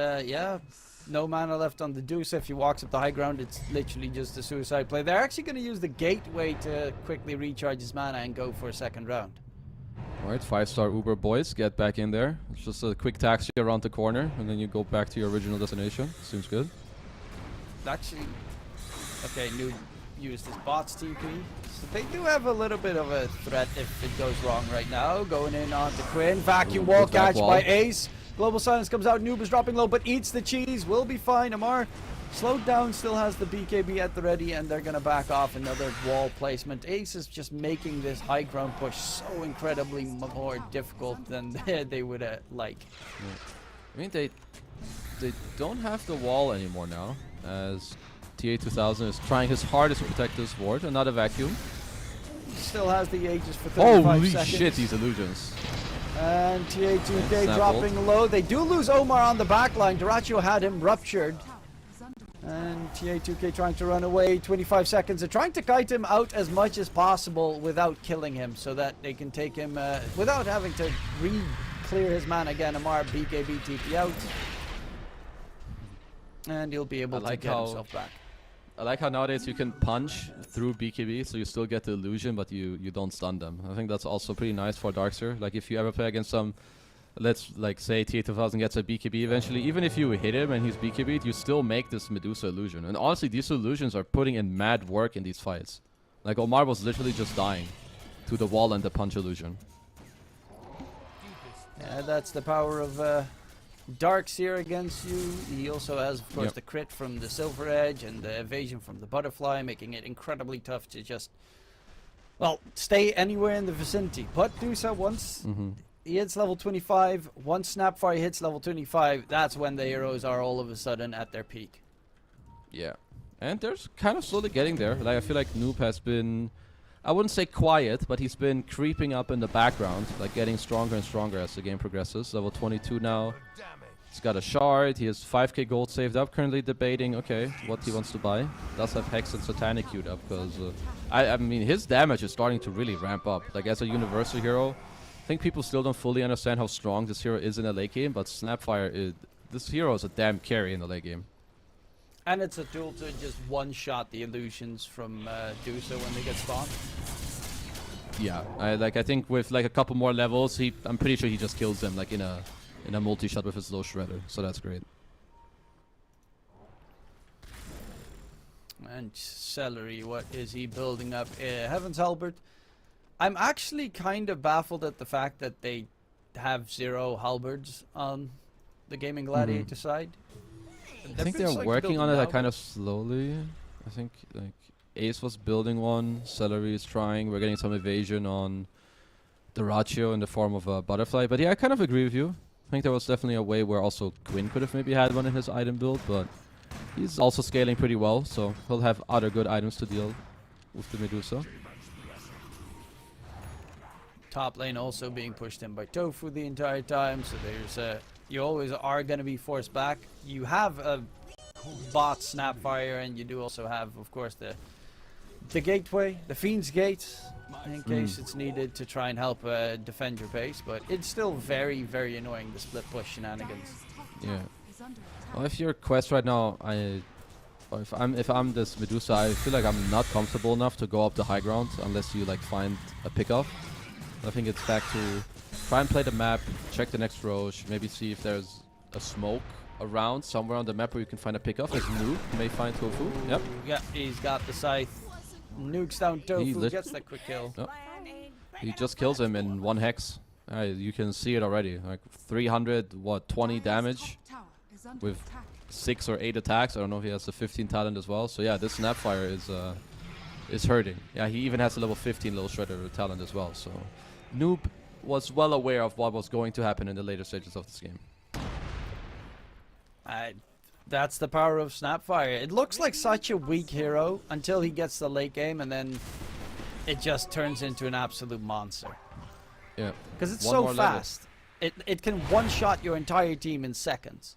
no mana left on the Deuce. If he walks up the high ground, it's literally just a suicide play. They're actually going to use the gateway to quickly recharge his mana and go for a second round. Alright, 5-star Uber boys, get back in there. It's just a quick taxi around the corner, and then you go back to your original destination. Seems good. Actually, okay, Noob used his bots TP. So they do have a little bit of a threat if it goes wrong right now. Going in onto Quinn. Vacuum wall catch by Ace. Global Silence comes out. Noob is dropping low, but eats the cheese. Will be fine. Amar slowed down, still has the BKB at the ready, and they're going to back off. Another wall placement. Ace is just making this high ground push so incredibly more difficult than they would like. Yeah. I mean, they don't have the wall anymore now, as TA2000 is trying his hardest to protect this ward. Another vacuum. Still has the Aegis for 35 Holy seconds. shit, these illusions. And TA2K dropping low. They do lose Omar on the back line. Dyrachyo had him ruptured. And TA2K trying to run away. 25 seconds. They're trying to kite him out as much as possible without killing him so that they can take him without having to re-clear his mana again. Amar BKB TP out. And he'll be able to get himself back. I like how nowadays you can punch through BKB, so you still get the illusion, but you don't stun them. I think that's also pretty nice for Darkseer. Like, if you ever play against some, let's like say TA2000 gets a BKB eventually, even if you hit him and he's BKB'd, you still make this Medusa illusion. And honestly, these illusions are putting in mad work in these fights. Like, Omar was literally just dying to the wall and the punch illusion. Yeah, that's the power of Darkseer against you. He also has, of course, the crit from the Silver Edge and the evasion from the Butterfly, making it incredibly tough to just, well, stay anywhere in the vicinity. But Dusa, once he hits level 25, once Snapfire hits level 25, that's when the heroes are all of a sudden at their peak. Yeah. And they're kind of slowly getting there. Like, I feel like Noob has been, I wouldn't say quiet, but he's been creeping up in the background, like getting stronger and stronger as the game progresses. Level 22 now. He's got a shard. He has 5k gold saved up. Currently debating, okay, what he wants to buy. Does have Hex and Satanic queued up, because I mean, his damage is starting to really ramp up. Like, as a universal hero, I think people still don't fully understand how strong this hero is in the late game, but Snapfire, this hero is a damn carry in the late game. And it's a tool to just one-shot the illusions from Dusa when they get spawned. Yeah, I think with like a couple more levels, I'm pretty sure he just kills them like in a multi-shot with his low shredder, so that's great. And Celery, what is he building up? Heaven's Halberd. I'm actually kind of baffled at the fact that they have 0 halberds on the Gaming Gladiator side. I think they're working on it like kind of slowly. I think like Ace was building one, Celery is trying. We're getting some evasion on Dyrachyo in the form of a butterfly. But yeah, I kind of agree with you. I think there was definitely a way where also Quinn could have maybe had one in his item build, but he's also scaling pretty well, so he'll have other good items to deal with the Medusa. Top lane also being pushed in by Tofu the entire time, so there's you always are going to be forced back. You have a bot Snapfire, and you do also have, of course, the gateway, the Fiend's Gate, in case it's needed to try and help defend your base. But it's still very, very annoying, the split push shenanigans. Yeah. Well, if you're Quest right now, if I'm this Medusa, I feel like I'm not comfortable enough to go up the high ground unless you like find a pickoff. I think it's back to try and play the map, check the next Roche, maybe see if there's a smoke around somewhere on the map where you can find a pickoff. As Nuke may find Tofu. Yep. Yeah, he's got the scythe. Nukes down Tofu, gets that quick kill. Yep. He just kills him in 1 hex. You can see it already. Like 320 damage with 6 or 8 attacks. I don't know if he has the 15 talent as well. So yeah, this Snapfire is hurting. Yeah, he even has a level 15 little shredder talent as well. So Noob was well aware of what was going to happen in the later stages of this game. That's the power of Snapfire. It looks like such a weak hero until he gets the late game, and then it just turns into an absolute monster. Yeah. Because it's One so more level. fast. It can one-shot your entire team in seconds.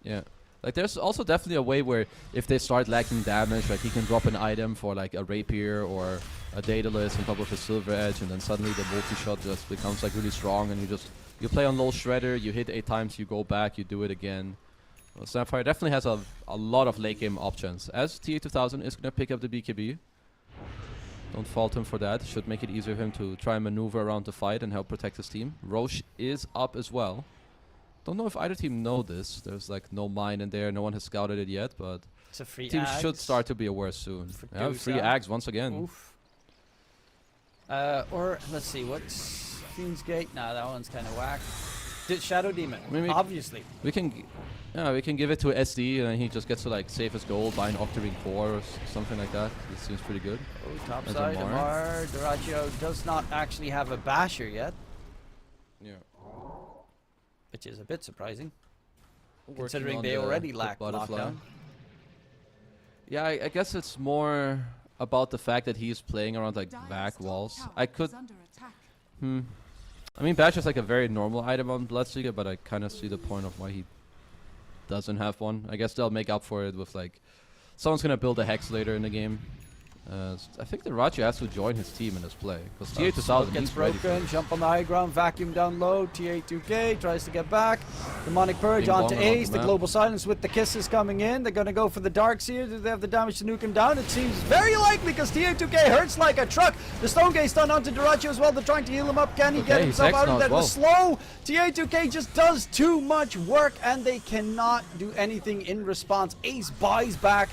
Yeah. Like there's also definitely a way where if they start lacking damage, like he can drop an item for like a rapier or a Daedalus on top of a silver edge, and then suddenly the multi-shot just becomes like really strong, and you play on low shredder, you hit 8 times, you go back, you do it again. Well, Snapfire definitely has a lot of late game options. As TA2000 is gonna pick up the BKB. Don't fault him for that. Should make it easier for him to try and maneuver around the fight and help protect his team. Roche is up as well. Don't know if either team know this. There's like no mine in there. No one has scouted it yet, but It's a free teams Ags. should start to be aware soon. Yeah, Dosa. free Ags once again. Oof. Or let's see, what's Fiend's Gate? Nah, that one's kind of whack. Shadow Demon, I mean, obviously. We can give it to SD, and he just gets to like save his gold, buy an Octarine core or something like that. This seems pretty good. Oh, top As side, Amar. Amar. Duraccio does not actually have a basher yet, Yeah. which is a bit surprising, Working considering on they the already lack butterfly. lockdown. Yeah, I guess it's more about the fact that he's playing around like back walls. I could. I mean, Bash is like a very normal item on Bloodseeker, but I kind of see the point of why he doesn't have one. I guess they'll make up for it with like someone's gonna build a Hex later in the game. I think the Rachi has to join his team in this play because TA2000 Gets he's ready for broken, it. jump on the high ground, vacuum down low. TA2K tries to get back. Demonic Purge Bing onto bong around Ace. the The map. Global Silence with the kisses coming in. They're going to go for the darks here. Do they have the damage to nuke him down? It seems very likely because TA2K hurts like a truck. The Stone Gate stun onto Duraccio as well. They're trying to heal him up. Can he get Okay, he's himself out hexed of now that? as Slow. TA2K just does too much work and they cannot do anything in response. Ace buys back.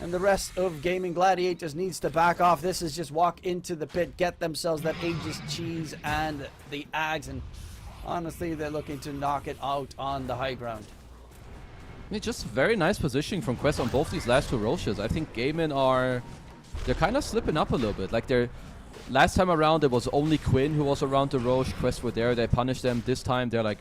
And the rest of Gaimin Gladiators needs to back off. This is just walk into the pit, get themselves that Aegis cheese and the Ags, and honestly, they're looking to knock it out on the high ground. I mean, just very nice positioning from Quest on both these last two Roches. I think Gaimin they're kind of slipping up a little bit. Like last time around, it was only Quinn who was around the Roche. Quest were there, they punished them. This time, they're like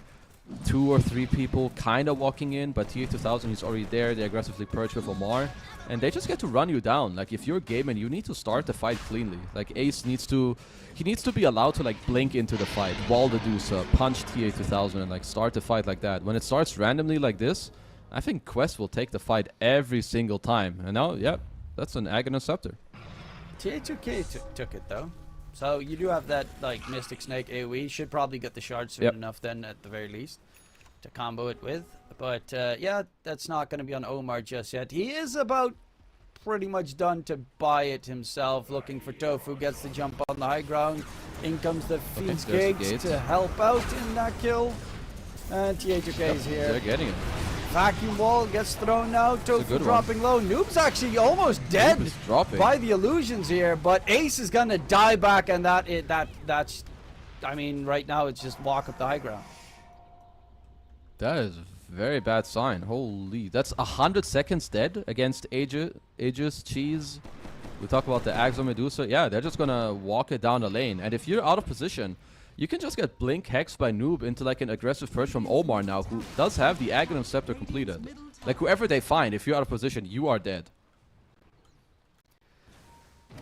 2 or 3 people kind of walking in, but TA2000 he's already there. They aggressively purge with Omar, and they just get to run you down. Like if you're Gaimin, you need to start the fight cleanly. Like Ace needs to be allowed to like blink into the fight, wall the Dusa, punch TA2000, and like start the fight like that. When it starts randomly like this, I think Quest will take the fight every single time. And now, yeah, that's an Agon Scepter. TA2K took it though. So you do have that like Mystic Snake AoE. Should probably get the shard soon enough then at the very least to combo it with. But yeah, that's not going to be on Omar just yet. He is about pretty much done to buy it himself. Looking for Tofu, gets the jump on the high ground. In comes the Fiend's there's the Gate gate. to help out in that kill. And TA2K is here. They're getting it. Vacuum wall gets thrown now. Tofu good dropping low. Noob's actually almost dead is dropping. by the illusions here, but Ace is gonna die back, and that's. I mean, right now it's just walk up the high ground. That is a very bad sign. Holy, that's 100 seconds dead against Aegis, Cheese. We talk about the Axo Medusa. Yeah, they're just gonna walk it down the lane, and if you're out of position, you can just get Blink Hex by Noob into like an aggressive purge from Omar now, who does have the Aghanim Scepter completed. Like whoever they find, if you're out of position, you are dead.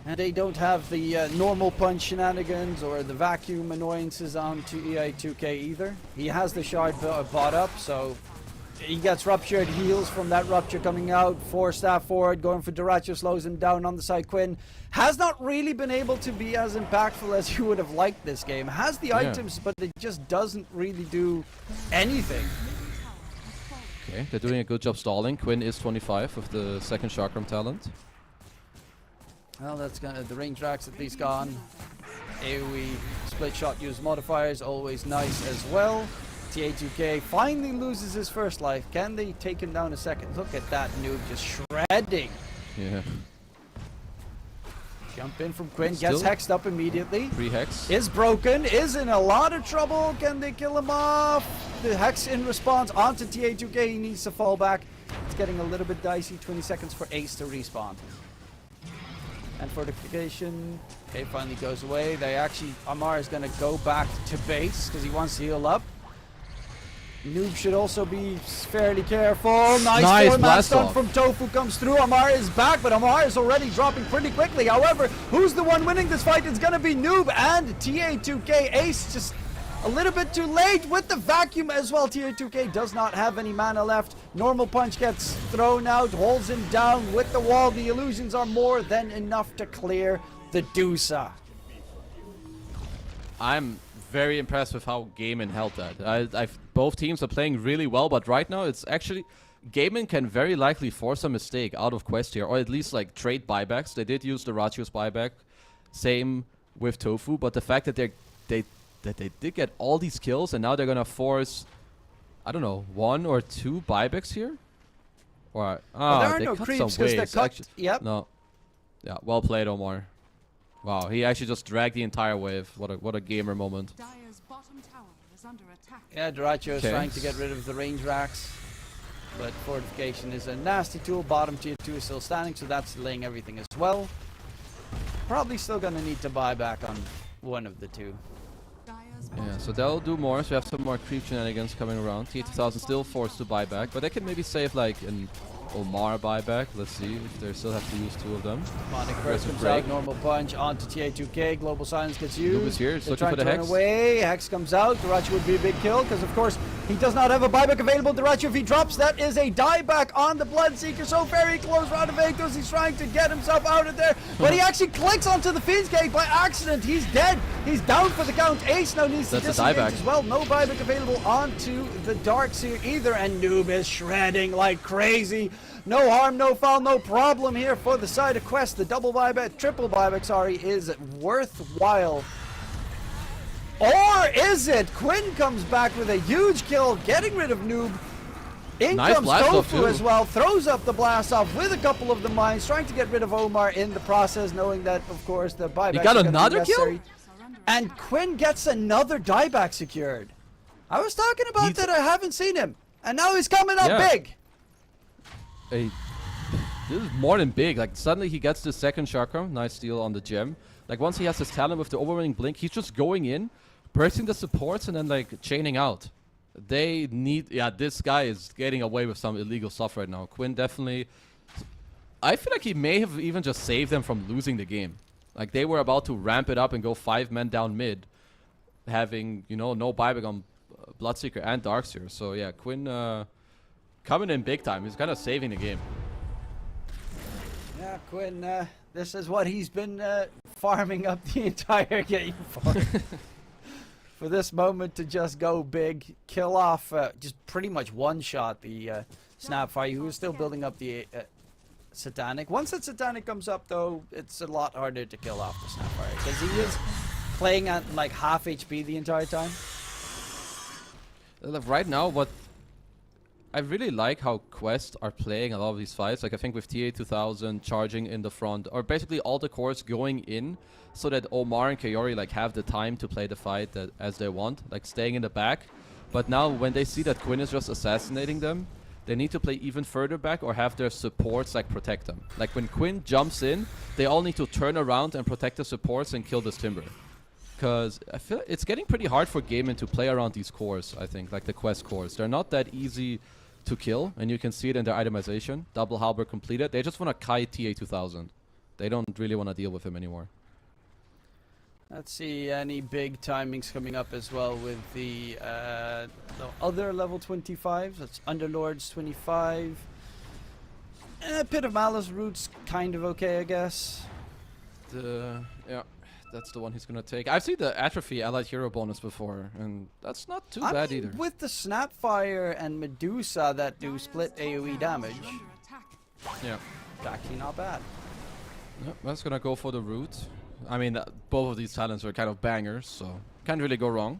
And they don't have the normal punch shenanigans or the vacuum annoyances on to EI2K either. He has the shard bought up, so he gets ruptured, heals from that rupture coming out. 4 staff forward, going for Duraccio, slows him down on the side. Quinn has not really been able to be as impactful as you would have liked this game. Has the items, but it just doesn't really do anything. Okay, they're doing a good job stalling. Quinn is 25 with the second Chakram talent. Well, that's gonna the range racks at least gone. AoE split shot use modifiers, always nice as well. TA2K finally loses his first life. Can they take him down a second? Look at that noob just shredding. Yeah. Jump in from Quinn, gets hexed up immediately. Pre-hex. Is broken, is in a lot of trouble. Can they kill him off? The hex in response onto TA2K. He needs to fall back. It's getting a little bit dicey. 20 seconds for Ace to respawn. And fortification, okay, finally goes away. They actually, Amar is going to go back to base because he wants to heal up. Noob should also be fairly careful. Nice four-man blast stun off. from Tofu comes through. Amar is back, but Amar is already dropping pretty quickly. However, who's the one winning this fight? It's gonna be Noob and TA2K. Ace just a little bit too late with the vacuum as well. TA2K does not have any mana left. Normal punch gets thrown out, holds him down with the wall. The illusions are more than enough to clear the Dusa. I'm very impressed with how Gaimin held that. Both teams are playing really well, but right now it's actually Gaimin can very likely force a mistake out of quest here, or at least like trade buybacks. They did use the Ratio's buyback, same with Tofu, but the fact that they did get all these kills and now they're gonna force, I don't know, 1 or 2 buybacks here, or there are they no cut creeps some 'cause they're waves. cut. Actually, Yep. no, yeah, well played, Omar. Wow, he actually just dragged the entire wave. What a gamer moment. Dire's bottom tower is under attack. Yeah, Durachio is Okay. trying to get rid of the range racks, but fortification is a nasty tool. Bottom tier 2 is still standing, so that's delaying everything as well. Probably still gonna need to buy back on one of the two. Dire's Yeah, so they'll do more, so we have some more creep shenanigans coming around. T2000 still forced to buy back, but they can maybe save like an Omar buyback. Let's see if they still have to use 2 of them. Demonic Aggressive first comes break. out, normal punch onto TA2K, global silence gets used. Noob is here, he's They're looking for trying the to run Hex. away, Hex comes out, Durachi would be a big kill, because of course he does not have a buyback available. Durachi, if he drops, that is a dieback on the Bloodseeker, so very close round of Invictus. He's trying to get himself out of there, but he actually clicks onto the Fiend's Gate by accident. He's dead, he's down for the count. Ace now needs to That's a disengage dieback. as well. No buyback available onto the Darkseer either, and Noob is shredding like crazy. No harm, no foul, no problem here for the side of Quest. The triple buyback, sorry, is worthwhile. Or is it? Quinn comes back with a huge kill, getting rid of Noob. In Nice comes blast off Tofu too. as well, throws up the blast off with a couple of the mines, trying to get rid of Omar in the process, knowing that, of course, the buyback He got another kill? And Quinn gets another dieback secured. I was talking about that, I haven't seen him. And now he's coming up Yeah. big. Hey, this is more than big. Like suddenly he gets the second chakra. Nice steal on the gem. Like once he has his talent with the overwhelming blink, he's just going in, bursting the supports and then like chaining out. They need, yeah, this guy is getting away with some illegal stuff right now. Quinn definitely, I feel like he may have even just saved them from losing the game. Like they were about to ramp it up and go 5 men down mid, having, you know, no buyback on Bloodseeker and Darkseer. So yeah, Quinn coming in big time. He's kind of saving the game. Yeah, Quinn, this is what he's been farming up the entire game for. For this moment to just go big, kill off, just pretty much one-shot the Snapfire, who is still building up the Satanic. Once that Satanic comes up, though, it's a lot harder to kill off the Snapfire, because he is playing at like half HP the entire time. Right now, what I really like how Quest are playing a lot of these fights. Like I think with TA2000 charging in the front, or basically all the cores going in, so that Omar and Kaori like have the time to play the fight as they want, like staying in the back. But now when they see that Quinn is just assassinating them, they need to play even further back or have their supports like protect them. Like when Quinn jumps in, they all need to turn around and protect the supports and kill this Timber. Because I feel it's getting pretty hard for Gaimin to play around these cores, I think, like the Quest cores. They're not that easy to kill, and you can see it in their itemization. Double halberd completed. They just want to kite TA2000. They don't really want to deal with him anymore. Let's see any big timings coming up as well with the other level 25s. That's Underlords 25. Pit of Malice Roots kind of okay, I guess. Yeah, that's the one he's gonna take. I've seen the Atrophy Allied Hero bonus before, and that's not too bad either. With the Snapfire and Medusa that do split AoE damage, Yeah. it's actually not bad. Yep, that's gonna go for the root. I mean, both of these talents are kind of bangers, so can't really go wrong.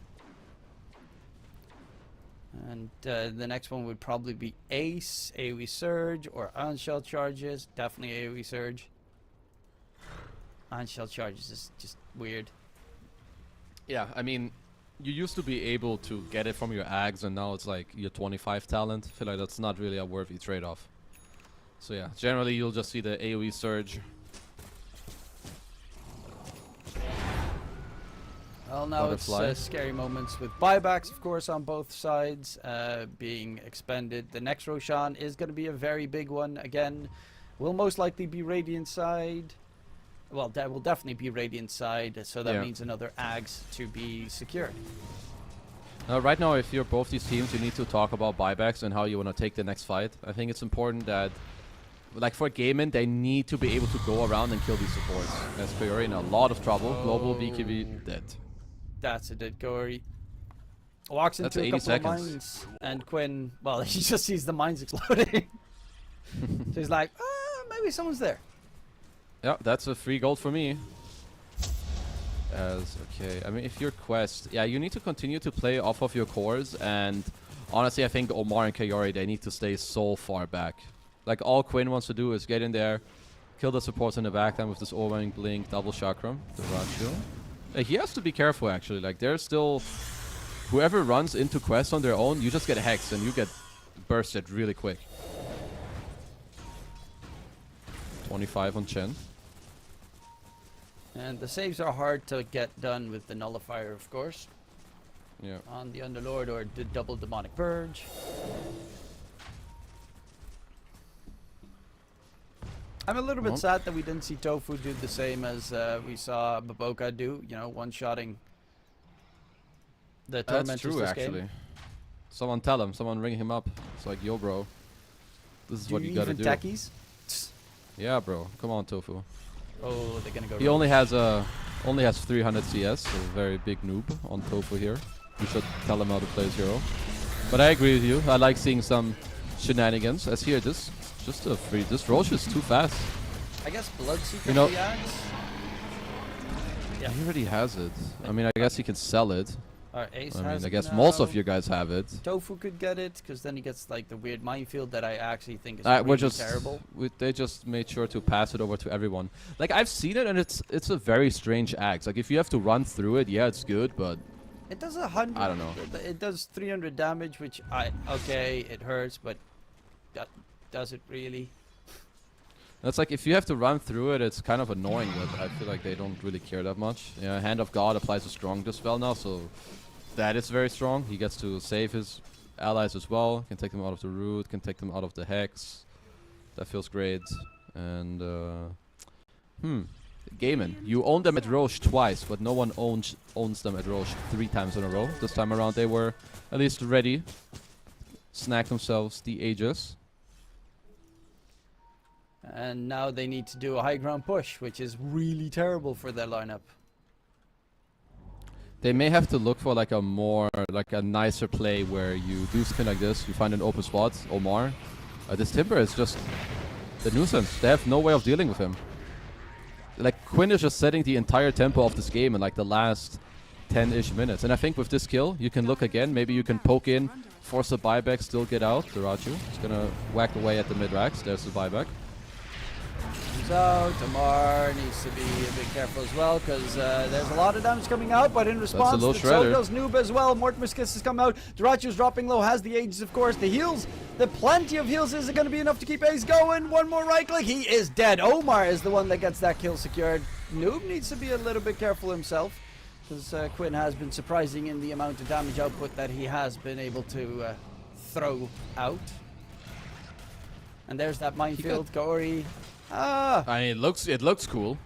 And the next one would probably be Ace, AoE Surge, or Unshell Charges. Definitely AoE Surge. Unshell Charges is just weird. Yeah, I mean, you used to be able to get it from your Ags, and now it's like your 25 talent. I feel like that's not really a worthy trade-off. So yeah, generally you'll just see the AoE Surge. Well, now Butterfly. it's scary moments with buybacks, of course, on both sides being expended. The next Roshan is going to be a very big one. Again, will most likely be Radiant side. Well, that will definitely be Radiant side, so that means another Ags to be secured. Right now, if you're both these teams, you need to talk about buybacks and how you want to take the next fight. I think it's important that, like for Gaimin, they need to be able to go around and kill these supports. As Coyote in a lot of trouble. Global BKB dead. That's a dead Gory. Walks into a 80 couple seconds. of mines, and Quinn, well, he just sees the mines exploding. So he's like, maybe someone's there. Yeah, that's a free gold for me. Okay, I mean, if your quest, you need to continue to play off of your cores, and honestly, I think Omar and Coyote, they need to stay so far back. Like, all Quinn wants to do is get in there, kill the supports in the backline with this Overwhelming Blink, double Chakram, the Ratio. He has to be careful, actually. Like, there's still... Whoever runs into quests on their own, you just get hexed and you get bursted really quick. 25 on Chen. And the saves are hard to get done with the Nullifier, of course. Yeah. On the Underlord or the double Demonic Purge. I'm a little bit sad that we didn't see Tofu do the same as we saw Baboka do, you know, one-shotting the Tormentors. That's true, this actually. game. Someone tell him, someone ring him up. It's like, yo, bro, this is what you gotta do. Techies? Yeah, bro. Come on, Tofu. Oh, they're gonna go. He only has 300 CS, so very big noob on Tofu here. You should tell him how to play his hero. But I agree with you. I like seeing some shenanigans. As here, just a free. This Roche is too fast. I guess Bloodseeker, You know- Yeah. He already has it. I mean, I guess he can sell it. Our Ace I mean, has I it guess now. most of you guys have it. Tofu could get it, because then he gets like the weird minefield that I actually think is We're really just terrible. they just made sure to pass it over to everyone. Like, I've seen it, and it's a very strange axe. Like, if you have to run through it, yeah, it's good, but It does 100. I don't know. It does 300 damage, which okay, it hurts, but does it really? that's like, if you have to run through it, it's kind of annoying, but I feel like they don't really care that much. Yeah, Hand of God applies a strong dispel now, so that is very strong. He gets to save his allies as well. Can take them out of the root, can take them out of the hex. That feels great. And Gaimin, you own them at Roche twice, but no one owns them at Roche 3 times in a row. This time around, they were at least ready. Snack themselves the Aegis. And now they need to do a high ground push, which is really terrible for their lineup. They may have to look for like a nicer play where you do something like this. You find an open spot. Omar, this Timber is just the nuisance. They have no way of dealing with him. Like, Quinn is just setting the entire tempo of this game in like the last 10-ish minutes. And I think with this kill, you can look again. Maybe you can poke in, force a buyback, still get out. The Raju is gonna whack away at the mid racks. There's the buyback. So Tamar needs to be a bit careful as well, because there's a lot of damage coming out, but in response, low so shredder. does Noob as well. Mortimer's Kiss has come out. Durachu's dropping low, has the Aegis, of course. The heals, the plenty of heals, is it going to be enough to keep Ace going? One more right click, he is dead. Omar is the one that gets that kill secured. Noob needs to be a little bit careful himself, because Quinn has been surprising in the amount of damage output that he has been able to throw out. And there's that minefield, Gory. I mean, it looks cool.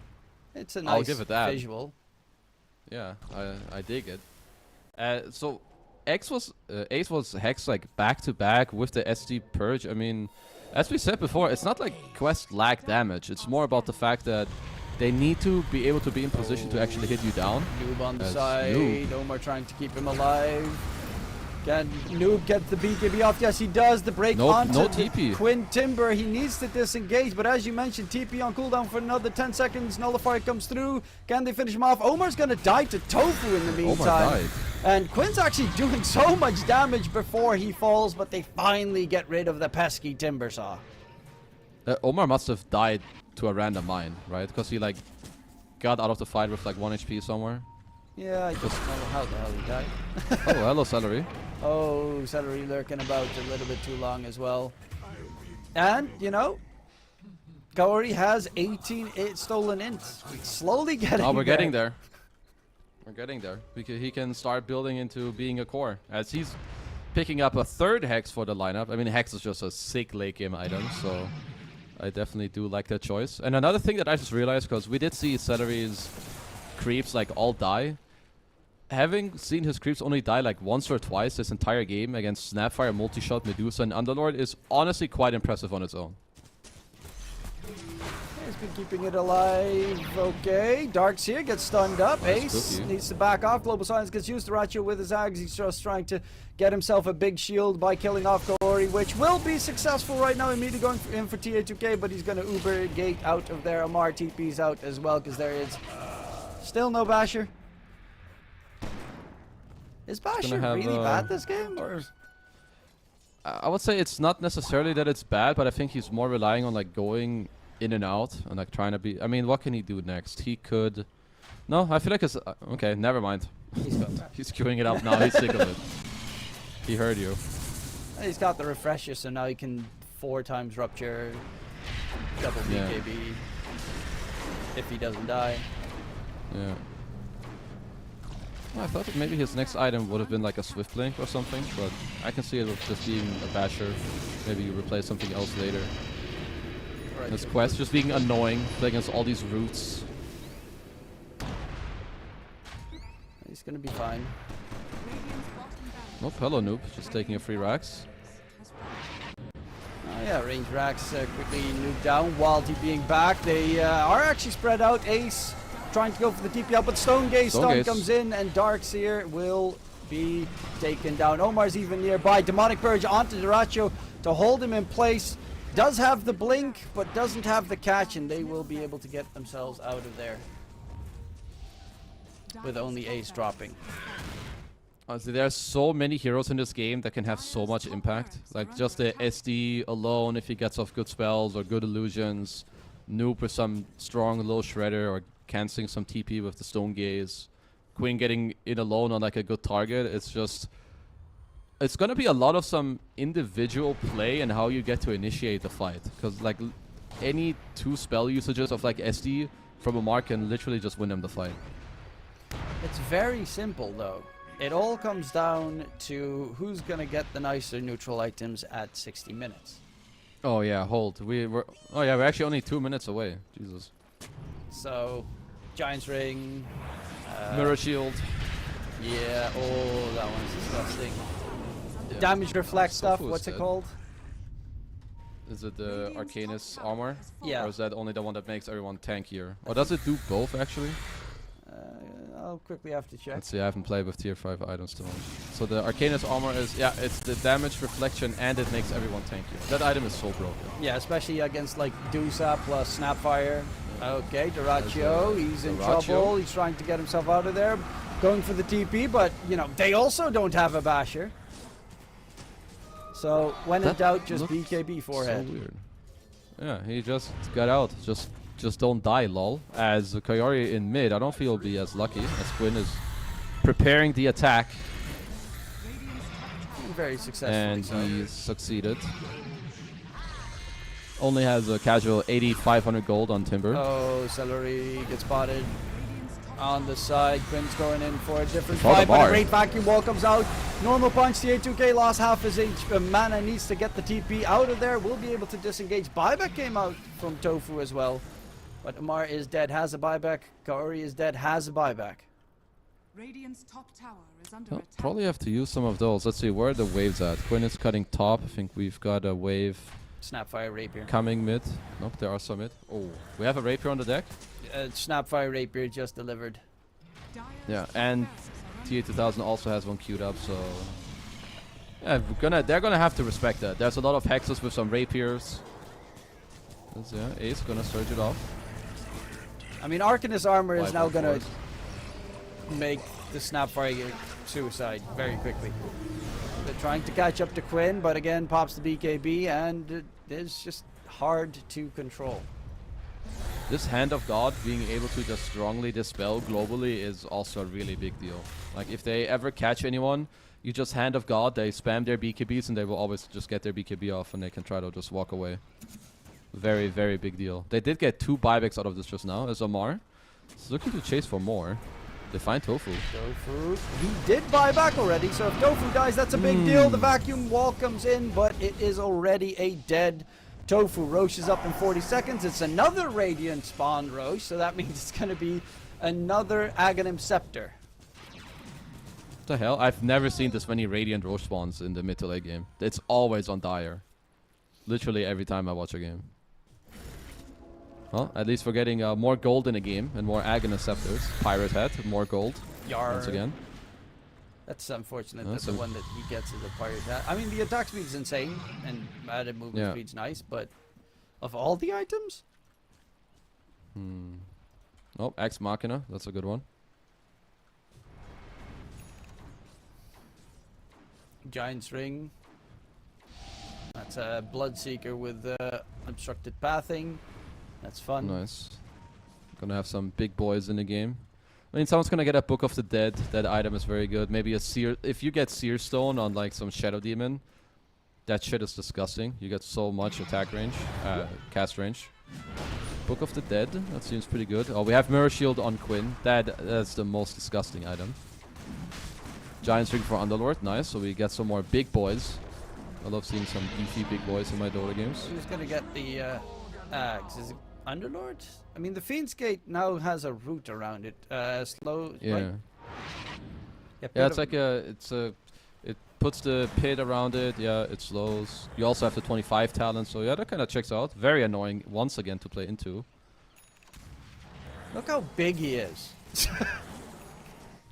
It's a nice I'll give it that. visual. Yeah, I dig it. So Ace was hexed like back to back with the SD purge. I mean, as we said before, it's not like quest lack damage. It's more about the fact that they need to be able to be in position to actually hit you down. Noob on the As side. Noob. Omar trying to keep him alive. Can Noob get the BKB off? Yes, he does. The break onto no the TP. Quinn Timber. He needs to disengage, but as you mentioned, TP on cooldown for another 10 seconds. Nullifier comes through. Can they finish him off? Omar's going to die to Tofu in the meantime. Omar died. And Quinn's actually doing so much damage before he falls, but they finally get rid of the pesky Timber Saw. Omar must have died to a random mine, right? Because he like got out of the fight with like 1 HP somewhere. Yeah, I just don't know how the hell he died. Oh, hello, Celery. Oh, Celery lurking about a little bit too long as well. And, you know, Gory has 18 stolen ints. Slowly getting Oh, we're there. getting there. We're getting there. Because he can start building into being a core. As he's picking up a third Hex for the lineup. I mean, Hex is just a sick late game item, so I definitely do like that choice. And another thing that I just realized, because we did see Celery's creeps like all die. Having seen his creeps only die like once or twice this entire game against Snapfire, Multishot, Medusa, and Underlord is honestly quite impressive on its own. He's been keeping it alive. Okay, Darks here gets stunned up. Ace needs to back off. Global Silence gets used to Ratio with his Ags. He's just trying to get himself a big shield by killing off Kaori, which will be successful right now. Immediately going in for TA2K, but he's going to Uber Gate out of there. Amar TP's out as well because there is still no Basher. Is Basher really bad this game? Or? I would say it's not necessarily that it's bad, but I think he's more relying on like going in and out and like trying to be. I mean, what can he do next? He could. No, I feel like it's okay. Never mind. He's queuing it up now. He's sick of it. He heard you. He's got the refresher, so now he can 4 times rupture, double BKB if he doesn't die. Yeah. Well, I thought that maybe his next item would have been like a Swift Blink or something, but I can see it with just being a Basher. Maybe you replace something else later. Right. His quest just being annoying, playing against all these roots. He's gonna be fine. Nope, hello noob, just taking a free Rax. Oh yeah, range Rax quickly nuked down while being back. They are actually spread out. Ace trying to go for the TP out, but Stone Gaze comes in, and Darkseer will be taken down. Omar's even nearby. Demonic Purge onto Duracho to hold him in place. Does have the blink, but doesn't have the catch, and they will be able to get themselves out of there with only Ace dropping. Honestly, there are so many heroes in this game that can have so much impact. Like just the SD alone, if he gets off good spells or good illusions. Noob with some strong low shredder or canceling some TP with the Stone Gaze. Quinn getting in alone on like a good target. It's just... It's gonna be a lot of some individual play and how you get to initiate the fight. Because like any 2 spell usages of like SD from a mark can literally just win them the fight. It's very simple though. It all comes down to who's gonna get the nicer neutral items at 60 minutes. Oh yeah, hold. We're actually only 2 minutes away. Jesus. So, Giant's Ring, Mirror Shield. Yeah, oh, that one's disgusting. Yeah. Damage Reflect stuff, what's it called? Is it the Arcanus armor? Yeah. Or is that only the one that makes everyone tankier? Or does it do both actually? I'll quickly have to check. Let's see, I haven't played with tier 5 items too much. So the Arcanus armor is, yeah, it's the damage reflection and it makes everyone tankier. That item is so broken. Yeah, especially against like Dusa plus Snapfire. Okay, Duracho, he's in trouble. He's trying to get himself out of there. Going for the TP, but, you know, they also don't have a Basher. So, when in doubt, just BKB forehead. So weird. Yeah, he just got out. Just don't die, lol. As Kaori in mid, I don't feel he'll be as lucky as Quinn is preparing the attack. Very successful. And he succeeded. Only has a casual 8,500 gold on Timber. Oh, Celery gets spotted on the side. Quinn's going in for a different fight, but a great vacuum wall comes out. Normal punch, TA2K lost half his mana, needs to get the TP out of there. Will be able to disengage. Buyback came out from Tofu as well. But Amar is dead, has a buyback. Kaori is dead, has a buyback. Radiant's top tower is under attack. Probably have to use some of those. Let's see, where are the waves at? Quinn is cutting top. I think we've got a wave. Snapfire Rapier. Coming mid. Nope, there are some mid. Oh, we have a Rapier on the deck? Snapfire Rapier just delivered. Yeah, and TA2000 also has one queued up, so... Yeah, they're gonna have to respect that. There's a lot of hexes with some Rapiers. Yeah, Ace gonna surge it off. I mean, Arcanus armor is now gonna make the Snapfire suicide very quickly. They're trying to catch up to Quinn, but again, pops the BKB, and it is just hard to control. This Hand of God being able to just strongly dispel globally is also a really big deal. Like, if they ever catch anyone, you just Hand of God, they spam their BKBs, and they will always just get their BKB off, and they can try to just walk away. Very, very big deal. They did get 2 buybacks out of this just now, as Amar is looking to chase for more. They find Tofu. Tofu. He did buy back already, so if Tofu dies, that's a big deal. The vacuum wall comes in, but it is already a dead Tofu. Roche is up in 40 seconds. It's another Radiant spawn, Roche, so that means it's going to be another Aghanim Scepter. What the hell? I've never seen this many Radiant Roche spawns in the mid to late game. It's always on Dire. Literally every time I watch a game. Well, at least we're getting more gold in a game and more Aghanim Scepters. Pirate Head, more gold. Yar. Once again. That's unfortunate. That's the one that he gets is a Pirate Head. I mean, the attack speed is insane, and added movement speed's nice, but of all the items? Oh, Ex Machina. That's a good one. Giant's Ring. That's a Bloodseeker with obstructed pathing. That's fun. Nice. Gonna have some big boys in the game. I mean, someone's gonna get a Book of the Dead. That item is very good. Maybe a Seer. If you get Seer Stone on like some Shadow Demon, that shit is disgusting. You get so much attack range, cast range. Book of the Dead. That seems pretty good. Oh, we have Mirror Shield on Quinn. That's the most disgusting item. Giant's Ring for Underlord. Nice. So we get some more big boys. I love seeing some beefy big boys in my Dota games. Who's gonna get the axe? Is it Underlord? I mean, the Fiend's Gate now has a route around it. Slow. Yeah. Right? Yeah, it's like it puts the pit around it. Yeah, it slows. You also have the 25 talent. So yeah, that kind of checks out. Very annoying once again to play into. Look how big he is.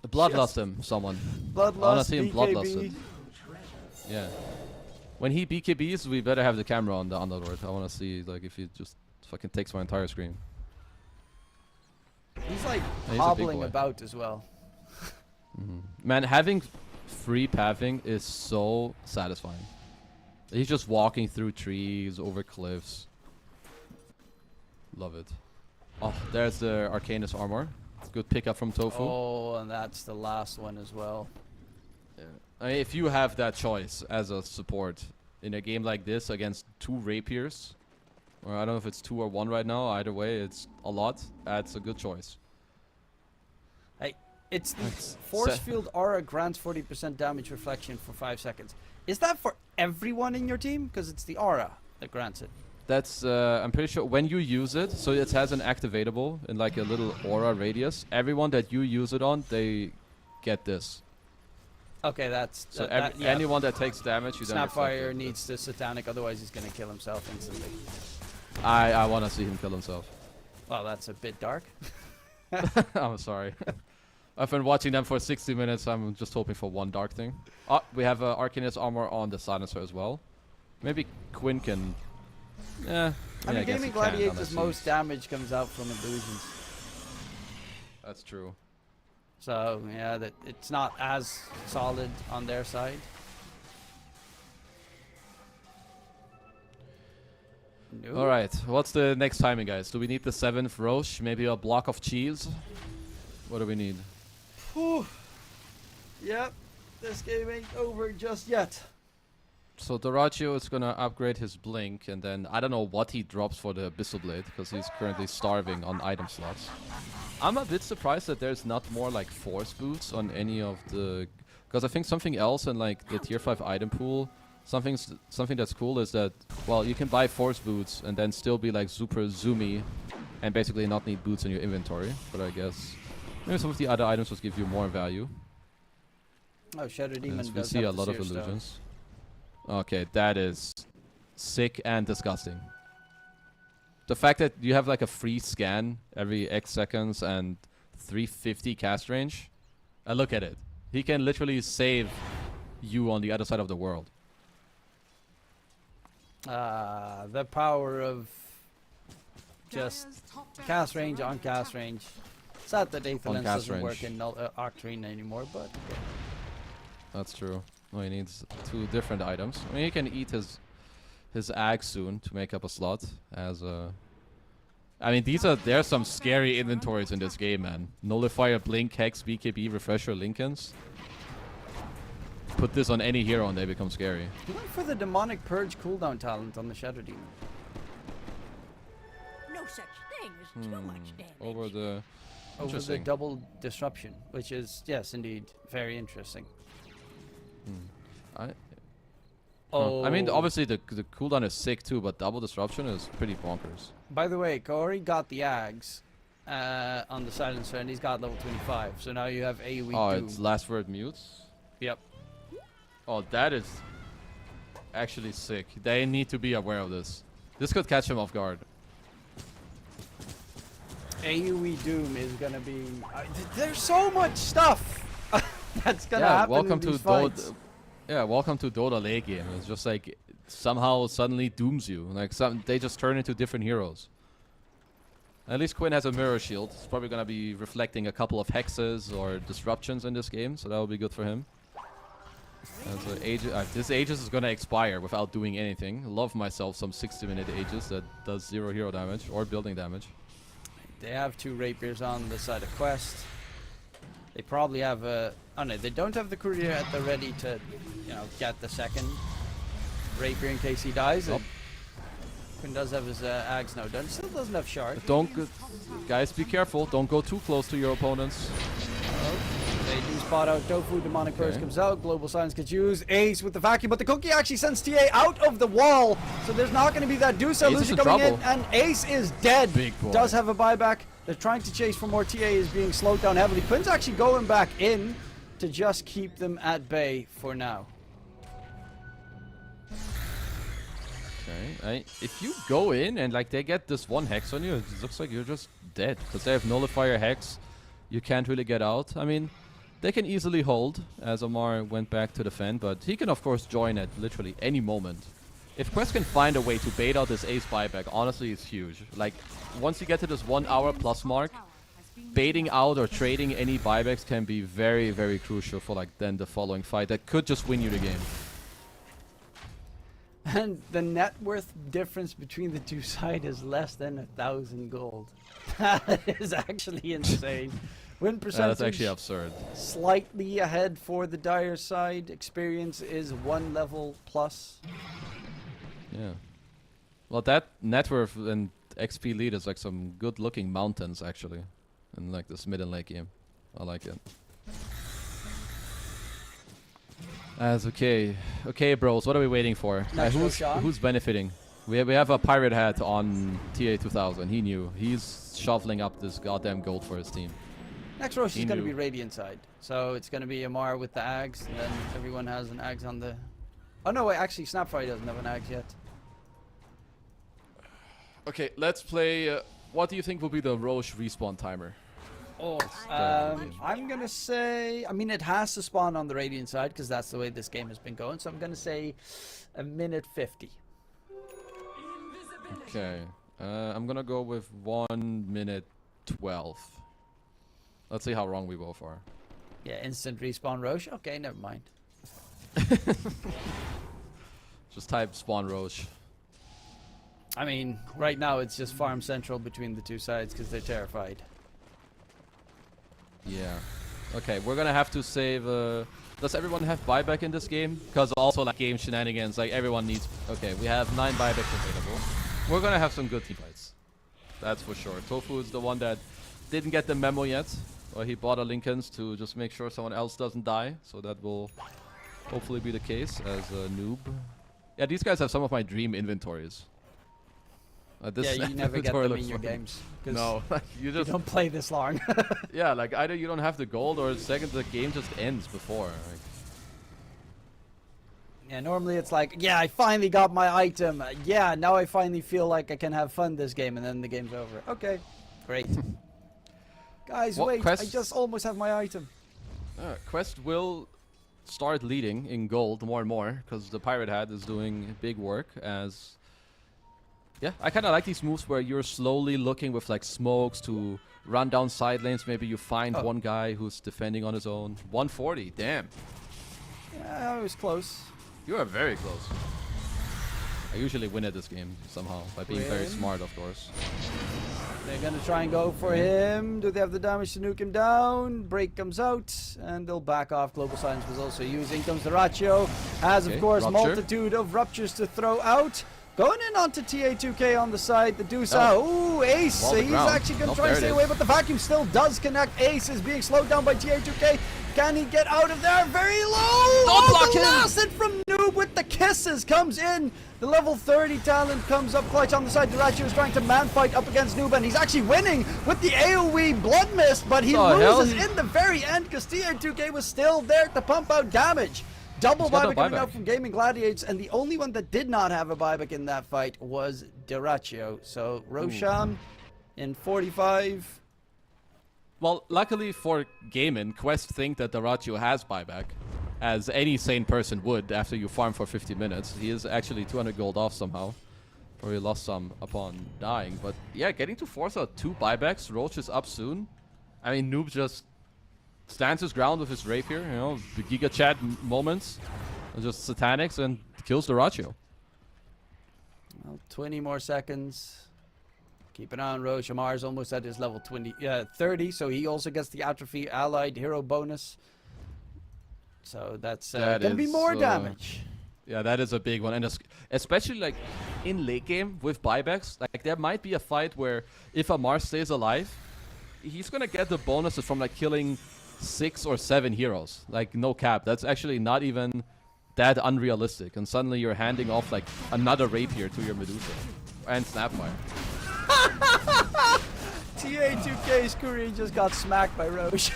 Bloodlust him, someone. Bloodlust, I wanna see him BKB. bloodlust him. Yeah. When he BKBs, we better have the camera on the Underlord. I want to see like if he just fucking takes my entire screen. He's like He's hobbling about as well. Man, having free pathing is so satisfying. He's just walking through trees, over cliffs. Love it. Oh, there's the Arcanus armor. Good pickup from Tofu. Oh, and that's the last one as well. Yeah. I mean, if you have that choice as a support in a game like this against 2 rapiers, or I don't know if it's 2 or 1 right now, either way, it's a lot. That's a good choice. Hey, it's the Force Field Aura grants 40% damage reflection for 5 seconds. Is that for everyone in your team? Because it's the Aura that grants it. That's, I'm pretty sure when you use it, so it has an activatable in like a little aura radius. Everyone that you use it on, they get this. Okay, that's... So anyone that takes damage, you don't Snapfire needs the Satanic, otherwise he's going to kill himself instantly. I want to see him kill himself. Well, that's a bit dark. I'm sorry. I've been watching them for 60 minutes. I'm just hoping for one dark thing. Oh, we have Arcanus armor on the Silencer as well. Maybe Quinn can... Yeah. I mean, Gaming Gladiators' most damage comes out from illusions. That's true. So, yeah, that it's not as solid on their side. No. Alright, what's the next timing, guys? Do we need the 7th Roche? Maybe a block of cheese? What do we need? Whew. Yep, this game ain't over just yet. So Doraccio is gonna upgrade his Blink, and then I don't know what he drops for the Abyssal Blade, because he's currently starving on item slots. I'm a bit surprised that there's not more like Force Boots on any of the... Because I think something else in like the tier 5 item pool, something that's cool is that, well, you can buy Force Boots and then still be like super zoomy and basically not need boots in your inventory. But I guess maybe some of the other items will give you more value. Oh, Shadow Demon does we see a lot of illusions. Okay, that is sick and disgusting. The fact that you have like a free scan every X seconds and 350 cast range. Look at it. He can literally save you on the other side of the world. The power of just cast range on cast range. Sad that Aetherlens doesn't work in Octarine anymore, but okay. That's true. Well, he needs 2 different items. I mean, he can eat his Ag soon to make up a slot as a... I mean, there's some scary inventories in this game, man. Nullifier, Blink, Hex, BKB, Refresher, Lincolns. Put this on any hero and they become scary. He went for the Demonic Purge cooldown talent on the Shadow Demon. No such thing as too much damage. Over the... over the Interesting. double disruption, which is, yes, indeed, very interesting. I mean, obviously the cooldown is sick too, but double disruption is pretty bonkers. By the way, Corey got the Ags on the silencer, and he's got level 25. So now you have AoE Doom. It's last word mutes. Yep. Oh, that is actually sick. They need to be aware of this. This could catch him off guard. AoE Doom is gonna be. There's so much stuff that's gonna happen. Welcome in to these fights. welcome to Dota late game. It's just like somehow suddenly dooms you. Like they just turn into different heroes. At least Quinn has a mirror shield. It's probably gonna be reflecting a couple of hexes or disruptions in this game, so that will be good for him. And so this Aegis is gonna expire without doing anything. Love myself some 60-minute Aegis that does 0 hero damage or building damage. They have 2 rapiers on the side of Quest. They probably have a. Oh no, they don't have the courier at the ready to, get the second rapier in case he dies. Nope. Quinn does have his Ags now done. Still doesn't have shard. Guys, be careful. Don't go too close to your opponents. They do spot out Tofu, Demonic Burst comes out, Global Silence gets used, Ace with the vacuum, but the cookie actually sends TA out of the wall, so there's not going to be that Dusa illusion coming in, and Ace is dead. Big boy. Does have a buyback. They're trying to chase for more. TA is being slowed down heavily. Quinn's actually going back in to just keep them at bay for now. Okay, if you go in and like they get this one hex on you, it looks like you're just dead because they have nullifier hex. You can't really get out. I mean, they can easily hold as Omar went back to defend, but he can of course join at literally any moment. If Quest can find a way to bait out this ace buyback, honestly, it's huge. Like once you get to this 1 hour plus mark, baiting out or trading any buybacks can be very, very crucial for like then the following fight that could just win you the game. And the net worth difference between the two sides is less than 1,000 gold. That is actually insane. Win percentage. That's actually absurd. Slightly ahead for the Dire side. Experience is 1 level plus. Yeah. Well, that net worth and XP lead is like some good looking mountains actually. In like this mid and late game. I like it. That's okay. Okay, bros, what are we waiting for? Who's benefiting? We have a pirate hat on TA 2000. He knew. He's shoveling up this goddamn gold for his team. Next Rosh is going to be Radiant side. So it's going to be Amar with the Ags, and then everyone has an Ags on the... Oh no, wait, actually Snapfire doesn't have an Ags yet. Okay, let's play... what do you think will be the Roche respawn timer? Oh, I'm going to say... I mean, it has to spawn on the Radiant side, because that's the way this game has been going. So I'm going to say a minute 50. Okay. I'm going to go with 1 minute 12. Let's see how wrong we both are. Yeah, instant respawn Roche. Okay, never mind. Just type spawn Roche. I mean, right now it's just farm central between the two sides because they're terrified. Yeah. Okay, we're gonna have to save... does everyone have buyback in this game? Because also like game shenanigans, like everyone needs... Okay, we have 9 buybacks available. We're gonna have some good team fights. That's for sure. Tofu is the one that didn't get the memo yet. Or he bought a Lincoln's to just make sure someone else doesn't die. So that will hopefully be the case as a noob. Yeah, these guys have some of my dream inventories. Yeah, you never get them in your games. No, you don't play this long. Yeah, like either you don't have the gold or second the game just ends before. Like. Yeah, normally it's like, yeah, I finally got my item. Yeah, now I finally feel like I can have fun this game, and then the game's over. Okay, great. Guys, wait, I just almost have my item. Quest will start leading in gold more and more because the pirate hat is doing big work as... Yeah, I kind of like these moves where you're slowly looking with like smokes to run down side lanes. Maybe you find one guy who's defending on his own. 140, damn. Yeah, I was close. You are very close. I usually win at this game somehow by being very smart, of course. They're gonna try and go for him. Do they have the damage to nuke him down? Break comes out, and they'll back off. Global Silence was also used. In comes the Ratio. Has, of course, multitude of ruptures to throw out. Going in onto TA2K on the side, the Deuce. Oh. Ooh, Ace. Wall the He's ground. actually going to Nope, try to there stay it away, is. but the vacuum still does connect. Ace is being slowed down by TA2K. Can he get out of there? Very low. Don't block the him. last hit from Noob with the kisses comes in. The level 30 talent comes up clutch on the side. Duracho is trying to man fight up against Noob, and he's actually winning with the AoE Blood Mist, but he loses in the very end because TA2K was still there to pump out damage. Double He's got no buyback coming buyback. out from Gaimin Gladiators, and the only one that did not have a buyback in that fight was Duracho. So Roshan in 45. Well, luckily for Gaimin, Quest think that Duracho has buyback, as any sane person would after you farm for 50 minutes. He is actually 200 gold off somehow. Probably lost some upon dying. But yeah, getting to force out 2 buybacks. Roach is up soon. I mean, Noob just stands his ground with his rapier, you know, the Giga Chat moments. Just satanics and kills Duracho. Well, 20 more seconds. Keep an eye on Roche. Amar's almost at his level 30, so he also gets the Atrophy Allied Hero bonus. So that's going to be more damage. Yeah, that is a big one. And especially like in late game with buybacks, like there might be a fight where if Amar stays alive, he's going to get the bonuses from like killing 6 or 7 heroes. Like no cap. That's actually not even that unrealistic. And suddenly you're handing off like another rapier to your Medusa. And Snapfire. TA2K's career just got smacked by Roche.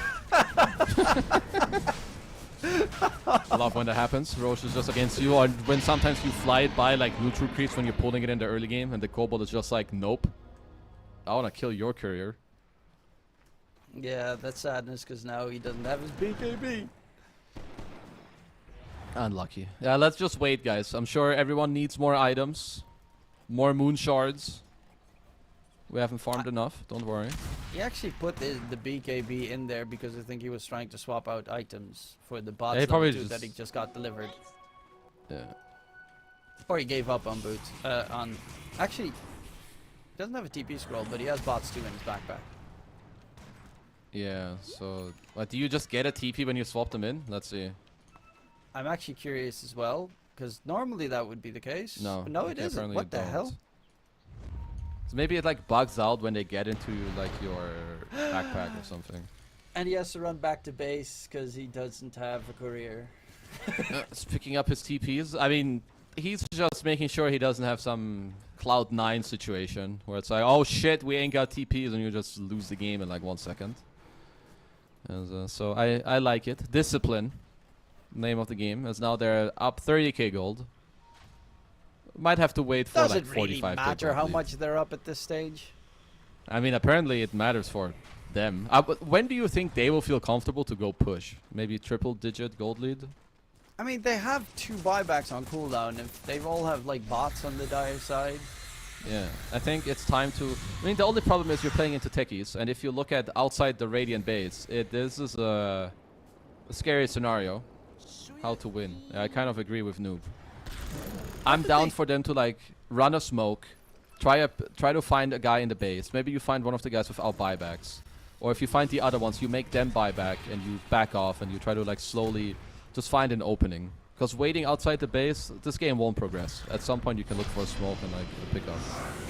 I love when that happens. Roche is just against you, or when sometimes you fly it by like neutral creeps when you're pulling it in the early game, and the Kobold is just like, nope. I want to kill your courier. Yeah, that's sadness because now he doesn't have his BKB. Unlucky. Yeah, let's just wait, guys. I'm sure everyone needs more items, more moon shards. We haven't farmed enough, don't worry. He actually put the BKB in there because I think he was trying to swap out items for the bots Yeah, he probably that he just got delivered. Yeah. Or he gave up on boot. Actually, he doesn't have a TP scroll, but he has bots 2 in his backpack. Yeah, so... What, do you just get a TP when you swap them in? Let's see. I'm actually curious as well, because normally that would be the case. No. But no, it okay, isn't. apparently What the you don't. hell? So maybe it like bugs out when they get into like your backpack or something. And he has to run back to base because he doesn't have a career. It's picking up his TPs. I mean, he's just making sure he doesn't have some Cloud9 situation where it's like, oh shit, we ain't got TPs, and you just lose the game in like 1 second. And, so I like it. Discipline, name of the game, as now they're up 30k gold. Might have to wait for Does like it really 45k matter gold how lead. much they're up at this stage? I mean, apparently it matters for them. But when do you think they will feel comfortable to go push? Maybe triple-digit gold lead? I mean, they have 2 buybacks on cooldown. If they all have like bots on the dire side. Yeah, I think it's time to... I mean, the only problem is you're playing into techies, and if you look at outside the Radiant base, this is a scary scenario. How to win. I kind of agree with Noob. I'm down for them to like run a smoke, try to find a guy in the base. Maybe you find one of the guys without buybacks, or if you find the other ones, you make them buyback and you back off and you try to like slowly just find an opening. Because waiting outside the base, this game won't progress. At some point, you can look for a smoke and like a pickup.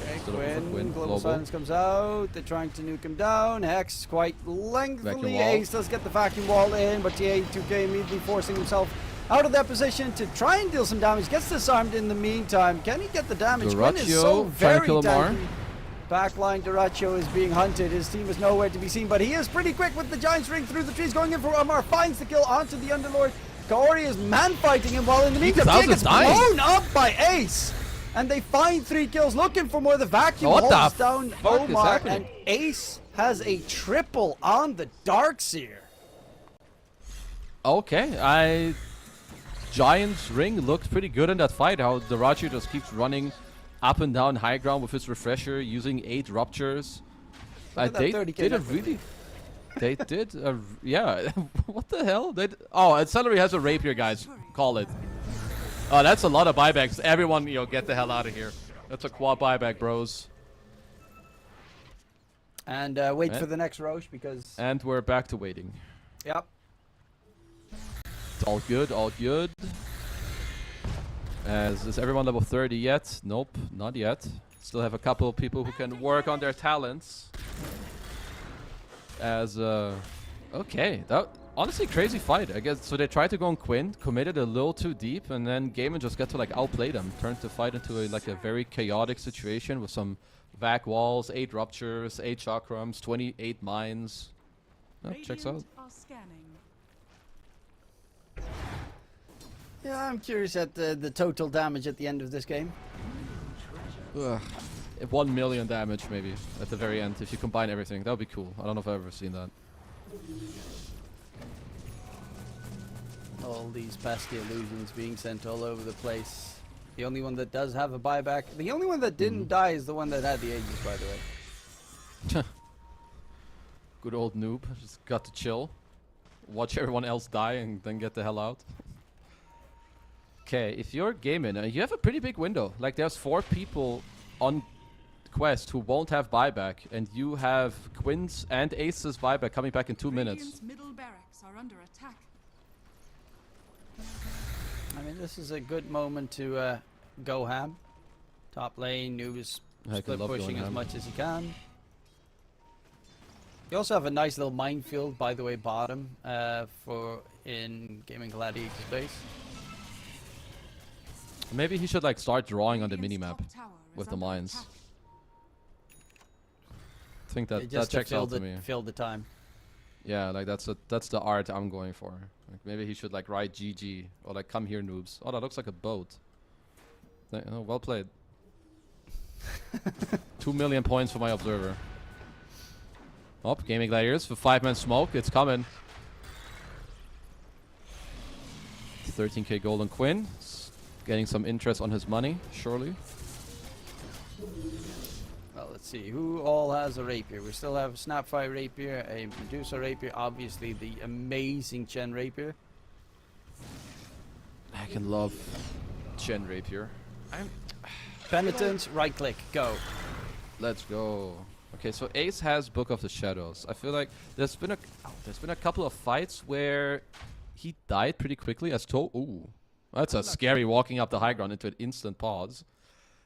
Okay, Still looking for Quinn, Global Silence comes out. They're trying to nuke him down. Hex quite lengthily. Vacuum wall. Ace does get the vacuum wall in, but TA2K immediately forcing himself out of that position to try and deal some damage. Gets disarmed in the meantime. Can he get the damage? Quinn is so Duracho trying to very kill Amar. tanky. Backline Duracho is being hunted. His team is nowhere to be seen, but he is pretty quick with the Giant's Ring through the trees. Going in for Amar. Finds the kill onto the Underlord. Kaori is man-fighting him while in the meantime Tia gets blown up by Ace. And they find 3 kills looking for more. The vacuum holds down Omar, and Ace has a triple on the Darkseer. Okay, Giant's Ring looked pretty good in that fight. How Duracho just keeps running up and down high ground with his refresher, using 8 ruptures. They did a really... They did, yeah. What the hell? Oh, and Celery has a rapier, guys. Call it. Oh, that's a lot of buybacks. Everyone, get the hell out of here. That's a quad buyback, bros. And wait for the next Roche because... And we're back to waiting. Yep. It's all good, all good. As is everyone level 30 yet? Nope, not yet. Still have a couple of people who can work on their talents. As okay, that honestly crazy fight. I guess so. They tried to go on Quinn, committed a little too deep, and then Gaimin just got to like outplay them. Turned the fight into a very chaotic situation with some vac walls, 8 ruptures, 8 chakrams, 28 mines. Oh, checks out. Are scanning. Yeah, I'm curious at the total damage at the end of this game. Ugh. 1 million damage maybe at the very end if you combine everything. That would be cool. I don't know if I've ever seen that. All these pesky illusions being sent all over the place. The only one that does have a buyback. The only one that didn't die is the one that had the Aegis, by the way. Good old noob. Just got to chill. Watch everyone else die and then get the hell out. Okay, if you're Gaimin, you have a pretty big window. Like there's 4 people on quest who won't have buyback, and you have Quinn's and Ace's buyback coming back in 2 minutes. Radiant's middle barracks are under attack. I mean, this is a good moment to go ham. Top lane, Noob is split pushing as much as he can. You also have a nice little minefield, by the way, bottom for in Gaming Gladiators base. Maybe he should like start drawing on the minimap with the mines. I think that checks out to me. Fill the time. Yeah, like that's the art I'm going for. Like maybe he should like write GG or like come here noobs. Oh, that looks like a boat. Oh, well played. 2 million points for my observer. Oh, Gaming Gladiators for 5-man smoke. It's coming. 13k gold on Quinn. Getting some interest on his money, surely. Well, let's see. Who all has a rapier? We still have a Snapfire rapier, a Medusa rapier, obviously the amazing Chen rapier. I can love Chen rapier. Penitence, right click, go. Let's go. Okay, so Ace has Book of the Shadows. I feel like there's been a couple of fights where he died pretty quickly as told. Ooh. That's a scary walking up the high ground into an instant pause.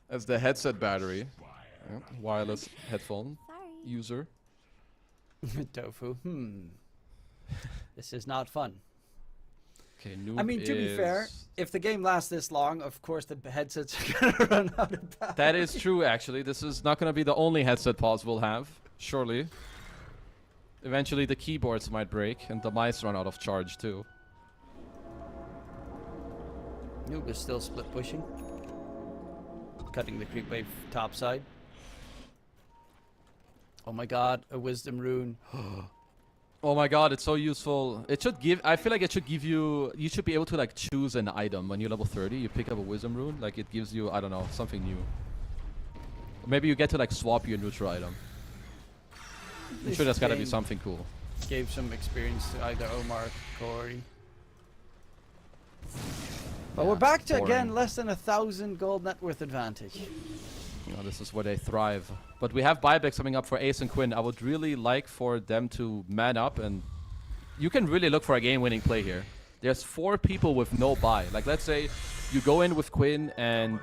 As the headset battery. Yeah, wireless headphone user. Tofu. This is not fun. Okay, noob I mean, to be fair, if the game lasts this long, of course the headsets are gonna run out of battery. That is true, actually. This is not gonna be the only headset pause we'll have, surely. Eventually the keyboards might break and the mice run out of charge too. Noob is still split pushing. Cutting the creep wave top side. Oh my god, a wisdom rune. Oh my god, it's so useful. It should give, I feel like it should give you should be able to like choose an item when you're level 30. You pick up a wisdom rune, like it gives you, I don't know, something new. Or maybe you get to like swap your neutral item. I'm sure that's gotta be something cool. Gave some experience to either Omar or Corey. But we're back to, again, less than 1,000 gold net worth advantage. You know, this is where they thrive. But we have buybacks coming up for Ace and Quinn. I would really like for them to man up, and you can really look for a game-winning play here. There's 4 people with no buy. Like, let's say you go in with Quinn and,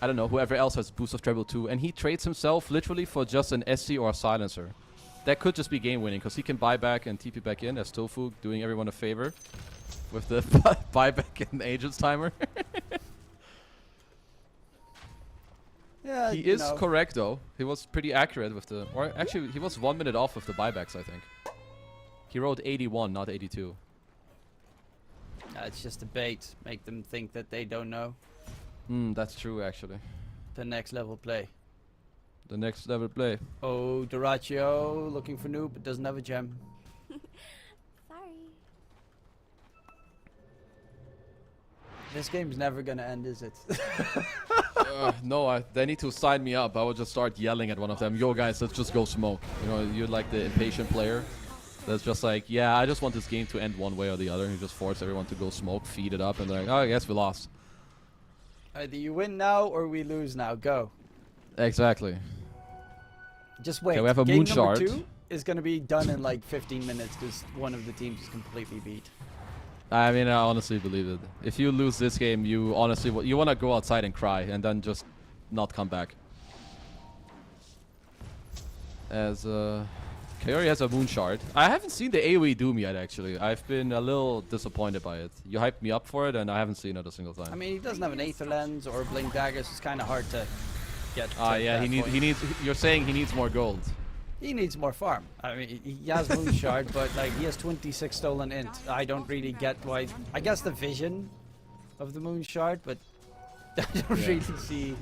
I don't know, whoever else has boost of treble 2, and he trades himself literally for just an SC or a silencer. That could just be game-winning, because he can buy back and TP back in as Tofu, doing everyone a favor. With the buyback and agents timer. Yeah, he is correct though. He was pretty accurate with the, or actually he was 1 minute off with the buybacks, I think. He wrote 81, not 82. It's just a bait. Make them think that they don't know. That's true actually. The next level play. The next level play. Oh, Doraccio looking for noob, but doesn't have a gem. Sorry. This game's never gonna end, is it? No, they need to sign me up. I will just start yelling at one of them. Yo guys, let's just go smoke. You know, you're like the impatient player. That's just like, yeah, I just want this game to end one way or the other. And you just force everyone to go smoke, feed it up, and they're like, oh, I guess we lost. Either you win now or we lose now. Go. Exactly. Just wait. Okay, we have a Game moon number shard. 2 is gonna be done in like 15 minutes because one of the teams is completely beat. I mean, I honestly believe it. If you lose this game, you honestly you want to go outside and cry and then just not come back. As Kaori has a moon shard. I haven't seen the AoE Doom yet, actually. I've been a little disappointed by it. You hyped me up for it, and I haven't seen it a single time. I mean, he doesn't have an Aether Lens or Blink Daggers. It's kind of hard to get. Yeah, he needs. You're saying he needs more gold. He needs more farm. I mean, he has Moon Shard, but like he has 26 stolen int. I don't really get why. I guess the vision of the Moon Shard, but I don't really see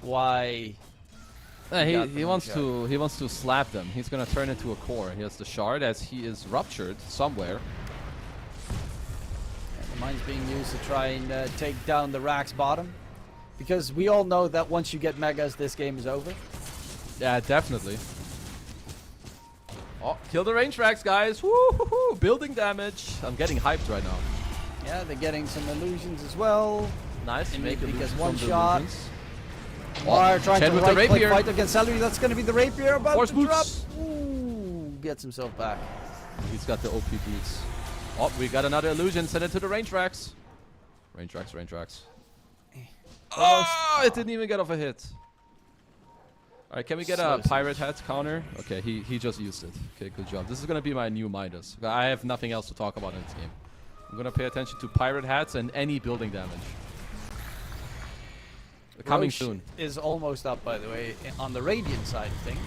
why. He wants to slap them. He's gonna turn into a core. He has the shard as he is ruptured somewhere. And the mine's being used to try and take down the Rax bottom, because we all know that once you get megas, this game is over. Yeah, definitely. Oh, kill the range Rax, guys! Woo-hoo-hoo! Building damage. I'm getting hyped right now. Yeah, they're getting some illusions as well. Nice. And Make Nick gets illusions one from the shot. illusions. Or trying to with the right click rapier. fight against Celery. That's going to be the rapier about Force to drop. boots. Ooh, gets himself back. He's got the OP boots. Oh, we got another illusion. Send it to the range Rax. Range Rax. Oh, it didn't even get off a hit. Alright, can we get a pirate hat counter? Okay, he just used it. Okay, good job. This is gonna be my new Midas. I have nothing else to talk about in this game. I'm gonna pay attention to pirate hats and any building damage. Coming Roche soon. Is almost up, by the way, on the Radiant side of things.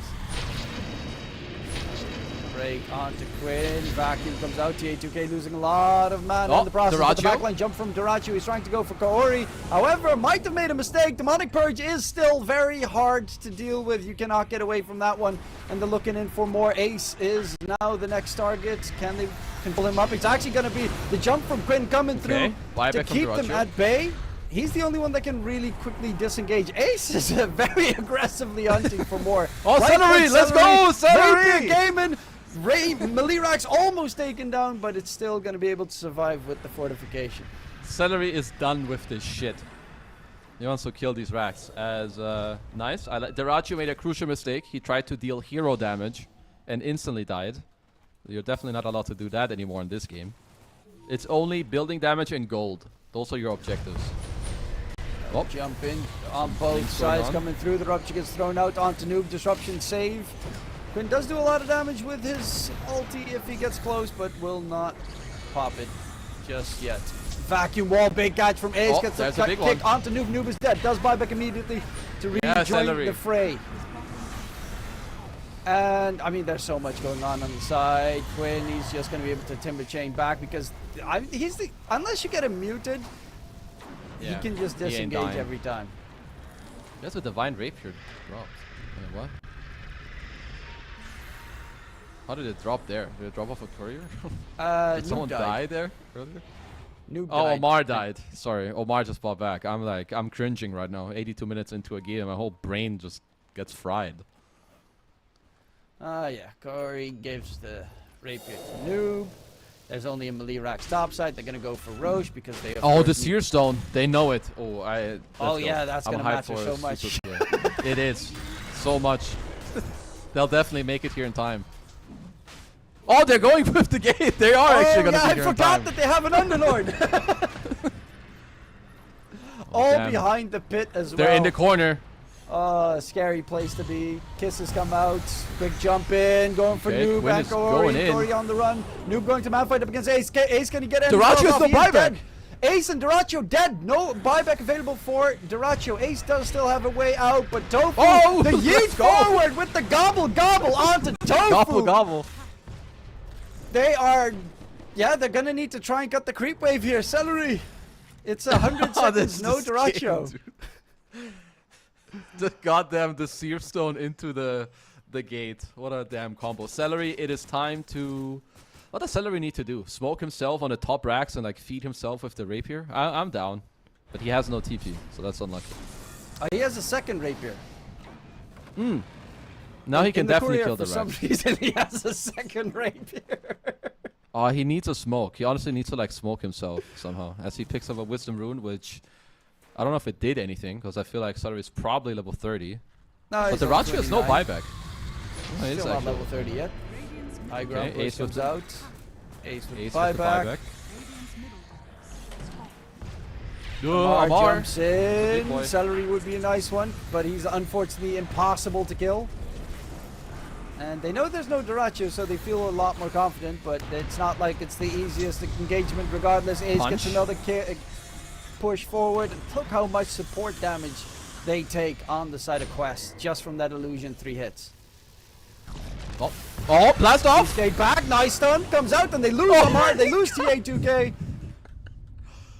Break onto Quinn. Vacuum comes out. TA2K losing a lot of mana in the process. The backline jump from Duracho. He's trying to go for Kaori. However, might have made a mistake. Demonic Purge is still very hard to deal with. You cannot get away from that one. And they're looking in for more. Ace is now the next target. Can they control him up? It's actually going to be the jump from Quinn coming through to keep them at bay. He's the only one that can really quickly disengage. Ace is very aggressively hunting for more. Oh, Celery! Let's go, Celery! Gaimin! Melirax almost taken down, but it's still going to be able to survive with the fortification. Celery is done with this shit. He wants to kill these racks. As nice. Duracho made a crucial mistake. He tried to deal hero damage and instantly died. You're definitely not allowed to do that anymore in this game. It's only building damage and gold. Those are your objectives. Oh. Jump in on both sides coming through. The rupture gets thrown out onto Noob. Disruption save. Quinn does do a lot of damage with his ulti if he gets close, but will not pop it just yet. Vacuum wall, big catch from Ace. Gets a kick onto Noob. Noob is dead. Does buyback immediately to rejoin the fray. And, I mean, there's so much going on the side. Quinn, he's just going to be able to timber chain back because unless you get him muted, he can just disengage every time. That's a divine rapier dropped. Wait, what? How did it drop there? Did it drop off a courier? Did someone die there earlier? Noob oh, died. Omar died. Sorry, Omar just fought back. I'm cringing right now. 82 minutes into a game, my whole brain just gets fried. Yeah, Corey gives the rapier to Noob. There's only a Melirax top side. They're gonna go for Roche because they. Oh, the Seer Stone. They know it. Oh, yeah, that's gonna matter so much. It is so much. They'll definitely make it here in time. Oh, they're going with the gate. They are actually gonna be here in time. I forgot that they have an Underlord. All behind the pit as well. They're in the corner. Scary place to be. Kisses come out. Quick jump in. Going for Noob. Quinn is going in. Corey on the run. Noob going to man fight up against Ace. Ace, can he get in? Duracho's the buyback. Ace and Duracho dead. No buyback available for Duracho. Ace does still have a way out, but Tofu. Oh, the yeet forward with the gobble onto Tofu. Gobble. They are, they're gonna need to try and cut the creep wave here. Celery. It's 100 seconds. No Duracho. The goddamn Seer Stone into the gate. What a damn combo. Celery, it is time to... What does Celery need to do? Smoke himself on the top racks and like feed himself with the rapier? I'm down. But he has no TP, so that's unlucky. He has a second rapier. Now he can definitely kill the racks. For some reason he has a second rapier. Oh, he needs a smoke. He honestly needs to like smoke himself somehow. As he picks up a Wisdom Rune, which... I don't know if it did anything, because I feel like Celery is probably level 30. No, but the Duracho has no buyback. Oh, still not level 30 yet. High ground push comes out. Ace with buyback. Amar jumps in. boy. Celery would be a nice one, but he's unfortunately impossible to kill. And they know there's no Diracho, so they feel a lot more confident, but it's not like it's the easiest engagement regardless. Ace Punch. gets another push forward. And look how much support damage they take on the side of Quest just from that illusion 3 hits. Oh, blast off! Stay back, nice stun, comes out and they lose Amar, they lose TA2K.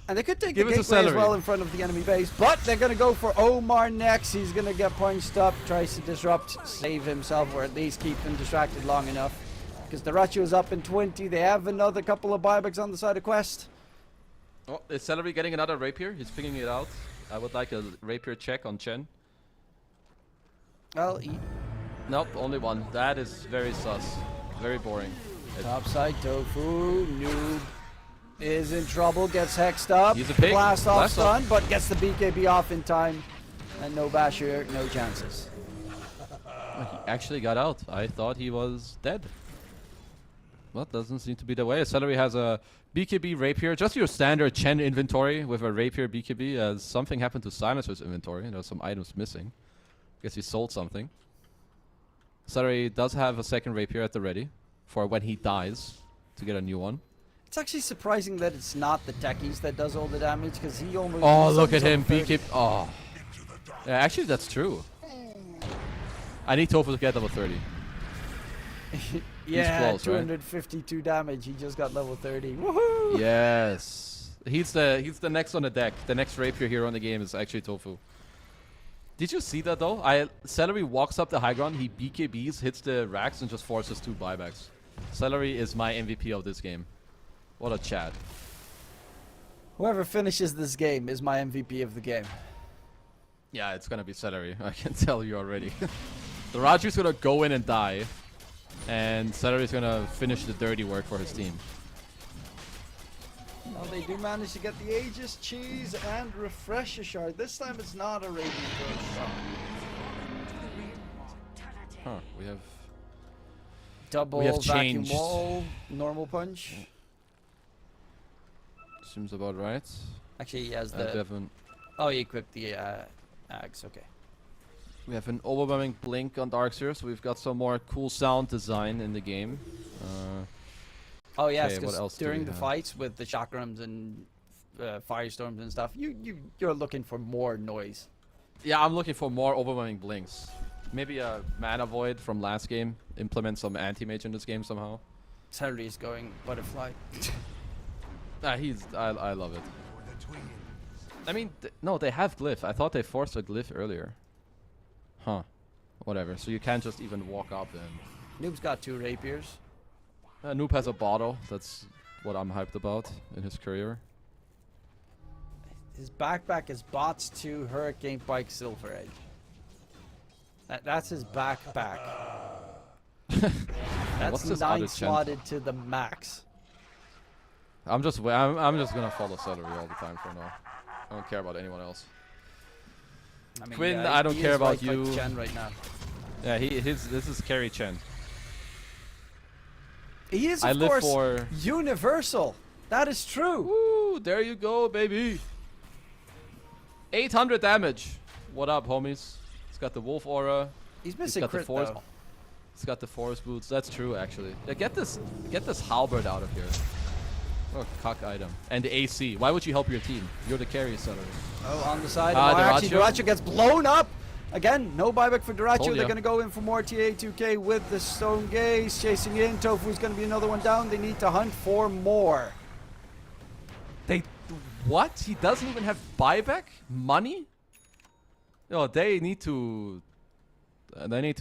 And they could take Give the us a gateway as Celery. well in front of the enemy base, but they're going to go for Omar next. He's going to get punched up, tries to disrupt, save himself, or at least keep them distracted long enough. Because the Diracho is up in 20, they have another couple of buybacks on the side of Quest. Oh, is Celery getting another rapier? He's figuring it out. I would like a rapier check on Chen. Well, Nope, only one. That is very sus. Very boring. topside Tofu, noob is in trouble, gets hexed up. He's a pig. Blast off Blast stun, off. but gets the BKB off in time. And no Basher, no chances. He actually got out. I thought he was dead. Well, doesn't seem to be the way. Celery has a BKB rapier. Just your standard Chen inventory with a rapier BKB. As something happened to Silencer's inventory. There's some items missing. Guess he sold something. Celery does have a second rapier at the ready for when he dies to get a new one. It's actually surprising that it's not the techies that does all the damage, because he almost... Oh, he's look at almost him. on 30. BKB. Oh. Yeah, actually, that's true. I need Tofu to get level 30. Yeah, close, right? 252 damage. He just got level 30. Woohoo! Yes. He's the next on the deck. The next rapier hero in the game is actually Tofu. Did you see that though? Celery walks up the high ground, he BKBs, hits the racks, and just forces 2 buybacks. Celery is my MVP of this game. What a chat. Whoever finishes this game is my MVP of the game. Yeah, it's gonna be Celery. I can tell you already. The Raju's gonna go in and die, and Celery's gonna finish the dirty work for his team. Well, they do manage to get the Aegis, Cheese, and Refresher Shard. This time it's not a Radiant Shard. Huh, we have Double We have vacuum changed. wall, normal punch. Seems about right. Actually, he has We the... have an Oh, he equipped the Ags, okay. we have an overwhelming blink on Darkseer, so we've got some more cool sound design in the game. Oh yes, okay, what else because do during we the have? fights with the chakrams and firestorms and stuff, you're looking for more noise. Yeah, I'm looking for more overwhelming blinks. Maybe a mana void from last game. Implement some anti-mage in this game somehow. Celery is going butterfly. I love it. I mean, no, they have glyph. I thought they forced a glyph earlier. Huh. Whatever. So you can't just even walk up and... Noob's got 2 rapiers. Noob has a bottle. That's what I'm hyped about in his career. His backpack is bots to Hurricane Pike Silver Edge. That's his backpack. That's what's this 9 other gent? slotted to the max. I'm just gonna follow Celery all the time for now. I don't care about anyone else. I mean, Quinn, yeah, I don't he care is about like you. Chen right now. Yeah, this is Carry Chen. He is, I of live course, for- universal. That is true. Woo, there you go, baby. 800 damage. What up, homies? It's got the wolf aura. He's missing got the crit, force. though. It's got the forest boots. That's true, actually. Yeah, get this halberd out of here. Oh, cock item. And the AC. Why would you help your team? You're the carry seller. Oh, on the side. Diracho. Diracho gets blown up. Again, no buyback for Diracho. Told They're ya. going to go in for more TA2K with the Stone Gaze. Chasing in. Tofu's going to be another one down. They need to hunt for more. What? He doesn't even have buyback money? No, they need to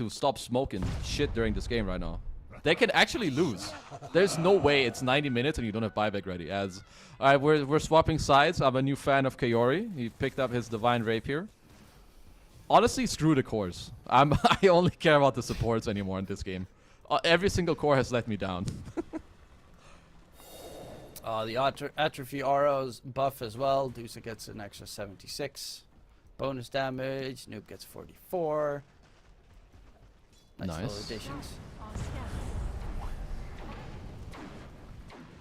stop smoking shit during this game right now. They can actually lose. There's no way it's 90 minutes and you don't have buyback ready. As we're swapping sides. I'm a new fan of Kaori. He picked up his Divine Rapier. Honestly, screw the cores. I only care about the supports anymore in this game. Every single core has let me down. The Atrophy Auro's buff as well. Dusa gets an extra 76. Bonus damage. Noob gets 44. Nice little Nice. additions.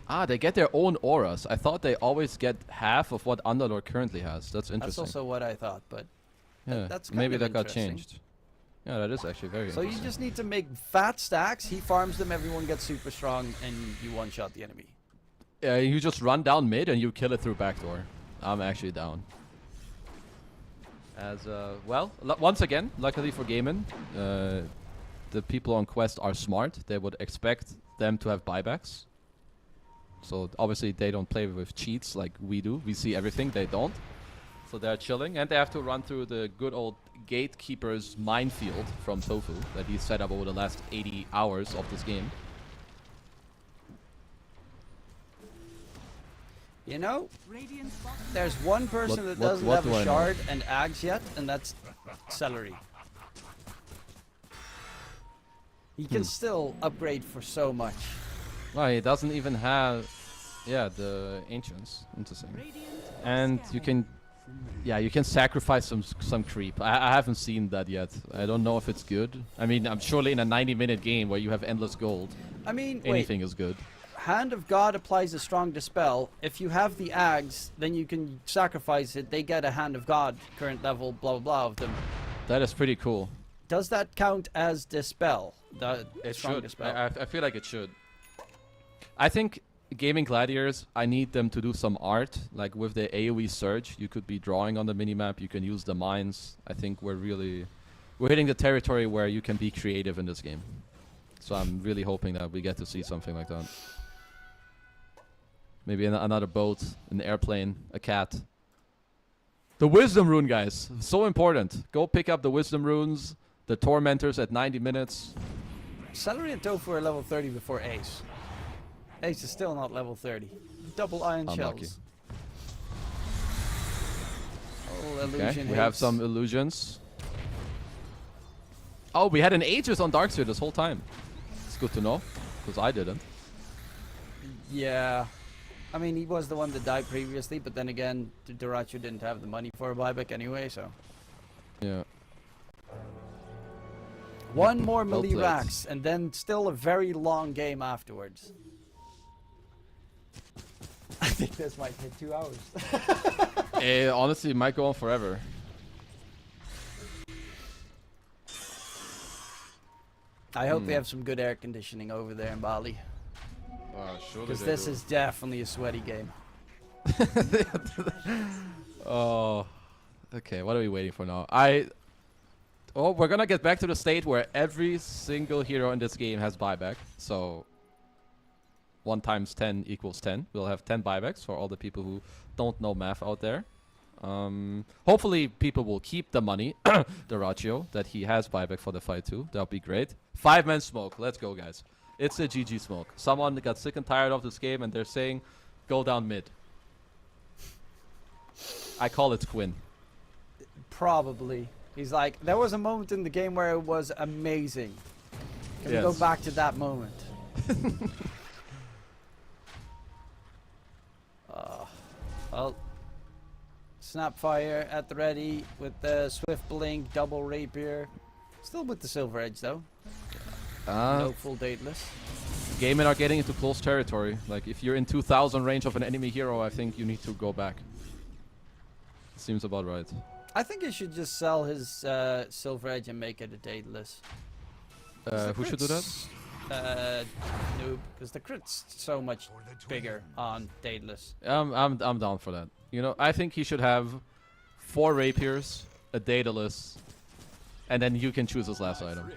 Ah, they get their own auras. I thought they always get half of what Underlord currently has. That's interesting. That's also what I thought, but yeah, that's kind maybe of that got interesting. changed. Yeah, that is actually very So interesting. you just need to make fat stacks. He farms them, everyone gets super strong, and you one-shot the enemy. Yeah, you just run down mid and you kill it through backdoor. I'm actually down. As well, once again, luckily for Gaimin, the people on Quest are smart. They would expect them to have buybacks. So obviously they don't play with cheats like we do. We see everything, they don't. So they're chilling, and they have to run through the good old Gatekeeper's minefield from Tofu that he set up over the last 80 hours of this game. You know, Radiant's bottom there's one person that doesn't what have do I a know? shard and Ags yet, and that's Celery. He can still upgrade for so much. Well, he doesn't even have, yeah, the ancients. Interesting. And you can, yeah, you can sacrifice some creep. I haven't seen that yet. I don't know if it's good. I mean, I'm surely in a 90-minute game where you have endless gold. I mean, Anything is good. Hand of God applies a strong dispel. If you have the Ags, then you can sacrifice it. They get a Hand of God, current level, blah blah blah of them. That is pretty cool. Does that count as dispel? The It strong should. dispel. I feel like it should. I think gaming Gladiators, I need them to do some art. Like with the AoE surge, you could be drawing on the minimap. You can use the mines. I think we're hitting the territory where you can be creative in this game. So I'm really hoping that we get to see something like that. Maybe another boat, an airplane, a cat. The Wisdom Rune, guys. So important. Go pick up the Wisdom Runes, the Tormentors at 90 minutes. Celery and Tofu are level 30 before Ace. Ace is still not level 30. Double iron Unlucky. shells. Oh, illusion Okay, we have hits. some illusions. Oh, we had an Aegis on Darkseer this whole time. It's good to know, because I didn't. Yeah. I mean, he was the one that died previously, but then again, Duracho didn't have the money for a buyback anyway, so. Yeah. One more Well melee played. racks, and then still a very long game afterwards. I think this might hit 2 hours. Honestly, it might go on forever. I hope they have some good air conditioning over there in Bali. Because this is definitely a sweaty game. Oh, okay. What are we waiting for now? Oh, we're gonna get back to the state where every single hero in this game has buyback. So 1 times 10 equals 10. We'll have 10 buybacks for all the people who don't know math out there. Hopefully people will keep the money, the ratio that he has buyback for the fight too. That'll be great. 5-man smoke. Let's go, guys. It's a GG smoke. Someone got sick and tired of this game and they're saying, go down mid. I call it Quinn. Probably. He's like, there was a moment in the game where it was amazing. Can we go Yes. back to that moment? Well, Snapfire at the ready with the Swift Blink, double Rapier. Still with the Silver Edge though. No full dateless. Gaimin are getting into close territory. Like, if you're in 2000 range of an enemy hero, I think you need to go back. Seems about right. I think he should just sell his Silver Edge and make it a dateless. Who should do that? Noob, because the crit's so much bigger on dateless. I'm down for that. You know, I think he should have 4 rapiers, a daedalus, and then you can choose his last item.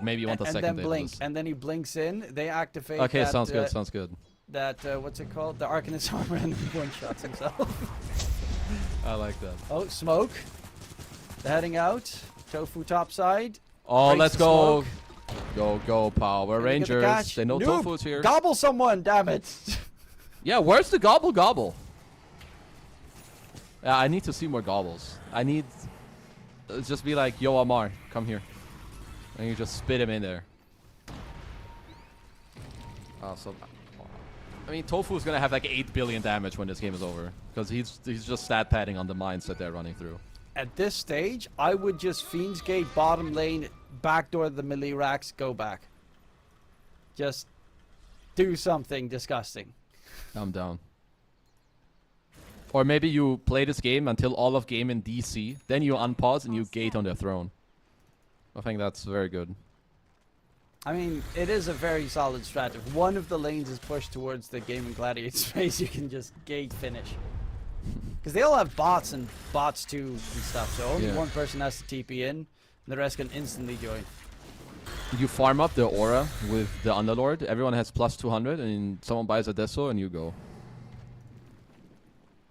Maybe you want a And second then blink, daedalus. and then he blinks in. They activate. Okay, that, sounds good. Sounds good. That what's it called? The Arcanist armor, and then one shots himself. I like that. Oh, smoke. They're heading out. Tofu topside. Oh, Breaks let's the go. smoke. Go, Power Gonna get the Rangers. catch. They know Noob, Tofu's here. Gobble someone, damn it. Yeah, where's the gobble? Yeah, I need to see more gobbles. I need... just be like, yo, Amar, come here. And you just spit him in there. Awesome. I mean, Tofu is gonna have like 8 billion damage when this game is over. Because he's just stat padding on the mines that they're running through. At this stage, I would just Fiend's Gate bottom lane, backdoor the melee racks, go back. Just do something disgusting. I'm down. Or maybe you play this game until all of game in DC, then you unpause and you gate on their throne. I think that's very good. I mean, it is a very solid strat. If one of the lanes is pushed towards the Gaimin Gladiator space, you can just gate finish. Because they all have bots and bots too and stuff, so only one person has to TP in, and the rest can instantly join. You farm up the aura with the Underlord, everyone has plus 200, and someone buys a Deso and you go.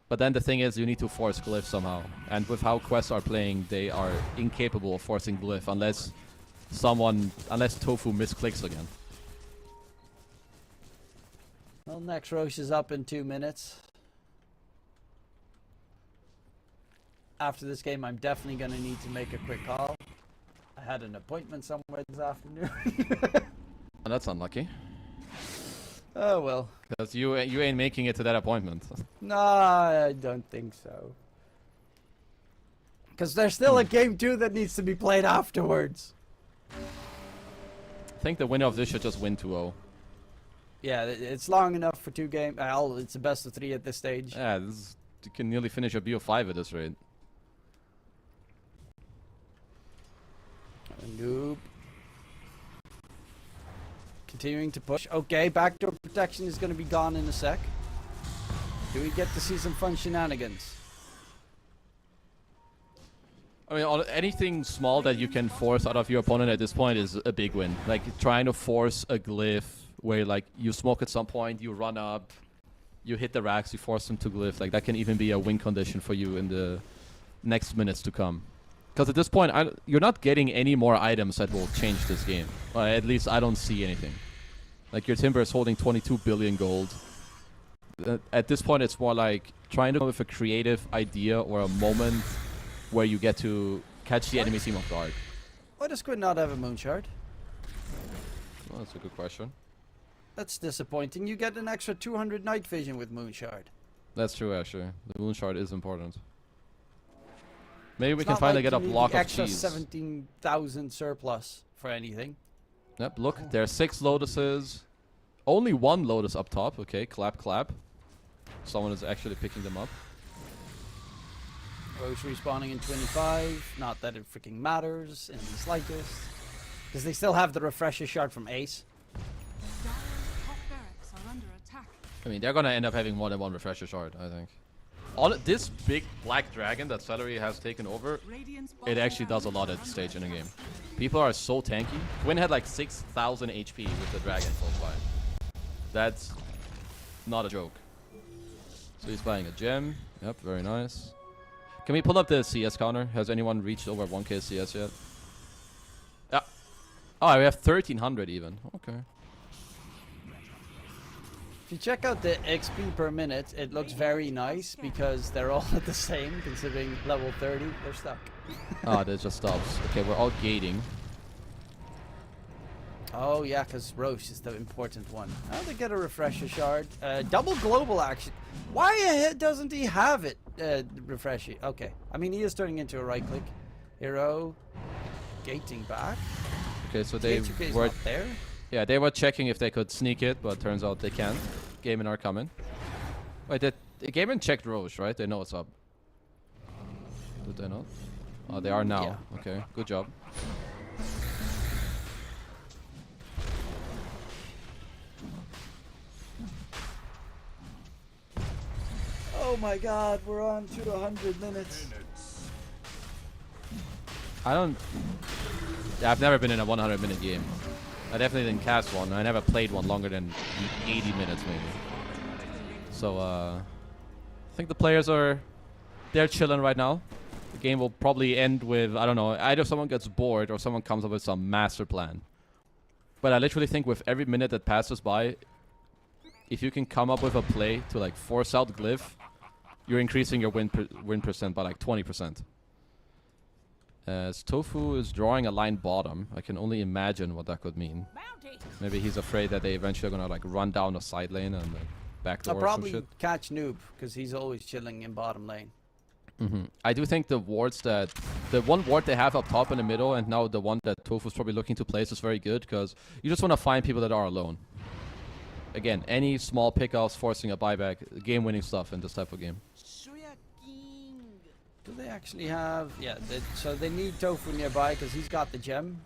But then the thing is, you need to force Glyph somehow. And with how quests are playing, they are incapable of forcing Glyph unless Tofu misclicks again. Well, next Roche is up in 2 minutes. After this game, I'm definitely going to need to make a quick call. I had an appointment somewhere this afternoon. And that's unlucky. Oh well. Because you ain't making it to that appointment. No, I don't think so. Because there's still a game 2 that needs to be played afterwards. I think the winner of this should just win 2-0. Yeah, it's long enough for 2 games. It's a best of 3 at this stage. Yeah, you can nearly finish a BO5 at this rate. Nope. Continuing to push. Okay, backdoor protection is going to be gone in a sec. Do we get to see some fun shenanigans? I mean, anything small that you can force out of your opponent at this point is a big win. Like trying to force a glyph where like you smoke at some point, you run up, you hit the racks, you force them to glyph. Like that can even be a win condition for you in the next minutes to come. Because at this point, you're not getting any more items that will change this game. At least I don't see anything. Like your Timber is holding 22 billion gold. At this point, it's more like trying to come up with a creative idea or a moment where you get to catch the enemy team off guard. Why does Squid not have a moon shard? Well, that's a good question. That's disappointing. You get an extra 200 night vision with moon shard. That's true, actually. The moon shard is important. Maybe we can finally get a block of extra cheese. 17,000 surplus for anything. Yep, look, there are 6 lotuses. Only 1 lotus up top. Okay, clap, clap. Someone is actually picking them up. Roche respawning in 25. Not that it freaking matters in the slightest. Because they still have the refresher shard from Ace. Dire's top barracks are under attack. I mean, they're gonna end up having more than 1 refresher shard, I think. This big black dragon that Celery has taken over, it actually does a lot at this stage in the game. People are so tanky. Quinn had like 6,000 HP with the dragon close by. That's not a joke. So he's buying a gem. Yep, very nice. Can we pull up the CS counter? Has anyone reached over 1k CS yet? Yeah. Oh, we have 1,300 even. Okay. If you check out the XP per minute, it looks very nice because they're all at the same, considering level 30, they're stuck. Oh, that just stops. Okay, we're all gating. Oh yeah, because Roche is the important one. How do they get a refresher shard? Double global action. Why doesn't he have it? Refreshy. Okay. I mean, he is turning into a right click. Hero. Gating back. Okay, so they were not there. Yeah, they were checking if they could sneak it, but turns out they can't. Gaimin are coming. Wait, Gaimin checked Roche, right? They know what's up. Did they not? Oh, they are now. Yeah. Okay, good job. Oh my god, we're on to 100 minutes. I've never been in a 100-minute game. I definitely didn't cast one. I never played one longer than 80 minutes, maybe. So, I think the players they're chilling right now. The game will probably end with, I don't know, either someone gets bored or someone comes up with some master plan. But I literally think with every minute that passes by, if you can come up with a play to like force out Glyph, you're increasing your win percent by like 20%. As Tofu is drawing a line bottom, I can only imagine what that could mean. Maybe he's afraid that they eventually are gonna like run down a side lane and backdoor I'll or some probably shit. catch Noob because he's always chilling in bottom lane. I do think the wards the one ward they have up top in the middle and now the one that Tofu's probably looking to place is very good because you just want to find people that are alone. again, any small pickoffs, forcing a buyback, game-winning stuff in this type of game. Do they actually have... Yeah, so they need Tofu nearby because he's got the gem.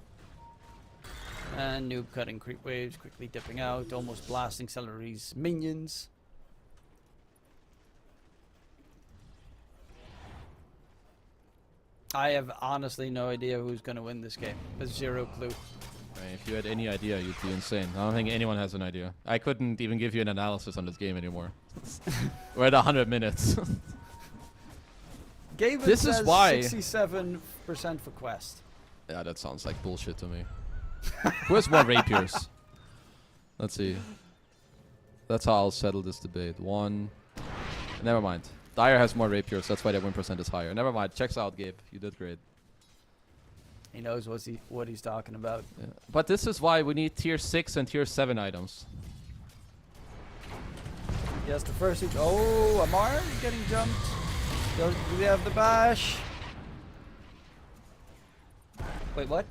And Noob cutting creep waves, quickly dipping out, almost blasting Celery's minions. I have honestly no idea who's going to win this game. There's zero clue. If you had any idea, you'd be insane. I don't think anyone has an idea. I couldn't even give you an analysis on this game anymore. We're at 100 minutes. Gaimin This says is why 67% for Quest. Yeah, that sounds like bullshit to me. Who has more rapiers? Let's see. That's how I'll settle this debate. One. Never mind. Dyer has more rapiers. That's why their win percent is higher. Never mind. Checks out, Gabe. You did great. He knows what he's talking about. Yeah. But this is why we need tier 6 and tier 7 items. Yes, the first week. Oh, Amar getting jumped. Do they have the bash? Wait, what?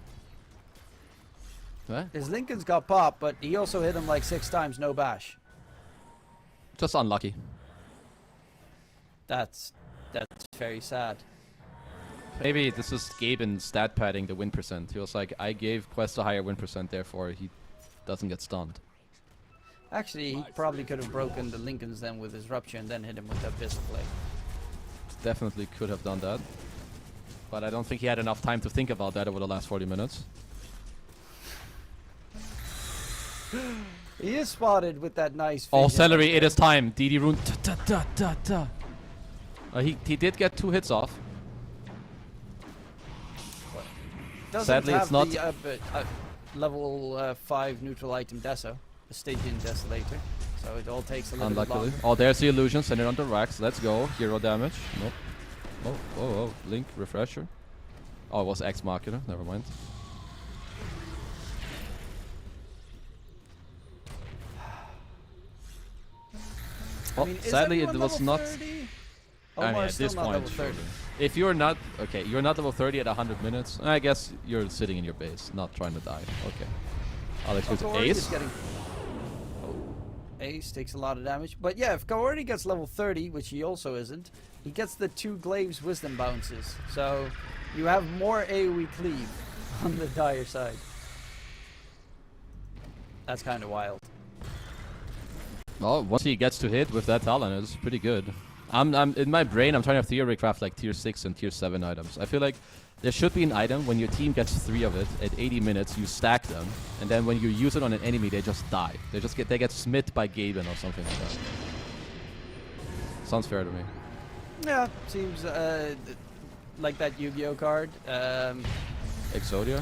What? His Lincoln's got popped, but he also hit him like 6 times, no bash. Just unlucky. That's very sad. Maybe this is Gaimin stat padding the win percent. He was like, I gave Quest a higher win percent, therefore he doesn't get stunned. Actually, he probably could have broken the Lincolns then with his rupture and then hit him with that pistol play. Definitely could have done that. But I don't think he had enough time to think about that over the last 40 minutes. He is spotted with that nice Oh, vision. Celery, it is time. DD rune. He did get 2 hits off. Doesn't Sadly, have it's not. the level 5 neutral item Deso, a Stygian Desolator. So it all takes a little bit Unluckily. longer. Oh, there's the illusion. Send it on the racks. Let's go. Hero damage. Nope. Oh. Link refresher. Oh, it was X Machina. Never mind. I mean, sadly, it everyone was level not. 30? I mean, Omar's at still this not point, level 30. surely. If you're not okay, you're not level 30 at 100 minutes. I guess you're sitting in your base, not trying to die. Okay. Alex with Kaori is Ace. getting... Ace takes a lot of damage. But yeah, if Kaori gets level 30, which he also isn't, he gets the 2 Glaives Wisdom bounces. So you have more AoE cleave on the Dire side. That's kind of wild. Well, once he gets to hit with that talent, it's pretty good. I'm in my brain, I'm trying to theory craft like tier 6 and tier 7 items. I feel like there should be an item when your team gets 3 of it at 80 minutes, you stack them, and then when you use it on an enemy, they just die. They get smit by Gaimin or something like that. Sounds fair to me. Yeah, seems like that Yu-Gi-Oh card. Exodia?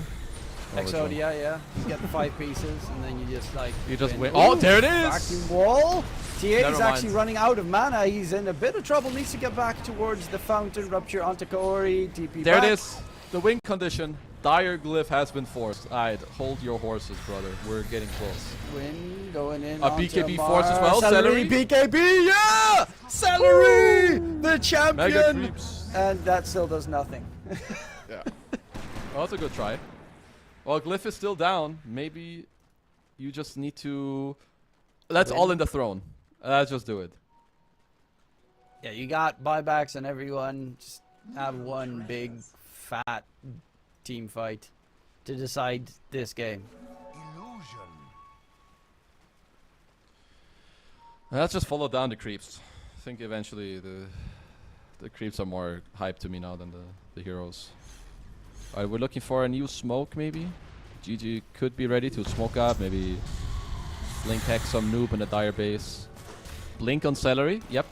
Exodia, yeah. You get the 5 pieces, and then you just like... You just win. Ooh, Oh, there it is! Vacuum wall! TA is Never actually mind. running out of mana. He's in a bit of trouble. Needs to get back towards the fountain. Rupture onto Kaori. TP There back. it is. The win condition. Dire glyph has been forced. Alright, hold your horses, brother. We're getting close. Win going in. A onto BKB Amar. force as well. Celery BKB, yeah! Celery! The Mega champion! creeps. And that still does nothing. Yeah. Well, that's a good try. Well, glyph is still down. Maybe you just need to... Let's all in the throne. Let's just do it. Yeah, you got buybacks and everyone. Just have one big, fat team fight to decide this game. Illusion. Let's just follow down the creeps. I think eventually the creeps are more hype to me now than the heroes. Alright, we're looking for a new smoke maybe. GG could be ready to smoke up, maybe blink hex some noob in the Dire base. Blink on Celery. Yep.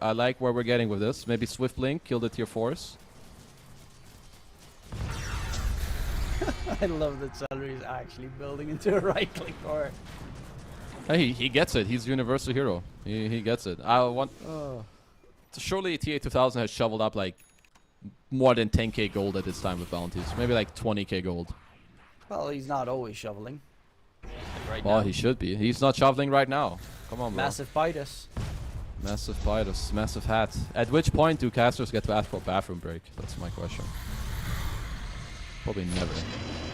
I like where we're getting with this. Maybe Swift Blink, kill the tier 4s. I love that Celery is actually building into a right-click core. Hey, he gets it. He's universal hero. He gets it. I want... surely TA 2000 has shoveled up like more than 10k gold at this time with bounties. Maybe like 20k gold. Well, he's not always shoveling. Right Well, now. he should be. He's not shoveling right now. Come on, bro. Massive Bitus. Massive Bitus. Massive hat. At which point do casters get to ask for a bathroom break? That's my question. Probably never.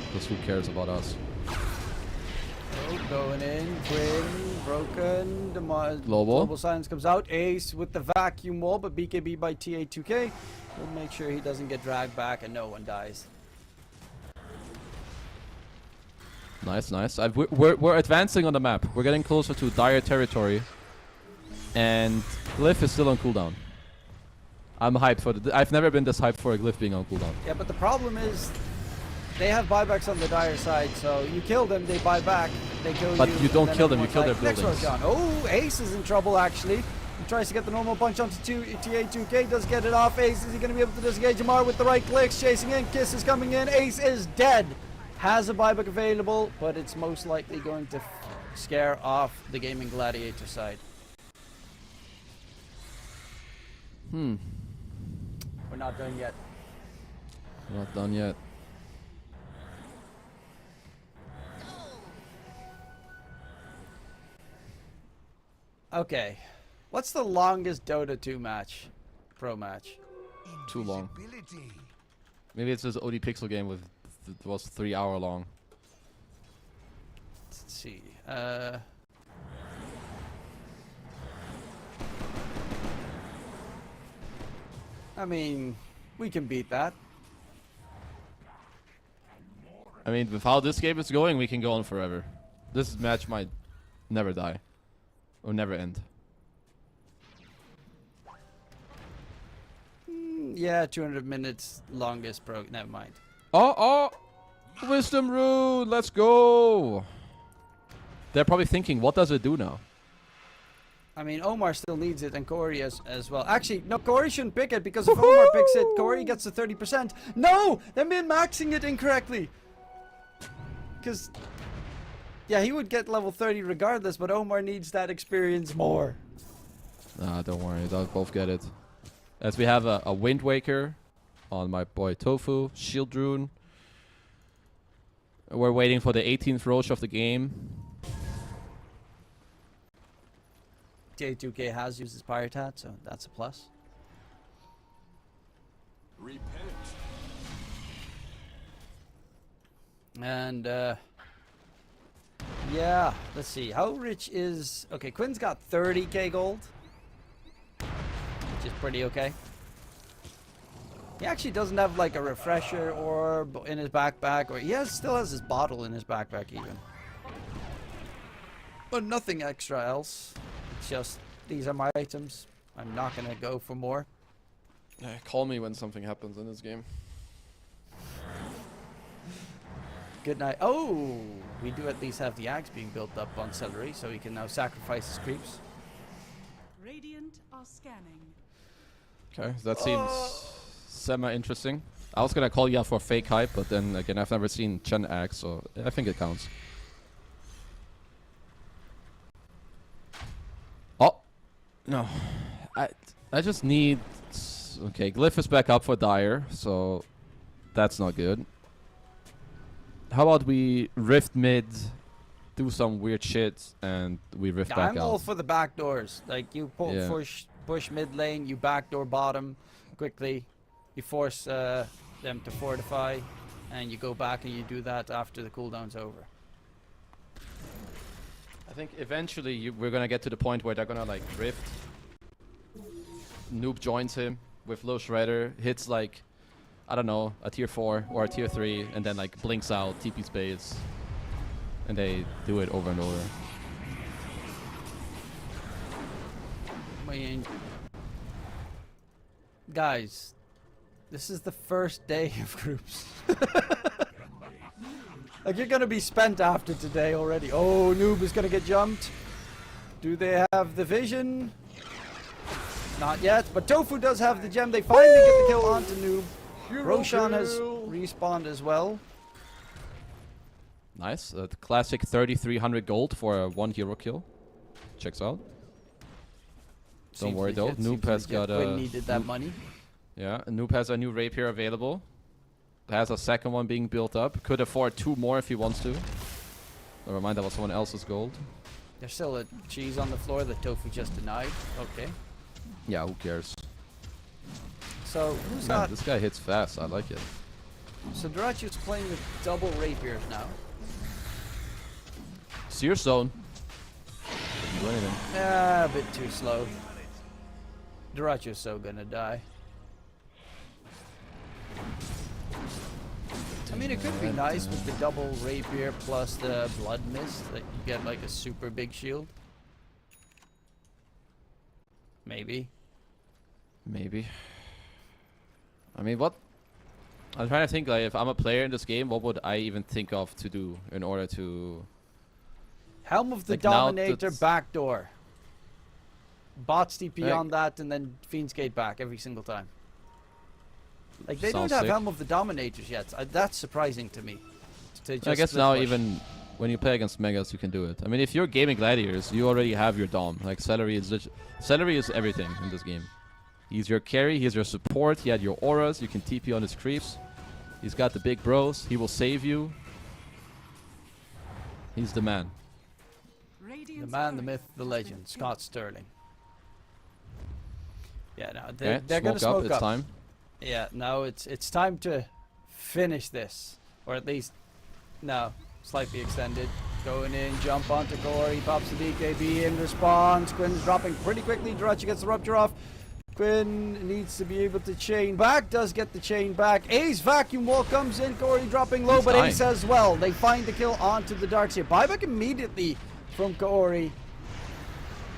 Because who cares about us? Oh, going in. Quinn, broken. Global silence comes out. Ace with the vacuum wall, but BKB by TA2K. We'll make sure he doesn't get dragged back and no one dies. Nice, nice. We're advancing on the map. We're getting closer to Dire territory. And Glyph is still on cooldown. I'm hyped for I've never been this hyped for a Glyph being on cooldown. Yeah, but the problem is they have buybacks on the Dire side, so you kill them, they buy back, they kill you. But you don't kill them, you kill their Next buildings. Roshan. Oh, Ace is in trouble actually. He tries to get the normal punch onto TA2K, does get it off. Ace, is he going to be able to disengage Jamar with the right clicks? Chasing in, Kiss is coming in, Ace is dead. Has a buyback available, but it's most likely going to scare off the Gaming Gladiator side. We're We're not done yet. not done yet. Okay. What's the longest Dota 2 match? Pro match? Too long. Maybe it's this OD Pixel game with it was 3 hour long. Let's see. I mean, we can beat that. I mean, with how this game is going, we can go on forever. This match might never die. Or never end. Yeah, 200 minutes longest pro. Never mind. Oh! Wisdom Rune! Let's go! They're probably thinking, what does it do now? I mean, Omar still needs it, and Corey as well. Actually, no, Corey shouldn't pick it, because if Omar picks it, Corey gets the 30%. No! They're min-maxing it incorrectly! Because, yeah, he would get level 30 regardless, but Omar needs that experience more. Nah, don't worry, they'll both get it. As we have a Wind Waker on my boy Tofu, Shield Rune. We're waiting for the 18th Roche of the game. J2K has used his Pirate Hat, so that's a plus. Repent. And, yeah, let's see. How rich is... Okay, Quinn's got 30k gold. Which is pretty okay. He actually doesn't have, like, a refresher orb in his backpack. Or he still has his bottle in his backpack, even. But nothing extra else. It's just, these are my items. I'm not going to go for more. Call me when something happens in this game. Good night. Oh, we do at least have the axe being built up on Celery, so he can now sacrifice his creeps. Radiant are scanning. Okay, that seems semi-interesting. I was gonna call you out for fake hype, but then again, I've never seen Chen axe, so I think it counts. Oh! No. I just need... Okay, Glyph is back up for Dire, so that's not good. How about we rift mid, do some weird shit, and we rift back I'm out? all for the back doors. Like, you push mid lane, you backdoor bottom quickly, you force them to fortify, and you go back and you do that after the cooldown's over. I think eventually we're gonna get to the point where they're gonna like rift. Noob joins him with low shredder, hits like, I don't know, a tier 4 or a tier 3, and then like blinks out, TP space, and they do it over and over. I mean, guys, this is the first day of groups. Like, you're gonna be spent after today already. Oh, Noob is gonna get jumped. Do they have the vision? Not yet, but Tofu does have the gem. They finally get the kill onto Noob. Roshan has respawned as well. Nice, the classic 3,300 gold for a 1 hero kill. Checks out. Don't worry though, Noob has got a... needed that money. Yeah, Noob has a new rapier available. Has a second one being built up. Could afford 2 more if he wants to. Never mind, that was someone else's gold. There's still a cheese on the floor that Tofu just denied. Okay. Yeah, who cares? So, who's Man, got... this guy hits fast, I like it. So Durachu's playing with double rapiers now. Seer zone. Do anything. Yeah, a bit too slow. Duracho's so gonna die. I mean, it could be nice with the double rapier plus the blood mist that you get like a super big shield. Maybe. Maybe. I mean, what? I'm trying to think, like, if I'm a player in this game, what would I even think of to do in order to... Helm of the Like, now Dominator that's- backdoor. Bots TP Like- on that and then Fiend's Gate back every single time. Like, they Sounds don't have sick. Helm of the Dominators yet. That's surprising to me. To I just guess split now push. even when you play against Megas, you can do it. I mean, if you're gaming Gladiators, you already have your Dom. Like, Celery is everything in this game. He's your carry, he's your support, he had your auras, you can TP on his creeps. He's got the big bros, he will save you. He's the man. The man, the myth, the legend, Scott Sterling. Yeah, no, Okay, they're gonna smoke it's up. time. Yeah, now it's time to finish this, or at least no, slightly extended. Going in, jump onto Corey, pops the DKB in response. Quinn's dropping pretty quickly. Durachi gets the rupture off. Quinn needs to be able to chain back. Does get the chain back. Ace vacuum wall comes in. Corey dropping low, He's but dying. Ace as well. They find the kill onto the Darkseer. Buyback immediately from Corey.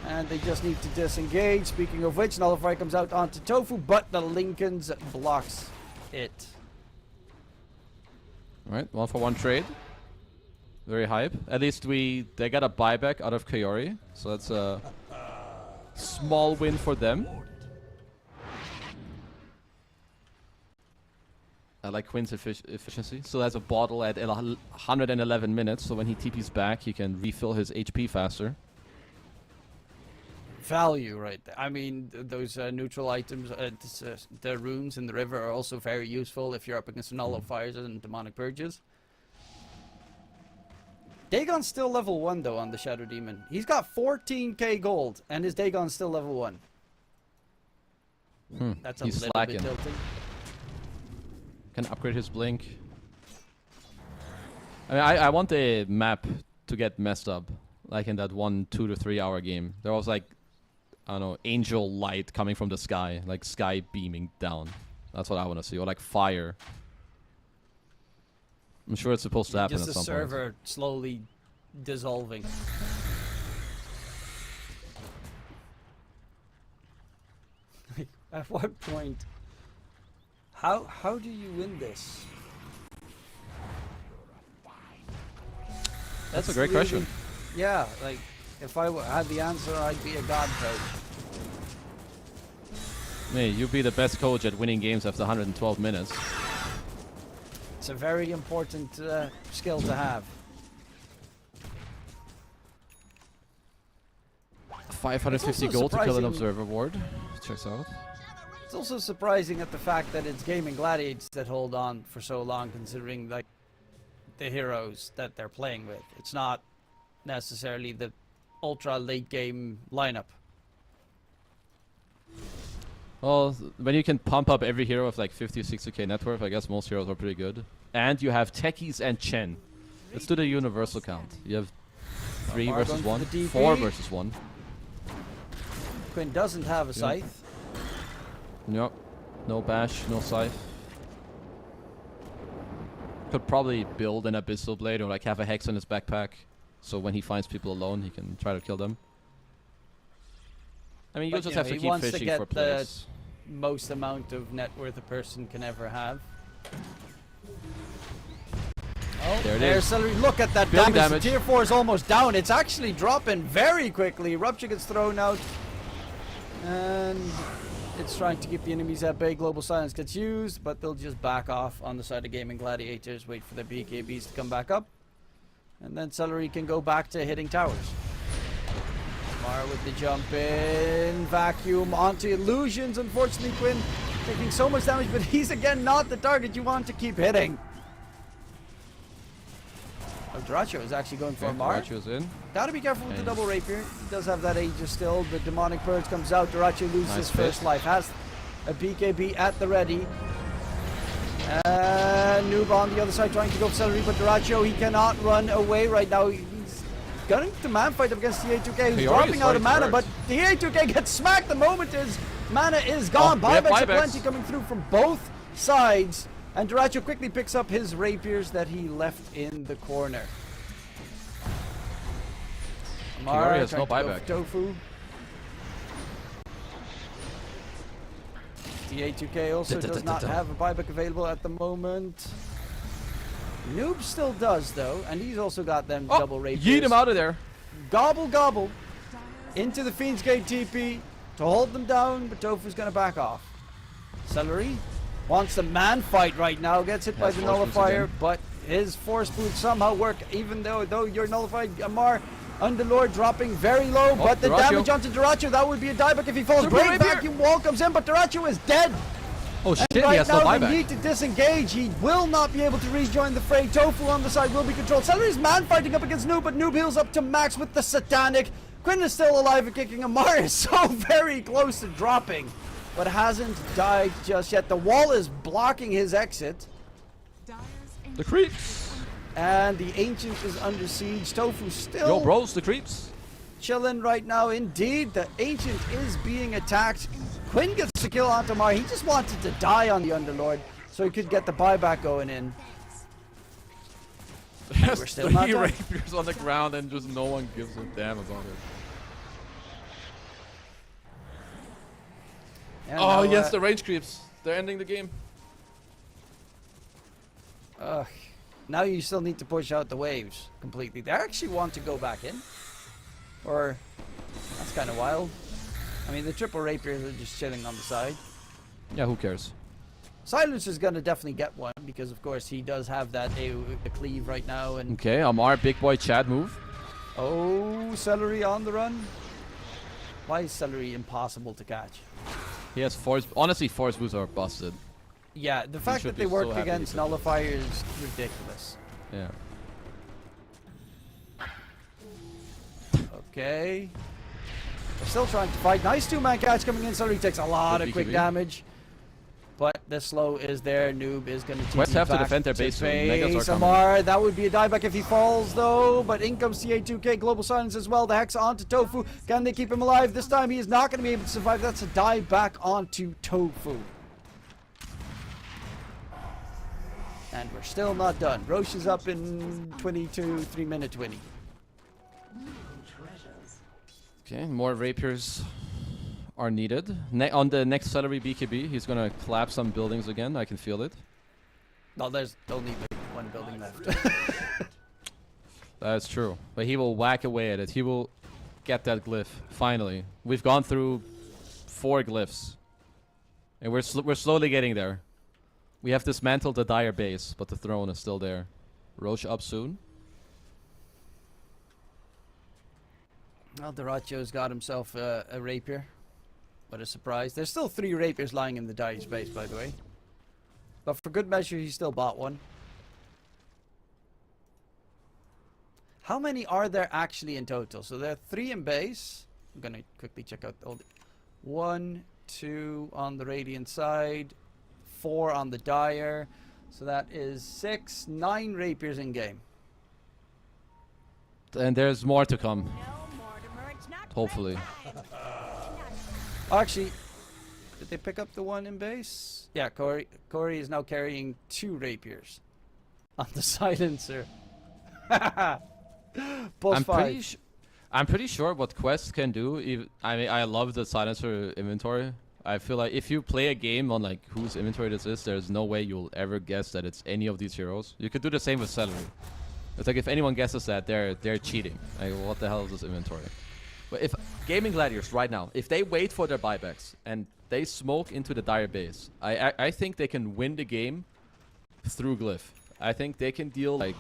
And they just need to disengage. Speaking of which, Nullify comes out onto Tofu, but the Lincolns blocks it. Alright, 1-for-1 trade. Very hype. At least they got a buyback out of Kaori, so that's a small win for them. I like Quinn's efficiency. So that's a bottle at 111 minutes, so when he TP's back, he can refill his HP faster. Value right there. I mean, those neutral items, the runes in the river are also very useful if you're up against nullifiers and demonic purges. Dagon's still level 1 though on the Shadow Demon. He's got 14k gold and his Dagon's still level 1. That's a He's little slacking. bit tilting. Can upgrade his blink. I mean, I want the map to get messed up, like in that 1 2 to 3 hour game. There was like, I don't know, angel light coming from the sky, like sky beaming down. That's what I want to see, or like fire. I'm sure it's supposed to happen Just at the some point. server slowly dissolving. Like, at what point? How do you win this? That's a great question. Yeah, like if I had the answer, I'd be a god coach. Hey, you'd be the best coach at winning games after 112 minutes. It's a very important skill to have. 550 also gold to kill an surprising- observer ward. Checks out. It's also surprising at the fact that it's Gaimin Gladiators that hold on for so long, considering like the heroes that they're playing with. It's not necessarily the ultra late game lineup. Well, when you can pump up every hero with like 50 or 60k net worth, I guess most heroes are pretty good. And you have techies and Chen. Let's do the universal count. You have 3 Omar versus going 1, for the DP. 4 versus 1. Quinn doesn't have a scythe. Yep. No bash, no scythe. Could probably build an abyssal blade or like have a hex in his backpack, so when he finds people alone, he can try to kill them. I mean, you But, just you have know, to he keep wants to fishing get for the plays. most amount of net worth a person can ever have. Oh, There it there's is. Celery. Look at that Building damage. damage. Tier 4 is almost down. It's actually dropping very quickly. Rupture gets thrown out. And it's trying to keep the enemies at bay. Global Silence gets used, but they'll just back off on the side of Gaimin Gladiators. Wait for the BKBs to come back up. And then Celery can go back to hitting towers. Mara with the jump in. Vacuum onto illusions. Unfortunately, Quinn taking so much damage, but he's again not the target you want to keep hitting. Oh, Duracho is actually going for a Mar. Duracho's in. Gotta be careful with the And- double rapier. He does have that Aegis still. The demonic purge comes out. Duracho loses Nice his first fist. life. Has a BKB at the ready. Noob on the other side trying to go for Celery, but Duracho, he cannot run away right now. He's going to man fight up against the A2K. He's He dropping out of mana, already but the A2K gets smacked the moment his mana is gone. Oh, we have Buybacks are buybacks. plenty coming through from both sides. And Duracho quickly picks up his rapiers that he left in the corner. Kiori has no trying to go buyback. for Tofu. The A2K also does not have a buyback available at the moment. Noob still does though, and he's also got them double rapiers. Yeet him out of there. Gobble gobble into the Fiend's Gate TP to hold them down, but Tofu's gonna back off. Celery wants the man fight right now, gets hit by Has the force boots nullifier, again. but his force boots somehow work, even though you're nullified. Amar, Underlord dropping very low, but the Duracho. damage onto Duracho, that would be a dieback if he falls. Super Great rapier. vacuum wall comes in, but Duracho is dead. Oh shit, And he right has no now they buyback. need to disengage. He will not be able to rejoin the fray. Tofu on the side will be controlled. Celery's man fighting up against Noob, but Noob heals up to max with the satanic. Quinn is still alive and kicking. Amar is so very close to dropping, but hasn't died just yet. The wall is blocking his exit. The creeps. And the Ancient is under siege. Tofu still Yo, bros, the creeps. chilling right now. Indeed, the Ancient is being attacked. Quinn gets the kill onto Amar. He just wanted to die on the Underlord so he could get the buyback going in. There's We're still not 3 done. rapiers on the ground and just no one gives a damn about it. And Oh now, yes, the range creeps. They're ending the game. now you still need to push out the waves completely. They actually want to go back in. Or, that's kind of wild. I mean, the triple rapiers are just chilling on the side. Yeah, who cares? Silence is going to definitely get one because, of course, he does have that a cleave right now. And Okay, Amar, big boy Chad move. oh, Celery on the run. Why is Celery impossible to catch? He has force. Honestly, force boots are busted. Yeah, the fact should that they be so work happy against he took it. Nullifier is ridiculous. Yeah. Okay. They're still trying to fight. Nice two-man catch coming in. Celery takes a lot Good of quick BKB. damage. But the slow is there. Noob is going to West have to back defend their base soon. Megas are face. coming. Amar, that would be a dieback if he falls, though. But in comes CA2K. Global Silence as well. The Hex onto Tofu. Can they keep him alive? This time he is not going to be able to survive. That's a dive back onto Tofu. And we're still not done. Roche is up in 22, 3 minute 20. Okay, more rapiers are needed. On the next Celery BKB, he's gonna clap some buildings again. I can feel it. No, there's only like one building left. That's true. But he will whack away at it. He will get that glyph. Finally, we've gone through 4 glyphs, and we're slowly getting there. We have dismantled the Dire base, but the throne is still there. Roche up soon. Well, Duracho's got himself a rapier. What a surprise. There's still 3 rapiers lying in the Dire space, by the way. But for good measure, he still bought one. How many are there actually in total? So there are 3 in base. I'm going to quickly check out all the... 1, 2 on the Radiant side. 4 on the Dire. So that is 6, 9 rapiers in game. And there's more to come. Hopefully. Actually, did they pick up the one in base? Yeah, Corey is now carrying 2 rapiers on the silencer. Plus 5. I'm pretty sure what Quest can do. I mean, I love the silencer inventory. I feel like if you play a game on like whose inventory this is, there's no way you'll ever guess that it's any of these heroes. You could do the same with Celery. It's like if anyone guesses that, they're cheating. Like, what the hell is this inventory? But if Gaming Gladiators right now, if they wait for their buybacks and they smoke into the Dire base, I think they can win the game through Glyph. I think they can deal like,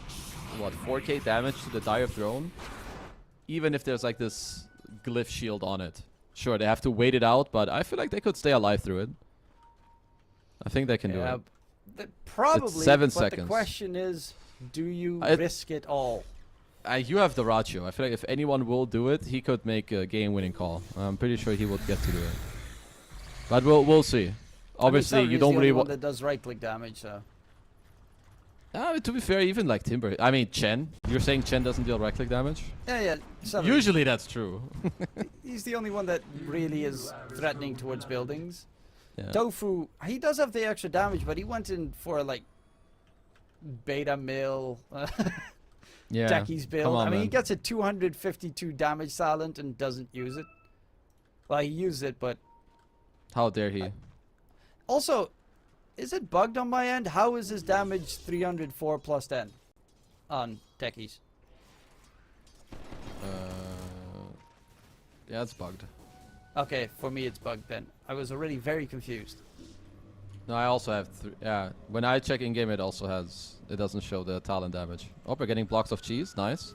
what, 4k damage to the Dire throne, even if there's like this Glyph shield on it. Sure, they have to wait it out, but I feel like they could stay alive through it. I think they can do it. Probably, It's 7 but seconds. the question is, do you risk it all? You have the ratio. I feel like if anyone will do it, he could make a game-winning call. I'm pretty sure he would get to do it. But we'll see. Obviously, I mean, you don't really want want. that does right-click damage, so. To be fair, even like Timber. I mean, Chen. You're saying Chen doesn't deal right-click damage? Yeah. Usually that's true. He's the only one that really is threatening towards buildings. Yeah. Tofu, he does have the extra damage, but he went in for like beta mill. Yeah. Jackie's build. Come on, I mean, he man. gets a 252 damage silent and doesn't use it. Well, he used it, but How dare he? also, is it bugged on my end? How is his damage 304 plus 10 on techies? Yeah, it's bugged. Okay, for me it's bugged then. I was already very confused. No, I also have yeah. When I check in game, it also has. It doesn't show the talent damage. Oh, we're getting blocks of cheese. Nice.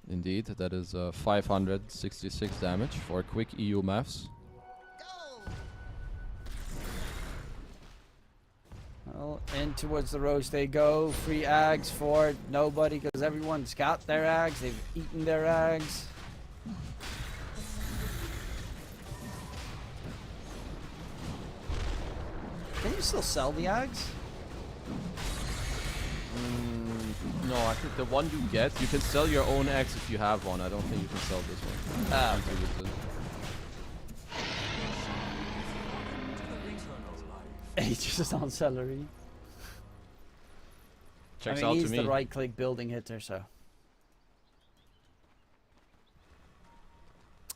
Indeed, that is 566 damage for quick EU maths. Well, in towards the roast they go. Free ags for nobody because everyone's got their ags. They've eaten their ags. Can you still sell the ags? No, I think the one you get, you can sell your own eggs if you have one. I don't think you can sell this one. Ah, Ages on celery. Checks I mean, out he's to me. the right-click building hitter, so.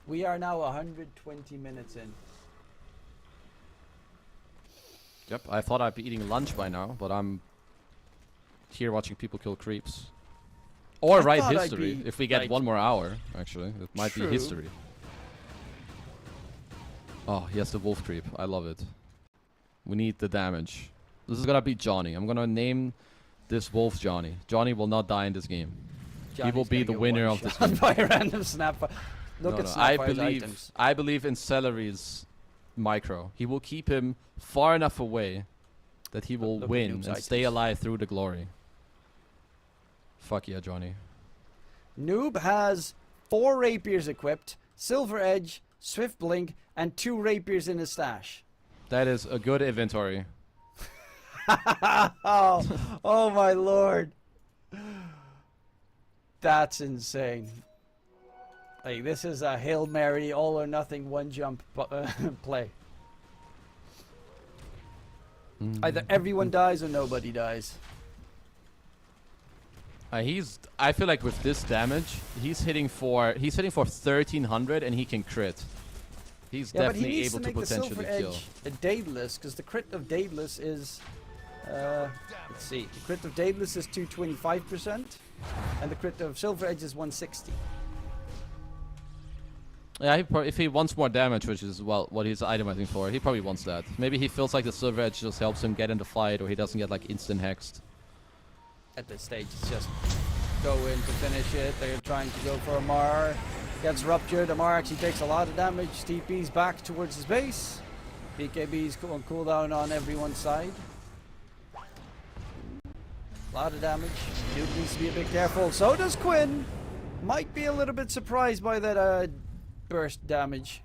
We are now 120 minutes in. Yep, I thought I'd be eating lunch by now, but I'm here watching people kill creeps. Or I write thought I'd history, be, if we get like- one more hour, actually. It might be True. history. Oh, yes, the wolf creep. I love it. We need the damage. This is gonna be Johnny. I'm gonna name this wolf Johnny. Johnny will not die in this game. He will be the winner of this game. By a random snap. Look at I Snapfire's believe items. I believe in Celery's micro. He will keep him far enough away that he will Look at win Noob's and stay items. alive through the glory. Fuck yeah, Johnny. Noob has 4 rapiers equipped, silver edge, swift blink, and 2 rapiers in his stash. That is a good inventory. oh my lord. That's insane. Like, this is a Hail Mary, all or nothing, one jump play. Either everyone dies or nobody dies. I feel like with this damage, he's hitting for 1300 and he can crit. He's Yeah, but he definitely needs able to to make the silver potentially kill. edge a Daedalus, because the crit of Daedalus is, let's see, the crit of Daedalus is 225%, and the crit of silver edge is 160. Yeah, if he wants more damage, which is well what he's itemizing for, he probably wants that. Maybe he feels like the silver edge just helps him get in the fight, or he doesn't get like instant hexed. At this stage, it's just go in to finish it. They're trying to go for Amar. Gets ruptured. Amar actually takes a lot of damage. TP's back towards his base. BKB's on cooldown on everyone's side. A lot of damage. Duke needs to be a bit careful. So does Quinn. Might be a little bit surprised by that burst damage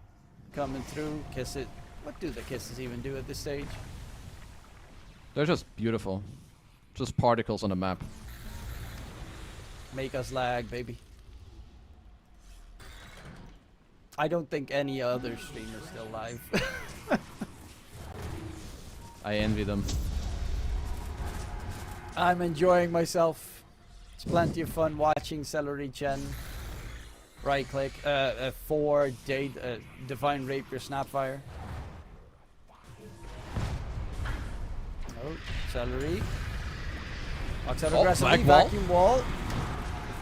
coming through. Kiss it. What do the kisses even do at this stage? They're just beautiful. Just particles on the map. Make us lag, baby. I don't think any other streamer's still live. I envy them. I'm enjoying myself. It's plenty of fun watching Celery Chen. Right click. 4 Divine Rapier Snapfire. Oh, Celery. Oxide aggressively, black wall. vacuum wall.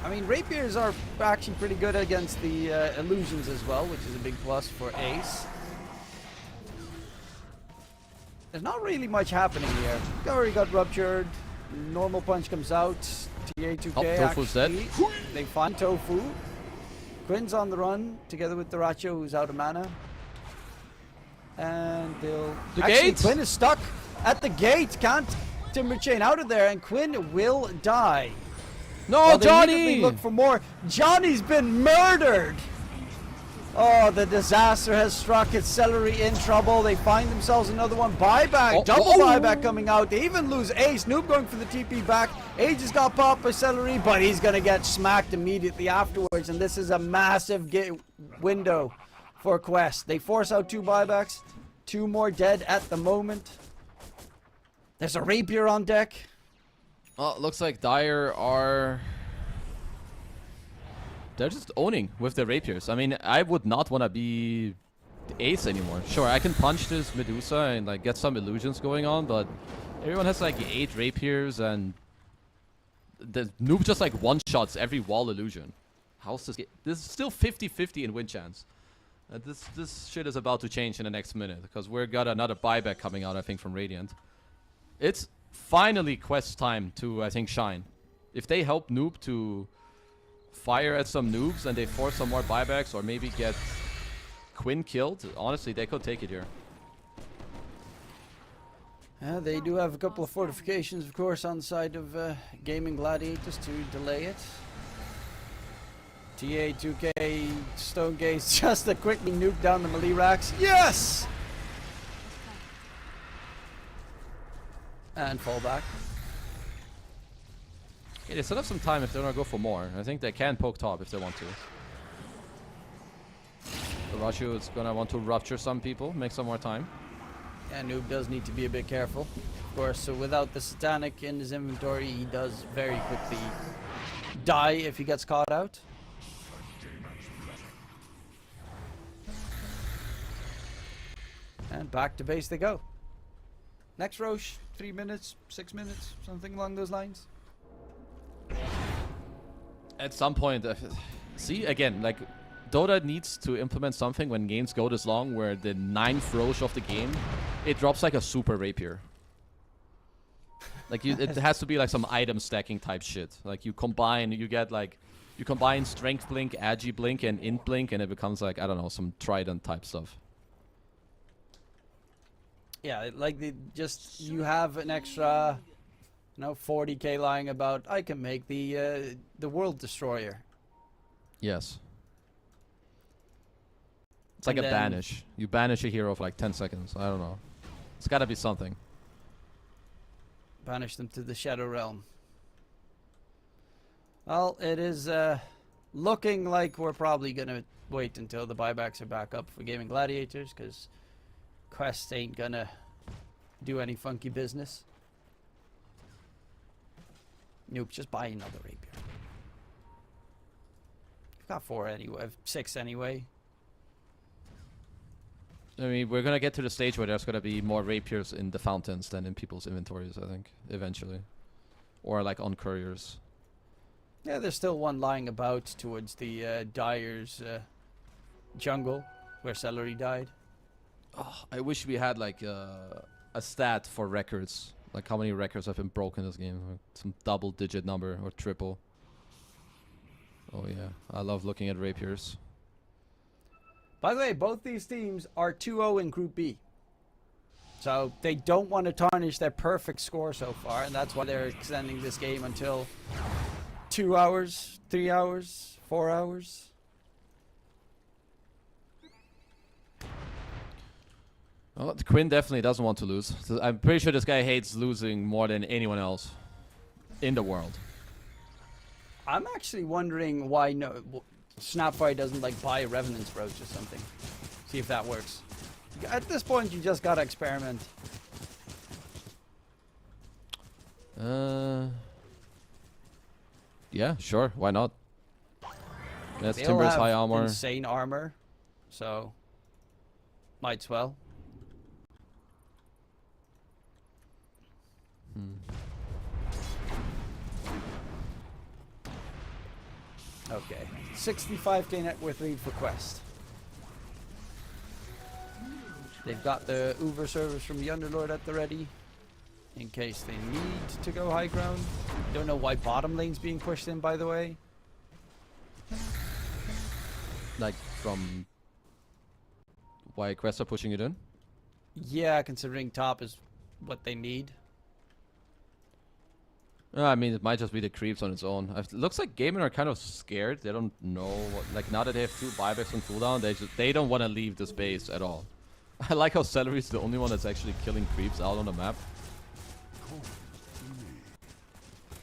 I mean, rapiers are actually pretty good against the illusions as well, which is a big plus for Ace. There's not really much happening here. Already got ruptured. Normal punch comes out. TA2K Oh, Tofu's dead. actually. They find Tofu. Quinn's on the run together with Daracho, who's out of mana. And they'll... The actually, gate? Quinn is stuck at the gate. Can't Timber Chain out of there, and Quinn will die. No, While they Johnny! immediately look for more. Johnny's been murdered. Oh, the disaster has struck. It's Celery in trouble. They find themselves another one. Buyback. Double buyback coming out. They even lose Ace. Noob going for the TP back. Age has got popped by Celery, but he's going to get smacked immediately afterwards. And this is a massive window for Quest. They force out 2 buybacks. 2 more dead at the moment. There's a Rapier on deck. Oh, looks like Dire are... They're just owning with their rapiers. I mean, I would not want to be Ace anymore. Sure, I can punch this Medusa and like get some illusions going on, but everyone has like 8 rapiers and the noob just like one-shots every wall illusion. How's this game? This is still 50-50 in win chance. This shit is about to change in the next minute because we've got another buyback coming out, I think, from Radiant. It's finally Quest time to, I think, shine. If they help noob to fire at some noobs and they force some more buybacks or maybe get Quinn killed, honestly, they could take it here. They do have a couple of fortifications, of course, on the side of Gaimin Gladiators to delay it. TA, 2K, Stone Gaze, just a quickly nuke down the melee racks. Yes! And fall back. Yeah, they still have some time if they want to go for more. I think they can poke top if they want to. The Rashu is going to want to rupture some people, make some more time. Yeah, Noob does need to be a bit careful. Of course, so without the Satanic in his inventory, he does very quickly die if he gets caught out. And back to base they go. Next Roche, 3 minutes, 6 minutes, something along those lines. At some point, see, again, like, Dota needs to implement something when games go this long where the 9th Roche of the game, it drops like a super rapier. Like, it has to be like some item stacking type shit. Like, you get like, you combine Strength Blink, Agi Blink, and Int Blink, and it becomes like, I don't know, some Trident type stuff. Yeah, like you have an extra, 40k lying about. I can make the World Destroyer. Yes. It's like a banish. You banish a hero for like 10 seconds. I don't know. It's gotta be something. Banish them to the Shadow Realm. Well, it is looking like we're probably gonna wait until the buybacks are back up for Gaming Gladiators, because Quest ain't gonna do any funky business. Nope, just buy another rapier. We've got 4 anyway, 6 anyway. I mean, we're gonna get to the stage where there's gonna be more rapiers in the fountains than in people's inventories, I think, eventually. Or like on couriers. Yeah, there's still one lying about towards the Dyer's jungle, where Celery died. Oh, I wish we had like a stat for records. Like how many records have been broken in this game. Like some double-digit number or triple. Oh yeah, I love looking at rapiers. By the way, both these teams are 2-0 in Group B. So they don't want to tarnish their perfect score so far, and that's why they're extending this game until 2 hours, 3 hours, 4 hours. Well, Quinn definitely doesn't want to lose. So I'm pretty sure this guy hates losing more than anyone else in the world. I'm actually wondering why Snapfire doesn't like buy a Revenant's Brooch or something. See if that works. At this point, you just gotta experiment. Yeah, sure. Why not? That's They'll Timber's have high armor. insane armor, so might as well. Okay, 65k net worth lead for Quest. They've got the Uber service from the Underlord at the ready, in case they need to go high ground. Don't know why bottom lane's being pushed in, by the way. Like from why Quest are pushing it in? Yeah, considering top is what they need. I mean, it might just be the creeps on its own. It looks like Gaimin are kind of scared. They don't know what, like, now that they have 2 buybacks on cooldown, they don't want to leave the space at all. I like how Celery is the only one that's actually killing creeps out on the map.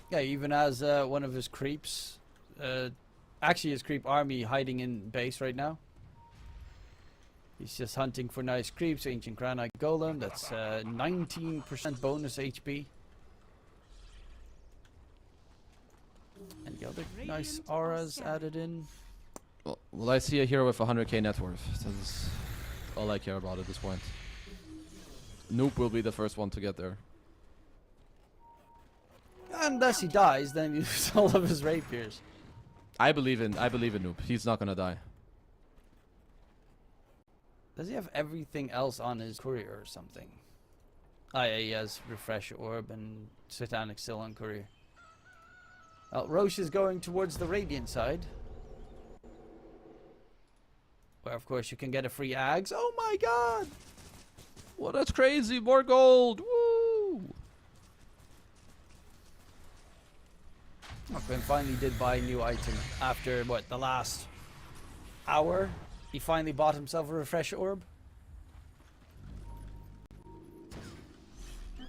Yeah, even as one of his creeps, actually his creep army hiding in base right now. He's just hunting for nice creeps. Ancient Granite Golem, that's 19% bonus HP. And the other nice auras added in. Well, I see a hero with 100k net worth. That's all I care about at this point. Noob will be the first one to get there. Unless he dies, then you lose all of his rapiers. I believe in Noob. He's not gonna die. Does he have everything else on his courier or something? Ah, yeah, he has Refresh Orb and Satanic still on courier. Well, Roche is going towards the Radiant side. Where, of course, you can get a free Ags. Oh my god! Well, that's crazy. More gold. Woo! Quinn finally did buy a new item after, what, the last hour? He finally bought himself a Refresh Orb. I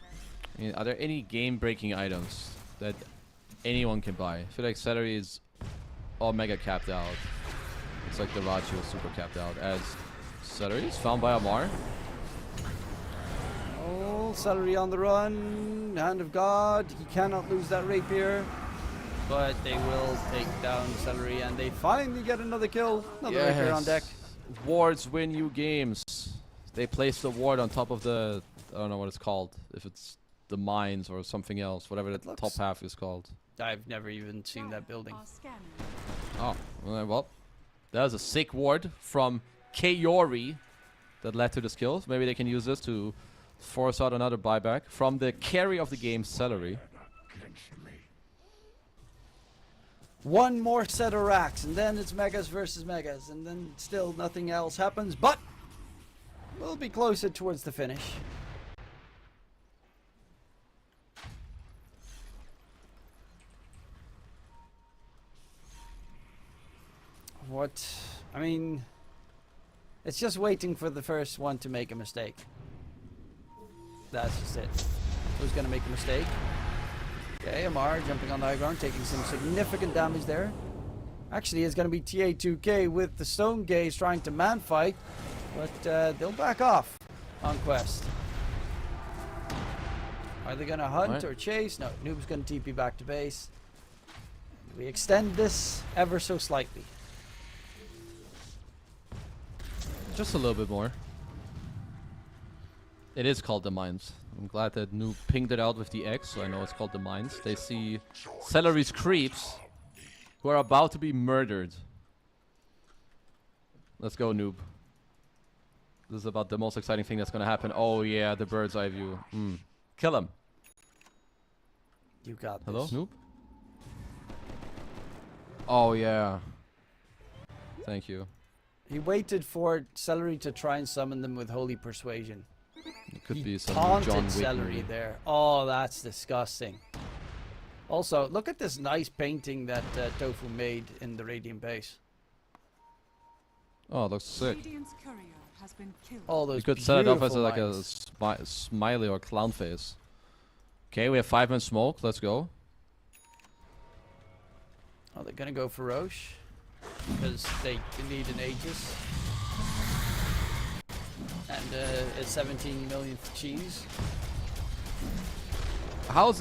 mean, are there any game-breaking items that anyone can buy? I feel like Celery is all mega capped out. It's like the Rachi was super capped out. As Celery is found by Amar. Oh, Celery on the run. Hand of God. He cannot lose that rapier. But they will take down Celery and they finally get another kill. Another rapier on deck. Wards win you games. They place the ward on top of the... I don't know what it's called. If it's the mines or something else. Whatever the top half is called. I've never even seen that building. Oh, well. That was a sick ward from Kaori that led to the skills. Maybe they can use this to force out another buyback from the carry of the game, Celery. One more set of racks, and then it's Megas versus Megas, and then still nothing else happens, but we'll be closer towards the finish. I mean, it's just waiting for the first one to make a mistake. That's just it. Who's gonna make a mistake? Okay, Amar jumping on the high ground, taking some significant damage there. Actually, it's gonna be TA2K with the Stone Gaze trying to man fight, but they'll back off on quest. Are they gonna hunt or chase? No, Noob's gonna TP back to base. We extend this ever so slightly. Just a little bit more. It is called the mines. I'm glad that Noob pinged it out with the X, so I know it's called the mines. They see Celery's creeps who are about to be murdered. Let's go, Noob. This is about the most exciting thing that's gonna happen. Oh yeah, the bird's eye view. Kill him. You got this. Hello, Noob? Oh yeah. Thank you. He waited for Celery to try and summon them with Holy Persuasion. It could be some Taunted John Wick Celery movie. there. Oh, that's disgusting. Also, look at this nice painting that Tofu made in the Radiant base. Oh, it looks sick. Radiant's courier has been killed. All those You could set it up as beautiful like a smiley or clown face. Okay, we have 5-man smoke. Let's go. Oh, they're gonna go for Roche because they need an Aegis and a 17 millionth cheese. How's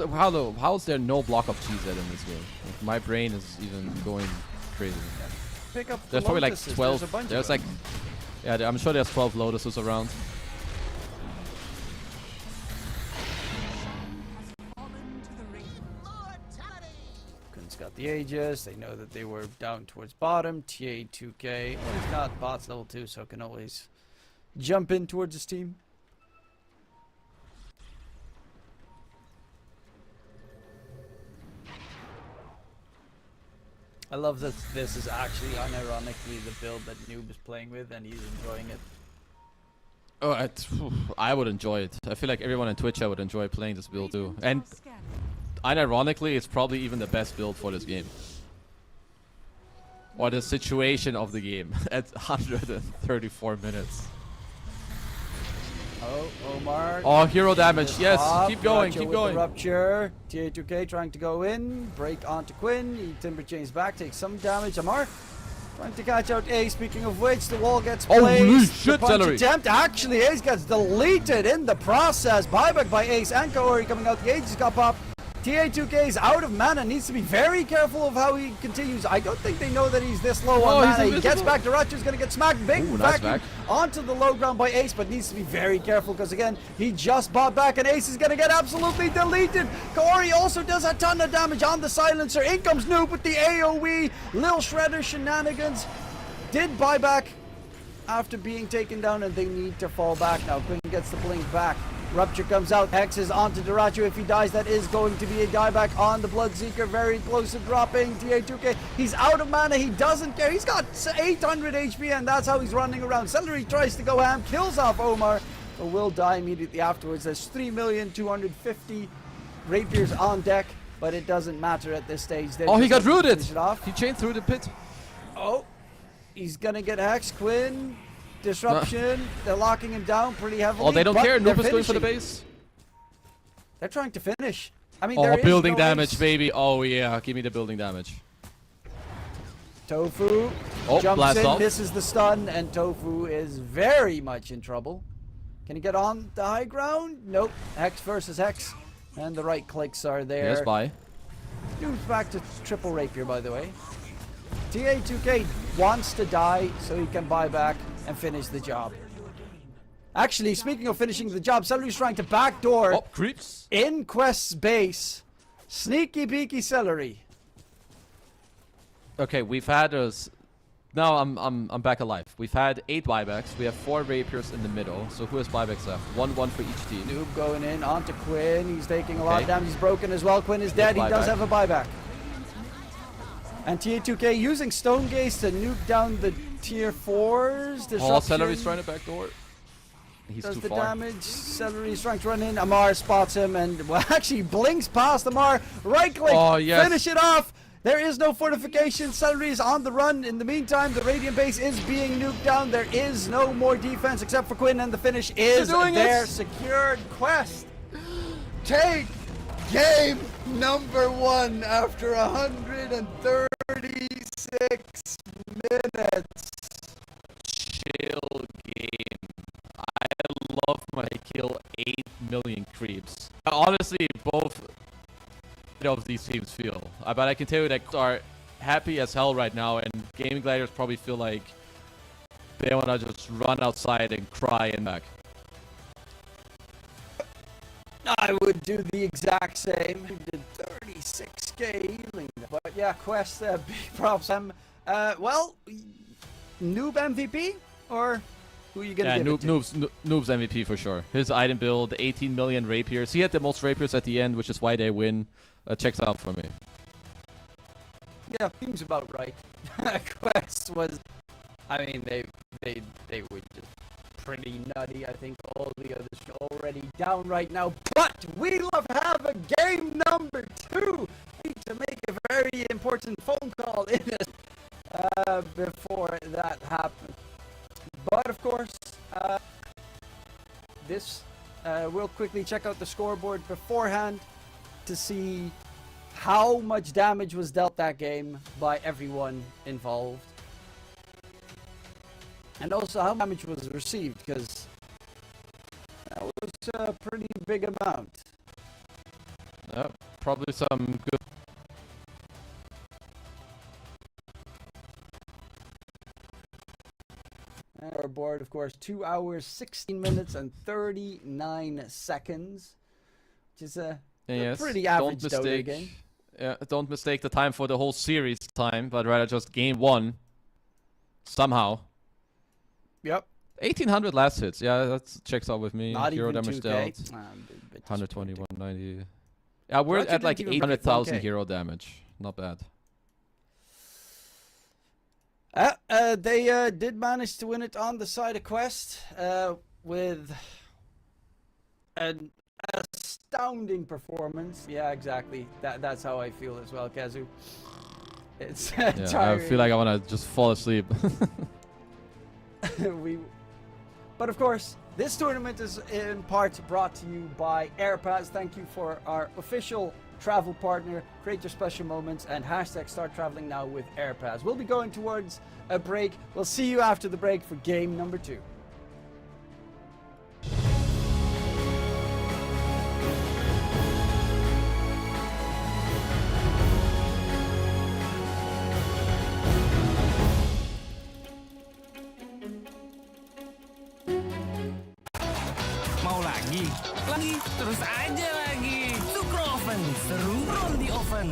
there no block of cheese in this game? Like, my brain is even going crazy. Pick up There's the probably like lotuses. 12. There's a bunch There's of like, yeah, I'm sure there's 12 lotuses around. Kun's got the Aegis. They know that they were down towards bottom. TA2K. Well, he's got bots level 2, so can always jump in towards his team. I love that this is actually unironically the build that Noob is playing with, and he's enjoying it. Oh, I would enjoy it. I feel like everyone on Twitch I would enjoy playing this build too. And unironically, it's probably even the best build for this game. Or the situation of the game at 134 minutes. Oh, Omar. Oh, hero damage. Yes, Up, keep going, Rupture keep with the going. Rupture. TA2K trying to go in. Break onto Quinn. He timber chains back, takes some damage. Amar trying to catch out Ace. Speaking of which, the wall gets placed. Holy The shit, punch Celery. attempt. Actually, Ace gets deleted in the process. Buyback by Ace and Kaori coming out. The Aegis got popped. TA2K is out of mana, needs to be very careful of how he continues. I don't think they know that he's this low on mana. He gets back to Ratcher's gonna get smacked big vacuum onto the low ground by Ace, but needs to be very careful because again, he just bought back and Ace is gonna get absolutely deleted. Kaori also does a ton of damage on the silencer. In comes Noob with the AoE. Lil Shredder shenanigans. Did buy back after being taken down and they need to fall back now. Quinn gets the blink back. Rupture comes out, Hex is onto Diracho. If he dies, that is going to be a dieback on the Bloodseeker. Very close to dropping. TA2K, he's out of mana, he doesn't care. He's got 800 HP and that's how he's running around. Celery tries to go ham, kills off Omar, but will die immediately afterwards. There's 3,250,000 rapiers on deck, but it doesn't matter at this stage. Oh, he got rooted! He chained through the pit. Oh, he's gonna get Hex. Quinn. Disruption. They're locking him down pretty heavily. Oh, they don't care. Noob is going for the finishing. base. They're trying to finish. I mean, Oh, there building is no damage, ace. baby. Oh, yeah. Give me the building damage. Tofu Oh, jumps blast in, off. misses the stun, and Tofu is very much in trouble. Can he get on the high ground? Nope. Hex versus Hex. And the right clicks are there. Yes, bye. Moves back to triple rapier, by the way. TA2K wants to die so he can buy back and finish the job. Actually, speaking of finishing the job, Celery's trying to backdoor creeps in Quest's base. Sneaky beaky Celery. Okay, we've had us. Now I'm back alive. We've had 8 buybacks. We have 4 rapiers in the middle. So who has buybacks left? One for each team. Noob going in onto Quinn. He's taking a lot of Okay. damage. He's broken as well. Quinn is dead. He does buyback. have a buyback. And TA2K using Stone Gaze to nuke down the tier 4s. Oh, Celery's trying to backdoor. He's Does too the far. damage. Celery's trying to run in. Amar spots him and well, actually blinks past Amar. Right click. Oh, yes. Finish it off. There is no fortification. Celery is on the run. In the meantime, the Radiant base is being nuked down. There is no more defense except for Quinn, and the finish is their secured quest. Take game number 1 after 136 minutes. Chill game. I love my kill 8 million creeps. Honestly, both of these teams feel. But I can tell you that are happy as hell right now, and Gaming Gladiators probably feel like they want to just run outside and cry and back. I would do the exact same. We did 36k healing. But yeah, Quest, big props. Well, Noob MVP? Or who are you going to Yeah, give it to? Noob's MVP for sure. His item build, 18 million rapiers. He had the most rapiers at the end, which is why they win. Checks out for me. Yeah, seems about right. Quest was, I mean, they were just pretty nutty. I think all the others are already down right now. But we love having game number 2. I need to make a very important phone call in it before that happens. But of course, we'll quickly check out the scoreboard beforehand to see how much damage was dealt that game by everyone involved. And also how much damage was received, because that was a pretty big amount. Probably some good. And our board, of course, 2 hours, 16 minutes, and 39 seconds, which is a pretty average Dota game. Yeah, don't mistake the time for the whole series time, but rather just game 1. Somehow. Yep. 1800 last hits. Yeah, that checks out with me. Not Hero even damage 2K. dealt. A bit 120, 190. Yeah, we're Roger at like didn't even break 800,000 1K. hero damage. Not bad. They did manage to win it on the side of Quest with astounding performance. Yeah, exactly. That's how I feel as well, Kazu. It's Yeah, I tiring. feel like I want to just fall asleep. But of course, this tournament is in part brought to you by AirPass. Thank you for our official travel partner. Create your special moments and hashtag start traveling now with AirPass. We'll be going towards a break. We'll see you after the break for game number 2. Mau lagi, terus aja lagi. Sukroven, seru from the oven.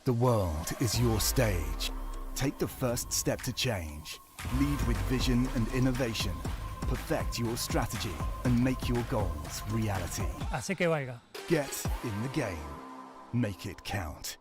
The world is your stage. Take the first step to change. Lead with vision and innovation. Perfect your strategy and make your goals reality. Asik ya, Waika. Get in the game. Make it count.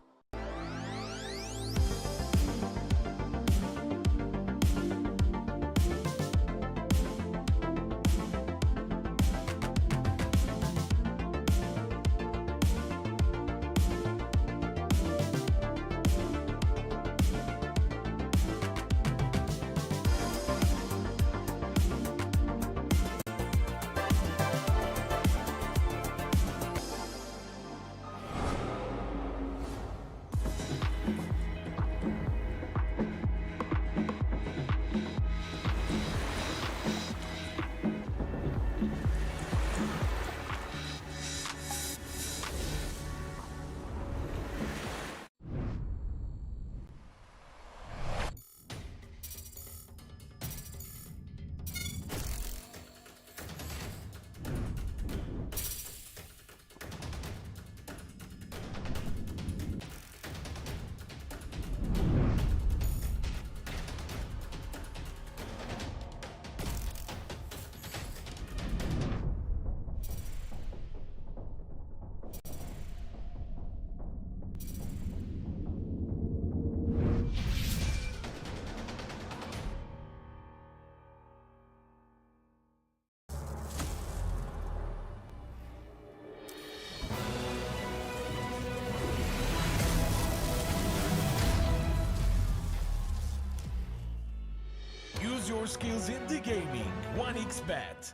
Use your skills in the gaming. 1xBet.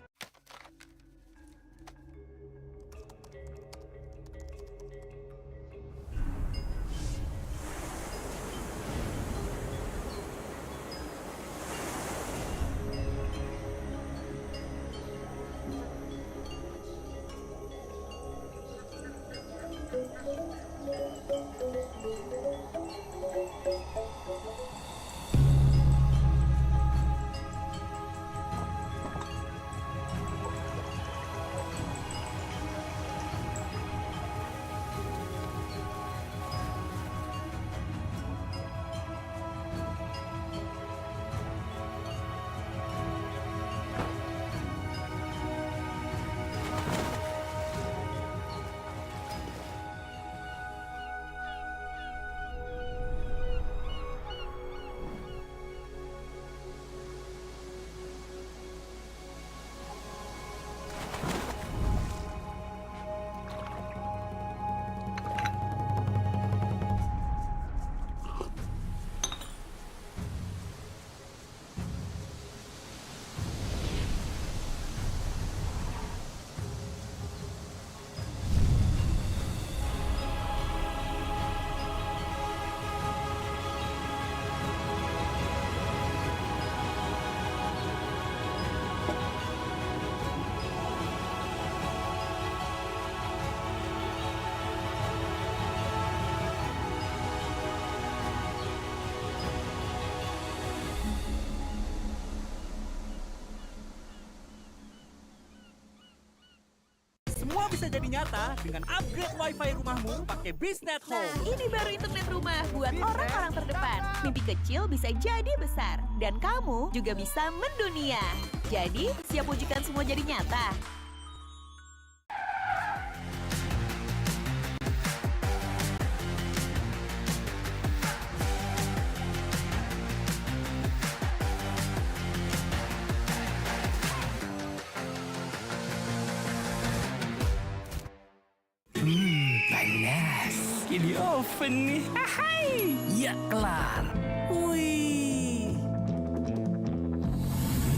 Semua bisa jadi nyata dengan upgrade wifi rumahmu pakai Biznet Home. Nah, ini baru internet rumah buat orang-orang terdepan. Mimpi kecil bisa jadi besar. Dan kamu juga bisa mendunia. Jadi, siap wujudkan semua jadi nyata? Panas. Di oven nih. Hai. Ya kelar. Wih.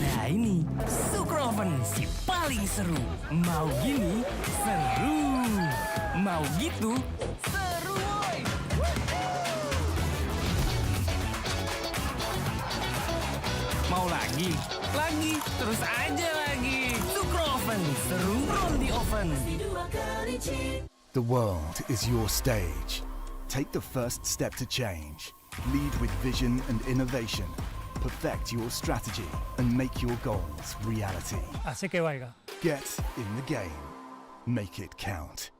Nah ini Super Oven si paling seru. Mau gini seru. Mau gitu seru woy. Mau lagi? Lagi, terus aja lagi. Super Oven, seru roll di oven. The world is your stage. Take the first step to change. Lead with vision and innovation. Perfect your strategy and make your goals reality. Asik ya, Waika. Get in the game. Make it count.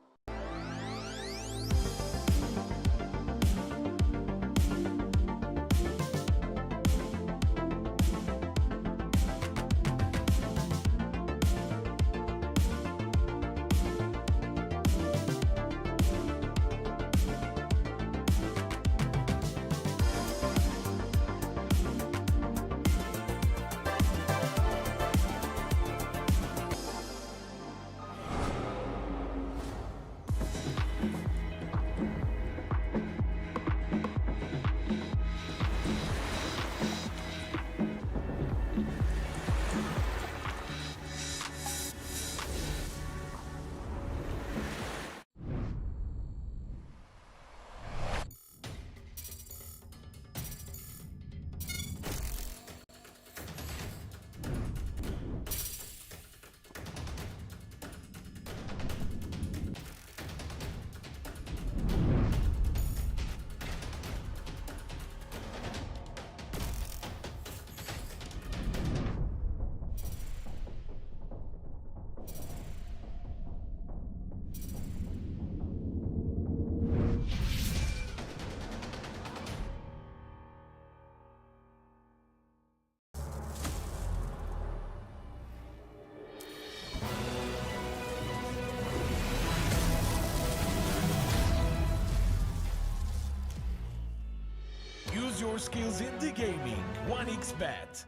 Use your skills in the gaming. 1xBet.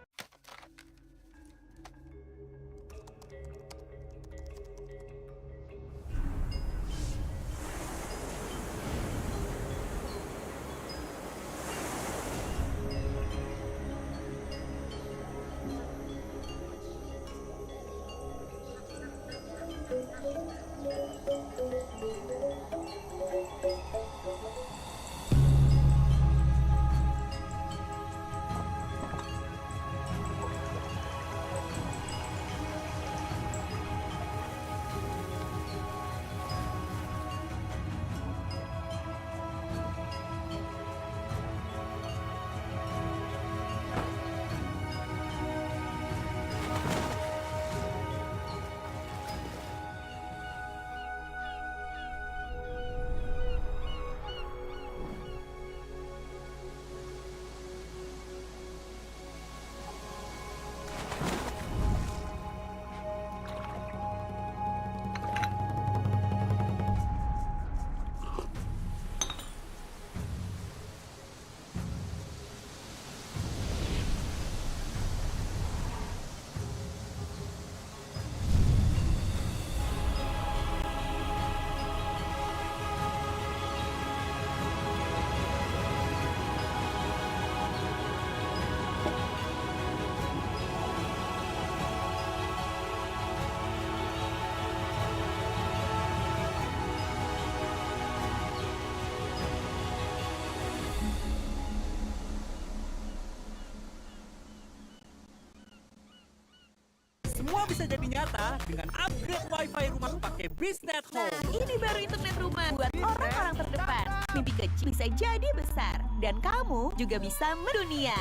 Semua bisa jadi nyata dengan upgrade wifi rumah pakai Biznet Home. Nah, ini baru internet rumah buat orang-orang terdepan. Mimpi kecil bisa jadi besar. Dan kamu juga bisa mendunia.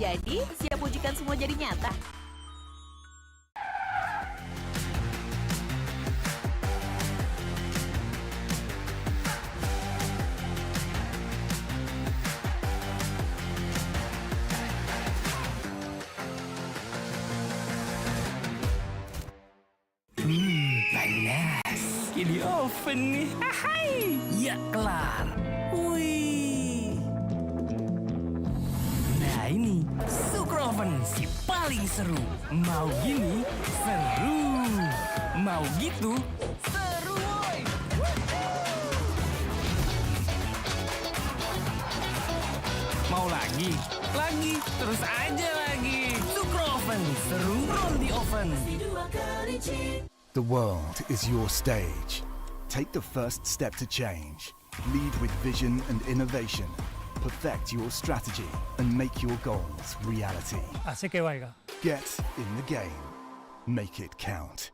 Jadi, siap wujudkan semua jadi nyata? Panas. Di oven nih. Hai. Ya kelar. Wih. Nah ini Super Oven si paling seru. Mau gini seru. Mau gitu seru woy. lagi, terus aja lagi. Sukro Oven, seru roll di oven. The world is your stage. Take the first step to change. Lead with vision and innovation. Perfect your strategy and make your goals reality. Asik ya, Waika. Get in the game. Make it count.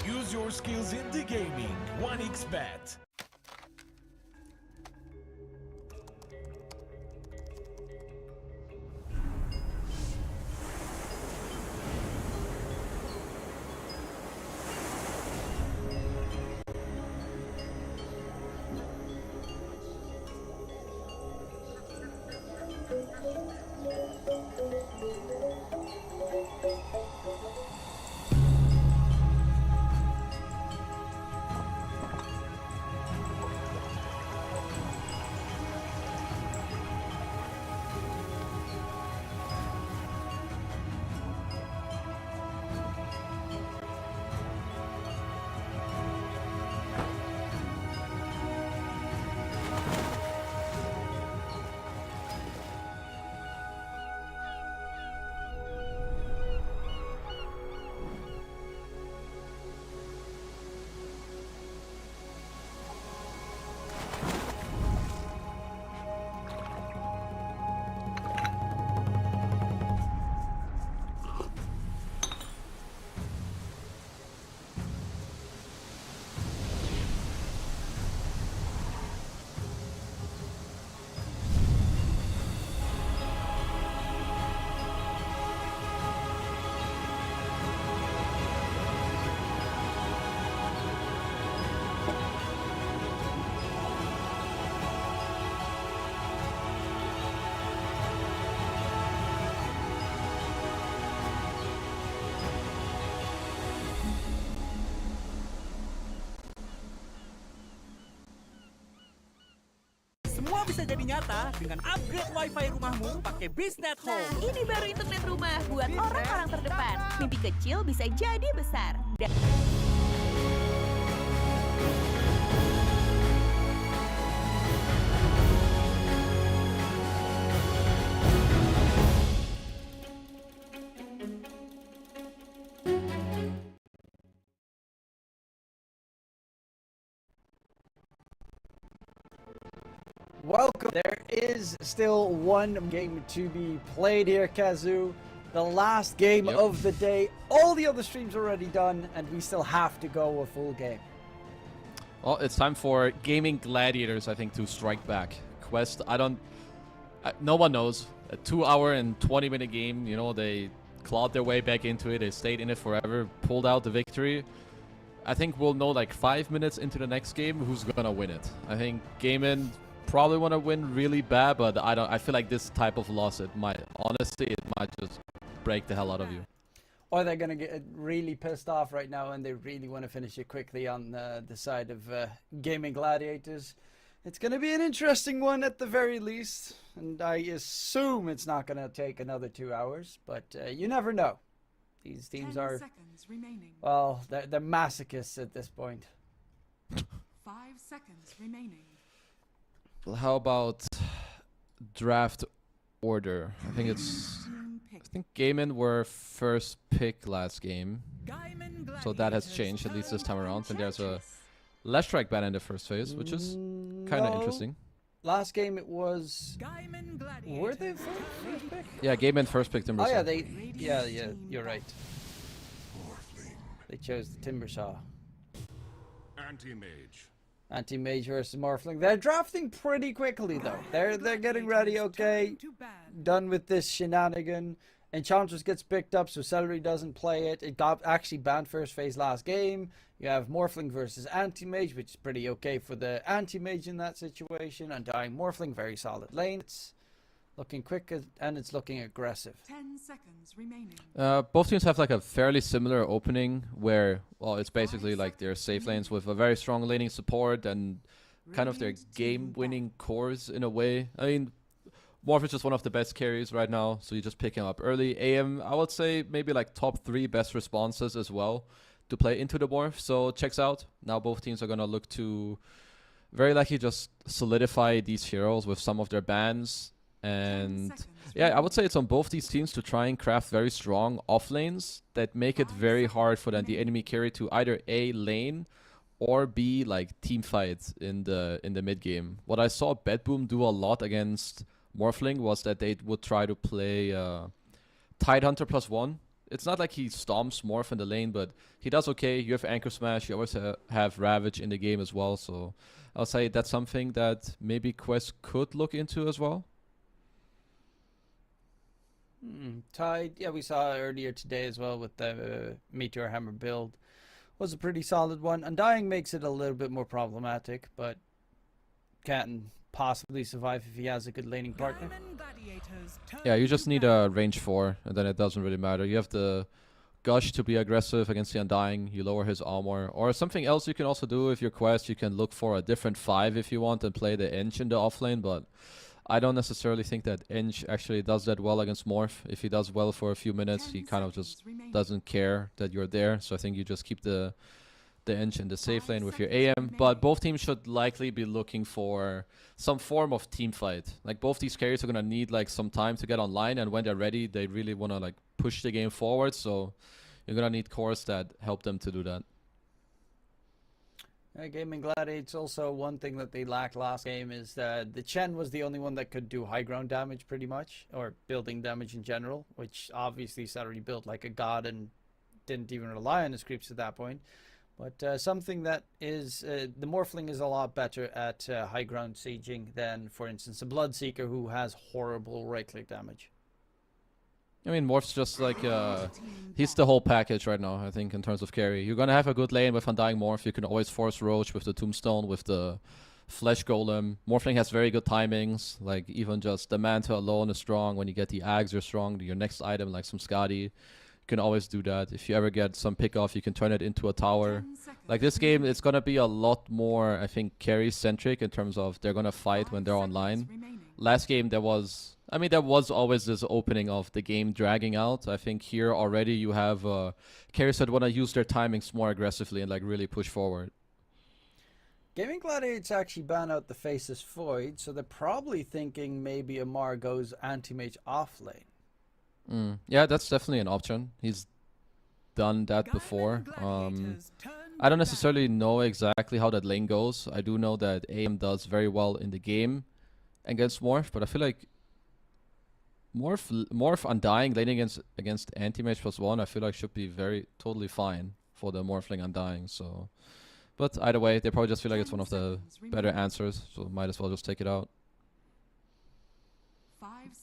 Use your skills in the gaming. 1xbet. Semua bisa jadi nyata dengan upgrade wifi rumahmu pakai Biznet Home. Nah, ini baru internet rumah buat orang-orang terdepan. Mimpi kecil bisa jadi besar. Welcome. There is still one game to be played here, Kazu. The last game of the day. All the other streams already done, and we still have to go a full game. Well, it's time for Gaming Gladiators, I think, to strike back. Quest, no one knows. A 2-hour and 20-minute game, you know, they clawed their way back into it. They stayed in it forever, pulled out the victory. I think we'll know like 5 minutes into the next game who's gonna win it. I think Gaimin probably want to win really bad, but I feel like this type of loss, it might just break the hell out of you. or they're gonna get really pissed off right now and they really want to finish it quickly on the side of Gaming Gladiators. It's gonna be an interesting one at the very least, and I assume it's not gonna take another 2 hours, but you never know. These teams 10 are, seconds remaining. well, they're masochists at this point. 5 seconds remaining. How about draft order? I think Gaimin were first pick last game, so that has changed at least this time around. And there's a last strike ban in the first phase, which is kind of interesting. Last game it was. Were they first pick? Yeah, Gaimin first picked Timbersaw. Oh yeah, yeah, you're right. They chose the Timbersaw. Anti-mage. Anti-mage versus Morphling. They're drafting pretty quickly though. They're getting ready. Okay, done with this shenanigan. Enchantress gets picked up, so Celery doesn't play it. It got actually banned first phase last game. You have Morphling versus Anti-Mage, which is pretty okay for the Anti-Mage in that situation. Undying Morphling, very solid lane. It's looking quick and it's looking aggressive. 10 seconds remaining. Both teams have like a fairly similar opening where, well, it's basically like their safe lanes with a very strong laning support and kind of their game-winning cores in a way. I mean, Morph is just one of the best carries right now, so you just pick him up early. AM, I would say maybe like top 3 best responses as well to play into the Morph, so checks out. Now both teams are going to look to very likely just solidify these heroes with some of their bans. And yeah, I would say it's on both these teams to try and craft very strong off lanes that make it very hard for the enemy carry to either A, lane, or B, like team fights in the mid game. What I saw Bedboom do a lot against Morphling was that they would try to play Tidehunter +1. It's not like he stomps Morph in the lane, but he does okay. You have Anchor Smash, you always have Ravage in the game as well, so I'll say that's something that maybe Quest could look into as well. Tide, yeah, we saw earlier today as well with the Meteor Hammer build. Was a pretty solid one. Undying makes it a little bit more problematic, but can possibly survive if he has a good laning partner. Yeah, you just need a range 4, and then it doesn't really matter. You have the Gush to be aggressive against the Undying, you lower his armor. Or something else you can also do if you're Quest, you can look for a different 5 if you want and play the ENG in the offlane, but I don't necessarily think that ENG actually does that well against Morph. If he does well for a few minutes, he kind of just doesn't care that you're there, so I think you just keep the ENG in the safe lane with your AM, but both teams should likely be looking for some form of team fight. Like both these carries are gonna need like some time to get online, and when they're ready, they really wanna like push the game forward. So you're gonna need cores that help them to do that. Gaming Gladiators, also one thing that they lacked last game is that the Chen was the only one that could do high ground damage pretty much, or building damage in general, which obviously Celery built like a god and didn't even rely on his creeps at that point. But something that is, the Morphling is a lot better at high ground sieging than, for instance, a Bloodseeker who has horrible right click damage. I mean, Morph's just like, he's the whole package right now, I think, in terms of carry. You're gonna have a good lane with Undying Morph. You can always force Roach with the Tombstone, with the Flesh Golem. Morphling has very good timings, like even just the Manta alone is strong. When you get the Ags, you're strong. Your next item, like some Skadi, you can always do that. If you ever get some pick off, you can turn it into a tower. Like this game, it's gonna be a lot more, I think, carry-centric in terms of they're gonna fight when they're online. Last game, there was always this opening of the game dragging out. I think here already you have carries that want to use their timings more aggressively and like really push forward. Gaming Gladiators actually ban out the Faceless Void, so they're probably thinking maybe Amar goes anti-mage off lane. Yeah, that's definitely an option. He's done that before. I don't necessarily know exactly how that lane goes. I do know that AM does very well in the game against Morph, but I feel like Morph Undying laning against Anti-Mage +1, I feel like should be totally fine for the Morphling Undying. So, but either way, they probably just feel like it's one of the better answers, so might as well just take it out.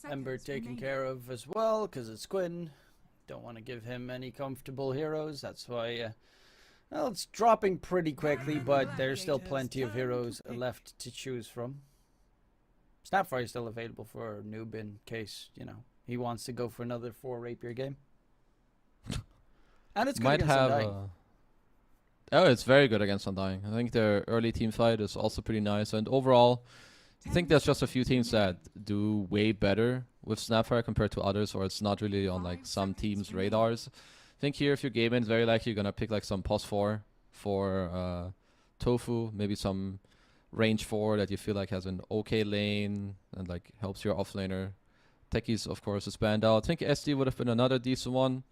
Ember taken care of as well because it's Quinn. Don't want to give him any comfortable heroes. That's why, well, it's dropping pretty quickly, but there's still plenty of heroes left to choose from. Snapfire is still available for Noob in case, you know, he wants to go for another 4 Rapier game. And it's good might against have. Undying. Oh, it's very good against Undying. I think their early team fight is also pretty nice. And overall, I think there's just a few teams that do way better with Snapfire compared to others, or it's not really on like some teams' radars. I think here, if you're Gaimin, very likely you're gonna pick like some pos 4 for Tofu, maybe some range 4 that you feel like has an okay lane and like helps your offlaner. Techies, of course, is banned out. I think SD would have been another decent one.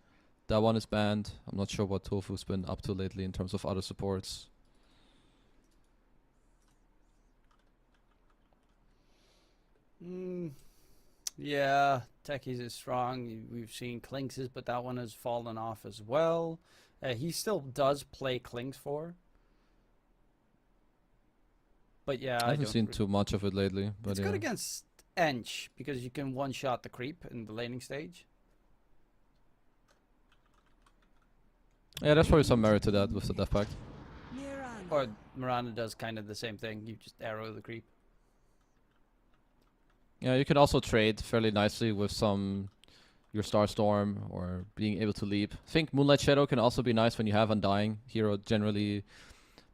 That one is banned. I'm not sure what Tofu's been up to lately in terms of other supports. Yeah, Techies is strong. We've seen Clinx's, but that one has fallen off as well. He still does play Clinx 4. But yeah, I haven't seen too much of it lately. But it's good against ENG because you can one-shot the creep in the laning stage. Yeah, there's probably some merit to that with the Death Pact. Or Miranda does kind of the same thing. You just arrow the creep. Yeah, you can also trade fairly nicely with some your Starstorm or being able to leap. I think Moonlight Shadow can also be nice when you have Undying. Hero generally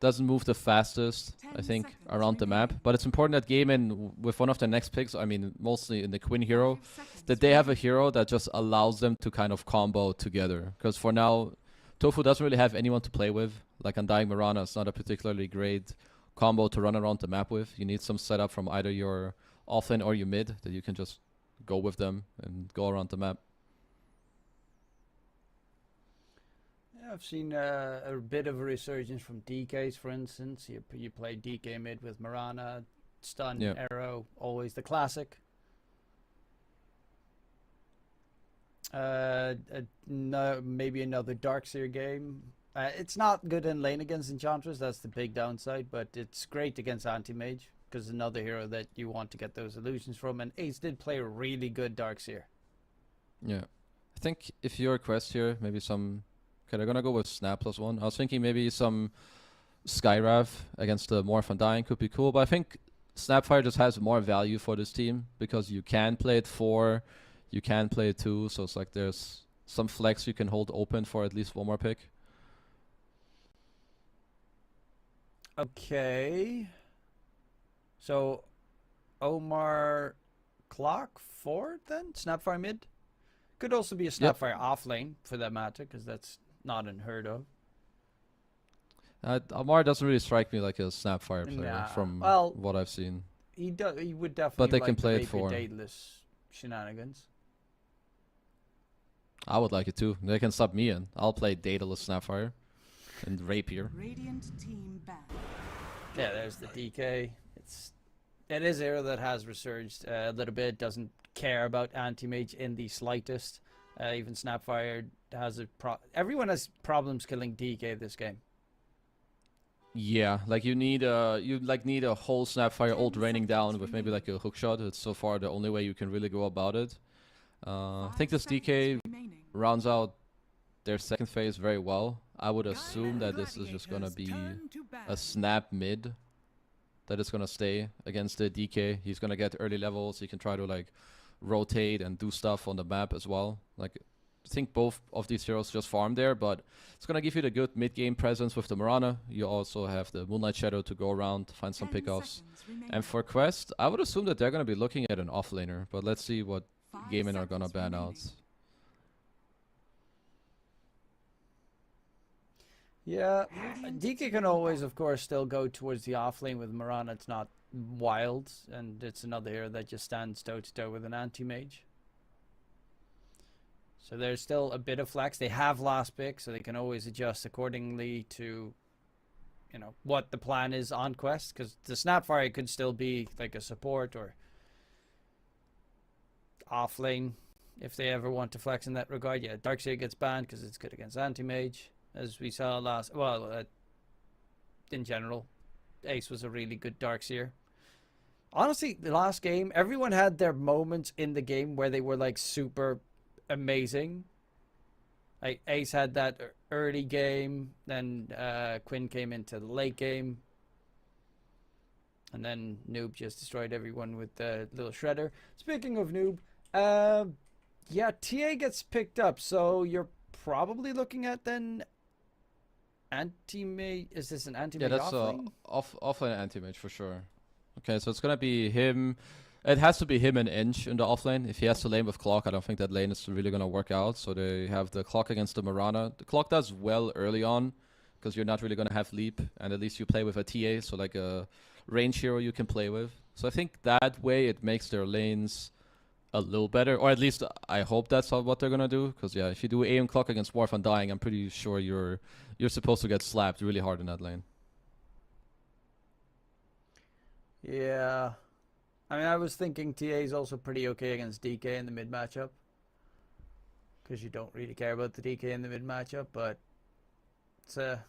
doesn't move the fastest, I think, around the map. But it's important that Gaimin, with one of their next picks, I mean, mostly in the Quinn hero, that they have a hero that just allows them to kind of combo together. Because for now, Tofu doesn't really have anyone to play with. Like Undying Mirana is not a particularly great combo to run around the map with. You need some setup from either your offlane or your mid that you can just go with them and go around the map. Yeah, I've seen a bit of a resurgence from DKs, for instance. You play DK mid with Mirana, stun, arrow, always the classic. No, maybe another Darkseer game. It's not good in lane against Enchantress, that's the big downside, but it's great against Anti-Mage, because another hero that you want to get those illusions from, and Ace did play a really good Darkseer. Yeah. I think if you're a quest here, maybe some... Okay, they're gonna go with Snap +1. I was thinking maybe some Skyrav against the Morph Undying could be cool, but I think Snapfire just has more value for this team, because you can play it 4, you can play it 2, so it's like there's some flex you can hold open for at least one more pick. Okay. So, Omar Clock 4 then? Snapfire mid? Could also be a Snapfire off lane for that matter, because that's not unheard of. Omar doesn't really strike me like a Snapfire player from what I've seen. He would definitely but they like can play the it for Daedalus shenanigans. I would like it too. They can sub me in. I'll play Daedalus Snapfire and Rapier. Radiant team back. Yeah, there's the DK. It is a hero that has resurged a little bit. Doesn't care about anti-mage in the slightest. Even Snapfire has everyone has problems killing DK this game. Yeah, like you need a whole Snapfire ult raining down with maybe like a hookshot. It's so far the only way you can really go about it. I think this DK rounds out their second phase very well. I would assume that this is just gonna be a snap mid that is gonna stay against the DK. He's gonna get early levels. He can try to like rotate and do stuff on the map as well. Like I think both of these heroes just farm there, but it's gonna give you the good mid-game presence with the Mirana. You also have the Moonlight Shadow to go around, find some pickoffs. And for Quest, I would assume that they're gonna be looking at an offlaner, but let's see what Gaimin are gonna ban out. Yeah, DK can always, of course, still go towards the offlane with Mirana. It's not wild, and it's another hero that just stands toe-to-toe with an anti-mage. So there's still a bit of flex. They have last pick, so they can always adjust accordingly to, you know, what the plan is on Quest. Because the Snapfire could still be like a support or offlane if they ever want to flex in that regard. Yeah, Darkseer gets banned because it's good against anti-mage. As we saw last, in general, Ace was a really good Darkseer. Honestly, the last game, everyone had their moments in the game where they were like super amazing. Like Ace had that early game, then Quinn came into the late game, and then Noob just destroyed everyone with the little shredder. Speaking of Noob, yeah, TA gets picked up, so you're probably looking at then anti-mage. Is this an anti-mage Yeah, that's offlane? offlane anti-mage for sure. Okay, so it's gonna be him. It has to be him and ENG in the offlane. If he has to lane with Clock, I don't think that lane is really gonna work out. So they have the Clock against the Mirana. The Clock does well early on, because you're not really gonna have leap, and at least you play with a TA, so like a range hero you can play with. So I think that way it makes their lanes a little better, or at least I hope that's what they're gonna do. Because yeah, if you do AM Clock against Warf Undying, I'm pretty sure you're supposed to get slapped really hard in that lane. Yeah. I mean, I was thinking TA is also pretty okay against DK in the mid matchup, because you don't really care about the DK in the mid matchup, but it's a...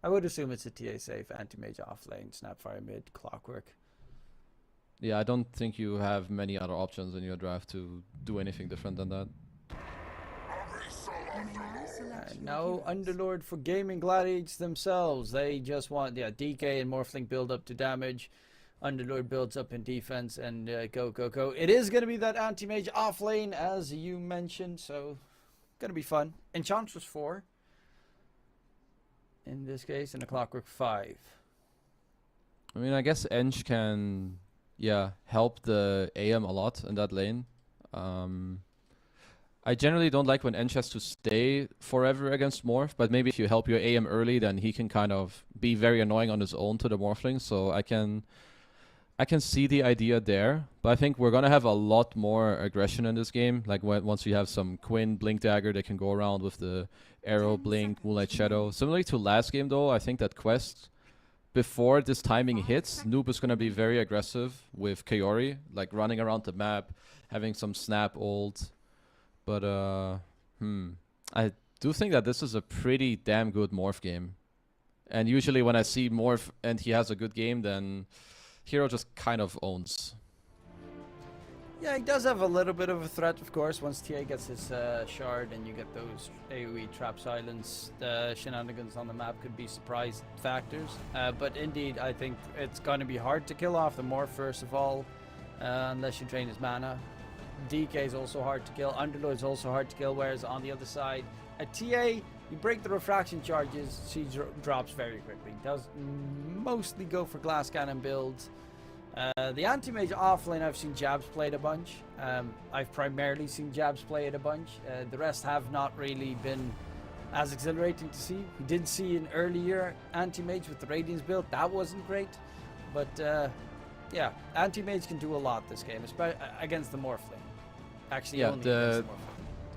I would assume it's a TA safe, anti-mage offlane, Snapfire mid, Clockwork. Yeah, I don't think you have many other options in your draft to do anything different than that. No Underlord for Gaimin Gladiators themselves. They just want, yeah, DK and Morphling build up to damage. Underlord builds up in defense, and go, go, go. It is going to be that anti-mage offlane, as you mentioned, so going to be fun. Enchantress 4. In this case, and a Clockwork 5. I mean, I guess ENG can, yeah, help the AM a lot in that lane. I generally don't like when ENG has to stay forever against Morph, but maybe if you help your AM early, then he can kind of be very annoying on his own to the Morphling. So I can see the idea there, but I think we're gonna have a lot more aggression in this game. Like once you have some Quinn, Blink Dagger, they can go around with the Arrow, Blink, Moonlight Shadow. Similarly to last game though, I think that Quest, before this timing hits, Noob is gonna be very aggressive with Kaori, like running around the map, having some snap ult. But I do think that this is a pretty damn good Morph game. And usually when I see Morph and he has a good game, then Hero just kind of owns. Yeah, he does have a little bit of a threat, of course, once TA gets his shard and you get those AoE trap silence. The shenanigans on the map could be surprise factors. But indeed, I think it's going to be hard to kill off the Morph, first of all, unless you drain his mana. DK is also hard to kill. Underlord is also hard to kill, whereas on the other side, at TA, you break the refraction charges, she drops very quickly. Does mostly go for glass cannon builds. The anti-mage offlane, I've seen Jabs played a bunch. I've primarily seen Jabs play it a bunch. The rest have not really been as exhilarating to see. We did see an earlier anti-mage with the Radiance build. That wasn't great. But yeah, anti-mage can do a lot this game, especially against the Morphling. Actually, yeah, only against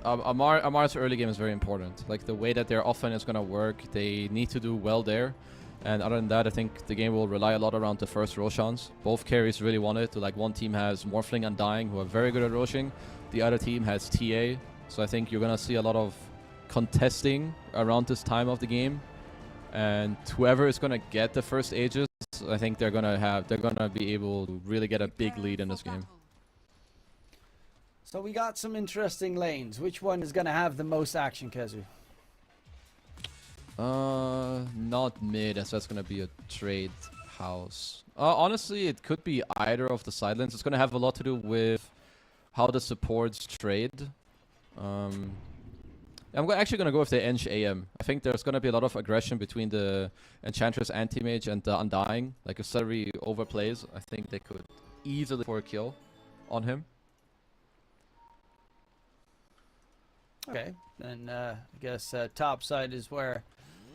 the Morphling. Amar's early game is very important. Like the way that their offlane is gonna work, they need to do well there. And other than that, I think the game will rely a lot around the first Roshans. Both carries really want it. Like one team has Morphling and Dying, who are very good at Roshing. The other team has TA. So I think you're gonna see a lot of contesting around this time of the game. And whoever is gonna get the first Aegis, I think they're gonna be able to really get a big lead in this game. So we got some interesting lanes. Which one is gonna have the most action, Kezu? Not mid, as that's gonna be a trade house. Honestly, it could be either of the side lanes. It's gonna have a lot to do with how the supports trade. I'm actually gonna go with the ENG AM. I think there's gonna be a lot of aggression between the Enchantress Anti-Mage and the Undying. Like if Celery overplays, I think they could easily for a kill on him. Okay, then I guess top side is where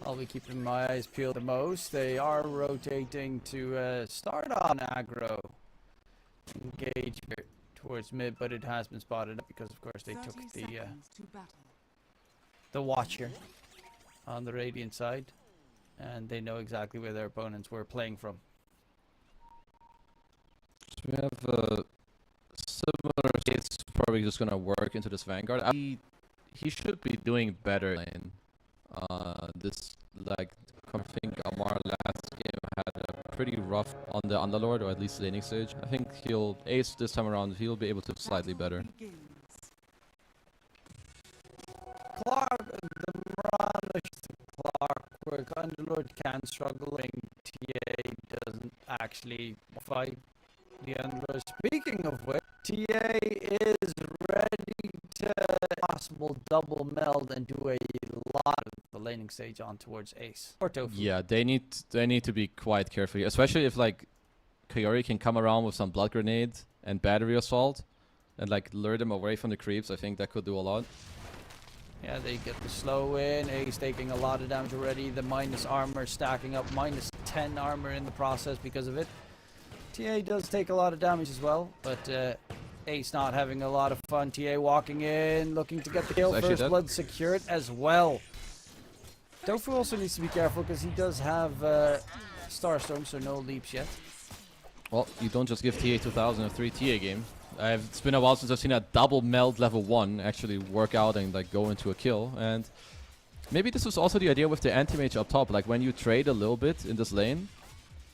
I'll be keeping my eyes peeled the most. They are rotating to start on aggro. Engage here towards mid, but it has been spotted up because, of course, they took the Watcher on the Radiant side, and they know exactly where their opponents were playing from. So we have a similar. It's probably just gonna work into this Vanguard. He should be doing better lane. This, like, I think Amar last game had a pretty rough on the Underlord, or at least laning stage. I think he'll ace this time around. He'll be able to slightly better. The Mirage, Clockwork, Underlord can struggle, and TA doesn't actually fight the Underlord. Speaking of which, TA is ready to possible double meld and do a lot of the laning stage on towards Ace or Tofu. Yeah, they need to be quite careful here, especially if like Coyote can come around with some blood grenade and battery assault and like lure them away from the creeps. I think that could do a lot. Yeah, they get the slow in. Ace taking a lot of damage already. The minus armor stacking up, minus 10 armor in the process because of it. TA does take a lot of damage as well, but Ace not having a lot of fun. TA walking in, looking to get the kill. First blood secured as well. Tofu also needs to be careful because he does have Starstorm, so no leaps yet. Well, you don't just give TA 2000 a 3 TA game. It's been a while since I've seen a double meld level 1 actually work out and like go into a kill. And maybe this was also the idea with the anti-mage up top. Like when you trade a little bit in this lane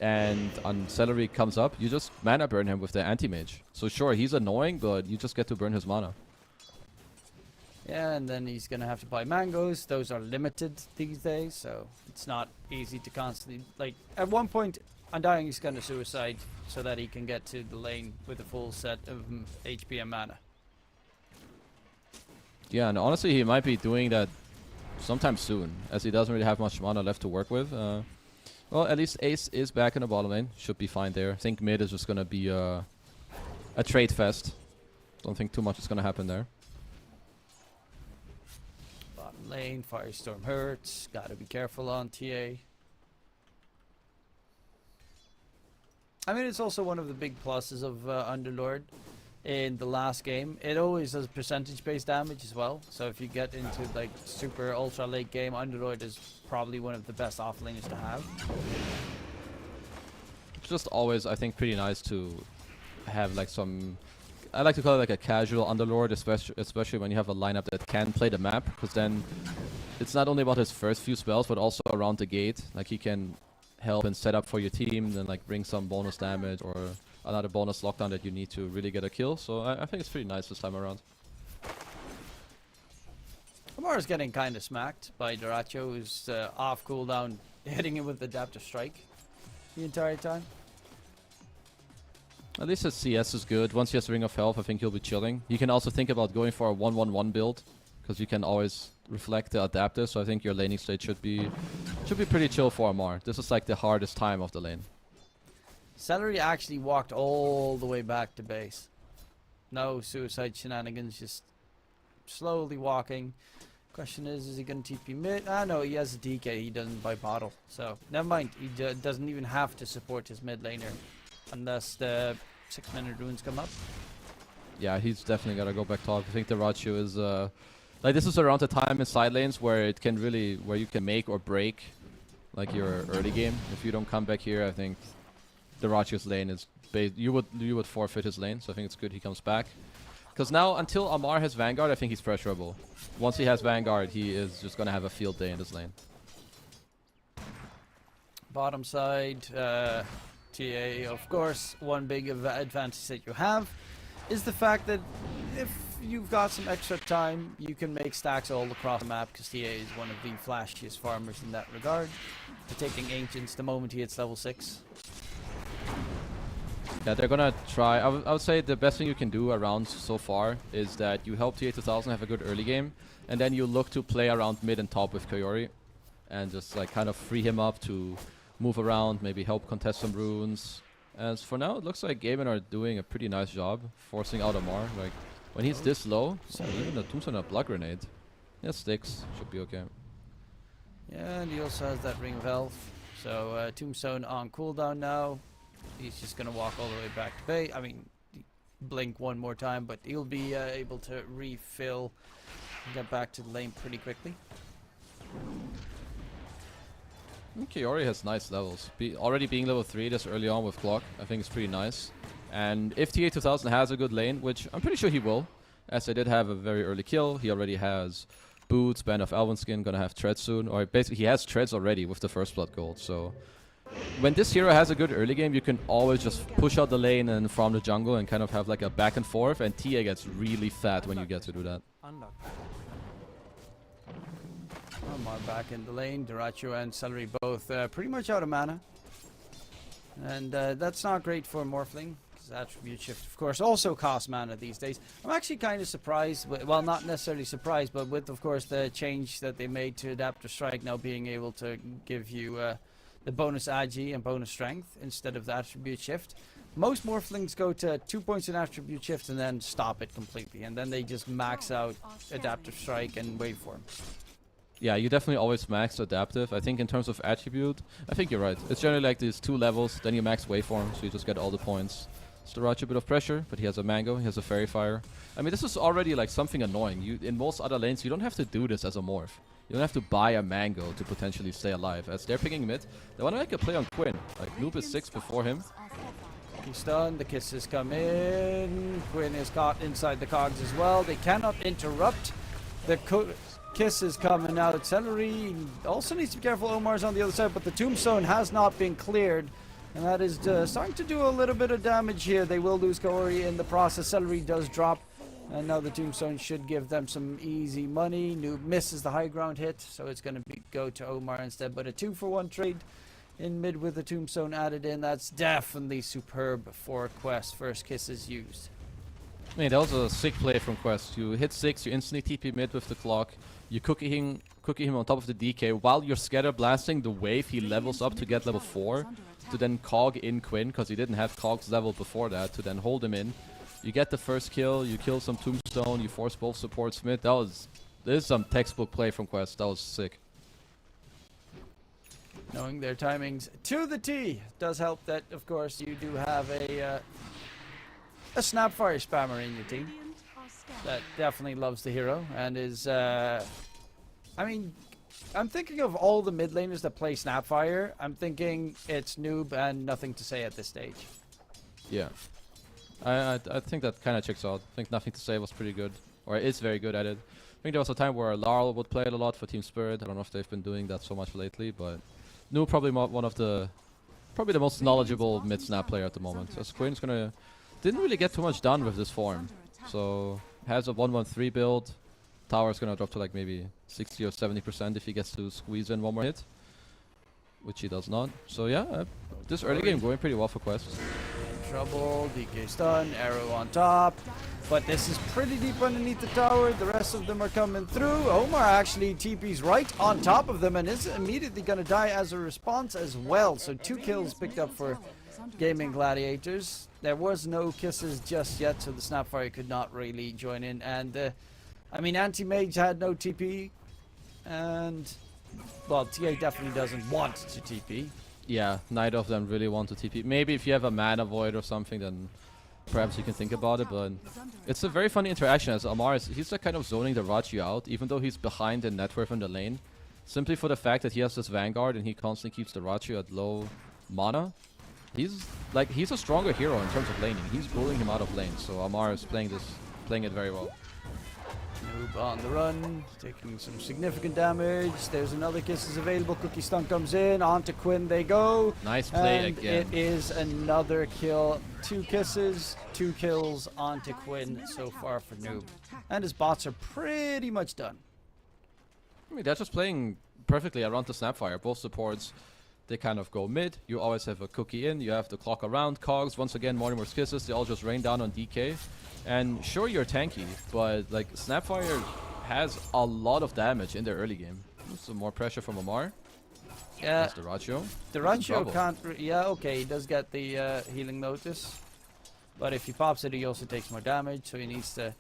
and on Celery comes up, you just mana burn him with the anti-mage. So sure, he's annoying, but you just get to burn his mana. Yeah, and then he's going to have to buy mangoes. Those are limited these days, so it's not easy to constantly... Like, at one point, Undying is going to suicide so that he can get to the lane with a full set of HP and mana. Yeah, and honestly, he might be doing that sometime soon, as he doesn't really have much mana left to work with. Well, at least Ace is back in the bottom lane. Should be fine there. I think mid is just going to be a trade fest. Don't think too much is going to happen there. Bottom lane, Firestorm hurts. Gotta be careful on TA. I mean, it's also one of the big pluses of Underlord in the last game. It always does percentage-based damage as well. So if you get into like super ultra late game, Underlord is probably one of the best offlaners to have. It's just always, I think, pretty nice to have like some... I like to call it like a casual Underlord, especially when you have a lineup that can play the map, because then it's not only about his first few spells, but also around the gate. Like he can help and set up for your team, then like bring some bonus damage or another bonus lockdown that you need to really get a kill. So I think it's pretty nice this time around. Amara's getting kind of smacked by Duracho, who's off cooldown, hitting him with the Adaptive Strike the entire time. At least his CS is good. Once he has Ring of Health, I think he'll be chilling. You can also think about going for a 1-1-1 build, because you can always reflect the adaptive. So I think your laning state should be pretty chill for Amar. This is like the hardest time of the lane. Celery actually walked all the way back to base. No suicide shenanigans, just slowly walking. Question is he going to TP mid? Ah, no, he has a DK. He doesn't buy bottle. So never mind. He doesn't even have to support his mid laner unless the 6-minute runes come up. Yeah, he's definitely got to go back top. I think the Rachu is... like this is around the time in side lanes where it can really... where you can make or break like your early game. If you don't come back here, I think the Rachu's lane is... you would forfeit his lane, so I think it's good he comes back. Because now, until Amar has Vanguard, I think he's pressurable. Once he has Vanguard, he is just going to have a field day in this lane. Bottom side, TA, of course, one big advantage that you have is the fact that if you've got some extra time, you can make stacks all across the map, because TA is one of the flashiest farmers in that regard. They're taking Ancients the moment he hits level 6. Yeah, they're gonna try. I would say the best thing you can do around so far is that you help TA 2000 have a good early game, and then you look to play around mid and top with Coyote, and just like kind of free him up to move around, maybe help contest some runes. As for now, it looks like Gaimin are doing a pretty nice job forcing out Amar. Like when he's this low, even the Tombstone and a blood grenade. Yeah, sticks should be okay. Yeah, and he also has that Ring of Health. So Tombstone on cooldown now. He's just gonna walk all the way back to bay. I mean, blink one more time, but he'll be able to refill and get back to the lane pretty quickly. Coyote has nice levels. Already being level 3 this early on with Clock, I think it's pretty nice. And if TA 2000 has a good lane, which I'm pretty sure he will, as they did have a very early kill, he already has Boots, Band of Elven Skin, gonna have Tread soon, or basically he has Treads already with the First Blood Gold, so... When this hero has a good early game, you can always just push out the lane and farm the jungle and kind of have like a back and forth, and TA gets really fat when you get to do that. Amar back in the lane. Duracho and Celery both pretty much out of mana. And that's not great for Morphling, because Because attribute shift, of course, also costs mana these days. I'm actually kind of surprised, well, not necessarily surprised, but with, of course, the change that they made to Adaptive Strike now being able to give you the bonus agi and bonus strength instead of the attribute shift. Most Morphlings go to 2 points in attribute shift and then stop it completely, and then they just max out Adaptive Strike and Waveform. Yeah, you definitely always max adaptive. I think in terms of attribute, I think you're right. It's generally like these 2 levels, then you max waveform, so you just get all the points. Starach a bit of pressure, but he has a mango, he has a fairy fire. I mean, this is already like something annoying. In most other lanes, you don't have to do this as a morph. You don't have to buy a mango to potentially stay alive. As they're picking mid, they want to make a play on Quinn. Like, Noob is 6 before him. He's stunned, the kisses come in. Quinn is caught inside the cogs as well. They cannot interrupt the kisses coming out. Celery also needs to be careful. Omar's on the other side, but the tombstone has not been cleared. And that is starting to do a little bit of damage here. They will lose Kaori in the process. Celery does drop. And now the tombstone should give them some easy money. Noob misses the high ground hit, so it's going to go to Omar instead. But a 2-for-1 trade in mid with the tombstone added in. That's definitely superb for Quest. First kiss is used. I mean, that was a sick play from Quest. You hit 6, you instantly TP mid with the clock. You cookie him on top of the DK. While you're scatter blasting the wave, he levels up to get level 4. To then cog in Quinn, because he didn't have cogs level before that, to then hold him in. You get the first kill, you kill some tombstone, you force both supports mid. This is some textbook play from Quest. That was sick. Knowing their timings to the T does help that, of course, you do have a Snapfire spammer in your team that definitely loves the hero and is, I mean, I'm thinking of all the mid laners that play Snapfire. I'm thinking it's Noob and nothing to say at this stage. Yeah. I think that kind of checks out. I think Nothing to Say was pretty good, or is very good at it. I think there was a time where Larl would play it a lot for Team Spirit. I don't know if they've been doing that so much lately, but Noob probably probably the most knowledgeable mid snap player at the moment. As Quinn's didn't really get too much done with this form, so has a 1-1-3 build. Tower's gonna drop to like maybe 60 or 70% if he gets to squeeze in one more hit, which he does not. So yeah, this early game going pretty well for Quest. Trouble, DK stun, arrow on top, but this is pretty deep underneath the tower. The rest of them are coming through. Omar actually TP's right on top of them and is immediately gonna die as a response as well. So 2 kills picked up for Gaimin Gladiators. There was no kisses just yet, so the Snapfire could not really join in. And I mean, Anti-Mage had no TP, and well, TA definitely doesn't want to TP. Yeah, neither of them really want to TP. Maybe if you have a mana void or something, then perhaps you can think about it, but it's a very funny interaction as Amar he's like kind of zoning the Rachi out, even though he's behind in net worth in the lane. Simply for the fact that he has this Vanguard and he constantly keeps the Rachi at low mana. He's a stronger hero in terms of laning. He's pulling him out of lane, so Amar is playing it very well. Noob on the run, taking some significant damage. There's another kisses available. Cookie stun comes in. Onto Quinn they go. Nice play and again. It is another kill. 2 kisses, 2 kills onto Quinn so far for Noob. And his bots are pretty much done. I mean, they're just playing perfectly around the Snapfire. Both supports, they kind of go mid. You always have a cookie in. You have the clock around. Cogs, once again, Mortimer's kisses. They all just rain down on DK. And sure, you're tanky, but like Snapfire has a lot of damage in their early game. Some more pressure from Amar. Yeah. That's the Ratio. The Ratio can't... yeah, okay, he does get the healing notice. But if he pops it, he also takes more damage, so he needs to...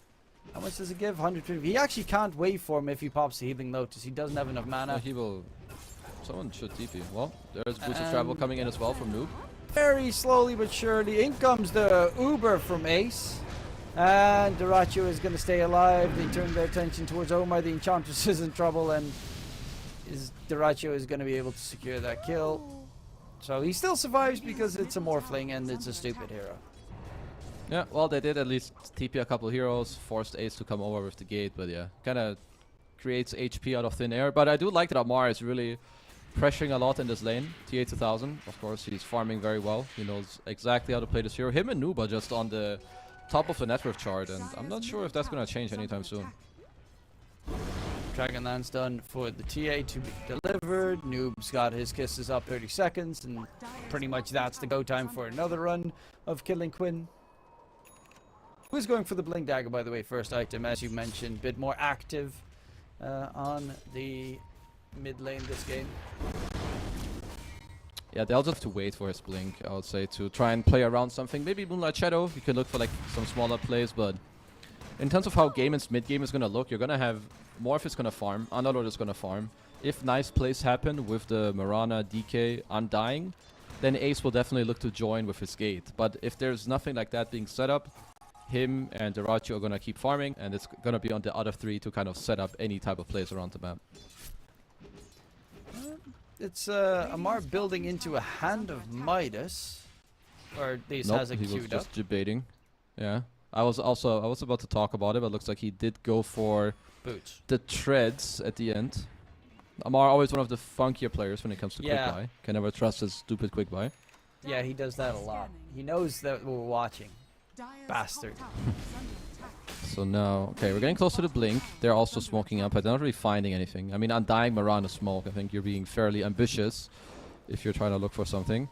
How much does it give? 150. He actually can't waveform if he pops the healing notice. He doesn't have enough mana. He will... Someone should TP. Well, there's Boots of Travel coming in as well from Noob. Very slowly but surely, in comes the Uber from Ace. And Duracho is going to stay alive. They turn their attention towards Omar. The Enchantress is in trouble, and Duracho is going to be able to secure that kill. So he still survives because it's a Morphling and it's a stupid hero. Yeah, well, they did at least TP a couple heroes, forced Ace to come over with the gate, but yeah, kind of creates HP out of thin air. But I do like that Amar is really pressuring a lot in this lane. TA 2000, of course, he's farming very well. He knows exactly how to play this hero. Him and Noob are just on the top of the net worth chart, and I'm not sure if that's going to change anytime soon. Dragonland's done for the TA to be delivered. Noob's got his kisses up 30 seconds, and pretty much that's the go time for another run of killing Quinn. Who's going for the Blink Dagger, by the way, first item, as you mentioned. Bit more active on the mid lane this game. Yeah, they'll just have to wait for his blink, I would say, to try and play around something. Maybe Moonlight Shadow, you can look for like some smaller plays, but in terms of how Gaimin's mid game is going to look, you're going to have Morph is going to farm, Underlord is going to farm. If nice plays happen with the Mirana, DK, Undying, then Ace will definitely look to join with his gate. But if there's nothing like that being set up, him and Deracho are going to keep farming, and it's going to be on the other three to kind of set up any type of plays around the map. It's Amar building into a Hand of Midas, or at least has it he was queued up. just debating. Yeah, I was about to talk about it, but it looks like he did go for Boots. the treads at the end. Amar always one of the funkier players when it comes to quick buy. Can never trust his stupid quick buy. Yeah, he does that a lot. He knows that we're watching. Bastard. So now, okay, we're getting close to the blink. They're also smoking up, but they're not really finding anything. I mean, Undying Mirana smoke. I think you're being fairly ambitious if you're trying to look for something.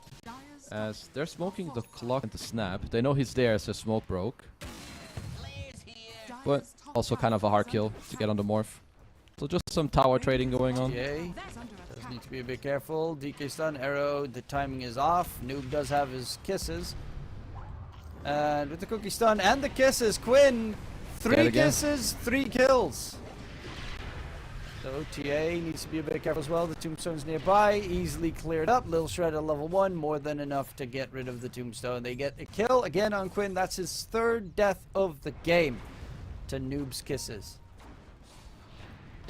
As they're smoking the clock and the snap. They know he's there as the smoke broke. But also kind of a hard kill to get on the morph. So just some tower trading going on. Okay. Does need to be a bit careful. DK stun, arrow, the timing is off. Noob does have his kisses. And with the cookie stun and the kisses, Quinn, 3 kisses, 3 kills. So TA needs to be a bit careful as well. The tombstone's nearby, easily cleared up. Little shred at level 1, more than enough to get rid of the tombstone. They get a kill again on Quinn. That's his 3rd death of the game to Noob's kisses.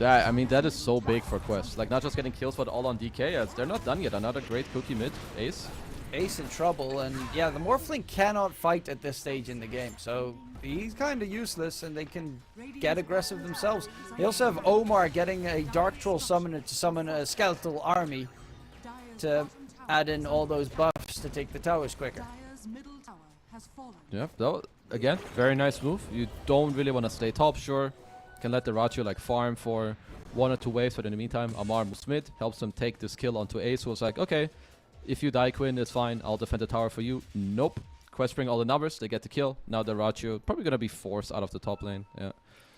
I mean, that is so big for Quest. Like, not just getting kills, but all on DK. As they're not done yet. Another great cookie mid. Ace. Ace in trouble, and yeah, the Morphling cannot fight at this stage in the game, so he's kind of useless, and they can get aggressive themselves. They also have Omar getting a Dark Troll summoner to summon a skeletal army to add in all those buffs to take the towers quicker. Yeah, though, again, very nice move. You don't really want to stay top, sure. Can let the Rachu like farm for 1 or 2 waves, but in the meantime, Amar moves mid, helps him take this kill onto Ace, who was like, okay, if you die, Quinn, it's fine. I'll defend the tower for you. Nope. Quest bring all the numbers. They get the kill. Now the Rachu probably going to be forced out of the top lane. Yeah.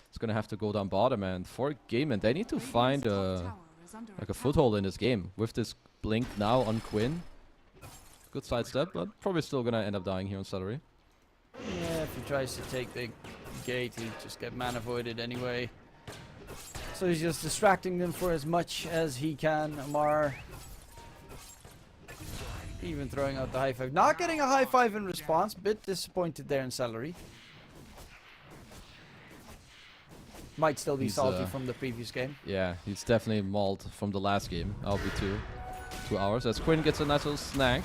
It's going to have to go down bottom. And for Gaimin, they need to find like a foothold in this game. With this blink now on Quinn. Good sidestep, but probably still going to end up dying here on Celery. Yeah, if he tries to take the gate, he just get mana voided anyway. So he's just distracting them for as much as he can. Amar even throwing out the high five. Not getting a high five in response. Bit disappointed there in Celery. Might still be salty from the previous game. Yeah, he's definitely mauled from the last game. I'll be 2 hours. As Quinn gets a nice little snack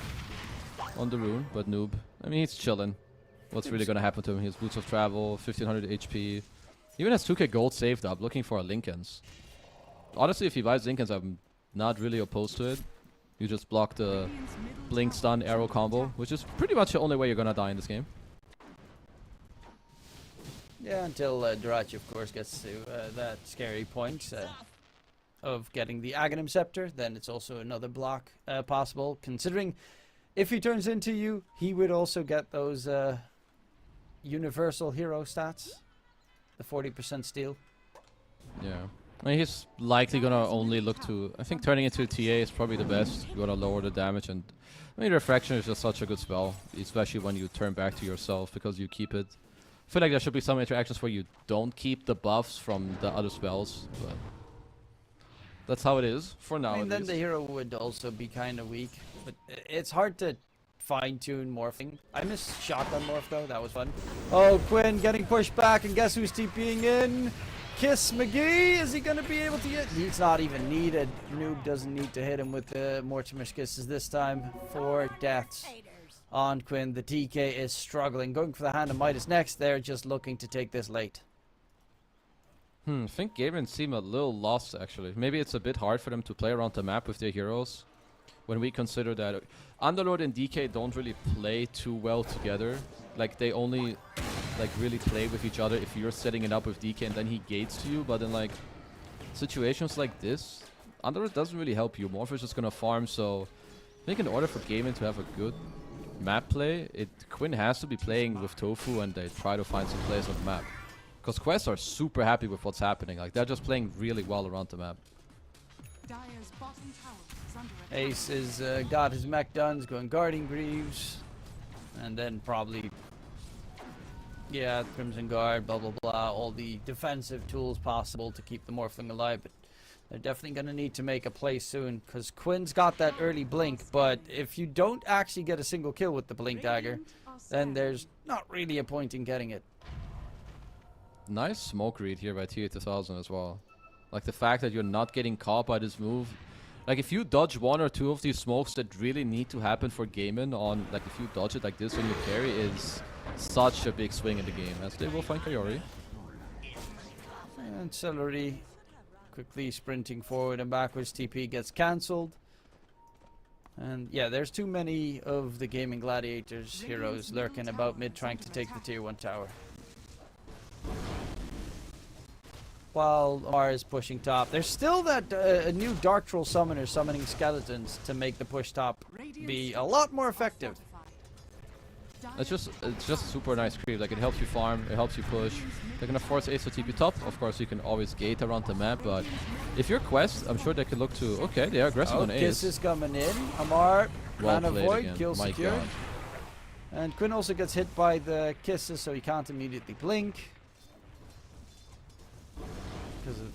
on the rune, but Noob, I mean, he's chilling. What's really going to happen to him? He has Boots of Travel, 1500 HP. Even has 2k gold saved up, looking for a Linken's. Honestly, if he buys Linken's, I'm not really opposed to it. You just block the blink stun arrow combo, which is pretty much the only way you're gonna die in this game. Yeah, until Derachi, of course, gets to that scary point of getting the Aghanim Scepter. Then it's also another block possible, considering if he turns into you, he would also get those universal hero stats, the 40% steal. Yeah. I mean, he's likely gonna only look to... I think turning into a TA is probably the best. You wanna lower the damage, and... I mean, Refraction is just such a good spell, especially when you turn back to yourself, because you keep it. I feel like there should be some interactions where you don't keep the buffs from the other spells, but... That's how it is, for now. I mean, then the hero would also be kind of weak, but it's hard to fine-tune morphing. I missed Shotgun Morph, though. That was fun. Oh, Quinn getting pushed back, and guess who's TPing in? Kiss McGee, is he going to be able to get... He's not even needed. Noob doesn't need to hit him with the Mortimer's Kisses this time. 4 deaths on Quinn. The TK is struggling. Going for the Hand of Midas next. They're just looking to take this late. I think Gaimin seem a little lost, actually. Maybe it's a bit hard for them to play around the map with their heroes. When we consider that Underlord and DK don't really play too well together. Like, they only... like really play with each other if you're setting it up with DK and then he gates to you, but in like situations like this, Underlord doesn't really help you. Morph is just gonna farm, so I think in order for Gaimin to have a good map play, Quinn has to be playing with Tofu and they try to find some plays on the map. Because Quests are super happy with what's happening. Like, they're just playing really well around the map. Dire's bottom tower is under attack. Ace is got his mech done, he's going Guarding Greaves. And then probably, yeah, Crimson Guard, blah blah blah, all the defensive tools possible to keep the Morphling alive. But they're definitely going to need to make a play soon, because Quinn's got that early blink, but if you don't actually get a single kill with the blink dagger, then there's not really a point in getting it. Nice smoke read here by TA2000 as well. Like the fact that you're not getting caught by this move. Like if you dodge one or two of these smokes that really need to happen for Gaimin on, like if you dodge it like this when you carry, is such a big swing in the game, as they will find Kayori. And Celery quickly sprinting forward and backwards. TP gets cancelled. And yeah, there's too many of the Gaming Gladiators heroes lurking about mid trying to take the tier 1 tower. While R is pushing top, there's still that a new Dark Troll summoner summoning skeletons to make the push top be a lot more effective. It's just super nice creep. Like it helps you farm, it helps you push. They're gonna force Ace to TP top. Of course, you can always gate around the map, but if you're Quest, I'm sure they can look to. Okay, they are aggressive on Ace. Kiss is coming in. Amar, Well Mana played Void, again. kill My secured. God. And Quinn also gets hit by the kisses, so he can't immediately blink.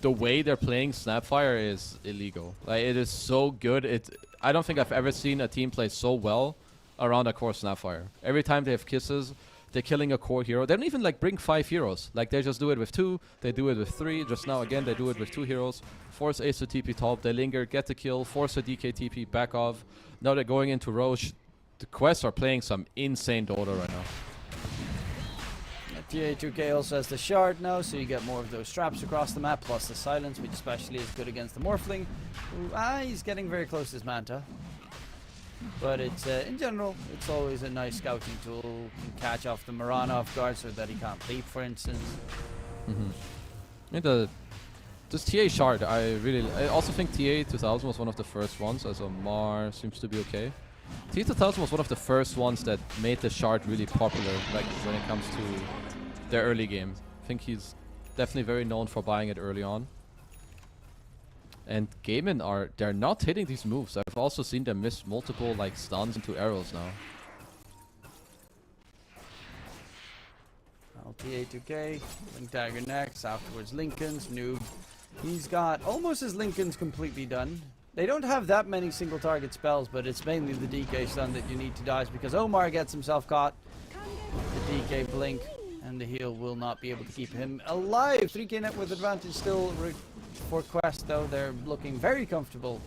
The way they're playing Snapfire is illegal. Like it is so good. I don't think I've ever seen a team play so well around a core Snapfire. Every time they have kisses, they're killing a core hero. They don't even like bring 5 heroes. Like they just do it with 2, they do it with 3. Just now again they do it with 2 heroes. Force Ace to TP top, they linger, get the kill, force a DK TP, back off. Now they're going into Roche. The Quests are playing some insane Dota right now. TA2K also has the shard now, so you get more of those traps across the map, plus the silence, which especially is good against the Morphling. Who, he's getting very close to his Manta. But it's in general, it's always a nice scouting tool. You can catch off the Mirana off guard so that he can't leap, for instance. This TA shard, I also think TA2000 was one of the first ones, as Omar seems to be okay. TA2000 was one of the first ones that made the shard really popular, like when it comes to their early game. I think he's definitely very known for buying it early on. And Gaimin they're not hitting these moves. I've also seen them miss multiple like stuns into arrows now. TA2K, Link Dagger next, afterwards Lincoln's, Noob. He's got almost his Lincoln's completely done. They don't have that many single target spells, but it's mainly the DK stun that you need to dodge because Omar gets himself caught. The DK blink and the heal will not be able to keep him alive. 3k net with advantage still for Quest, though. They're looking very comfortable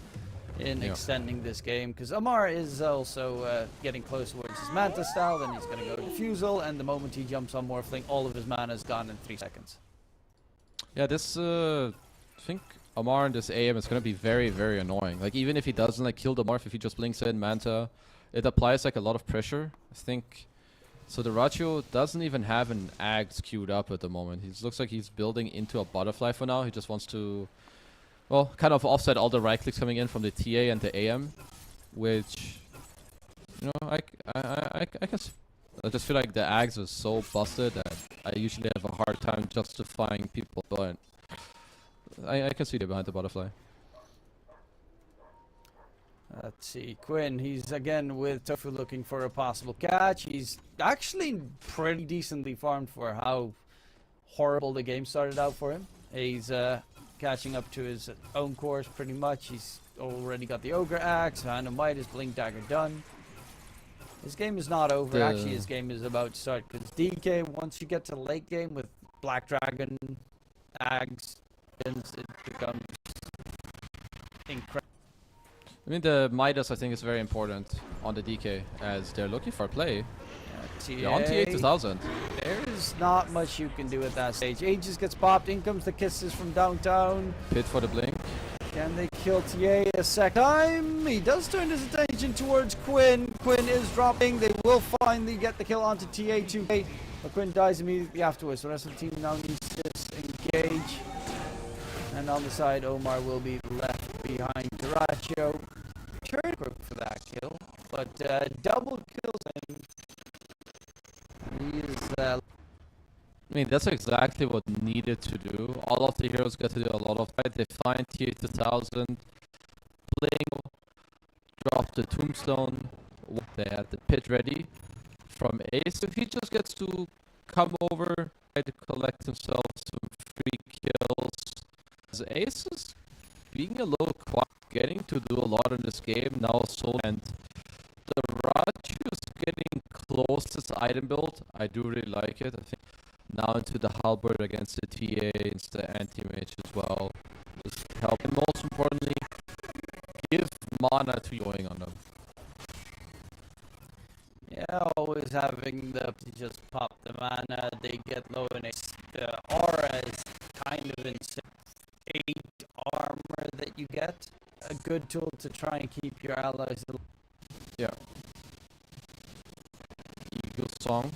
in extending this game because Omar is also getting close towards his Manta style. Then he's going to go Diffusal, and the moment he jumps on Morphling, all of his mana is gone in 3 seconds. Yeah, this I think Omar in this AM is going to be very, very annoying. Like, even if he doesn't like kill the Morph, if he just blinks in Manta, it applies like a lot of pressure, I think. So the Ratio doesn't even have an Ags queued up at the moment. He looks like he's building into a Butterfly for now. He just wants to, well, kind of offset all the right clicks coming in from the TA and the AM, which, you know, I can see. I just feel like the Ags is so busted that I usually have a hard time justifying people, but I can see it behind the Butterfly. Let's see, Quinn, he's again with Tofu looking for a possible catch. He's actually pretty decently farmed for how horrible the game started out for him. He's catching up to his own course pretty much. He's already got the Ogre Axe, Hand of Might, his Blink Dagger done. His game is not over. Actually, his game is about to start because DK, once you get to late game with Black Dragon, Ags, it becomes incredible. I mean, the Midas, I think, is very important on the DK, as they're looking for play. Yeah, on TA2000. There is not much you can do at that stage. Aegis gets popped, in comes the kisses from downtown. Pit for the blink. Can they kill TA a second time? He does turn his attention towards Quinn. Quinn is dropping. They will finally get the kill onto TA2K. But Quinn dies immediately afterwards. The rest of the team now needs to engage. And on the side, Omar will be left behind. Ratio turn for that kill, but double kills, and mean, that's exactly what needed to do. All of the heroes got to do a lot of fight. They find TA 2000, playing, drop the tombstone. They had the pit ready from Ace. If he just gets to come over, try to collect himself some free kills. As Ace is being a little quiet, getting to do a lot in this game now. So and the Rachu is getting close to its item build. I do really like it. I think now into the halberd against the TA, it's the anti-mage as well. Just help, and most importantly, give mana to going on them. Yeah, always having the just pop the mana, they get low and the aura is kind of insane. 8 armor that you get. A good tool to try and keep your allies alive. Yeah. Eagle Song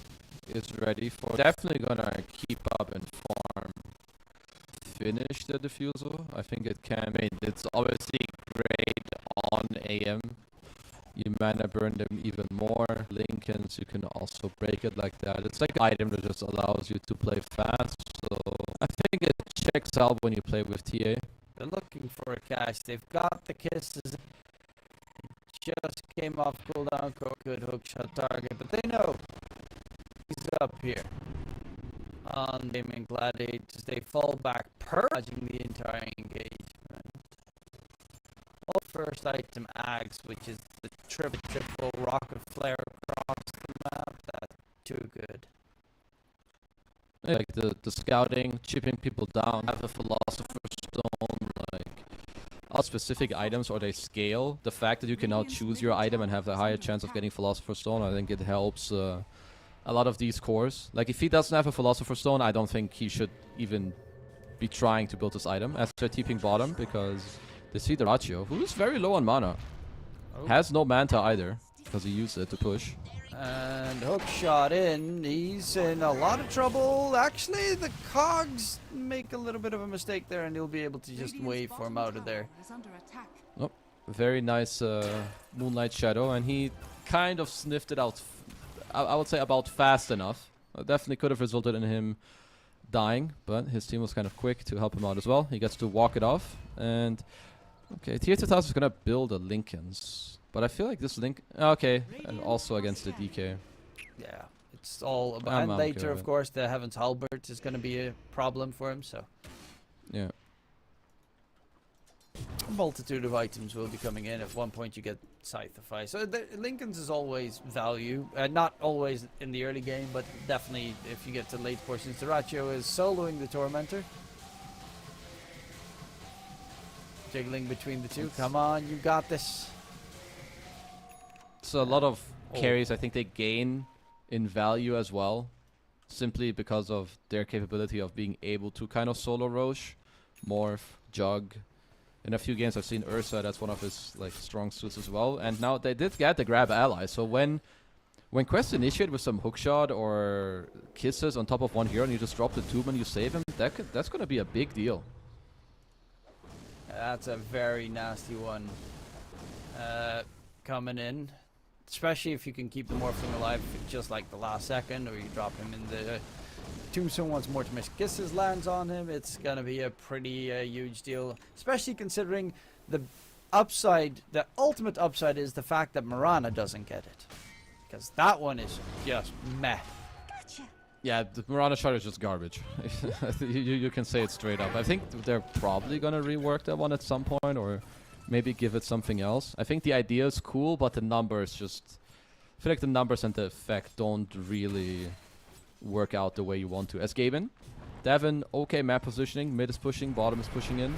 is ready for. Definitely gonna keep up and farm. Finish the diffusal. I think it can. I mean, it's obviously great on AM. You mana burn them even more. Lincolns, you can also break it like that. It's like an item that just allows you to play fast. So I think it checks out when you play with TA. They're looking for a cache. They've got the kisses. Just came off cooldown. Good hookshot target, but they know he's up here. On Gaimin Gladiators, they fall back, purging the entire engagement. First item Axe, which is the triple rocket flare across the map. That's too good. Like the scouting, chipping people down, have a philosopher's stone, like all specific items, or they scale. The fact that you can now choose your item and have the higher chance of getting philosopher's stone, I think it helps a lot of these cores. Like if he doesn't have a philosopher's stone, I don't think he should even be trying to build this item. As they're TPing bottom, because they see the Ratio, who is very low on mana. Has no manta either, because he used it to push. And hook shot in. He's in a lot of trouble. Actually, the cogs make a little bit of a mistake there, and he'll be able to just wave for him out of there. Oh, very nice Moonlight Shadow, and he kind of sniffed it out, I would say about fast enough. Definitely could have resulted in him dying, but his team was kind of quick to help him out as well. He gets to walk it off, and okay, Tier 2000 is gonna build a Lincoln's, but I feel like this Link, okay, and also against the DK. Yeah, it's all about. And later, of course, the Heaven's Halberd is gonna be a problem for him. So yeah, a multitude of items will be coming in. At one point, you get Scythify. So the Lincoln's is always value, not always in the early game, but definitely if you get to late portions. The Ratio is soloing the Tormentor. Jiggling between the two. Come on, you got this. So a lot of carries, I think they gain in value as well, simply because of their capability of being able to kind of solo Roche, Morph, Jug. In a few games I've seen Ursa, that's one of his like strong suits as well. And now they did get the grab ally, so when quests initiate with some hookshot or kisses on top of one hero and you just drop the tube and you save him, that's gonna be a big deal. That's a very nasty one coming in. Especially if you can keep the Morphling alive just like the last second, or you drop him in the tombstone once more to miss kisses lands on him. It's going to be a pretty huge deal. Especially considering the upside, the ultimate upside is the fact that Mirana doesn't get it. Because that one is just meh. Yeah, the Mirana shot is just garbage. you can say it straight up. I think they're probably gonna rework that one at some point, or maybe give it something else. I think the idea is cool, but the numbers just... I feel like the numbers and the effect don't really work out the way you want to. As Gaimin, they have an okay map positioning. Mid is pushing, bottom is pushing in.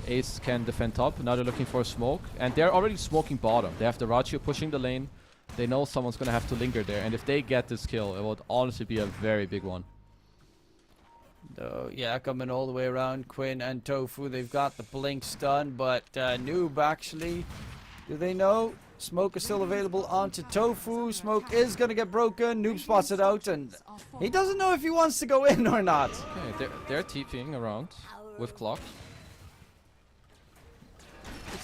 Ace can defend top. Now they're looking for a smoke, and they're already smoking bottom. They have the Ratio pushing the lane. They know someone's gonna have to linger there, and if they get this kill, it would honestly be a very big one. Yeah, coming all the way around, Quinn and Tofu, they've got the blink stun, but Noob actually, do they know? Smoke is still available onto Tofu. Smoke is gonna get broken. Noob spots it out, and he doesn't know if he wants to go in or not. Okay, they're TPing around with clock.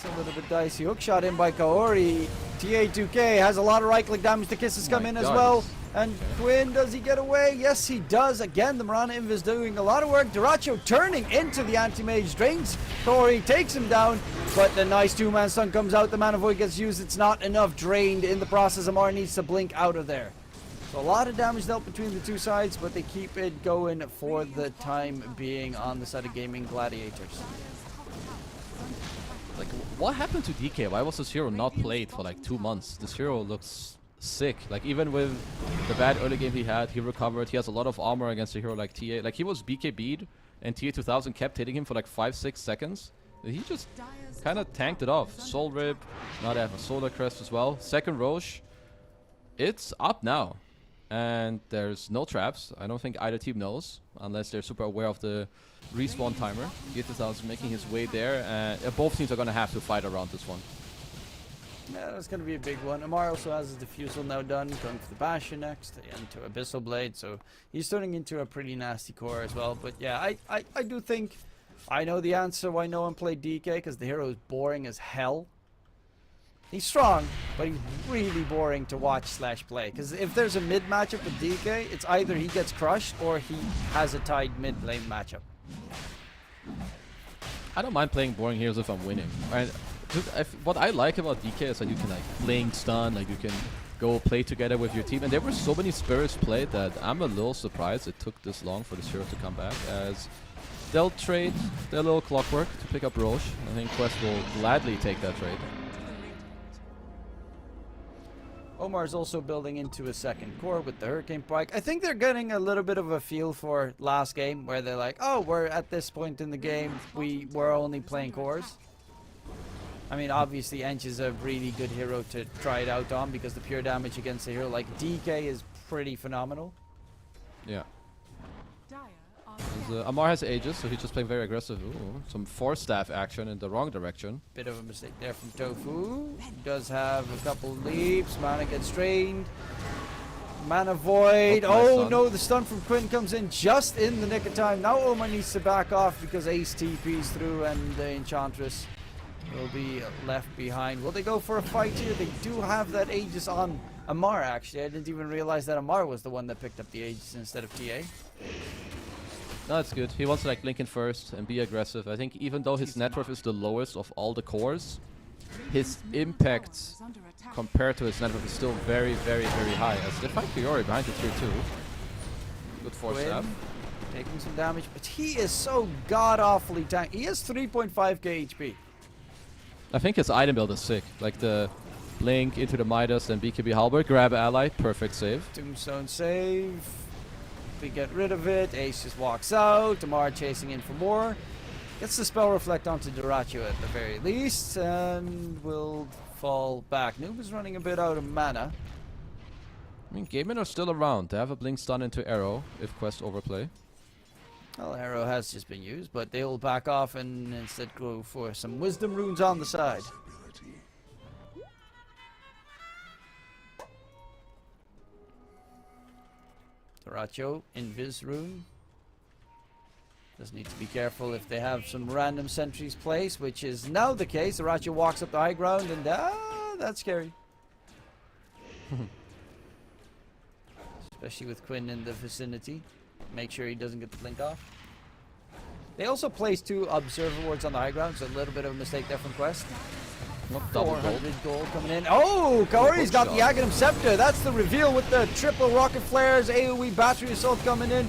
It's a little bit dicey. Hook shot in by Kaori. TA2K has a lot of right-click damage. The kisses come in as well. And Quinn, does he get away? Yes, he does. Again, the Mirana Inv is doing a lot of work. Duracho turning into the anti-mage, drains Kaori, takes him down. But the nice two-man stun comes out. The Mana Void gets used. It's not enough. Drained in the process. Amar needs to blink out of there. So a lot of damage dealt between the two sides, but they keep it going for the time being on the side of Gaming Gladiators. Like, what happened to DK? Why was this hero not played for like 2 months? This hero looks sick. Like, even with the bad early game he had, he recovered. He has a lot of armor against a hero like TA. Like, he was BKB'd, and TA2000 kept hitting him for like 5-6 seconds. He just kind of tanked it off. Soul Rip, now they have a Solar Crest as well. Second Roche, it's up now. And there's no traps. I don't think either team knows, unless they're super aware of the respawn timer. TA2000 making his way there, and both teams are going to have to fight around this one. Yeah, that's going to be a big one. Amar also has his Diffusal now done, going for the Bastion next, into Abyssal Blade, so he's turning into a pretty nasty core as well. But yeah, I do think I know the answer why no one played DK, because the hero is boring as hell. He's strong, but he's really boring to watch/play. Because if there's a mid matchup with DK, it's either he gets crushed or he has a tied mid lane matchup. I don't mind playing boring heroes if I'm winning. Right? What I like about DK is that you can like blink, stun, like you can go play together with your team. And there were so many spirits played that I'm a little surprised it took this long for this hero to come back, as they'll trade their little clockwork to pick up Roche. I think Quest will gladly take that trade. Omar's also building into a second core with the Hurricane Pike. I think they're getting a little bit of a feel for last game, where they're like, oh, we're at this point in the game, we're only playing cores. I mean, obviously, ENG is a really good hero to try it out on, because the pure damage against a hero like DK is pretty phenomenal. Yeah. Amar has Aegis, so he's just playing very aggressive. Ooh, some Force Staff action in the wrong direction. Bit of a mistake there from Tofu. He does have a couple leaps. Mana gets drained. Mana Void. Oh no, the stun from Quinn comes in just in the nick of time. Now Omar needs to back off because Ace TP's through and the Enchantress will be left behind. Will they go for a fight here? They do have that Aegis on Amar, actually. I didn't even realize that Amar was the one that picked up the Aegis instead of TA. No, that's good. He wants to like blink in first and be aggressive. I think even though his net worth is the lowest of all the cores, his impact compared to his net worth is still very, very, very high. As they fight Fiori behind the tier 2. Good force staff. Taking some damage, but he is so god-awfully tanky. He has 3.5k HP. I think his item build is sick. Like the blink into the Midas and BKB Halberd, grab ally, perfect save. Tombstone save. We get rid of it. Ace just walks out. Amar chasing in for more. Gets the spell reflect onto Duracho at the very least, and will fall back. Noob is running a bit out of mana. I mean, Gaimin are still around. They have a blink stun into Arrow if Quest overplay. Well, Arrow has just been used, but they'll back off and instead go for some Wisdom runes on the side. Duracho, Invis rune. Just need to be careful if they have some random sentries placed, which is now the case. Duracho walks up the high ground and that's scary. Especially with Quinn in the vicinity. Make sure he doesn't get the blink off. They also placed 2 observer wards on the high ground, so a little bit of a mistake there from Quest. Not double 400 gold coming in. Oh, Kaori's got the Aghanim Scepter. That's the reveal with the triple rocket flares, AoE battery assault coming in.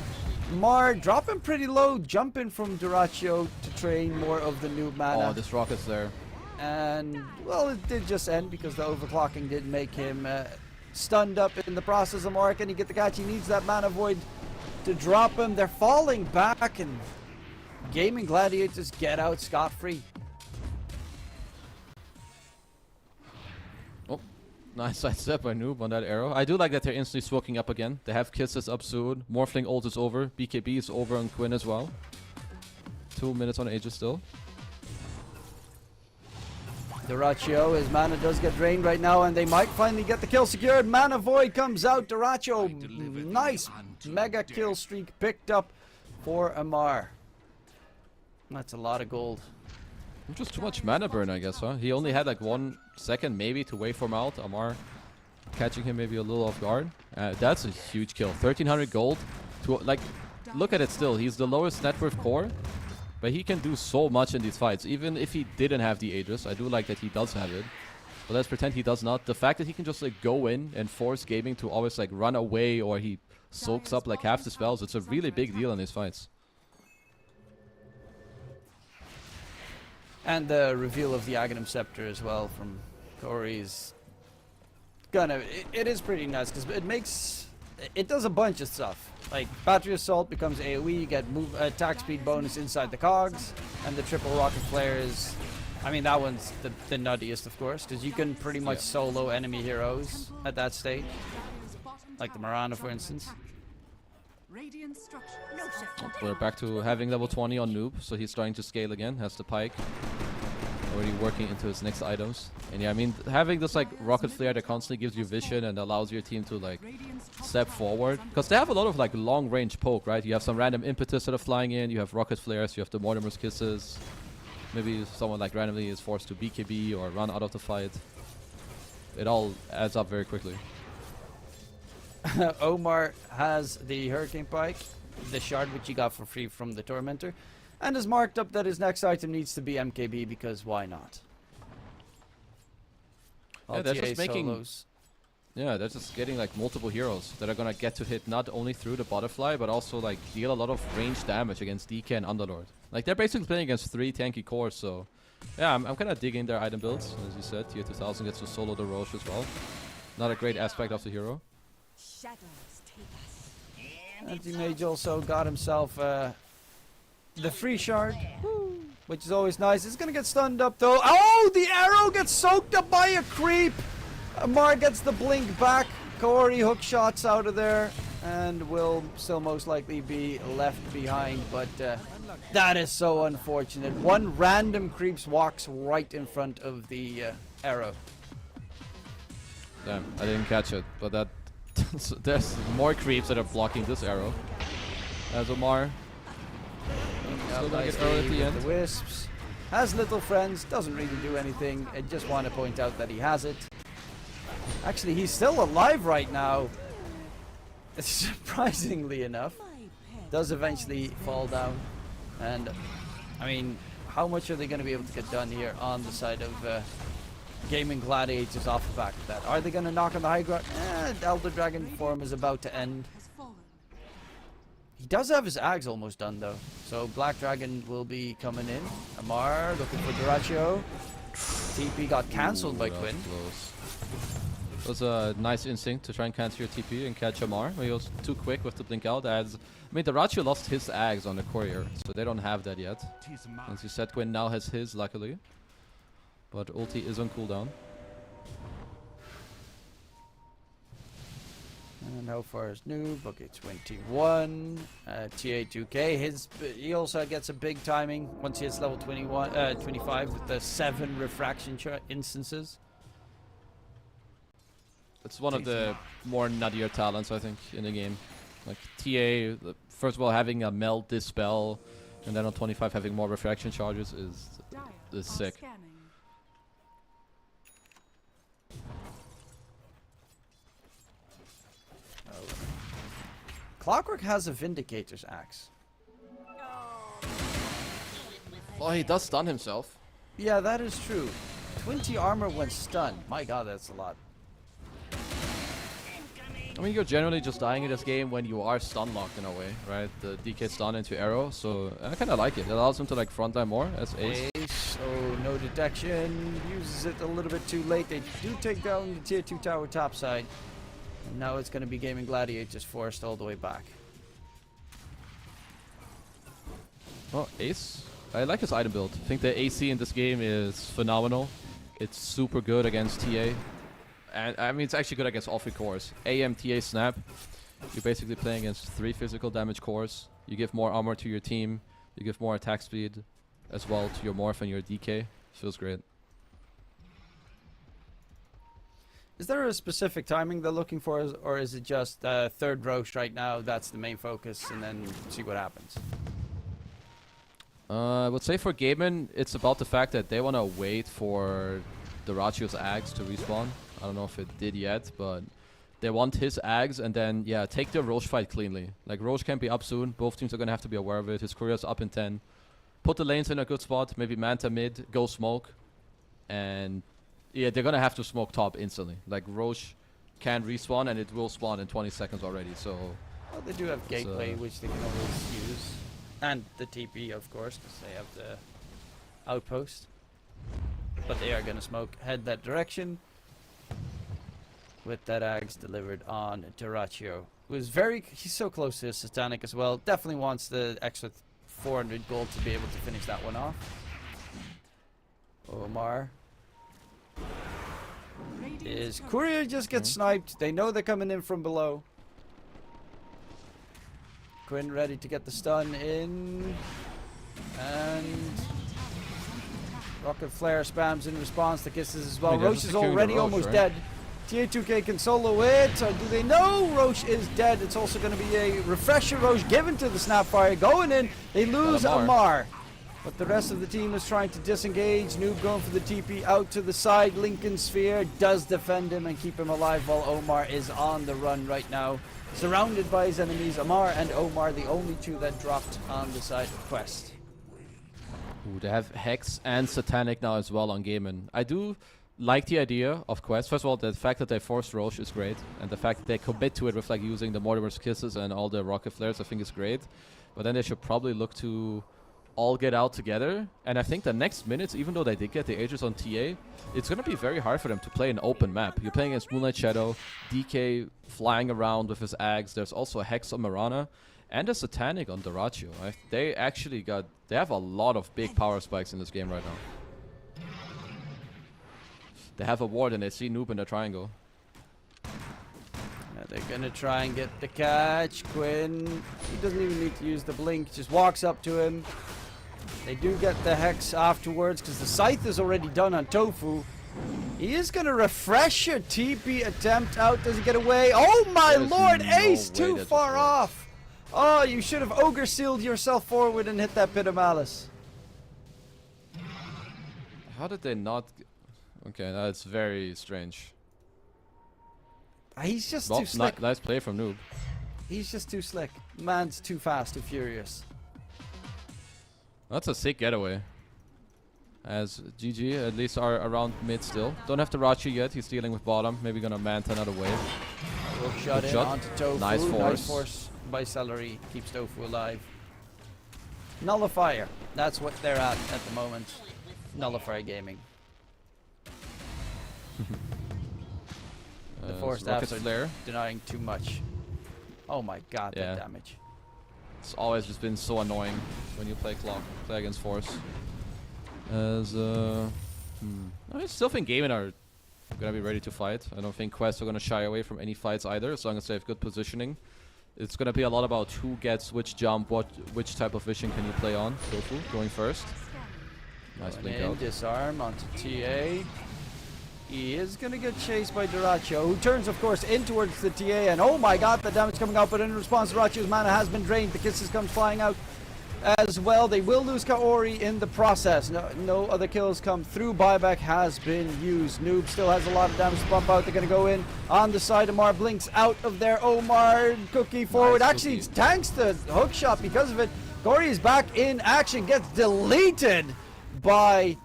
Mar dropping pretty low, jumping from Duracho to train more of the noob mana. Oh, this rocket's there. And, well, it did just end because the overclocking did make him stunned up in the process of Mar. Can he get the catch? He needs that Mana Void to drop him. They're falling back, and Gaming Gladiators get out scot-free. Oh, nice sidestep by Noob on that arrow. I do like that they're instantly smoking up again. They have Kisses up soon. Morphling ult is over. BKB is over on Quinn as well. 2 minutes on Aegis still. Duracho, his mana does get drained right now, and they might finally get the kill secured. Mana Void comes out. Duracho, nice mega kill streak picked up for Amar. That's a lot of gold. Just too much mana burn, I guess, huh? He only had like 1 second maybe to wait for him out. Amar catching him maybe a little off guard. That's a huge kill. 1300 gold. Like, look at it still. He's the lowest net worth core. But he can do so much in these fights. Even if he didn't have the Aegis. I do like that he does have it. But let's pretend he does not. The fact that he can just like go in and force Gaimin to always like run away, or he soaks up like half the spells. It's a really big deal in these fights. And the reveal of the Aghanim Scepter as well from Corey's it is pretty nice because it does a bunch of stuff. Like Battery Assault becomes AoE, you get attack speed bonus inside the cogs, and the triple rocket flares. I mean, that one's the nuttiest, of course, because you can pretty much solo enemy heroes at that stage, like the Mirana, for instance. We're back to having level 20 on Noob, so he's starting to scale again. Has the Pike already working into his next items. And yeah, I mean, having this like rocket flare that constantly gives you vision and allows your team to like step forward, because they have a lot of like long range poke, right? You have some random impetus that are flying in, you have rocket flares, you have the Mortimer's Kisses. Maybe someone like randomly is forced to BKB or run out of the fight. It all adds up very quickly. Omar has the Hurricane Pike, the shard which he got for free from the Tormentor, and has marked up that his next item needs to be MKB because why not? Yeah, they're just making... Yeah, they're just getting like multiple heroes that are gonna get to hit not only through the butterfly, but also like deal a lot of range damage against DK and Underlord. Like they're basically playing against 3 tanky cores, so yeah, I'm kind of digging their item builds. As you said, tier 2000 gets to solo the Roche as well. Not a great aspect of the hero. Anti-Mage also got himself the free shard, which is always nice. It's gonna get stunned up though. Oh, the arrow gets soaked up by a creep. Amar gets the blink back. Corey hook shots out of there and will still most likely be left behind, but that is so unfortunate. One random creeps walks right in front of the arrow. Damn, I didn't catch it, but that there's more creeps that are blocking this arrow. As Omar still gonna get early at the end. The Wisps has little friends, doesn't really do anything. I just want to point out that he has it. Actually, he's still alive right now. Surprisingly enough, does eventually fall down. And I mean, how much are they going to be able to get done here on the side of Gaimin Gladiators off the back of that? Are they going to knock on the high ground? Elder Dragon form is about to end. He does have his Ags almost done though, so Black Dragon will be coming in. Amar looking for Duracio. TP got cancelled by Quinn. It was a nice instinct to try and cancel your TP and catch Amar. He was too quick with the blink out. I mean, Duracio lost his Ags on the courier, so they don't have that yet. As you said, Quinn now has his, luckily. But ulti is on cooldown. And how far is Noob? Okay, 21. TA2K. He also gets a big timing once he hits level 25 with the 7 refraction instances. It's one of the more nuttier talents, I think, in the game. Like TA, first of all, having a melt dispel, and then on 25 having more refraction charges is sick. Clockwork has a Vindicator's axe. Well, he does stun himself. Yeah, that is true. 20 armor when stunned. My god, that's a lot. I mean, you're generally just dying in this game when you are stun locked in a way, right? The DK stun into arrow, so I kind of like it. It allows him to like front line more as Ace. Oh, no detection. Uses it a little bit too late. They do take down the tier 2 tower topside. And now it's going to be Gaimin Gladiators forced all the way back. Well, Ace, I like his item build. I think the AC in this game is phenomenal. It's super good against TA. And I mean, it's actually good against all 3 cores. AM, TA, Snap. You're basically playing against 3 physical damage cores. You give more armor to your team. You give more attack speed as well to your Morph and your DK. Feels great. Is there a specific timing they're looking for, or is it just third Roche right now? That's the main focus, and then see what happens. I would say for Gaimin, it's about the fact that they want to wait for Durachio's Ags to respawn. I don't know if it did yet, but they want his Ags and then, yeah, take the Roche fight cleanly. Like, Roche can be up soon. Both teams are going to have to be aware of it. His courier's up in 10. Put the lanes in a good spot. Maybe Manta mid, go smoke. And, yeah, they're going to have to smoke top instantly. Like, Roche can respawn and it will spawn in 20 seconds already, so... Well, they do have gateway, which they can always use. And the TP, of course, because they have the outpost. But they are going to smoke, head that direction. With that Ags delivered on Durachio. Who is he's so close to his Satanic as well. Definitely wants the extra 400 gold to be able to finish that one off. Omar. His courier just gets sniped. They know they're coming in from below. Quinn ready to get the stun in. And Rocket Flare spams in response to kisses as well. Roche is already almost dead. TA2K can solo it. Or do they know Roche is dead? It's also going to be a refresher Roche given to the Snapfire. Going in. They lose Amar. But the rest of the team is trying to disengage. Noob going for the TP out to the side. Lincoln Sphere does defend him and keep him alive while Omar is on the run right now. Surrounded by his enemies. Amar and Omar, the only two that dropped on the side of Quest. Ooh, they have Hex and Satanic now as well on Gaimin. I do like the idea of Quest. First of all, the fact that they forced Roche is great. And the fact that they commit to it with like using the Mortimer's Kisses and all the Rocket Flares I think is great. But then they should probably look to all get out together. And I think the next minutes, even though they did get the Aegis on TA, it's going to be very hard for them to play an open map. You're playing against Moonlight Shadow, DK flying around with his Ags. There's also a Hex on Mirana and a Satanic on Durachio. They actually they have a lot of big power spikes in this game right now. They have a ward and they see Noob in the triangle. Yeah, they're gonna try and get the catch. Quinn, he doesn't even need to use the blink, just walks up to him. They do get the Hex afterwards because the Scythe is already done on Tofu. He is gonna refresh a TP attempt out. Does he get away? Oh my lord, Ace too far off. Oh, you should have Ogre Sealed yourself forward and hit that Pit of Malice. How did they not... Okay, that's very strange. He's just too slick. Nice play from Noob. He's just too slick. Man's too fast, too furious. That's a sick getaway. As GG at least are around mid still. Don't have to Rachi yet. He's dealing with bottom. Maybe gonna Manta another wave. Rook shot in onto Tofu. Nice force. Nice force by Celery. Keeps Tofu alive. Nullifier. That's what they're at the moment. Nullifier Gaming. The force staffs are denying too much. Oh my god, that damage. It's always just been so annoying when you play against force. As I still think Gaimin are gonna be ready to fight. I don't think Quest are gonna shy away from any fights either, as long as they have good positioning. It's gonna be a lot about who gets which jump, which type of vision can you play on. Tofu going first. Nice blink out. Disarm onto TA. He is going to get chased by Durachio, who turns, of course, in towards the TA. And oh my god, the damage coming out. But in response, Durachio's mana has been drained. The kisses come flying out as well. They will lose Kaori in the process. No other kills come through. Buyback has been used. Noob still has a lot of damage to bump out. They're going to go in on the side. Omar blinks out of there. Omar, Cookie forward. Nice Actually, tanks the hook shot because of it. Kaori is back in action. Gets deleted by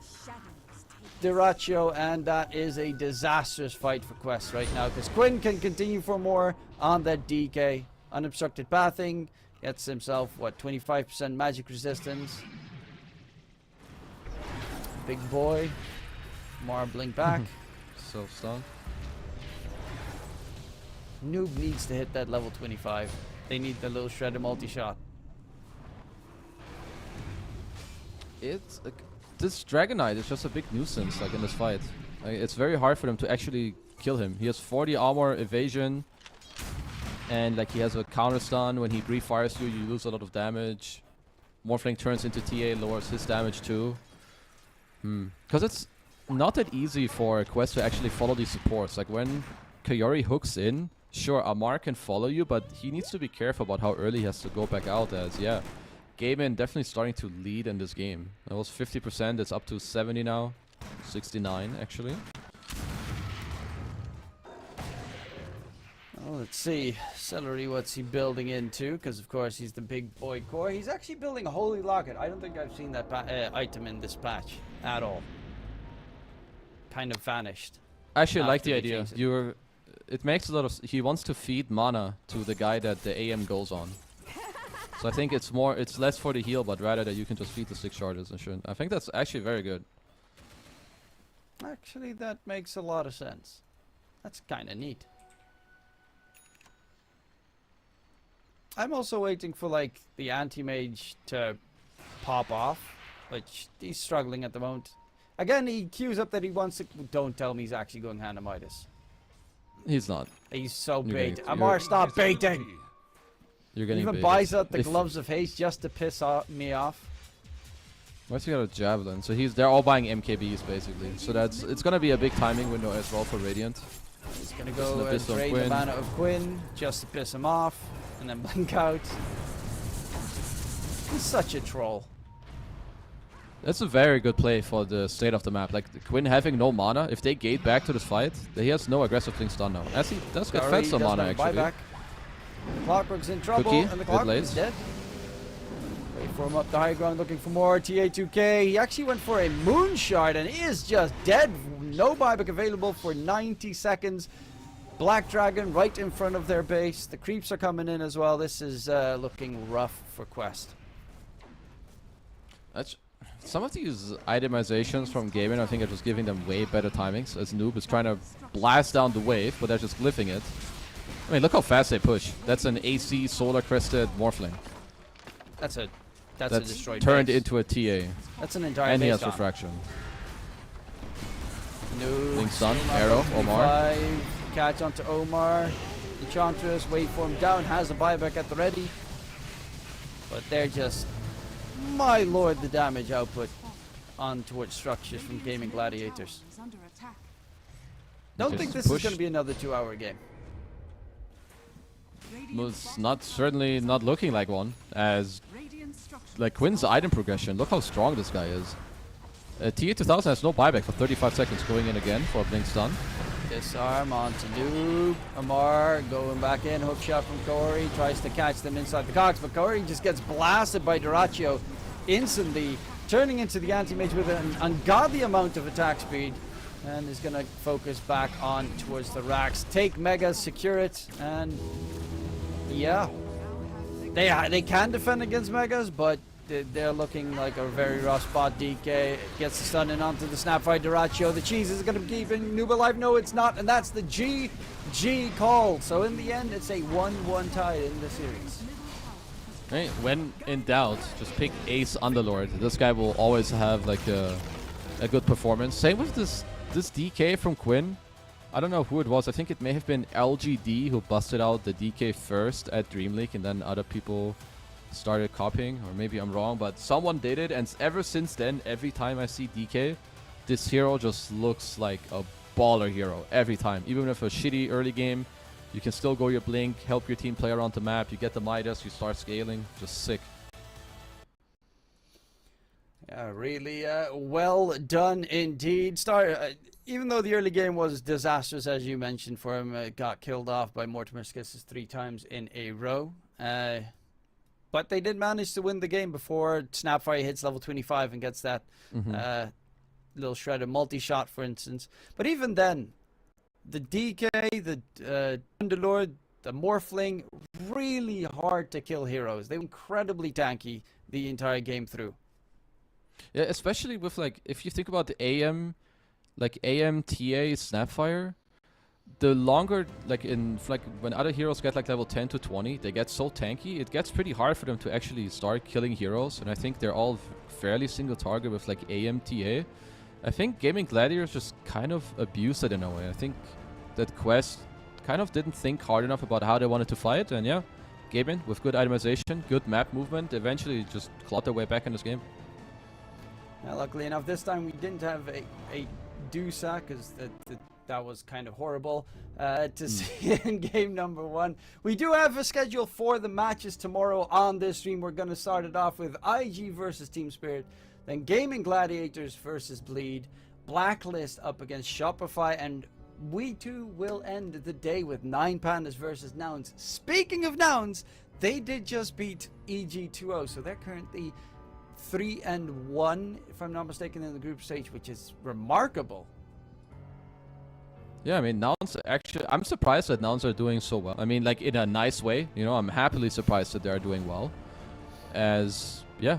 Durachio, and that is a disastrous fight for Quest right now because Quinn can continue for more on that DK. Unobstructed pathing, gets himself, what, 25% magic resistance. Big boy. Mar blink back. Self-stun. Noob needs to hit that level 25. They need the little shredder multi-shot. It's... This Dragon Knight is just a big nuisance, like in this fight. It's very hard for them to actually kill him. He has 40 armor, evasion, and like he has a counter stun. When he brief fires you, you lose a lot of damage. Morphling turns into TA, lowers his damage too. Because it's not that easy for a Quest to actually follow these supports. Like when Kaori hooks in, sure, Amar can follow you, but he needs to be careful about how early he has to go back out as, Gaimin definitely starting to lead in this game. It was 50%, it's up to 70 now. 69 actually. Well, let's see. Celery, what's he building into? Because of course he's the big boy core. He's actually building a Holy Locket. I don't think I've seen that item in this patch at all. Kind of vanished. I actually like the they idea. changed it. It makes a lot of... He wants to feed mana to the guy that the AM goes on. So I think it's less for the heal, but rather that you can just feed the 6 charges and shit. I think that's actually very good. Actually, that makes a lot of sense. That's kind of neat. I'm also waiting for like the anti-mage to pop off, which he's struggling at the moment. Again, he queues up that he wants to... Don't tell me he's actually going Hanamitis. He's not. He's so You're bait. getting- Amar, stop baiting! You're getting Even baited. buys out the If- gloves of haste just to piss me off. Why's he got a javelin? So they're all buying MKBs basically. So it's gonna be a big timing window as well for Radiant. He's gonna Just go an and Abyss on drain the Quinn. mana of Quinn just to piss him off, and then blink out. He's such a troll. That's a very good play for the state of the map. Like Quinn having no mana, if they gate back to this fight, he has no aggressive blink stun now. As he does get fed some mana actually. Buyback. Clockwork's in trouble, Cookie, and the bit Clockwork late. is dead. Wait for him up the high ground looking for more. TA2K. He actually went for a Moonshard and is just dead. No buyback available for 90 seconds. Black Dragon right in front of their base. The creeps are coming in as well. This is looking rough for Quest. Some of these itemizations from Gaimin, I think, are just giving them way better timings. As Noob is trying to blast down the wave, but they're just glyphing it. I mean, look how fast they push. That's an AC solar crested Morphling. That's a destroyed turned base. into a TA. That's an entire And he base has gone. refraction. No. Blink stun, arrow, Omar. Catch onto Omar. Enchantress, wait for him down, has a buyback at the ready. But they're just... My lord, the damage output on towards structures from Gaming Gladiators. Is under attack. Don't Just think this is push. going to be another 2-hour game. Well, it's certainly not looking like one. As Radiant structure. like Quinn's item progression, look how strong this guy is. TA2000 has no buyback for 35 seconds, going in again for a blink stun. Disarm onto Noob. Amar going back in. Hook shot from Corey. Tries to catch them inside the cogs, but Corey just gets blasted by Duraccio instantly, turning into the anti-mage with an ungodly amount of attack speed. And is going to focus back on towards the racks. Take Megas, secure it, and yeah. They can defend against Megas, but they're looking like a very rough spot. DK gets the stun in onto the Snapfire Duraccio. The cheese is going to be keeping Noob alive. No, it's not, and that's the GG call. So in the end, it's a 1-1 tie in the series. Right, when in doubt, just pick Ace Underlord. This guy will always have like a good performance. Same with this DK from Quinn. I don't know who it was. I think it may have been LGD who busted out the DK first at Dream League, and then other people started copying, or maybe I'm wrong, but someone did it, and ever since then, every time I see DK, this hero just looks like a baller hero every time. Even if a shitty early game, you can still go your blink, help your team play around the map, you get the Midas, you start scaling, just sick. Yeah, really well done indeed. Even though the early game was disastrous, as you mentioned for him, got killed off by Mortimer Skisses 3 times in a row. But they did manage to win the game before Snapfire hits level 25 and gets that little shred of multi-shot, for instance. But even then, the DK, the Underlord, the Morphling, really hard to kill heroes. They were incredibly tanky the entire game through. Yeah, especially with like, if you think about the AM, like AM, TA, Snapfire, the longer, like when other heroes get like level 10 to 20, they get so tanky, it gets pretty hard for them to actually start killing heroes, and I think they're all fairly single target with like AM, TA. I think Gaming Gladiators just kind of abused it in a way. I think that Quest kind of didn't think hard enough about how they wanted to fight, and yeah, Gaimin with good itemization, good map movement, eventually just clawed their way back in this game. Luckily enough, this time we didn't have a Dusa, because the that was kind of horrible to see in game number 1. We do have a schedule for the matches tomorrow on this stream. We're going to start it off with IG versus Team Spirit, then Gaimin Gladiators versus Bleed, Blacklist up against Shopify, and we too will end the day with 9 Pandas versus Nouns. Speaking of Nouns, they did just beat EG 2-0, so they're currently 3-1, if I'm not mistaken, in the group stage, which is remarkable. Yeah, I mean, Nouns actually, I'm surprised that Nouns are doing so well. I mean, like, in a nice way, you know, I'm happily surprised that they're doing well. As, yeah.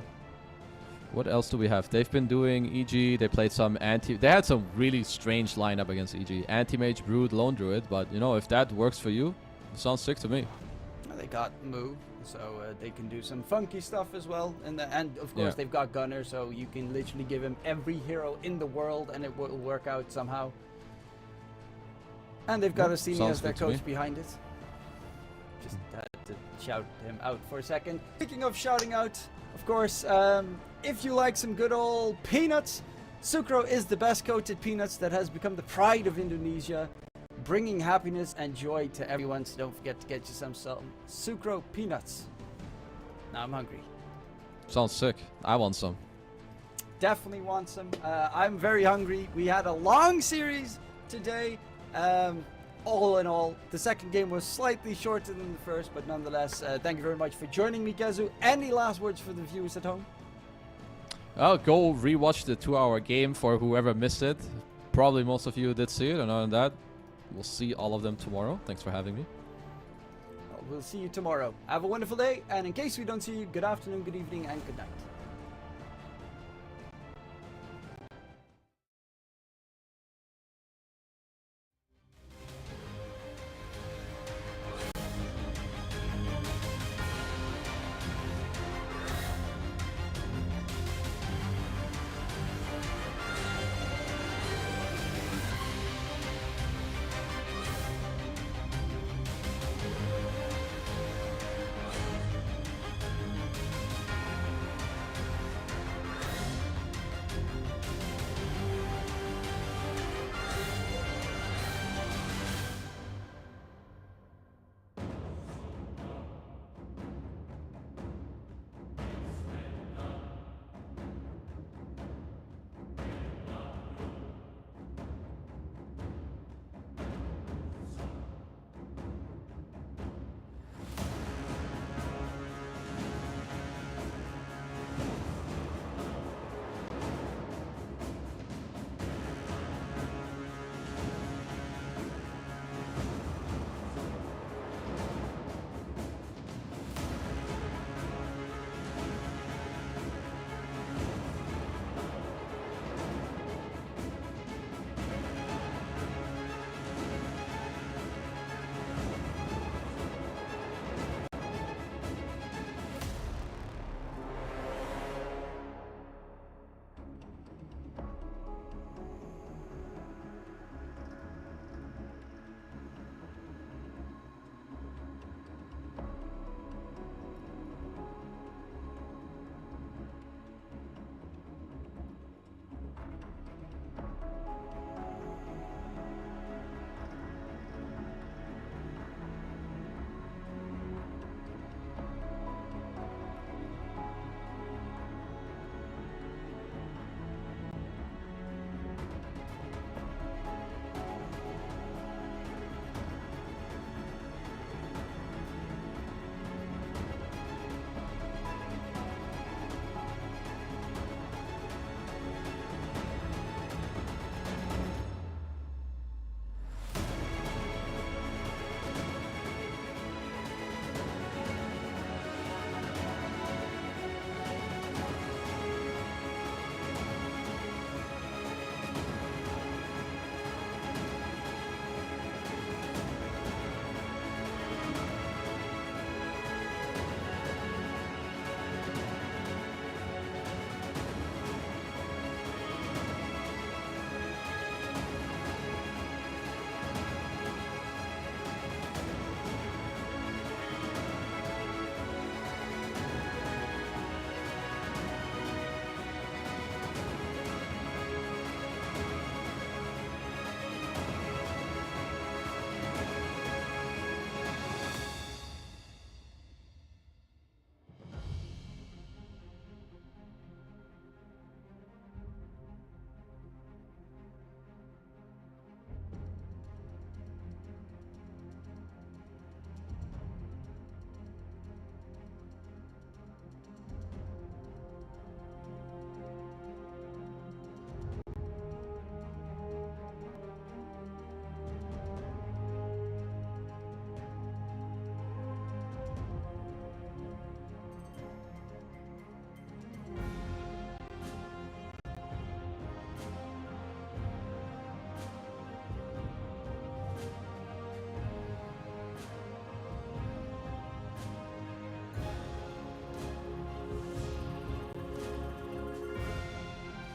What else do we have? They've been doing EG, they played some they had some really strange lineup against EG. Anti-Mage, Brood, Lone Druid, but, you know, if that works for you, it sounds sick to me. They got Move, so they can do some funky stuff as well. And of course, they've got Gunner, so you can literally give him every hero in the world and it will work out somehow. And they've got Asini as their coach behind it. Just had to shout him out for a second. Speaking of shouting out, of course, if you like some good old peanuts, Sucro is the best coated peanuts that has become the pride of Indonesia, bringing happiness and joy to everyone. So don't forget to get you some Sucro peanuts. Now I'm hungry. Sounds sick. I want some. Definitely want some. I'm very hungry. We had a long series today. All in all, the second game was slightly shorter than the first, but nonetheless, thank you very much for joining me, Gezu. Any last words for the viewers at home? I'll go rewatch the 2-hour game for whoever missed it. Probably most of you did see it, and other than that, we'll see all of them tomorrow. Thanks for having me. We'll see you tomorrow. Have a wonderful day, and in case we don't see you, good afternoon, good evening, and good night.